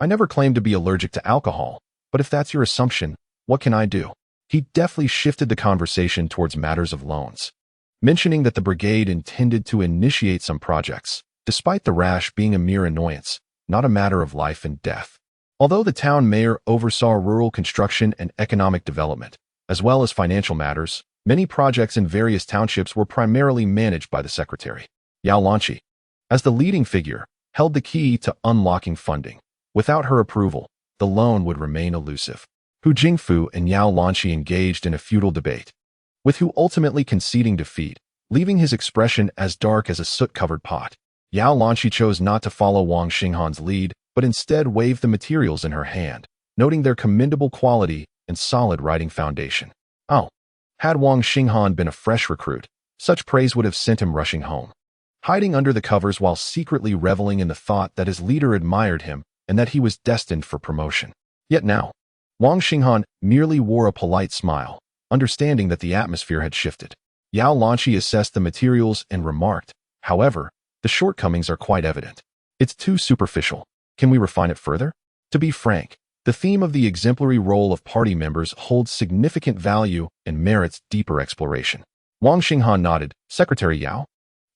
A: "I never claimed to be allergic to alcohol, but if that's your assumption, what can I do?" He deftly shifted the conversation towards matters of loans, mentioning that the brigade intended to initiate some projects, despite the rash being a mere annoyance, not a matter of life and death. Although the town mayor oversaw rural construction and economic development, as well as financial matters, many projects in various townships were primarily managed by the secretary. Yao Lanqi, as the leading figure, held the key to unlocking funding. Without her approval, the loan would remain elusive. Hu Jingfu and Yao Lanqi engaged in a futile debate, with Hu ultimately conceding defeat, leaving his expression as dark as a soot-covered pot. Yao Lanqi chose not to follow Wang Xinghan's lead, but instead waved the materials in her hand, noting their commendable quality and solid writing foundation. Oh, had Wang Xinghan been a fresh recruit, such praise would have sent him rushing home, hiding under the covers while secretly reveling in the thought that his leader admired him and that he was destined for promotion. Yet now, Wang Xinghan merely wore a polite smile, understanding that the atmosphere had shifted. Yao Lanqi assessed the materials and remarked, "However, the shortcomings are quite evident. It's too superficial. Can we refine it further?" To be frank, the theme of the exemplary role of party members holds significant value and merits deeper exploration. Wang Xinghan nodded. "Secretary Yao,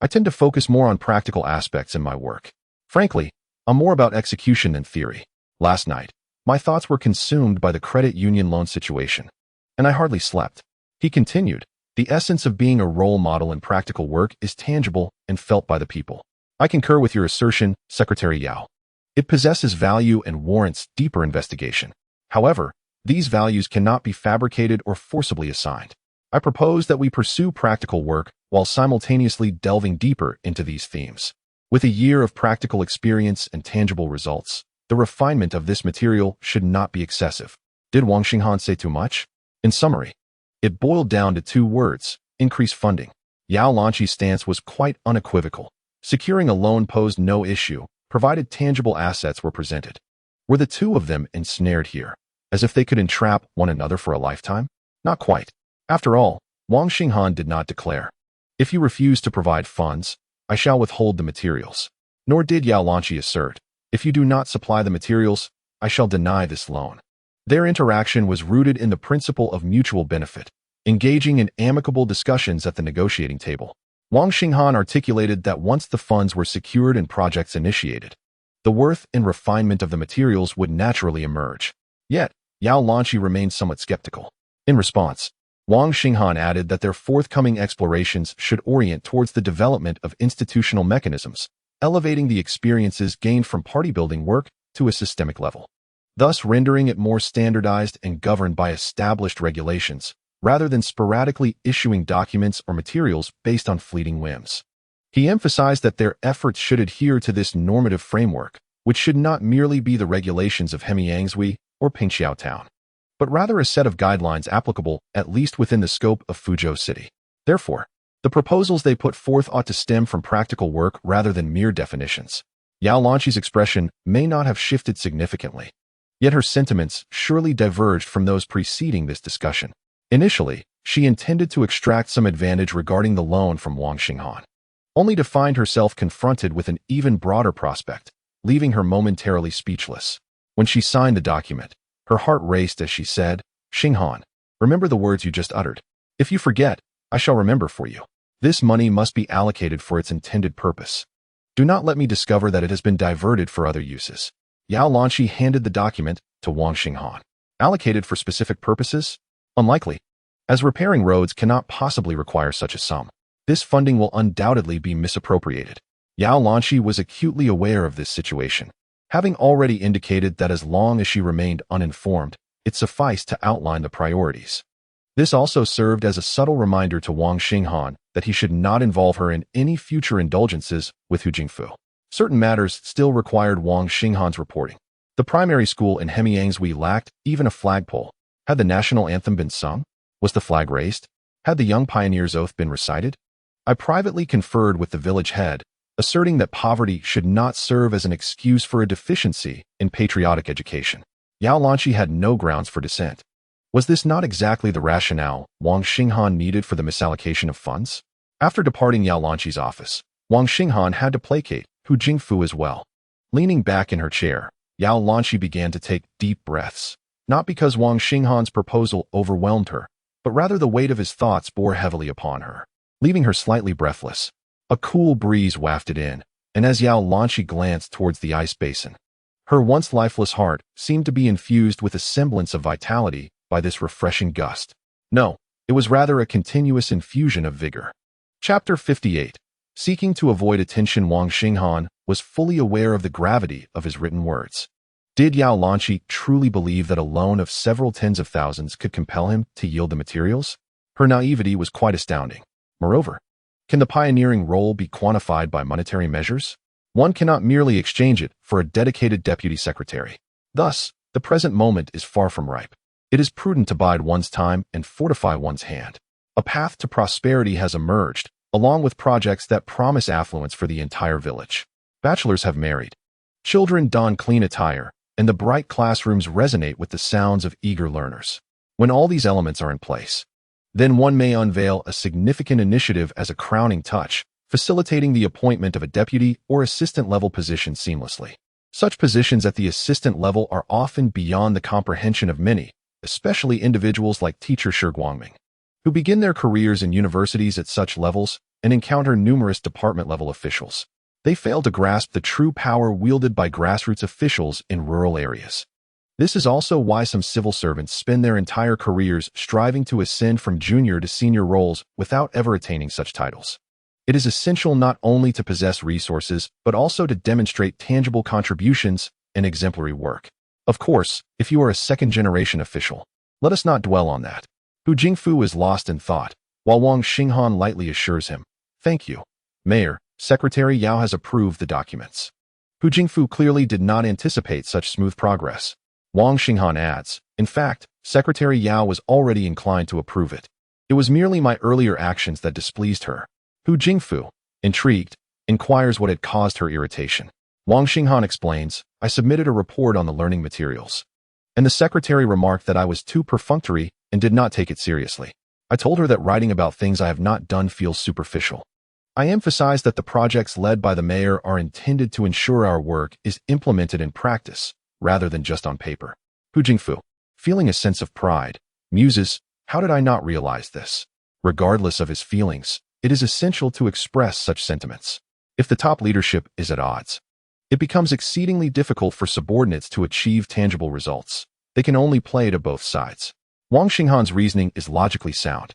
A: I tend to focus more on practical aspects in my work. Frankly, I'm more about execution than theory. Last night, my thoughts were consumed by the credit union loan situation, and I hardly slept." He continued, "The essence of being a role model in practical work is tangible and felt by the people. I concur with your assertion, Secretary Yao. It possesses value and warrants deeper investigation. However, these values cannot be fabricated or forcibly assigned. I propose that we pursue practical work while simultaneously delving deeper into these themes. With a year of practical experience and tangible results, the refinement of this material should not be excessive." Did Wang Xinghan say too much? In summary, it boiled down to 2 words: increase funding. Yao Lanqi's stance was quite unequivocal. Securing a loan posed no issue, provided tangible assets were presented. Were the two of them ensnared here, as if they could entrap one another for a lifetime? Not quite. After all, Wang Xinghan did not declare, "If you refuse to provide funds, I shall withhold the materials." Nor did Yao Lanqi assert, "If you do not supply the materials, I shall deny this loan." Their interaction was rooted in the principle of mutual benefit, engaging in amicable discussions at the negotiating table. Wang Xinghan articulated that once the funds were secured and projects initiated, the worth and refinement of the materials would naturally emerge. Yet, Yao Lanqi remained somewhat skeptical. In response, Wang Xinghan added that their forthcoming explorations should orient towards the development of institutional mechanisms, elevating the experiences gained from party-building work to a systemic level. thus rendering it more standardized and governed by established regulations, rather than sporadically issuing documents or materials based on fleeting whims. He emphasized that their efforts should adhere to this normative framework, which should not merely be the regulations of Hemiangzui or Pingxiao Town, but rather a set of guidelines applicable at least within the scope of Fuzhou City. Therefore, the proposals they put forth ought to stem from practical work rather than mere definitions. Yao Lanqi's expression may not have shifted significantly, yet her sentiments surely diverged from those preceding this discussion. Initially, she intended to extract some advantage regarding the loan from Wang Xinghan, only to find herself confronted with an even broader prospect, leaving her momentarily speechless. When she signed the document, her heart raced as she said, "Xinghan, remember the words you just uttered. If you forget, I shall remember for you. This money must be allocated for its intended purpose. Do not let me discover that it has been diverted for other uses." Yao Lanqi handed the document to Wang Xinghan. Allocated for specific purposes? Unlikely, as repairing roads cannot possibly require such a sum. This funding will undoubtedly be misappropriated. Yao Lanqi was acutely aware of this situation, having already indicated that as long as she remained uninformed, it sufficed to outline the priorities. This also served as a subtle reminder to Wang Xinghan that he should not involve her in any future indulgences with Hu Jingfu. Certain matters still required Wang Xinghan's reporting. The primary school in Hemiangzui lacked even a flagpole. Had the national anthem been sung? Was the flag raised? Had the young pioneer's oath been recited? I privately conferred with the village head, asserting that poverty should not serve as an excuse for a deficiency in patriotic education. Yao Lanqi had no grounds for dissent. Was this not exactly the rationale Wang Xinghan needed for the misallocation of funds? After departing Yao Lanqi's office, Wang Xinghan had to placate Hu Jingfu as well. Leaning back in her chair, Yao Lanqi began to take deep breaths, not because Wang Xinghan's proposal overwhelmed her, but rather the weight of his thoughts bore heavily upon her, leaving her slightly breathless. A cool breeze wafted in, and as Yao Lanqi glanced towards the ice basin, her once lifeless heart seemed to be infused with a semblance of vitality by this refreshing gust. No, it was rather a continuous infusion of vigor. Chapter 58. Seeking to avoid attention, Wang Xinghan was fully aware of the gravity of his written words. Did Yao Lanqi truly believe that a loan of several tens of thousands could compel him to yield the materials? Her naivety was quite astounding. Moreover, can the pioneering role be quantified by monetary measures? One cannot merely exchange it for a dedicated deputy secretary. Thus, the present moment is far from ripe. It is prudent to bide one's time and fortify one's hand. A path to prosperity has emerged, along with projects that promise affluence for the entire village. Bachelors have married. Children don clean attire, and the bright classrooms resonate with the sounds of eager learners. When all these elements are in place, then one may unveil a significant initiative as a crowning touch, facilitating the appointment of a deputy or assistant-level position seamlessly. Such positions at the assistant level are often beyond the comprehension of many, especially individuals like teacher Shi Guangming, who begin their careers in universities at such levels and encounter numerous department-level officials. They fail to grasp the true power wielded by grassroots officials in rural areas. This is also why some civil servants spend their entire careers striving to ascend from junior to senior roles without ever attaining such titles. It is essential not only to possess resources, but also to demonstrate tangible contributions and exemplary work. Of course, if you are a second-generation official, let us not dwell on that. Hu Jingfu is lost in thought, while Wang Xinghan lightly assures him, "Thank you, Mayor, Secretary Yao has approved the documents." Hu Jingfu clearly did not anticipate such smooth progress. Wang Xinghan adds, "In fact, Secretary Yao was already inclined to approve it. It was merely my earlier actions that displeased her." Hu Jingfu, intrigued, inquires what had caused her irritation. Wang Xinghan explains, "I submitted a report on the learning materials, and the secretary remarked that I was too perfunctory and did not take it seriously. I told her that writing about things I have not done feels superficial. I emphasized that the projects led by the mayor are intended to ensure our work is implemented in practice, rather than just on paper." Hu Jingfu, feeling a sense of pride, muses, "How did I not realize this?" Regardless of his feelings, it is essential to express such sentiments. If the top leadership is at odds, it becomes exceedingly difficult for subordinates to achieve tangible results. They can only play to both sides. Wang Xinghan's reasoning is logically sound,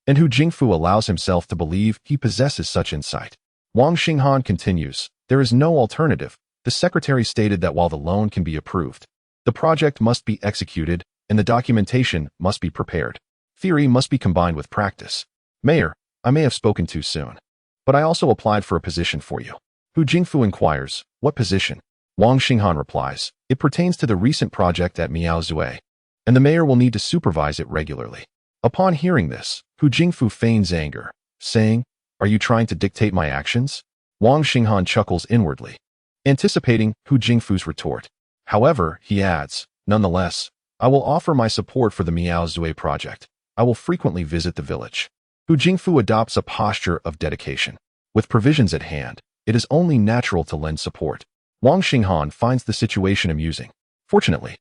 A: and Hu Jingfu allows himself to believe he possesses such insight. Wang Xinghan continues, "There is no alternative. The secretary stated that while the loan can be approved, The project must be executed, and the documentation must be prepared. Theory must be combined with practice. Mayor, I may have spoken too soon, but I also applied for a position for you. Hu Jingfu inquires, what position? Wang Xinghan replies, it pertains to the recent project at Miaozue, and the mayor will need to supervise it regularly. Upon hearing this, Hu Jingfu feigns anger, saying, are you trying to dictate my actions? Wang Xinghan chuckles inwardly, anticipating Hu Jingfu's retort. However, he adds, nonetheless, I will offer my support for the Miaozue project. I will frequently visit the village. Hu Jingfu adopts a posture of dedication. With provisions at hand, it is only natural to lend support. Wang Xinghan finds the situation amusing. Fortunately,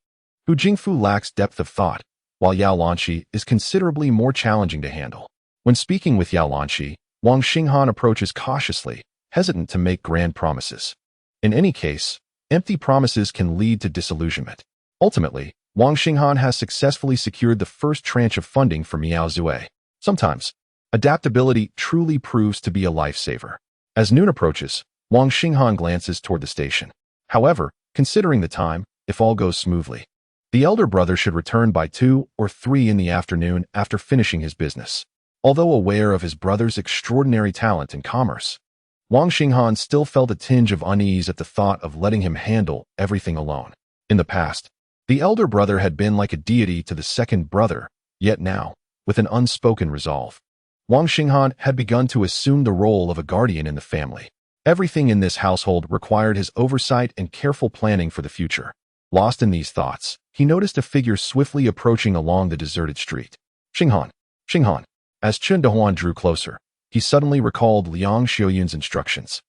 A: Hu Jingfu lacks depth of thought, while Yao Lanqi is considerably more challenging to handle. When speaking with Yao Lanqi, Wang Xinghan approaches cautiously, hesitant to make grand promises. In any case, empty promises can lead to disillusionment. Ultimately, Wang Xinghan has successfully secured the first tranche of funding for Miaozue. Sometimes, adaptability truly proves to be a lifesaver. As noon approaches, Wang Xinghan glances toward the station. However, considering the time, if all goes smoothly, the elder brother should return by 2 or 3 in the afternoon after finishing his business. Although aware of his brother's extraordinary talent in commerce, Wang Xinghan still felt a tinge of unease at the thought of letting him handle everything alone. In the past, the elder brother had been like a deity to the second brother, yet now, with an unspoken resolve, Wang Xinghan had begun to assume the role of a guardian in the family. Everything in this household required his oversight and careful planning for the future. Lost in these thoughts, he noticed a figure swiftly approaching along the deserted street. Xinghan. Xinghan. As Chen Dehuan drew closer, he suddenly recalled Liang Xiuyun's instructions.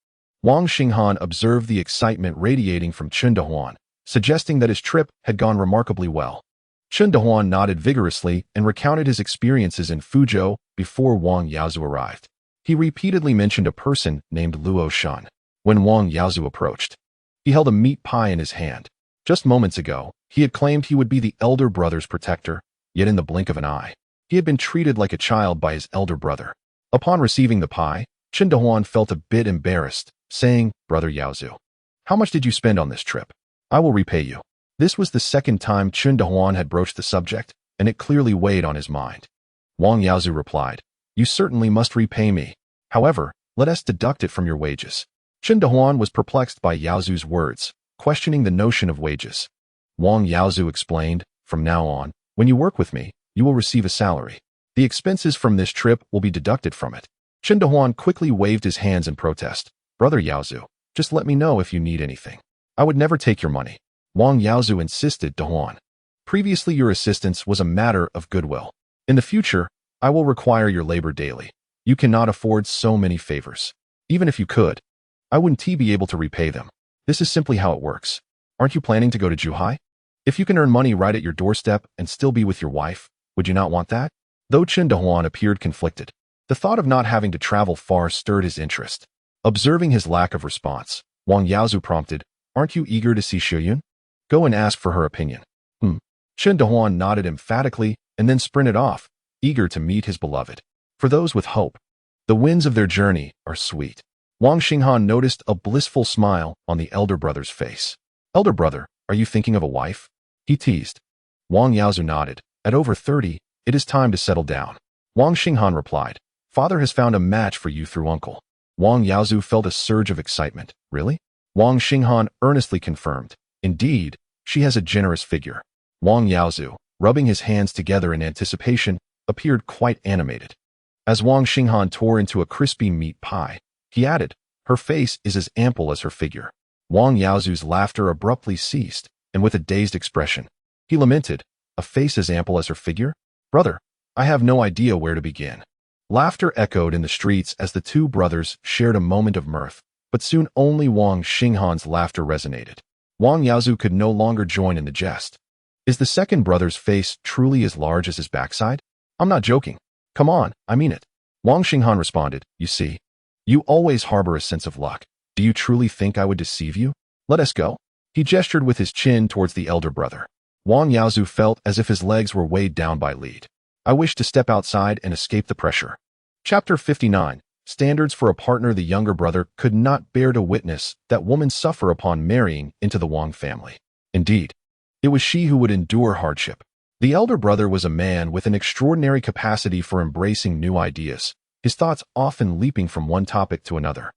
A: Wang Xinghan observed the excitement radiating from Chen Dehuan, suggesting that his trip had gone remarkably well. Chen Dehuan nodded vigorously and recounted his experiences in Fuzhou before Wang Yaozu arrived. He repeatedly mentioned a person named Luo Shan. When Wang Yaozu approached, he held a meat pie in his hand. Just moments ago, he had claimed he would be the elder brother's protector, yet in the blink of an eye, he had been treated like a child by his elder brother. Upon receiving the pie, Chen Dehuan felt a bit embarrassed, saying, Brother Yaozu, how much did you spend on this trip? I will repay you. This was the second time Chen Dehuan had broached the subject, and it clearly weighed on his mind. Wang Yaozu replied, you certainly must repay me. However, let us deduct it from your wages. Chen Dehuan was perplexed by Yaozu's words, questioning the notion of wages. Wang Yaozu explained, from now on, when you work with me, you will receive a salary. The expenses from this trip will be deducted from it. Chen Dehuan quickly waved his hands in protest. Brother Yaozu, just let me know if you need anything. I would never take your money. Wang Yaozu insisted, Dehuan. Previously your assistance was a matter of goodwill. In the future, I will require your labor daily. You cannot afford so many favors. Even if you could, I wouldn't be able to repay them. This is simply how it works. Aren't you planning to go to Zhuhai? If you can earn money right at your doorstep and still be with your wife, would you not want that? Though Chen Dehuan appeared conflicted, the thought of not having to travel far stirred his interest. Observing his lack of response, Wang Yaozu prompted, aren't you eager to see Xiuyun? Go and ask for her opinion. Chen Dehuan nodded emphatically and then sprinted off, eager to meet his beloved. For those with hope, the winds of their journey are sweet. Wang Xinghan noticed a blissful smile on the elder brother's face. Elder brother, are you thinking of a wife? He teased. Wang Yaozu nodded. At over 30, it is time to settle down. Wang Xinghan replied, Father has found a match for you through uncle. Wang Yaozu felt a surge of excitement. Really? Wang Xinghan earnestly confirmed. Indeed, she has a generous figure. Wang Yaozu, rubbing his hands together in anticipation, appeared quite animated. As Wang Xinghan tore into a crispy meat pie, he added, her face is as ample as her figure. Wang Yaozu's laughter abruptly ceased, and with a dazed expression, he lamented, a face as ample as her figure? Brother, I have no idea where to begin. Laughter echoed in the streets as the two brothers shared a moment of mirth, but soon only Wang Xinghan's laughter resonated. Wang Yaozu could no longer join in the jest. Is the second brother's face truly as large as his backside? I'm not joking. Come on, I mean it. Wang Xinghan responded, you see, you always harbor a sense of luck. Do you truly think I would deceive you? Let us go. He gestured with his chin towards the elder brother. Wang Yaozu felt as if his legs were weighed down by lead. I wish to step outside and escape the pressure. Chapter 59. Standards for a partner. The younger brother could not bear to witness that woman suffer upon marrying into the Wong family. Indeed, It was she who would endure hardship. The elder brother was a man with an extraordinary capacity for embracing new ideas, his thoughts often leaping from one topic to another.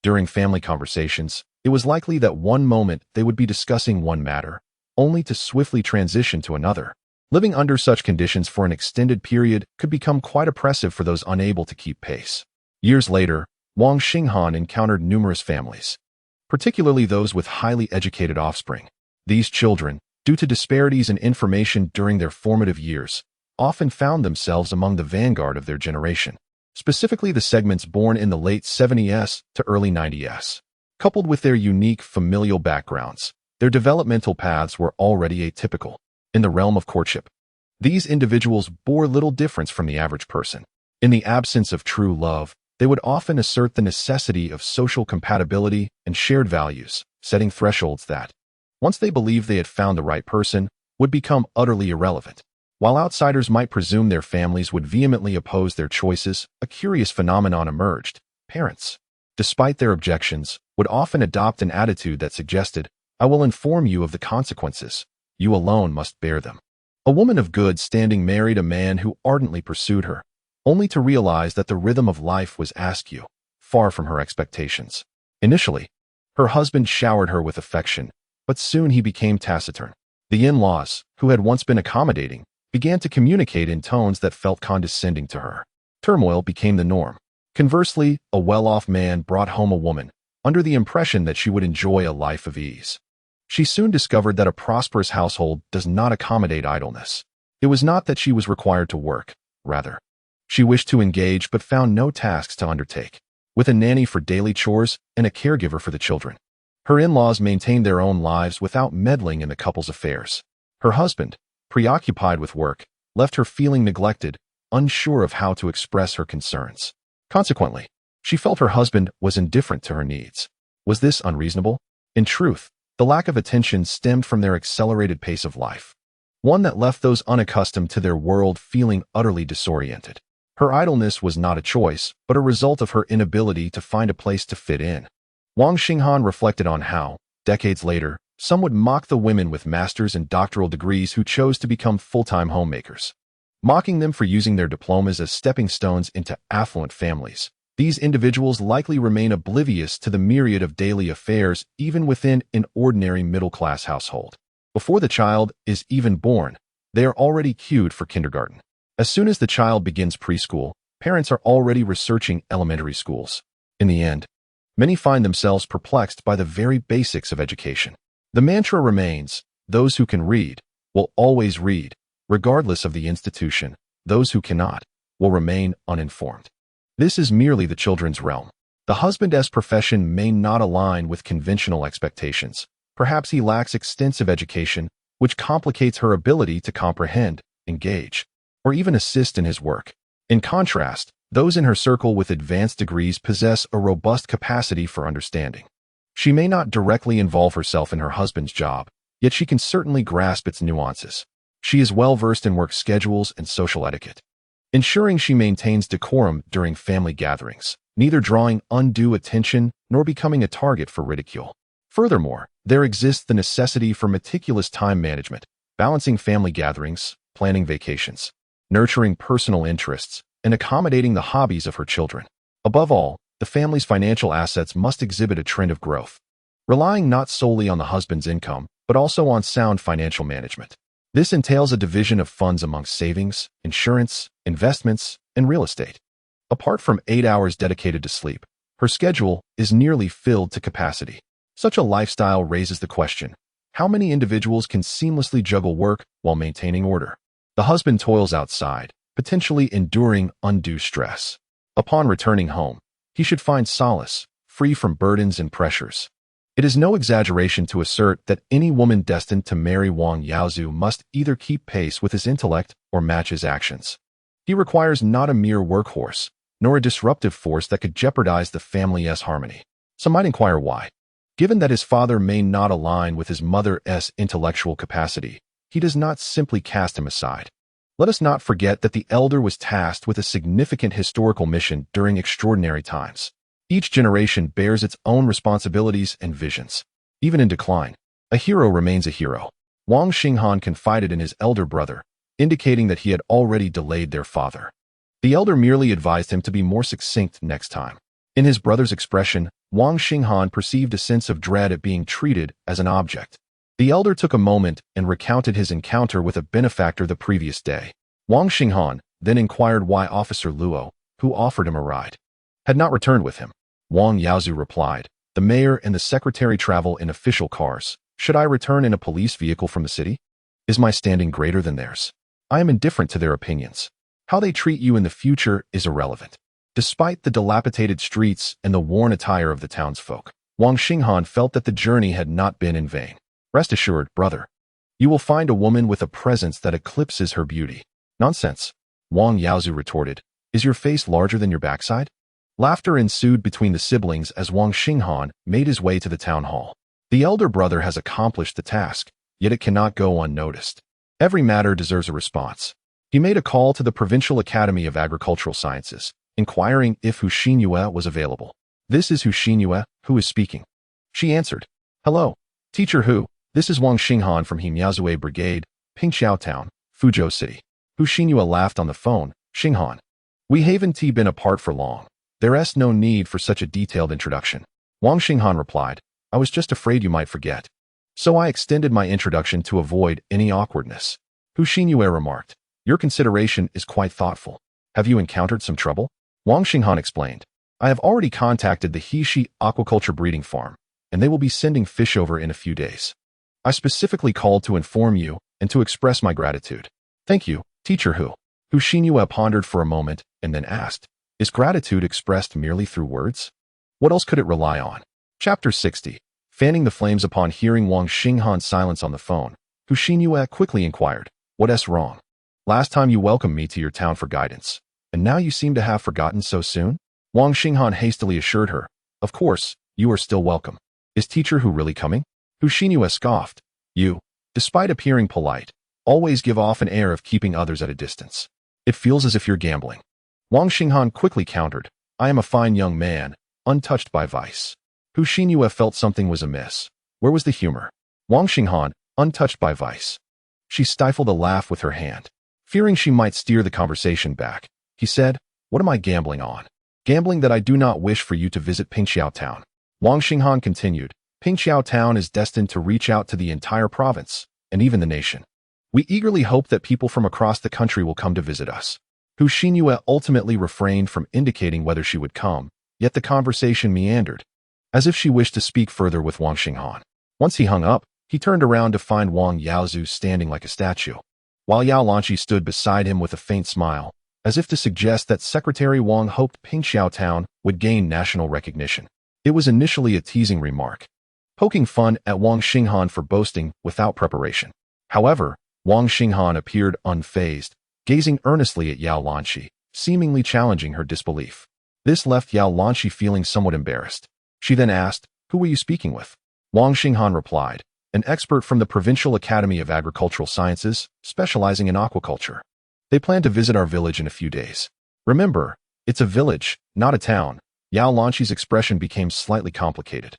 A: During family conversations, it was likely that one moment they would be discussing one matter, only to swiftly transition to another. Living under such conditions for an extended period could become quite oppressive for those unable to keep pace. Years later, Wang Xinghan encountered numerous families, particularly those with highly educated offspring. These children, due to disparities in information during their formative years, often found themselves among the vanguard of their generation, specifically the segments born in the late 70s to early 90s. Coupled with their unique familial backgrounds, their developmental paths were already atypical. In the realm of courtship, these individuals bore little difference from the average person. In the absence of true love, they would often assert the necessity of social compatibility and shared values, setting thresholds that, once they believed they had found the right person, would become utterly irrelevant. While outsiders might presume their families would vehemently oppose their choices, a curious phenomenon emerged. Parents, despite their objections, would often adopt an attitude that suggested, "I will inform you of the consequences. You alone must bear them." A woman of good standing married a man who ardently pursued her, only to realize that the rhythm of life was askew, far from her expectations. Initially, her husband showered her with affection, but soon he became taciturn. The in-laws, who had once been accommodating, began to communicate in tones that felt condescending to her. Turmoil became the norm. Conversely, a well-off man brought home a woman, under the impression that she would enjoy a life of ease. She soon discovered that a prosperous household does not accommodate idleness. It was not that she was required to work, rather, she wished to engage but found no tasks to undertake. With a nanny for daily chores and a caregiver for the children, her in-laws maintained their own lives without meddling in the couple's affairs. Her husband, preoccupied with work, left her feeling neglected, unsure of how to express her concerns. Consequently, she felt her husband was indifferent to her needs. Was this unreasonable? In truth, the lack of attention stemmed from their accelerated pace of life, one that left those unaccustomed to their world feeling utterly disoriented. Her idleness was not a choice, but a result of her inability to find a place to fit in. Wang Xinghan reflected on how, decades later, some would mock the women with master's and doctoral degrees who chose to become full-time homemakers, mocking them for using their diplomas as stepping stones into affluent families. These individuals likely remain oblivious to the myriad of daily affairs even within an ordinary middle-class household. Before the child is even born, they are already cued for kindergarten. As soon as the child begins preschool, parents are already researching elementary schools. In the end, many find themselves perplexed by the very basics of education. The mantra remains, those who can read will always read, regardless of the institution. Those who cannot will remain uninformed. This is merely the children's realm. The husband's profession may not align with conventional expectations. Perhaps he lacks extensive education, which complicates her ability to comprehend, engage, or even assist in his work. In contrast, those in her circle with advanced degrees possess a robust capacity for understanding. She may not directly involve herself in her husband's job, yet she can certainly grasp its nuances. She is well versed in work schedules and social etiquette, ensuring she maintains decorum during family gatherings, neither drawing undue attention nor becoming a target for ridicule. Furthermore, there exists the necessity for meticulous time management, balancing family gatherings, planning vacations, nurturing personal interests, and accommodating the hobbies of her children. Above all, the family's financial assets must exhibit a trend of growth, relying not solely on the husband's income, but also on sound financial management. This entails a division of funds among savings, insurance, investments, and real estate. Apart from 8 hours dedicated to sleep, her schedule is nearly filled to capacity. Such a lifestyle raises the question, how many individuals can seamlessly juggle work while maintaining order? The husband toils outside, potentially enduring undue stress. Upon returning home, he should find solace, free from burdens and pressures. It is no exaggeration to assert that any woman destined to marry Wang Yaozu must either keep pace with his intellect or match his actions. He requires not a mere workhorse, nor a disruptive force that could jeopardize the family's harmony. Some might inquire why. Given that his father may not align with his mother's intellectual capacity, he does not simply cast him aside. Let us not forget that the elder was tasked with a significant historical mission during extraordinary times. Each generation bears its own responsibilities and visions. Even in decline, a hero remains a hero. Wang Xinghan confided in his elder brother, indicating that he had already delayed their father. The elder merely advised him to be more succinct next time. In his brother's expression, Wang Xinghan perceived a sense of dread at being treated as an object. The elder took a moment and recounted his encounter with a benefactor the previous day. Wang Xinghan then inquired why Officer Luo, who offered him a ride, had not returned with him. Wang Yaozu replied, "The mayor and the secretary travel in official cars. Should I return in a police vehicle from the city? Is my standing greater than theirs? I am indifferent to their opinions. How they treat you in the future is irrelevant." Despite the dilapidated streets and the worn attire of the townsfolk, Wang Xinghan felt that the journey had not been in vain. "Rest assured, brother, you will find a woman with a presence that eclipses her beauty." "Nonsense," Wang Yaozu retorted. "Is your face larger than your backside?" Laughter ensued between the siblings as Wang Xinghan made his way to the town hall. The elder brother has accomplished the task, yet it cannot go unnoticed. Every matter deserves a response. He made a call to the Provincial Academy of Agricultural Sciences, inquiring if Hu Xinyue was available. "This is Hu Xinyue, who is speaking." She answered. "Hello, Teacher Hu. This is Wang Xinghan from Hemiazue Brigade, Pingxiao Town, Fuzhou City." Hu Xinyue laughed on the phone. "Xinghan, we haven't been apart for long. There's no need for such a detailed introduction." Wang Xinghan replied, "I was just afraid you might forget. So I extended my introduction to avoid any awkwardness." Hu Xinyue remarked, "Your consideration is quite thoughtful. Have you encountered some trouble?" Wang Xinghan explained, "I have already contacted the Hexi Aquaculture breeding farm, and they will be sending fish over in a few days. I specifically called to inform you and to express my gratitude." "Thank you, Teacher Hu." Hu Xinyue pondered for a moment and then asked, "Is gratitude expressed merely through words? What else could it rely on?" Chapter 60. Fanning the flames. Upon hearing Wang Xinghan's silence on the phone, Hu Xinyue quickly inquired, "What's wrong? Last time you welcomed me to your town for guidance, and now you seem to have forgotten so soon?" Wang Xinghan hastily assured her, "Of course, you are still welcome. Is Teacher Hu really coming?" Hu Xinyue scoffed, "You, despite appearing polite, always give off an air of keeping others at a distance. It feels as if you're gambling." Wang Xinghan quickly countered, "I am a fine young man, untouched by vice." Hu Xinyue felt something was amiss. Where was the humor? Wang Xinghan, untouched by vice. She stifled a laugh with her hand. Fearing she might steer the conversation back, he said, "What am I gambling on?" "Gambling that I do not wish for you to visit Pingxiao Town." Wang Xinghan continued, "Pingxiao Town is destined to reach out to the entire province, and even the nation. We eagerly hope that people from across the country will come to visit us." Hu Xinyue ultimately refrained from indicating whether she would come, yet the conversation meandered, as if she wished to speak further with Wang Xinghan. Once he hung up, he turned around to find Wang Yaozu standing like a statue, while Yao Lanqi stood beside him with a faint smile, as if to suggest that Secretary Wang hoped Pingxiao Town would gain national recognition. It was initially a teasing remark, poking fun at Wang Xinghan for boasting without preparation. However, Wang Xinghan appeared unfazed, gazing earnestly at Yao Lanqi, seemingly challenging her disbelief. This left Yao Lanqi feeling somewhat embarrassed. She then asked, "Who were you speaking with?" Wang Xinghan replied, "An expert from the Provincial Academy of Agricultural Sciences, specializing in aquaculture. They plan to visit our village in a few days." "Remember, it's a village, not a town." Yao Lanqi's expression became slightly complicated.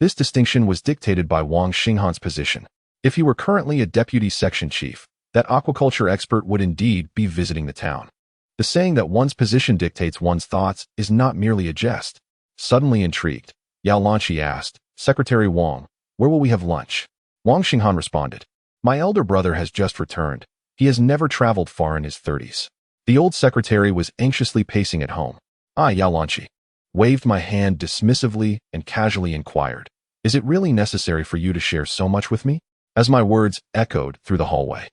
A: This distinction was dictated by Wang Xinghan's position. If he were currently a deputy section chief, that aquaculture expert would indeed be visiting the town. The saying that one's position dictates one's thoughts is not merely a jest. Suddenly intrigued, Yao Lanqi asked, "Secretary Wang, where will we have lunch?" Wang Xinghan responded, "My elder brother has just returned. He has never traveled far in his 30s. The old secretary was anxiously pacing at home. I, Yao Lanqi, waved my hand dismissively and casually inquired, "Is it really necessary for you to share so much with me?" As my words echoed through the hallway,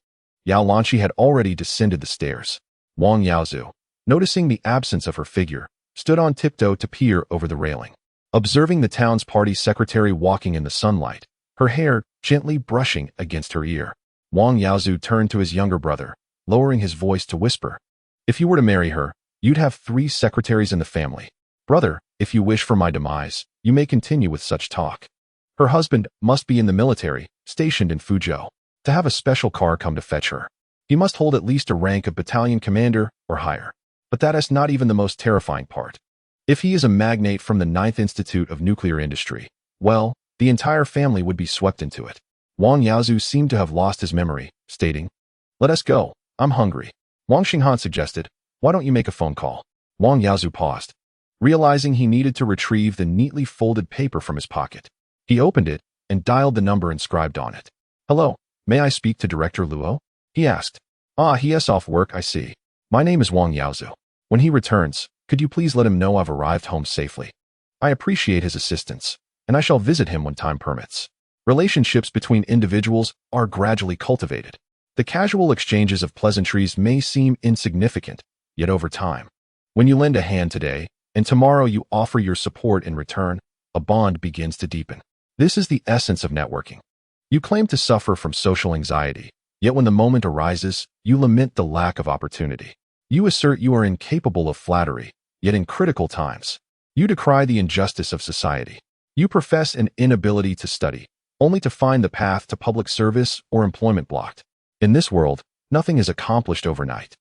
A: Yao Lanqi had already descended the stairs. Wang Yaozu, noticing the absence of her figure, stood on tiptoe to peer over the railing. Observing the town's party secretary walking in the sunlight, her hair gently brushing against her ear, Wang Yaozu turned to his younger brother, lowering his voice to whisper, "If you were to marry her, you'd have 3 secretaries in the family. Brother, if you wish for my demise, you may continue with such talk. Her husband must be in the military, stationed in Fuzhou, to have a special car come to fetch her. He must hold at least a rank of battalion commander or higher. But that is not even the most terrifying part. If he is a magnate from the 9th Institute of Nuclear Industry, well, the entire family would be swept into it. Wang Yaozu seemed to have lost his memory, stating, "Let us go. I'm hungry." Wang Xinghan suggested, "Why don't you make a phone call?" Wang Yaozu paused, realizing he needed to retrieve the neatly folded paper from his pocket. He opened it and dialed the number inscribed on it. "Hello, may I speak to Director Luo?" he asked. "Ah, he is off work, I see. My name is Wang Yaozu. When he returns, could you please let him know I've arrived home safely? I appreciate his assistance, and I shall visit him when time permits." Relationships between individuals are gradually cultivated. The casual exchanges of pleasantries may seem insignificant, yet over time, when you lend a hand today, and tomorrow you offer your support in return, a bond begins to deepen. This is the essence of networking. You claim to suffer from social anxiety, yet when the moment arises, you lament the lack of opportunity. You assert you are incapable of flattery, yet in critical times, you decry the injustice of society. You profess an inability to study, only to find the path to public service or employment blocked. In this world, nothing is accomplished overnight.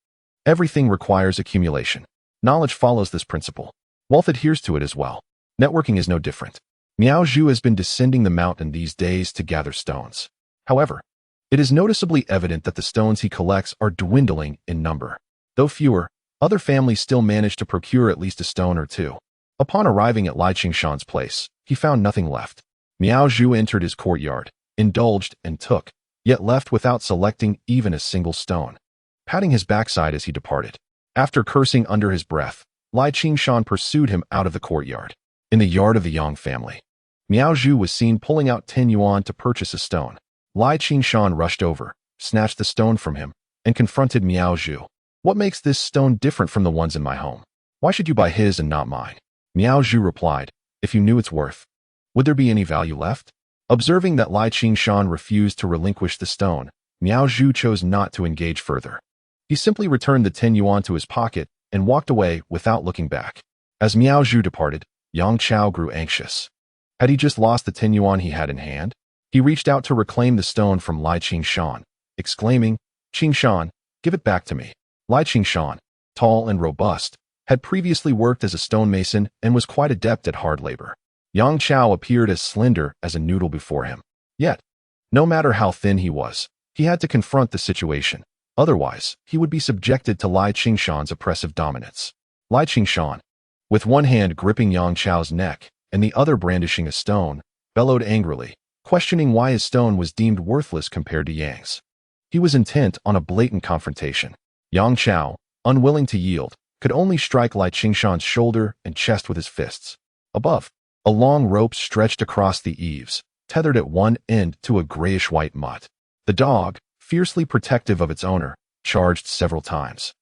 A: Everything requires accumulation. Knowledge follows this principle. Wealth adheres to it as well. Networking is no different. Miao Zhu has been descending the mountain these days to gather stones. However, it is noticeably evident that the stones he collects are dwindling in number. Though fewer, other families still manage to procure at least a stone or two. Upon arriving at Lai Qingshan's place, he found nothing left. Miao Zhu entered his courtyard, indulged and took, yet left without selecting even a single stone, patting his backside as he departed. After cursing under his breath, Lai Qingshan pursued him out of the courtyard. In the yard of the Yang family, Miao Zhu was seen pulling out 10 yuan to purchase a stone. Lai Qingshan rushed over, snatched the stone from him, and confronted Miao Zhu. "What makes this stone different from the ones in my home? Why should you buy his and not mine?" Miao Zhu replied, "If you knew its worth, would there be any value left?" Observing that Lai Qingshan refused to relinquish the stone, Miao Zhu chose not to engage further. He simply returned the 10 yuan to his pocket and walked away without looking back. As Miao Zhu departed, Yang Chao grew anxious. Had he just lost the 10 yuan he had in hand? He reached out to reclaim the stone from Lai Qingshan, exclaiming, "Qingshan, give it back to me." Lai Qingshan, tall and robust, had previously worked as a stonemason and was quite adept at hard labor. Yang Chao appeared as slender as a noodle before him. Yet, no matter how thin he was, he had to confront the situation. Otherwise, he would be subjected to Lai Qingshan's oppressive dominance. Lai Qingshan, with one hand gripping Yang Chao's neck and the other brandishing a stone, bellowed angrily, questioning why his stone was deemed worthless compared to Yang's. He was intent on a blatant confrontation. Yang Chao, unwilling to yield, could only strike Lai Qingshan's shoulder and chest with his fists. Above, a long rope stretched across the eaves, tethered at one end to a grayish-white mutt. The dog, fiercely protective of its owner, charged several times,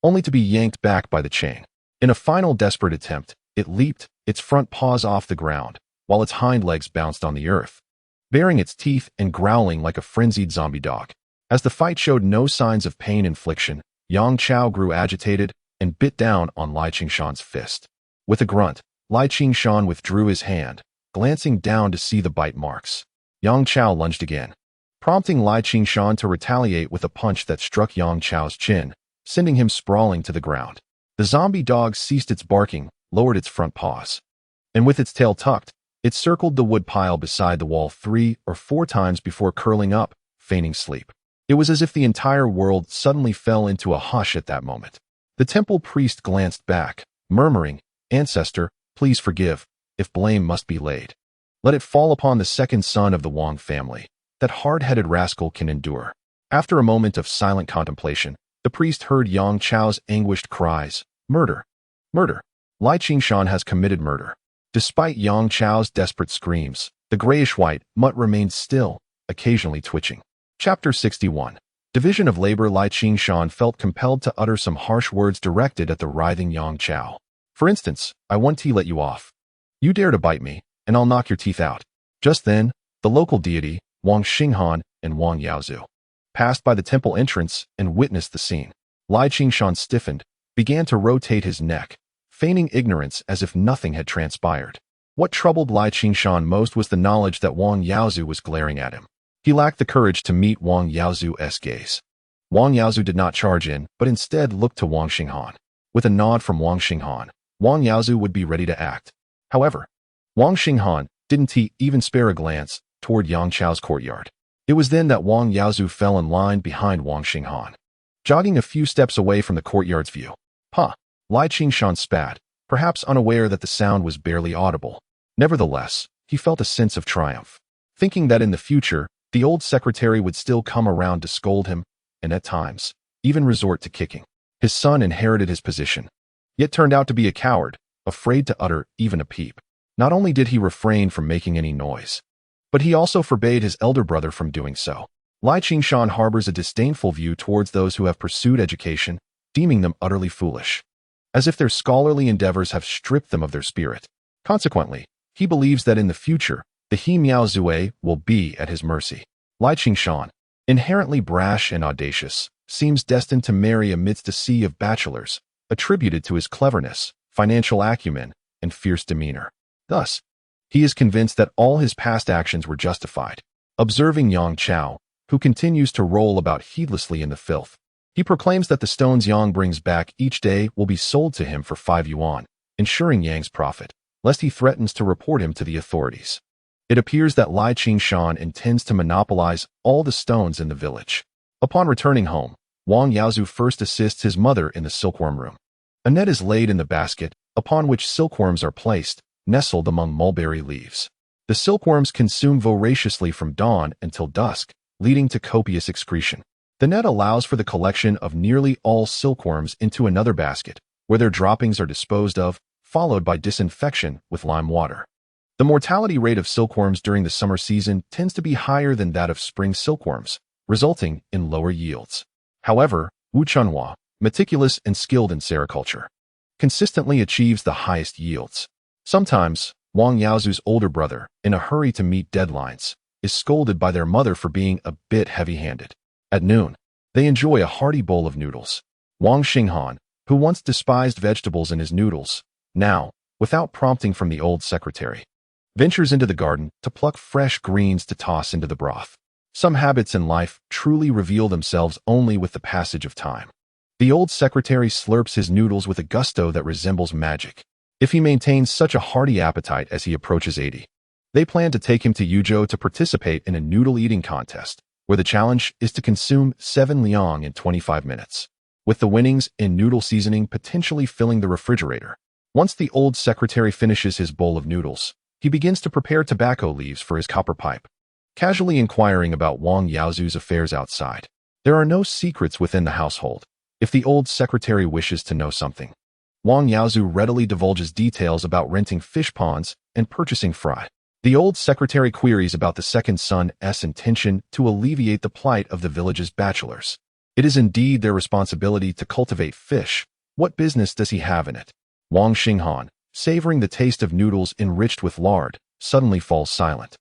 A: only to be yanked back by the chain. In a final desperate attempt, it leaped, its front paws off the ground, while its hind legs bounced on the earth, baring its teeth and growling like a frenzied zombie dog. As the fight showed no signs of pain infliction, Yang Chao grew agitated and bit down on Lai Qingshan's fist. With a grunt, Lai Qingshan withdrew his hand, glancing down to see the bite marks. Yang Chao lunged again, prompting Lai Qingshan to retaliate with a punch that struck Yang Chao's chin, sending him sprawling to the ground. The zombie dog ceased its barking, lowered its front paws, and with its tail tucked, it circled the wood pile beside the wall 3 or 4 times before curling up, feigning sleep. It was as if the entire world suddenly fell into a hush at that moment. The temple priest glanced back, murmuring, "Ancestor, please forgive, if blame must be laid. Let it fall upon the second son of the Wong family. That hard-headed rascal can endure." After a moment of silent contemplation, the priest heard Yang Chao's anguished cries, "Murder! Murder! Lai Qingshan has committed murder." Despite Yang Chao's desperate screams, the grayish-white mutt remained still, occasionally twitching. Chapter 61. Division of Labor. Lai Qingshan felt compelled to utter some harsh words directed at the writhing Yang Chao. "For instance, I won't let you off. You dare to bite me, and I'll knock your teeth out." Just then, the local deity, Wang Xinghan and Wang Yaozu, passed by the temple entrance and witnessed the scene. Lai Qingshan stiffened, began to rotate his neck, feigning ignorance as if nothing had transpired. What troubled Lai Qingshan most was the knowledge that Wang Yaozu was glaring at him. He lacked the courage to meet Wang Yaozu's gaze. Wang Yaozu did not charge in, but instead looked to Wang Xinghan. With a nod from Wang Xinghan, Wang Yaozu would be ready to act. However, Wang Xinghan didn't even spare a glance toward Yang Chao's courtyard. It was then that Wang Yaozu fell in line behind Wang Xinghan, jogging a few steps away from the courtyard's view. Huh, Lai Qingshan spat, perhaps unaware that the sound was barely audible. Nevertheless, he felt a sense of triumph, thinking that in the future, the old secretary would still come around to scold him, and at times, even resort to kicking. His son inherited his position, yet turned out to be a coward, afraid to utter even a peep. Not only did he refrain from making any noise, but he also forbade his elder brother from doing so. Lai Qingshan harbors a disdainful view towards those who have pursued education, deeming them utterly foolish, as if their scholarly endeavors have stripped them of their spirit. Consequently, he believes that in the future, the He Miao Zue will be at his mercy. Lai Qingshan, inherently brash and audacious, seems destined to marry amidst a sea of bachelors, attributed to his cleverness, financial acumen, and fierce demeanor. Thus, he is convinced that all his past actions were justified. Observing Yang Chao, who continues to roll about heedlessly in the filth, he proclaims that the stones Yang brings back each day will be sold to him for 5 yuan, ensuring Yang's profit, lest he threatens to report him to the authorities. It appears that Lai Qingshan intends to monopolize all the stones in the village. Upon returning home, Wang Yaozu first assists his mother in the silkworm room. A net is laid in the basket, upon which silkworms are placed, nestled among mulberry leaves. The silkworms consume voraciously from dawn until dusk, leading to copious excretion. The net allows for the collection of nearly all silkworms into another basket, where their droppings are disposed of, followed by disinfection with lime water. The mortality rate of silkworms during the summer season tends to be higher than that of spring silkworms, resulting in lower yields. However, Wu Chunhua, meticulous and skilled in sericulture, consistently achieves the highest yields. Sometimes, Wang Yaozu's older brother, in a hurry to meet deadlines, is scolded by their mother for being a bit heavy-handed. At noon, they enjoy a hearty bowl of noodles. Wang Xinghan, who once despised vegetables in his noodles, now, without prompting from the old secretary, ventures into the garden to pluck fresh greens to toss into the broth. Some habits in life truly reveal themselves only with the passage of time. The old secretary slurps his noodles with a gusto that resembles magic. If he maintains such a hearty appetite as he approaches 80, they plan to take him to Yuzhou to participate in a noodle-eating contest, where the challenge is to consume 7 liang in 25 minutes, with the winnings in noodle seasoning potentially filling the refrigerator. Once the old secretary finishes his bowl of noodles, he begins to prepare tobacco leaves for his copper pipe, casually inquiring about Wang Yaozu's affairs outside. There are no secrets within the household. If the old secretary wishes to know something, Wang Yaozu readily divulges details about renting fish ponds and purchasing fry. The old secretary queries about the second son's intention to alleviate the plight of the village's bachelors. It is indeed their responsibility to cultivate fish. What business does he have in it? Wang Xinghan, savoring the taste of noodles enriched with lard, suddenly falls silent,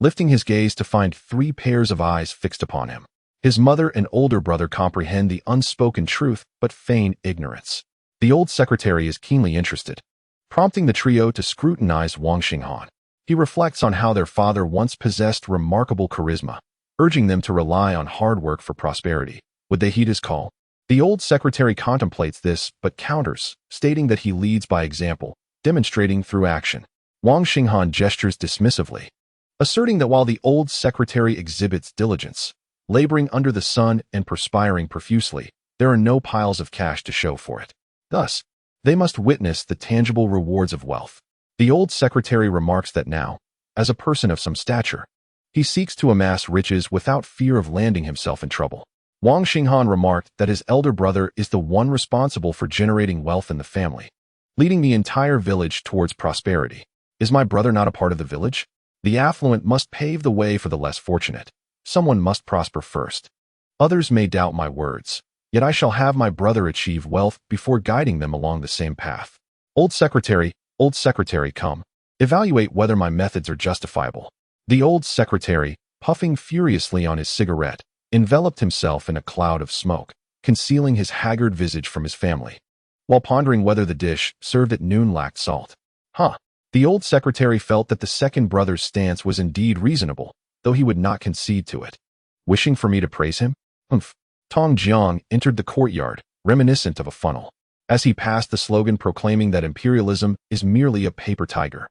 A: lifting his gaze to find 3 pairs of eyes fixed upon him. His mother and older brother comprehend the unspoken truth but feign ignorance. The old secretary is keenly interested, prompting the trio to scrutinize Wang Xinghan. He reflects on how their father once possessed remarkable charisma, urging them to rely on hard work for prosperity. Would they heed his call? The old secretary contemplates this but counters, stating that he leads by example, demonstrating through action. Wang Xinghan gestures dismissively, asserting that while the old secretary exhibits diligence, laboring under the sun and perspiring profusely, there are no piles of cash to show for it. Thus, they must witness the tangible rewards of wealth. The old secretary remarks that now, as a person of some stature, he seeks to amass riches without fear of landing himself in trouble. Wang Xinghan remarked that his elder brother is the one responsible for generating wealth in the family, leading the entire village towards prosperity. Is my brother not a part of the village? The affluent must pave the way for the less fortunate. Someone must prosper first. Others may doubt my words, yet I shall have my brother achieve wealth before guiding them along the same path. Old secretary, come. Evaluate whether my methods are justifiable. The old secretary, puffing furiously on his cigarette, enveloped himself in a cloud of smoke, concealing his haggard visage from his family, while pondering whether the dish served at noon lacked salt. The old secretary felt that the second brother's stance was indeed reasonable, though he would not concede to it. Wishing for me to praise him? Tong Jiang entered the courtyard, reminiscent of a funnel, as he passed the slogan proclaiming that imperialism is merely a paper tiger.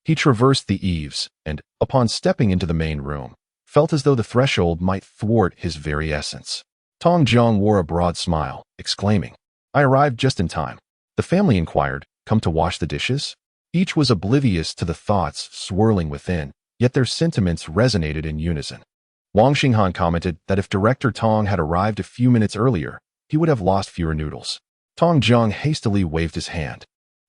A: He traversed the eaves and, upon stepping into the main room, felt as though the threshold might thwart his very essence. Tong Jiang wore a broad smile, exclaiming, "I arrived just in time." The family inquired, "Come to wash the dishes?" Each was oblivious to the thoughts swirling within, yet their sentiments resonated in unison. Wang Xinghan commented that if Director Tong had arrived a few minutes earlier, he would have lost fewer noodles. Tong Jiang hastily waved his hand,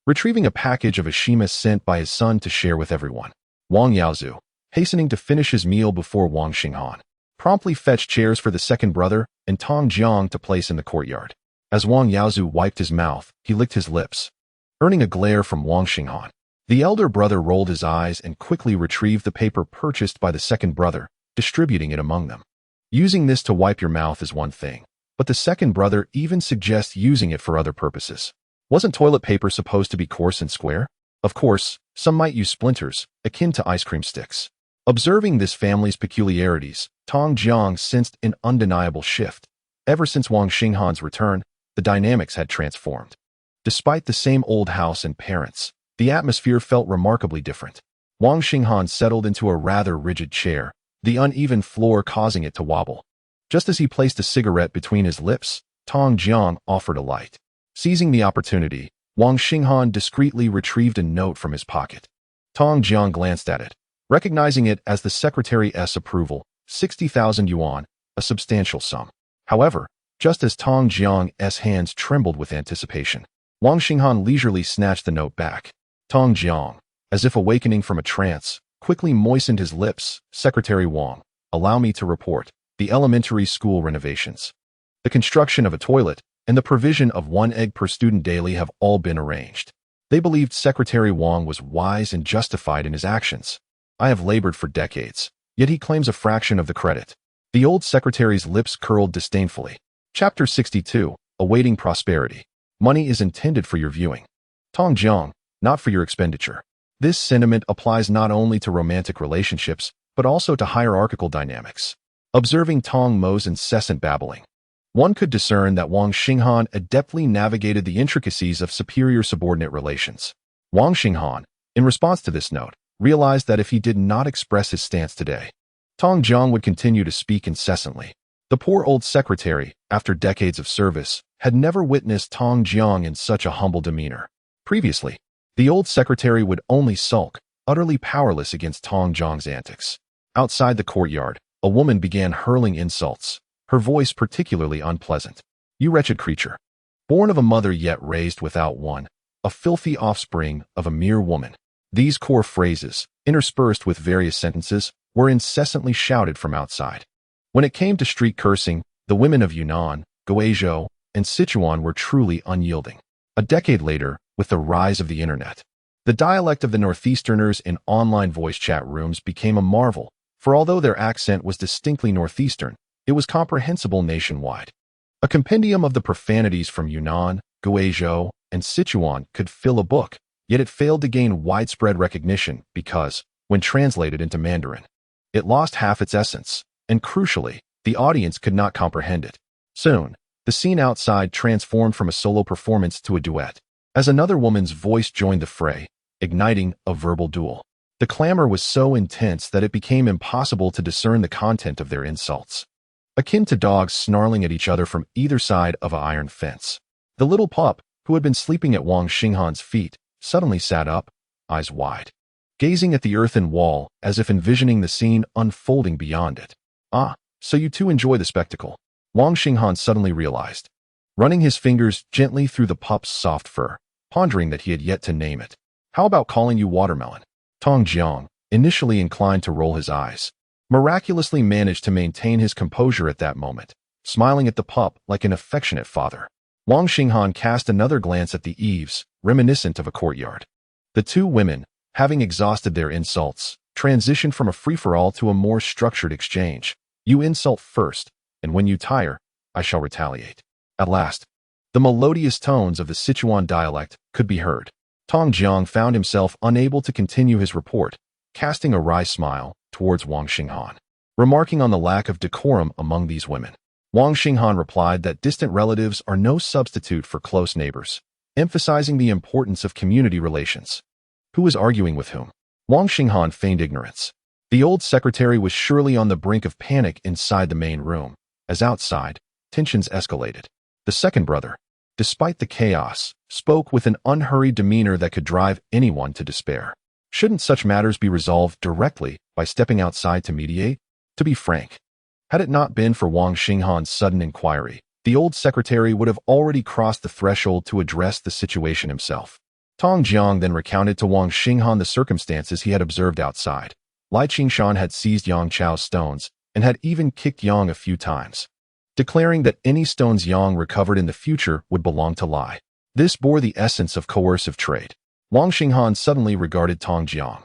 A: retrieving a package of ashima sent by his son to share with everyone. Wang Yaozu, hastening to finish his meal before Wang Xinghan, promptly fetched chairs for the second brother and Tong Jiang to place in the courtyard. As Wang Yaozu wiped his mouth, he licked his lips, earning a glare from Wang Xinghan. The elder brother rolled his eyes and quickly retrieved the paper purchased by the second brother, distributing it among them. Using this to wipe your mouth is one thing, but the second brother even suggests using it for other purposes. Wasn't toilet paper supposed to be coarse and square? Of course, some might use splinters, akin to ice cream sticks. Observing this family's peculiarities, Tong Jiang sensed an undeniable shift. Ever since Wang Xinghan's return, the dynamics had transformed. Despite the same old house and parents, the atmosphere felt remarkably different. Wang Xinghan settled into a rather rigid chair, the uneven floor causing it to wobble. Just as he placed a cigarette between his lips, Tong Jiang offered a light. Seizing the opportunity, Wang Xinghan discreetly retrieved a note from his pocket. Tong Jiang glanced at it, recognizing it as the Secretary's approval, 60,000 yuan, a substantial sum. However, just as Tong Jiang's hands trembled with anticipation, Wang Xinghan leisurely snatched the note back. Tong Jiang, as if awakening from a trance, quickly moistened his lips. "Secretary Wang, allow me to report the elementary school renovations. The construction of a toilet and the provision of 1 egg per student daily have all been arranged." They believed Secretary Wang was wise and justified in his actions. "I have labored for decades, yet he claims a fraction of the credit." The old secretary's lips curled disdainfully. Chapter 62, Awaiting Prosperity. Money is intended for your viewing, Tong Jiang, not for your expenditure. This sentiment applies not only to romantic relationships, but also to hierarchical dynamics. Observing Tong Mo's incessant babbling, one could discern that Wang Xinghan adeptly navigated the intricacies of superior-subordinate relations. Wang Xinghan, in response to this note, realized that if he did not express his stance today, Tong Jiang would continue to speak incessantly. The poor old secretary, after decades of service, had never witnessed Tong Jiang in such a humble demeanor. Previously, the old secretary would only sulk, utterly powerless against Tong Jiang's antics. Outside the courtyard, a woman began hurling insults, her voice particularly unpleasant. "You wretched creature, born of a mother yet raised without one, a filthy offspring of a mere woman." These core phrases, interspersed with various sentences, were incessantly shouted from outside. When it came to street cursing, the women of Yunnan, Guizhou, and Sichuan were truly unyielding. A decade later, with the rise of the internet, the dialect of the Northeasterners in online voice chat rooms became a marvel, for although their accent was distinctly Northeastern, it was comprehensible nationwide. A compendium of the profanities from Yunnan, Guizhou, and Sichuan could fill a book, yet it failed to gain widespread recognition because, when translated into Mandarin, it lost half its essence, and crucially, the audience could not comprehend it. Soon, the scene outside transformed from a solo performance to a duet, as another woman's voice joined the fray, igniting a verbal duel. The clamor was so intense that it became impossible to discern the content of their insults, akin to dogs snarling at each other from either side of an iron fence. The little pup, who had been sleeping at Wang Xinghan's feet, suddenly sat up, eyes wide, gazing at the earthen wall as if envisioning the scene unfolding beyond it. "Ah, so you too enjoy the spectacle," Wang Xinghan suddenly realized, running his fingers gently through the pup's soft fur, pondering that he had yet to name it. "How about calling you Watermelon?" Tong Jiang, initially inclined to roll his eyes, miraculously managed to maintain his composure at that moment, smiling at the pup like an affectionate father. Wang Xinghan cast another glance at the eaves, reminiscent of a courtyard. The two women, having exhausted their insults, transitioned from a free-for-all to a more structured exchange. "You insult first, and when you tire, I shall retaliate." At last, the melodious tones of the Sichuan dialect could be heard. Tong Jiang found himself unable to continue his report, casting a wry smile towards Wang Xinghan, remarking on the lack of decorum among these women. Wang Xinghan replied that distant relatives are no substitute for close neighbors, emphasizing the importance of community relations. Who was arguing with whom? Wang Xinghan feigned ignorance. The old secretary was surely on the brink of panic inside the main room, as outside, tensions escalated. The second brother, despite the chaos, spoke with an unhurried demeanor that could drive anyone to despair. Shouldn't such matters be resolved directly by stepping outside to mediate? To be frank, had it not been for Wang Xinghan's sudden inquiry, the old secretary would have already crossed the threshold to address the situation himself. Tong Jiang then recounted to Wang Xinghan the circumstances he had observed outside. Lai Qingshan had seized Yang Chao's stones and had even kicked Yang a few times, declaring that any stones Yang recovered in the future would belong to Lai. This bore the essence of coercive trade. Wang Xinghan suddenly regarded Tong Jiang,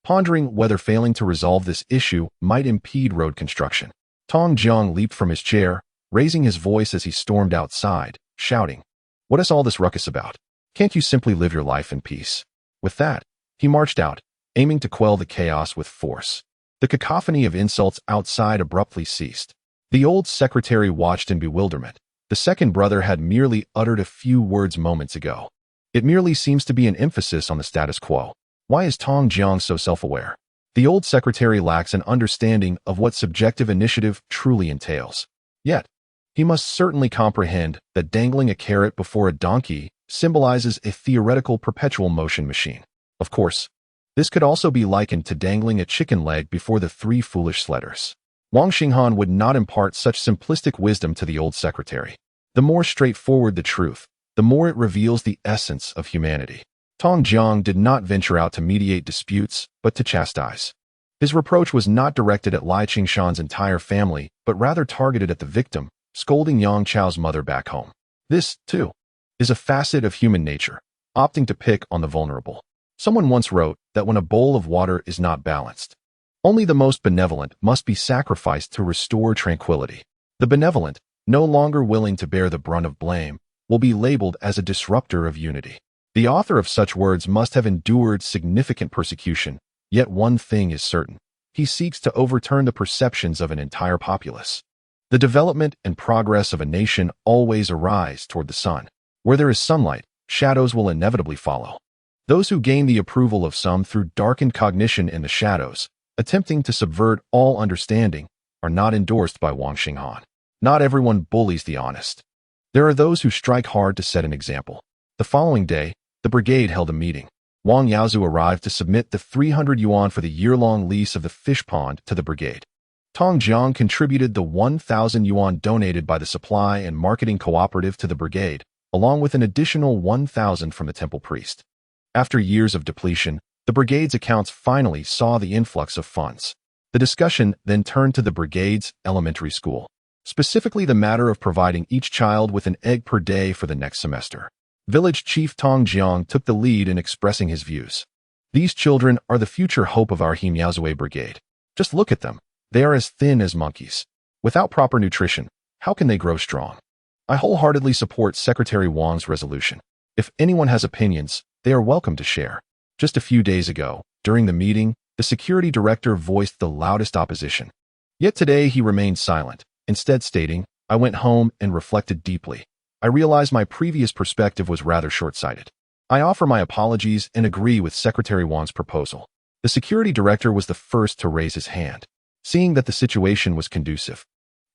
A: pondering whether failing to resolve this issue might impede road construction. Tong Jiang leaped from his chair, raising his voice as he stormed outside, shouting, "What is all this ruckus about? Can't you simply live your life in peace?" With that, he marched out, aiming to quell the chaos with force. The cacophony of insults outside abruptly ceased. The old secretary watched in bewilderment. The second brother had merely uttered a few words moments ago. It merely seems to be an emphasis on the status quo. Why is Tong Jiang so self-aware? The old secretary lacks an understanding of what subjective initiative truly entails. Yet, he must certainly comprehend that dangling a carrot before a donkey symbolizes a theoretical perpetual motion machine. Of course, this could also be likened to dangling a chicken leg before the three foolish sledders. Wang Xinghan would not impart such simplistic wisdom to the old secretary. The more straightforward the truth, the more it reveals the essence of humanity. Tong Jiang did not venture out to mediate disputes, but to chastise. His reproach was not directed at Lai Qingshan's entire family, but rather targeted at the victim, scolding Yang Chao's mother back home. This, too, is a facet of human nature, opting to pick on the vulnerable. Someone once wrote that when a bowl of water is not balanced, only the most benevolent must be sacrificed to restore tranquility. The benevolent, no longer willing to bear the brunt of blame, will be labeled as a disruptor of unity. The author of such words must have endured significant persecution, yet one thing is certain. He seeks to overturn the perceptions of an entire populace. The development and progress of a nation always arise toward the sun. Where there is sunlight, shadows will inevitably follow. Those who gain the approval of some through darkened cognition in the shadows, attempting to subvert all understanding, are not endorsed by Wang Xinghan. Not everyone bullies the honest. There are those who strike hard to set an example. The following day, the brigade held a meeting. Wang Yaozu arrived to submit the 300 yuan for the year-long lease of the fish pond to the brigade. Tong Jiang contributed the 1,000 yuan donated by the supply and marketing cooperative to the brigade, along with an additional 1,000 from the temple priest. After years of depletion, the brigade's accounts finally saw the influx of funds. The discussion then turned to the brigade's elementary school, specifically the matter of providing each child with an egg per day for the next semester. Village Chief Tong Jiang took the lead in expressing his views. These children are the future hope of our Himiaozue brigade. Just look at them. They are as thin as monkeys. Without proper nutrition, how can they grow strong? I wholeheartedly support Secretary Wang's resolution. If anyone has opinions, they are welcome to share. Just a few days ago, during the meeting, the security director voiced the loudest opposition. Yet today he remained silent, instead stating, "I went home and reflected deeply. I realized my previous perspective was rather short-sighted. I offer my apologies and agree with Secretary Wang's proposal." The security director was the first to raise his hand. Seeing that the situation was conducive,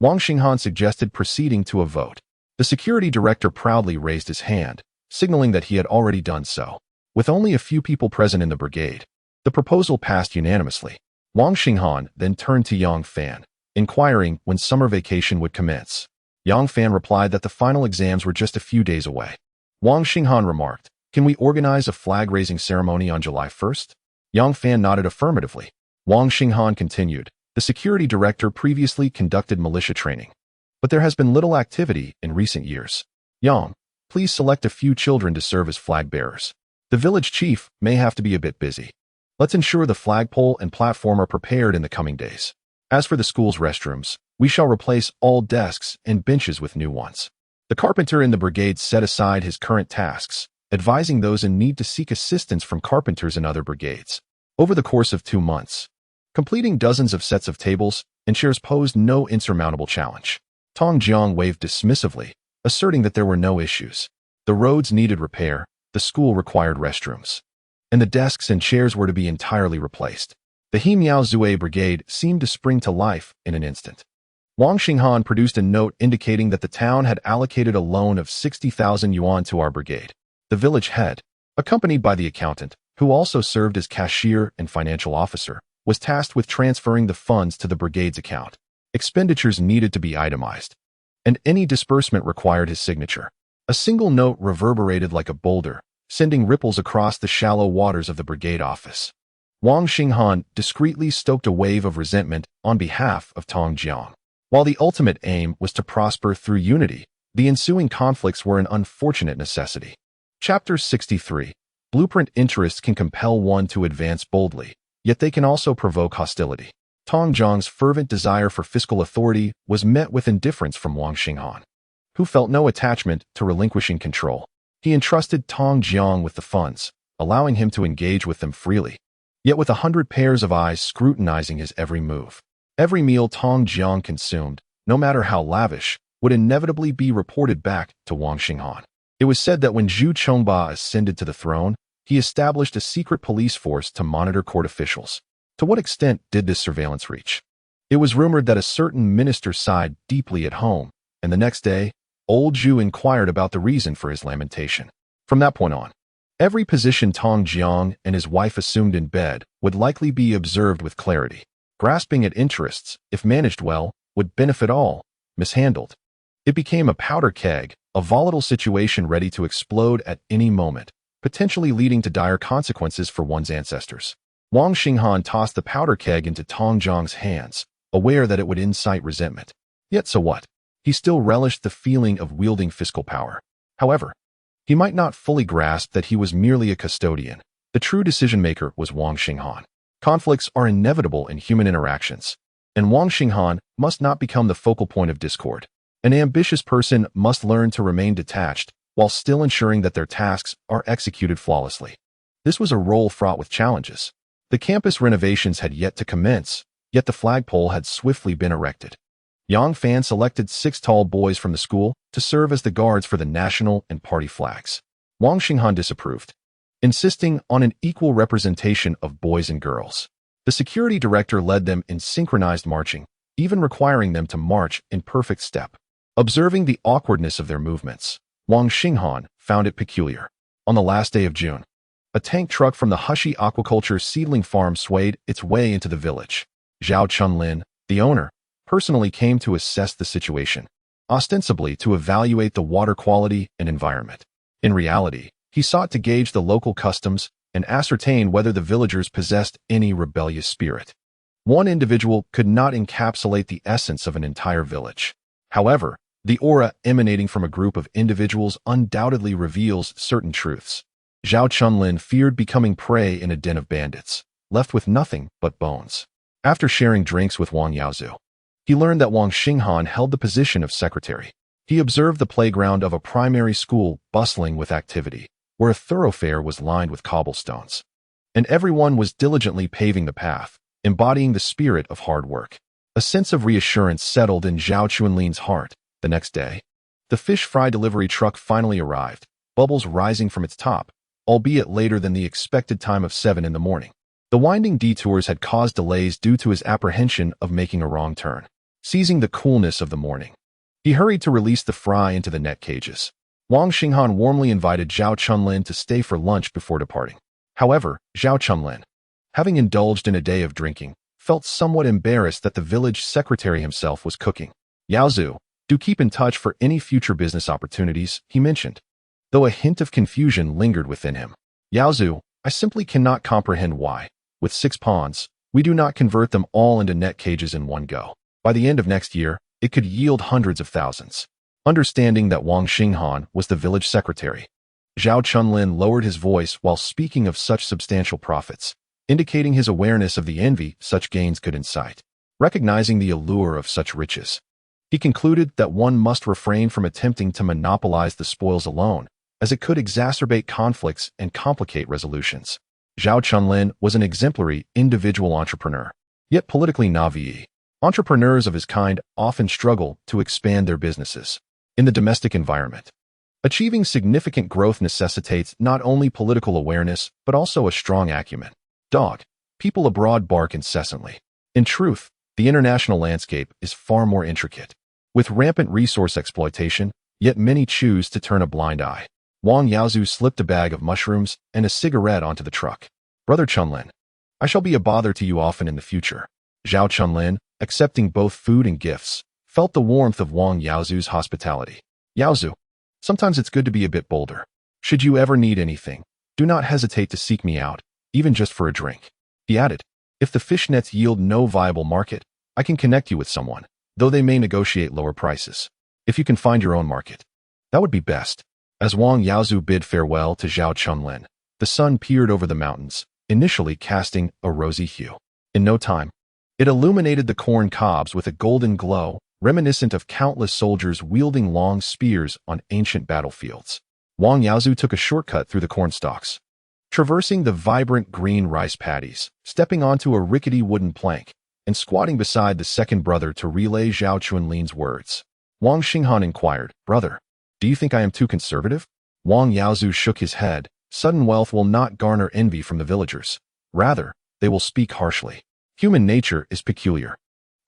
A: Wang Xinghan suggested proceeding to a vote. The security director proudly raised his hand, signaling that he had already done so. With only a few people present in the brigade, the proposal passed unanimously. Wang Xinghan then turned to Yang Fan, inquiring when summer vacation would commence. Yang Fan replied that the final exams were just a few days away. Wang Xinghan remarked, "Can we organize a flag-raising ceremony on July 1st? Yang Fan nodded affirmatively. Wang Xinghan continued, "The security director previously conducted militia training, but there has been little activity in recent years. Yang, please select a few children to serve as flag bearers. The village chief may have to be a bit busy. Let's ensure the flagpole and platform are prepared in the coming days. As for the school's restrooms, we shall replace all desks and benches with new ones." The carpenter in the brigade set aside his current tasks, advising those in need to seek assistance from carpenters in other brigades. Over the course of 2 months, completing dozens of sets of tables and chairs posed no insurmountable challenge. Tong Jiang waved dismissively, asserting that there were no issues. The roads needed repair, the school required restrooms, and the desks and chairs were to be entirely replaced. The He Miao Zue Brigade seemed to spring to life in an instant. Wang Xinghan produced a note indicating that the town had allocated a loan of 60,000 yuan to our brigade. The village head, accompanied by the accountant, who also served as cashier and financial officer, was tasked with transferring the funds to the brigade's account. Expenditures needed to be itemized, and any disbursement required his signature. A single note reverberated like a boulder, sending ripples across the shallow waters of the brigade office. Wang Xinghan discreetly stoked a wave of resentment on behalf of Tong Jiang. While the ultimate aim was to prosper through unity, the ensuing conflicts were an unfortunate necessity. Chapter 63. Blueprint interests can compel one to advance boldly, yet they can also provoke hostility. Tong Jiang's fervent desire for fiscal authority was met with indifference from Wang Xinghan, who felt no attachment to relinquishing control. He entrusted Tong Jiang with the funds, allowing him to engage with them freely, yet with 100 pairs of eyes scrutinizing his every move. Every meal Tong Jiang consumed, no matter how lavish, would inevitably be reported back to Wang Xinghan. It was said that when Zhu Chongba ascended to the throne, he established a secret police force to monitor court officials. To what extent did this surveillance reach? It was rumored that a certain minister sighed deeply at home, and the next day, old Zhu inquired about the reason for his lamentation. From that point on, every position Tong Jiang and his wife assumed in bed would likely be observed with clarity. Grasping at interests, if managed well, would benefit all. Mishandled, it became a powder keg, a volatile situation ready to explode at any moment, potentially leading to dire consequences for one's ancestors. Wang Xinghan tossed the powder keg into Tong Jiang's hands, aware that it would incite resentment. Yet so what? He still relished the feeling of wielding fiscal power. However, he might not fully grasp that he was merely a custodian. The true decision-maker was Wang Xinghan. Conflicts are inevitable in human interactions, and Wang Xinghan must not become the focal point of discord. An ambitious person must learn to remain detached while still ensuring that their tasks are executed flawlessly. This was a role fraught with challenges. The campus renovations had yet to commence, yet the flagpole had swiftly been erected. Yang Fan selected 6 tall boys from the school to serve as the guards for the national and party flags. Wang Xinghan disapproved, insisting on an equal representation of boys and girls. The security director led them in synchronized marching, even requiring them to march in perfect step. Observing the awkwardness of their movements, Wang Xinghan found it peculiar. On the last day of June, a tank truck from the Hexi Aquaculture seedling farm swayed its way into the village. Zhao Chunlin, the owner, personally came to assess the situation, ostensibly to evaluate the water quality and environment. In reality, he sought to gauge the local customs and ascertain whether the villagers possessed any rebellious spirit. One individual could not encapsulate the essence of an entire village. However, the aura emanating from a group of individuals undoubtedly reveals certain truths. Zhao Chunlin feared becoming prey in a den of bandits, left with nothing but bones. After sharing drinks with Wang Yaozu, he learned that Wang Xinghan held the position of secretary. He observed the playground of a primary school bustling with activity, where a thoroughfare was lined with cobblestones, and everyone was diligently paving the path, embodying the spirit of hard work. A sense of reassurance settled in Zhao Chunlin's heart. The next day, the fish fry delivery truck finally arrived, bubbles rising from its top, albeit later than the expected time of 7 in the morning. The winding detours had caused delays due to his apprehension of making a wrong turn. Seizing the coolness of the morning, he hurried to release the fry into the net cages. Wang Xinghan warmly invited Zhao Chunlin to stay for lunch before departing. However, Zhao Chunlin, having indulged in a day of drinking, felt somewhat embarrassed that the village secretary himself was cooking. Yaozu, do keep in touch for any future business opportunities, he mentioned, though a hint of confusion lingered within him. Yaozu, I simply cannot comprehend why, with 6 ponds, we do not convert them all into net cages in one go. By the end of next year, it could yield hundreds of thousands. Understanding that Wang Xinghan was the village secretary, Zhao Chunlin lowered his voice while speaking of such substantial profits, indicating his awareness of the envy such gains could incite. Recognizing the allure of such riches, he concluded that one must refrain from attempting to monopolize the spoils alone, as it could exacerbate conflicts and complicate resolutions. Zhao Chunlin was an exemplary individual entrepreneur, yet politically naive. Entrepreneurs of his kind often struggle to expand their businesses in the domestic environment. Achieving significant growth necessitates not only political awareness, but also a strong acumen. Dog. People abroad bark incessantly. In truth, the international landscape is far more intricate. With rampant resource exploitation, yet many choose to turn a blind eye. Wang Yaozu slipped a bag of mushrooms and a cigarette onto the truck. Brother Chunlin, I shall be a bother to you often in the future. Zhao Chunlin, accepting both food and gifts, felt the warmth of Wang Yaozu's hospitality. Yaozu, sometimes it's good to be a bit bolder. Should you ever need anything, do not hesitate to seek me out, even just for a drink. He added, if the fish nets yield no viable market, I can connect you with someone, though they may negotiate lower prices. If you can find your own market, that would be best. As Wang Yaozu bid farewell to Zhao Chunlin, the sun peered over the mountains, initially casting a rosy hue. In no time, it illuminated the corn cobs with a golden glow, reminiscent of countless soldiers wielding long spears on ancient battlefields. Wang Yaozu took a shortcut through the corn stalks, traversing the vibrant green rice paddies, stepping onto a rickety wooden plank, and squatting beside the second brother to relay Zhao Chunlin's words. Wang Xinghan inquired, Brother, do you think I am too conservative? Wang Yaozu shook his head. Sudden wealth will not garner envy from the villagers. Rather, they will speak harshly. Human nature is peculiar.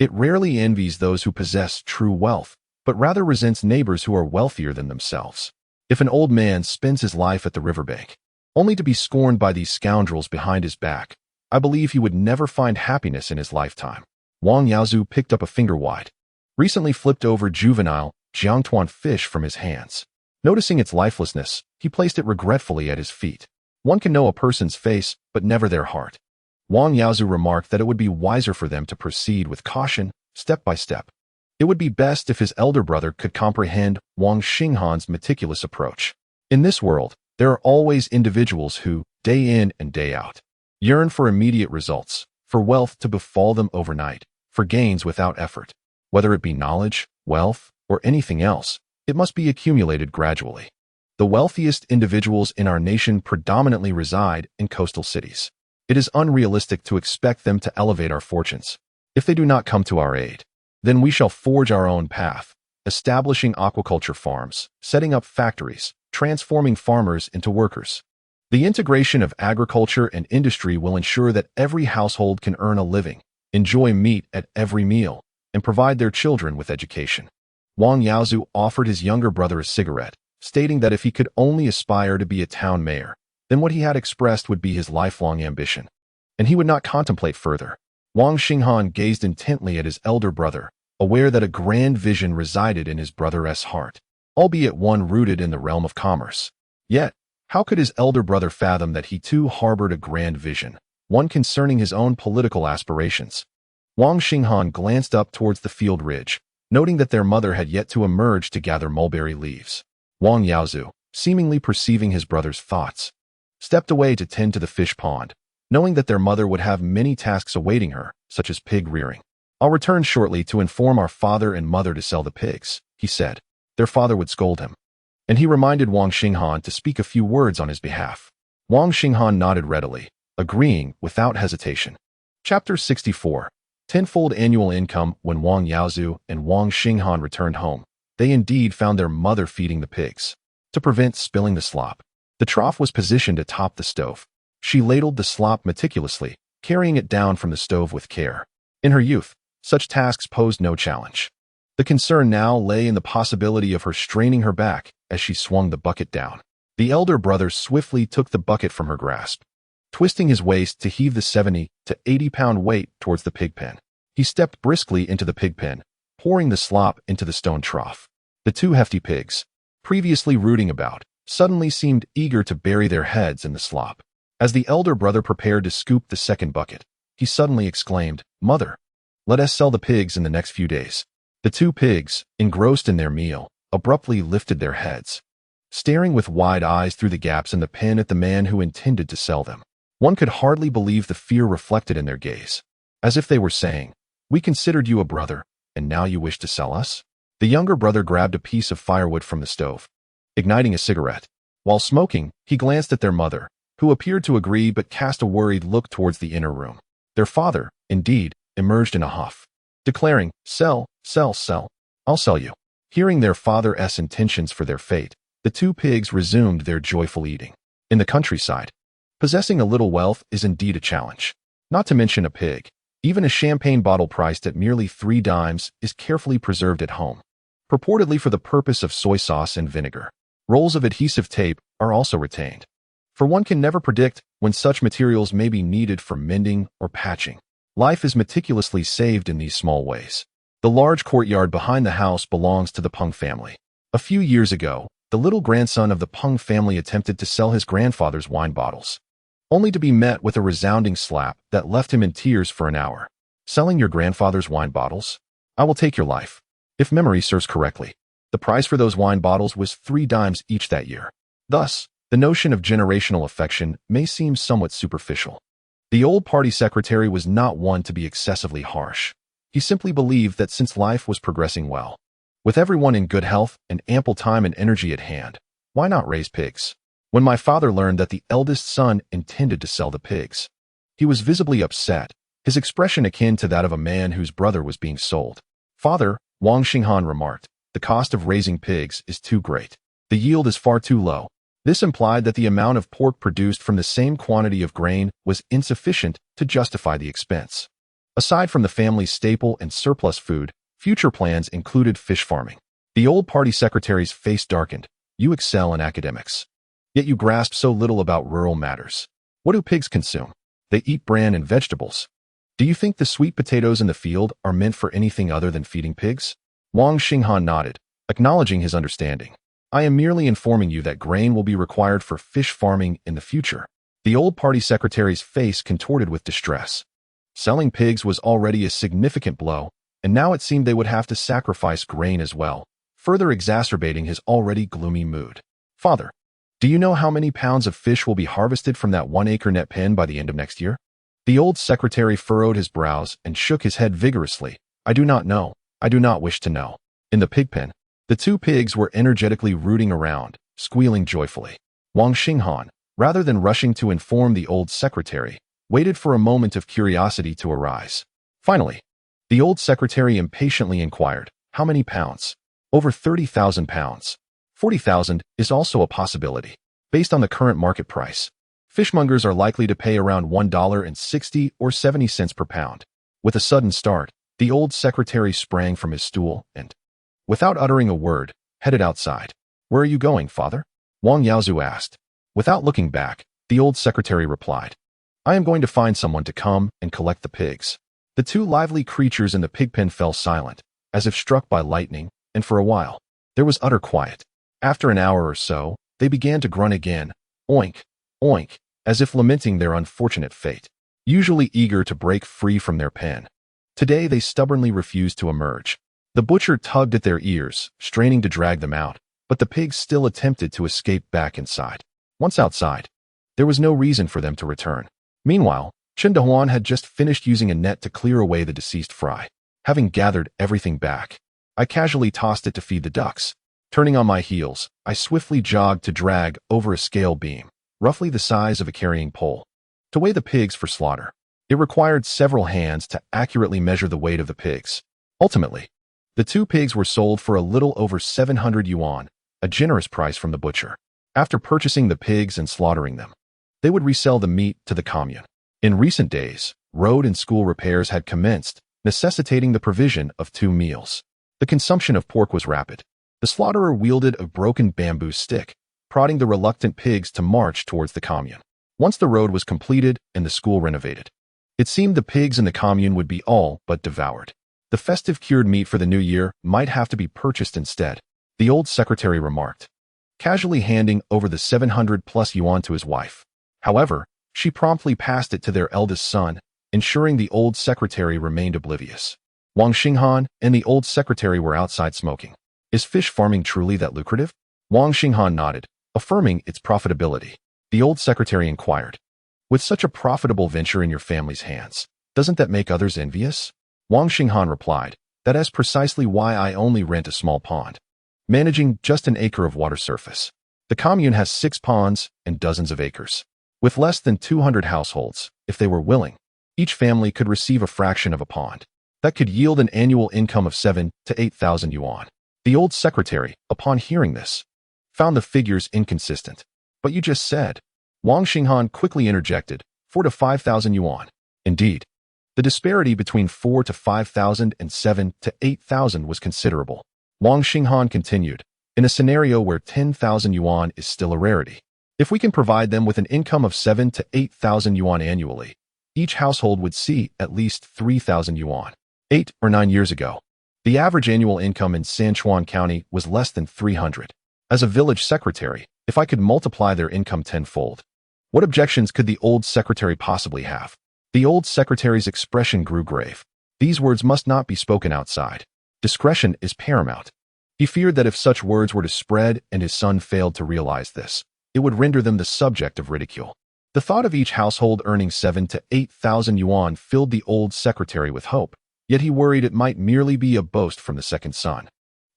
A: It rarely envies those who possess true wealth, but rather resents neighbors who are wealthier than themselves. If an old man spends his life at the riverbank, only to be scorned by these scoundrels behind his back, I believe he would never find happiness in his lifetime. Wang Yaozu picked up a finger-wide, recently flipped over juvenile jiangtuan fish from his hands. Noticing its lifelessness, he placed it regretfully at his feet. One can know a person's face, but never their heart. Wang Yaozu remarked that it would be wiser for them to proceed with caution, step by step. It would be best if his elder brother could comprehend Wang Xinghan's meticulous approach. In this world, there are always individuals who, day in and day out, yearn for immediate results, for wealth to befall them overnight, for gains without effort. Whether it be knowledge, wealth, or anything else, it must be accumulated gradually. The wealthiest individuals in our nation predominantly reside in coastal cities. It is unrealistic to expect them to elevate our fortunes. If they do not come to our aid, then we shall forge our own path, establishing aquaculture farms, setting up factories, transforming farmers into workers. The integration of agriculture and industry will ensure that every household can earn a living, enjoy meat at every meal, and provide their children with education. Wang Yaozu offered his younger brother a cigarette, stating that if he could only aspire to be a town mayor, then what he had expressed would be his lifelong ambition, and he would not contemplate further. Wang Xinghan gazed intently at his elder brother, aware that a grand vision resided in his brother's heart, albeit one rooted in the realm of commerce. Yet, how could his elder brother fathom that he too harbored a grand vision, one concerning his own political aspirations? Wang Xinghan glanced up towards the field ridge, noting that their mother had yet to emerge to gather mulberry leaves. Wang Yaozu, seemingly perceiving his brother's thoughts, stepped away to tend to the fish pond, knowing that their mother would have many tasks awaiting her, such as pig rearing. I'll return shortly to inform our father and mother to sell the pigs, he said. Their father would scold him. And he reminded Wang Xinghan to speak a few words on his behalf. Wang Xinghan nodded readily, agreeing without hesitation. Chapter 64. Tenfold annual income. When Wang Yaozu and Wang Xinghan returned home, they indeed found their mother feeding the pigs. To prevent spilling the slop, the trough was positioned atop the stove. She ladled the slop meticulously, carrying it down from the stove with care. In her youth, such tasks posed no challenge. The concern now lay in the possibility of her straining her back as she swung the bucket down. The elder brother swiftly took the bucket from her grasp, twisting his waist to heave the 70 to 80-pound weight towards the pig pen. He stepped briskly into the pig pen, pouring the slop into the stone trough. The two hefty pigs, previously rooting about, suddenly seemed eager to bury their heads in the slop. As the elder brother prepared to scoop the second bucket, he suddenly exclaimed, "Mother, let us sell the pigs in the next few days." The two pigs, engrossed in their meal, abruptly lifted their heads, staring with wide eyes through the gaps in the pen at the man who intended to sell them. One could hardly believe the fear reflected in their gaze, as if they were saying, "We considered you a brother, and now you wish to sell us?" The younger brother grabbed a piece of firewood from the stove, igniting a cigarette. While smoking, he glanced at their mother, who appeared to agree but cast a worried look towards the inner room. Their father, indeed, emerged in a huff, declaring, "Sell, sell, sell. I'll sell you." Hearing their father's intentions for their fate, the two pigs resumed their joyful eating. In the countryside, possessing a little wealth is indeed a challenge. Not to mention a pig. Even a champagne bottle priced at merely 3 dimes is carefully preserved at home, purportedly for the purpose of soy sauce and vinegar. Rolls of adhesive tape are also retained, for one can never predict when such materials may be needed for mending or patching. Life is meticulously saved in these small ways. The large courtyard behind the house belongs to the Peng family. A few years ago, the little grandson of the Peng family attempted to sell his grandfather's wine bottles, only to be met with a resounding slap that left him in tears for an hour. Selling your grandfather's wine bottles? I will take your life. If memory serves correctly, the price for those wine bottles was 3 dimes each that year. Thus, the notion of generational affection may seem somewhat superficial. The old party secretary was not one to be excessively harsh. He simply believed that since life was progressing well, with everyone in good health and ample time and energy at hand, why not raise pigs? When my father learned that the eldest son intended to sell the pigs, he was visibly upset, his expression akin to that of a man whose brother was being sold. Father, Wang Xinghan remarked, the cost of raising pigs is too great. The yield is far too low. This implied that the amount of pork produced from the same quantity of grain was insufficient to justify the expense. Aside from the family's staple and surplus food, future plans included fish farming. The old party secretary's face darkened. You excel in academics, yet you grasp so little about rural matters. What do pigs consume? They eat bran and vegetables. Do you think the sweet potatoes in the field are meant for anything other than feeding pigs? Wang Xinghan nodded, acknowledging his understanding. I am merely informing you that grain will be required for fish farming in the future. The old party secretary's face contorted with distress. Selling pigs was already a significant blow, and now it seemed they would have to sacrifice grain as well, further exacerbating his already gloomy mood. Father, do you know how many pounds of fish will be harvested from that 1-acre net pen by the end of next year? The old secretary furrowed his brows and shook his head vigorously. I do not know. I do not wish to know. In the pig pen, the 2 pigs were energetically rooting around, squealing joyfully. Wang Xinghan, rather than rushing to inform the old secretary, waited for a moment of curiosity to arise. Finally, the old secretary impatiently inquired, how many pounds? Over 30,000 pounds. 40,000 is also a possibility. Based on the current market price, fishmongers are likely to pay around $1.60 or 70 cents per pound. With a sudden start, the old secretary sprang from his stool and, without uttering a word, headed outside. Where are you going, father? Wang Yaozu asked. Without looking back, the old secretary replied, I am going to find someone to come and collect the pigs. The 2 lively creatures in the pig pen fell silent, as if struck by lightning, and for a while, there was utter quiet. After an hour or so, they began to grunt again, oink, oink, as if lamenting their unfortunate fate, usually eager to break free from their pen. Today they stubbornly refused to emerge. The butcher tugged at their ears, straining to drag them out, but the pigs still attempted to escape back inside. Once outside, there was no reason for them to return. Meanwhile, Chen Dehuan had just finished using a net to clear away the deceased fry. Having gathered everything back, I casually tossed it to feed the ducks. Turning on my heels, I swiftly jogged to drag over a scale beam, roughly the size of a carrying pole, to weigh the pigs for slaughter. It required several hands to accurately measure the weight of the pigs. Ultimately, the 2 pigs were sold for a little over 700 yuan, a generous price from the butcher. After purchasing the pigs and slaughtering them, they would resell the meat to the commune. In recent days, road and school repairs had commenced, necessitating the provision of 2 meals. The consumption of pork was rapid. The slaughterer wielded a broken bamboo stick, prodding the reluctant pigs to march towards the commune. Once the road was completed and the school renovated, it seemed the pigs in the commune would be all but devoured. The festive cured meat for the new year might have to be purchased instead, the old secretary remarked, casually handing over the 700+ yuan to his wife. However, she promptly passed it to their eldest son, ensuring the old secretary remained oblivious. Wang Xinghan and the old secretary were outside smoking. Is fish farming truly that lucrative? Wang Xinghan nodded, affirming its profitability. The old secretary inquired, with such a profitable venture in your family's hands, doesn't that make others envious? Wang Xinghan replied, that is precisely why I only rent a small pond, managing just an acre of water surface. The commune has 6 ponds and dozens of acres. With less than 200 households, if they were willing, each family could receive a fraction of a pond. That could yield an annual income of 7,000 to 8,000 yuan. The old secretary, upon hearing this, found the figures inconsistent. But you just said. Wang Xinghan quickly interjected, 4,000 to 5,000 yuan. Indeed, the disparity between 4 to 5,000 and 7 to 8,000 was considerable. Wang Xinghan continued, in a scenario where 10,000 yuan is still a rarity. If we can provide them with an income of 7 to 8,000 yuan annually, each household would see at least 3,000 yuan. 8 or 9 years ago, the average annual income in Sichuan County was less than 300. As a village secretary, if I could multiply their income tenfold, what objections could the old secretary possibly have? The old secretary's expression grew grave. These words must not be spoken outside. Discretion is paramount. He feared that if such words were to spread and his son failed to realize this, it would render them the subject of ridicule. The thought of each household earning 7 to 8,000 yuan filled the old secretary with hope, yet he worried it might merely be a boast from the second son.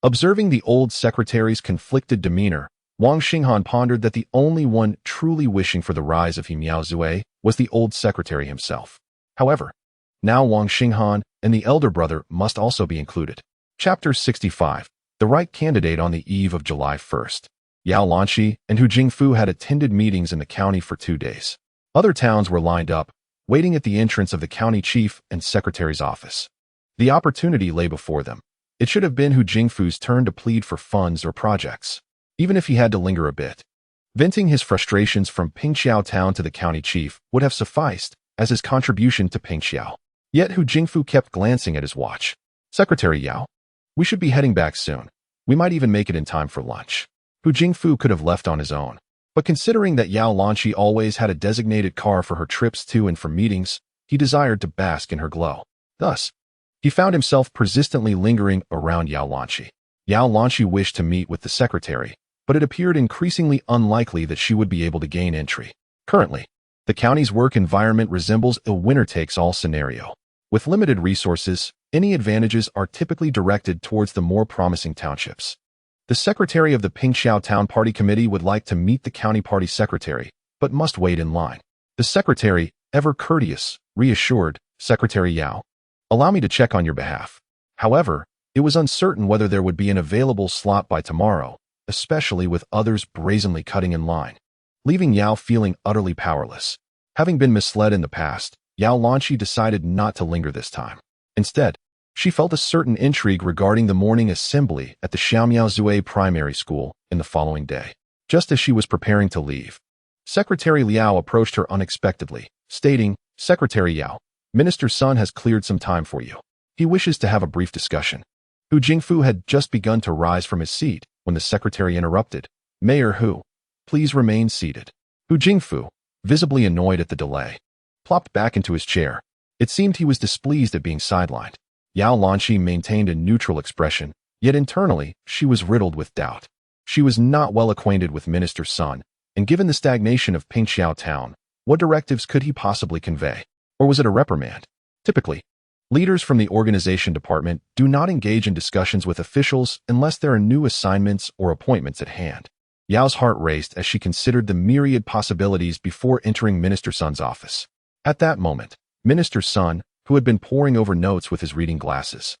A: Observing the old secretary's conflicted demeanor, Wang Xinghan pondered that the only one truly wishing for the rise of He Miaozue was the old secretary himself. However, now Wang Xinghan and the elder brother must also be included. Chapter 65. The right candidate on the eve of July 1st. Yao Lanqi and Hu Jingfu had attended meetings in the county for 2 days. Other towns were lined up, waiting at the entrance of the county chief and secretary's office. The opportunity lay before them. It should have been Hu Jingfu's turn to plead for funds or projects, even if he had to linger a bit. Venting his frustrations from Pingxiao town to the county chief would have sufficed as his contribution to Pingxiao. Yet Hu Jingfu kept glancing at his watch. Secretary Yao, we should be heading back soon. We might even make it in time for lunch. Hu Jingfu could have left on his own, but considering that Yao Lanqi always had a designated car for her trips to and from meetings, he desired to bask in her glow. Thus, he found himself persistently lingering around Yao Lanqi. Yao Lanqi wished to meet with the secretary, but it appeared increasingly unlikely that she would be able to gain entry. Currently, the county's work environment resembles a winner-takes-all scenario. With limited resources, any advantages are typically directed towards the more promising townships. The secretary of the Pingxiao Town Party Committee would like to meet the county party secretary, but must wait in line. The secretary, ever courteous, reassured, Secretary Yao, allow me to check on your behalf. However, it was uncertain whether there would be an available slot by tomorrow, especially with others brazenly cutting in line, leaving Yao feeling utterly powerless. Having been misled in the past, Yao Lanqi decided not to linger this time. Instead, she felt a certain intrigue regarding the morning assembly at the Xiaomiaozue Primary School in the following day. Just as she was preparing to leave, Secretary Liao approached her unexpectedly, stating, Secretary Yao, Minister's son has cleared some time for you. He wishes to have a brief discussion. Hu Jingfu had just begun to rise from his seat when the secretary interrupted. Mayor Hu, please remain seated. Hu Jingfu, visibly annoyed at the delay, plopped back into his chair. It seemed he was displeased at being sidelined. Yao Lanqi maintained a neutral expression, yet internally, she was riddled with doubt. She was not well acquainted with Minister's son, and given the stagnation of Pingxiao town, what directives could he possibly convey? Or was it a reprimand? Typically, leaders from the organization department do not engage in discussions with officials unless there are new assignments or appointments at hand. Yao's heart raced as she considered the myriad possibilities before entering Minister Sun's office. At that moment, Minister Sun, who had been poring over notes with his reading glasses,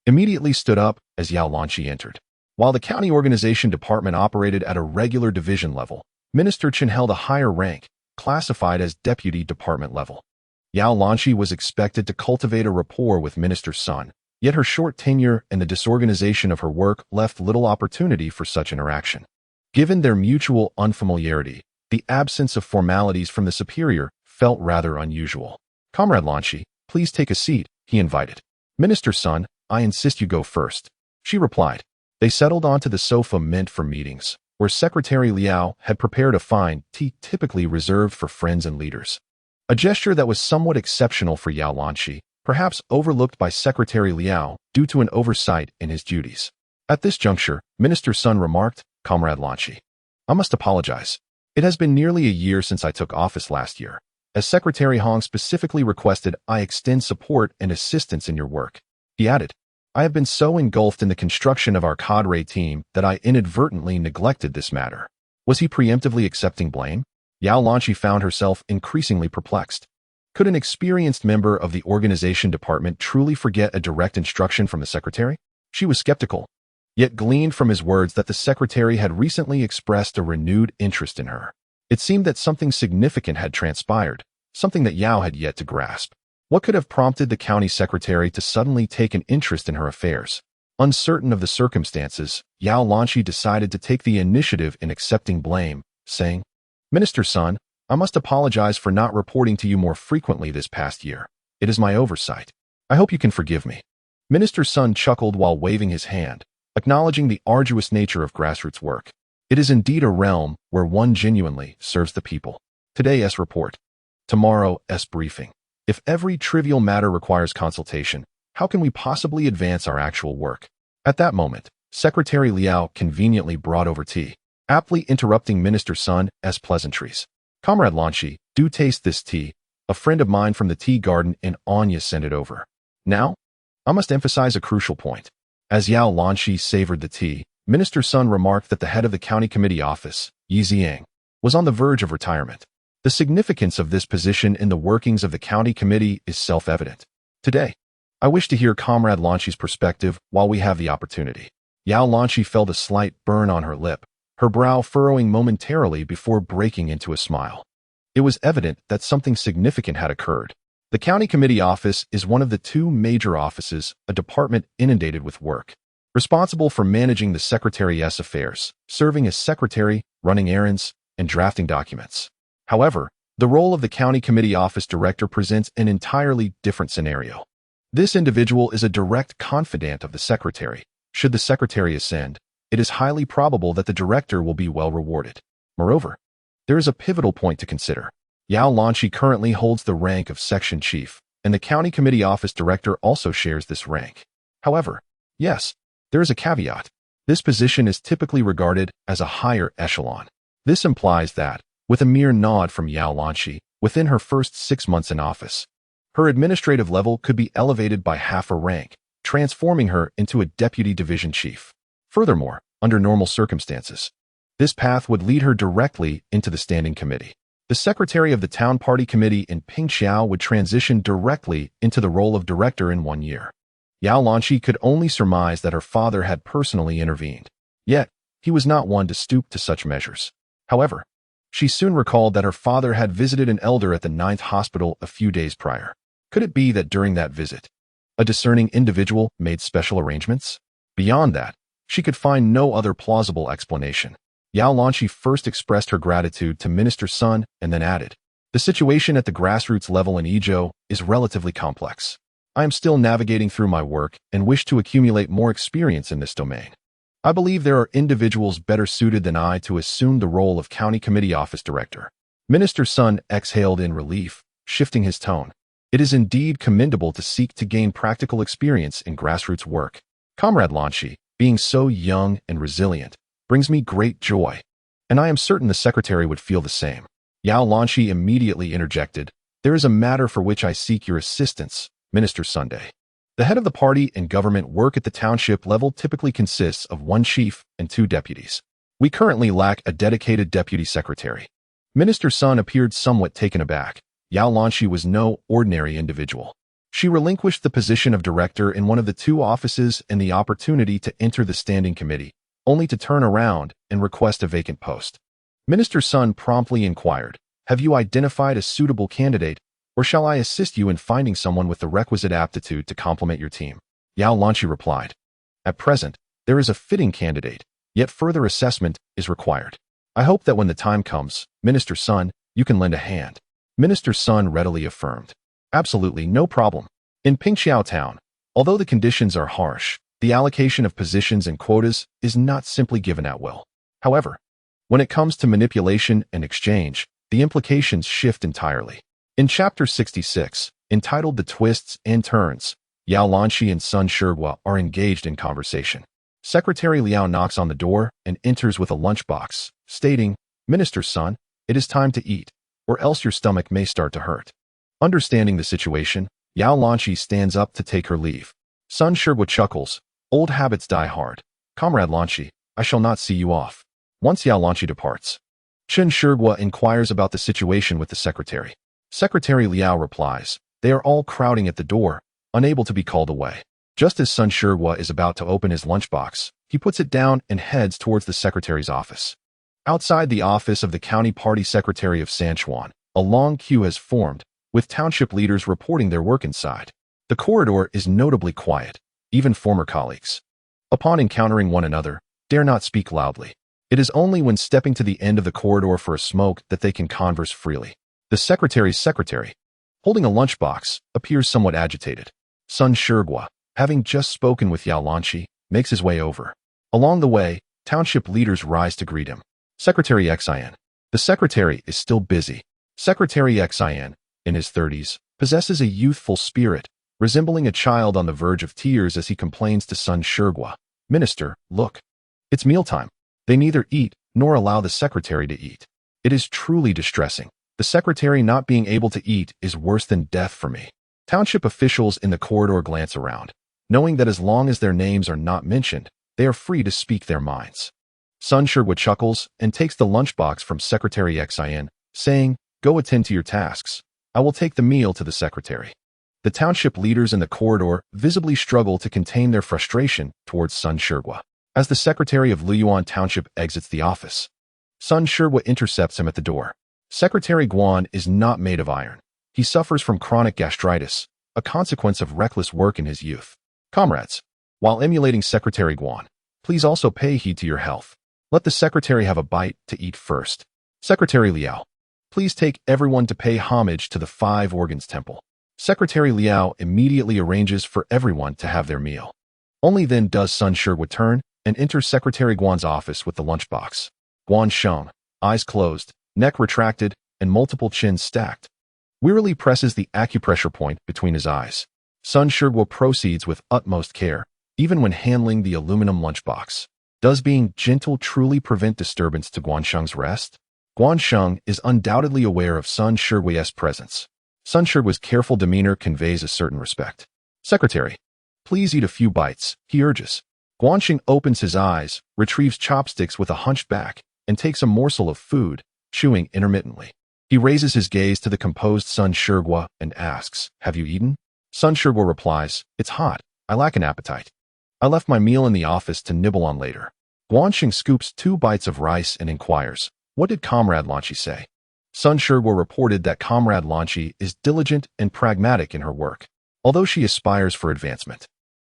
A: immediately stood up as Yao Lanqi entered. While the county organization department operated at a regular division level, Minister Chen held a higher rank, classified as deputy department level. Yao Lanqi was expected to cultivate a rapport with Minister Sun, yet her short tenure and the disorganization of her work left little opportunity for such interaction. Given their mutual unfamiliarity, the absence of formalities from the superior felt rather unusual. Comrade Lanqi, please take a seat, he invited. Minister Sun, I insist you go first, she replied. They settled onto the sofa meant for meetings, where Secretary Liao had prepared a fine tea typically reserved for friends and leaders. A gesture that was somewhat exceptional for Yao Lanqi, perhaps overlooked by Secretary Liao due to an oversight in his duties. At this juncture, Minister Sun remarked, Comrade Lanqi, I must apologize. It has been nearly a year since I took office last year. As Secretary Hong specifically requested, I extend support and assistance in your work. He added, I have been so engulfed in the construction of our cadre team that I inadvertently neglected this matter. Was he preemptively accepting blame? Yao Lanqi found herself increasingly perplexed. Could an experienced member of the organization department truly forget a direct instruction from the secretary? She was skeptical, yet gleaned from his words that the secretary had recently expressed a renewed interest in her. It seemed that something significant had transpired, something that Yao had yet to grasp. What could have prompted the county secretary to suddenly take an interest in her affairs? Uncertain of the circumstances, Yao Lanqi decided to take the initiative in accepting blame, saying, "Minister Sun, I must apologize for not reporting to you more frequently this past year. It is my oversight. I hope you can forgive me." Minister Sun chuckled while waving his hand, acknowledging the arduous nature of grassroots work. It is indeed a realm where one genuinely serves the people. Today's report. Tomorrow's briefing. If every trivial matter requires consultation, how can we possibly advance our actual work? At that moment, Secretary Liao conveniently brought over tea, aptly interrupting Minister Sun's pleasantries. "Comrade Lanqi, do taste this tea. A friend of mine from the tea garden in Anya sent it over." Now, I must emphasize a crucial point. As Yao Lanqi savored the tea, Minister Sun remarked that the head of the county committee office, Yi Ziang, was on the verge of retirement. The significance of this position in the workings of the county committee is self-evident. Today, I wish to hear Comrade Lanqi's perspective while we have the opportunity. Yao Lanqi felt a slight burn on her lip, her brow furrowing momentarily before breaking into a smile. It was evident that something significant had occurred. The county committee office is one of the two major offices, a department inundated with work, responsible for managing the secretary's affairs, serving as secretary, running errands, and drafting documents. However, the role of the county committee office director presents an entirely different scenario. This individual is a direct confidant of the secretary. Should the secretary ascend, it is highly probable that the director will be well rewarded. Moreover, there is a pivotal point to consider. Yao Lanqi currently holds the rank of section chief, and the county committee office director also shares this rank. However, yes, there is a caveat. This position is typically regarded as a higher echelon. This implies that, with a mere nod from Yao Lanqi, within her first 6 months in office, her administrative level could be elevated by half a rank, transforming her into a deputy division chief. Furthermore, under normal circumstances, this path would lead her directly into the standing committee. The secretary of the town party committee in Pingxiao would transition directly into the role of director in 1 year. Yao Lanqi could only surmise that her father had personally intervened. Yet, he was not one to stoop to such measures. However, she soon recalled that her father had visited an elder at the 9th hospital a few days prior. Could it be that during that visit, a discerning individual made special arrangements? Beyond that, she could find no other plausible explanation. Yao Lanqi first expressed her gratitude to Minister Sun and then added, "The situation at the grassroots level in Ezhou is relatively complex. I am still navigating through my work and wish to accumulate more experience in this domain. I believe there are individuals better suited than I to assume the role of county committee office director." Minister Sun exhaled in relief, shifting his tone. "It is indeed commendable to seek to gain practical experience in grassroots work. Comrade Lanqi, being so young and resilient, brings me great joy, and I am certain the secretary would feel the same." Yao Lanqi immediately interjected, "There is a matter for which I seek your assistance, Minister Sunday. The head of the party and government work at the township level typically consists of 1 chief and 2 deputies. We currently lack a dedicated deputy secretary." Minister Sun appeared somewhat taken aback. Yao Lanqi was no ordinary individual. She relinquished the position of director in one of the 2 offices and the opportunity to enter the standing committee, only to turn around and request a vacant post. Minister Sun promptly inquired, "Have you identified a suitable candidate, or shall I assist you in finding someone with the requisite aptitude to complement your team?" Yao Lanqi replied, "At present, there is a fitting candidate, yet further assessment is required. I hope that when the time comes, Minister Sun, you can lend a hand." Minister Sun readily affirmed, "Absolutely no problem. In Pingxiao Town, although the conditions are harsh, the allocation of positions and quotas is not simply given at will. However, when it comes to manipulation and exchange, the implications shift entirely." In Chapter 66, entitled The Twists and Turns, Yao Lanqi and Sun Shiguo are engaged in conversation. Secretary Liao knocks on the door and enters with a lunchbox, stating, "Minister Sun, it is time to eat, or else your stomach may start to hurt." Understanding the situation, Yao Lanqi stands up to take her leave. Sun Shiguo chuckles, "Old habits die hard. Comrade Lanqi, I shall not see you off." Once Yao Lanqi departs, Chen Shiguo inquires about the situation with the secretary. Secretary Liao replies, "They are all crowding at the door, unable to be called away." Just as Sun Shiguo is about to open his lunchbox, he puts it down and heads towards the secretary's office. Outside the office of the county party secretary of Sanchuan, a long queue has formed, with township leaders reporting their work inside. The corridor is notably quiet, even former colleagues, upon encountering one another, dare not speak loudly. It is only when stepping to the end of the corridor for a smoke that they can converse freely. The secretary's secretary, holding a lunchbox, appears somewhat agitated. Sun Shigua, having just spoken with Yao Lanqi, makes his way over. Along the way, township leaders rise to greet him. Secretary Xinghan. The secretary is still busy. Secretary Xinghan, in his 30s, possesses a youthful spirit, resembling a child on the verge of tears as he complains to Sun Shigua. Minister, look. It's mealtime. They neither eat nor allow the secretary to eat. It is truly distressing. The secretary not being able to eat is worse than death for me. Township officials in the corridor glance around, knowing that as long as their names are not mentioned, they are free to speak their minds. Sun Shigua chuckles and takes the lunchbox from Secretary Xinghan, saying, "Go attend to your tasks. I will take the meal to the secretary." The township leaders in the corridor visibly struggle to contain their frustration towards Sun Shigua. As the secretary of Liyuan Township exits the office, Sun Shigua intercepts him at the door. Secretary Guan is not made of iron. He suffers from chronic gastritis, a consequence of reckless work in his youth. Comrades, while emulating Secretary Guan, please also pay heed to your health. Let the secretary have a bite to eat first. Secretary Liao, please take everyone to pay homage to the Five Organs Temple. Secretary Liao immediately arranges for everyone to have their meal. Only then does Sun Shigua turn and enter Secretary Guan's office with the lunchbox. Guan Sheng, eyes closed, neck retracted, and multiple chins stacked, wearily presses the acupressure point between his eyes. Sun Shigua proceeds with utmost care, even when handling the aluminum lunchbox. Does being gentle truly prevent disturbance to Guan Sheng's rest? Guan Sheng is undoubtedly aware of Sun Shigua's presence. Sun Shigua's careful demeanor conveys a certain respect. Secretary, please eat a few bites, he urges. Guan Sheng opens his eyes, retrieves chopsticks with a hunched back, and takes a morsel of food, chewing intermittently. He raises his gaze to the composed Sun Shigua and asks, "Have you eaten?" Sun Shigua replies, "It's hot. I lack an appetite. I left my meal in the office to nibble on later." Guan Sheng scoops 2 bites of rice and inquires, "What did Comrade Lanqi say?" Sun Shigua reported that Comrade Lanqi is diligent and pragmatic in her work, although she aspires for advancement.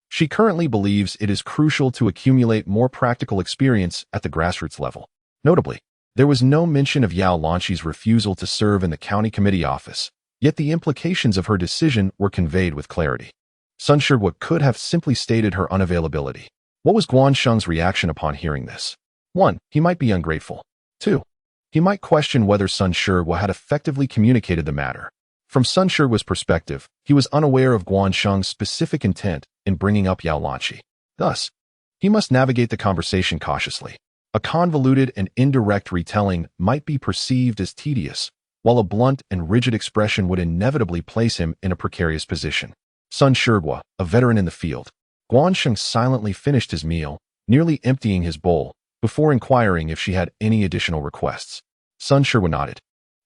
A: She currently believes it is crucial to accumulate more practical experience at the grassroots level. Notably, there was no mention of Yao Lanqi's refusal to serve in the county committee office, yet the implications of her decision were conveyed with clarity. Sun Shigua could have simply stated her unavailability. What was Guan Sheng's reaction upon hearing this? 1. He might be ungrateful. 2. He might question whether Sun Shigua had effectively communicated the matter. From Sun Shigua's perspective, he was unaware of Guan Sheng's specific intent in bringing up Yao Lanqi. Thus, he must navigate the conversation cautiously. A convoluted and indirect retelling might be perceived as tedious, while a blunt and rigid expression would inevitably place him in a precarious position. Sun Shigua, a veteran in the field, Guan Sheng silently finished his meal, nearly emptying his bowl, before inquiring if she had any additional requests. Sun Shigua nodded,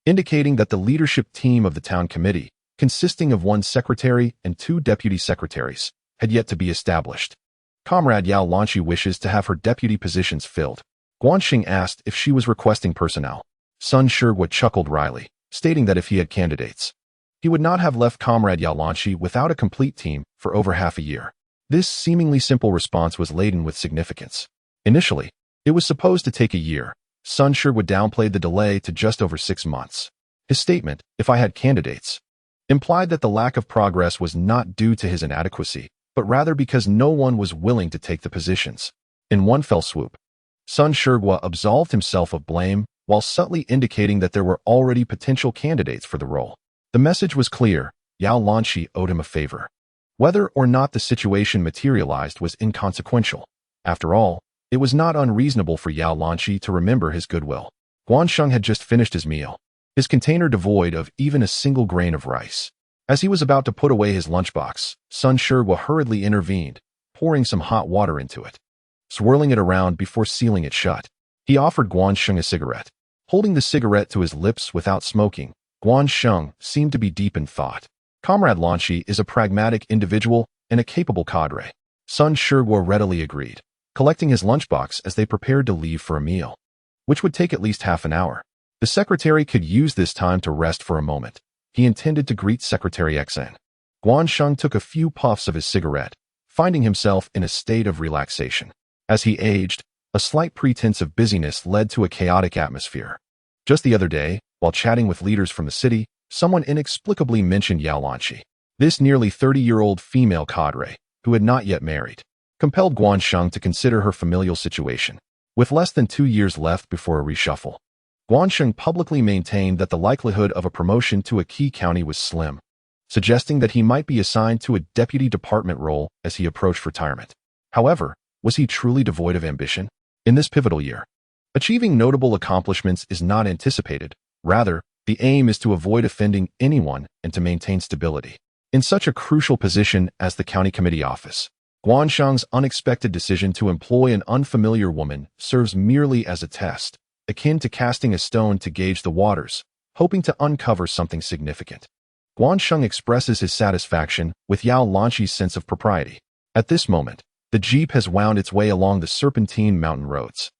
A: indicating that the leadership team of the town committee, consisting of 1 secretary and 2 deputy secretaries, had yet to be established. Comrade Yao Lanqi wishes to have her deputy positions filled. Guan Sheng asked if she was requesting personnel. Sun Shigua chuckled wryly, stating that if he had candidates, he would not have left Comrade Yao Lanqi without a complete team for over half a year. This seemingly simple response was laden with significance. Initially, it was supposed to take a year. Sun Shigua downplayed the delay to just over 6 months. His statement, "If I had candidates," implied that the lack of progress was not due to his inadequacy, but rather because no one was willing to take the positions. In one fell swoop, Sun Shigua absolved himself of blame while subtly indicating that there were already potential candidates for the role. The message was clear: Yao Lanqi owed him a favor. Whether or not the situation materialized was inconsequential. After all, it was not unreasonable for Yao Lanqi to remember his goodwill. Guan Sheng had just finished his meal, his container devoid of even a single grain of rice. As he was about to put away his lunchbox, Sun Shigua hurriedly intervened, pouring some hot water into it, swirling it around before sealing it shut. He offered Guan Sheng a cigarette. Holding the cigarette to his lips without smoking, Guan Sheng seemed to be deep in thought. Comrade Lanqi is a pragmatic individual and a capable cadre. Sun Shigua readily agreed, collecting his lunchbox as they prepared to leave for a meal, which would take at least half an hour. The secretary could use this time to rest for a moment. he intended to greet Secretary Xen. Guansheng took a few puffs of his cigarette, finding himself in a state of relaxation. As he aged, a slight pretense of busyness led to a chaotic atmosphere. Just the other day, while chatting with leaders from the city, someone inexplicably mentioned Yao Lanqi. This nearly 30-year-old female cadre, who had not yet married, compelled Guansheng to consider her familial situation. With less than 2 years left before a reshuffle, Guansheng publicly maintained that the likelihood of a promotion to a key county was slim, suggesting that he might be assigned to a deputy department role as he approached retirement. However, was he truly devoid of ambition? In this pivotal year, achieving notable accomplishments is not anticipated. Rather, the aim is to avoid offending anyone and to maintain stability. In such a crucial position as the county committee office, Guansheng's unexpected decision to employ an unfamiliar woman serves merely as a test, akin to casting a stone to gauge the waters, hoping to uncover something significant. Guansheng expresses his satisfaction with Yao Lanqi's sense of propriety. At this moment, the jeep has wound its way along the serpentine mountain roads.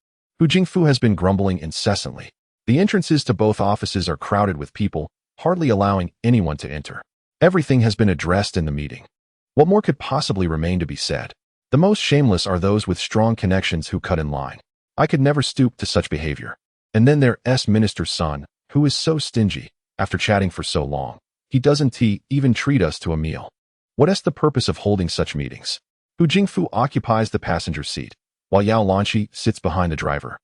A: Hu Jingfu has been grumbling incessantly. The entrances to both offices are crowded with people, hardly allowing anyone to enter. Everything has been addressed in the meeting. What more could possibly remain to be said? The most shameless are those with strong connections who cut in line. I could never stoop to such behavior. And then there's minister's son, who is so stingy. After chatting for so long, he doesn't even treat us to a meal. What is the purpose of holding such meetings? Hu Jingfu occupies the passenger seat, while Yao Lanqi sits behind the driver,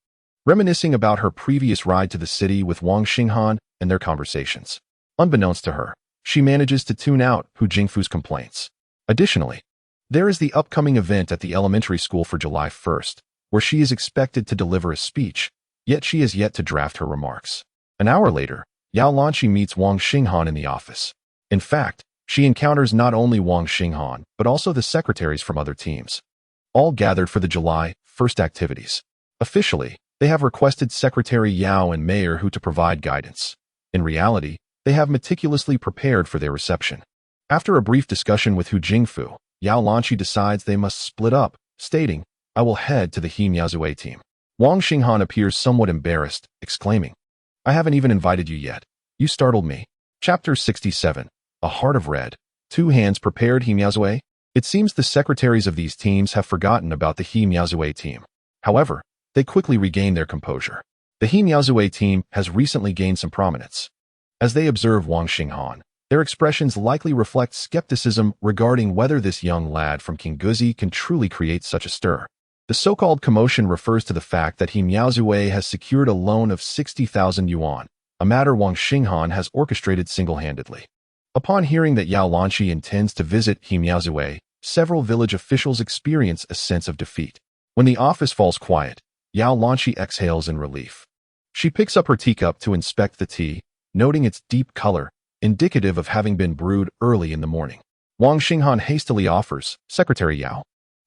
A: reminiscing about her previous ride to the city with Wang Xinghan and their conversations. Unbeknownst to her, she manages to tune out Hu Jingfu's complaints. Additionally, there is the upcoming event at the elementary school for July 1st, where she is expected to deliver a speech, yet she has yet to draft her remarks. An hour later, Yao Lanqi meets Wang Xinghan in the office. In fact, she encounters not only Wang Xinghan, but also the secretaries from other teams, all gathered for the July 1st activities. Officially, they have requested Secretary Yao and Mayor Hu to provide guidance. In reality, they have meticulously prepared for their reception. After a brief discussion with Hu Jingfu, Yao Lanqi decides they must split up, stating, "I will head to the He Miaozue team." Wang Xinghan appears somewhat embarrassed, exclaiming, "I haven't even invited you yet. You startled me." Chapter 67. A Heart of Red. Two hands prepared He Miaozue. It seems the secretaries of these teams have forgotten about the He Miaozue team. However, they quickly regain their composure. The He Miaozue team has recently gained some prominence. As they observe Wang Xinghan, their expressions likely reflect skepticism regarding whether this young lad from Qingguzi can truly create such a stir. The so-called commotion refers to the fact that He Miaozue has secured a loan of 60,000 yuan, a matter Wang Xinghan has orchestrated single-handedly. Upon hearing that Yao Lanqi intends to visit He Miaozue, several village officials experience a sense of defeat. When the office falls quiet, Yao Lanqi exhales in relief. She picks up her teacup to inspect the tea, noting its deep color, indicative of having been brewed early in the morning. Wang Xinghan hastily offers, "Secretary Yao,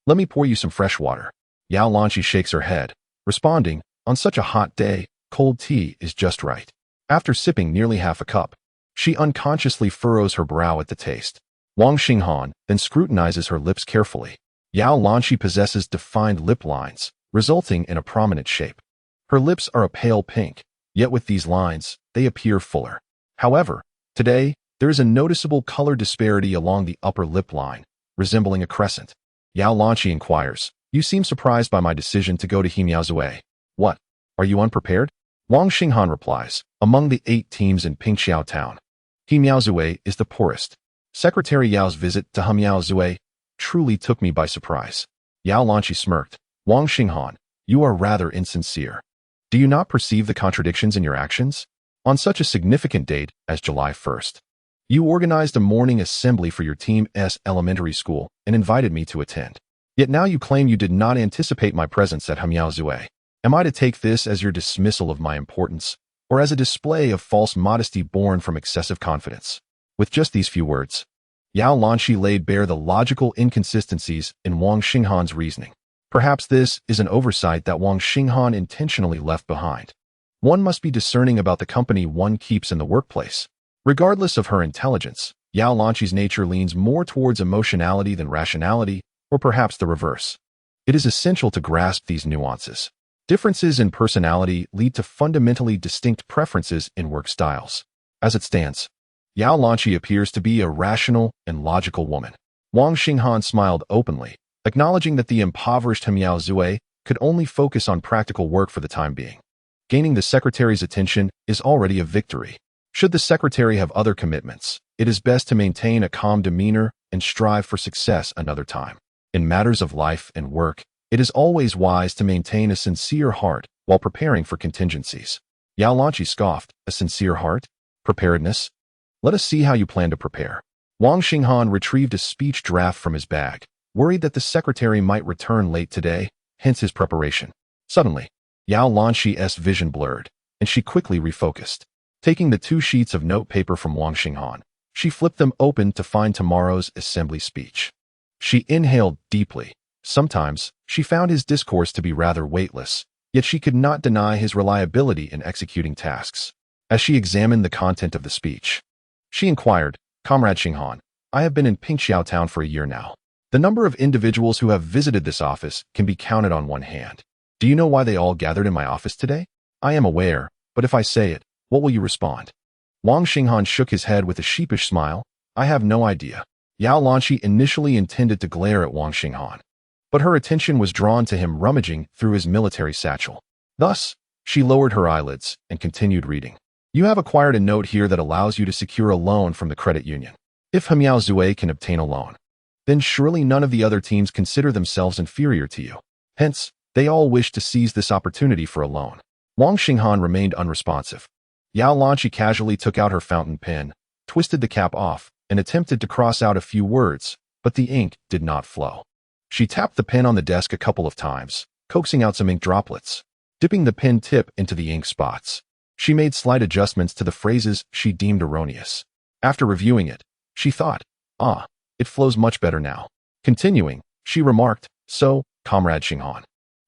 A: let me pour you some fresh water." Yao Lanqi shakes her head, responding, "On such a hot day, cold tea is just right." After sipping nearly half a cup, she unconsciously furrows her brow at the taste. Wang Xinghan then scrutinizes her lips carefully. Yao Lanqi possesses defined lip lines, resulting in a prominent shape. Her lips are a pale pink, yet with these lines, they appear fuller. However, today, there is a noticeable color disparity along the upper lip line, resembling a crescent. Yao Lanqi inquires, "You seem surprised by my decision to go to He Miaozue. What? Are you unprepared?" Wang Xinghan replies, "Among the 8 teams in Pingxiao town, He Miaozue is the poorest. Secretary Yao's visit to He Miaozue truly took me by surprise." Yao Lanqi smirked. "Wang Xinghan, you are rather insincere. Do you not perceive the contradictions in your actions? On such a significant date as July 1st, you organized a morning assembly for your team's elementary school and invited me to attend. Yet now you claim you did not anticipate my presence at He Miaozue. Am I to take this as your dismissal of my importance, or as a display of false modesty born from excessive confidence?" With just these few words, Yao Lanqi laid bare the logical inconsistencies in Wang Xinghan's reasoning. Perhaps this is an oversight that Wang Xinghan intentionally left behind. One must be discerning about the company one keeps in the workplace. Regardless of her intelligence, Yao Lanqi's nature leans more towards emotionality than rationality, or perhaps the reverse. It is essential to grasp these nuances. Differences in personality lead to fundamentally distinct preferences in work styles. As it stands, Yao Lanqi appears to be a rational and logical woman. Wang Xinghan smiled openly, acknowledging that the impoverished Hemiao Zue could only focus on practical work for the time being. Gaining the secretary's attention is already a victory. Should the secretary have other commitments, it is best to maintain a calm demeanor and strive for success another time. In matters of life and work, it is always wise to maintain a sincere heart while preparing for contingencies. Yao Lanqi scoffed. A sincere heart? Preparedness? Let us see how you plan to prepare. Wang Xinghan retrieved a speech draft from his bag, worried that the secretary might return late today, hence his preparation. Suddenly, Yao Lanqi's vision blurred, and she quickly refocused. Taking the 2 sheets of notepaper from Wang Xinghan, she flipped them open to find tomorrow's assembly speech. She inhaled deeply. Sometimes, she found his discourse to be rather weightless, yet she could not deny his reliability in executing tasks. As she examined the content of the speech, she inquired, "Comrade Xinghan, I have been in Pingxiao town for a year now. The number of individuals who have visited this office can be counted on one hand. Do you know why they all gathered in my office today? I am aware, but if I say it, what will you respond?" Wang Xinghan shook his head with a sheepish smile. "I have no idea." Yao Lanqi initially intended to glare at Wang Xinghan, but her attention was drawn to him rummaging through his military satchel. Thus, she lowered her eyelids and continued reading. "You have acquired a note here that allows you to secure a loan from the credit union. If Hemiao Zue can obtain a loan, then surely none of the other teams consider themselves inferior to you. Hence, they all wish to seize this opportunity for a loan." Wang Xinghan remained unresponsive. Yao Lanqi casually took out her fountain pen, twisted the cap off, and attempted to cross out a few words, but the ink did not flow. She tapped the pen on the desk a couple of times, coaxing out some ink droplets. Dipping the pen tip into the ink spots, she made slight adjustments to the phrases she deemed erroneous. After reviewing it, she thought, it flows much better now. Continuing, she remarked, "So, Comrade Xinghan,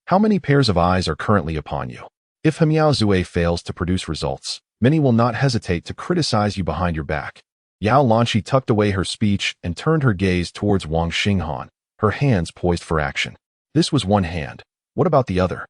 A: how many pairs of eyes are currently upon you? If Hemiao Zue fails to produce results, many will not hesitate to criticize you behind your back." Yao Lanqi tucked away her speech and turned her gaze towards Wang Xinghan, her hands poised for action. This was one hand. What about the other?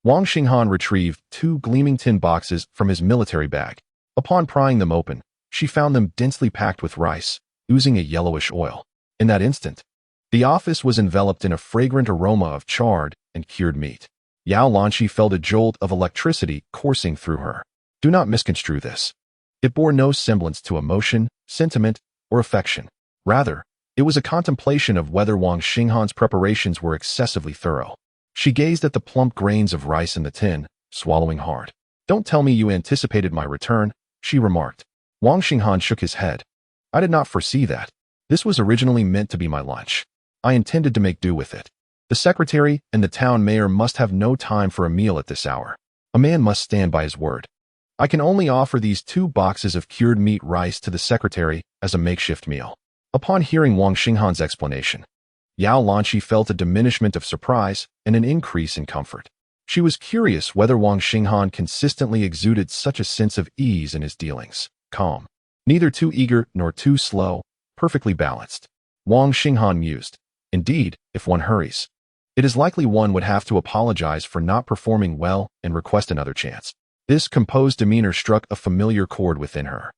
A: Wang Xinghan retrieved 2 gleaming tin boxes from his military bag. Upon prying them open, she found them densely packed with rice, oozing a yellowish oil. In that instant, the office was enveloped in a fragrant aroma of charred and cured meat. Yao Lanqi felt a jolt of electricity coursing through her. Do not misconstrue this. It bore no semblance to emotion, sentiment, or affection. Rather, it was a contemplation of whether Wang Xinghan's preparations were excessively thorough. She gazed at the plump grains of rice in the tin, swallowing hard. "Don't tell me you anticipated my return," she remarked. Wang Xinghan shook his head. "I did not foresee that. This was originally meant to be my lunch. I intended to make do with it. The secretary and the town mayor must have no time for a meal at this hour. A man must stand by his word. I can only offer these 2 boxes of cured meat rice to the secretary as a makeshift meal." Upon hearing Wang Xinghan's explanation, Yao Lanqi felt a diminishment of surprise and an increase in comfort. She was curious whether Wang Xinghan consistently exuded such a sense of ease in his dealings. Calm. Neither too eager nor too slow, perfectly balanced. Wang Xinghan mused. Indeed, if one hurries, it is likely one would have to apologize for not performing well and request another chance. This composed demeanor struck a familiar chord within her.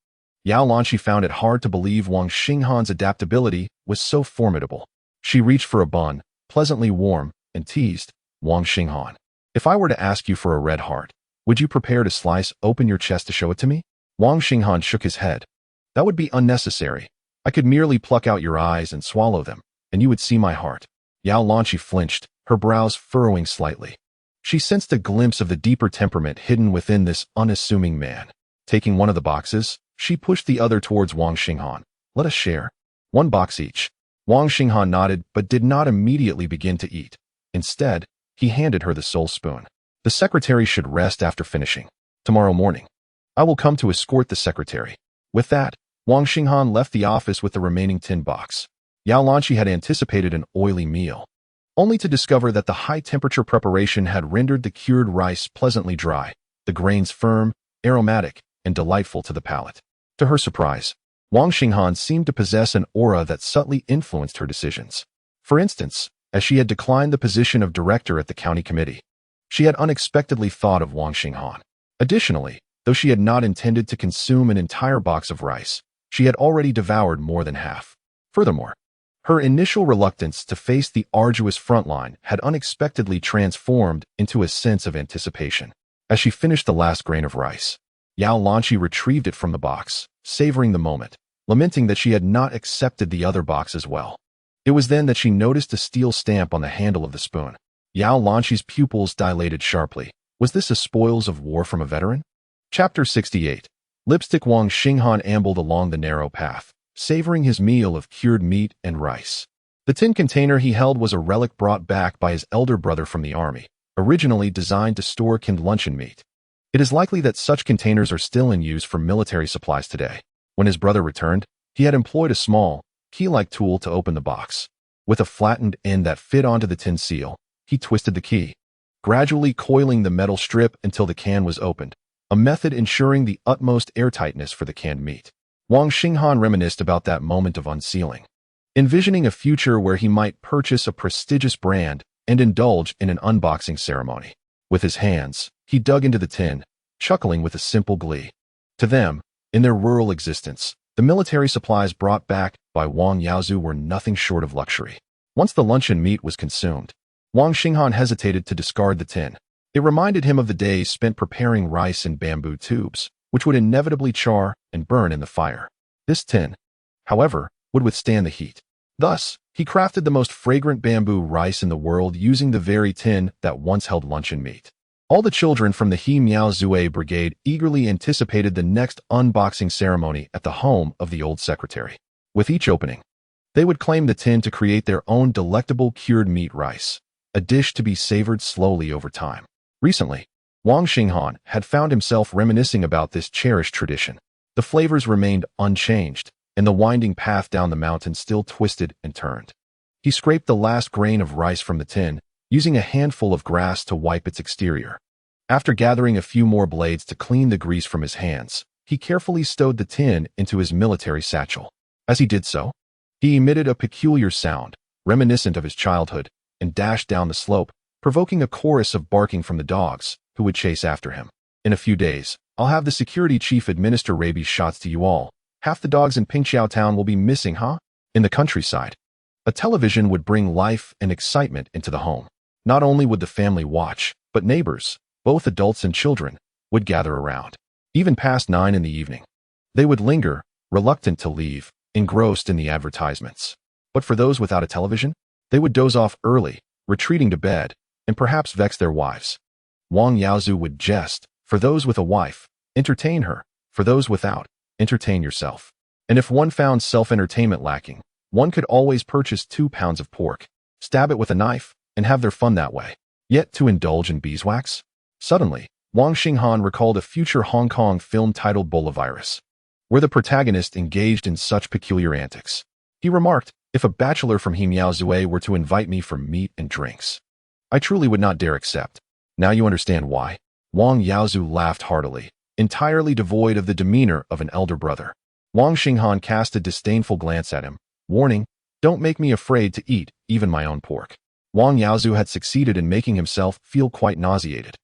A: Yao Lanqi found it hard to believe Wang Xinghan's adaptability was so formidable. She reached for a bun, pleasantly warm, and teased, "Wang Xinghan, if I were to ask you for a red heart, would you prepare to slice open your chest to show it to me?" Wang Xinghan shook his head. "That would be unnecessary. I could merely pluck out your eyes and swallow them, and you would see my heart." Yao Lanqi flinched, her brows furrowing slightly. She sensed a glimpse of the deeper temperament hidden within this unassuming man. Taking one of the boxes, she pushed the other towards Wang Xinghan. "Let us share. 1 box each." Wang Xinghan nodded but did not immediately begin to eat. Instead, he handed her the sole spoon. "The secretary should rest after finishing. Tomorrow morning, I will come to escort the secretary." With that, Wang Xinghan left the office with the remaining tin box. Yao Lanqi had anticipated an oily meal, only to discover that the high-temperature preparation had rendered the cured rice pleasantly dry, the grains firm, aromatic, and delightful to the palate. To her surprise, Wang Xinghan seemed to possess an aura that subtly influenced her decisions. For instance, as she had declined the position of director at the county committee, she had unexpectedly thought of Wang Xinghan. Additionally, though she had not intended to consume an entire box of rice, She had already devoured more than half. Furthermore, her initial reluctance to face the arduous front line had unexpectedly transformed into a sense of anticipation. As she finished the last grain of rice, Yao Lanqi retrieved it from the box, savoring the moment, lamenting that she had not accepted the other box as well. It was then that she noticed a steel stamp on the handle of the spoon. Yao Lanqi's pupils dilated sharply. Was this a spoils of war from a veteran? Chapter 68. Lipstick. Wang Xinghan ambled along the narrow path, savoring his meal of cured meat and rice. The tin container he held was a relic brought back by his elder brother from the army, originally designed to store canned luncheon meat. It is likely that such containers are still in use for military supplies today. When his brother returned, he had employed a small, key-like tool to open the box. With a flattened end that fit onto the tin seal, he twisted the key, gradually coiling the metal strip until the can was opened, a method ensuring the utmost airtightness for the canned meat. Wang Xinghan reminisced about that moment of unsealing, envisioning a future where he might purchase a prestigious brand and indulge in an unboxing ceremony. With his hands, he dug into the tin, chuckling with a simple glee. To them, in their rural existence, the military supplies brought back by Wang Yaozu were nothing short of luxury. Once the luncheon meat was consumed, Wang Xinghan hesitated to discard the tin. It reminded him of the days spent preparing rice in bamboo tubes, which would inevitably char and burn in the fire. This tin, however, would withstand the heat. Thus, he crafted the most fragrant bamboo rice in the world using the very tin that once held luncheon meat. All the children from the He Miao Zue brigade eagerly anticipated the next unboxing ceremony at the home of the old secretary. With each opening, they would claim the tin to create their own delectable cured meat rice, a dish to be savored slowly over time. Recently, Wang Xinghan had found himself reminiscing about this cherished tradition. The flavors remained unchanged, and the winding path down the mountain still twisted and turned. He scraped the last grain of rice from the tin, using a handful of grass to wipe its exterior. After gathering a few more blades to clean the grease from his hands, he carefully stowed the tin into his military satchel. As he did so, he emitted a peculiar sound, reminiscent of his childhood, and dashed down the slope, provoking a chorus of barking from the dogs, who would chase after him. In a few days, I'll have the security chief administer rabies shots to you all. Half the dogs in Pingxiao town will be missing, huh? In the countryside, a television would bring life and excitement into the home. Not only would the family watch, but neighbors, both adults and children, would gather around. Even past 9 in the evening, they would linger, reluctant to leave, engrossed in the advertisements. But for those without a television, they would doze off early, retreating to bed, and perhaps vex their wives. Wang Yaozu would jest, for those with a wife, entertain her, for those without, entertain yourself. And if one found self-entertainment lacking, one could always purchase 2 pounds of pork, stab it with a knife, and have their fun that way. Yet to indulge in beeswax? Suddenly, Wang Xinghan recalled a future Hong Kong film titled Bolivirus, where the protagonist engaged in such peculiar antics. He remarked, if a bachelor from He Miao Zue were to invite me for meat and drinks, I truly would not dare accept. Now you understand why. Wang Yaozu laughed heartily, entirely devoid of the demeanor of an elder brother. Wang Xinghan cast a disdainful glance at him, warning, don't make me afraid to eat even my own pork. Wang Yaozu had succeeded in making himself feel quite nauseated.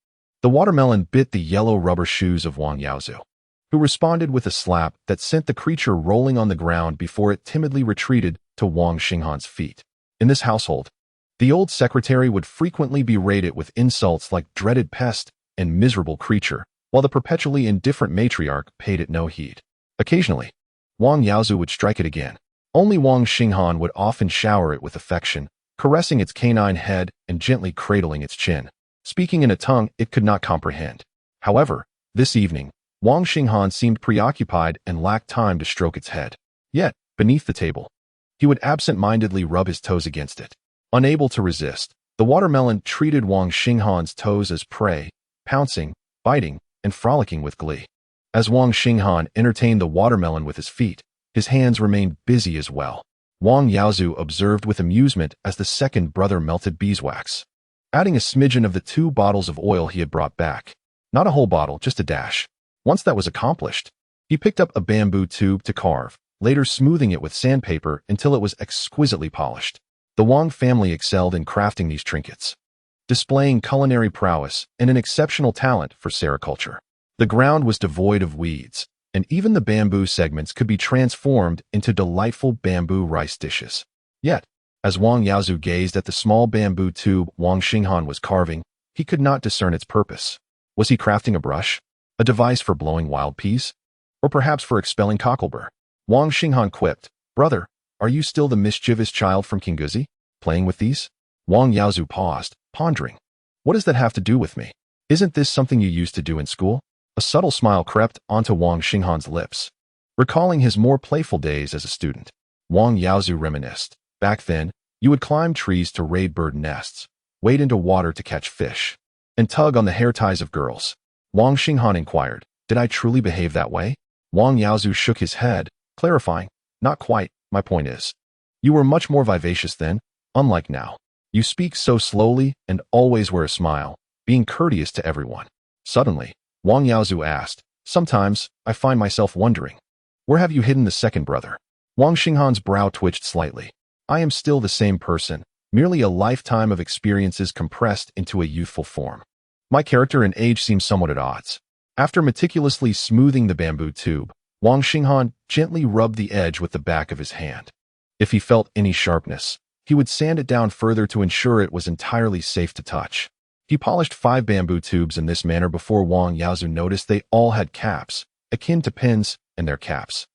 A: The watermelon bit the yellow rubber shoes of Wang Yaozu, who responded with a slap that sent the creature rolling on the ground before it timidly retreated to Wang Xinghan's feet. In this household, the old secretary would frequently berate it with insults like dreaded pest and miserable creature, while the perpetually indifferent matriarch paid it no heed. Occasionally, Wang Yaozu would strike it again. Only Wang Xinghan would often shower it with affection, caressing its canine head and gently cradling its chin, speaking in a tongue it could not comprehend. However, this evening, Wang Xinghan seemed preoccupied and lacked time to stroke its head. Yet, beneath the table, he would absent-mindedly rub his toes against it. Unable to resist, the watermelon treated Wang Xinghan's toes as prey, pouncing, biting, and frolicking with glee. As Wang Xinghan entertained the watermelon with his feet, his hands remained busy as well. Wang Yaozu observed with amusement as the second brother melted beeswax, adding a smidgen of the 2 bottles of oil he had brought back. Not a whole bottle, just a dash. Once that was accomplished, he picked up a bamboo tube to carve, later smoothing it with sandpaper until it was exquisitely polished. The Wang family excelled in crafting these trinkets, displaying culinary prowess and an exceptional talent for sericulture. The ground was devoid of weeds, and even the bamboo segments could be transformed into delightful bamboo rice dishes. Yet, as Wang Yaozu gazed at the small bamboo tube Wang Xinghan was carving, he could not discern its purpose. Was he crafting a brush? A device for blowing wild peas? Or perhaps for expelling cocklebur? Wang Xinghan quipped, "Brother, are you still the mischievous child from Kinguzi, playing with these?" Wang Yaozu paused, pondering. "What does that have to do with me? Isn't this something you used to do in school?" A subtle smile crept onto Wang Xinghan's lips, recalling his more playful days as a student. Wang Yaozu reminisced. Back then, you would climb trees to raid bird nests, wade into water to catch fish, and tug on the hair ties of girls. Wang Xinghan inquired, "Did I truly behave that way?" Wang Yaozu shook his head, clarifying, "Not quite, my point is. You were much more vivacious then, unlike now. You speak so slowly and always wear a smile, being courteous to everyone." Suddenly, Wang Yaozu asked, "Sometimes, I find myself wondering, where have you hidden the second brother?" Wang Xinghan's brow twitched slightly. "I am still the same person, merely a lifetime of experiences compressed into a youthful form. My character and age seem somewhat at odds." After meticulously smoothing the bamboo tube, Wang Xinghan gently rubbed the edge with the back of his hand. If he felt any sharpness, he would sand it down further to ensure it was entirely safe to touch. He polished 5 bamboo tubes in this manner before Wang Yaozu noticed they all had caps, akin to pins, in their caps.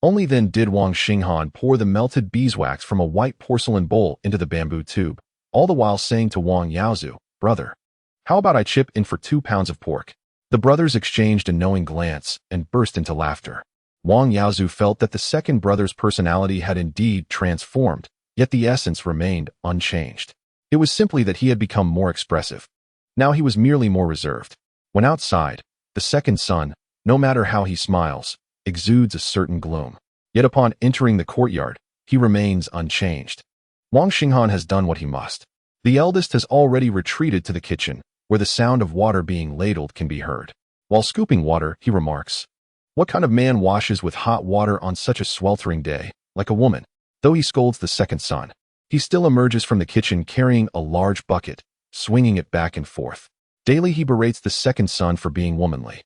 A: Only then did Wang Xinghan pour the melted beeswax from a white porcelain bowl into the bamboo tube, all the while saying to Wang Yaozu, "Brother, how about I chip in for 2 pounds of pork?" The brothers exchanged a knowing glance and burst into laughter. Wang Yaozu felt that the second brother's personality had indeed transformed, yet the essence remained unchanged. It was simply that he had become more expressive. Now he was merely more reserved. When outside, the second son, no matter how he smiles, exudes a certain gloom. Yet upon entering the courtyard, he remains unchanged. Wang Xinghan has done what he must. The eldest has already retreated to the kitchen, where the sound of water being ladled can be heard. While scooping water, he remarks, "What kind of man washes with hot water on such a sweltering day, like a woman?" Though he scolds the second son, he still emerges from the kitchen carrying a large bucket, swinging it back and forth. Daily he berates the second son for being womanly.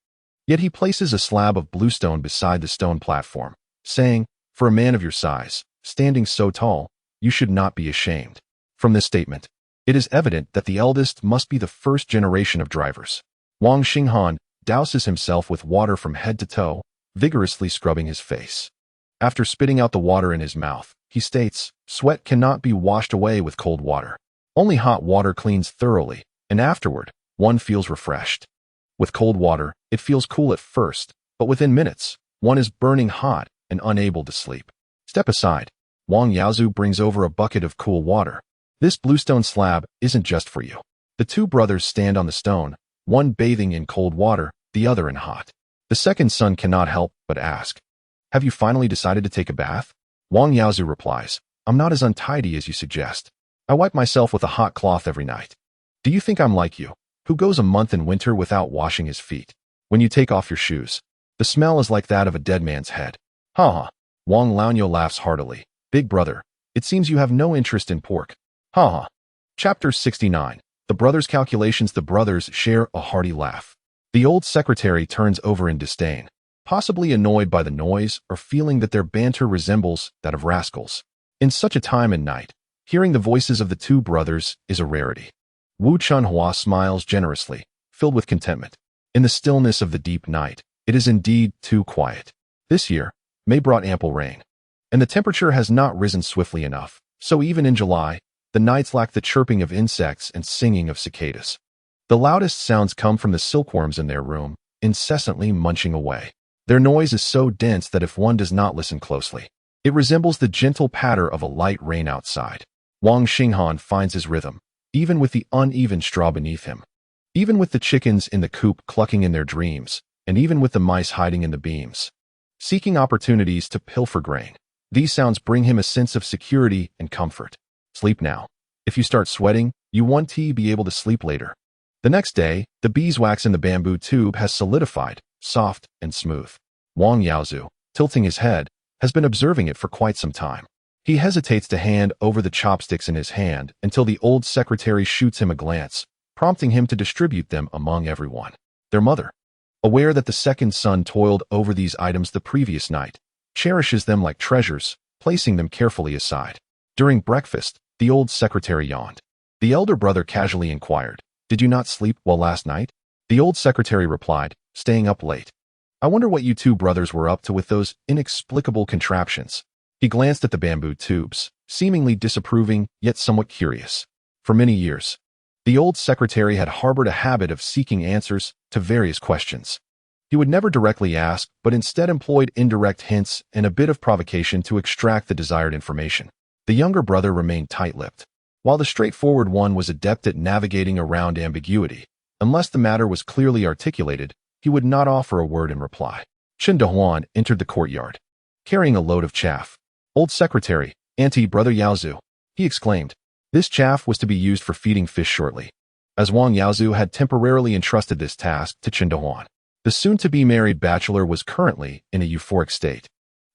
A: Yet he places a slab of bluestone beside the stone platform, saying, "For a man of your size, standing so tall, you should not be ashamed." From this statement, it is evident that the eldest must be the first generation of drivers. Wang Xinghan douses himself with water from head to toe, vigorously scrubbing his face. After spitting out the water in his mouth, he states, "Sweat cannot be washed away with cold water. Only hot water cleans thoroughly, and afterward, one feels refreshed. With cold water, it feels cool at first, but within minutes, one is burning hot and unable to sleep." Step aside. Wang Yaozu brings over a bucket of cool water. "This bluestone slab isn't just for you." The 2 brothers stand on the stone, one bathing in cold water, the other in hot. The second son cannot help but ask, "Have you finally decided to take a bath?" Wang Yaozu replies, "I'm not as untidy as you suggest. I wipe myself with a hot cloth every night. Do you think I'm like you, who goes a month in winter without washing his feet? When you take off your shoes, the smell is like that of a dead man's head." "Ha ha." Wang Laonyo laughs heartily. "Big brother, it seems you have no interest in pork." Ha ha. Chapter 69. The brothers' calculations. The brothers share a hearty laugh. The old secretary turns over in disdain, possibly annoyed by the noise or feeling that their banter resembles that of rascals. In such a time and night, hearing the voices of the 2 brothers is a rarity. Wu Chunhua smiles generously, filled with contentment. In the stillness of the deep night, it is indeed too quiet. This year, May brought ample rain, and the temperature has not risen swiftly enough, so even in July, the nights lack the chirping of insects and singing of cicadas. The loudest sounds come from the silkworms in their room, incessantly munching away. Their noise is so dense that if one does not listen closely, it resembles the gentle patter of a light rain outside. Wang Xinghan finds his rhythm, even with the uneven straw beneath him, even with the chickens in the coop clucking in their dreams, and even with the mice hiding in the beams, seeking opportunities to pilfer grain. These sounds bring him a sense of security and comfort. Sleep now. If you start sweating, you won't be able to sleep later. The next day, the beeswax in the bamboo tube has solidified, soft and smooth. Wang Yaozu, tilting his head, has been observing it for quite some time. He hesitates to hand over the chopsticks in his hand until the old secretary shoots him a glance, prompting him to distribute them among everyone. Their mother. aware that the second son toiled over these items the previous night, cherishes them like treasures, placing them carefully aside. During breakfast, the old secretary yawned. The elder brother casually inquired, "Did you not sleep well last night?" The old secretary replied, "Staying up late. I wonder what you two brothers were up to with those inexplicable contraptions." He glanced at the bamboo tubes, seemingly disapproving, yet somewhat curious. For many years, the old secretary had harbored a habit of seeking answers to various questions. He would never directly ask, but instead employed indirect hints and a bit of provocation to extract the desired information. The younger brother remained tight-lipped, while the straightforward one was adept at navigating around ambiguity. Unless the matter was clearly articulated, he would not offer a word in reply. Chen Dehuan entered the courtyard, carrying a load of chaff. "Old secretary, Auntie Brother Yaozu," he exclaimed. This chaff was to be used for feeding fish shortly, as Wang Yaozu had temporarily entrusted this task to Chen Dehuan. The soon-to-be married bachelor was currently in a euphoric state,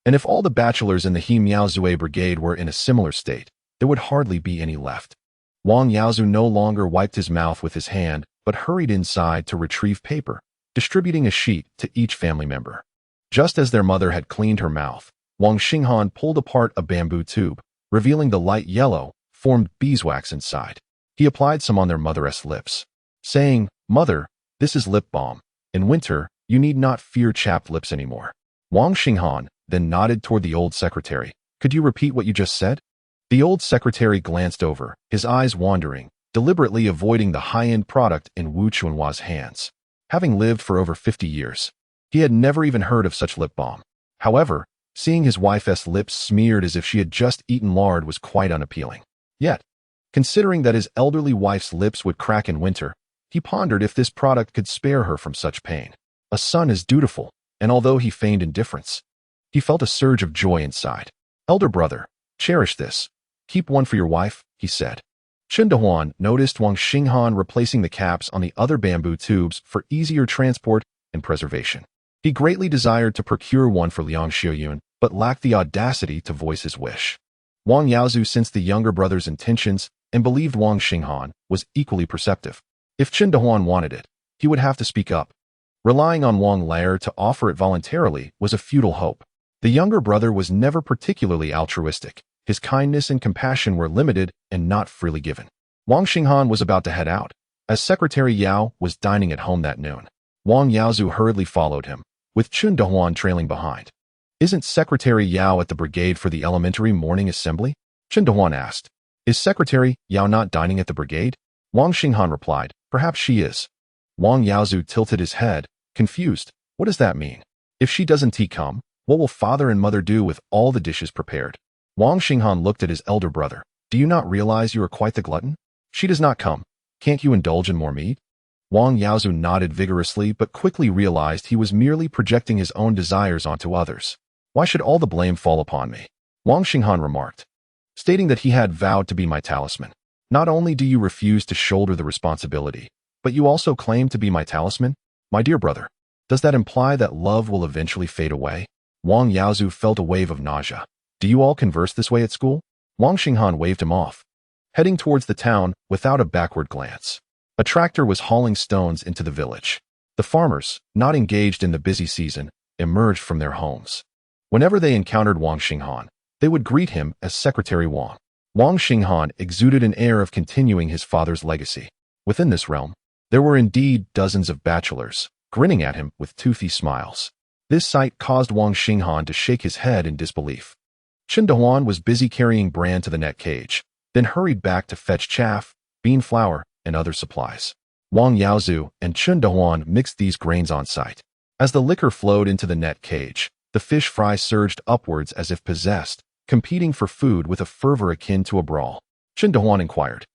A: and if all the bachelors in the He Miaozue brigade were in a similar state, there would hardly be any left. Wang Yaozu no longer wiped his mouth with his hand, but hurried inside to retrieve paper, distributing a sheet to each family member. Just as their mother had cleaned her mouth, Wang Xinghan pulled apart a bamboo tube, revealing the light yellow, formed beeswax inside. He applied some on their mother's lips, saying, "Mother, this is lip balm. In winter, you need not fear chapped lips anymore." Wang Xinghan then nodded toward the old secretary. "Could you repeat what you just said?" The old secretary glanced over, his eyes wandering, deliberately avoiding the high-end product in Wu Chunhua's hands. Having lived for over 50 years, he had never even heard of such lip balm. However, seeing his wife's lips smeared as if she had just eaten lard was quite unappealing. Yet, considering that his elderly wife's lips would crack in winter, he pondered if this product could spare her from such pain. A son is dutiful, and although he feigned indifference, he felt a surge of joy inside. "Elder brother, cherish this. Keep one for your wife," he said. Chen Dehuan noticed Wang Xinghan replacing the caps on the other bamboo tubes for easier transport and preservation. He greatly desired to procure one for Liang Xiuyun, but lacked the audacity to voice his wish. Wang Yaozu sensed the younger brother's intentions and believed Wang Xinghan was equally perceptive. If Chen Dehuan wanted it, he would have to speak up. Relying on Wang Lair to offer it voluntarily was a futile hope. The younger brother was never particularly altruistic. His kindness and compassion were limited and not freely given. Wang Xinghan was about to head out, as Secretary Yao was dining at home that noon. Wang Yaozu hurriedly followed him, with Chen Dehuan trailing behind. "Isn't Secretary Yao at the brigade for the elementary morning assembly?" Chen Dehuan asked. "Is Secretary Yao not dining at the brigade?" Wang Xinghan replied, "Perhaps she is." Wang Yaozu tilted his head, confused. What does that mean? If she doesn't come, what will father and mother do with all the dishes prepared? Wang Xinghan looked at his elder brother. "Do you not realize you are quite the glutton? She does not come. Can't you indulge in more meat?" Wang Yaozu nodded vigorously but quickly realized he was merely projecting his own desires onto others. "Why should all the blame fall upon me?" Wang Xinghan remarked, stating that he had vowed to be my talisman. "Not only do you refuse to shoulder the responsibility, but you also claim to be my talisman? My dear brother, does that imply that love will eventually fade away?" Wang Yaozu felt a wave of nausea. "Do you all converse this way at school?" Wang Xinghan waved him off, heading towards the town without a backward glance. A tractor was hauling stones into the village. The farmers, not engaged in the busy season, emerged from their homes. Whenever they encountered Wang Xinghan, they would greet him as Secretary Wang. Wang Xinghan exuded an air of continuing his father's legacy. Within this realm, there were indeed dozens of bachelors, grinning at him with toothy smiles. This sight caused Wang Xinghan to shake his head in disbelief. Chen Dehuan was busy carrying bran to the net cage, then hurried back to fetch chaff, bean flour, and other supplies. Wang Yaozu and Chen Dehuan mixed these grains on site. As the liquor flowed into the net cage, the fish fry surged upwards as if possessed, competing for food with a fervor akin to a brawl. Chen Dehuan inquired,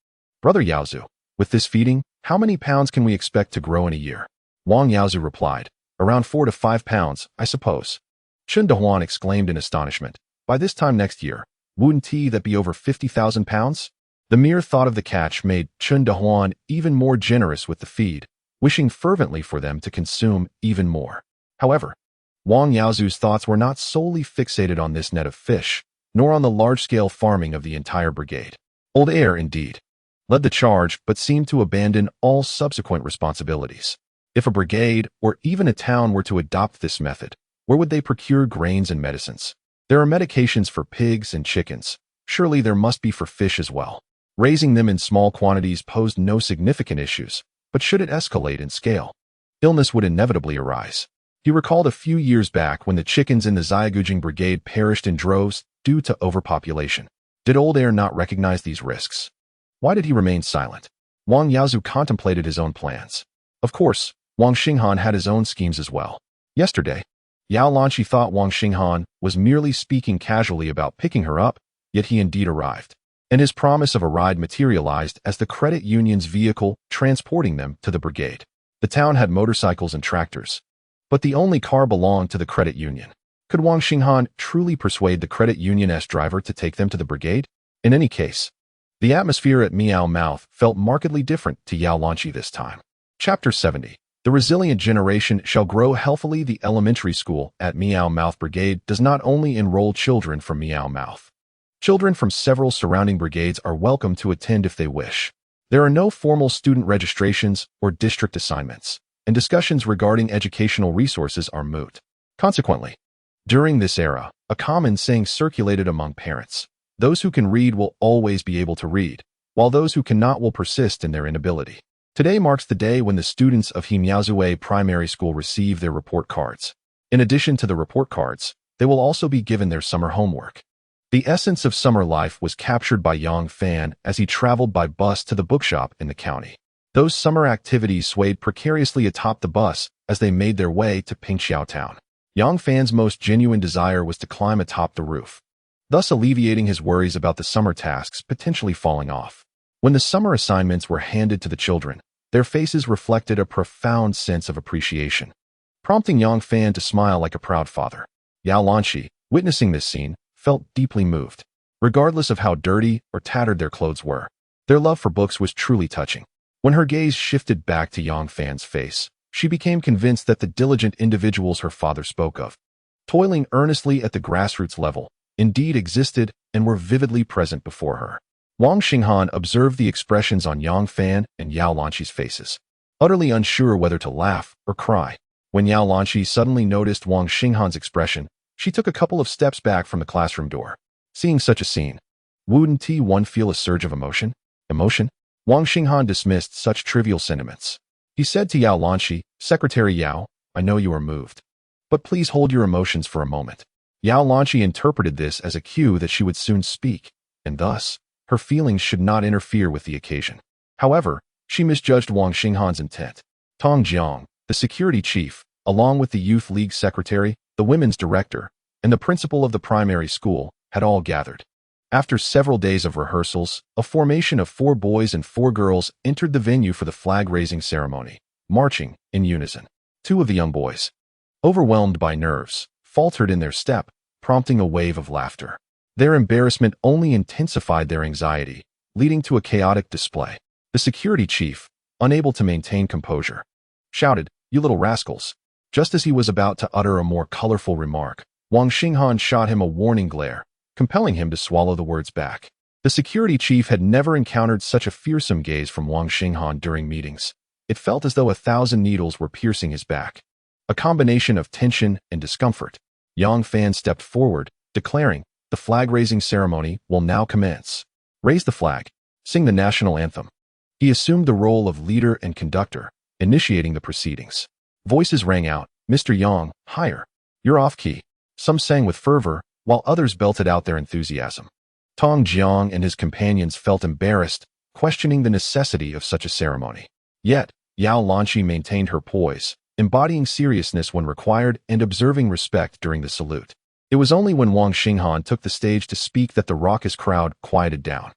A: "Brother Yaozu, with this feeding, how many pounds can we expect to grow in a year?" Wang Yaozu replied, "Around 4 to 5 pounds, I suppose." Chen Dehuan exclaimed in astonishment, "By this time next year, wouldn't that be over 50,000 pounds? The mere thought of the catch made Chen Dehuan even more generous with the feed, wishing fervently for them to consume even more. However, Wang Yaozu's thoughts were not solely fixated on this net of fish, nor on the large-scale farming of the entire brigade. Old Air, indeed, led the charge but seemed to abandon all subsequent responsibilities. If a brigade, or even a town, were to adopt this method, where would they procure grains and medicines? There are medications for pigs and chickens. Surely there must be for fish as well. Raising them in small quantities posed no significant issues, but should it escalate in scale, illness would inevitably arise. He recalled a few years back when the chickens in the Xiaogujing brigade perished in droves due to overpopulation. Did old heir not recognize these risks? Why did he remain silent? Wang Yaozu contemplated his own plans. Of course, Wang Xinghan had his own schemes as well. Yesterday, Yao Lanqi thought Wang Xinghan was merely speaking casually about picking her up, yet he indeed arrived. And his promise of a ride materialized as the credit union's vehicle transporting them to the brigade. The town had motorcycles and tractors, but the only car belonged to the credit union. Could Wang Xinghan truly persuade the credit union's driver to take them to the brigade? In any case, the atmosphere at Meow Mouth felt markedly different to Yao Lanqi this time. Chapter 70. The resilient generation shall grow healthily. The elementary school at Meow Mouth Brigade does not only enroll children from Meow Mouth. Children from several surrounding brigades are welcome to attend if they wish. There are no formal student registrations or district assignments, and discussions regarding educational resources are moot. Consequently, during this era, a common saying circulated among parents: those who can read will always be able to read, while those who cannot will persist in their inability. Today marks the day when the students of Hemiaozue Primary School receive their report cards. In addition to the report cards, they will also be given their summer homework. The essence of summer life was captured by Yang Fan as he traveled by bus to the bookshop in the county. Those summer activities swayed precariously atop the bus as they made their way to Pingxiao Town. Yang Fan's most genuine desire was to climb atop the roof, thus alleviating his worries about the summer tasks potentially falling off. When the summer assignments were handed to the children, their faces reflected a profound sense of appreciation, prompting Yang Fan to smile like a proud father. Yao Lanqi, witnessing this scene, felt deeply moved. Regardless of how dirty or tattered their clothes were, their love for books was truly touching. When her gaze shifted back to Yang Fan's face, she became convinced that the diligent individuals her father spoke of, toiling earnestly at the grassroots level, indeed existed and were vividly present before her. Wang Xinghan observed the expressions on Yang Fan and Yao Lanqi's faces, utterly unsure whether to laugh or cry. When Yao Lanqi suddenly noticed Wang Xinghan's expression, she took a couple of steps back from the classroom door. Seeing such a scene, wouldn't one feel a surge of emotion? Emotion? Wang Xinghan dismissed such trivial sentiments. He said to Yao Lanqi, "Secretary Yao, I know you are moved, but please hold your emotions for a moment." Yao Lanqi interpreted this as a cue that she would soon speak, and thus, her feelings should not interfere with the occasion. However, she misjudged Wang Xinghan's intent. Tong Jiang, the security chief, along with the youth league secretary, the women's director, and the principal of the primary school, had all gathered. After several days of rehearsals, a formation of 4 boys and 4 girls entered the venue for the flag-raising ceremony, marching in unison. 2 of the young boys, overwhelmed by nerves, faltered in their step, prompting a wave of laughter. Their embarrassment only intensified their anxiety, leading to a chaotic display. The security chief, unable to maintain composure, shouted, "You little rascals." Just as he was about to utter a more colorful remark, Wang Xinghan shot him a warning glare, compelling him to swallow the words back. The security chief had never encountered such a fearsome gaze from Wang Xinghan during meetings. It felt as though 1,000 needles were piercing his back. A combination of tension and discomfort. Yang Fan stepped forward, declaring, "The flag-raising ceremony will now commence. Raise the flag. Sing the national anthem." He assumed the role of leader and conductor, initiating the proceedings. Voices rang out, "Mr. Yang, higher. You're off key." Some sang with fervor, while others belted out their enthusiasm. Tong Jiang and his companions felt embarrassed, questioning the necessity of such a ceremony. Yet, Yao Lanqi maintained her poise, embodying seriousness when required and observing respect during the salute. It was only when Wang Xinghan took the stage to speak that the raucous crowd quieted down.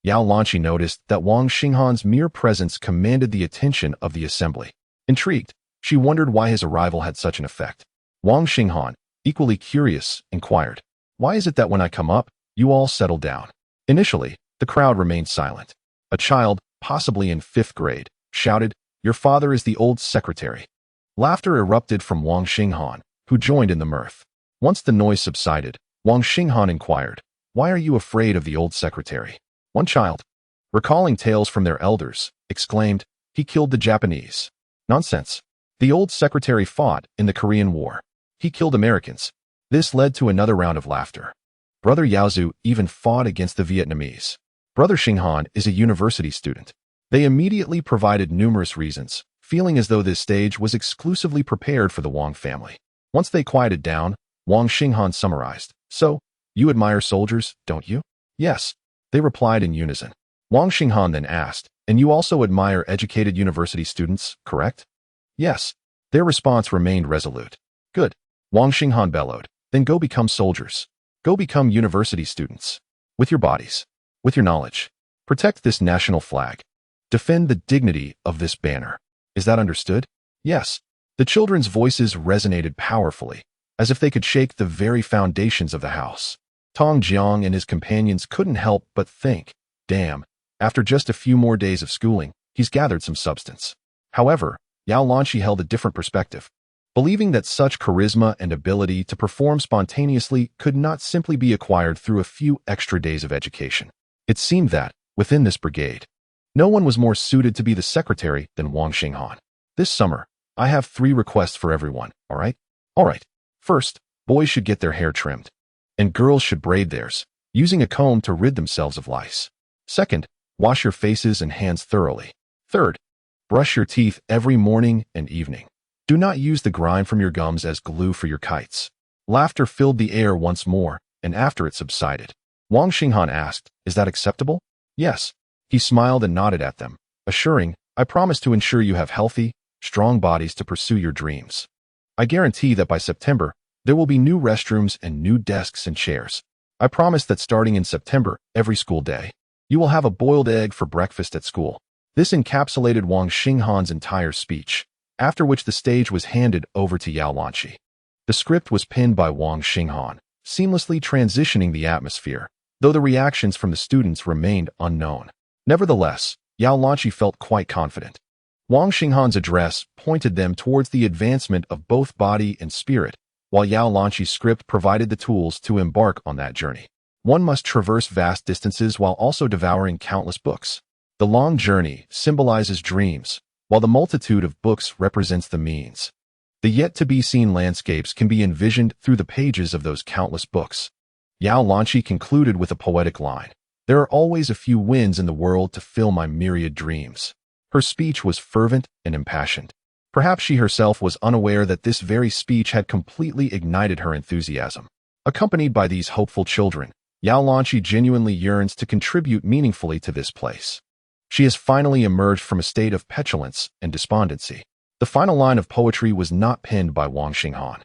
A: Yao Lanqi noticed that Wang Xinghan's mere presence commanded the attention of the assembly. Intrigued, she wondered why his arrival had such an effect. Wang Xinghan, equally curious, inquired, "Why is it that when I come up, you all settle down?" Initially, the crowd remained silent. A child, possibly in 5th grade, shouted, "Your father is the old secretary." Laughter erupted from Wang Xinghan, who joined in the mirth. Once the noise subsided, Wang Xinghan inquired, "Why are you afraid of the old secretary?" One child, recalling tales from their elders, exclaimed, "He killed the Japanese." "Nonsense. The old secretary fought in the Korean War. He killed Americans. This led to another round of laughter. Brother Yaozu even fought against the Vietnamese. Brother Xinghan is a university student. They immediately provided numerous reasons, feeling as though this stage was exclusively prepared for the Wong family. Once they quieted down, Wang Xinghan summarized, "So, you admire soldiers, don't you?" "Yes," they replied in unison. Wang Xinghan then asked, "And you also admire educated university students, correct?" "Yes." Their response remained resolute. "Good." Wang Xinghan bellowed, "Then go become soldiers. Go become university students. With your bodies. With your knowledge. Protect this national flag. Defend the dignity of this banner. Is that understood?" "Yes." The children's voices resonated powerfully, as if they could shake the very foundations of the house. Tong Jiang and his companions couldn't help but think, damn, after just a few more days of schooling, he's gathered some substance. However, Yao Lanqi held a different perspective, believing that such charisma and ability to perform spontaneously could not simply be acquired through a few extra days of education. It seemed that, within this brigade, no one was more suited to be the secretary than Wang Xinghan. "This summer, I have 3 requests for everyone, all right?" "All right. First, boys should get their hair trimmed, and girls should braid theirs, using a comb to rid themselves of lice. Second, wash your faces and hands thoroughly. Third, brush your teeth every morning and evening. Do not use the grime from your gums as glue for your kites." Laughter filled the air once more, and after it subsided, Wang Xinghan asked, "Is that acceptable?" "Yes." He smiled and nodded at them, assuring, "I promise to ensure you have healthy, strong bodies to pursue your dreams. I guarantee that by September, there will be new restrooms and new desks and chairs. I promise that starting in September, every school day, you will have a boiled egg for breakfast at school." This encapsulated Wang Xinghan's entire speech, after which the stage was handed over to Yao Lanqi. The script was penned by Wang Xinghan, seamlessly transitioning the atmosphere, though the reactions from the students remained unknown. Nevertheless, Yao Lanqi felt quite confident. Wang Xinghan's address pointed them towards the advancement of both body and spirit, while Yao Lanqi's script provided the tools to embark on that journey. One must traverse vast distances while also devouring countless books. The long journey symbolizes dreams, while the multitude of books represents the means. The yet-to-be-seen landscapes can be envisioned through the pages of those countless books. Yao Lanqi concluded with a poetic line, "There are always a few winds in the world to fill my myriad dreams." Her speech was fervent and impassioned. Perhaps she herself was unaware that this very speech had completely ignited her enthusiasm. Accompanied by these hopeful children, Yao Lanqi genuinely yearns to contribute meaningfully to this place. She has finally emerged from a state of petulance and despondency. The final line of poetry was not penned by Wang Xinghan.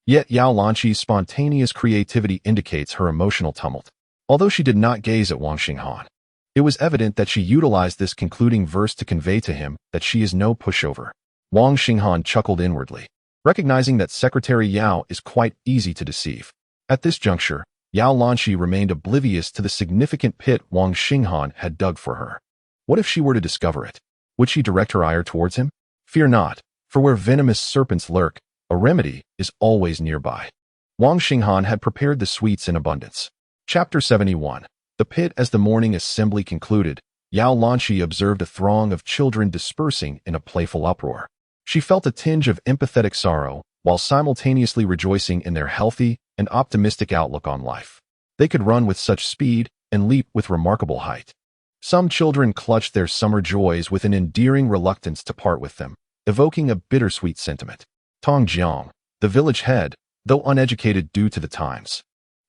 A: Yet Yao Lanqi's spontaneous creativity indicates her emotional tumult. Although she did not gaze at Wang Xinghan, it was evident that she utilized this concluding verse to convey to him that she is no pushover. Wang Xinghan chuckled inwardly, recognizing that Secretary Yao is quite easy to deceive. At this juncture, Yao Lanqi remained oblivious to the significant pit Wang Xinghan had dug for her. What if she were to discover it? Would she direct her ire towards him? Fear not, for where venomous serpents lurk, a remedy is always nearby. Wang Xinghan had prepared the sweets in abundance. Chapter 71. The pit. As the morning assembly concluded, Yao Lanqi observed a throng of children dispersing in a playful uproar. She felt a tinge of empathetic sorrow, while simultaneously rejoicing in their healthy and optimistic outlook on life. They could run with such speed and leap with remarkable height. Some children clutched their summer joys with an endearing reluctance to part with them, evoking a bittersweet sentiment. Tong Jiang, the village head, though uneducated due to the times,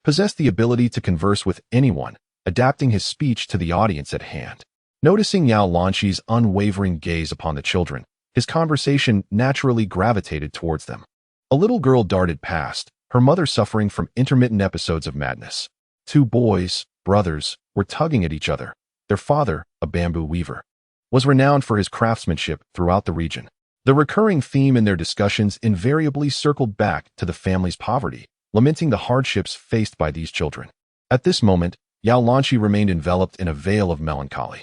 A: possessed the ability to converse with anyone, adapting his speech to the audience at hand. Noticing Yao Lanqi's unwavering gaze upon the children, his conversation naturally gravitated towards them. A little girl darted past, her mother suffering from intermittent episodes of madness. 2 boys, brothers, were tugging at each other. Their father, a bamboo weaver, was renowned for his craftsmanship throughout the region. The recurring theme in their discussions invariably circled back to the family's poverty, lamenting the hardships faced by these children. At this moment, Yao Lanqi remained enveloped in a veil of melancholy.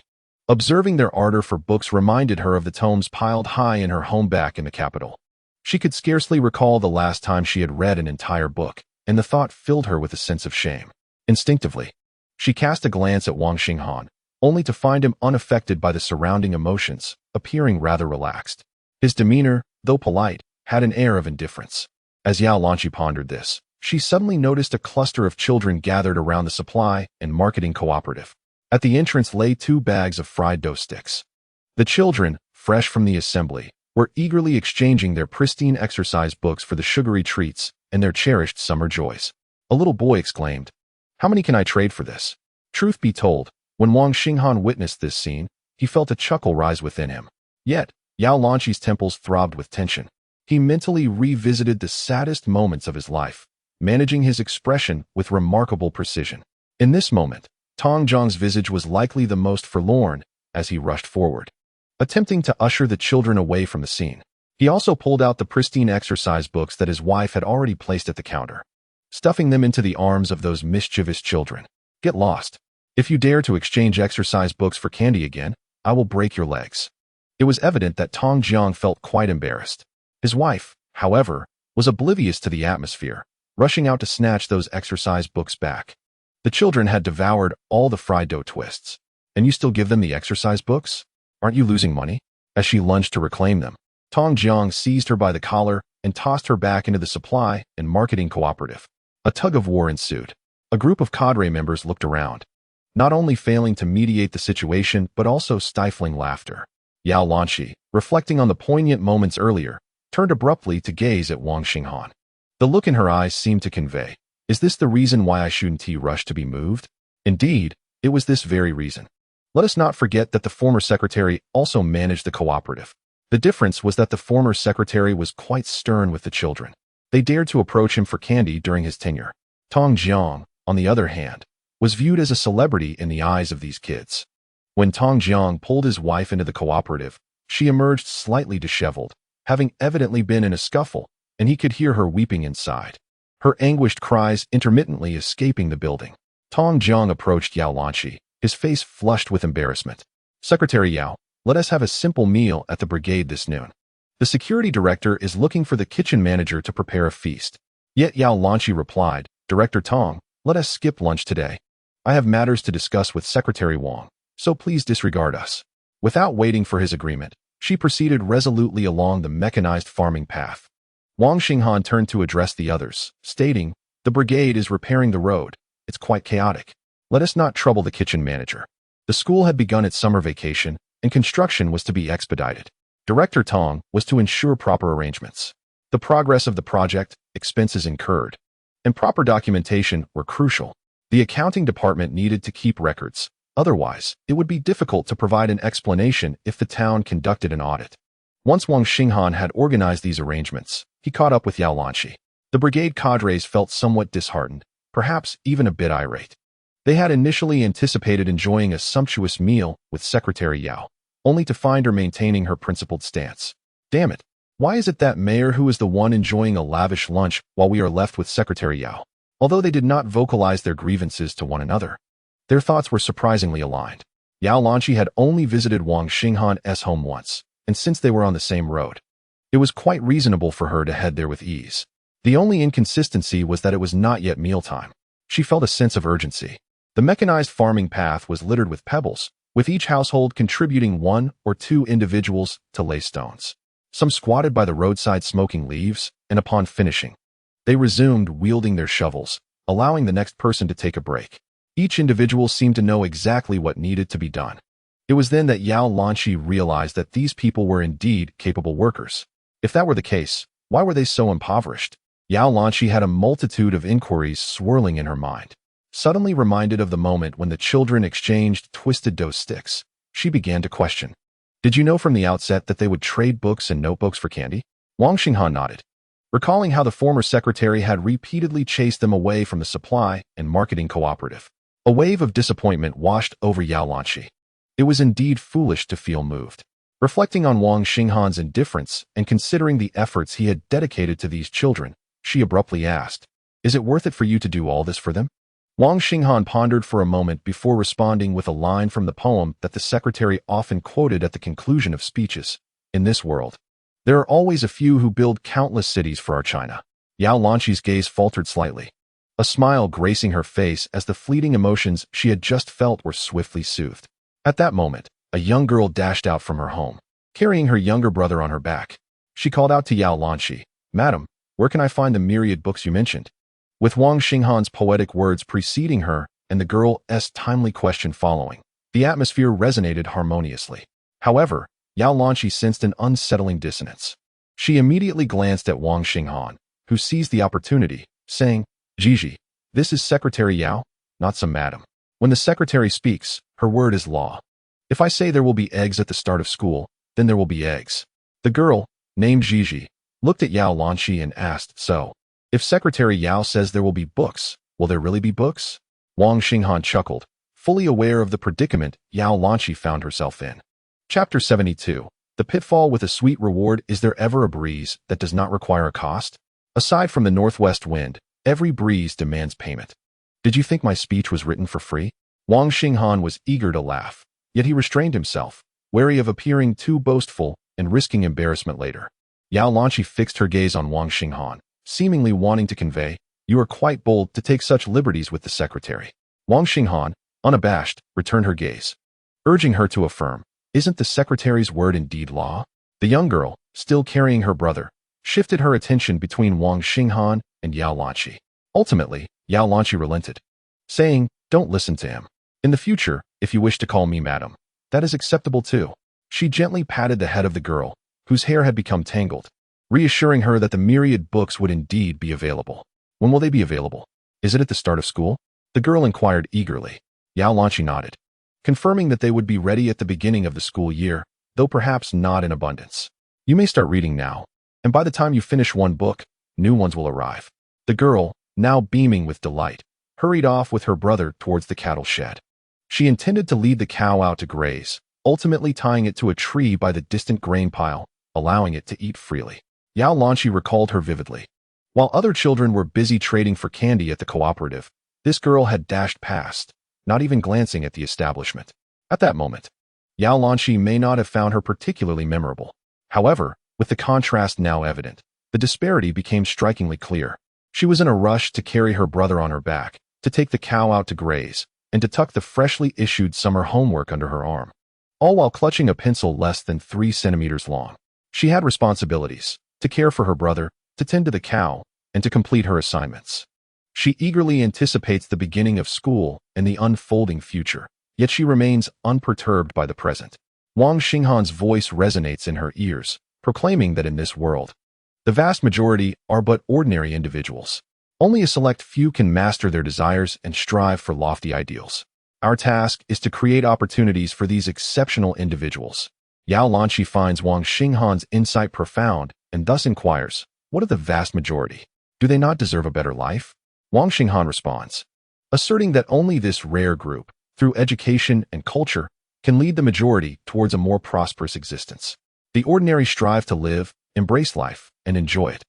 A: Observing their ardor for books reminded her of the tomes piled high in her home back in the capital. She could scarcely recall the last time she had read an entire book, and the thought filled her with a sense of shame. Instinctively, she cast a glance at Wang Xinghan, only to find him unaffected by the surrounding emotions, appearing rather relaxed. His demeanor, though polite, had an air of indifference. As Yao Lanqi pondered this, she suddenly noticed a cluster of children gathered around the supply and marketing cooperative. At the entrance lay 2 bags of fried dough sticks. The children, fresh from the assembly, were eagerly exchanging their pristine exercise books for the sugary treats and their cherished summer joys. A little boy exclaimed, "How many can I trade for this?" Truth be told, when Wang Xinghan witnessed this scene, he felt a chuckle rise within him. Yet, Yao Lanqi's temples throbbed with tension. He mentally revisited the saddest moments of his life, managing his expression with remarkable precision. In this moment, Tong Jiang's visage was likely the most forlorn as he rushed forward, attempting to usher the children away from the scene. He also pulled out the pristine exercise books that his wife had already placed at the counter, stuffing them into the arms of those mischievous children. "Get lost. If you dare to exchange exercise books for candy again, I will break your legs." It was evident that Tong Jiang felt quite embarrassed. His wife, however, was oblivious to the atmosphere, rushing out to snatch those exercise books back. The children had devoured all the fried dough twists. "And you still give them the exercise books? Aren't you losing money?" As she lunged to reclaim them, Tong Jiang seized her by the collar and tossed her back into the supply and marketing cooperative. A tug-of-war ensued. A group of cadre members looked around, not only failing to mediate the situation but also stifling laughter. Yao Lanqi, reflecting on the poignant moments earlier, turned abruptly to gaze at Wang Xinghan. The look in her eyes seemed to convey, "Is this the reason why I shouldn't rush to be moved?" Indeed, it was this very reason. Let us not forget that the former secretary also managed the cooperative. The difference was that the former secretary was quite stern with the children. They dared to approach him for candy during his tenure. Tong Jiang, on the other hand, was viewed as a celebrity in the eyes of these kids. When Tong Jiang pulled his wife into the cooperative, she emerged slightly disheveled, having evidently been in a scuffle, and he could hear her weeping inside, her anguished cries intermittently escaping the building. Tong Jiang approached Yao Lanqi, his face flushed with embarrassment. "Secretary Yao, let us have a simple meal at the brigade this noon. The security director is looking for the kitchen manager to prepare a feast." Yet Yao Lanqi replied, "Director Tong, let us skip lunch today. I have matters to discuss with Secretary Wong, so please disregard us." Without waiting for his agreement, she proceeded resolutely along the mechanized farming path. Wang Xinghan turned to address the others, stating, "The brigade is repairing the road. It's quite chaotic. Let us not trouble the kitchen manager." The school had begun its summer vacation, and construction was to be expedited. Director Tong was to ensure proper arrangements. The progress of the project, expenses incurred, and proper documentation were crucial. The accounting department needed to keep records. Otherwise, it would be difficult to provide an explanation if the town conducted an audit. Once Wang Xinghan had organized these arrangements, he caught up with Yao Lanqi. The brigade cadres felt somewhat disheartened, perhaps even a bit irate. They had initially anticipated enjoying a sumptuous meal with Secretary Yao, only to find her maintaining her principled stance. "Damn it, why is it that mayor who is the one enjoying a lavish lunch while we are left with Secretary Yao?" Although they did not vocalize their grievances to one another, their thoughts were surprisingly aligned. Yao Lanqi had only visited Wang Xinghan's home once, and since they were on the same road, it was quite reasonable for her to head there with ease. The only inconsistency was that it was not yet mealtime. She felt a sense of urgency. The mechanized farming path was littered with pebbles, with each household contributing 1 or 2 individuals to lay stones. Some squatted by the roadside smoking leaves, and upon finishing, they resumed wielding their shovels, allowing the next person to take a break. Each individual seemed to know exactly what needed to be done. It was then that Yao Lanqi realized that these people were indeed capable workers. If that were the case, why were they so impoverished? Yao Lanqi had a multitude of inquiries swirling in her mind. Suddenly reminded of the moment when the children exchanged twisted dough sticks, she began to question. "Did you know from the outset that they would trade books and notebooks for candy?" Wang Xinghan nodded, recalling how the former secretary had repeatedly chased them away from the supply and marketing cooperative. A wave of disappointment washed over Yao Lanqi. It was indeed foolish to feel moved. Reflecting on Wang Xinghan's indifference and considering the efforts he had dedicated to these children, she abruptly asked, "Is it worth it for you to do all this for them?" Wang Xinghan pondered for a moment before responding with a line from the poem that the secretary often quoted at the conclusion of speeches. "In this world, there are always a few who build countless cities for our China." Yao Lanqi's gaze faltered slightly, a smile gracing her face as the fleeting emotions she had just felt were swiftly soothed. At that moment, a young girl dashed out from her home, carrying her younger brother on her back. She called out to Yao Lanshi, "Madam, where can I find the myriad books you mentioned?" With Wang Xinghan's poetic words preceding her and the girl's timely question following, the atmosphere resonated harmoniously. However, Yao Lanshi sensed an unsettling dissonance. She immediately glanced at Wang Xinghan, who seized the opportunity, saying, "Gigi, this is Secretary Yao, not some madam. When the secretary speaks, her word is law. If I say there will be eggs at the start of school, then there will be eggs." The girl, named Gigi, looked at Yao Lanshi and asked, "So, if Secretary Yao says there will be books, will there really be books?" Wang Xinghan chuckled, fully aware of the predicament Yao Lanshi found herself in. Chapter 72. The Pitfall with a Sweet Reward. Is there ever a breeze that does not require a cost? Aside from the northwest wind, every breeze demands payment. Did you think my speech was written for free? Wang Xinghan was eager to laugh, yet he restrained himself, wary of appearing too boastful and risking embarrassment later. Yao Lanshi fixed her gaze on Wang Xinghan, seemingly wanting to convey, "You are quite bold to take such liberties with the secretary." Wang Xinghan, unabashed, returned her gaze, urging her to affirm, "Isn't the secretary's word indeed law?" The young girl, still carrying her brother, shifted her attention between Wang Xinghan and Yao Lanshi. Ultimately, Yao Lanshi relented, saying, "Don't listen to him. In the future, if you wish to call me madam, that is acceptable too." She gently patted the head of the girl, whose hair had become tangled, reassuring her that the myriad books would indeed be available. "When will they be available? Is it at the start of school?" the girl inquired eagerly. Yao Lanshi nodded, confirming that they would be ready at the beginning of the school year, though perhaps not in abundance. "You may start reading now, and by the time you finish one book, new ones will arrive." The girl, now beaming with delight, hurried off with her brother towards the cattle shed. She intended to lead the cow out to graze, ultimately tying it to a tree by the distant grain pile, allowing it to eat freely. Yao Lanshi recalled her vividly. While other children were busy trading for candy at the cooperative, this girl had dashed past, not even glancing at the establishment. At that moment, Yao Lanshi may not have found her particularly memorable. However, with the contrast now evident, the disparity became strikingly clear. She was in a rush to carry her brother on her back, to take the cow out to graze, and to tuck the freshly issued summer homework under her arm, all while clutching a pencil less than 3 centimeters long. She had responsibilities, to care for her brother, to tend to the cow, and to complete her assignments. She eagerly anticipates the beginning of school and the unfolding future, yet she remains unperturbed by the present. Wang Xinghan's voice resonates in her ears, proclaiming that in this world, the vast majority are but ordinary individuals. Only a select few can master their desires and strive for lofty ideals. Our task is to create opportunities for these exceptional individuals. Yao Lanshi finds Wang Xinghan's insight profound and thus inquires, "What of the vast majority? Do they not deserve a better life?" Wang Xinghan responds, asserting that only this rare group, through education and culture, can lead the majority towards a more prosperous existence. The ordinary strive to live, embrace life, and enjoy it.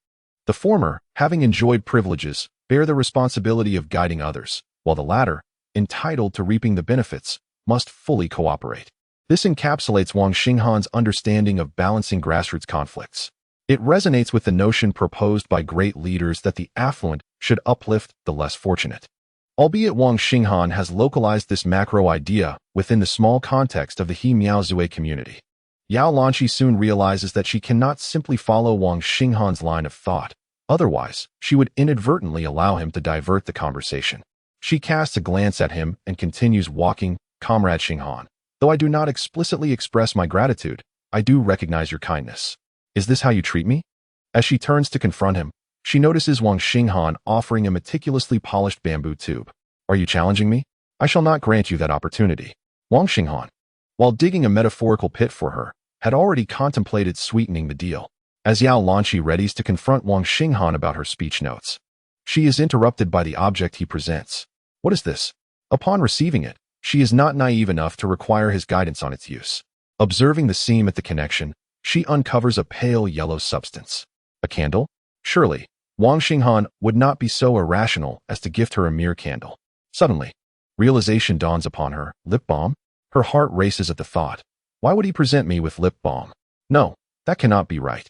A: The former, having enjoyed privileges, bear the responsibility of guiding others, while the latter, entitled to reaping the benefits, must fully cooperate. This encapsulates Wang Xinghan's understanding of balancing grassroots conflicts. It resonates with the notion proposed by great leaders that the affluent should uplift the less fortunate. Albeit Wang Xinghan has localized this macro idea within the small context of the He Miaozue community. Yao Lanshi soon realizes that she cannot simply follow Wang Xinghan's line of thought. Otherwise, she would inadvertently allow him to divert the conversation. She casts a glance at him and continues walking, "Comrade Xinghan, though I do not explicitly express my gratitude, I do recognize your kindness. Is this how you treat me?" As she turns to confront him, she notices Wang Xinghan offering a meticulously polished bamboo tube. "Are you challenging me? I shall not grant you that opportunity." Wang Xinghan, while digging a metaphorical pit for her, had already contemplated sweetening the deal. As Yao Lanshi readies to confront Wang Xinghan about her speech notes, she is interrupted by the object he presents. What is this? Upon receiving it, she is not naive enough to require his guidance on its use. Observing the seam at the connection, she uncovers a pale yellow substance. A candle? Surely, Wang Xinghan would not be so irrational as to gift her a mere candle. Suddenly, realization dawns upon her. Lip balm? Her heart races at the thought. Why would he present me with lip balm? No, that cannot be right.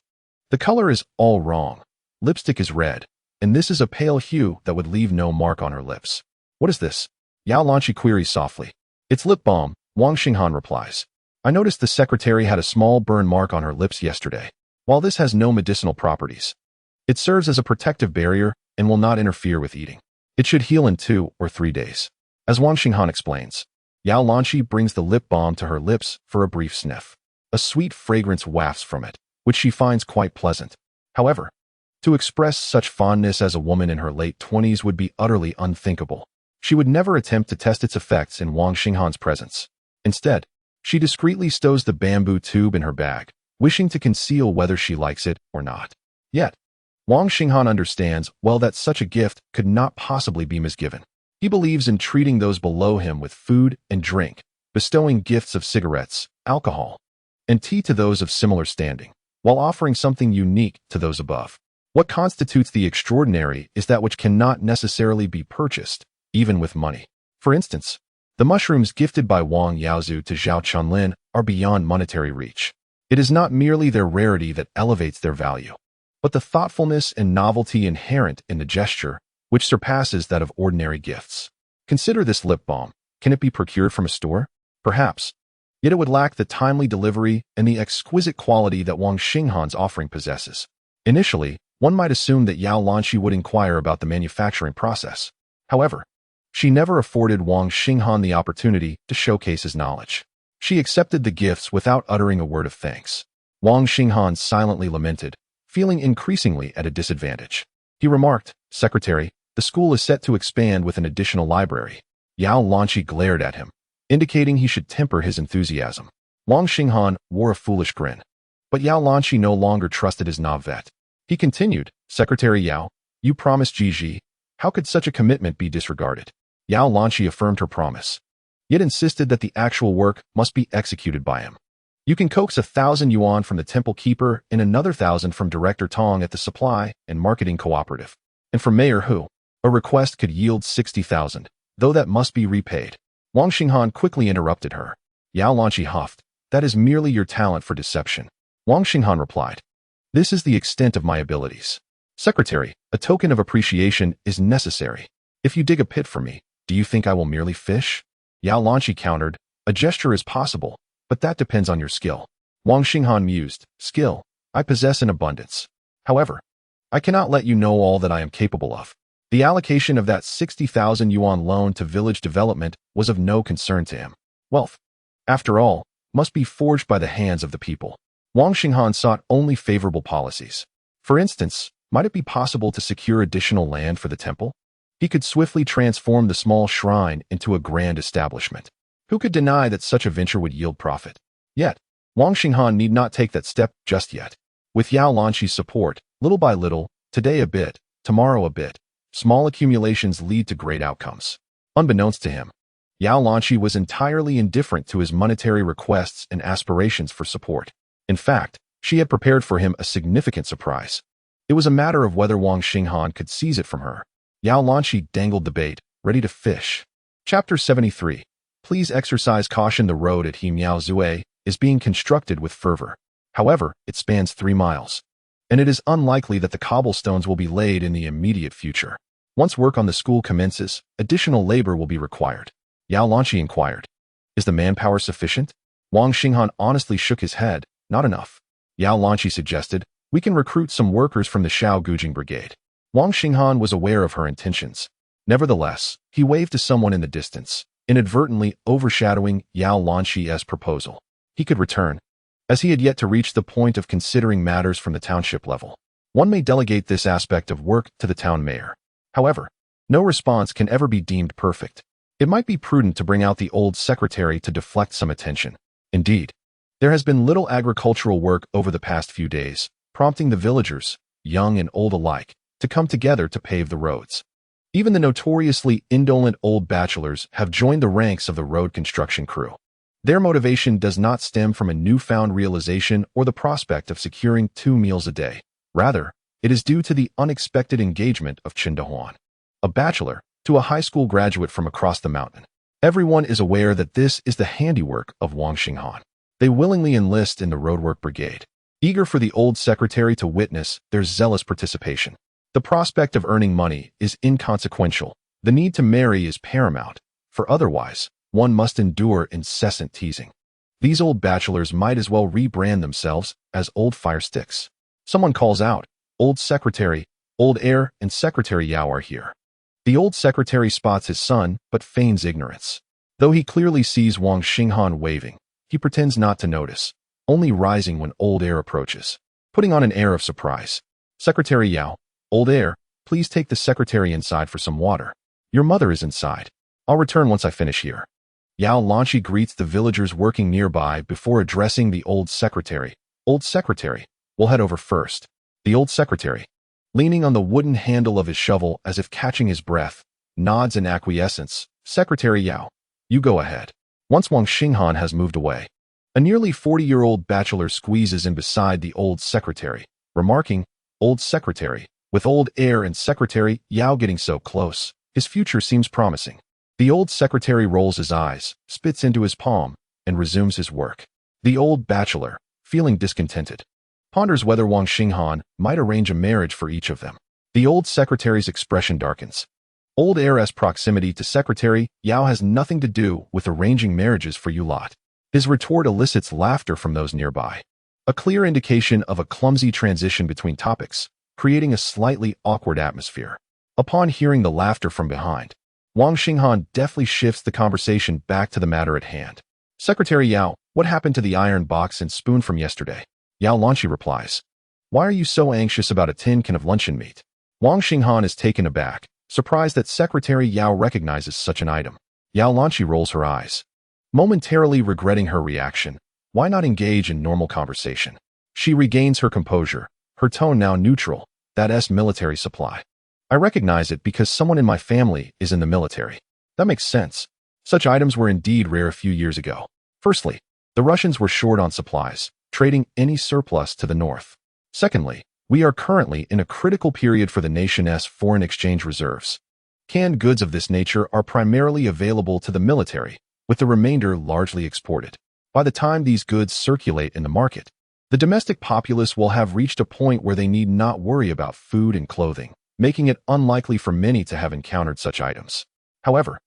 A: The color is all wrong. Lipstick is red, and this is a pale hue that would leave no mark on her lips. What is this? Yao Lanshi queries softly. It's lip balm, Wang Xinghan replies. I noticed the secretary had a small burn mark on her lips yesterday. While this has no medicinal properties, it serves as a protective barrier and will not interfere with eating. It should heal in 2 or 3 days. As Wang Xinghan explains, Yao Lanqi brings the lip balm to her lips for a brief sniff. A sweet fragrance wafts from it, which she finds quite pleasant. However, to express such fondness as a woman in her late 20s would be utterly unthinkable. She would never attempt to test its effects in Wang Xinghan's presence. Instead, she discreetly stows the bamboo tube in her bag, wishing to conceal whether she likes it or not. Yet, Wang Xinghan understands well that such a gift could not possibly be misgiven. He believes in treating those below him with food and drink, bestowing gifts of cigarettes, alcohol, and tea to those of similar standing, while offering something unique to those above. What constitutes the extraordinary is that which cannot necessarily be purchased, even with money. For instance, the mushrooms gifted by Wang Yaozu to Zhao Chunlin are beyond monetary reach. It is not merely their rarity that elevates their value, but the thoughtfulness and novelty inherent in the gesture, which surpasses that of ordinary gifts. Consider this lip balm. Can it be procured from a store? Perhaps. Yet it would lack the timely delivery and the exquisite quality that Wang Xinghan's offering possesses. Initially, one might assume that Yao Lanqi would inquire about the manufacturing process. However, she never afforded Wang Xinghan the opportunity to showcase his knowledge. She accepted the gifts without uttering a word of thanks. Wang Xinghan silently lamented, feeling increasingly at a disadvantage. He remarked, "Secretary, the school is set to expand with an additional library." Yao Lanqi glared at him, indicating he should temper his enthusiasm. Wang Xinghan wore a foolish grin. But Yao Lanqi no longer trusted his novet. He continued, "Secretary Yao, you promised Gigi. How could such a commitment be disregarded?" Yao Lanqi affirmed her promise, yet insisted that the actual work must be executed by him. "You can coax 1,000 yuan from the temple keeper and another 1,000 from Director Tong at the supply and marketing cooperative. And from Mayor Hu, a request could yield 60,000, though that must be repaid." Wang Xinghan quickly interrupted her. Yao Lanqi huffed, "That is merely your talent for deception." Wang Xinghan replied, "This is the extent of my abilities. Secretary, a token of appreciation is necessary. If you dig a pit for me, do you think I will merely fish?" Yao Lanqi countered, "A gesture is possible, but that depends on your skill." Wang Xinghan mused, "Skill, I possess in abundance. However, I cannot let you know all that I am capable of." The allocation of that 60,000 yuan loan to village development was of no concern to him. Wealth, after all, must be forged by the hands of the people. Wang Xinghan sought only favorable policies. For instance, might it be possible to secure additional land for the temple? He could swiftly transform the small shrine into a grand establishment. Who could deny that such a venture would yield profit? Yet, Wang Xinghan need not take that step just yet. With Yao Lanqi's support, little by little, today a bit, tomorrow a bit, small accumulations lead to great outcomes. Unbeknownst to him, Yao Lanqi was entirely indifferent to his monetary requests and aspirations for support. In fact, she had prepared for him a significant surprise. It was a matter of whether Wang Xinghan could seize it from her. Yao Lanqi dangled the bait, ready to fish. Chapter 73. Please exercise caution. The road at Hemiao Zue is being constructed with fervor. However, it spans 3 miles, and it is unlikely that the cobblestones will be laid in the immediate future. Once work on the school commences, additional labor will be required. Yao Lanqi inquired, "Is the manpower sufficient?" Wang Xinghan honestly shook his head, "Not enough." Yao Lanqi suggested, "We can recruit some workers from the Shao Gujing Brigade." Wang Xinghan was aware of her intentions. Nevertheless, he waved to someone in the distance, inadvertently overshadowing Yao Lanqi's proposal. He could return, as he had yet to reach the point of considering matters from the township level. One may delegate this aspect of work to the town mayor. However, no response can ever be deemed perfect. It might be prudent to bring out the old secretary to deflect some attention. Indeed, there has been little agricultural work over the past few days, prompting the villagers, young and old alike, to come together to pave the roads. Even the notoriously indolent old bachelors have joined the ranks of the road construction crew. Their motivation does not stem from a newfound realization or the prospect of securing 2 meals a day. Rather, it is due to the unexpected engagement of Chen Dehuan, a bachelor, to a high school graduate from across the mountain. Everyone is aware that this is the handiwork of Wang Xinghan. They willingly enlist in the roadwork brigade, eager for the old secretary to witness their zealous participation. The prospect of earning money is inconsequential. The need to marry is paramount, for otherwise, one must endure incessant teasing. These old bachelors might as well rebrand themselves as old fire sticks. Someone calls out, "Old secretary, old heir, and Secretary Yao are here." The old secretary spots his son, but feigns ignorance. Though he clearly sees Wang Xinghan waving, he pretends not to notice, only rising when old heir approaches, putting on an air of surprise. "Secretary Yao, old heir, please take the secretary inside for some water. Your mother is inside. I'll return once I finish here." Yao Lanchi greets the villagers working nearby before addressing the old secretary. "Old secretary, we'll head over first." The old secretary, leaning on the wooden handle of his shovel as if catching his breath, nods in acquiescence. "Secretary Yao, you go ahead." Once Wang Xinghan has moved away, a nearly 40-year-old bachelor squeezes in beside the old secretary, remarking, "Old secretary." With old heir and Secretary Yao getting so close, his future seems promising. The old secretary rolls his eyes, spits into his palm, and resumes his work. The old bachelor, feeling discontented, ponders whether Wang Xinghan might arrange a marriage for each of them. The old secretary's expression darkens. Old heir's proximity to Secretary Yao has nothing to do with arranging marriages for you lot. His retort elicits laughter from those nearby, a clear indication of a clumsy transition between topics, creating a slightly awkward atmosphere. Upon hearing the laughter from behind, Wang Xinghan deftly shifts the conversation back to the matter at hand. "Secretary Yao, what happened to the iron box and spoon from yesterday?" Yao Lanchi replies, "Why are you so anxious about a tin can of luncheon meat?" Wang Xinghan is taken aback, surprised that Secretary Yao recognizes such an item. Yao Lanchi rolls her eyes, momentarily regretting her reaction. Why not engage in normal conversation? She regains her composure, her tone now neutral. "That's military supply. I recognize it because someone in my family is in the military." That makes sense. Such items were indeed rare a few years ago. Firstly, the Russians were short on supplies, trading any surplus to the north. Secondly, we are currently in a critical period for the nation's foreign exchange reserves. Canned goods of this nature are primarily available to the military, with the remainder largely exported. By the time these goods circulate in the market, the domestic populace will have reached a point where they need not worry about food and clothing, making it unlikely for many to have encountered such items. However,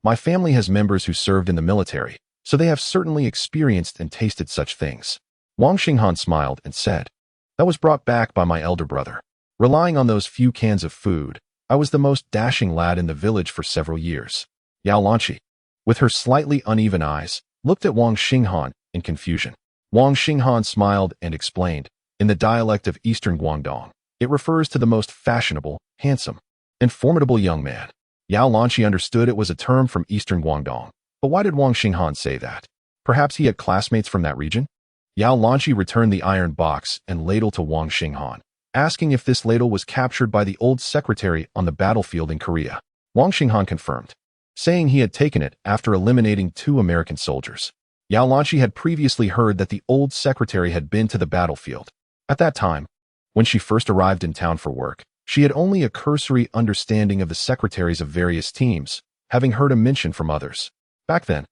A: my family has members who served in the military, so they have certainly experienced and tasted such things. Wang Xinghan smiled and said, "That was brought back by my elder brother. Relying on those few cans of food, I was the most dashing lad in the village for several years." Yao Lanchi, with her slightly uneven eyes, looked at Wang Xinghan in confusion. Wang Xinghan smiled and explained, "In the dialect of Eastern Guangdong, it refers to the most fashionable, handsome, and formidable young man." Yao Lanchi understood it was a term from Eastern Guangdong, but why did Wang Xinghan say that? Perhaps he had classmates from that region? Yao Lanchi returned the iron box and ladle to Wang Xinghan, asking if this ladle was captured by the old secretary on the battlefield in Korea. Wang Xinghan confirmed, saying he had taken it after eliminating 2 American soldiers. Yao Lanchi had previously heard that the old secretary had been to the battlefield. At that time, when she first arrived in town for work, she had only a cursory understanding of the secretaries of various teams, having heard a mention from others. Back then,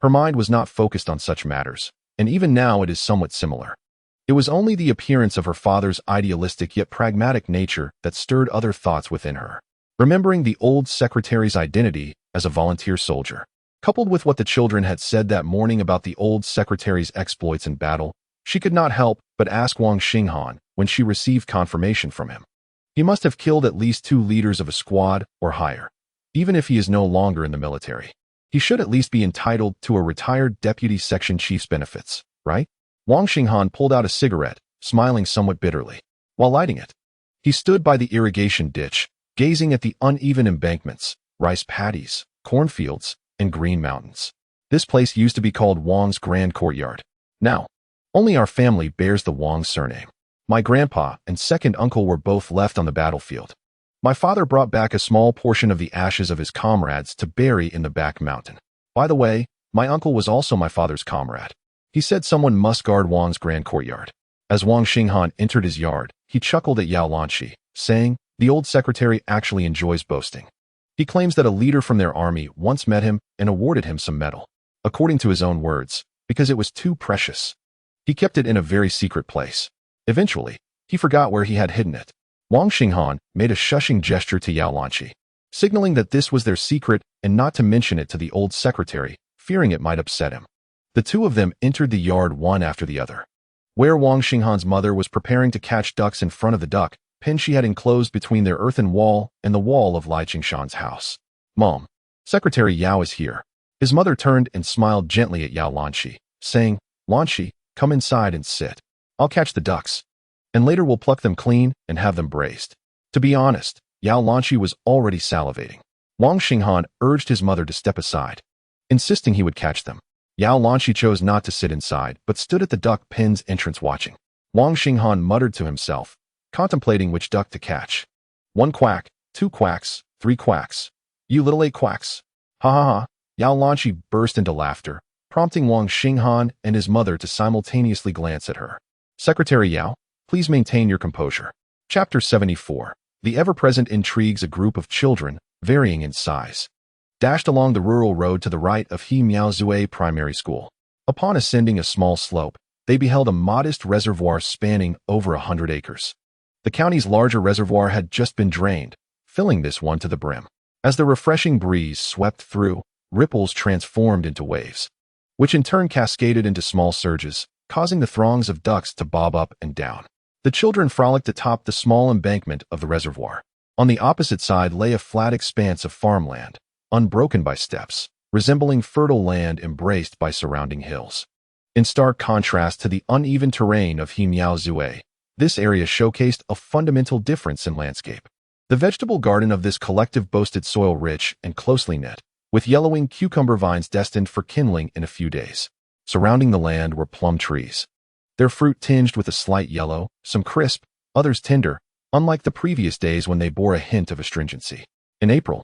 A: her mind was not focused on such matters, and even now it is somewhat similar. It was only the appearance of her father's idealistic yet pragmatic nature that stirred other thoughts within her. Remembering the old secretary's identity as a volunteer soldier, coupled with what the children had said that morning about the old secretary's exploits in battle, she could not help but ask Wang Xinghan when she received confirmation from him. He must have killed at least 2 leaders of a squad or higher. Even if he is no longer in the military, he should at least be entitled to a retired deputy section chief's benefits, right? Wang Xinghan pulled out a cigarette, smiling somewhat bitterly. While lighting it, he stood by the irrigation ditch, gazing at the uneven embankments, rice paddies, cornfields, and green mountains. This place used to be called Wang's Grand Courtyard. Now, only our family bears the Wang surname. My grandpa and second uncle were both left on the battlefield. My father brought back a small portion of the ashes of his comrades to bury in the back mountain. By the way, my uncle was also my father's comrade. He said someone must guard Wang's Grand Courtyard. As Wang Xinghan entered his yard, he chuckled at Yao Lanchi, saying, "The old secretary actually enjoys boasting." He claims that a leader from their army once met him and awarded him some metal. According to his own words, because it was too precious. He kept it in a very secret place. Eventually, he forgot where he had hidden it. Wang Xinghan made a shushing gesture to Yao Lanchi, signaling that this was their secret and not to mention it to the old secretary, fearing it might upset him. The 2 of them entered the yard one after the other. where Wang Xinghan's mother was preparing to catch ducks in front of the duck pen she had enclosed between their earthen wall and the wall of Li Qingshan's house. "Mom, Secretary Yao is here." His mother turned and smiled gently at Yao Lanqi, saying, "Lanqi, come inside and sit. I'll catch the ducks, and later we'll pluck them clean and have them braised." To be honest, Yao Lanqi was already salivating. Wang Xinghan urged his mother to step aside, insisting he would catch them. Yao Lanqi chose not to sit inside, but stood at the duck pen's entrance watching. Wang Xinghan muttered to himself, contemplating which duck to catch. "One quack, 2 quacks, 3 quacks. You little 8 quacks. Ha ha ha." Yao Lanqi burst into laughter, prompting Wang Xinghan and his mother to simultaneously glance at her. "Secretary Yao, please maintain your composure." Chapter 74. The ever-present intrigues. A group of children, varying in size, dashed along the rural road to the right of He Miaozue Primary School. Upon ascending a small slope, they beheld a modest reservoir spanning over 100 acres. The county's larger reservoir had just been drained, filling this one to the brim. As the refreshing breeze swept through, ripples transformed into waves, which in turn cascaded into small surges, causing the throngs of ducks to bob up and down. The children frolicked atop the small embankment of the reservoir. On the opposite side lay a flat expanse of farmland, unbroken by steps, resembling fertile land embraced by surrounding hills. In stark contrast to the uneven terrain of He Miaozue, this area showcased a fundamental difference in landscape. The vegetable garden of this collective boasted soil rich and closely knit, with yellowing cucumber vines destined for kindling in a few days. Surrounding the land were plum trees, their fruit tinged with a slight yellow, some crisp, others tender, unlike the previous days when they bore a hint of astringency. In April,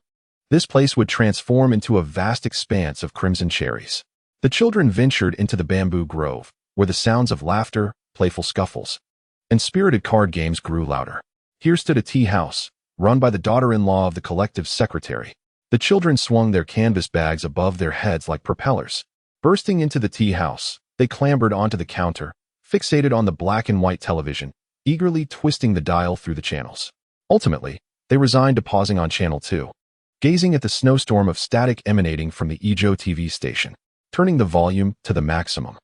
A: this place would transform into a vast expanse of crimson cherries. The children ventured into the bamboo grove, where the sounds of laughter, playful scuffles, and spirited card games grew louder. Here stood a tea house, run by the daughter-in-law of the collective secretary. The children swung their canvas bags above their heads like propellers. Bursting into the tea house, they clambered onto the counter, fixated on the black and white television, eagerly twisting the dial through the channels. Ultimately, they resigned to pausing on Channel 2, gazing at the snowstorm of static emanating from the Izhou TV station, turning the volume to the maximum.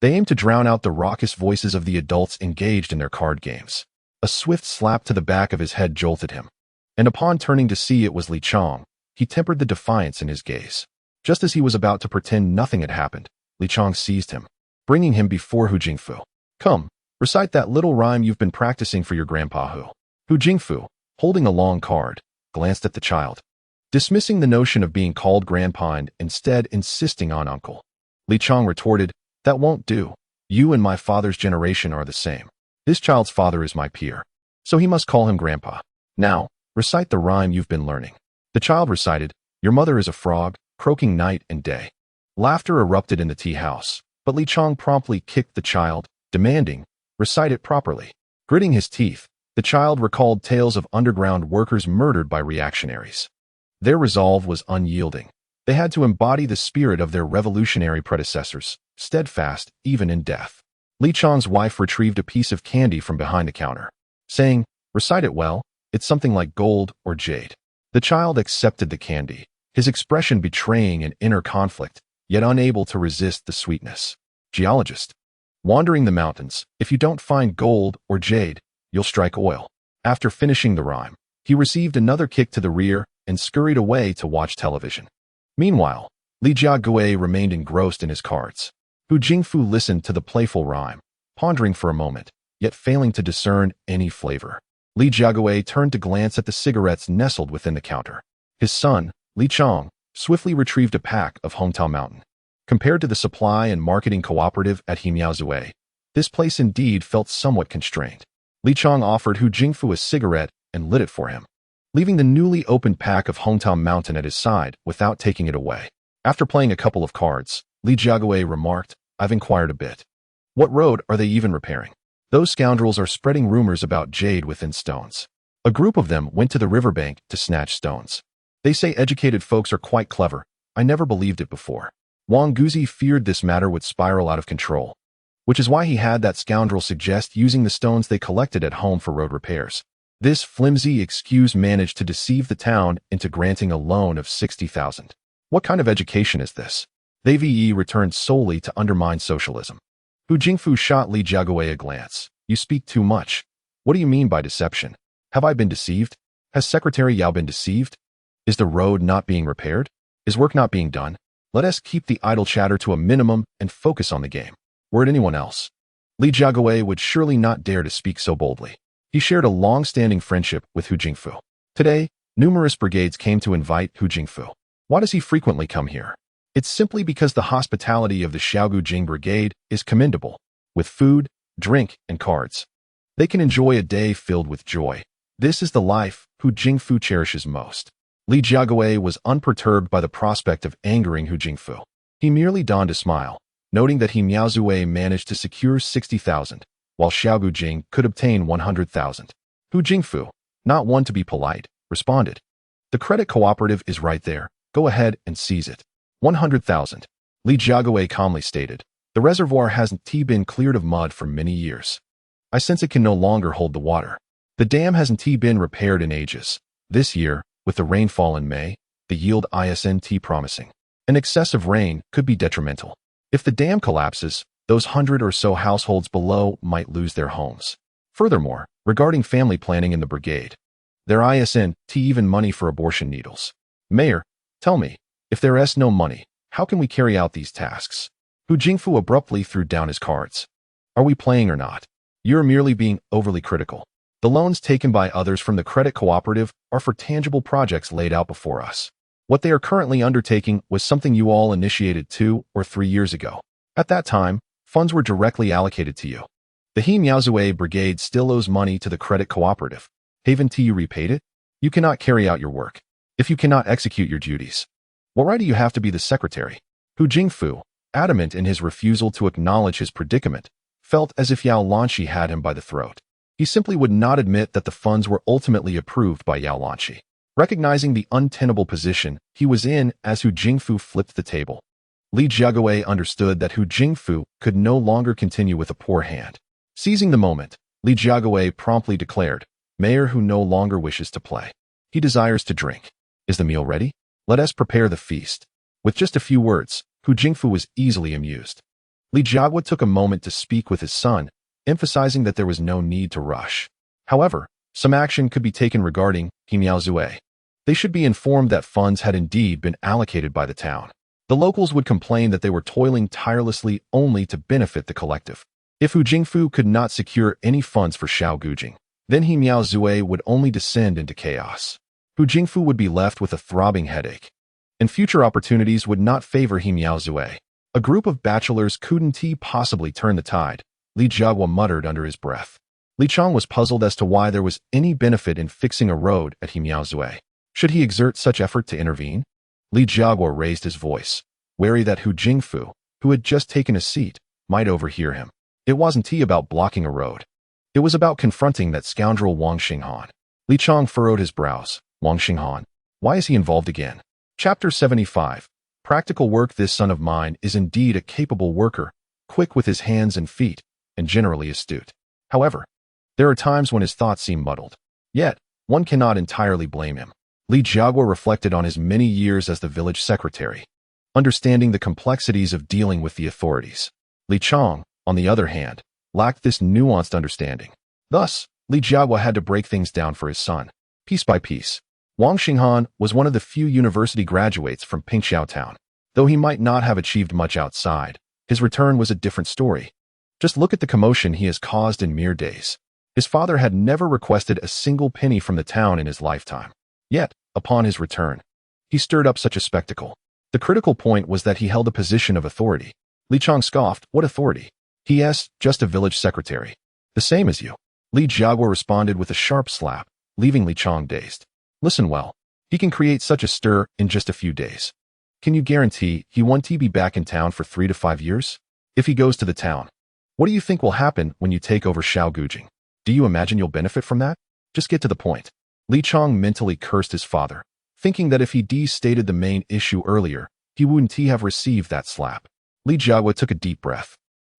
A: They aimed to drown out the raucous voices of the adults engaged in their card games. A swift slap to the back of his head jolted him, and upon turning to see it was Li Chong, he tempered the defiance in his gaze. Just as he was about to pretend nothing had happened, Li Chong seized him, bringing him before Hu Jingfu. "Come, recite that little rhyme you've been practicing for your grandpa Hu." Hu Jingfu, holding a long card, glanced at the child, dismissing the notion of being called grandpa and instead insisting on uncle. Li Chong retorted, "That won't do. You and my father's generation are the same. This child's father is my peer, so he must call him grandpa. Now, recite the rhyme you've been learning." The child recited, "Your mother is a frog, croaking night and day." Laughter erupted in the tea house, but Li Chong promptly kicked the child, demanding, "Recite it properly." Gritting his teeth, the child recalled tales of underground workers murdered by reactionaries. Their resolve was unyielding. They had to embody the spirit of their revolutionary predecessors, steadfast even in death. Li Chong's wife retrieved a piece of candy from behind the counter, saying, "Recite it well, it's something like gold or jade." The child accepted the candy, his expression betraying an inner conflict, yet unable to resist the sweetness. Geologist. Wandering the mountains, if you don't find gold or jade, you'll strike oil. After finishing the rhyme, he received another kick to the rear and scurried away to watch television. Meanwhile, Li Jiagui remained engrossed in his cards. Hu Jingfu listened to the playful rhyme, pondering for a moment, yet failing to discern any flavor. Li Jiagui turned to glance at the cigarettes nestled within the counter. His son, Li Chong, swiftly retrieved a pack of Hometown Mountain. Compared to the supply and marketing cooperative at He Miaozue, this place indeed felt somewhat constrained. Li Chong offered Hu Jingfu a cigarette and lit it for him, leaving the newly opened pack of Hometown Mountain at his side without taking it away. After playing a couple of cards, Li Jiagui remarked, "I've inquired a bit. What road are they even repairing? Those scoundrels are spreading rumors about jade within stones. A group of them went to the riverbank to snatch stones. They say educated folks are quite clever. I never believed it before." Wang Guzi feared this matter would spiral out of control, which is why he had that scoundrel suggest using the stones they collected at home for road repairs. This flimsy excuse managed to deceive the town into granting a loan of 60,000. What kind of education is this? They VE returned solely to undermine socialism. Hu Jingfu shot Li Jiaguwei a glance. You speak too much. What do you mean by deception? Have I been deceived? Has Secretary Yao been deceived? Is the road not being repaired? Is work not being done? Let us keep the idle chatter to a minimum and focus on the game. Were it anyone else, Li Jiaguwei would surely not dare to speak so boldly. He shared a long-standing friendship with Hu Jingfu. Today, numerous brigades came to invite Hu Jingfu. Why does he frequently come here? It's simply because the hospitality of the Xiaogu Jing Brigade is commendable, with food, drink, and cards. They can enjoy a day filled with joy. This is the life Hu Jingfu cherishes most. Li Jiaguwei was unperturbed by the prospect of angering Hu Jingfu. He merely donned a smile, noting that he Miaozui managed to secure 60,000, while Xiaogu Jing could obtain 100,000. Hu Jingfu, not one to be polite, responded. The credit cooperative is right there. Go ahead and seize it. 100,000. Li Jiaguwei calmly stated. The reservoir hasn't been cleared of mud for many years. I sense it can no longer hold the water. The dam hasn't been repaired in ages. This year, with the rainfall in May, the yield isn't promising. An excessive rain could be detrimental. If the dam collapses, those 100 or so households below might lose their homes. Furthermore, regarding family planning in the brigade, there isn't even money for abortion needles. Mayor, tell me, if there is no money, how can we carry out these tasks? Hu Jingfu abruptly threw down his cards. Are we playing or not? You're merely being overly critical. The loans taken by others from the credit cooperative are for tangible projects laid out before us. What they are currently undertaking was something you all initiated 2 or 3 years ago. At that time, funds were directly allocated to you. The He Miaozui Brigade still owes money to the credit cooperative. Haven't you repaid it? You cannot carry out your work if you cannot execute your duties. What right do you have to be the secretary? Hu Jingfu, adamant in his refusal to acknowledge his predicament, felt as if Yao Lanqi had him by the throat. He simply would not admit that the funds were ultimately approved by Yao Lanqi. Recognizing the untenable position he was in as Hu Jingfu flipped the table, Li Jiaguwei understood that Hu Jingfu could no longer continue with a poor hand. Seizing the moment, Li Jiaguwei promptly declared, Mayor who no longer wishes to play. He desires to drink. Is the meal ready? Let us prepare the feast. With just a few words, Hu Jingfu was easily amused. Li Jiaguo took a moment to speak with his son, emphasizing that there was no need to rush. However, some action could be taken regarding He Miaozui. They should be informed that funds had indeed been allocated by the town. The locals would complain that they were toiling tirelessly only to benefit the collective. If Hu Jingfu could not secure any funds for Xiaogu Jing, then He Miaozui would only descend into chaos. Hu Jingfu would be left with a throbbing headache, and future opportunities would not favor He Miaozui. A group of bachelors couldn't possibly turn the tide, Li Jiaguo muttered under his breath. Li Chong was puzzled as to why there was any benefit in fixing a road at He Miaozui. Should he exert such effort to intervene? Li Jiaguo raised his voice, wary that Hu Jingfu, who had just taken a seat, might overhear him. It wasn't about blocking a road. It was about confronting that scoundrel Wang Xinghan. Li Chong furrowed his brows. Wang Xinghan. Why is he involved again? Chapter 75. Practical work. This son of mine is indeed a capable worker, quick with his hands and feet, and generally astute. However, there are times when his thoughts seem muddled. Yet, one cannot entirely blame him. Li Jiaguo reflected on his many years as the village secretary, understanding the complexities of dealing with the authorities. Li Chong, on the other hand, lacked this nuanced understanding. Thus, Li Jiaguo had to break things down for his son, piece by piece. Wang Xinghan was one of the few university graduates from Pingxiao Town. Though he might not have achieved much outside, his return was a different story. Just look at the commotion he has caused in mere days. His father had never requested a single penny from the town in his lifetime. Yet, upon his return, he stirred up such a spectacle. The critical point was that he held a position of authority. Li Chong scoffed. What authority? He asked. Just a village secretary. The same as you. Li Jiaguo responded with a sharp slap, leaving Li Chong dazed. Listen well. He can create such a stir in just a few days. Can you guarantee he won't be back in town for 3 to 5 years? If he goes to the town, what do you think will happen when you take over Xiaogu Jing? Do you imagine you'll benefit from that? Just get to the point. Li Chong mentally cursed his father, thinking that if he stated the main issue earlier, he wouldn't have received that slap. Li Jiaguo took a deep breath.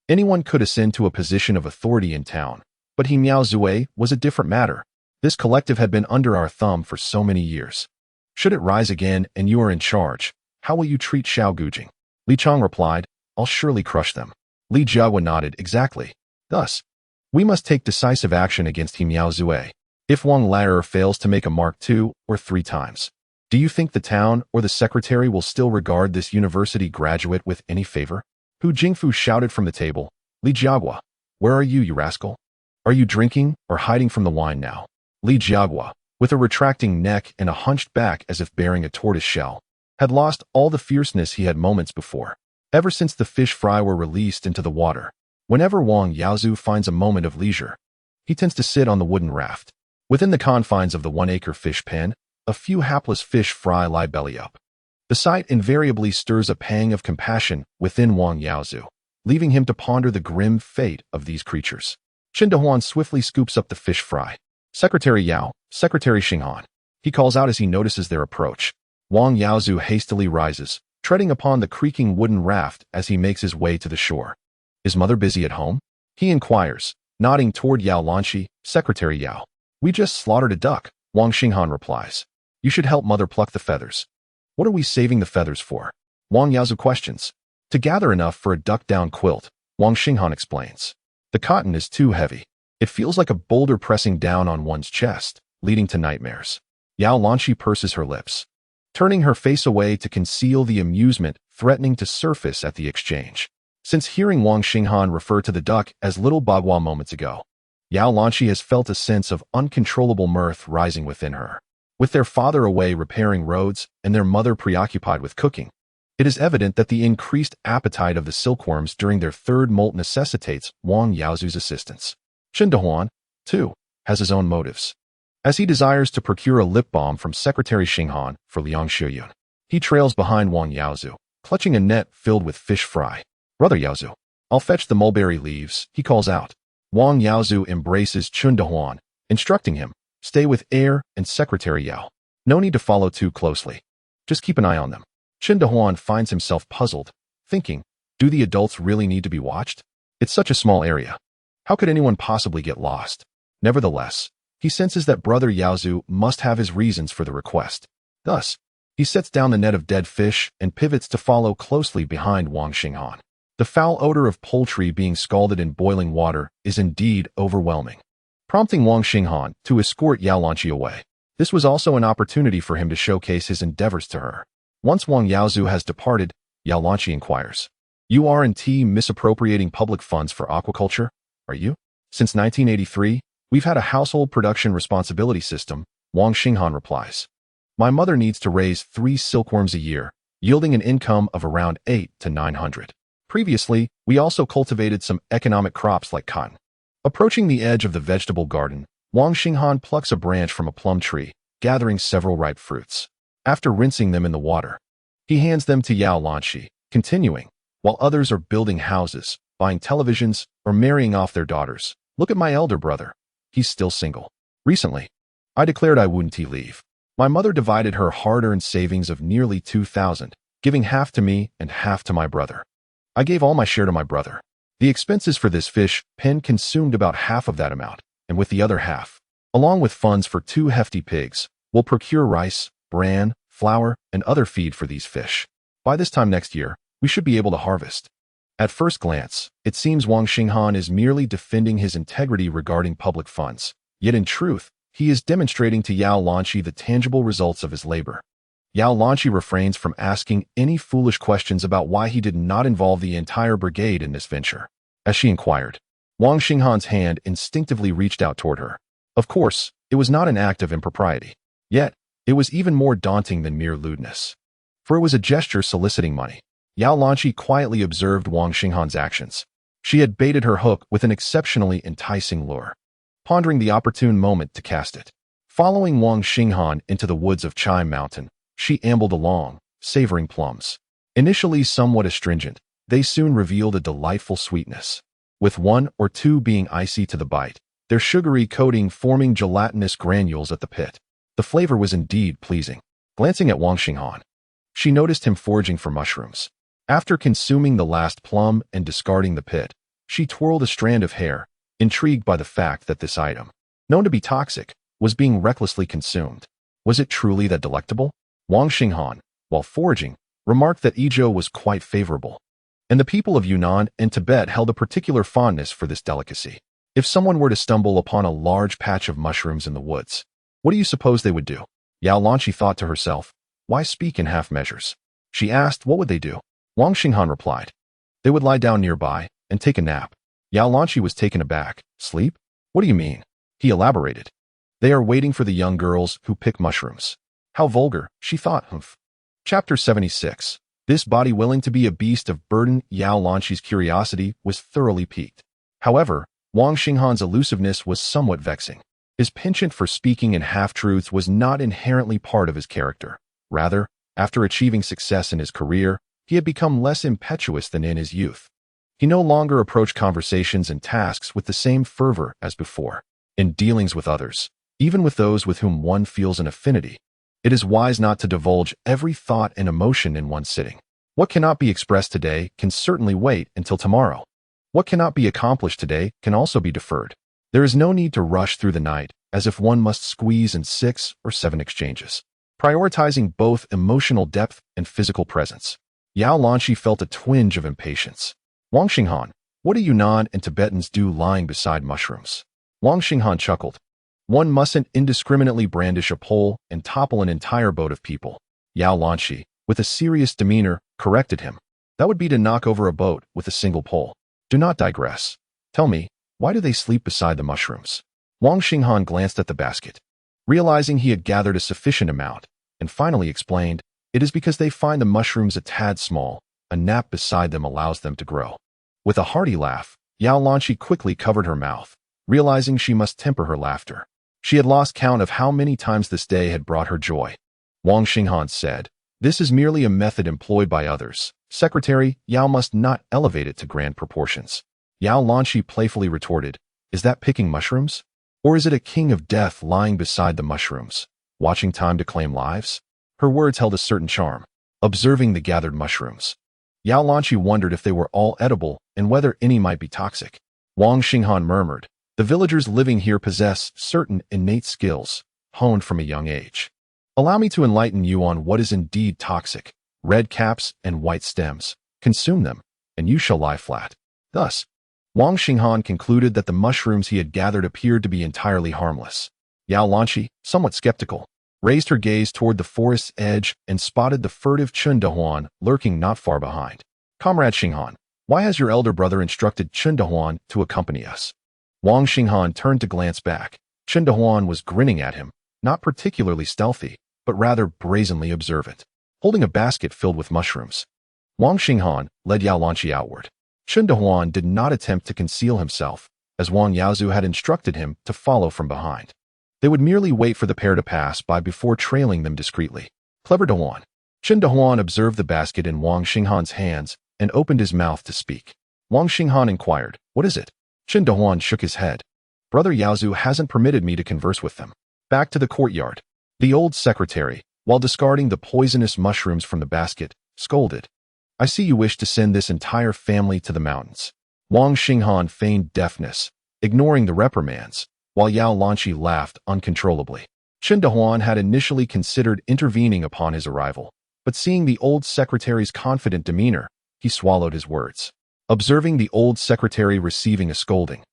A: Anyone could ascend to a position of authority in town, but He Miaozui was a different matter. This collective had been under our thumb for so many years. Should it rise again and you are in charge, how will you treat Xiaogu Jing? Li Chong replied, I'll surely crush them. Li Jiahua nodded. Exactly. Thus, we must take decisive action against He Miao Zue. If Wang Lao fails to make a mark 2 or 3 times, do you think the town or the secretary will still regard this university graduate with any favor? Hu Jingfu shouted from the table. Li Jiahua, where are you rascal? Are you drinking or hiding from the wine now? Li Jiahua, with a retracting neck and a hunched back as if bearing a tortoise shell, had lost all the fierceness he had moments before. Ever since the fish fry were released into the water, whenever Wang Yaozu finds a moment of leisure, he tends to sit on the wooden raft. Within the confines of the 1-acre fish pen, a few hapless fish fry lie belly up. The sight invariably stirs a pang of compassion within Wang Yaozu, leaving him to ponder the grim fate of these creatures. Chen Dehuan swiftly scoops up the fish fry. Secretary Yao, Secretary Xinghan, he calls out as he notices their approach. Wang Yaozu hastily rises, treading upon the creaking wooden raft as he makes his way to the shore. Is mother busy at home? He inquires, nodding toward Yao Lanqi. Secretary Yao, we just slaughtered a duck, Wang Xinghan replies. You should help mother pluck the feathers. What are we saving the feathers for? Wang Yaozu questions. To gather enough for a duck-down quilt, Wang Xinghan explains. The cotton is too heavy. It feels like a boulder pressing down on one's chest, leading to nightmares. Yao Lanqi purses her lips, turning her face away to conceal the amusement threatening to surface at the exchange. Since hearing Wang Xinghan refer to the duck as Little Bagua moments ago, Yao Lanqi has felt a sense of uncontrollable mirth rising within her. With their father away repairing roads and their mother preoccupied with cooking, it is evident that the increased appetite of the silkworms during their third molt necessitates Wang Yaozu's assistance. Chen Dehuan, too, has his own motives, as he desires to procure a lip balm from Secretary Xinghan for Liang Shiyun. He trails behind Wang Yaozu, clutching a net filled with fish fry. Brother Yaozu, I'll fetch the mulberry leaves, he calls out. Wang Yaozu embraces Chen Dehuan, instructing him, stay with Heir and Secretary Yao. No need to follow too closely. Just keep an eye on them. Chen Dehuan finds himself puzzled, thinking, do the adults really need to be watched? It's such a small area. How could anyone possibly get lost? Nevertheless, he senses that Brother Yaozu must have his reasons for the request. Thus, he sets down the net of dead fish and pivots to follow closely behind Wang Xinghan. The foul odor of poultry being scalded in boiling water is indeed overwhelming, prompting Wang Xinghan to escort Yao Lanqi away. This was also an opportunity for him to showcase his endeavors to her. Once Wang Yaozu has departed, Yao Lanqi inquires, you R&T misappropriating public funds for aquaculture, are you? Since 1983, we've had a household production responsibility system, Wang Xinghan replies. My mother needs to raise 3 silkworms a year, yielding an income of around 8 to 900. Previously, we also cultivated some economic crops like cotton. Approaching the edge of the vegetable garden, Wang Xinghan plucks a branch from a plum tree, gathering several ripe fruits. After rinsing them in the water, he hands them to Yao Lanqi, continuing, while others are building houses, buying televisions, or marrying off their daughters. Look at my elder brother. He's still single. Recently, I declared I wouldn't leave. My mother divided her hard-earned savings of nearly 2,000, giving half to me and half to my brother. I gave all my share to my brother. The expenses for this fish pen consumed about half of that amount, and with the other half, along with funds for 2 hefty pigs, we'll procure rice, bran, flour, and other feed for these fish. By this time next year, we should be able to harvest. At first glance, it seems Wang Xinghan is merely defending his integrity regarding public funds, yet in truth, he is demonstrating to Yao Lanqi the tangible results of his labor. Yao Lanqi refrains from asking any foolish questions about why he did not involve the entire brigade in this venture. As she inquired, Wang Xinghan's hand instinctively reached out toward her. Of course, it was not an act of impropriety. Yet, it was even more daunting than mere lewdness. For it was a gesture soliciting money. Yao Lanqi quietly observed Wang Xinghan's actions. She had baited her hook with an exceptionally enticing lure, pondering the opportune moment to cast it. Following Wang Xinghan into the woods of Chai Mountain, she ambled along, savoring plums. Initially somewhat astringent, they soon revealed a delightful sweetness, with 1 or 2 being icy to the bite, their sugary coating forming gelatinous granules at the pit. The flavor was indeed pleasing. Glancing at Wang Xinghan, she noticed him foraging for mushrooms. After consuming the last plum and discarding the pit, she twirled a strand of hair, intrigued by the fact that this item, known to be toxic, was being recklessly consumed. Was it truly that delectable? Wang Xinghan, while foraging, remarked that Ezhou was quite favorable. and the people of Yunnan and Tibet held a particular fondness for this delicacy. If someone were to stumble upon a large patch of mushrooms in the woods, what do you suppose they would do? Yao Lanqi thought to herself, why speak in half measures? She asked, what would they do? Wang Xinghan replied, they would lie down nearby and take a nap. Yao Lanqi was taken aback. Sleep? What do you mean? He elaborated. They are waiting for the young girls who pick mushrooms. How vulgar, she thought. Chapter 76. This body willing to be a beast of burden. Yao Lanqi's curiosity was thoroughly piqued. However, Wang Xinghan's elusiveness was somewhat vexing. His penchant for speaking in half-truths was not inherently part of his character. Rather, after achieving success in his career, he had become less impetuous than in his youth. He no longer approached conversations and tasks with the same fervor as before. In dealings with others, even with those with whom one feels an affinity, it is wise not to divulge every thought and emotion in one sitting. What cannot be expressed today can certainly wait until tomorrow. What cannot be accomplished today can also be deferred. There is no need to rush through the night as if one must squeeze in 6 or 7 exchanges, prioritizing both emotional depth and physical presence. Yao Lanqi felt a twinge of impatience. Wang Xinghan, what do Yunnan and Tibetans do lying beside mushrooms? Wang Xinghan chuckled. One mustn't indiscriminately brandish a pole and topple an entire boat of people. Yao Lanqi, with a serious demeanor, corrected him. That would be to knock over a boat with a single pole. Do not digress. Tell me, why do they sleep beside the mushrooms? Wang Xinghan glanced at the basket, realizing he had gathered a sufficient amount, and finally explained, it is because they find the mushrooms a tad small. A nap beside them allows them to grow. With a hearty laugh, Yao Lanqi quickly covered her mouth, realizing she must temper her laughter. She had lost count of how many times this day had brought her joy. Wang Xinghan said, this is merely a method employed by others. Secretary, Yao must not elevate it to grand proportions. Yao Lanqi playfully retorted, is that picking mushrooms? Or is it a king of death lying beside the mushrooms, watching time to claim lives? Her words held a certain charm. Observing the gathered mushrooms, Yao Lanqi wondered if they were all edible and whether any might be toxic. Wang Xinghan murmured, the villagers living here possess certain innate skills, honed from a young age. Allow me to enlighten you on what is indeed toxic. Red caps and white stems. Consume them, and you shall lie flat. Thus, Wang Xinghan concluded that the mushrooms he had gathered appeared to be entirely harmless. Yao Lanqi, somewhat skeptical, raised her gaze toward the forest's edge and spotted the furtive Chun Dehuan lurking not far behind. Comrade Xinghan, why has your elder brother instructed Chun Dehuan to accompany us? Wang Xinghan turned to glance back. Chun Dehuan was grinning at him, not particularly stealthy, but rather brazenly observant, holding a basket filled with mushrooms. Wang Xinghan led Yao Lanqi outward. Chun Dehuan did not attempt to conceal himself, as Wang Yaozu had instructed him to follow from behind. They would merely wait for the pair to pass by before trailing them discreetly. Clever Dehuan. Chun Dehuan observed the basket in Wang Xinghan's hands and opened his mouth to speak. Wang Xinghan inquired, what is it? Chun Dehuan shook his head. Brother Yaozu hasn't permitted me to converse with them. Back to the courtyard. The old secretary, while discarding the poisonous mushrooms from the basket, scolded. I see you wish to send this entire family to the mountains. Wang Xinghan feigned deafness, ignoring the reprimands, while Yao Lanqi laughed uncontrollably. Chun Dehuan had initially considered intervening upon his arrival, but seeing the old secretary's confident demeanor, he swallowed his words. Observing the old secretary receiving a scolding,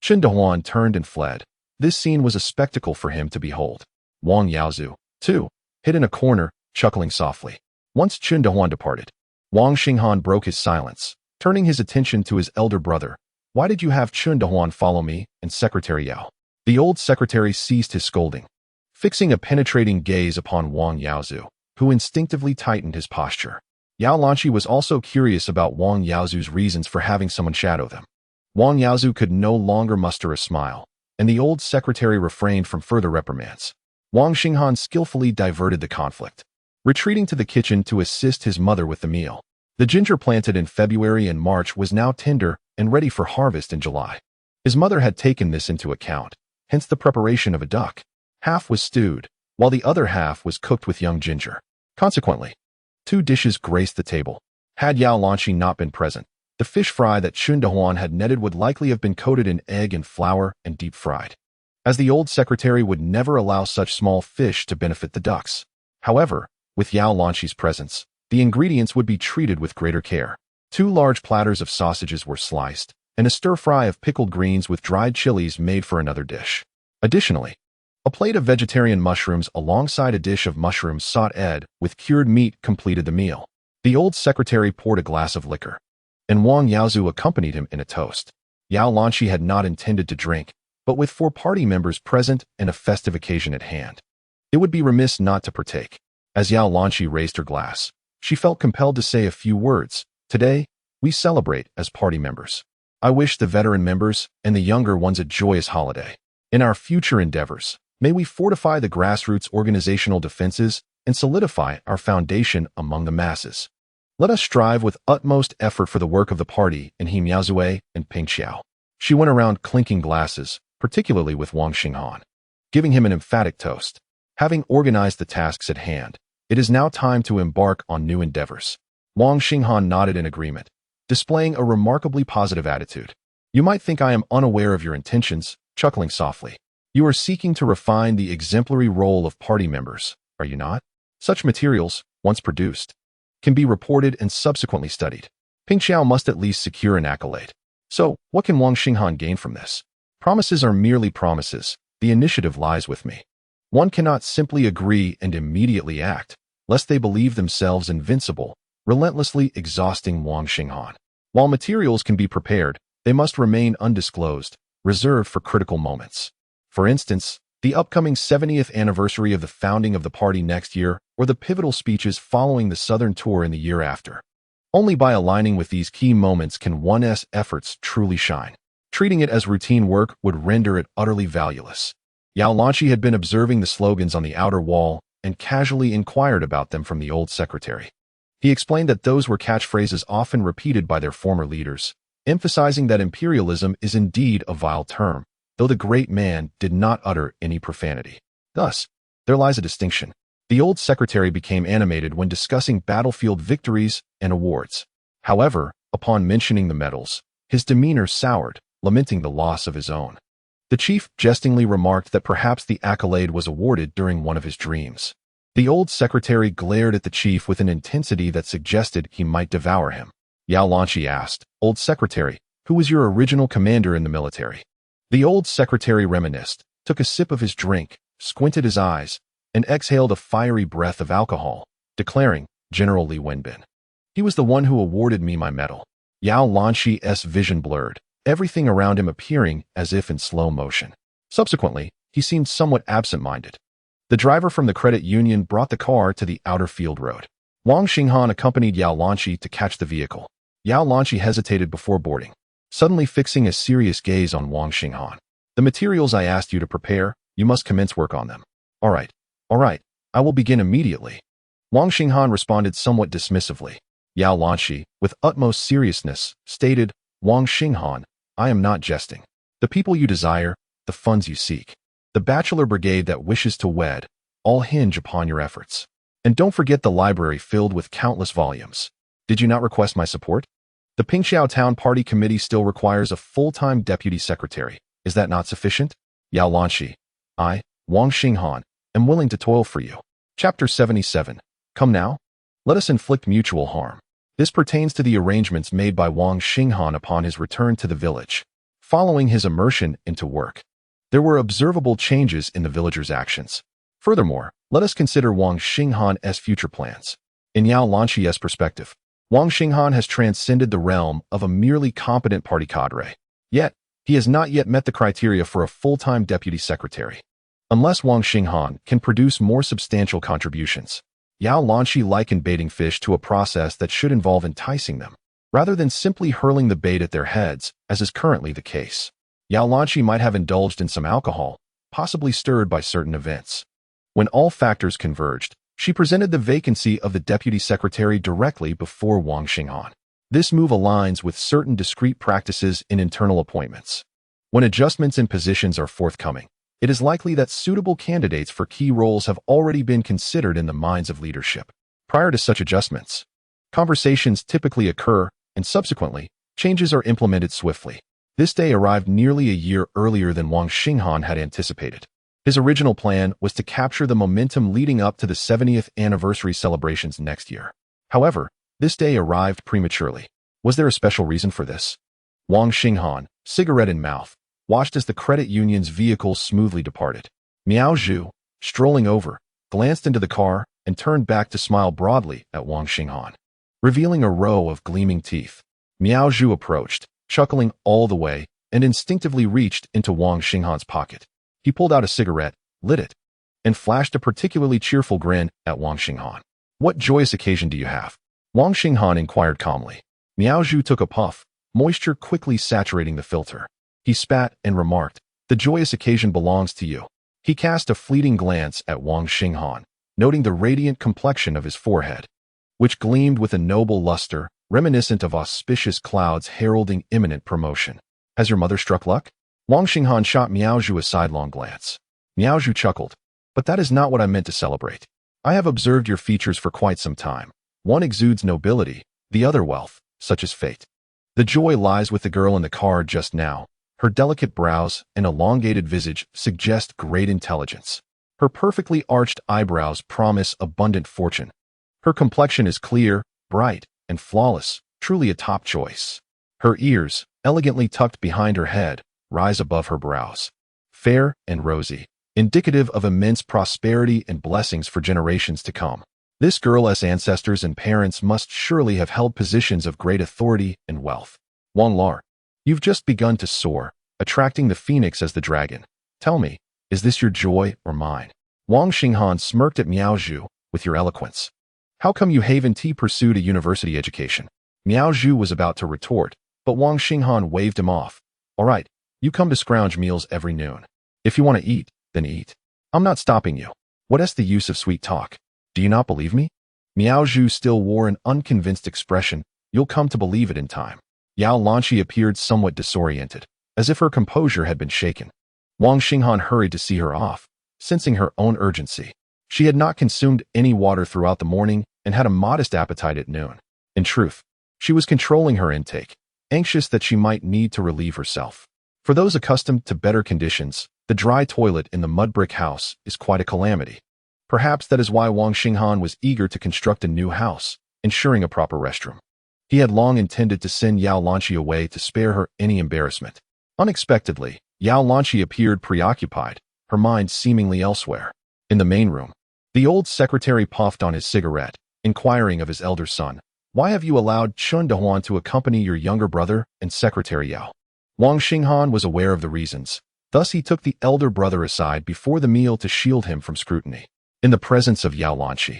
A: Chun Dehuan turned and fled. This scene was a spectacle for him to behold. Wang Yaozu, too, hid in a corner, chuckling softly. Once Chun Dehuan departed, Wang Xinghan broke his silence, turning his attention to his elder brother. Why did you have Chun Dehuan follow me and Secretary Yao? The old secretary ceased his scolding, fixing a penetrating gaze upon Wang Yaozu, who instinctively tightened his posture. Yao Lanqi was also curious about Wang Yaozu's reasons for having someone shadow them. Wang Yaozu could no longer muster a smile, and the old secretary refrained from further reprimands. Wang Xinghan skillfully diverted the conflict, retreating to the kitchen to assist his mother with the meal. The ginger planted in February and March was now tender and ready for harvest in July. His mother had taken this into account, hence the preparation of a duck. Half was stewed, while the other half was cooked with young ginger. Consequently, 2 dishes graced the table. Had Yao Lanqi not been present, the fish fry that Chun Dehuan had netted would likely have been coated in egg and flour and deep fried, as the old secretary would never allow such small fish to benefit the ducks. However, with Yao Lanqi's presence, the ingredients would be treated with greater care. 2 large platters of sausages were sliced, and a stir-fry of pickled greens with dried chilies made for another dish. Additionally, a plate of vegetarian mushrooms alongside a dish of mushroom sautéed with cured meat completed the meal. The old secretary poured a glass of liquor, and Wang Yaozu accompanied him in a toast. Yao Lanqi had not intended to drink, but with 4 party members present and a festive occasion at hand, it would be remiss not to partake. As Yao Lanqi raised her glass, she felt compelled to say a few words. Today, we celebrate as party members. I wish the veteran members and the younger ones a joyous holiday. In our future endeavors, may we fortify the grassroots organizational defenses and solidify our foundation among the masses. Let us strive with utmost effort for the work of the party in He Miaozue and Ping Xiao. She went around clinking glasses, particularly with Wang Xinghan, giving him an emphatic toast. Having organized the tasks at hand, it is now time to embark on new endeavors. Wang Xinghan nodded in agreement, displaying a remarkably positive attitude. You might think I am unaware of your intentions, chuckling softly. You are seeking to refine the exemplary role of party members, are you not? Such materials, once produced, can be reported and subsequently studied. Ping Xiao must at least secure an accolade. So, what can Wang Xinghan gain from this? Promises are merely promises. The initiative lies with me. One cannot simply agree and immediately act, lest they believe themselves invincible, relentlessly exhausting Wang Xinghan. While materials can be prepared, they must remain undisclosed, reserved for critical moments. For instance, the upcoming 70th anniversary of the founding of the party next year, or the pivotal speeches following the Southern tour in the year after. Only by aligning with these key moments can one's efforts truly shine. Treating it as routine work would render it utterly valueless. Yao Lanqi had been observing the slogans on the outer wall and casually inquired about them from the old secretary. He explained that those were catchphrases often repeated by their former leaders, emphasizing that imperialism is indeed a vile term, though the great man did not utter any profanity. Thus, there lies a distinction. The old secretary became animated when discussing battlefield victories and awards. However, upon mentioning the medals, his demeanor soured, lamenting the loss of his own. The chief jestingly remarked that perhaps the accolade was awarded during one of his dreams. The old secretary glared at the chief with an intensity that suggested he might devour him. Yao Lanqi asked, "Old secretary, who was your original commander in the military?" The old secretary reminisced, took a sip of his drink, squinted his eyes, and exhaled a fiery breath of alcohol, declaring, "General Li Wenbin. He was the one who awarded me my medal." Yao Lanqi's vision blurred, everything around him appearing as if in slow motion. Subsequently, he seemed somewhat absent-minded. The driver from the credit union brought the car to the outer field road. Wang Xinghan accompanied Yao Lanqi to catch the vehicle. Yao Lanqi hesitated before boarding, suddenly fixing a serious gaze on Wang Xinghan. "The materials I asked you to prepare, you must commence work on them." All right, I will begin immediately." Wang Xinghan responded somewhat dismissively. Yao Lanqi, with utmost seriousness, stated, "Wang Xinghan, I am not jesting. The people you desire, the funds you seek, the bachelor brigade that wishes to wed, all hinge upon your efforts. And don't forget the library filled with countless volumes. Did you not request my support? The Pingxiao Town Party Committee still requires a full-time deputy secretary. Is that not sufficient?" Yao Lanqi, "I, Wang Xinghan, am willing to toil for you." Chapter 77. Come now? Let us inflict mutual harm. This pertains to the arrangements made by Wang Xinghan upon his return to the village. Following his immersion into work, there were observable changes in the villagers' actions. Furthermore, let us consider Wang Xinghan's future plans. In Yao Lanqi's perspective, Wang Xinghan has transcended the realm of a merely competent party cadre. Yet, he has not yet met the criteria for a full-time deputy secretary. Unless Wang Xinghan can produce more substantial contributions, Yao Lanqi likened baiting fish to a process that should involve enticing them, rather than simply hurling the bait at their heads, as is currently the case. Yao Lanqi might have indulged in some alcohol, possibly stirred by certain events. When all factors converged, she presented the vacancy of the deputy secretary directly before Wang Xinghan. This move aligns with certain discrete practices in internal appointments. When adjustments in positions are forthcoming, it is likely that suitable candidates for key roles have already been considered in the minds of leadership. Prior to such adjustments, conversations typically occur, and subsequently, changes are implemented swiftly. This day arrived nearly a year earlier than Wang Xinghan had anticipated. His original plan was to capture the momentum leading up to the 70th anniversary celebrations next year. However, this day arrived prematurely. Was there a special reason for this? Wang Xinghan, cigarette in mouth, watched as the credit union's vehicle smoothly departed. Miao Zhu, strolling over, glanced into the car and turned back to smile broadly at Wang Xinghan, revealing a row of gleaming teeth. Miao Zhu approached, chuckling all the way, and instinctively reached into Wang Xinghan's pocket. He pulled out a cigarette, lit it, and flashed a particularly cheerful grin at Wang Xinghan. "What joyous occasion do you have?" Wang Xinghan inquired calmly. Miao Zhu took a puff, moisture quickly saturating the filter. He spat and remarked, "The joyous occasion belongs to you." He cast a fleeting glance at Wang Xinghan, noting the radiant complexion of his forehead, which gleamed with a noble luster, reminiscent of auspicious clouds heralding imminent promotion. "Has your mother struck luck?" Wang Xinghan shot Miao Zhu a sidelong glance. Miao Zhu chuckled, "But that is not what I meant to celebrate. I have observed your features for quite some time. One exudes nobility, the other wealth, such as fate. The joy lies with the girl in the car just now. Her delicate brows and elongated visage suggest great intelligence. Her perfectly arched eyebrows promise abundant fortune. Her complexion is clear, bright, and flawless, truly a top choice. Her ears, elegantly tucked behind her head, rise above her brows, fair and rosy, indicative of immense prosperity and blessings for generations to come. This girl's ancestors and parents must surely have held positions of great authority and wealth. Wang Lar, you've just begun to soar, attracting the phoenix as the dragon. Tell me, is this your joy or mine?" Wang Xinghan smirked at Miao Zhu, "With your eloquence. How come you haven't pursued a university education?" Miao Zhu was about to retort, but Wang Xinghan waved him off. "All right, you come to scrounge meals every noon. If you want to eat, then eat. I'm not stopping you. What's the use of sweet talk? Do you not believe me?" Miao Zhu still wore an unconvinced expression. "You'll come to believe it in time." Yao Lanqi appeared somewhat disoriented, as if her composure had been shaken. Wang Xinghan hurried to see her off, sensing her own urgency. She had not consumed any water throughout the morning and had a modest appetite at noon. In truth, she was controlling her intake, anxious that she might need to relieve herself. For those accustomed to better conditions, the dry toilet in the mud brick house is quite a calamity. Perhaps that is why Wang Xinghan was eager to construct a new house, ensuring a proper restroom. He had long intended to send Yao Lanqi away to spare her any embarrassment. Unexpectedly, Yao Lanqi appeared preoccupied, her mind seemingly elsewhere. In the main room, the old secretary puffed on his cigarette, inquiring of his elder son, "Why have you allowed Chun Dehuan to accompany your younger brother and Secretary Yao?" Wang Xinghan was aware of the reasons. Thus he took the elder brother aside before the meal to shield him from scrutiny. In the presence of Yao Lanqi,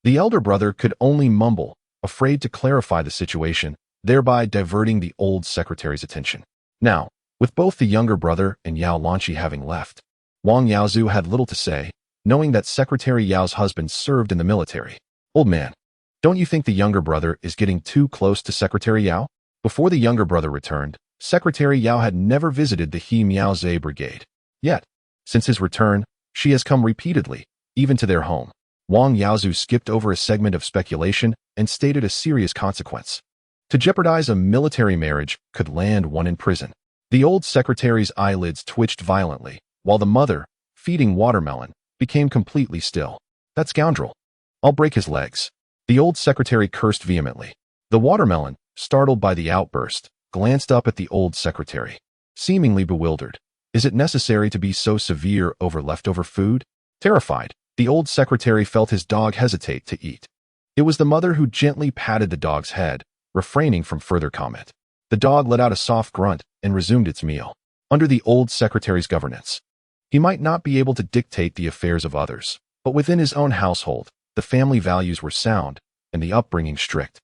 A: the elder brother could only mumble, afraid to clarify the situation, thereby diverting the old secretary's attention. Now, with both the younger brother and Yao Lanqi having left, Wang Yaozhu had little to say, knowing that Secretary Yao's husband served in the military. "Old man, don't you think the younger brother is getting too close to Secretary Yao?" Before the younger brother returned, Secretary Yao had never visited the He Miaoze brigade. Yet, since his return, she has come repeatedly, even to their home. Wang Yaozhu skipped over a segment of speculation and stated a serious consequence. To jeopardize a military marriage could land one in prison. The old secretary's eyelids twitched violently, while the mother, feeding watermelon, became completely still. "That scoundrel! I'll break his legs." The old secretary cursed vehemently. The watermelon, startled by the outburst, glanced up at the old secretary, seemingly bewildered. Is it necessary to be so severe over leftover food? Terrified, the old secretary felt his dog hesitate to eat. It was the mother who gently patted the dog's head, refraining from further comment. The dog let out a soft grunt and resumed its meal. Under the old secretary's governance, he might not be able to dictate the affairs of others, but within his own household, the family values were sound and the upbringing strict.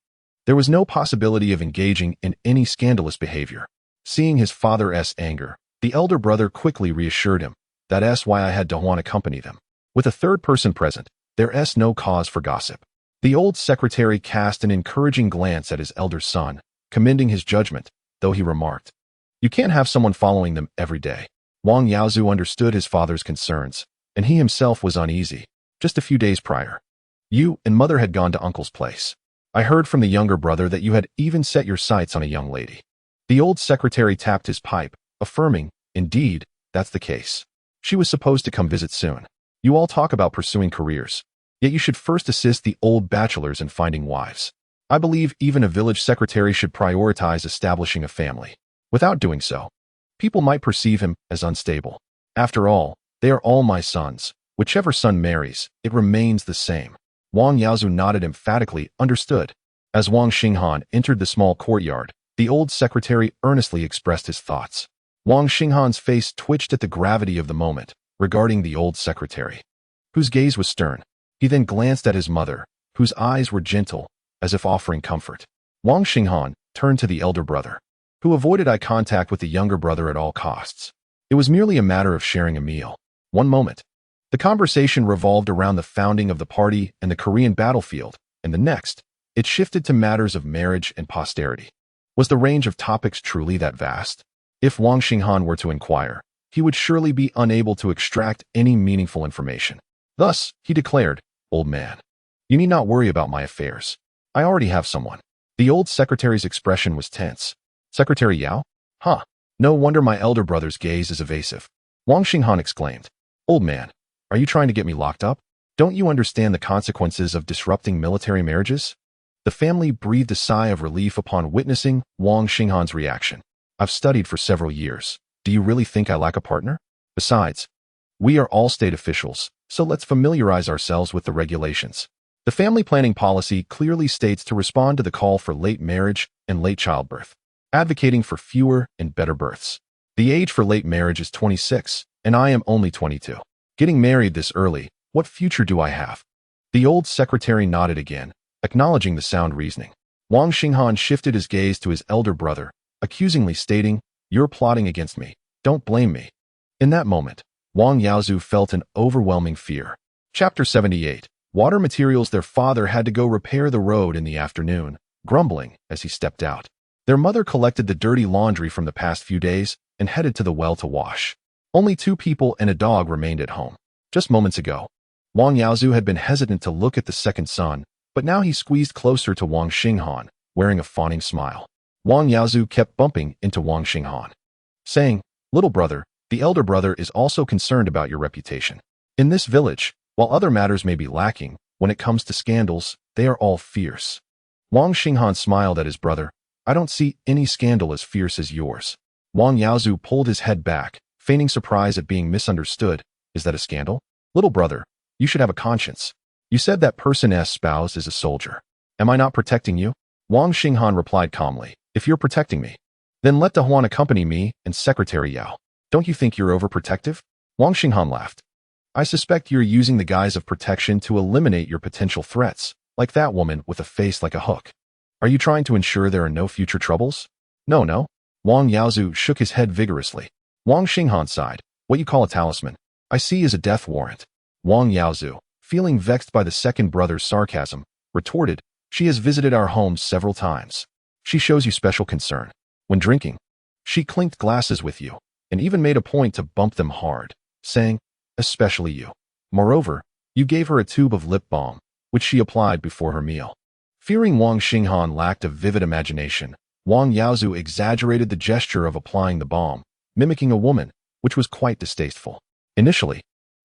A: There was no possibility of engaging in any scandalous behavior. Seeing his father's anger, the elder brother quickly reassured him, "That's why I had Dehuan accompany them." With a third person present, there's no cause for gossip. The old secretary cast an encouraging glance at his elder son, commending his judgment, though he remarked, "You can't have someone following them every day." Wang Yaozhu understood his father's concerns, and he himself was uneasy. Just a few days prior, you and mother had gone to uncle's place. I heard from the younger brother that you had even set your sights on a young lady. The old secretary tapped his pipe, affirming, "Indeed, that's the case. She was supposed to come visit soon. You all talk about pursuing careers, yet you should first assist the old bachelors in finding wives." I believe even a village secretary should prioritize establishing a family. Without doing so, people might perceive him as unstable. After all, they are all my sons. Whichever son marries, it remains the same. Wang Yaozu nodded emphatically, understood. As Wang Xinghan entered the small courtyard, the old secretary earnestly expressed his thoughts. Wang Xinghan's face twitched at the gravity of the moment, regarding the old secretary, whose gaze was stern. He then glanced at his mother, whose eyes were gentle, as if offering comfort. Wang Xinghan turned to the elder brother, who avoided eye contact with the younger brother at all costs. It was merely a matter of sharing a meal. One moment, the conversation revolved around the founding of the party and the Korean battlefield, and the next, it shifted to matters of marriage and posterity. Was the range of topics truly that vast? If Wang Xinghan were to inquire, he would surely be unable to extract any meaningful information. Thus, he declared, "Old man, you need not worry about my affairs. I already have someone." The old secretary's expression was tense. "Secretary Yao? Huh. No wonder my elder brother's gaze is evasive." Wang Xinghan exclaimed, "Old man, are you trying to get me locked up? Don't you understand the consequences of disrupting military marriages?" The family breathed a sigh of relief upon witnessing Wang Xinghan's reaction. "I've studied for several years. Do you really think I lack a partner? Besides, we are all state officials, so let's familiarize ourselves with the regulations." The family planning policy clearly states to respond to the call for late marriage and late childbirth, advocating for fewer and better births. The age for late marriage is 26, and I am only 22. Getting married this early, what future do I have? The old secretary nodded again, acknowledging the sound reasoning. Wang Xinghan shifted his gaze to his elder brother, accusingly stating, "You're plotting against me. Don't blame me." In that moment, Wang Yaozu felt an overwhelming fear. Chapter 78. Water materials. Their father had to go repair the road in the afternoon, grumbling as he stepped out. Their mother collected the dirty laundry from the past few days and headed to the well to wash. Only 2 people and a dog remained at home. Just moments ago, Wang Yaozu had been hesitant to look at the second son, but now he squeezed closer to Wang Xinghan, wearing a fawning smile. Wang Yaozu kept bumping into Wang Xinghan, saying, "Little brother, the elder brother is also concerned about your reputation. In this village, while other matters may be lacking, when it comes to scandals, they are all fierce." Wang Xinghan smiled at his brother. "I don't see any scandal as fierce as yours." Wang Yaozu pulled his head back, feigning surprise at being misunderstood. "Is that a scandal? Little brother, you should have a conscience. You said that person's spouse is a soldier. Am I not protecting you?" Wang Xinghan replied calmly, "If you're protecting me, then let Dahuan accompany me and Secretary Yao. Don't you think you're overprotective?" Wang Xinghan laughed. "I suspect you're using the guise of protection to eliminate your potential threats, like that woman with a face like a hook. Are you trying to ensure there are no future troubles?" No. Wang Yaozu shook his head vigorously. Wang Xinghan sighed. "What you call a talisman, I see is a death warrant." Wang Yaozu, feeling vexed by the second brother's sarcasm, retorted, "She has visited our homes several times. She shows you special concern. When drinking, she clinked glasses with you, and even made a point to bump them hard, saying, 'Especially you.' Moreover, you gave her a tube of lip balm, which she applied before her meal." Fearing Wang Xinghan lacked a vivid imagination, Wang Yaozu exaggerated the gesture of applying the balm, mimicking a woman, which was quite distasteful. Initially,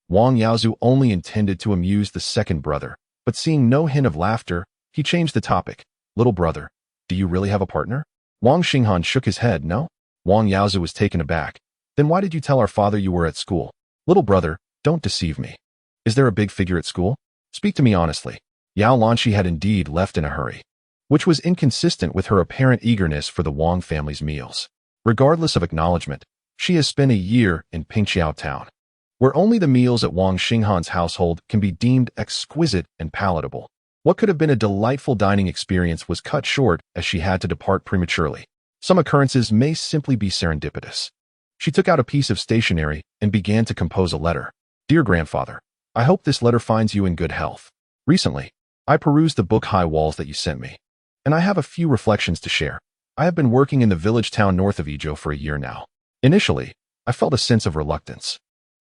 A: Wang Yaozu only intended to amuse the second brother, but seeing no hint of laughter, he changed the topic. "Little brother, do you really have a partner?" Wang Xinghan shook his head. "No." Wang Yaozu was taken aback. "Then why did you tell our father you were at school?" "Little brother, don't deceive me. Is there a big figure at school? Speak to me honestly." Yao Lanqi had indeed left in a hurry, which was inconsistent with her apparent eagerness for the Wang family's meals. Regardless of acknowledgement, she has spent a year in Pingqiao town, where only the meals at Wang Xinghan's household can be deemed exquisite and palatable. What could have been a delightful dining experience was cut short as she had to depart prematurely. Some occurrences may simply be serendipitous. She took out a piece of stationery and began to compose a letter. "Dear grandfather, I hope this letter finds you in good health. Recently, I perused the book High Walls that you sent me, and I have a few reflections to share. I have been working in the village town north of Izhou for a year now. Initially, I felt a sense of reluctance,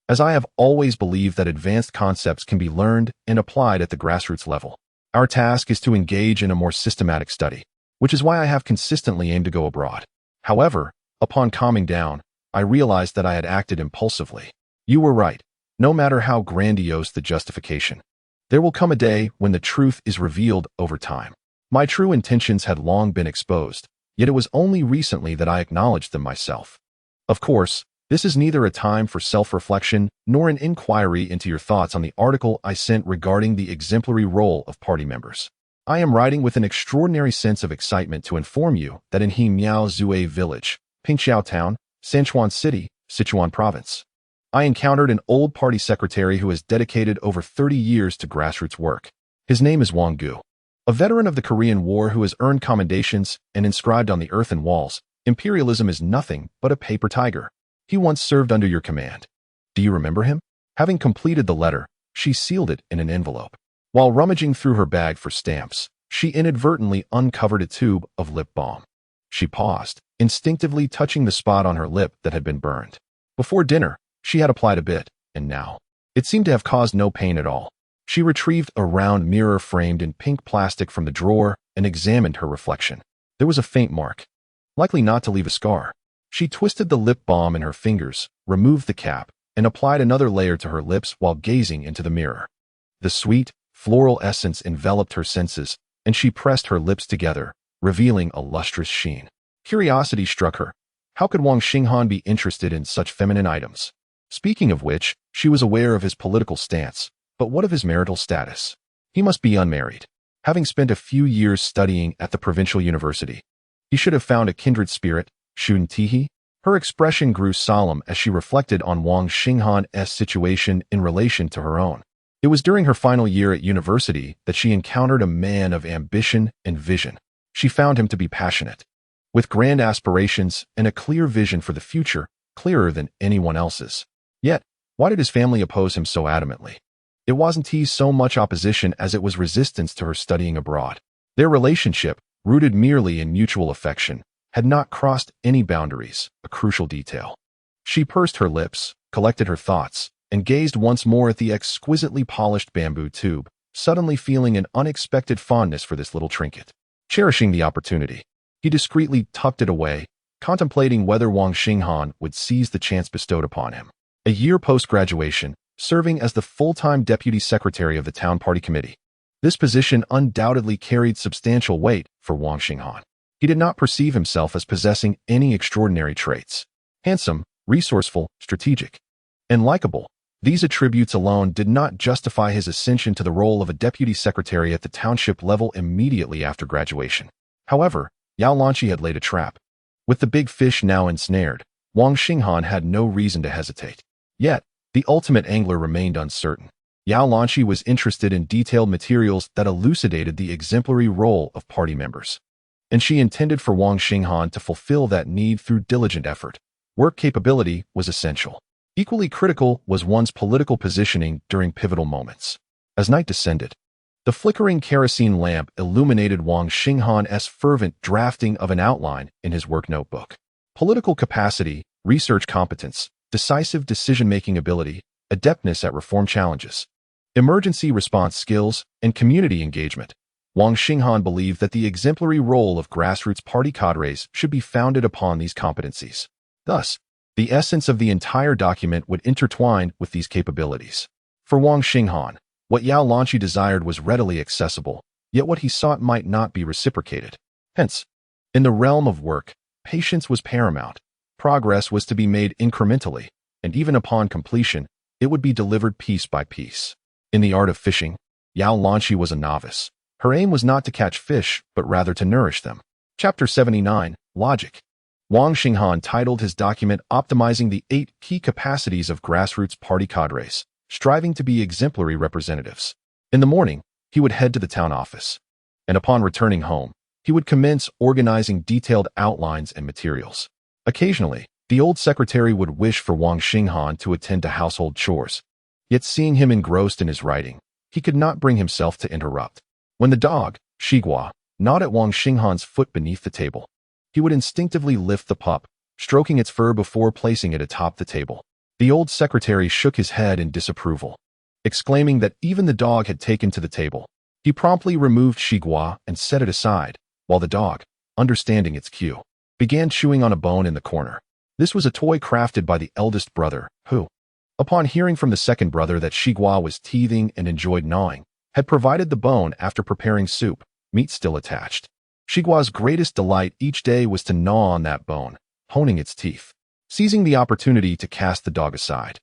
A: as I have always believed that advanced concepts can be learned and applied at the grassroots level. Our task is to engage in a more systematic study, which is why I have consistently aimed to go abroad. However, upon calming down, I realized that I had acted impulsively. You were right. No matter how grandiose the justification, there will come a day when the truth is revealed over time. My true intentions had long been exposed, yet it was only recently that I acknowledged them myself. Of course, this is neither a time for self-reflection nor an inquiry into your thoughts on the article I sent regarding the exemplary role of party members. I am writing with an extraordinary sense of excitement to inform you that in He Miao Zue village, Pingxiao town, Sanchuan city, Sichuan province, I encountered an old party secretary who has dedicated over 30 years to grassroots work. His name is Wang Gu, a veteran of the Korean War who has earned commendations and inscribed on the earthen walls, "Imperialism is nothing but a paper tiger." He once served under your command. Do you remember him? Having completed the letter, she sealed it in an envelope. While rummaging through her bag for stamps, she inadvertently uncovered a tube of lip balm. She paused, instinctively touching the spot on her lip that had been burned. Before dinner, she had applied a bit, and now, it seemed to have caused no pain at all. She retrieved a round mirror framed in pink plastic from the drawer and examined her reflection. There was a faint mark, likely not to leave a scar. She twisted the lip balm in her fingers, removed the cap, and applied another layer to her lips while gazing into the mirror. The sweet, floral essence enveloped her senses, and she pressed her lips together, revealing a lustrous sheen. Curiosity struck her. How could Wang Xinghan be interested in such feminine items? Speaking of which, she was aware of his political stance, but what of his marital status? He must be unmarried. Having spent a few years studying at the provincial university, he should have found a kindred spirit, shouldn't he? Her expression grew solemn as she reflected on Wang Xinghan's situation in relation to her own. It was during her final year at university that she encountered a man of ambition and vision. She found him to be passionate, with grand aspirations and a clear vision for the future, clearer than anyone else's. Yet, why did his family oppose him so adamantly? It wasn't so much opposition as it was resistance to her studying abroad. Their relationship, rooted merely in mutual affection, had not crossed any boundaries, a crucial detail. She pursed her lips, collected her thoughts, and gazed once more at the exquisitely polished bamboo tube, suddenly feeling an unexpected fondness for this little trinket. Cherishing the opportunity, he discreetly tucked it away, contemplating whether Wang Xinghan would seize the chance bestowed upon him. A year post-graduation, serving as the full-time deputy secretary of the town party committee. This position undoubtedly carried substantial weight for Wang Xinghan. He did not perceive himself as possessing any extraordinary traits. Handsome, resourceful, strategic, and likable. These attributes alone did not justify his ascension to the role of a deputy secretary at the township level immediately after graduation. However, Yao Lanqi had laid a trap. With the big fish now ensnared, Wang Xinghan had no reason to hesitate. Yet, the ultimate angler remained uncertain. Yao Lanqi was interested in detailed materials that elucidated the exemplary role of party members, and she intended for Wang Xinghan to fulfill that need through diligent effort. Work capability was essential. Equally critical was one's political positioning during pivotal moments. As night descended, the flickering kerosene lamp illuminated Wang Xinghan's fervent drafting of an outline in his work notebook. Political capacity, research competence, decisive decision-making ability, adeptness at reform challenges, emergency response skills, and community engagement. Wang Xinghan believed that the exemplary role of grassroots party cadres should be founded upon these competencies. Thus, the essence of the entire document would intertwine with these capabilities. For Wang Xinghan, what Yao Lanqi desired was readily accessible, yet what he sought might not be reciprocated. Hence, in the realm of work, patience was paramount. Progress was to be made incrementally, and even upon completion, it would be delivered piece by piece. In the art of fishing, Yao Lanqi was a novice. Her aim was not to catch fish, but rather to nourish them. Chapter 79, Logic. Wang Xinghan titled his document Optimizing the 8 Key Capacities of Grassroots Party Cadres, striving to be exemplary representatives. In the morning, he would head to the town office, and upon returning home, he would commence organizing detailed outlines and materials. Occasionally, the old secretary would wish for Wang Xinghan to attend to household chores, yet seeing him engrossed in his writing, he could not bring himself to interrupt. When the dog, Shigua, gnawed at Wang Xinghan's foot beneath the table, he would instinctively lift the pup, stroking its fur before placing it atop the table. The old secretary shook his head in disapproval, exclaiming that even the dog had taken to the table. He promptly removed Shigua and set it aside, while the dog, understanding its cue, began chewing on a bone in the corner. This was a toy crafted by the eldest brother, who, upon hearing from the second brother that Shigua was teething and enjoyed gnawing, had provided the bone after preparing soup. meat still attached. Shigua's greatest delight each day was to gnaw on that bone, honing its teeth, seizing the opportunity to cast the dog aside.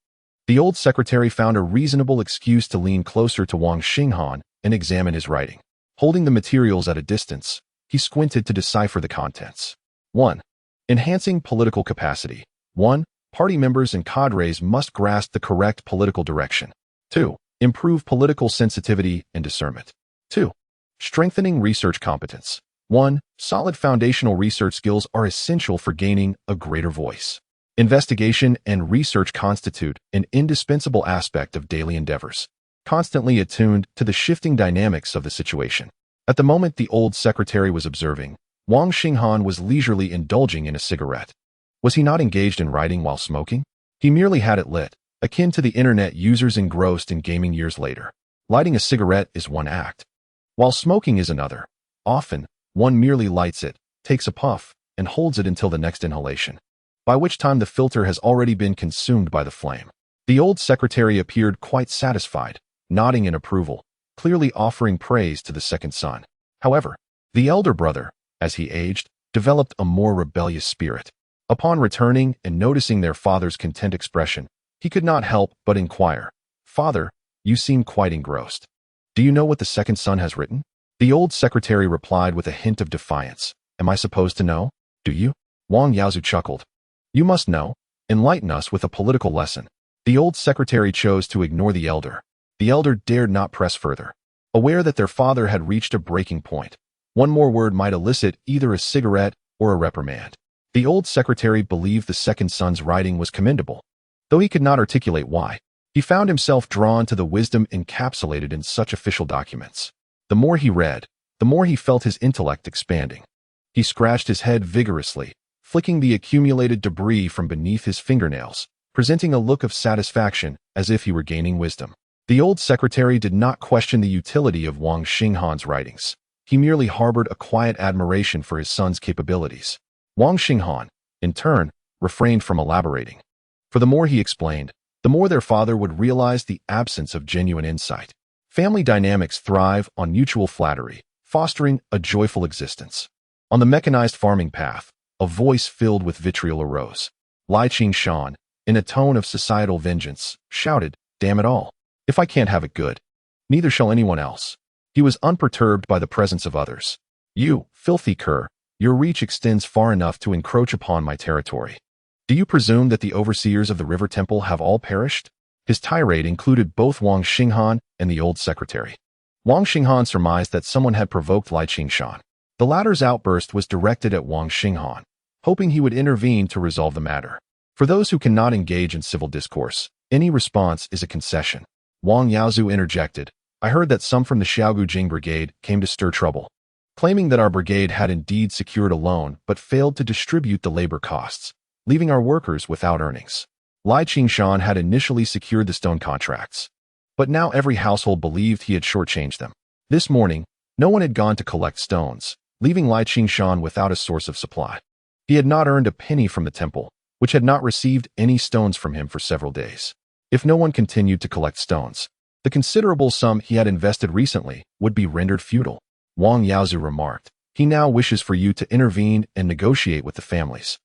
A: The old secretary found a reasonable excuse to lean closer to Wang Xinghan and examine his writing. Holding the materials at a distance, he squinted to decipher the contents. 1. Enhancing political capacity. 1. Party members and cadres must grasp the correct political direction. 2. Improve political sensitivity and discernment. 2. Strengthening research competence. 1. Solid foundational research skills are essential for gaining a greater voice. Investigation and research constitute an indispensable aspect of daily endeavors, constantly attuned to the shifting dynamics of the situation. At the moment the old secretary was observing, Wang Xinghan was leisurely indulging in a cigarette. Was he not engaged in writing while smoking? He merely had it lit, akin to the internet users engrossed in gaming years later. Lighting a cigarette is one act, while smoking is another. Often, one merely lights it, takes a puff, and holds it until the next inhalation, by which time the filter has already been consumed by the flame. The old secretary appeared quite satisfied, nodding in approval, clearly offering praise to the second son. However, the elder brother, as he aged, developed a more rebellious spirit. Upon returning and noticing their father's content expression, he could not help but inquire, "Father, you seem quite engrossed. Do you know what the second son has written?" The old secretary replied with a hint of defiance, "Am I supposed to know? Do you?" Wang Yaozu chuckled. "You must know. Enlighten us with a political lesson." The old secretary chose to ignore the elder. The elder dared not press further. Aware that their father had reached a breaking point, one more word might elicit either a cigarette or a reprimand. The old secretary believed the second son's writing was commendable, though he could not articulate why. He found himself drawn to the wisdom encapsulated in such official documents. The more he read, the more he felt his intellect expanding. He scratched his head vigorously, flicking the accumulated debris from beneath his fingernails, presenting a look of satisfaction as if he were gaining wisdom. The old secretary did not question the utility of Wang Xinghan's writings. He merely harbored a quiet admiration for his son's capabilities. Wang Xinghan, in turn, refrained from elaborating. For the more he explained, the more their father would realize the absence of genuine insight. Family dynamics thrive on mutual flattery, fostering a joyful existence. On the mechanized farming path, a voice filled with vitriol arose. Lai Qingshan, in a tone of societal vengeance, shouted, "Damn it all. If I can't have it good, neither shall anyone else." He was unperturbed by the presence of others. "You, filthy cur, your reach extends far enough to encroach upon my territory. Do you presume that the overseers of the river temple have all perished?" His tirade included both Wang Xinghan and the old secretary. Wang Xinghan surmised that someone had provoked Lai Qingshan. The latter's outburst was directed at Wang Xinghan, hoping he would intervene to resolve the matter. For those who cannot engage in civil discourse, any response is a concession. Wang Yaozu interjected, "I heard that some from the Xiaogujing brigade came to stir trouble, claiming that our brigade had indeed secured a loan but failed to distribute the labor costs, leaving our workers without earnings. Lai Qingshan had initially secured the stone contracts, but now every household believed he had shortchanged them. This morning, no one had gone to collect stones, leaving Lai Qingshan without a source of supply. He had not earned a penny from the temple, which had not received any stones from him for several days. If no one continued to collect stones, the considerable sum he had invested recently would be rendered futile." Wang Yaozu remarked, "He now wishes for you to intervene and negotiate with the families,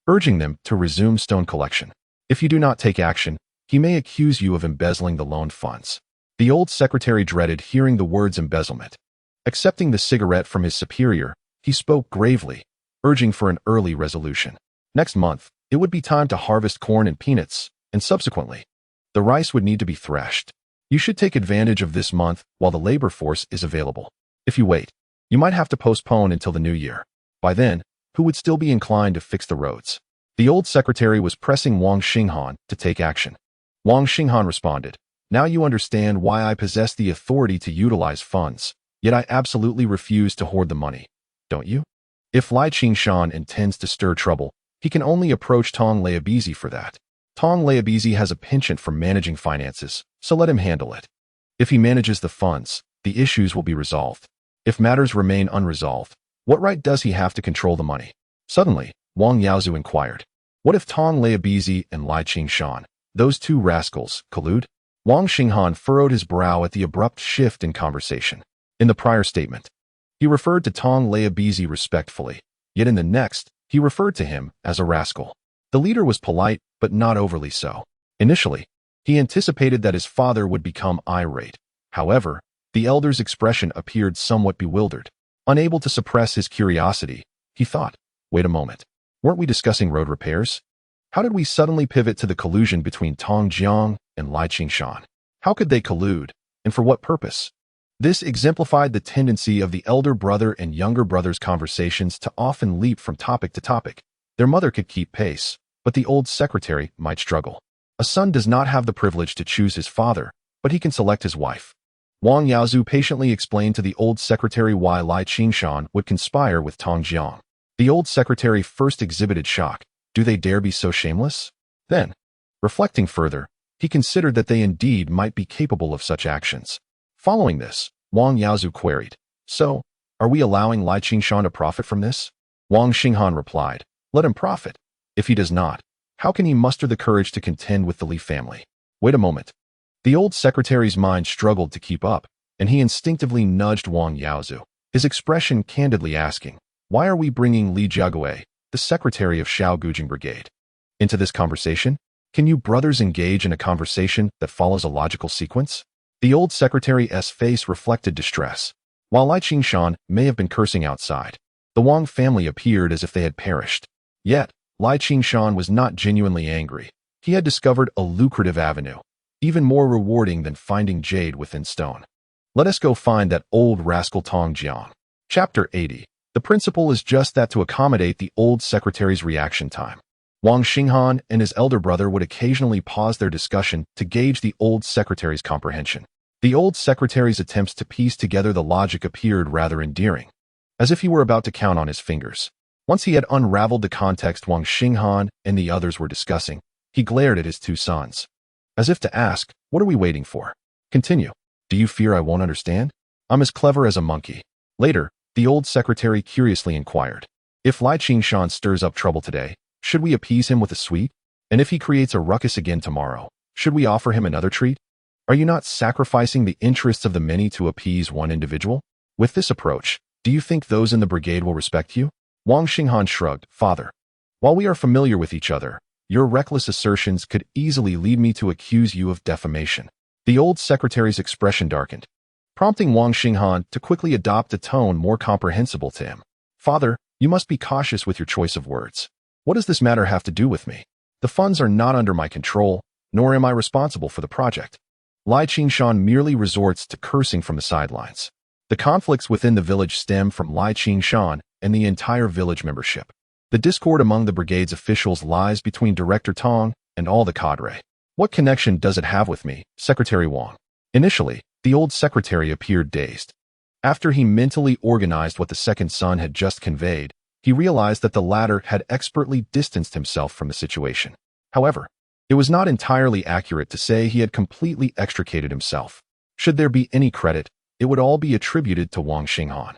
A: urging them to resume stone collection. If you do not take action, he may accuse you of embezzling the loaned funds." The old secretary dreaded hearing the words embezzlement. Accepting the cigarette from his superior, he spoke gravely, urging for an early resolution. Next month, it would be time to harvest corn and peanuts, and subsequently, the rice would need to be threshed. You should take advantage of this month while the labor force is available. If you wait, you might have to postpone until the new year. By then, who would still be inclined to fix the roads? The old secretary was pressing Wang Xinghan to take action. Wang Xinghan responded, "Now you understand why I possess the authority to utilize funds, yet I absolutely refuse to hoard the money, don't you? If Lai Qingshan intends to stir trouble, he can only approach Tong Leiabizi for that. Tong Leiabizi has a penchant for managing finances, so let him handle it. If he manages the funds, the issues will be resolved. If matters remain unresolved, what right does he have to control the money?" Suddenly, Wang Yaozu inquired, "What if Tong Leiabizi and Lai Qingshan, those two rascals, collude?" Wang Xinghan furrowed his brow at the abrupt shift in conversation. In the prior statement, He referred to Tong Leabizi respectfully, yet in the next, he referred to him as a rascal. The leader was polite, but not overly so. Initially, he anticipated that his father would become irate. However, the elder's expression appeared somewhat bewildered. Unable to suppress his curiosity, he thought, wait a moment. Weren't we discussing road repairs? How did we suddenly pivot to the collusion between Tong Jiang and Lai Qingshan? How could they collude, and for what purpose? This exemplified the tendency of the elder brother and younger brother's conversations to often leap from topic to topic. Their mother could keep pace, but the old secretary might struggle. A son does not have the privilege to choose his father, but he can select his wife. Wang Yaozu patiently explained to the old secretary why Lai Qingshan would conspire with Tong Jiang. The old secretary first exhibited shock. Do they dare be so shameless? Then, reflecting further, he considered that they indeed might be capable of such actions. Following this, Wang Yaozu queried, so, are we allowing Lai Qingshan to profit from this? Wang Xinghan replied, let him profit. If he does not, how can he muster the courage to contend with the Li family? Wait a moment. The old secretary's mind struggled to keep up, and he instinctively nudged Wang Yaozu, his expression candidly asking, why are we bringing Li Jiagui, the secretary of Xiao Gujing Brigade, into this conversation? Can you brothers engage in a conversation that follows a logical sequence? The old secretary's face reflected distress. While Lai Qingshan may have been cursing outside, the Wang family appeared as if they had perished. Yet, Lai Qingshan was not genuinely angry. He had discovered a lucrative avenue, even more rewarding than finding jade within stone. Let us go find that old rascal Tong Jiang. Chapter 80. The principle is just that, to accommodate the old secretary's reaction time. Wang Xinghan and his elder brother would occasionally pause their discussion to gauge the old secretary's comprehension. The old secretary's attempts to piece together the logic appeared rather endearing, as if he were about to count on his fingers. Once he had unraveled the context Wang Xinghan and the others were discussing, he glared at his two sons, as if to ask, what are we waiting for? Continue. Do you fear I won't understand? I'm as clever as a monkey. Later, the old secretary curiously inquired, if Lai Qingshan stirs up trouble today, should we appease him with a sweet? And if he creates a ruckus again tomorrow, should we offer him another treat? Are you not sacrificing the interests of the many to appease one individual? With this approach, do you think those in the brigade will respect you? Wang Xinghan shrugged. Father, while we are familiar with each other, your reckless assertions could easily lead me to accuse you of defamation. The old secretary's expression darkened, prompting Wang Xinghan to quickly adopt a tone more comprehensible to him. Father, you must be cautious with your choice of words. What does this matter have to do with me? The funds are not under my control, nor am I responsible for the project. Lai Qingshan merely resorts to cursing from the sidelines. The conflicts within the village stem from Lai Qingshan and the entire village membership. The discord among the brigade's officials lies between Director Tong and all the cadre. What connection does it have with me, Secretary Wang? Initially, the old secretary appeared dazed. After he mentally organized what the second son had just conveyed, he realized that the latter had expertly distanced himself from the situation. However, it was not entirely accurate to say he had completely extricated himself. Should there be any credit, it would all be attributed to Wang Xinghan,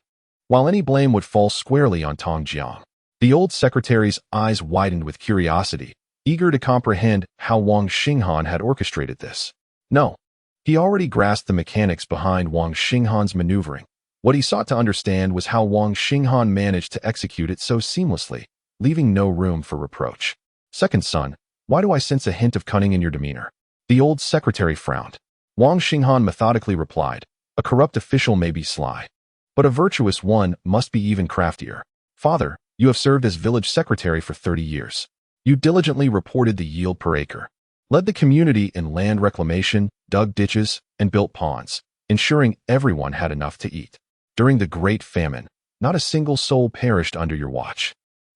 A: while any blame would fall squarely on Tong Jiang. The old secretary's eyes widened with curiosity, eager to comprehend how Wang Xinghan had orchestrated this. No, he already grasped the mechanics behind Wang Xinghan's maneuvering. What he sought to understand was how Wang Xinghan managed to execute it so seamlessly, leaving no room for reproach. Second son, why do I sense a hint of cunning in your demeanor? The old secretary frowned. Wang Xinghan methodically replied, a corrupt official may be sly, but a virtuous one must be even craftier. Father, you have served as village secretary for 30 years. You diligently reported the yield per acre, led the community in land reclamation, dug ditches, and built ponds, ensuring everyone had enough to eat. During the Great Famine, not a single soul perished under your watch.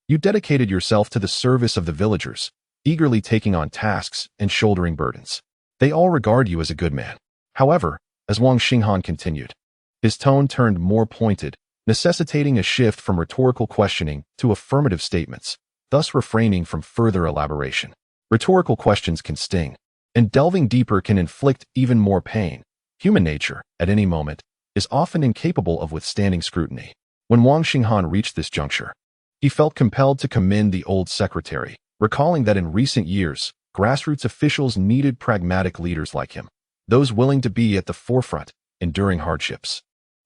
A: You dedicated yourself to the service of the villagers, eagerly taking on tasks and shouldering burdens. They all regard you as a good man. However, as Wang Xinghan continued, his tone turned more pointed, necessitating a shift from rhetorical questioning to affirmative statements, thus refraining from further elaboration. Rhetorical questions can sting, and delving deeper can inflict even more pain. Human nature, at any moment, is often incapable of withstanding scrutiny. When Wang Xinghan reached this juncture, he felt compelled to commend the old secretary, recalling that in recent years, grassroots officials needed pragmatic leaders like him, those willing to be at the forefront, enduring hardships,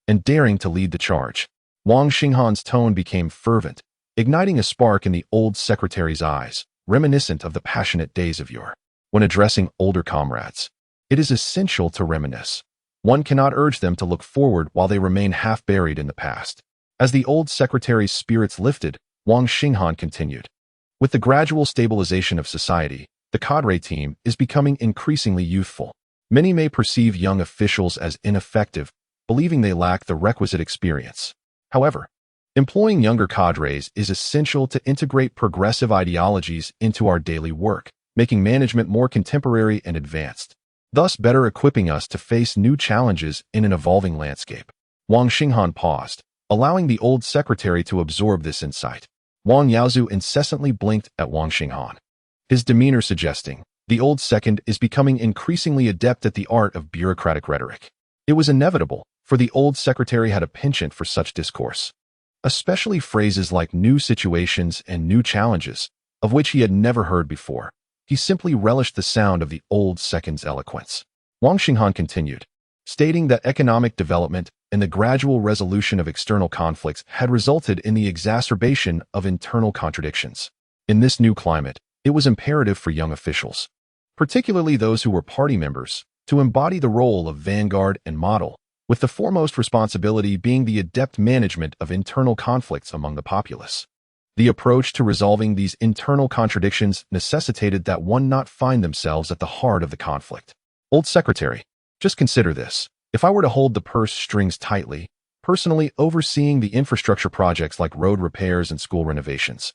A: and daring to lead the charge. Wang Xinghan's tone became fervent, igniting a spark in the old secretary's eyes, reminiscent of the passionate days of yore. When addressing older comrades, it is essential to reminisce. One cannot urge them to look forward while they remain half-buried in the past. As the old secretary's spirits lifted, Wang Xinghan continued. With the gradual stabilization of society, the cadre team is becoming increasingly youthful. Many may perceive young officials as ineffective, believing they lack the requisite experience. However, employing younger cadres is essential to integrate progressive ideologies into our daily work, making management more contemporary and advanced, thus better equipping us to face new challenges in an evolving landscape. Wang Xinghan paused, allowing the old secretary to absorb this insight. Wang Yaozu incessantly blinked at Wang Xinghan, his demeanor suggesting the old second is becoming increasingly adept at the art of bureaucratic rhetoric. It was inevitable, for the old secretary had a penchant for such discourse, especially phrases like new situations and new challenges, of which he had never heard before. He simply relished the sound of the old second's eloquence. Wang Xinghan continued, stating that economic development and the gradual resolution of external conflicts had resulted in the exacerbation of internal contradictions. In this new climate, it was imperative for young officials, particularly those who were party members, to embody the role of vanguard and model, with the foremost responsibility being the adept management of internal conflicts among the populace. The approach to resolving these internal contradictions necessitated that one not find themselves at the heart of the conflict. Old secretary, just consider this. If I were to hold the purse strings tightly, personally overseeing the infrastructure projects like road repairs and school renovations,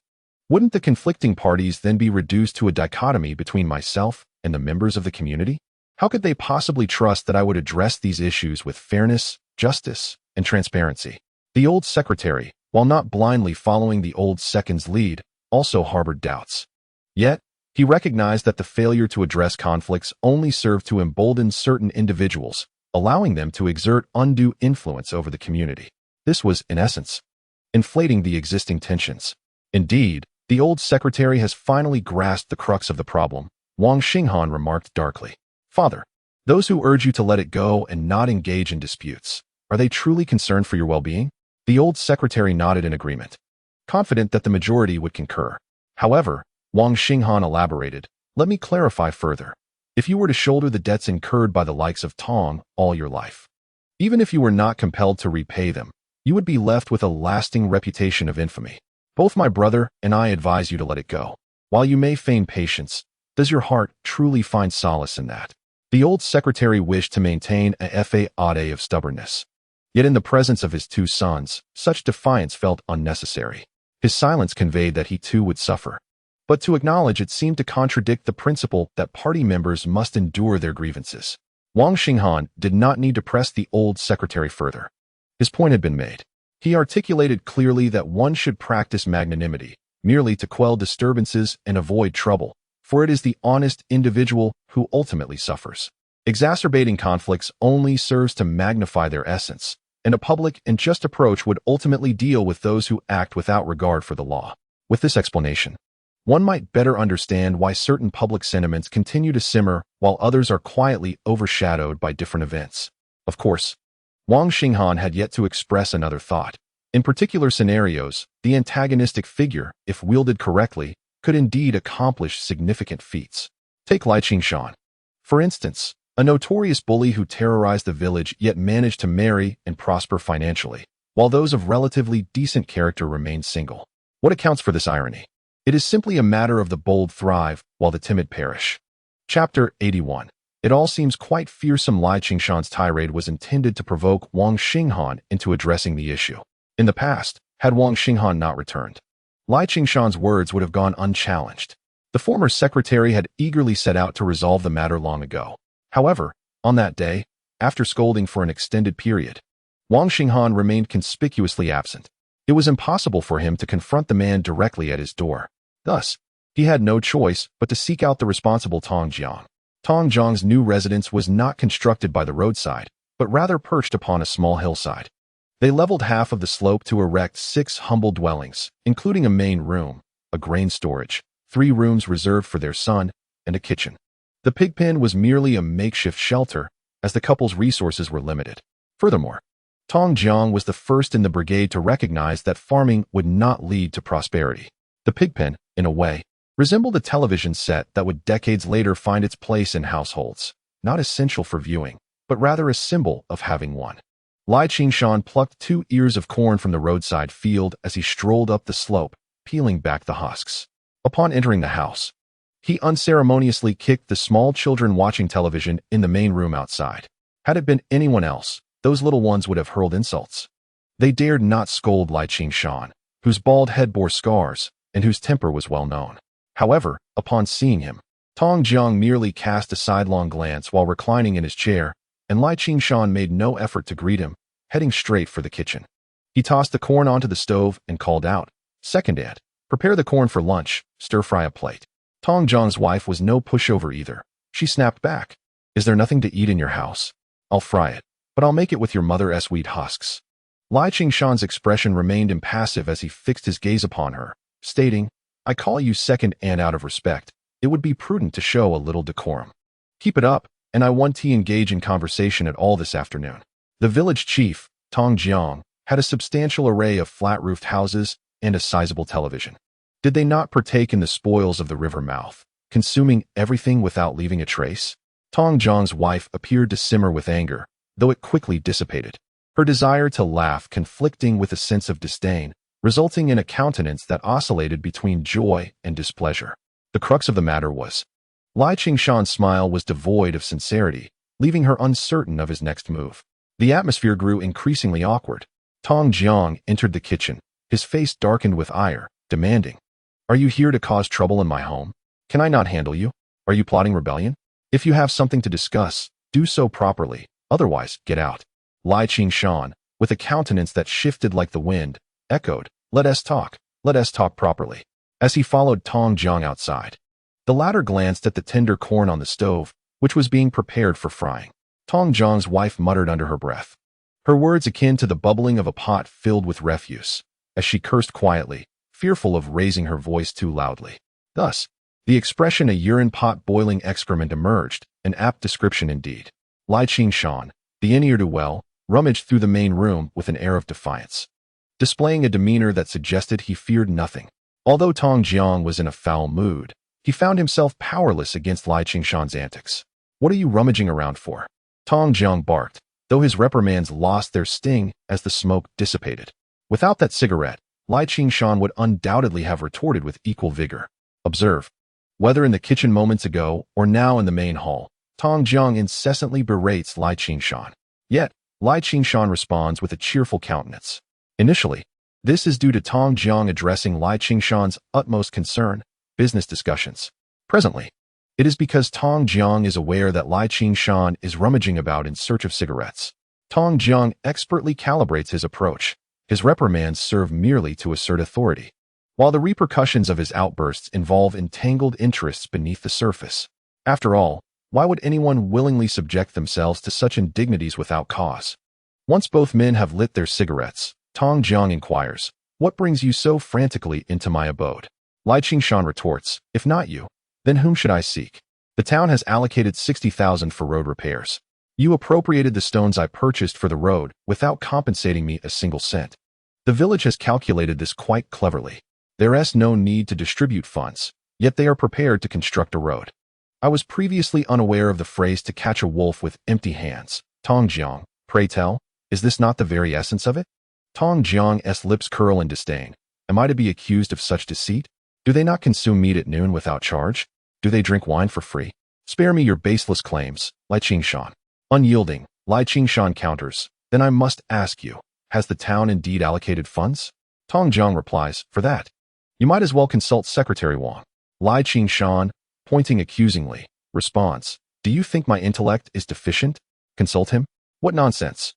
A: wouldn't the conflicting parties then be reduced to a dichotomy between myself and the members of the community? How could they possibly trust that I would address these issues with fairness, justice, and transparency? The old secretary, while not blindly following the old second's lead, also harbored doubts. Yet, he recognized that the failure to address conflicts only served to embolden certain individuals, allowing them to exert undue influence over the community. This was, in essence, inflating the existing tensions. Indeed, the old secretary has finally grasped the crux of the problem, Wang Xinghan remarked darkly. Father, those who urge you to let it go and not engage in disputes, are they truly concerned for your well-being? The old secretary nodded in agreement, confident that the majority would concur. However, Wang Xinghan elaborated, let me clarify further. If you were to shoulder the debts incurred by the likes of Tong all your life, even if you were not compelled to repay them, you would be left with a lasting reputation of infamy. Both my brother and I advise you to let it go. While you may feign patience, does your heart truly find solace in that? The old secretary wished to maintain a facade of stubbornness. Yet in the presence of his two sons, such defiance felt unnecessary. His silence conveyed that he too would suffer. But to acknowledge it seemed to contradict the principle that party members must endure their grievances. Wang Xinghan did not need to press the old secretary further. His point had been made. He articulated clearly that one should practice magnanimity, merely to quell disturbances and avoid trouble, for it is the honest individual who ultimately suffers. Exacerbating conflicts only serves to magnify their essence, and a public and just approach would ultimately deal with those who act without regard for the law. With this explanation, one might better understand why certain public sentiments continue to simmer while others are quietly overshadowed by different events. Of course, Wang Xinghan had yet to express another thought. In particular scenarios, the antagonistic figure, if wielded correctly, could indeed accomplish significant feats. Take Lai Qingshan, for instance, a notorious bully who terrorized the village yet managed to marry and prosper financially, while those of relatively decent character remained single. What accounts for this irony? It is simply a matter of the bold thrive while the timid perish. Chapter 81. It all seems quite fearsome. Lai Qingshan's tirade was intended to provoke Wang Xinghan into addressing the issue. In the past, had Wang Xinghan not returned, Lai Qingshan's words would have gone unchallenged. The former secretary had eagerly set out to resolve the matter long ago. However, on that day, after scolding for an extended period, Wang Xinghan remained conspicuously absent. It was impossible for him to confront the man directly at his door. Thus, he had no choice but to seek out the responsible Tong Jiang. Tong Jiang's new residence was not constructed by the roadside, but rather perched upon a small hillside. They leveled half of the slope to erect 6 humble dwellings, including a main room, a grain storage, 3 rooms reserved for their son, and a kitchen. The pig pen was merely a makeshift shelter, as the couple's resources were limited. Furthermore, Tong Jiang was the first in the brigade to recognize that farming would not lead to prosperity. The pigpen, in a way, resembled a television set that would decades later find its place in households, not essential for viewing, but rather a symbol of having one. Lai Qingshan plucked 2 ears of corn from the roadside field as he strolled up the slope, peeling back the husks. Upon entering the house, he unceremoniously kicked the small children watching television in the main room outside. Had it been anyone else, those little ones would have hurled insults. They dared not scold Lai Qingshan, whose bald head bore scars and whose temper was well known. However, upon seeing him, Tong Jiang merely cast a sidelong glance while reclining in his chair, and Lai Qingshan made no effort to greet him, heading straight for the kitchen. He tossed the corn onto the stove and called out, "Second Dad, prepare the corn for lunch, stir-fry a plate." Tong Jiang's wife was no pushover either. She snapped back, "Is there nothing to eat in your house? I'll fry it, but I'll make it with your mother's wheat husks." Lai Qingshan's expression remained impassive as he fixed his gaze upon her, stating, "I call you second and out of respect, it would be prudent to show a little decorum. Keep it up, and I want to engage in conversation at all this afternoon." The village chief, Tong Jiang, had a substantial array of flat-roofed houses and a sizable television. Did they not partake in the spoils of the river mouth, consuming everything without leaving a trace? Tong Jiang's wife appeared to simmer with anger, though it quickly dissipated. Her desire to laugh conflicting with a sense of disdain, resulting in a countenance that oscillated between joy and displeasure. The crux of the matter was, Lai Qingshan's smile was devoid of sincerity, leaving her uncertain of his next move. The atmosphere grew increasingly awkward. Tong Jiang entered the kitchen, his face darkened with ire, demanding, "Are you here to cause trouble in my home? Can I not handle you? Are you plotting rebellion? If you have something to discuss, do so properly, otherwise, get out." Lai Qingshan, with a countenance that shifted like the wind, echoed, let us talk properly," as he followed Tong Jiang outside. The latter glanced at the tender corn on the stove, which was being prepared for frying. Tong Jiang's wife muttered under her breath, her words akin to the bubbling of a pot filled with refuse, as she cursed quietly, fearful of raising her voice too loudly. Thus, the expression "a urine pot boiling excrement" emerged, an apt description indeed. Lai Qingshan, the ne'er-do-well, rummaged through the main room with an air of defiance, displaying a demeanor that suggested he feared nothing. Although Tong Jiang was in a foul mood, he found himself powerless against Lai Qingshan's antics. "What are you rummaging around for?" Tong Jiang barked, though his reprimands lost their sting as the smoke dissipated. Without that cigarette, Lai Qingshan would undoubtedly have retorted with equal vigor. Observe, whether in the kitchen moments ago or now in the main hall, Tong Jiang incessantly berates Lai Qingshan. Yet, Lai Qingshan responds with a cheerful countenance. Initially, this is due to Tong Jiang addressing Lai Qingshan's utmost concern, business discussions. Presently, it is because Tong Jiang is aware that Lai Qingshan is rummaging about in search of cigarettes. Tong Jiang expertly calibrates his approach. His reprimands serve merely to assert authority, while the repercussions of his outbursts involve entangled interests beneath the surface. After all, why would anyone willingly subject themselves to such indignities without cause? Once both men have lit their cigarettes, Tong Jiang inquires, "What brings you so frantically into my abode?" Lai Qingshan retorts, "If not you, then whom should I seek? The town has allocated 60,000 for road repairs. You appropriated the stones I purchased for the road without compensating me a single cent. The village has calculated this quite cleverly. There is no need to distribute funds, yet they are prepared to construct a road. I was previously unaware of the phrase to catch a wolf with empty hands. Tong Jiang, pray tell, is this not the very essence of it?" Tong Jiang's lips curl in disdain. "Am I to be accused of such deceit? Do they not consume meat at noon without charge? Do they drink wine for free? Spare me your baseless claims, Lai Qingshan." Unyielding, Lai Qingshan counters, "Then I must ask you, has the town indeed allocated funds?" Tong Jiang replies, "For that, you might as well consult Secretary Wong." Lai Qingshan, pointing accusingly, responds, "Do you think my intellect is deficient? Consult him? What nonsense!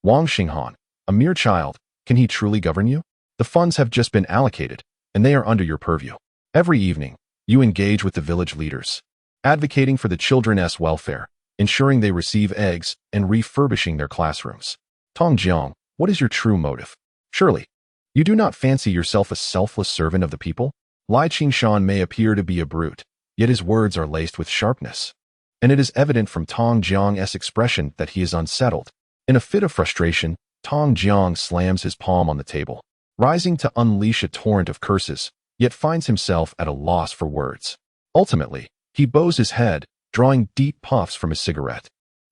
A: Wang Xinghan, a mere child, can he truly govern you? The funds have just been allocated, and they are under your purview. Every evening, you engage with the village leaders, advocating for the children's welfare, ensuring they receive eggs, and refurbishing their classrooms. Tong Jiang, what is your true motive? Surely, you do not fancy yourself a selfless servant of the people?" Lai Qingshan may appear to be a brute, yet his words are laced with sharpness, and it is evident from Tong Jiang's expression that he is unsettled. In a fit of frustration, Tong Jiang slams his palm on the table, rising to unleash a torrent of curses, yet finds himself at a loss for words. Ultimately, he bows his head, drawing deep puffs from his cigarette.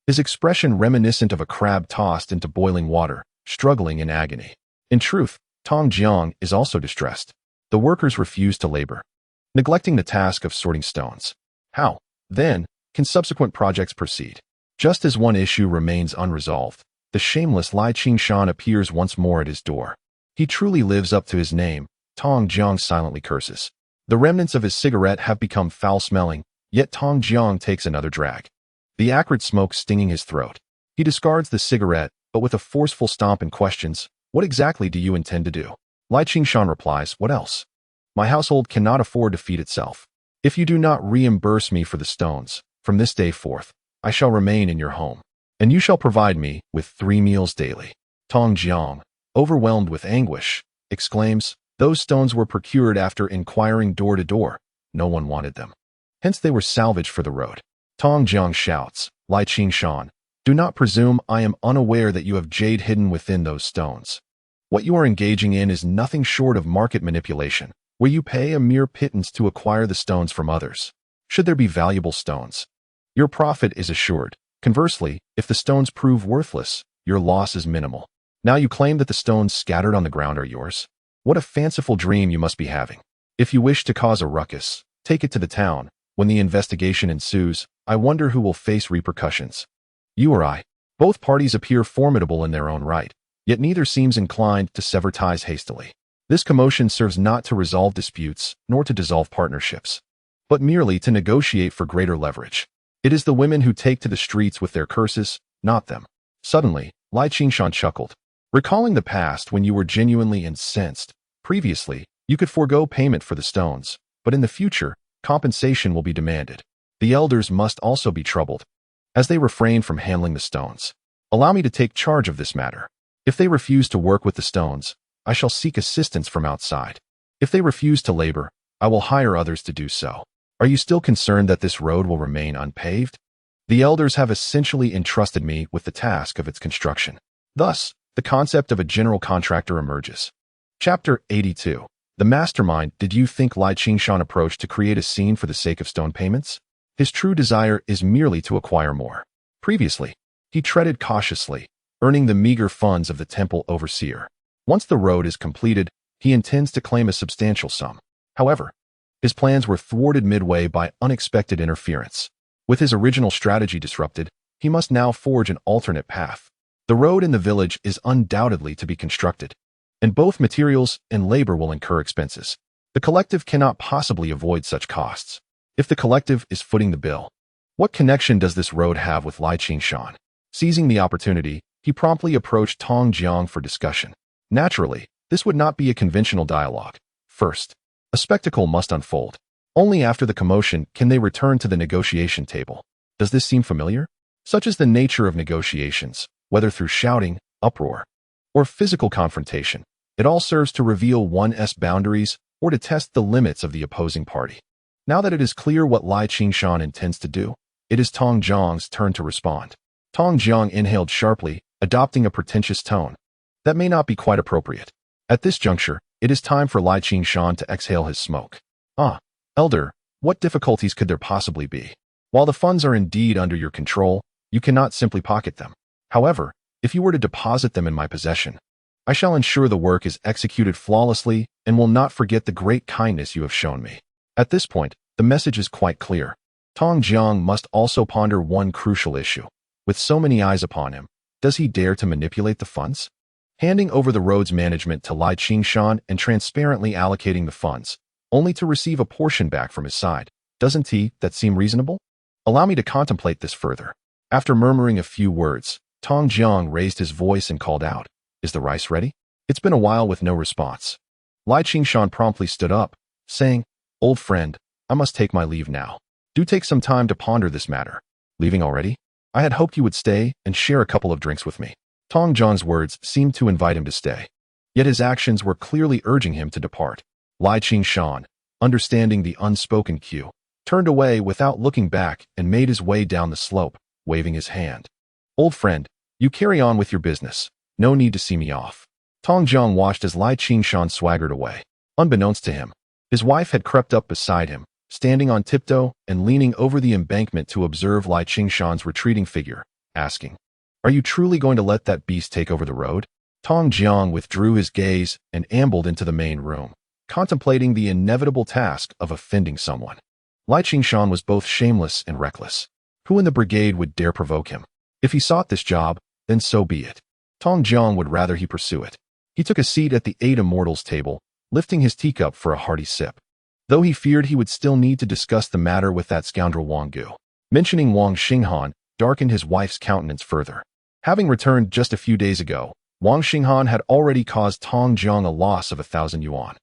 A: His expression reminiscent of a crab tossed into boiling water, struggling in agony. In truth, Tong Jiang is also distressed. The workers refuse to labor, neglecting the task of sorting stones. How, then, can subsequent projects proceed? Just as one issue remains unresolved, the shameless Lai Qingshan appears once more at his door. He truly lives up to his name. Tong Jiang silently curses. The remnants of his cigarette have become foul-smelling, yet Tong Jiang takes another drag. The acrid smoke stinging his throat. He discards the cigarette, but with a forceful stomp and questions, "What exactly do you intend to do?" Lai Qingshan replies, "What else? My household cannot afford to feed itself. If you do not reimburse me for the stones, from this day forth, I shall remain in your home, and you shall provide me with 3 meals daily." Tong Jiang, overwhelmed with anguish, exclaims, "Those stones were procured after inquiring door to door. No one wanted them. Hence they were salvaged for the road." Tong Jiang shouts, "Lai Qingshan, do not presume I am unaware that you have jade hidden within those stones. What you are engaging in is nothing short of market manipulation, where you pay a mere pittance to acquire the stones from others. Should there be valuable stones, your profit is assured. Conversely, if the stones prove worthless, your loss is minimal. Now you claim that the stones scattered on the ground are yours? What a fanciful dream you must be having. If you wish to cause a ruckus, take it to the town. When the investigation ensues, I wonder who will face repercussions. You or I. Both parties appear formidable in their own right, yet neither seems inclined to sever ties hastily. This commotion serves not to resolve disputes, nor to dissolve partnerships, but merely to negotiate for greater leverage. It is the women who take to the streets with their curses, not them. Suddenly, Lai Qingshan chuckled. Recalling the past when you were genuinely incensed, previously, you could forego payment for the stones, but in the future, compensation will be demanded. The elders must also be troubled, as they refrain from handling the stones. Allow me to take charge of this matter. If they refuse to work with the stones, I shall seek assistance from outside. If they refuse to labor, I will hire others to do so. Are you still concerned that this road will remain unpaved? The elders have essentially entrusted me with the task of its construction. Thus, the concept of a general contractor emerges. Chapter 82. The mastermind. Did you think Lai Qingshan approached to create a scene for the sake of stone payments? His true desire is merely to acquire more. Previously, he treaded cautiously, earning the meager funds of the temple overseer. Once the road is completed, he intends to claim a substantial sum. However, his plans were thwarted midway by unexpected interference. With his original strategy disrupted, he must now forge an alternate path. The road in the village is undoubtedly to be constructed, and both materials and labor will incur expenses. The collective cannot possibly avoid such costs. If the collective is footing the bill, what connection does this road have with Lai Qingshan? Seizing the opportunity, he promptly approached Tong Jiang for discussion. Naturally, this would not be a conventional dialogue. First, a spectacle must unfold. Only after the commotion can they return to the negotiation table. Does this seem familiar? Such is the nature of negotiations, whether through shouting, uproar, or physical confrontation. It all serves to reveal one's boundaries or to test the limits of the opposing party. Now that it is clear what Lai Qingshan intends to do, it is Tong Jiang's turn to respond. Tong Jiang inhaled sharply, adopting a pretentious tone that may not be quite appropriate. At this juncture, it is time for Lai Qingshan to exhale his smoke. "Ah, elder, what difficulties could there possibly be? While the funds are indeed under your control, you cannot simply pocket them. However, if you were to deposit them in my possession, I shall ensure the work is executed flawlessly and will not forget the great kindness you have shown me." At this point, the message is quite clear. Tong Jiang must also ponder one crucial issue. With so many eyes upon him, does he dare to manipulate the funds? Handing over the road's management to Lai Qingshan and transparently allocating the funds, only to receive a portion back from his side, doesn't that seem reasonable? Allow me to contemplate this further. After murmuring a few words, Tong Jiang raised his voice and called out, "Is the rice ready?" It's been a while with no response. Lai Qingshan promptly stood up, saying, "Old friend, I must take my leave now. Do take some time to ponder this matter." "Leaving already? I had hoped you would stay and share a couple of drinks with me." Tong Jiang's words seemed to invite him to stay, yet his actions were clearly urging him to depart. Lai Qingshan, understanding the unspoken cue, turned away without looking back and made his way down the slope, waving his hand. "Old friend, you carry on with your business. No need to see me off. Tong Jiang watched as Lai Qingshan swaggered away. Unbeknownst to him, his wife had crept up beside him, standing on tiptoe and leaning over the embankment to observe Lai Qingshan's retreating figure, asking, "Are you truly going to let that beast take over the road?" Tong Jiang withdrew his gaze and ambled into the main room, contemplating the inevitable task of offending someone. Lai Qingshan was both shameless and reckless. Who in the brigade would dare provoke him? If he sought this job, then so be it. Tong Jiang would rather he pursue it. He took a seat at the 8 immortals table, lifting his teacup for a hearty sip. Though he feared he would still need to discuss the matter with that scoundrel Wang Gu. Mentioning Wang Xinghan darkened his wife's countenance further. Having returned just a few days ago, Wang Xinghan had already caused Tong Jiang a loss of 1,000 yuan.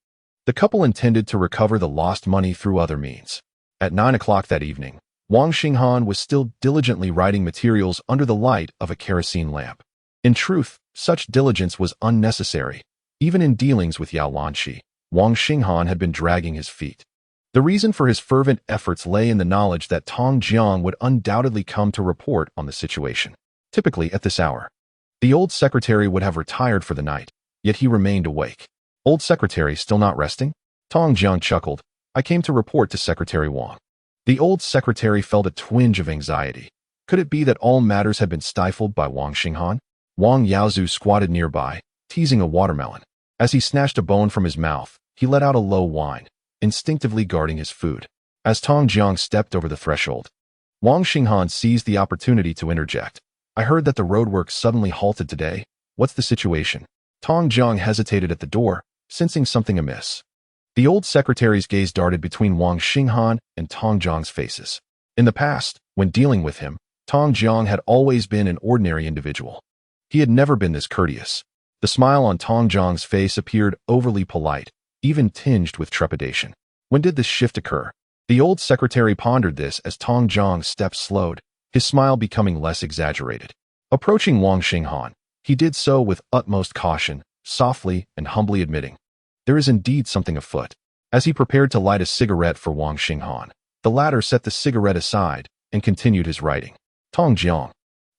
A: The couple intended to recover the lost money through other means. At 9 o'clock that evening, Wang Xinghan was still diligently writing materials under the light of a kerosene lamp. In truth, such diligence was unnecessary. Even in dealings with Yao Lanqi, Wang Xinghan had been dragging his feet. The reason for his fervent efforts lay in the knowledge that Tong Jiang would undoubtedly come to report on the situation. Typically at this hour, the old secretary would have retired for the night, yet he remained awake. Old secretary still not resting? Tong Jiang chuckled. I came to report to Secretary Wong. The old secretary felt a twinge of anxiety. Could it be that all matters had been stifled by Wang Xinghan? Wang Yaozu squatted nearby, teasing a watermelon. As he snatched a bone from his mouth, he let out a low whine, instinctively guarding his food. As Tong Jiang stepped over the threshold, Wang Xinghan seized the opportunity to interject. I heard that the roadwork suddenly halted today. What's the situation? Tong Jiang hesitated at the door, sensing something amiss. The old secretary's gaze darted between Wang Xinghan and Tong Jiang's faces. In the past, when dealing with him, Tong Jiang had always been an ordinary individual. He had never been this courteous. The smile on Tong Jiang's face appeared overly polite, even tinged with trepidation. When did this shift occur? The old secretary pondered this as Tong Jiang's steps slowed, his smile becoming less exaggerated. Approaching Wang Xinghan, he did so with utmost caution, softly and humbly admitting, there is indeed something afoot. As he prepared to light a cigarette for Wang Xinghan, the latter set the cigarette aside and continued his writing. Tong Jiang,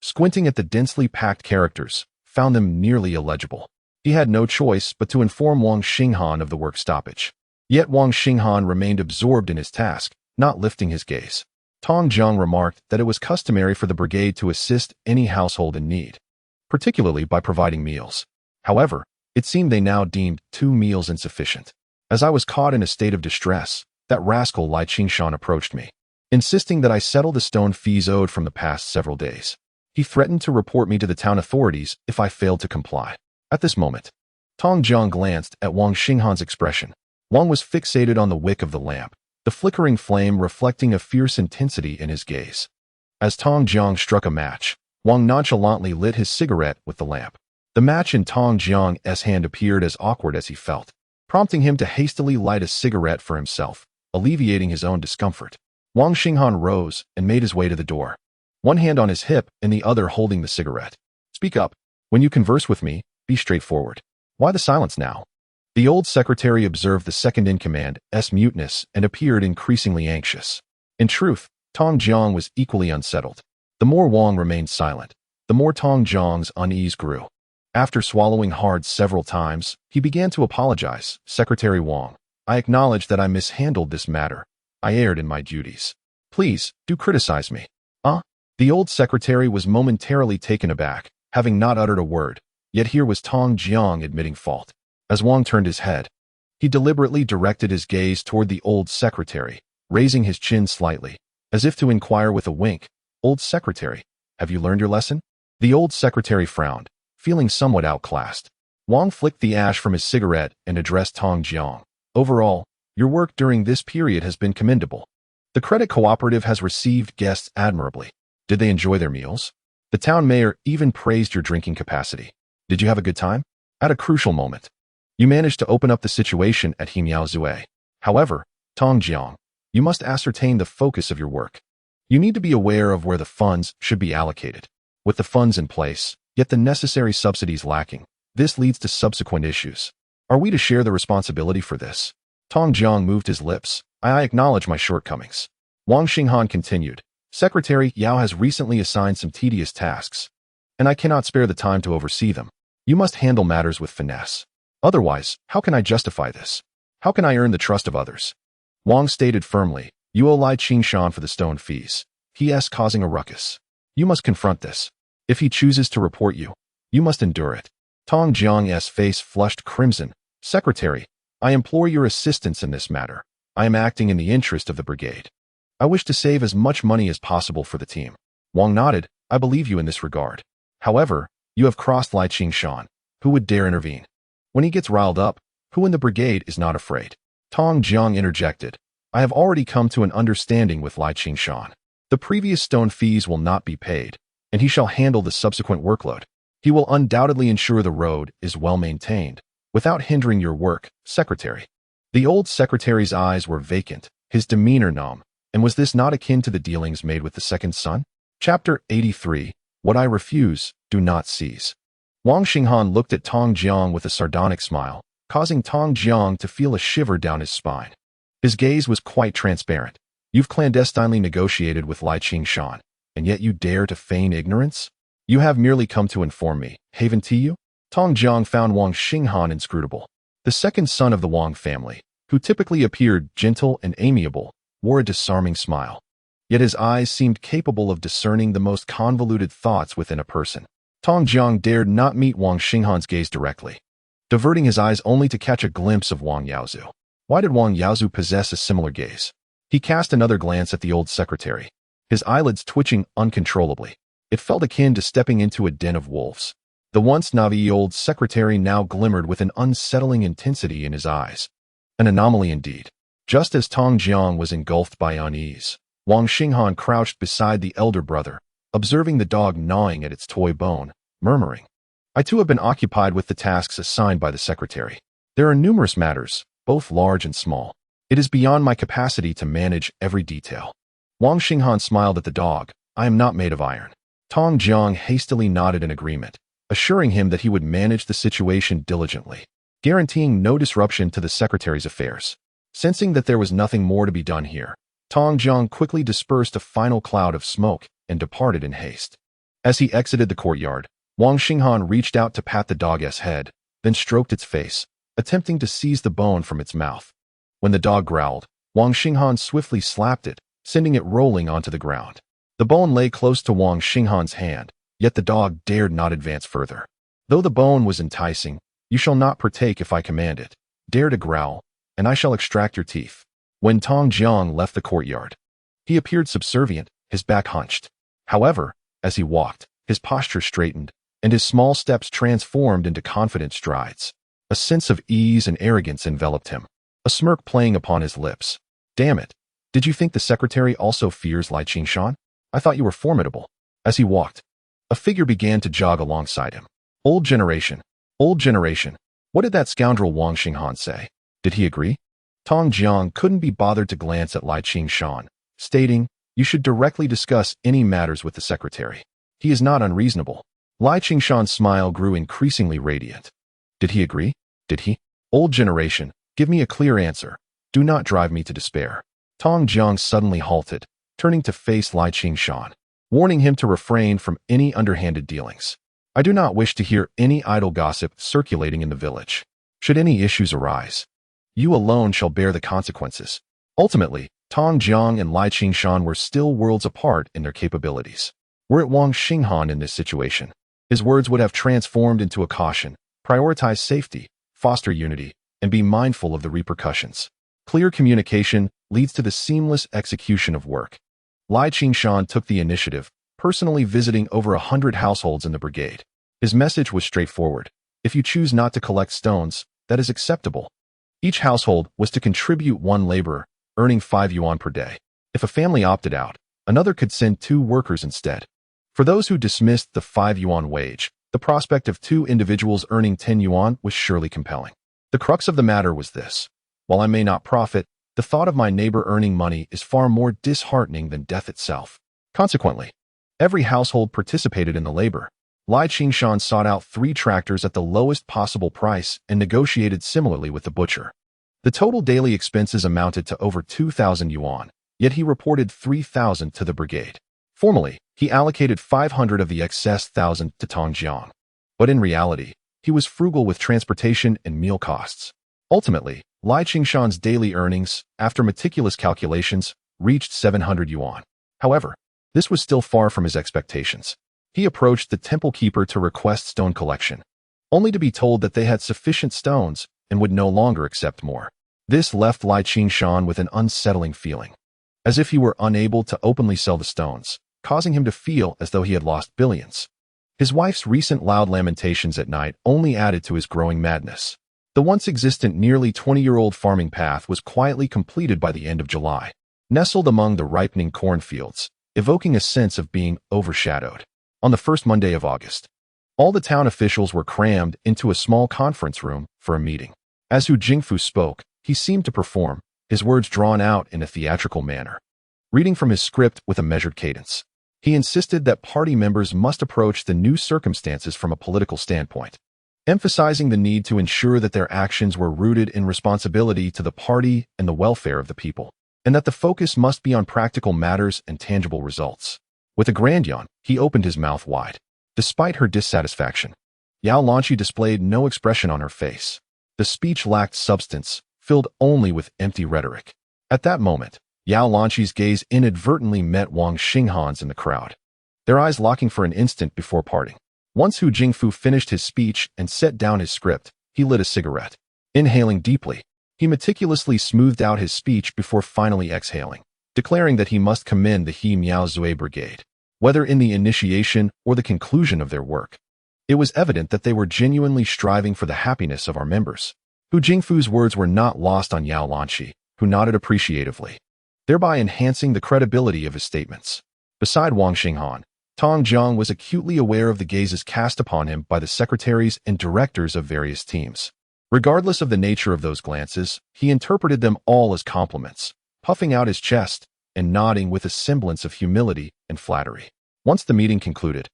A: squinting at the densely packed characters, found them nearly illegible. He had no choice but to inform Wang Xinghan of the work stoppage. Yet Wang Xinghan remained absorbed in his task, not lifting his gaze. Tong Jiang remarked that it was customary for the brigade to assist any household in need, particularly by providing meals. However, it seemed they now deemed 2 meals insufficient. As I was caught in a state of distress, that rascal Lai Qingshan approached me, insisting that I settle the stone fees owed from the past several days. He threatened to report me to the town authorities if I failed to comply. At this moment, Tong Jiang glanced at Wang Xinghan's expression. Wang was fixated on the wick of the lamp, the flickering flame reflecting a fierce intensity in his gaze. As Tong Jiang struck a match, Wang nonchalantly lit his cigarette with the lamp. The match in Tong Jiang's hand appeared as awkward as he felt, prompting him to hastily light a cigarette for himself, alleviating his own discomfort. Wang Xinghan rose and made his way to the door, one hand on his hip and the other holding the cigarette. Speak up. When you converse with me, be straightforward. Why the silence now? The old secretary observed the second-in-command's muteness and appeared increasingly anxious. In truth, Tong Jiang was equally unsettled. The more Wang remained silent, the more Tong Jiang's unease grew. After swallowing hard several times, he began to apologize. Secretary Wang, I acknowledge that I mishandled this matter. I erred in my duties. Please, do criticize me. The old secretary was momentarily taken aback, having not uttered a word, yet here was Tong Jiang admitting fault. As Wang turned his head, he deliberately directed his gaze toward the old secretary, raising his chin slightly, as if to inquire with a wink, Old secretary, have you learned your lesson? The old secretary frowned, feeling somewhat outclassed. Wang flicked the ash from his cigarette and addressed Tong Jiang. Overall, your work during this period has been commendable. The credit cooperative has received guests admirably. Did they enjoy their meals? The town mayor even praised your drinking capacity. Did you have a good time? At a crucial moment, you managed to open up the situation at Himiaozue. However, Tong Jiang, you must ascertain the focus of your work. You need to be aware of where the funds should be allocated. With the funds in place, yet the necessary subsidies lacking, this leads to subsequent issues. Are we to share the responsibility for this? Tong Jiang moved his lips. I acknowledge my shortcomings. Wang Xinghan continued. Secretary Yao has recently assigned some tedious tasks, and I cannot spare the time to oversee them. You must handle matters with finesse. Otherwise, how can I justify this? How can I earn the trust of others? Wang stated firmly, you owe Lai Qingshan for the stone fees. He is causing a ruckus. You must confront this. If he chooses to report you, you must endure it. Tong Jiang's face flushed crimson. Secretary, I implore your assistance in this matter. I am acting in the interest of the brigade. I wish to save as much money as possible for the team. Wang nodded, I believe you in this regard. However, you have crossed Lai Qingshan. Who would dare intervene? When he gets riled up, who in the brigade is not afraid? Tong Jiang interjected. I have already come to an understanding with Lai Qingshan. The previous stone fees will not be paid, and he shall handle the subsequent workload. He will undoubtedly ensure the road is well maintained, without hindering your work, Secretary. The old secretary's eyes were vacant, his demeanor numb, and was this not akin to the dealings made with the second son? Chapter 83, What I Refuse, Do Not Seize. Wang Xinghan looked at Tong Jiang with a sardonic smile, causing Tong Jiang to feel a shiver down his spine. His gaze was quite transparent. You've clandestinely negotiated with Lai Qingshan, and yet you dare to feign ignorance? You have merely come to inform me, haven't you? Tong Jiang found Wang Xinghan inscrutable. The second son of the Wang family, who typically appeared gentle and amiable, wore a disarming smile. Yet his eyes seemed capable of discerning the most convoluted thoughts within a person. Tong Jiang dared not meet Wang Xinghan's gaze directly, diverting his eyes only to catch a glimpse of Wang Yaozu. Why did Wang Yaozu possess a similar gaze? He cast another glance at the old secretary, his eyelids twitching uncontrollably. It felt akin to stepping into a den of wolves. The once naive old secretary now glimmered with an unsettling intensity in his eyes. An anomaly indeed. Just as Tong Jiang was engulfed by unease, Wang Xinghan crouched beside the elder brother, observing the dog gnawing at its toy bone, murmuring, I too have been occupied with the tasks assigned by the secretary. There are numerous matters, both large and small. It is beyond my capacity to manage every detail. Wang Xinghan smiled at the dog. I am not made of iron. Tong Jiang hastily nodded in agreement, assuring him that he would manage the situation diligently, guaranteeing no disruption to the secretary's affairs. Sensing that there was nothing more to be done here, Tong Jiang quickly dispersed a final cloud of smoke and departed in haste. As he exited the courtyard, Wang Xinghan reached out to pat the dog's head, then stroked its face, attempting to seize the bone from its mouth. When the dog growled, Wang Xinghan swiftly slapped it, sending it rolling onto the ground. The bone lay close to Wang Xinghan's hand, yet the dog dared not advance further. Though the bone was enticing, you shall not partake if I command it. Dare to growl, and I shall extract your teeth. When Tong Jiang left the courtyard, he appeared subservient, his back hunched. However, as he walked, his posture straightened, and his small steps transformed into confident strides. A sense of ease and arrogance enveloped him, a smirk playing upon his lips. Damn it. Did you think the secretary also fears Lai Qingshan? I thought you were formidable. As he walked, a figure began to jog alongside him. Old generation. Old generation. What did that scoundrel Wang Xinghan say? Did he agree? Tong Jiang couldn't be bothered to glance at Lai Qingshan, stating, you should directly discuss any matters with the secretary. He is not unreasonable. Lai Qingshan's smile grew increasingly radiant. Did he agree? Did he? Old generation, give me a clear answer. Do not drive me to despair. Tong Jiang suddenly halted, turning to face Lai Qingshan, warning him to refrain from any underhanded dealings. I do not wish to hear any idle gossip circulating in the village. Should any issues arise, you alone shall bear the consequences. Ultimately, Tong Jiang and Lai Qingshan were still worlds apart in their capabilities. Were it Wang Xinghan in this situation, his words would have transformed into a caution: prioritize safety, foster unity, and be mindful of the repercussions. Clear communication leads to the seamless execution of work. Lai Qingshan took the initiative, personally visiting over 100 households in the brigade. His message was straightforward. If you choose not to collect stones, that is acceptable. Each household was to contribute one laborer, earning 5 yuan per day. If a family opted out, another could send 2 workers instead. For those who dismissed the 5 yuan wage, the prospect of 2 individuals earning 10 yuan was surely compelling. The crux of the matter was this: while I may not profit, the thought of my neighbor earning money is far more disheartening than death itself. Consequently, every household participated in the labor. Lai Qingshan sought out 3 tractors at the lowest possible price and negotiated similarly with the butcher. The total daily expenses amounted to over 2,000 yuan, yet he reported 3,000 to the brigade. Formally, he allocated 500 of the excess 1,000 to Tong Jiang. But in reality, he was frugal with transportation and meal costs. Ultimately, Lai Qingshan's daily earnings, after meticulous calculations, reached 700 yuan. However, this was still far from his expectations. He approached the temple keeper to request stone collection, only to be told that they had sufficient stones and would no longer accept more. This left Lai Qingshan with an unsettling feeling, as if he were unable to openly sell the stones, causing him to feel as though he had lost billions. His wife's recent loud lamentations at night only added to his growing madness. The once existent nearly 20-year-old farming path was quietly completed by the end of July, nestled among the ripening cornfields, evoking a sense of being overshadowed. On the first Monday of August, all the town officials were crammed into a small conference room for a meeting. As Hu Jingfu spoke, he seemed to perform, his words drawn out in a theatrical manner, reading from his script with a measured cadence. He insisted that party members must approach the new circumstances from a political standpoint, emphasizing the need to ensure that their actions were rooted in responsibility to the party and the welfare of the people, and that the focus must be on practical matters and tangible results. With a grand yawn, he opened his mouth wide. Despite her dissatisfaction, Yao Lanqi displayed no expression on her face. The speech lacked substance, filled only with empty rhetoric. At that moment, Yao Lanqi's gaze inadvertently met Wang Xinghan's in the crowd, their eyes locking for an instant before parting. Once Hu Jingfu finished his speech and set down his script, he lit a cigarette. Inhaling deeply, he meticulously smoothed out his speech before finally exhaling, declaring that he must commend the He Miao Zui Brigade, whether in the initiation or the conclusion of their work. It was evident that they were genuinely striving for the happiness of our members. Hu Jingfu's words were not lost on Yao Lanqi, who nodded appreciatively, thereby enhancing the credibility of his statements. Beside Wang Xinghan, Tong Jiang was acutely aware of the gazes cast upon him by the secretaries and directors of various teams. Regardless of the nature of those glances, he interpreted them all as compliments, puffing out his chest and nodding with a semblance of humility and flattery. Once the meeting concluded,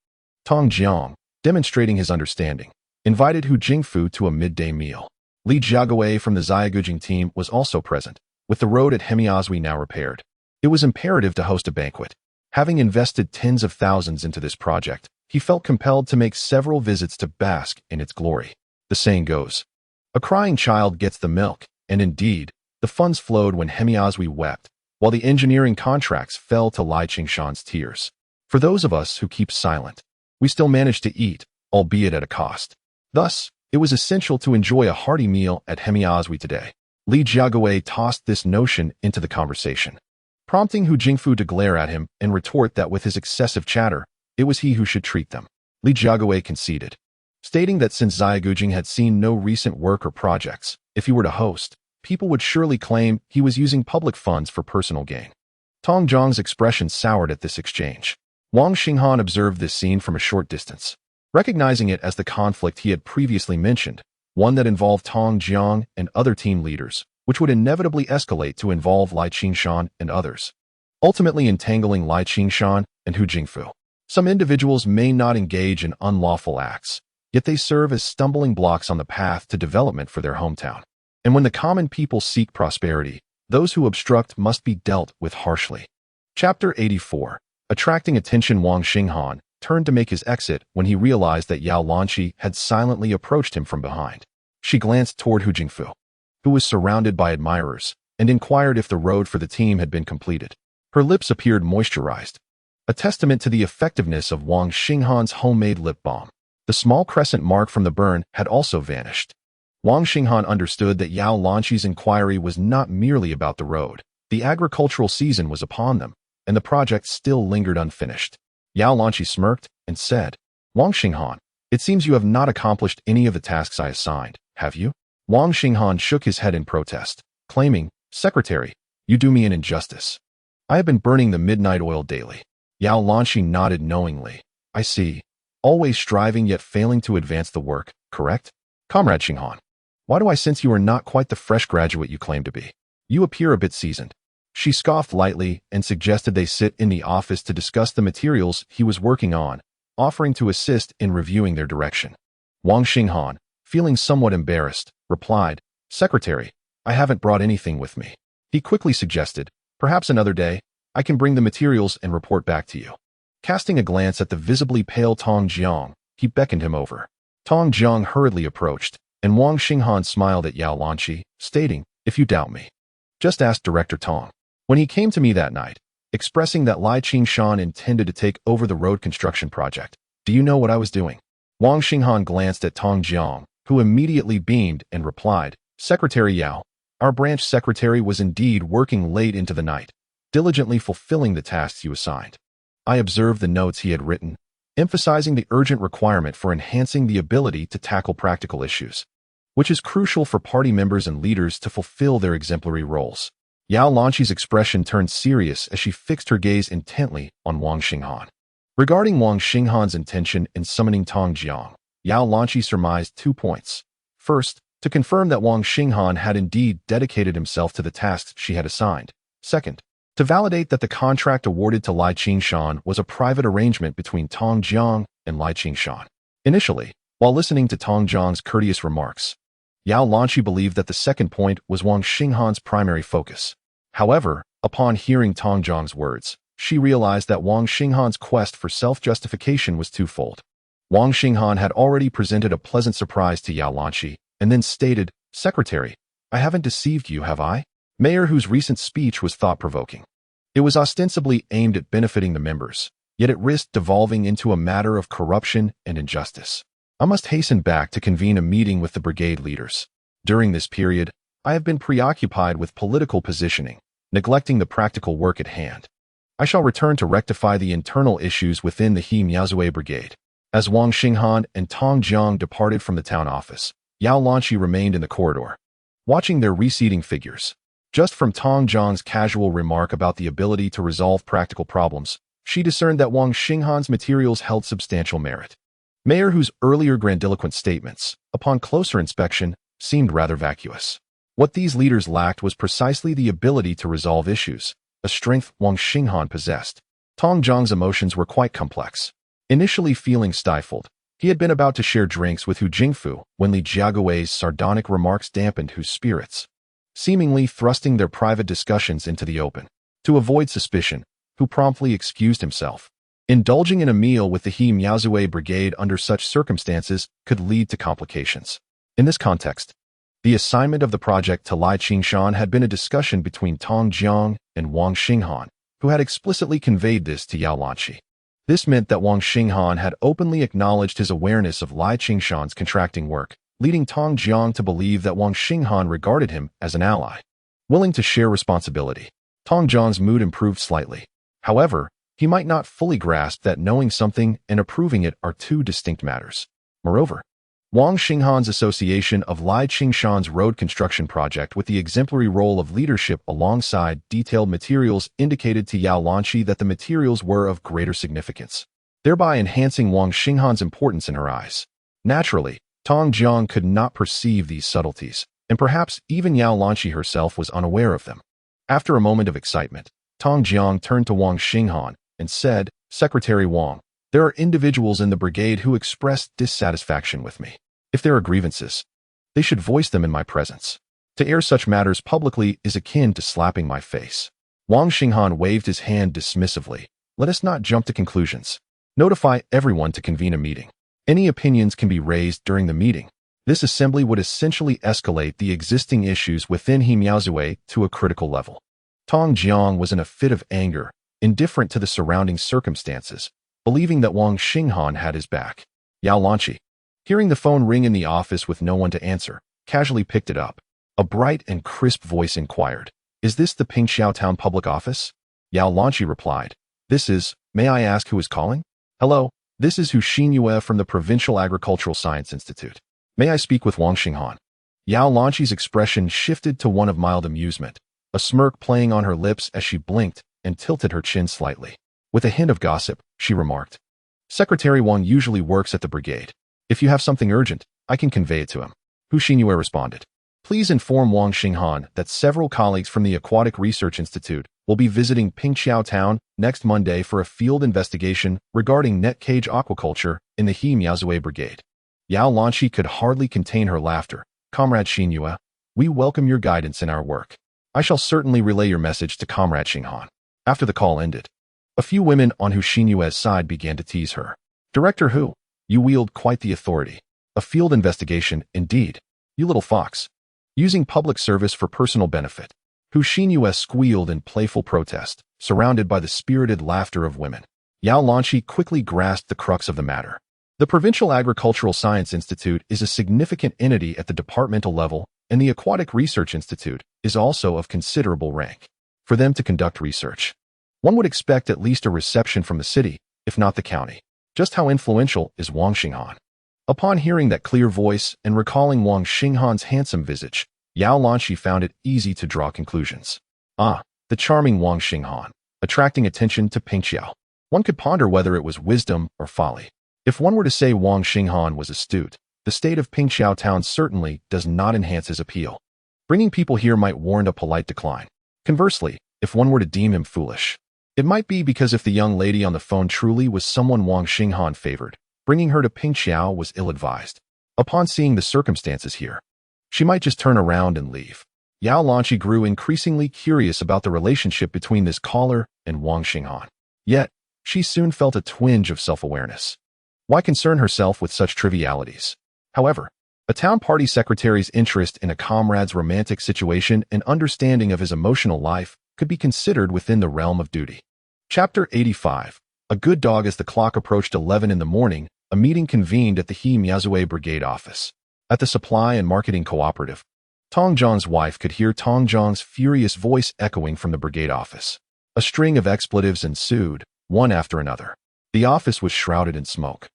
A: Tong Jiang, demonstrating his understanding, invited Hu Jingfu to a midday meal. Li Jiagawei from the Xiagujing team was also present, with the road at Hemiazui now repaired. It was imperative to host a banquet. Having invested tens of thousands into this project, he felt compelled to make several visits to bask in its glory. The saying goes, a crying child gets the milk, and indeed, the funds flowed when Hemiazui wept, while the engineering contracts fell to Lai Qingshan's tears. For those of us who keep silent, we still manage to eat, albeit at a cost. Thus, it was essential to enjoy a hearty meal at Hemiazui today. Li Jiagawei tossed this notion into the conversation, prompting Hu Jingfu to glare at him and retort that with his excessive chatter, it was he who should treat them. Li Jiagawei conceded, stating that since Xiagujing had seen no recent work or projects, if he were to host, people would surely claim he was using public funds for personal gain. Tong Jiang's expression soured at this exchange. Wang Xinghan observed this scene from a short distance, recognizing it as the conflict he had previously mentioned, one that involved Tong Jiang and other team leaders, which would inevitably escalate to involve Lai Qingshan and others, ultimately entangling Lai Qingshan and Hu Jingfu. Some individuals may not engage in unlawful acts, yet they serve as stumbling blocks on the path to development for their hometown. And when the common people seek prosperity, those who obstruct must be dealt with harshly. Chapter 84. Attracting attention. Wang Xinghan turned to make his exit when he realized that Yao Lanqi had silently approached him from behind. She glanced toward Hu Jingfu, who was surrounded by admirers, and inquired if the road for the team had been completed. Her lips appeared moisturized, a testament to the effectiveness of Wang Xinghan's homemade lip balm. The small crescent mark from the burn had also vanished. Wang Xinghan understood that Yao Lanqi's inquiry was not merely about the road. The agricultural season was upon them, and the project still lingered unfinished. Yao Lanqi smirked and said, Wang Xinghan, it seems you have not accomplished any of the tasks I assigned, have you? Wang Xinghan shook his head in protest, claiming, Secretary, you do me an injustice. I have been burning the midnight oil daily. Yao Lanqi nodded knowingly. I see. Always striving yet failing to advance the work, correct? Comrade Xinghan, why do I sense you are not quite the fresh graduate you claim to be? You appear a bit seasoned. She scoffed lightly and suggested they sit in the office to discuss the materials he was working on, offering to assist in reviewing their direction. Wang Xinghan, feeling somewhat embarrassed, replied, Secretary, I haven't brought anything with me. He quickly suggested, perhaps another day, I can bring the materials and report back to you. Casting a glance at the visibly pale Tong Jiang, he beckoned him over. Tong Jiang hurriedly approached, and Wang Xinghan smiled at Yao Lanqi, stating, "If you doubt me, just ask Director Tong." When he came to me that night, expressing that Lai Qingshan intended to take over the road construction project, do you know what I was doing? Wang Xinghan glanced at Tong Jiang, who immediately beamed and replied, "Secretary Yao, our branch secretary was indeed working late into the night, diligently fulfilling the tasks you assigned." I observed the notes he had written, emphasizing the urgent requirement for enhancing the ability to tackle practical issues, which is crucial for party members and leaders to fulfill their exemplary roles. Yao Lanqi's expression turned serious as she fixed her gaze intently on Wang Xinghan. Regarding Wang Xinghan's intention in summoning Tong Jiang, Yao Lanqi surmised 2 points. First, to confirm that Wang Xinghan had indeed dedicated himself to the tasks she had assigned. Second, to validate that the contract awarded to Lai Qingshan was a private arrangement between Tong Jiang and Lai Qingshan. Initially, while listening to Tong Jiang's courteous remarks, Yao Lanqi believed that the second point was Wang Xinghan's primary focus. However, upon hearing Tong Jiang's words, she realized that Wang Xinghan's quest for self-justification was twofold. Wang Xinghan had already presented a pleasant surprise to Yao Lanqi, and then stated, "Secretary, I haven't deceived you, have I?" Mayor whose recent speech was thought-provoking. It was ostensibly aimed at benefiting the members, yet it risked devolving into a matter of corruption and injustice. I must hasten back to convene a meeting with the brigade leaders. During this period, I have been preoccupied with political positioning, neglecting the practical work at hand. I shall return to rectify the internal issues within the He Miaozue brigade. As Wang Xinghan and Tong Jiang departed from the town office, Yao Lanqi remained in the corridor, watching their receding figures. Just from Tong Jiang's casual remark about the ability to resolve practical problems, she discerned that Wang Xinghan's materials held substantial merit. Mayor whose earlier grandiloquent statements, upon closer inspection, seemed rather vacuous. What these leaders lacked was precisely the ability to resolve issues, a strength Wang Xinghan possessed. Tong Jiang's emotions were quite complex. Initially feeling stifled, he had been about to share drinks with Hu Jingfu when Li Jiagui's sardonic remarks dampened Hu's spirits, seemingly thrusting their private discussions into the open. To avoid suspicion, Hu promptly excused himself. Indulging in a meal with the He Miaozue brigade under such circumstances could lead to complications. In this context, the assignment of the project to Lai Qingshan had been a discussion between Tong Jiang and Wang Xinghan, who had explicitly conveyed this to Yao Lanqi. This meant that Wang Xinghan had openly acknowledged his awareness of Lai Qingshan's contracting work, leading Tong Jiang to believe that Wang Xinghan regarded him as an ally, willing to share responsibility. Tong Jiang's mood improved slightly. However, he might not fully grasp that knowing something and approving it are two distinct matters. Moreover, Wang Xinghan's association of Lai Qingshan's road construction project with the exemplary role of leadership alongside detailed materials indicated to Yao Lanqi that the materials were of greater significance, thereby enhancing Wang Xinghan's importance in her eyes. Naturally, Tong Jiang could not perceive these subtleties, and perhaps even Yao Lanqi herself was unaware of them. After a moment of excitement, Tong Jiang turned to Wang Xinghan and said, "Secretary Wang, there are individuals in the brigade who expressed dissatisfaction with me. If there are grievances, they should voice them in my presence. To air such matters publicly is akin to slapping my face." Wang Xinghan waved his hand dismissively. "Let us not jump to conclusions. Notify everyone to convene a meeting. Any opinions can be raised during the meeting. This assembly would essentially escalate the existing issues within He Miaozue to a critical level." Tong Jiang was in a fit of anger, indifferent to the surrounding circumstances, believing that Wang Xinghan had his back. Yao Lanqi, hearing the phone ring in the office with no one to answer, casually picked it up. A bright and crisp voice inquired, "Is this the Pingxiao Town Public Office?" Yao Lanqi replied, "This is. May I ask who is calling?" "Hello, this is Hu Xinyue from the Provincial Agricultural Science Institute. May I speak with Wang Xinghan?" Yao Lanqi's expression shifted to one of mild amusement, a smirk playing on her lips as she blinked and tilted her chin slightly. With a hint of gossip, she remarked, "Secretary Wang usually works at the brigade. If you have something urgent, I can convey it to him." Hu Xinyue responded, "Please inform Wang Xinghan that several colleagues from the Aquatic Research Institute will be visiting Pingxiao Town next Monday for a field investigation regarding net cage aquaculture in the He Miaozue brigade." Yao Lanqi could hardly contain her laughter. "Comrade Xinyue, we welcome your guidance in our work. I shall certainly relay your message to Comrade Xinghan." After the call ended, a few women on Hu Xinyue's side began to tease her. "Director Hu, you wield quite the authority. A field investigation, indeed. You little fox. Using public service for personal benefit. Hu Xinyue squealed in playful protest, surrounded by the spirited laughter of women. Yao Lanqi quickly grasped the crux of the matter. The Provincial Agricultural Science Institute is a significant entity at the departmental level, and the Aquatic Research Institute is also of considerable rank. For them to conduct research, one would expect at least a reception from the city, if not the county. Just how influential is Wang Xinghan? Upon hearing that clear voice and recalling Wang Xinghan's handsome visage, Yao Lanqi found it easy to draw conclusions. The charming Wang Xinghan, attracting attention to Pingqiao. One could ponder whether it was wisdom or folly. If one were to say Wang Xinghan was astute, the state of Pingqiao town certainly does not enhance his appeal. Bringing people here might warrant a polite decline. Conversely, if one were to deem him foolish, it might be because if the young lady on the phone truly was someone Wang Xinghan favored, bringing her to Pingqiao was ill-advised. Upon seeing the circumstances here, she might just turn around and leave. Yao Lanqi grew increasingly curious about the relationship between this caller and Wang Xinghan. Yet, she soon felt a twinge of self-awareness. Why concern herself with such trivialities? However, a town party secretary's interest in a comrade's romantic situation and understanding of his emotional life could be considered within the realm of duty. Chapter 85. A good dog. As the clock approached 11 in the morning, a meeting convened at the He Miazue Brigade office. At the Supply and Marketing Cooperative, Tong Zhang's wife could hear Tong Zhang's furious voice echoing from the brigade office. A string of expletives ensued, one after another. The office was shrouded in smoke,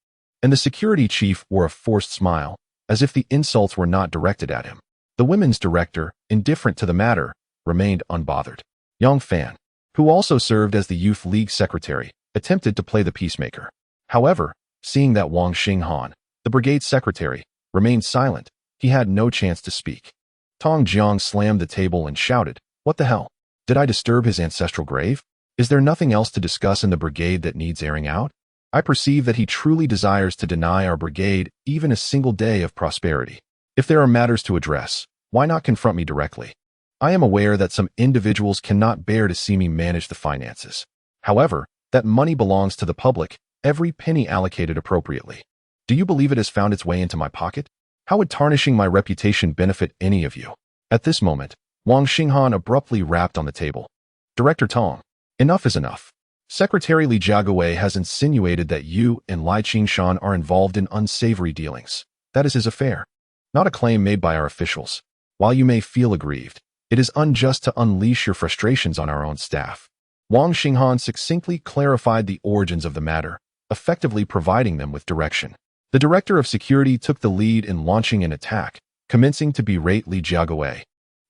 A: and the security chief wore a forced smile, as if the insults were not directed at him. The women's director, indifferent to the matter, remained unbothered. Yang Fan, who also served as the Youth League secretary, attempted to play the peacemaker. However, seeing that Wang Xinghan, the brigade secretary, remained silent, he had no chance to speak. Tong Jiang slammed the table and shouted, "What the hell? Did I disturb his ancestral grave? Is there nothing else to discuss in the brigade that needs airing out? I perceive that he truly desires to deny our brigade even a single day of prosperity. If there are matters to address, why not confront me directly? I am aware that some individuals cannot bear to see me manage the finances. However, that money belongs to the public, every penny allocated appropriately. Do you believe it has found its way into my pocket? How would tarnishing my reputation benefit any of you?" At this moment, Wang Xinghan abruptly rapped on the table. "Director Tong, enough is enough. Secretary Li Jiaguwei has insinuated that you and Lai Qingshan are involved in unsavory dealings. That is his affair, not a claim made by our officials. While you may feel aggrieved, it is unjust to unleash your frustrations on our own staff." Wang Xinghan succinctly clarified the origins of the matter, effectively providing them with direction. The director of security took the lead in launching an attack, commencing to berate Li Jiaguwei,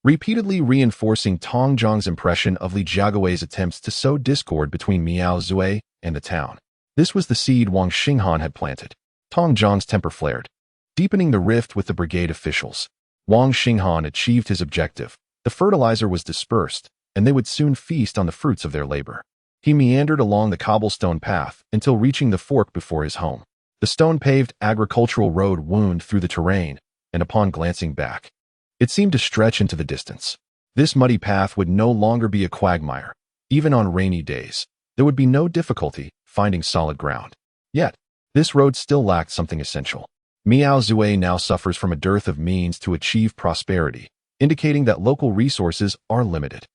A: repeatedly reinforcing Tong Zhang's impression of Li Jiaguwei's attempts to sow discord between Miao Zui and the town. This was the seed Wang Xinghan had planted. Tong Zhang's temper flared, deepening the rift with the brigade officials. Wang Xinghan achieved his objective. The fertilizer was dispersed, and they would soon feast on the fruits of their labor. He meandered along the cobblestone path until reaching the fork before his home. The stone-paved agricultural road wound through the terrain, and upon glancing back, it seemed to stretch into the distance. This muddy path would no longer be a quagmire. Even on rainy days, there would be no difficulty finding solid ground. Yet, this road still lacked something essential. Miao Zui now suffers from a dearth of means to achieve prosperity, indicating that local resources are limited.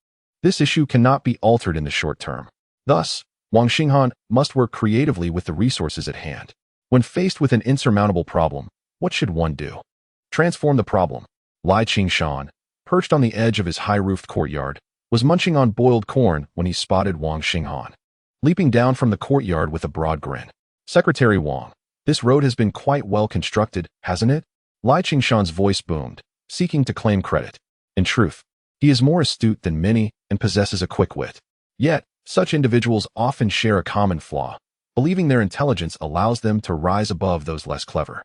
A: This issue cannot be altered in the short term. Thus, Wang Xinghan must work creatively with the resources at hand. When faced with an insurmountable problem, what should one do? Transform the problem. Lai Qingshan, perched on the edge of his high-roofed courtyard, was munching on boiled corn when he spotted Wang Xinghan, leaping down from the courtyard with a broad grin. "Secretary Wang, this road has been quite well constructed, hasn't it?" Lai Qingshan's voice boomed, seeking to claim credit. In truth, he is more astute than many and possesses a quick wit. Yet, such individuals often share a common flaw, believing their intelligence allows them to rise above those less clever.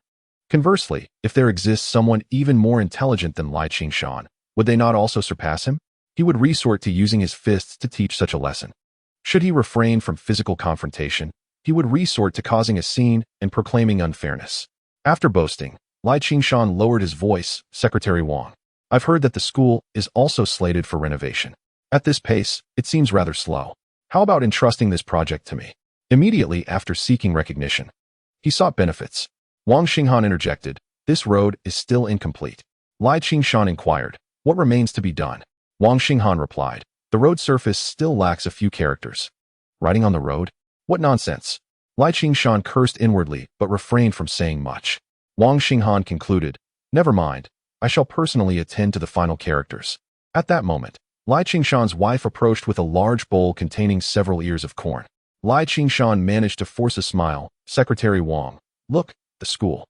A: Conversely, if there exists someone even more intelligent than Lai Qingshan, would they not also surpass him? He would resort to using his fists to teach such a lesson. Should he refrain from physical confrontation, he would resort to causing a scene and proclaiming unfairness. After boasting, Lai Qingshan lowered his voice. "Secretary Wang, I've heard that the school is also slated for renovation. At this pace, it seems rather slow. How about entrusting this project to me?" Immediately after seeking recognition, he sought benefits. Wang Xinghan interjected, This road is still incomplete. Lai Qingshan inquired, what remains to be done? Wang Xinghan replied, the road surface still lacks a few characters. Writing on the road? What nonsense! Lai Qingshan cursed inwardly but refrained from saying much. Wang Xinghan concluded, never mind, I shall personally attend to the final characters. At that moment, Lai Qingshan's wife approached with a large bowl containing several ears of corn. Lai Qingshan managed to force a smile. Secretary Wong, look, the school.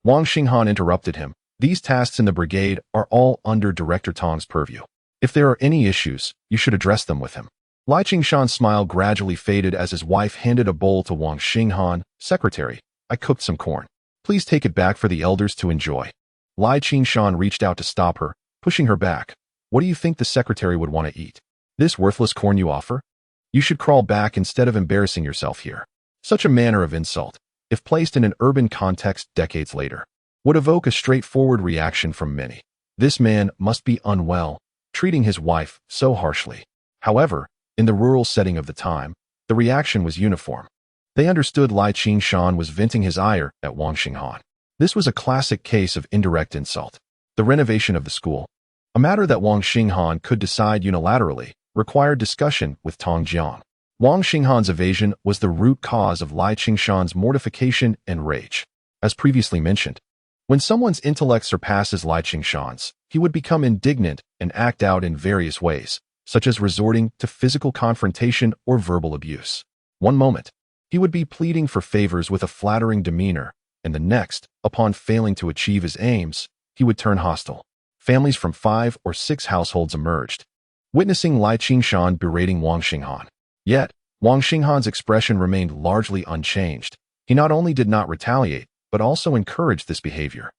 A: Wang Xinghan interrupted him. These tasks in the brigade are all under Director Tong's purview. If there are any issues, you should address them with him. Lai Qingshan's smile gradually faded as his wife handed a bowl to Wang Xinghan. Secretary, I cooked some corn. Please take it back for the elders to enjoy. Lai Qingshan reached out to stop her, pushing her back. What do you think the secretary would want to eat? This worthless corn you offer? You should crawl back instead of embarrassing yourself here. Such a manner of insult, if placed in an urban context decades later, would evoke a straightforward reaction from many. This man must be unwell, treating his wife so harshly. However, in the rural setting of the time, the reaction was uniform. They understood Lai Qingshan was venting his ire at Wang Xinghan. This was a classic case of indirect insult. The renovation of the school, a matter that Wang Xinghan could decide unilaterally, required discussion with Tong Jiang. Wang Xinghan's evasion was the root cause of Lai Qingshan's mortification and rage. As previously mentioned, when someone's intellect surpasses Lai Qingshan's, he would become indignant and act out in various ways, such as resorting to physical confrontation or verbal abuse. One moment, he would be pleading for favors with a flattering demeanor, and the next, upon failing to achieve his aims, he would turn hostile. Families from 5 or 6 households emerged, witnessing Lai Qingshan berating Wang Xinghan. Yet, Wang Xinghan's expression remained largely unchanged. He not only did not retaliate, but also encouraged this behavior,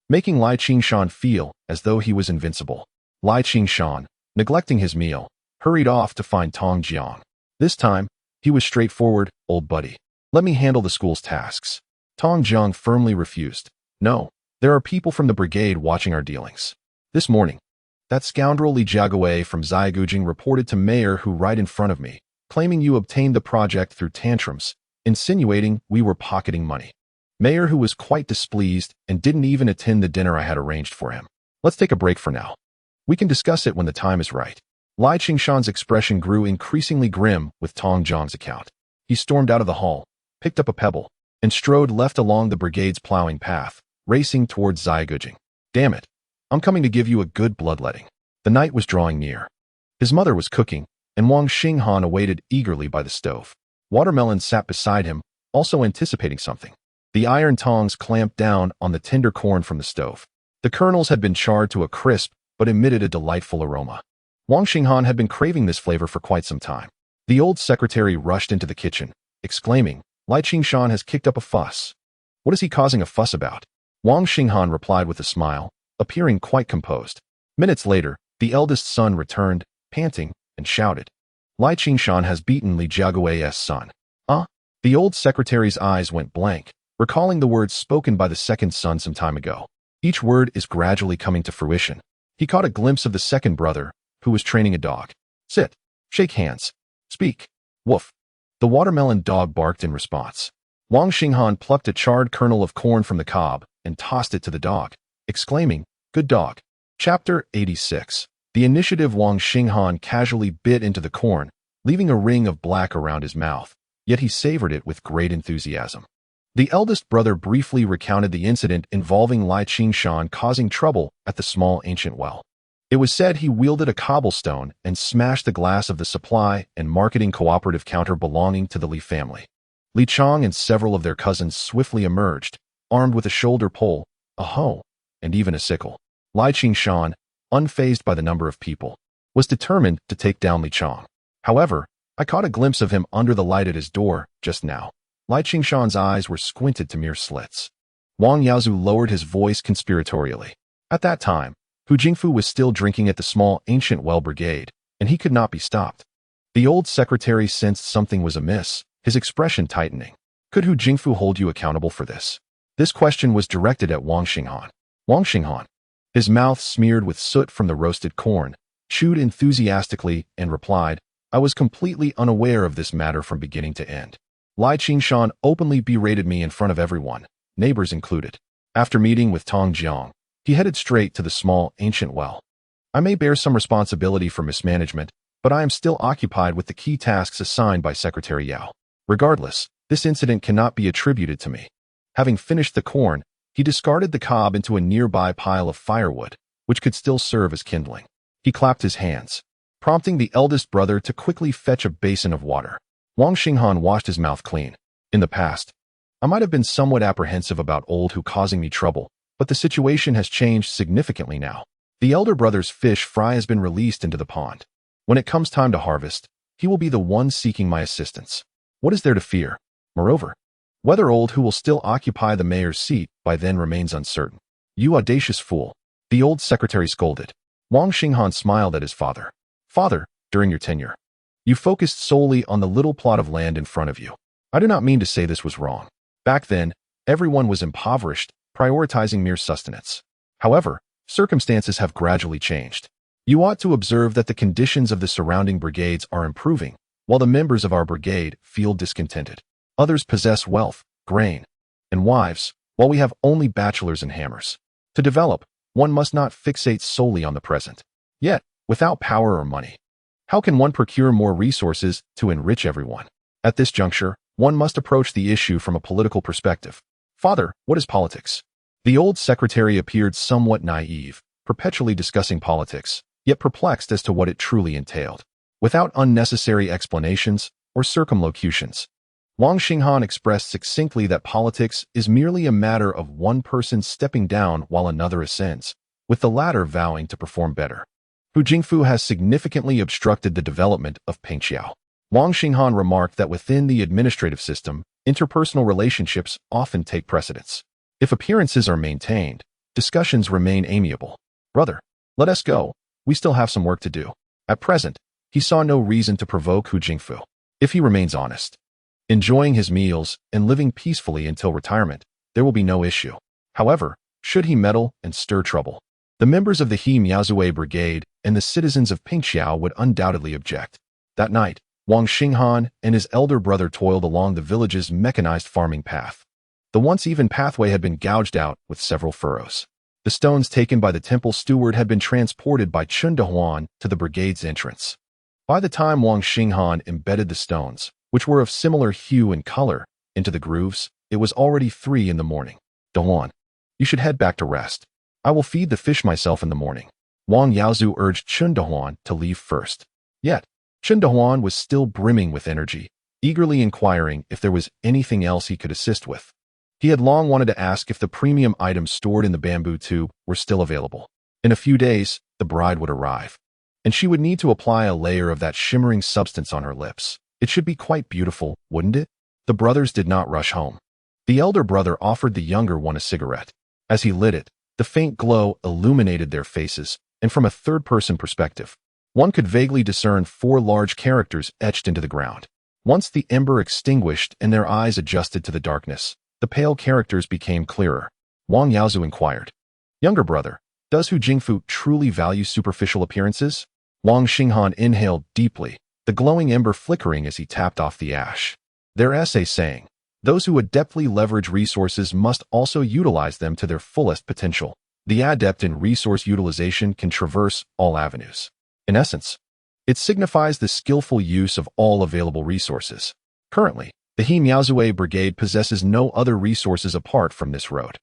A: making Lai Qingshan feel as though he was invincible. Lai Qingshan, neglecting his meal, hurried off to find Tong Jiang. This time, he was straightforward, old buddy. Let me handle the school's tasks. Tong Jiang firmly refused. No, there are people from the brigade watching our dealings. This morning, that scoundrel Li Jiagui from Ziyagujing reported to Mayor Hu right in front of me, claiming you obtained the project through tantrums, insinuating we were pocketing money. Mayor Hu was quite displeased and didn't even attend the dinner I had arranged for him. Let's take a break for now. We can discuss it when the time is right. Lai Qingshan's expression grew increasingly grim with Tong Jiang's account. He stormed out of the hall, picked up a pebble, and strode left along the brigade's plowing path, racing towards Ziyagujing. Damn it. I'm coming to give you a good bloodletting. The night was drawing near. His mother was cooking, and Wang Xinghan awaited eagerly by the stove. Watermelon sat beside him, also anticipating something. The iron tongs clamped down on the tender corn from the stove. The kernels had been charred to a crisp, but emitted a delightful aroma. Wang Xinghan had been craving this flavor for quite some time. The old secretary rushed into the kitchen, exclaiming, Lai Qingshan has kicked up a fuss. What is he causing a fuss about? Wang Xinghan replied with a smile, appearing quite composed. Minutes later, the eldest son returned, panting, and shouted, Lai Qingshan has beaten Li Jiagui's son. The old secretary's eyes went blank, recalling the words spoken by the second son some time ago. Each word is gradually coming to fruition. He caught a glimpse of the second brother, who was training a dog. Sit. Shake hands. Speak. Woof. The watermelon dog barked in response. Wang Xinghan plucked a charred kernel of corn from the cob and tossed it to the dog, exclaiming, Good dog. Chapter 86. The initiative. Wang Xinghan casually bit into the corn, leaving a ring of black around his mouth, yet he savored it with great enthusiasm. The eldest brother briefly recounted the incident involving Lai Qingshan causing trouble at the small ancient well. It was said he wielded a cobblestone and smashed the glass of the supply and marketing cooperative counter belonging to the Li family. Li Chong and several of their cousins swiftly emerged, armed with a shoulder pole, a hoe, and even a sickle. Lai Qingshan, unfazed by the number of people, was determined to take down Li Chong. However, I caught a glimpse of him under the light at his door just now. Lai Qingshan's eyes were squinted to mere slits. Wang Yaozu lowered his voice conspiratorially. At that time, Hu Jingfu was still drinking at the small ancient well brigade, and he could not be stopped. The old secretary sensed something was amiss, his expression tightening. Could Hu Jingfu hold you accountable for this? This question was directed at Wang Xinghan. Wang Xinghan, his mouth smeared with soot from the roasted corn, chewed enthusiastically and replied, I was completely unaware of this matter from beginning to end. Lai Qingshan openly berated me in front of everyone, neighbors included. After meeting with Tong Jiang, he headed straight to the small, ancient well. I may bear some responsibility for mismanagement, but I am still occupied with the key tasks assigned by Secretary Yao. Regardless, this incident cannot be attributed to me. Having finished the corn, he discarded the cob into a nearby pile of firewood, which could still serve as kindling. He clapped his hands, prompting the eldest brother to quickly fetch a basin of water. Wang Xinghan washed his mouth clean. In the past, I might have been somewhat apprehensive about old Hu causing me trouble, but the situation has changed significantly now. The elder brother's fish fry has been released into the pond. When it comes time to harvest, he will be the one seeking my assistance. What is there to fear? Moreover, whether old Hu will still occupy the mayor's seat by then remains uncertain. You audacious fool, the old secretary scolded. Wang Xinghan smiled at his father. Father, during your tenure, you focused solely on the little plot of land in front of you. I do not mean to say this was wrong. Back then, everyone was impoverished, prioritizing mere sustenance. However, circumstances have gradually changed. You ought to observe that the conditions of the surrounding brigades are improving, while the members of our brigade feel discontented. Others possess wealth, grain, and wives, while we have only bachelors and hammers. To develop, one must not fixate solely on the present. Yet, without power or money, how can one procure more resources to enrich everyone? At this juncture, one must approach the issue from a political perspective. Father, what is politics? The old secretary appeared somewhat naive, perpetually discussing politics, yet perplexed as to what it truly entailed. Without unnecessary explanations or circumlocutions, Wang Xinghan expressed succinctly that politics is merely a matter of one person stepping down while another ascends, with the latter vowing to perform better. Hu Jingfu has significantly obstructed the development of Pengxiao. Wang Xinghan remarked that within the administrative system, interpersonal relationships often take precedence. If appearances are maintained, discussions remain amiable. Brother, let us go. We still have some work to do. At present, he saw no reason to provoke Hu Jingfu. If he remains honest, enjoying his meals and living peacefully until retirement, there will be no issue. However, should he meddle and stir trouble, the members of the He Miaozue Brigade and the citizens of Pengxiao would undoubtedly object. That night, Wang Xinghan and his elder brother toiled along the village's mechanized farming path. The once even pathway had been gouged out with several furrows. The stones taken by the temple steward had been transported by Chun Dehuan to the brigade's entrance. By the time Wang Xinghan embedded the stones, which were of similar hue and color, into the grooves, it was already 3 in the morning. Dehuan, you should head back to rest. I will feed the fish myself in the morning. Wang Yaozu urged Chun Dehuan to leave first. Yet, Chun Dehuan was still brimming with energy, eagerly inquiring if there was anything else he could assist with. He had long wanted to ask if the premium items stored in the bamboo tube were still available. In a few days, the bride would arrive, and she would need to apply a layer of that shimmering substance on her lips. It should be quite beautiful, wouldn't it? The brothers did not rush home. The elder brother offered the younger one a cigarette. As he lit it, the faint glow illuminated their faces, and from a third-person perspective, one could vaguely discern 4 large characters etched into the ground. Once the ember extinguished and their eyes adjusted to the darkness, the pale characters became clearer. Wang Yaozu inquired, "Younger brother, does Hu Jingfu truly value superficial appearances?" Wang Xinghan inhaled deeply, the glowing ember flickering as he tapped off the ash. Their essay saying, "Those who adeptly leverage resources must also utilize them to their fullest potential." The adept in resource utilization can traverse all avenues. In essence, it signifies the skillful use of all available resources. Currently, the He Miaozue Brigade possesses no other resources apart from this road.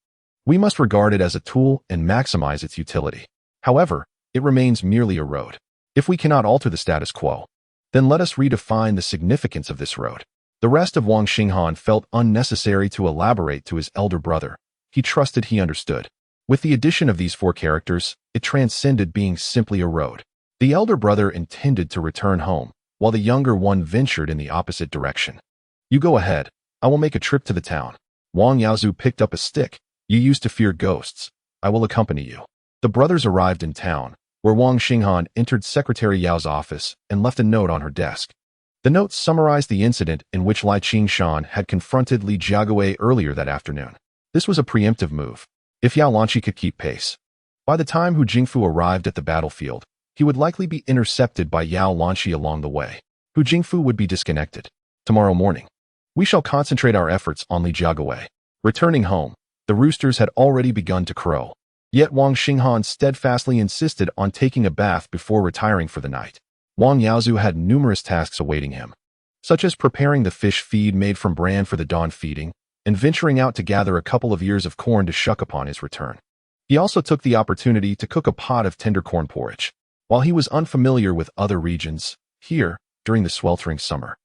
A: We must regard it as a tool and maximize its utility. However, it remains merely a road. If we cannot alter the status quo, then let us redefine the significance of this road. The rest of Wang Xinghan felt unnecessary to elaborate to his elder brother. He trusted he understood. With the addition of these 4 characters, it transcended being simply a road. The elder brother intended to return home, while the younger one ventured in the opposite direction. "You go ahead. I will make a trip to the town." Wang Yaozu picked up a stick. "You used to fear ghosts. I will accompany you." The brothers arrived in town, where Wang Xinghan entered Secretary Yao's office and left a note on her desk. The note summarized the incident in which Lai Qingshan had confronted Li Jiagui earlier that afternoon. This was a preemptive move, if Yao Lanqi could keep pace. By the time Hu Jingfu arrived at the battlefield, he would likely be intercepted by Yao Lanqi along the way. Hu Jingfu would be disconnected. Tomorrow morning, we shall concentrate our efforts on Li Jiagui. Returning home, The roosters had already begun to crow. Yet Wang Xinghan steadfastly insisted on taking a bath before retiring for the night. Wang Yaozu had numerous tasks awaiting him, such as preparing the fish feed made from bran for the dawn feeding, and venturing out to gather a couple of ears of corn to shuck upon his return. He also took the opportunity to cook a pot of tender corn porridge. While he was unfamiliar with other regions, here, during the sweltering summer,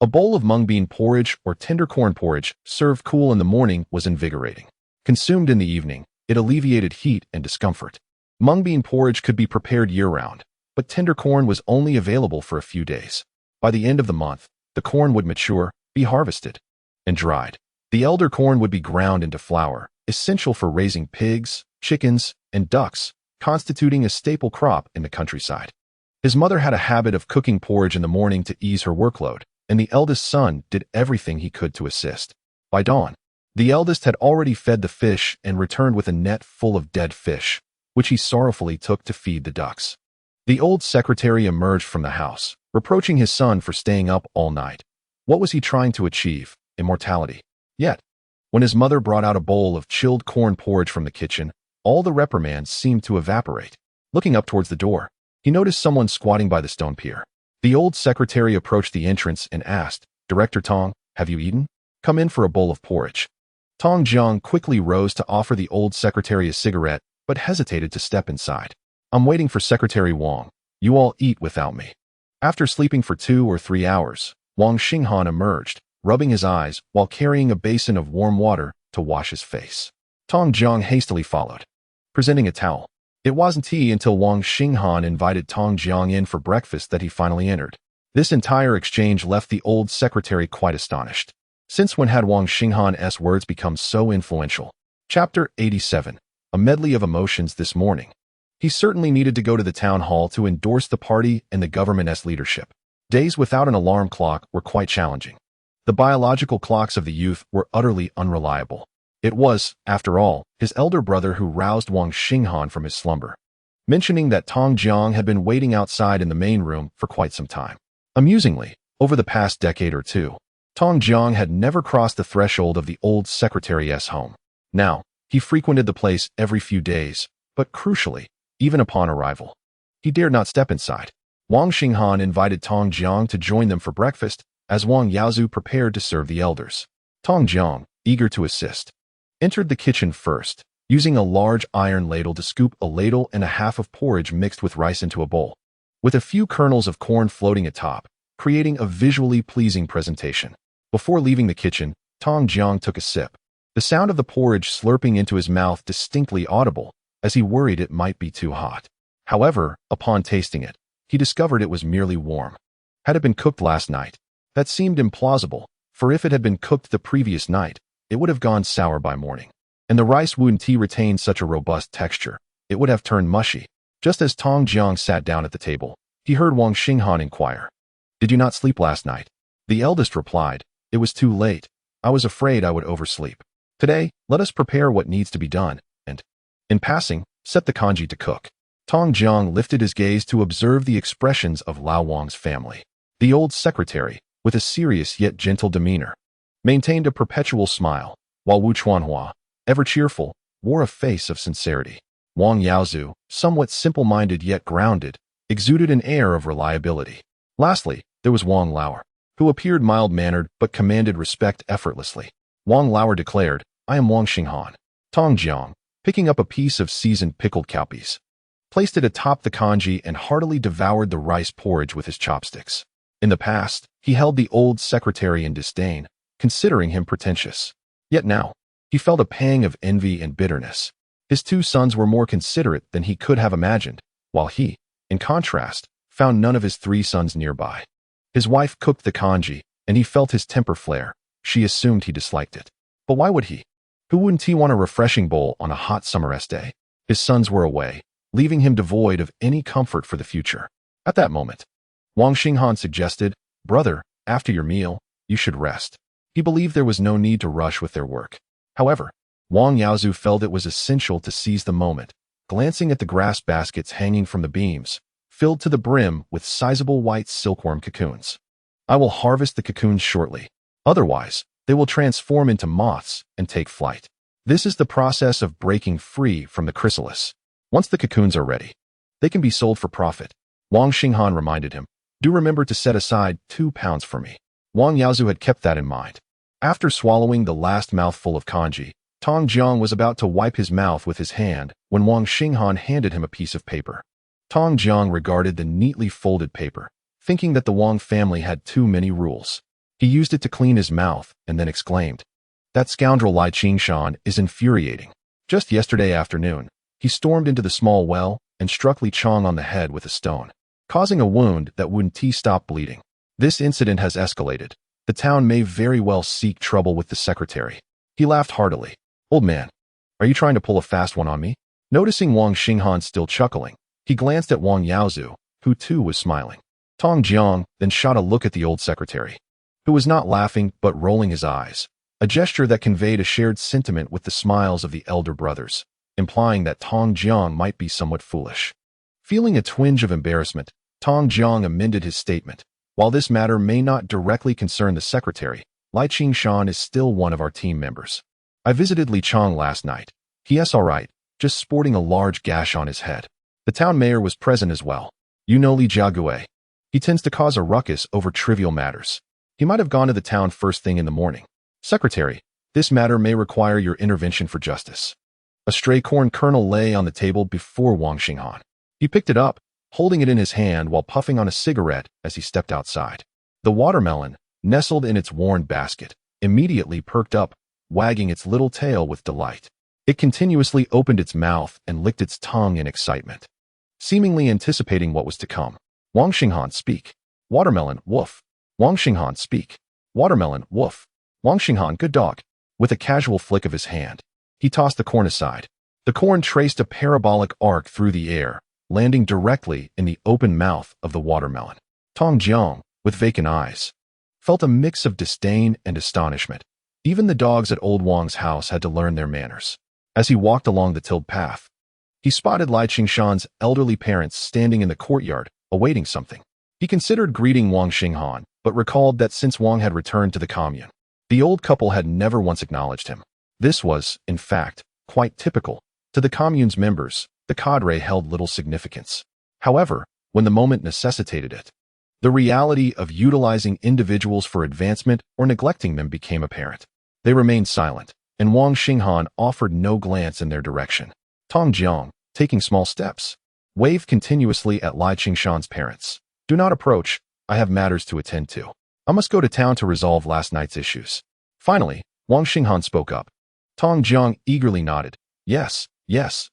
A: a bowl of mung bean porridge or tender corn porridge, served cool in the morning, was invigorating. Consumed in the evening, it alleviated heat and discomfort. Mung bean porridge could be prepared year-round, but tender corn was only available for a few days. By the end of the month, the corn would mature, be harvested, and dried. The elder corn would be ground into flour, essential for raising pigs, chickens, and ducks, constituting a staple crop in the countryside. His mother had a habit of cooking porridge in the morning to ease her workload, and the eldest son did everything he could to assist. By dawn, the eldest had already fed the fish and returned with a net full of dead fish, which he sorrowfully took to feed the ducks. The old secretary emerged from the house, reproaching his son for staying up all night. What was he trying to achieve? Immortality. Yet, when his mother brought out a bowl of chilled corn porridge from the kitchen, all the reprimands seemed to evaporate. Looking up towards the door, he noticed someone squatting by the stone pier. The old secretary approached the entrance and asked, "Director Tong, have you eaten? Come in for a bowl of porridge." Tong Jiang quickly rose to offer the old secretary a cigarette, but hesitated to step inside. "I'm waiting for Secretary Wong. You all eat without me." After sleeping for 2 or 3 hours, Wang Xinghan emerged, rubbing his eyes while carrying a basin of warm water to wash his face. Tong Jiang hastily followed, presenting a towel. It wasn't tea until Wang Xinghan invited Tong Jiang in for breakfast that he finally entered. This entire exchange left the old secretary quite astonished. Since when had Wang Xinghan's words become so influential? Chapter 87. A medley of emotions this morning. He certainly needed to go to the town hall to endorse the party and the government's leadership. Days without an alarm clock were quite challenging. The biological clocks of the youth were utterly unreliable. It was, after all, his elder brother who roused Wang Xinghan from his slumber, mentioning that Tong Jiang had been waiting outside in the main room for quite some time. Amusingly, over the past decade or two, Tong Jiang had never crossed the threshold of the old secretary's home. Now, he frequented the place every few days, but crucially, even upon arrival, he dared not step inside. Wang Xinghan invited Tong Jiang to join them for breakfast, as Wang Yaozu prepared to serve the elders. Tong Jiang, eager to assist, entered the kitchen first, using a large iron ladle to scoop a ladle and a half of porridge mixed with rice into a bowl, with a few kernels of corn floating atop, creating a visually pleasing presentation. Before leaving the kitchen, Tong Jiang took a sip, the sound of the porridge slurping into his mouth distinctly audible, as he worried it might be too hot. However, upon tasting it, he discovered it was merely warm. Had it been cooked last night? That seemed implausible, for if it had been cooked the previous night, it would have gone sour by morning. And the rice wouldn't retain such a robust texture. It would have turned mushy. Just as Tong Jiang sat down at the table, he heard Wang Xinghan inquire, "Did you not sleep last night?" The eldest replied, "It was too late. I was afraid I would oversleep. Today, let us prepare what needs to be done, and, in passing, set the kanji to cook." Tong Jiang lifted his gaze to observe the expressions of Lao Wang's family. The old secretary, with a serious yet gentle demeanor, maintained a perpetual smile, while Wu Chuanhua, ever cheerful, wore a face of sincerity. Wang Yaozu, somewhat simple-minded yet grounded, exuded an air of reliability. Lastly, there was Wang Lauer, who appeared mild-mannered but commanded respect effortlessly. Wang Lauer declared, "I am Wang Xinghan." Tong Jiang, picking up a piece of seasoned pickled cowpeas, placed it atop the kanji and heartily devoured the rice porridge with his chopsticks. In the past, he held the old secretary in disdain, considering him pretentious. Yet now, he felt a pang of envy and bitterness. His 2 sons were more considerate than he could have imagined, while he, in contrast, found none of his 3 sons nearby. His wife cooked the kanji, and he felt his temper flare. She assumed he disliked it. But why would he? Who wouldn't he want a refreshing bowl on a hot summer's day? His sons were away, leaving him devoid of any comfort for the future. At that moment, Wang Xinghan suggested, "Brother, after your meal, you should rest." He believed there was no need to rush with their work. However, Wang Yaozu felt it was essential to seize the moment, glancing at the grass baskets hanging from the beams, filled to the brim with sizable white silkworm cocoons. "I will harvest the cocoons shortly. Otherwise, they will transform into moths and take flight." This is the process of breaking free from the chrysalis. Once the cocoons are ready, they can be sold for profit. Wang Xinghan reminded him, do remember to set aside 2 pounds for me. Wang Yaozu had kept that in mind. After swallowing the last mouthful of congee, Tong Jiang was about to wipe his mouth with his hand when Wang Xinghan handed him a piece of paper. Tong Jiang regarded the neatly folded paper, thinking that the Wang family had too many rules. He used it to clean his mouth and then exclaimed, that scoundrel Li Qingshan is infuriating. Just yesterday afternoon, he stormed into the small well and struck Li Chong on the head with a stone, causing a wound that wouldn't stop bleeding. This incident has escalated. The town may very well seek trouble with the secretary. He laughed heartily. Old man, are you trying to pull a fast one on me? Noticing Wang Xinghan still chuckling, he glanced at Wang Yaozu, who too was smiling. Tong Jiang then shot a look at the old secretary, who was not laughing but rolling his eyes, a gesture that conveyed a shared sentiment with the smiles of the elder brothers, implying that Tong Jiang might be somewhat foolish. Feeling a twinge of embarrassment, Tong Jiang amended his statement. While this matter may not directly concern the secretary, Li Qingshan is still one of our team members. I visited Li Chong last night. He's all right, just sporting a large gash on his head. The town mayor was present as well. You know Li Jiague. He tends to cause a ruckus over trivial matters. He might have gone to the town first thing in the morning. Secretary, this matter may require your intervention for justice. A stray corn kernel lay on the table before Wang Xinghan. He picked it up, holding it in his hand while puffing on a cigarette as he stepped outside. The watermelon, nestled in its worn basket, immediately perked up, wagging its little tail with delight. It continuously opened its mouth and licked its tongue in excitement, seemingly anticipating what was to come. Wang Xinghan, speak. Watermelon, woof. Wang Xinghan, speak. Watermelon, woof. Wang Xinghan, good dog. With a casual flick of his hand, he tossed the corn aside. The corn traced a parabolic arc through the air, landing directly in the open mouth of the watermelon. Tong Jiang, with vacant eyes, felt a mix of disdain and astonishment. Even the dogs at old Wang's house had to learn their manners. As he walked along the tilled path, he spotted Li Qingshan's elderly parents standing in the courtyard, awaiting something. He considered greeting Wang Xinghan, but recalled that since Wang had returned to the commune, the old couple had never once acknowledged him. This was, in fact, quite typical. To the commune's members, the cadre held little significance. However, when the moment necessitated it, the reality of utilizing individuals for advancement or neglecting them became apparent. They remained silent, and Wang Xinghan offered no glance in their direction. Tong Jiang, taking small steps, waved continuously at Li Qingshan's parents. Do not approach, I have matters to attend to. I must go to town to resolve last night's issues. Finally, Wang Xinghan spoke up. Tong Jiang eagerly nodded. Yes,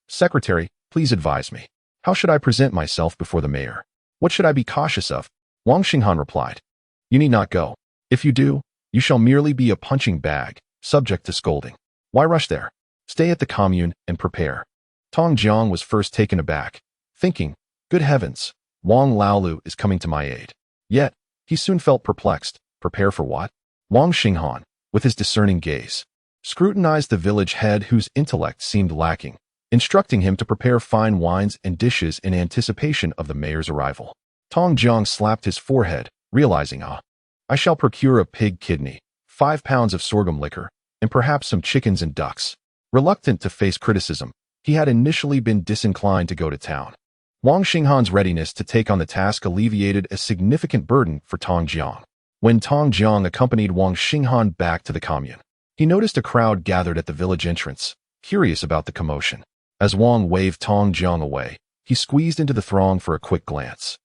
A: secretary, please advise me. How should I present myself before the mayor? What should I be cautious of? Wang Xinghan replied. You need not go. If you do, you shall merely be a punching bag, subject to scolding. Why rush there? Stay at the commune and prepare. Tong Jiang was first taken aback, thinking, good heavens, Wang Laolu is coming to my aid. Yet, he soon felt perplexed. Prepare for what? Wang Xinghan, with his discerning gaze, scrutinized the village head whose intellect seemed lacking, instructing him to prepare fine wines and dishes in anticipation of the mayor's arrival. Tong Jiang slapped his forehead, realizing, I shall procure a pig kidney, 5 pounds of sorghum liquor, and perhaps some chickens and ducks. Reluctant to face criticism, he had initially been disinclined to go to town. Wang Xinghan's readiness to take on the task alleviated a significant burden for Tong Jiang. When Tong Jiang accompanied Wang Xinghan back to the commune, he noticed a crowd gathered at the village entrance, curious about the commotion. As Wang waved Tong Jiang away, he squeezed into the throng for a quick glance.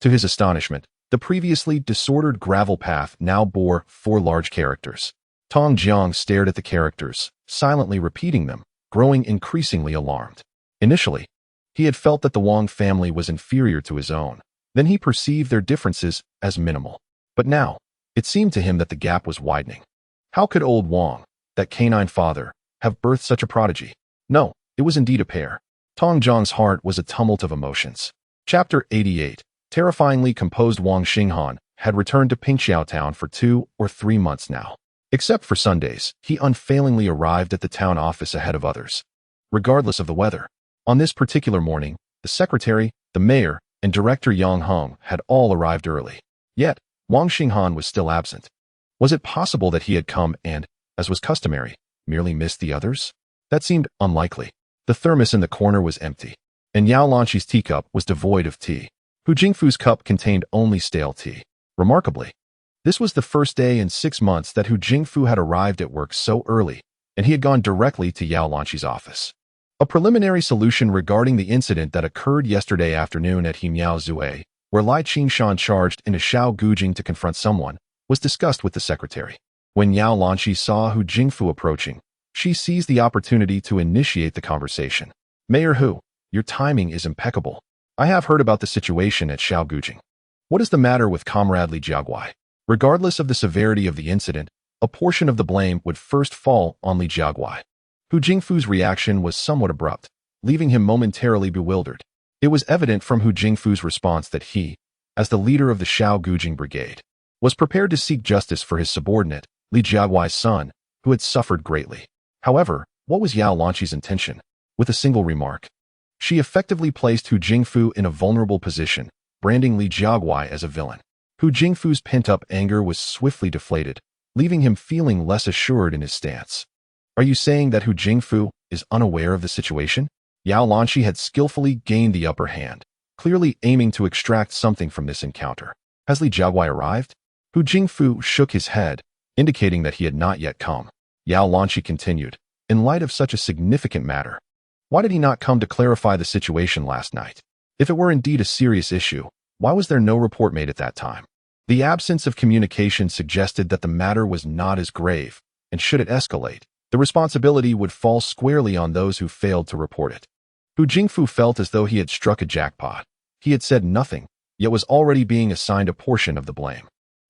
A: To his astonishment, the previously disordered gravel path now bore 4 large characters. Tong Jiang stared at the characters, silently repeating them, growing increasingly alarmed. Initially, he had felt that the Wang family was inferior to his own. Then he perceived their differences as minimal. But now, it seemed to him that the gap was widening. How could old Wang, that canine father, have birthed such a prodigy? No, it was indeed a pair. Tong Jiang's heart was a tumult of emotions. Chapter 88. Terrifyingly composed Wang Xinghan had returned to Pingxiao town for 2 or 3 months now. Except for Sundays, he unfailingly arrived at the town office ahead of others, regardless of the weather. On this particular morning, the secretary, the mayor, and director Yang Hong had all arrived early. Yet, Wang Xinghan was still absent. Was it possible that he had come and, as was customary, merely missed the others? That seemed unlikely. The thermos in the corner was empty, and Yao Lanqi's teacup was devoid of tea. Hu Jingfu's cup contained only stale tea. Remarkably, this was the first day in 6 months that Hu Jingfu had arrived at work so early, and he had gone directly to Yao Lanqi's office. A preliminary solution regarding the incident that occurred yesterday afternoon at Hemiao Zue, where Li Qingshan charged into Shao Gujing to confront someone, was discussed with the secretary. When Yao Lanqi saw Hu Jingfu approaching, she seized the opportunity to initiate the conversation. Mayor Hu, your timing is impeccable. I have heard about the situation at Shao Gujing. What is the matter with Comrade Li Jiaguai? Regardless of the severity of the incident, a portion of the blame would first fall on Li Jiaguai. Hu Jingfu's reaction was somewhat abrupt, leaving him momentarily bewildered. It was evident from Hu Jingfu's response that he, as the leader of the Shao Gujing brigade, was prepared to seek justice for his subordinate, Li Jiaguai's son, who had suffered greatly. However, what was Yao Lanqi's intention? With a single remark, she effectively placed Hu Jingfu in a vulnerable position, branding Li Jiaguai as a villain. Hu Jingfu's pent-up anger was swiftly deflated, leaving him feeling less assured in his stance. Are you saying that Hu Jingfu is unaware of the situation? Yao Lanqi had skillfully gained the upper hand, clearly aiming to extract something from this encounter. Has Li Jiaguai arrived? Hu Jingfu shook his head, indicating that he had not yet come. Yao Lanqi continued, in light of such a significant matter, why did he not come to clarify the situation last night? If it were indeed a serious issue, why was there no report made at that time? The absence of communication suggested that the matter was not as grave, and should it escalate, the responsibility would fall squarely on those who failed to report it. Hu Jingfu felt as though he had struck a jackpot. He had said nothing, yet was already being assigned a portion of the blame.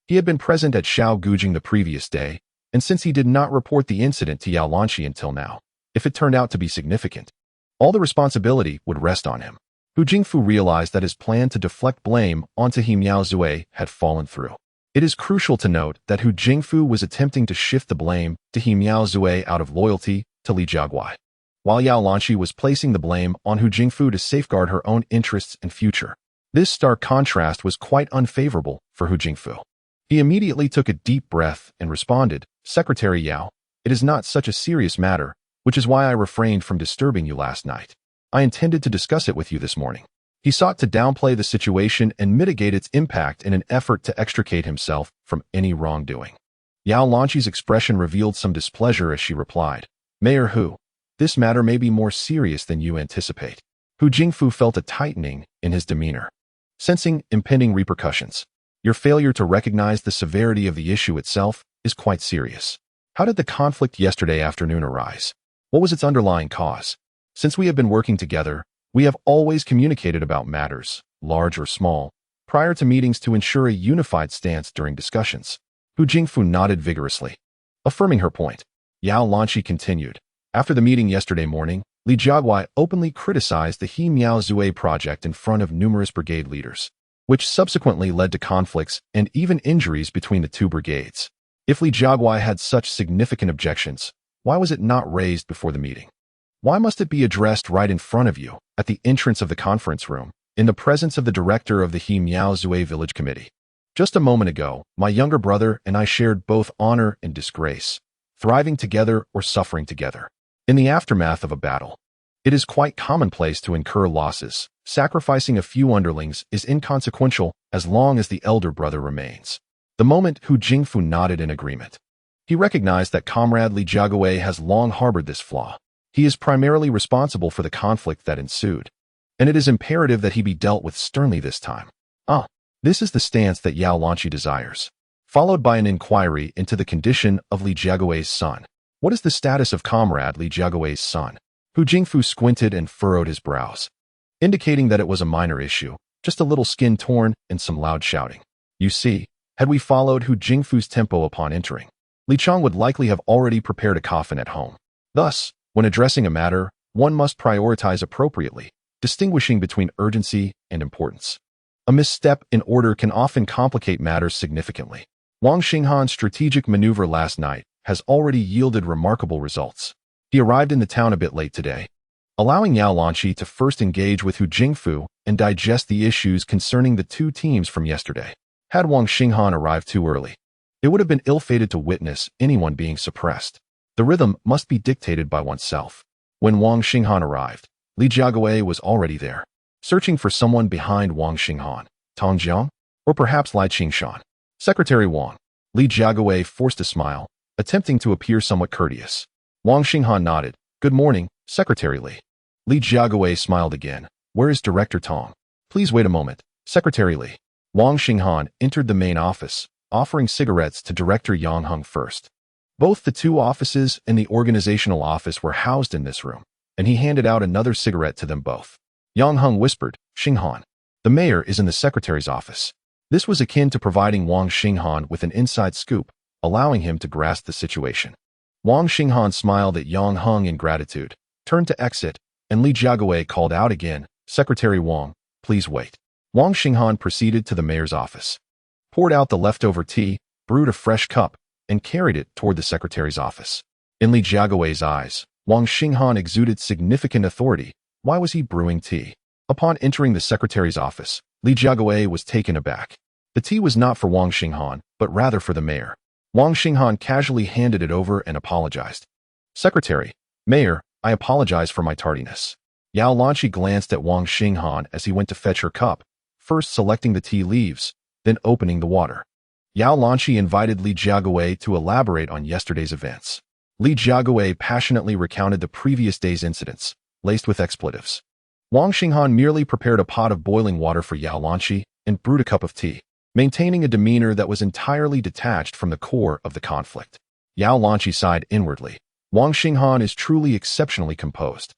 A: He had been present at Shao Gujing the previous day, and since he did not report the incident to Yao Lanqi until now, if it turned out to be significant, all the responsibility would rest on him. Hu Jingfu realized that his plan to deflect blame onto Hemiao Zue had fallen through. It is crucial to note that Hu Jingfu was attempting to shift the blame to Hemiao Zue out of loyalty to Li Jiaguai, while Yao Lanqi was placing the blame on Hu Jingfu to safeguard her own interests and future. This stark contrast was quite unfavorable for Hu Jingfu. He immediately took a deep breath and responded, Secretary Yao, it is not such a serious matter, which is why I refrained from disturbing you last night. I intended to discuss it with you this morning. He sought to downplay the situation and mitigate its impact in an effort to extricate himself from any wrongdoing. Yao Lanqi's expression revealed some displeasure as she replied, Mayor Hu, this matter may be more serious than you anticipate. Hu Jingfu felt a tightening in his demeanor, sensing impending repercussions. Your failure to recognize the severity of the issue itself is quite serious. How did the conflict yesterday afternoon arise? What was its underlying cause? Since we have been working together, we have always communicated about matters, large or small, prior to meetings to ensure a unified stance during discussions. Hu Jingfu nodded vigorously, affirming her point. Yao Lanqi continued. After the meeting yesterday morning, Li Jiaguai openly criticized the Hemiao Zue project in front of numerous brigade leaders, which subsequently led to conflicts and even injuries between the two brigades. If Li Jiaguai had such significant objections, why was it not raised before the meeting? Why must it be addressed right in front of you, at the entrance of the conference room, in the presence of the director of the Hemiao Zue Village Committee? Just a moment ago, my younger brother and I shared both honor and disgrace, thriving together or suffering together. In the aftermath of a battle, it is quite commonplace to incur losses. Sacrificing a few underlings is inconsequential as long as the elder brother remains. The moment Hu Jingfu nodded in agreement, he recognized that Comrade Li Jiaguai has long harbored this flaw. He is primarily responsible for the conflict that ensued, and it is imperative that he be dealt with sternly this time. This is the stance that Yao Lanqi desires, followed by an inquiry into the condition of Li Jiaguai's son. What is the status of Comrade Li Jiaguai's son? Hu Jingfu squinted and furrowed his brows, indicating that it was a minor issue, just a little skin torn and some loud shouting. You see, had we followed Hu Jingfu's tempo upon entering, Li Chong would likely have already prepared a coffin at home. Thus, when addressing a matter, one must prioritize appropriately, distinguishing between urgency and importance. A misstep in order can often complicate matters significantly. Wang Xinghan's strategic maneuver last night has already yielded remarkable results. He arrived in the town a bit late today, allowing Yao Lanqi to first engage with Hu Jingfu and digest the issues concerning the two teams from yesterday. Had Wang Xinghan arrived too early, it would have been ill-fated to witness anyone being suppressed. The rhythm must be dictated by oneself. When Wang Xinghan arrived, Li Jiagui was already there, searching for someone behind Wang Xinghan, Tong Jiang, or perhaps Lai Qingshan. Secretary Wang. Li Jiagui forced a smile, attempting to appear somewhat courteous. Wang Xinghan nodded. Good morning, Secretary Li. Li Jiagui smiled again. Where is Director Tong? Please wait a moment, Secretary Li. Wang Xinghan entered the main office, offering cigarettes to Director Yang Heng first. Both the two offices and the organizational office were housed in this room, and he handed out another cigarette to them both. Yang Heng whispered, Xinghan, the mayor is in the secretary's office. This was akin to providing Wang Xinghan with an inside scoop, allowing him to grasp the situation. Wang Xinghan smiled at Yang Heng in gratitude, turned to exit, and Li Jiagui called out again, Secretary Wang, please wait. Wang Xinghan proceeded to the mayor's office, poured out the leftover tea, brewed a fresh cup, and carried it toward the secretary's office. In Li Jiagui's eyes, Wang Xinghan exuded significant authority. Why was he brewing tea? Upon entering the secretary's office, Li Jiagui was taken aback. The tea was not for Wang Xinghan, but rather for the mayor. Wang Xinghan casually handed it over and apologized. Secretary, Mayor, I apologize for my tardiness. Yao Lanqi glanced at Wang Xinghan as he went to fetch her cup, first selecting the tea leaves, then opening the water. Yao Lanqi invited Li Jiagui to elaborate on yesterday's events. Li Jiagui passionately recounted the previous day's incidents, laced with expletives. Wang Xinghan merely prepared a pot of boiling water for Yao Lanqi and brewed a cup of tea, maintaining a demeanor that was entirely detached from the core of the conflict. Yao Lanqi sighed inwardly. Wang Xinghan is truly exceptionally composed.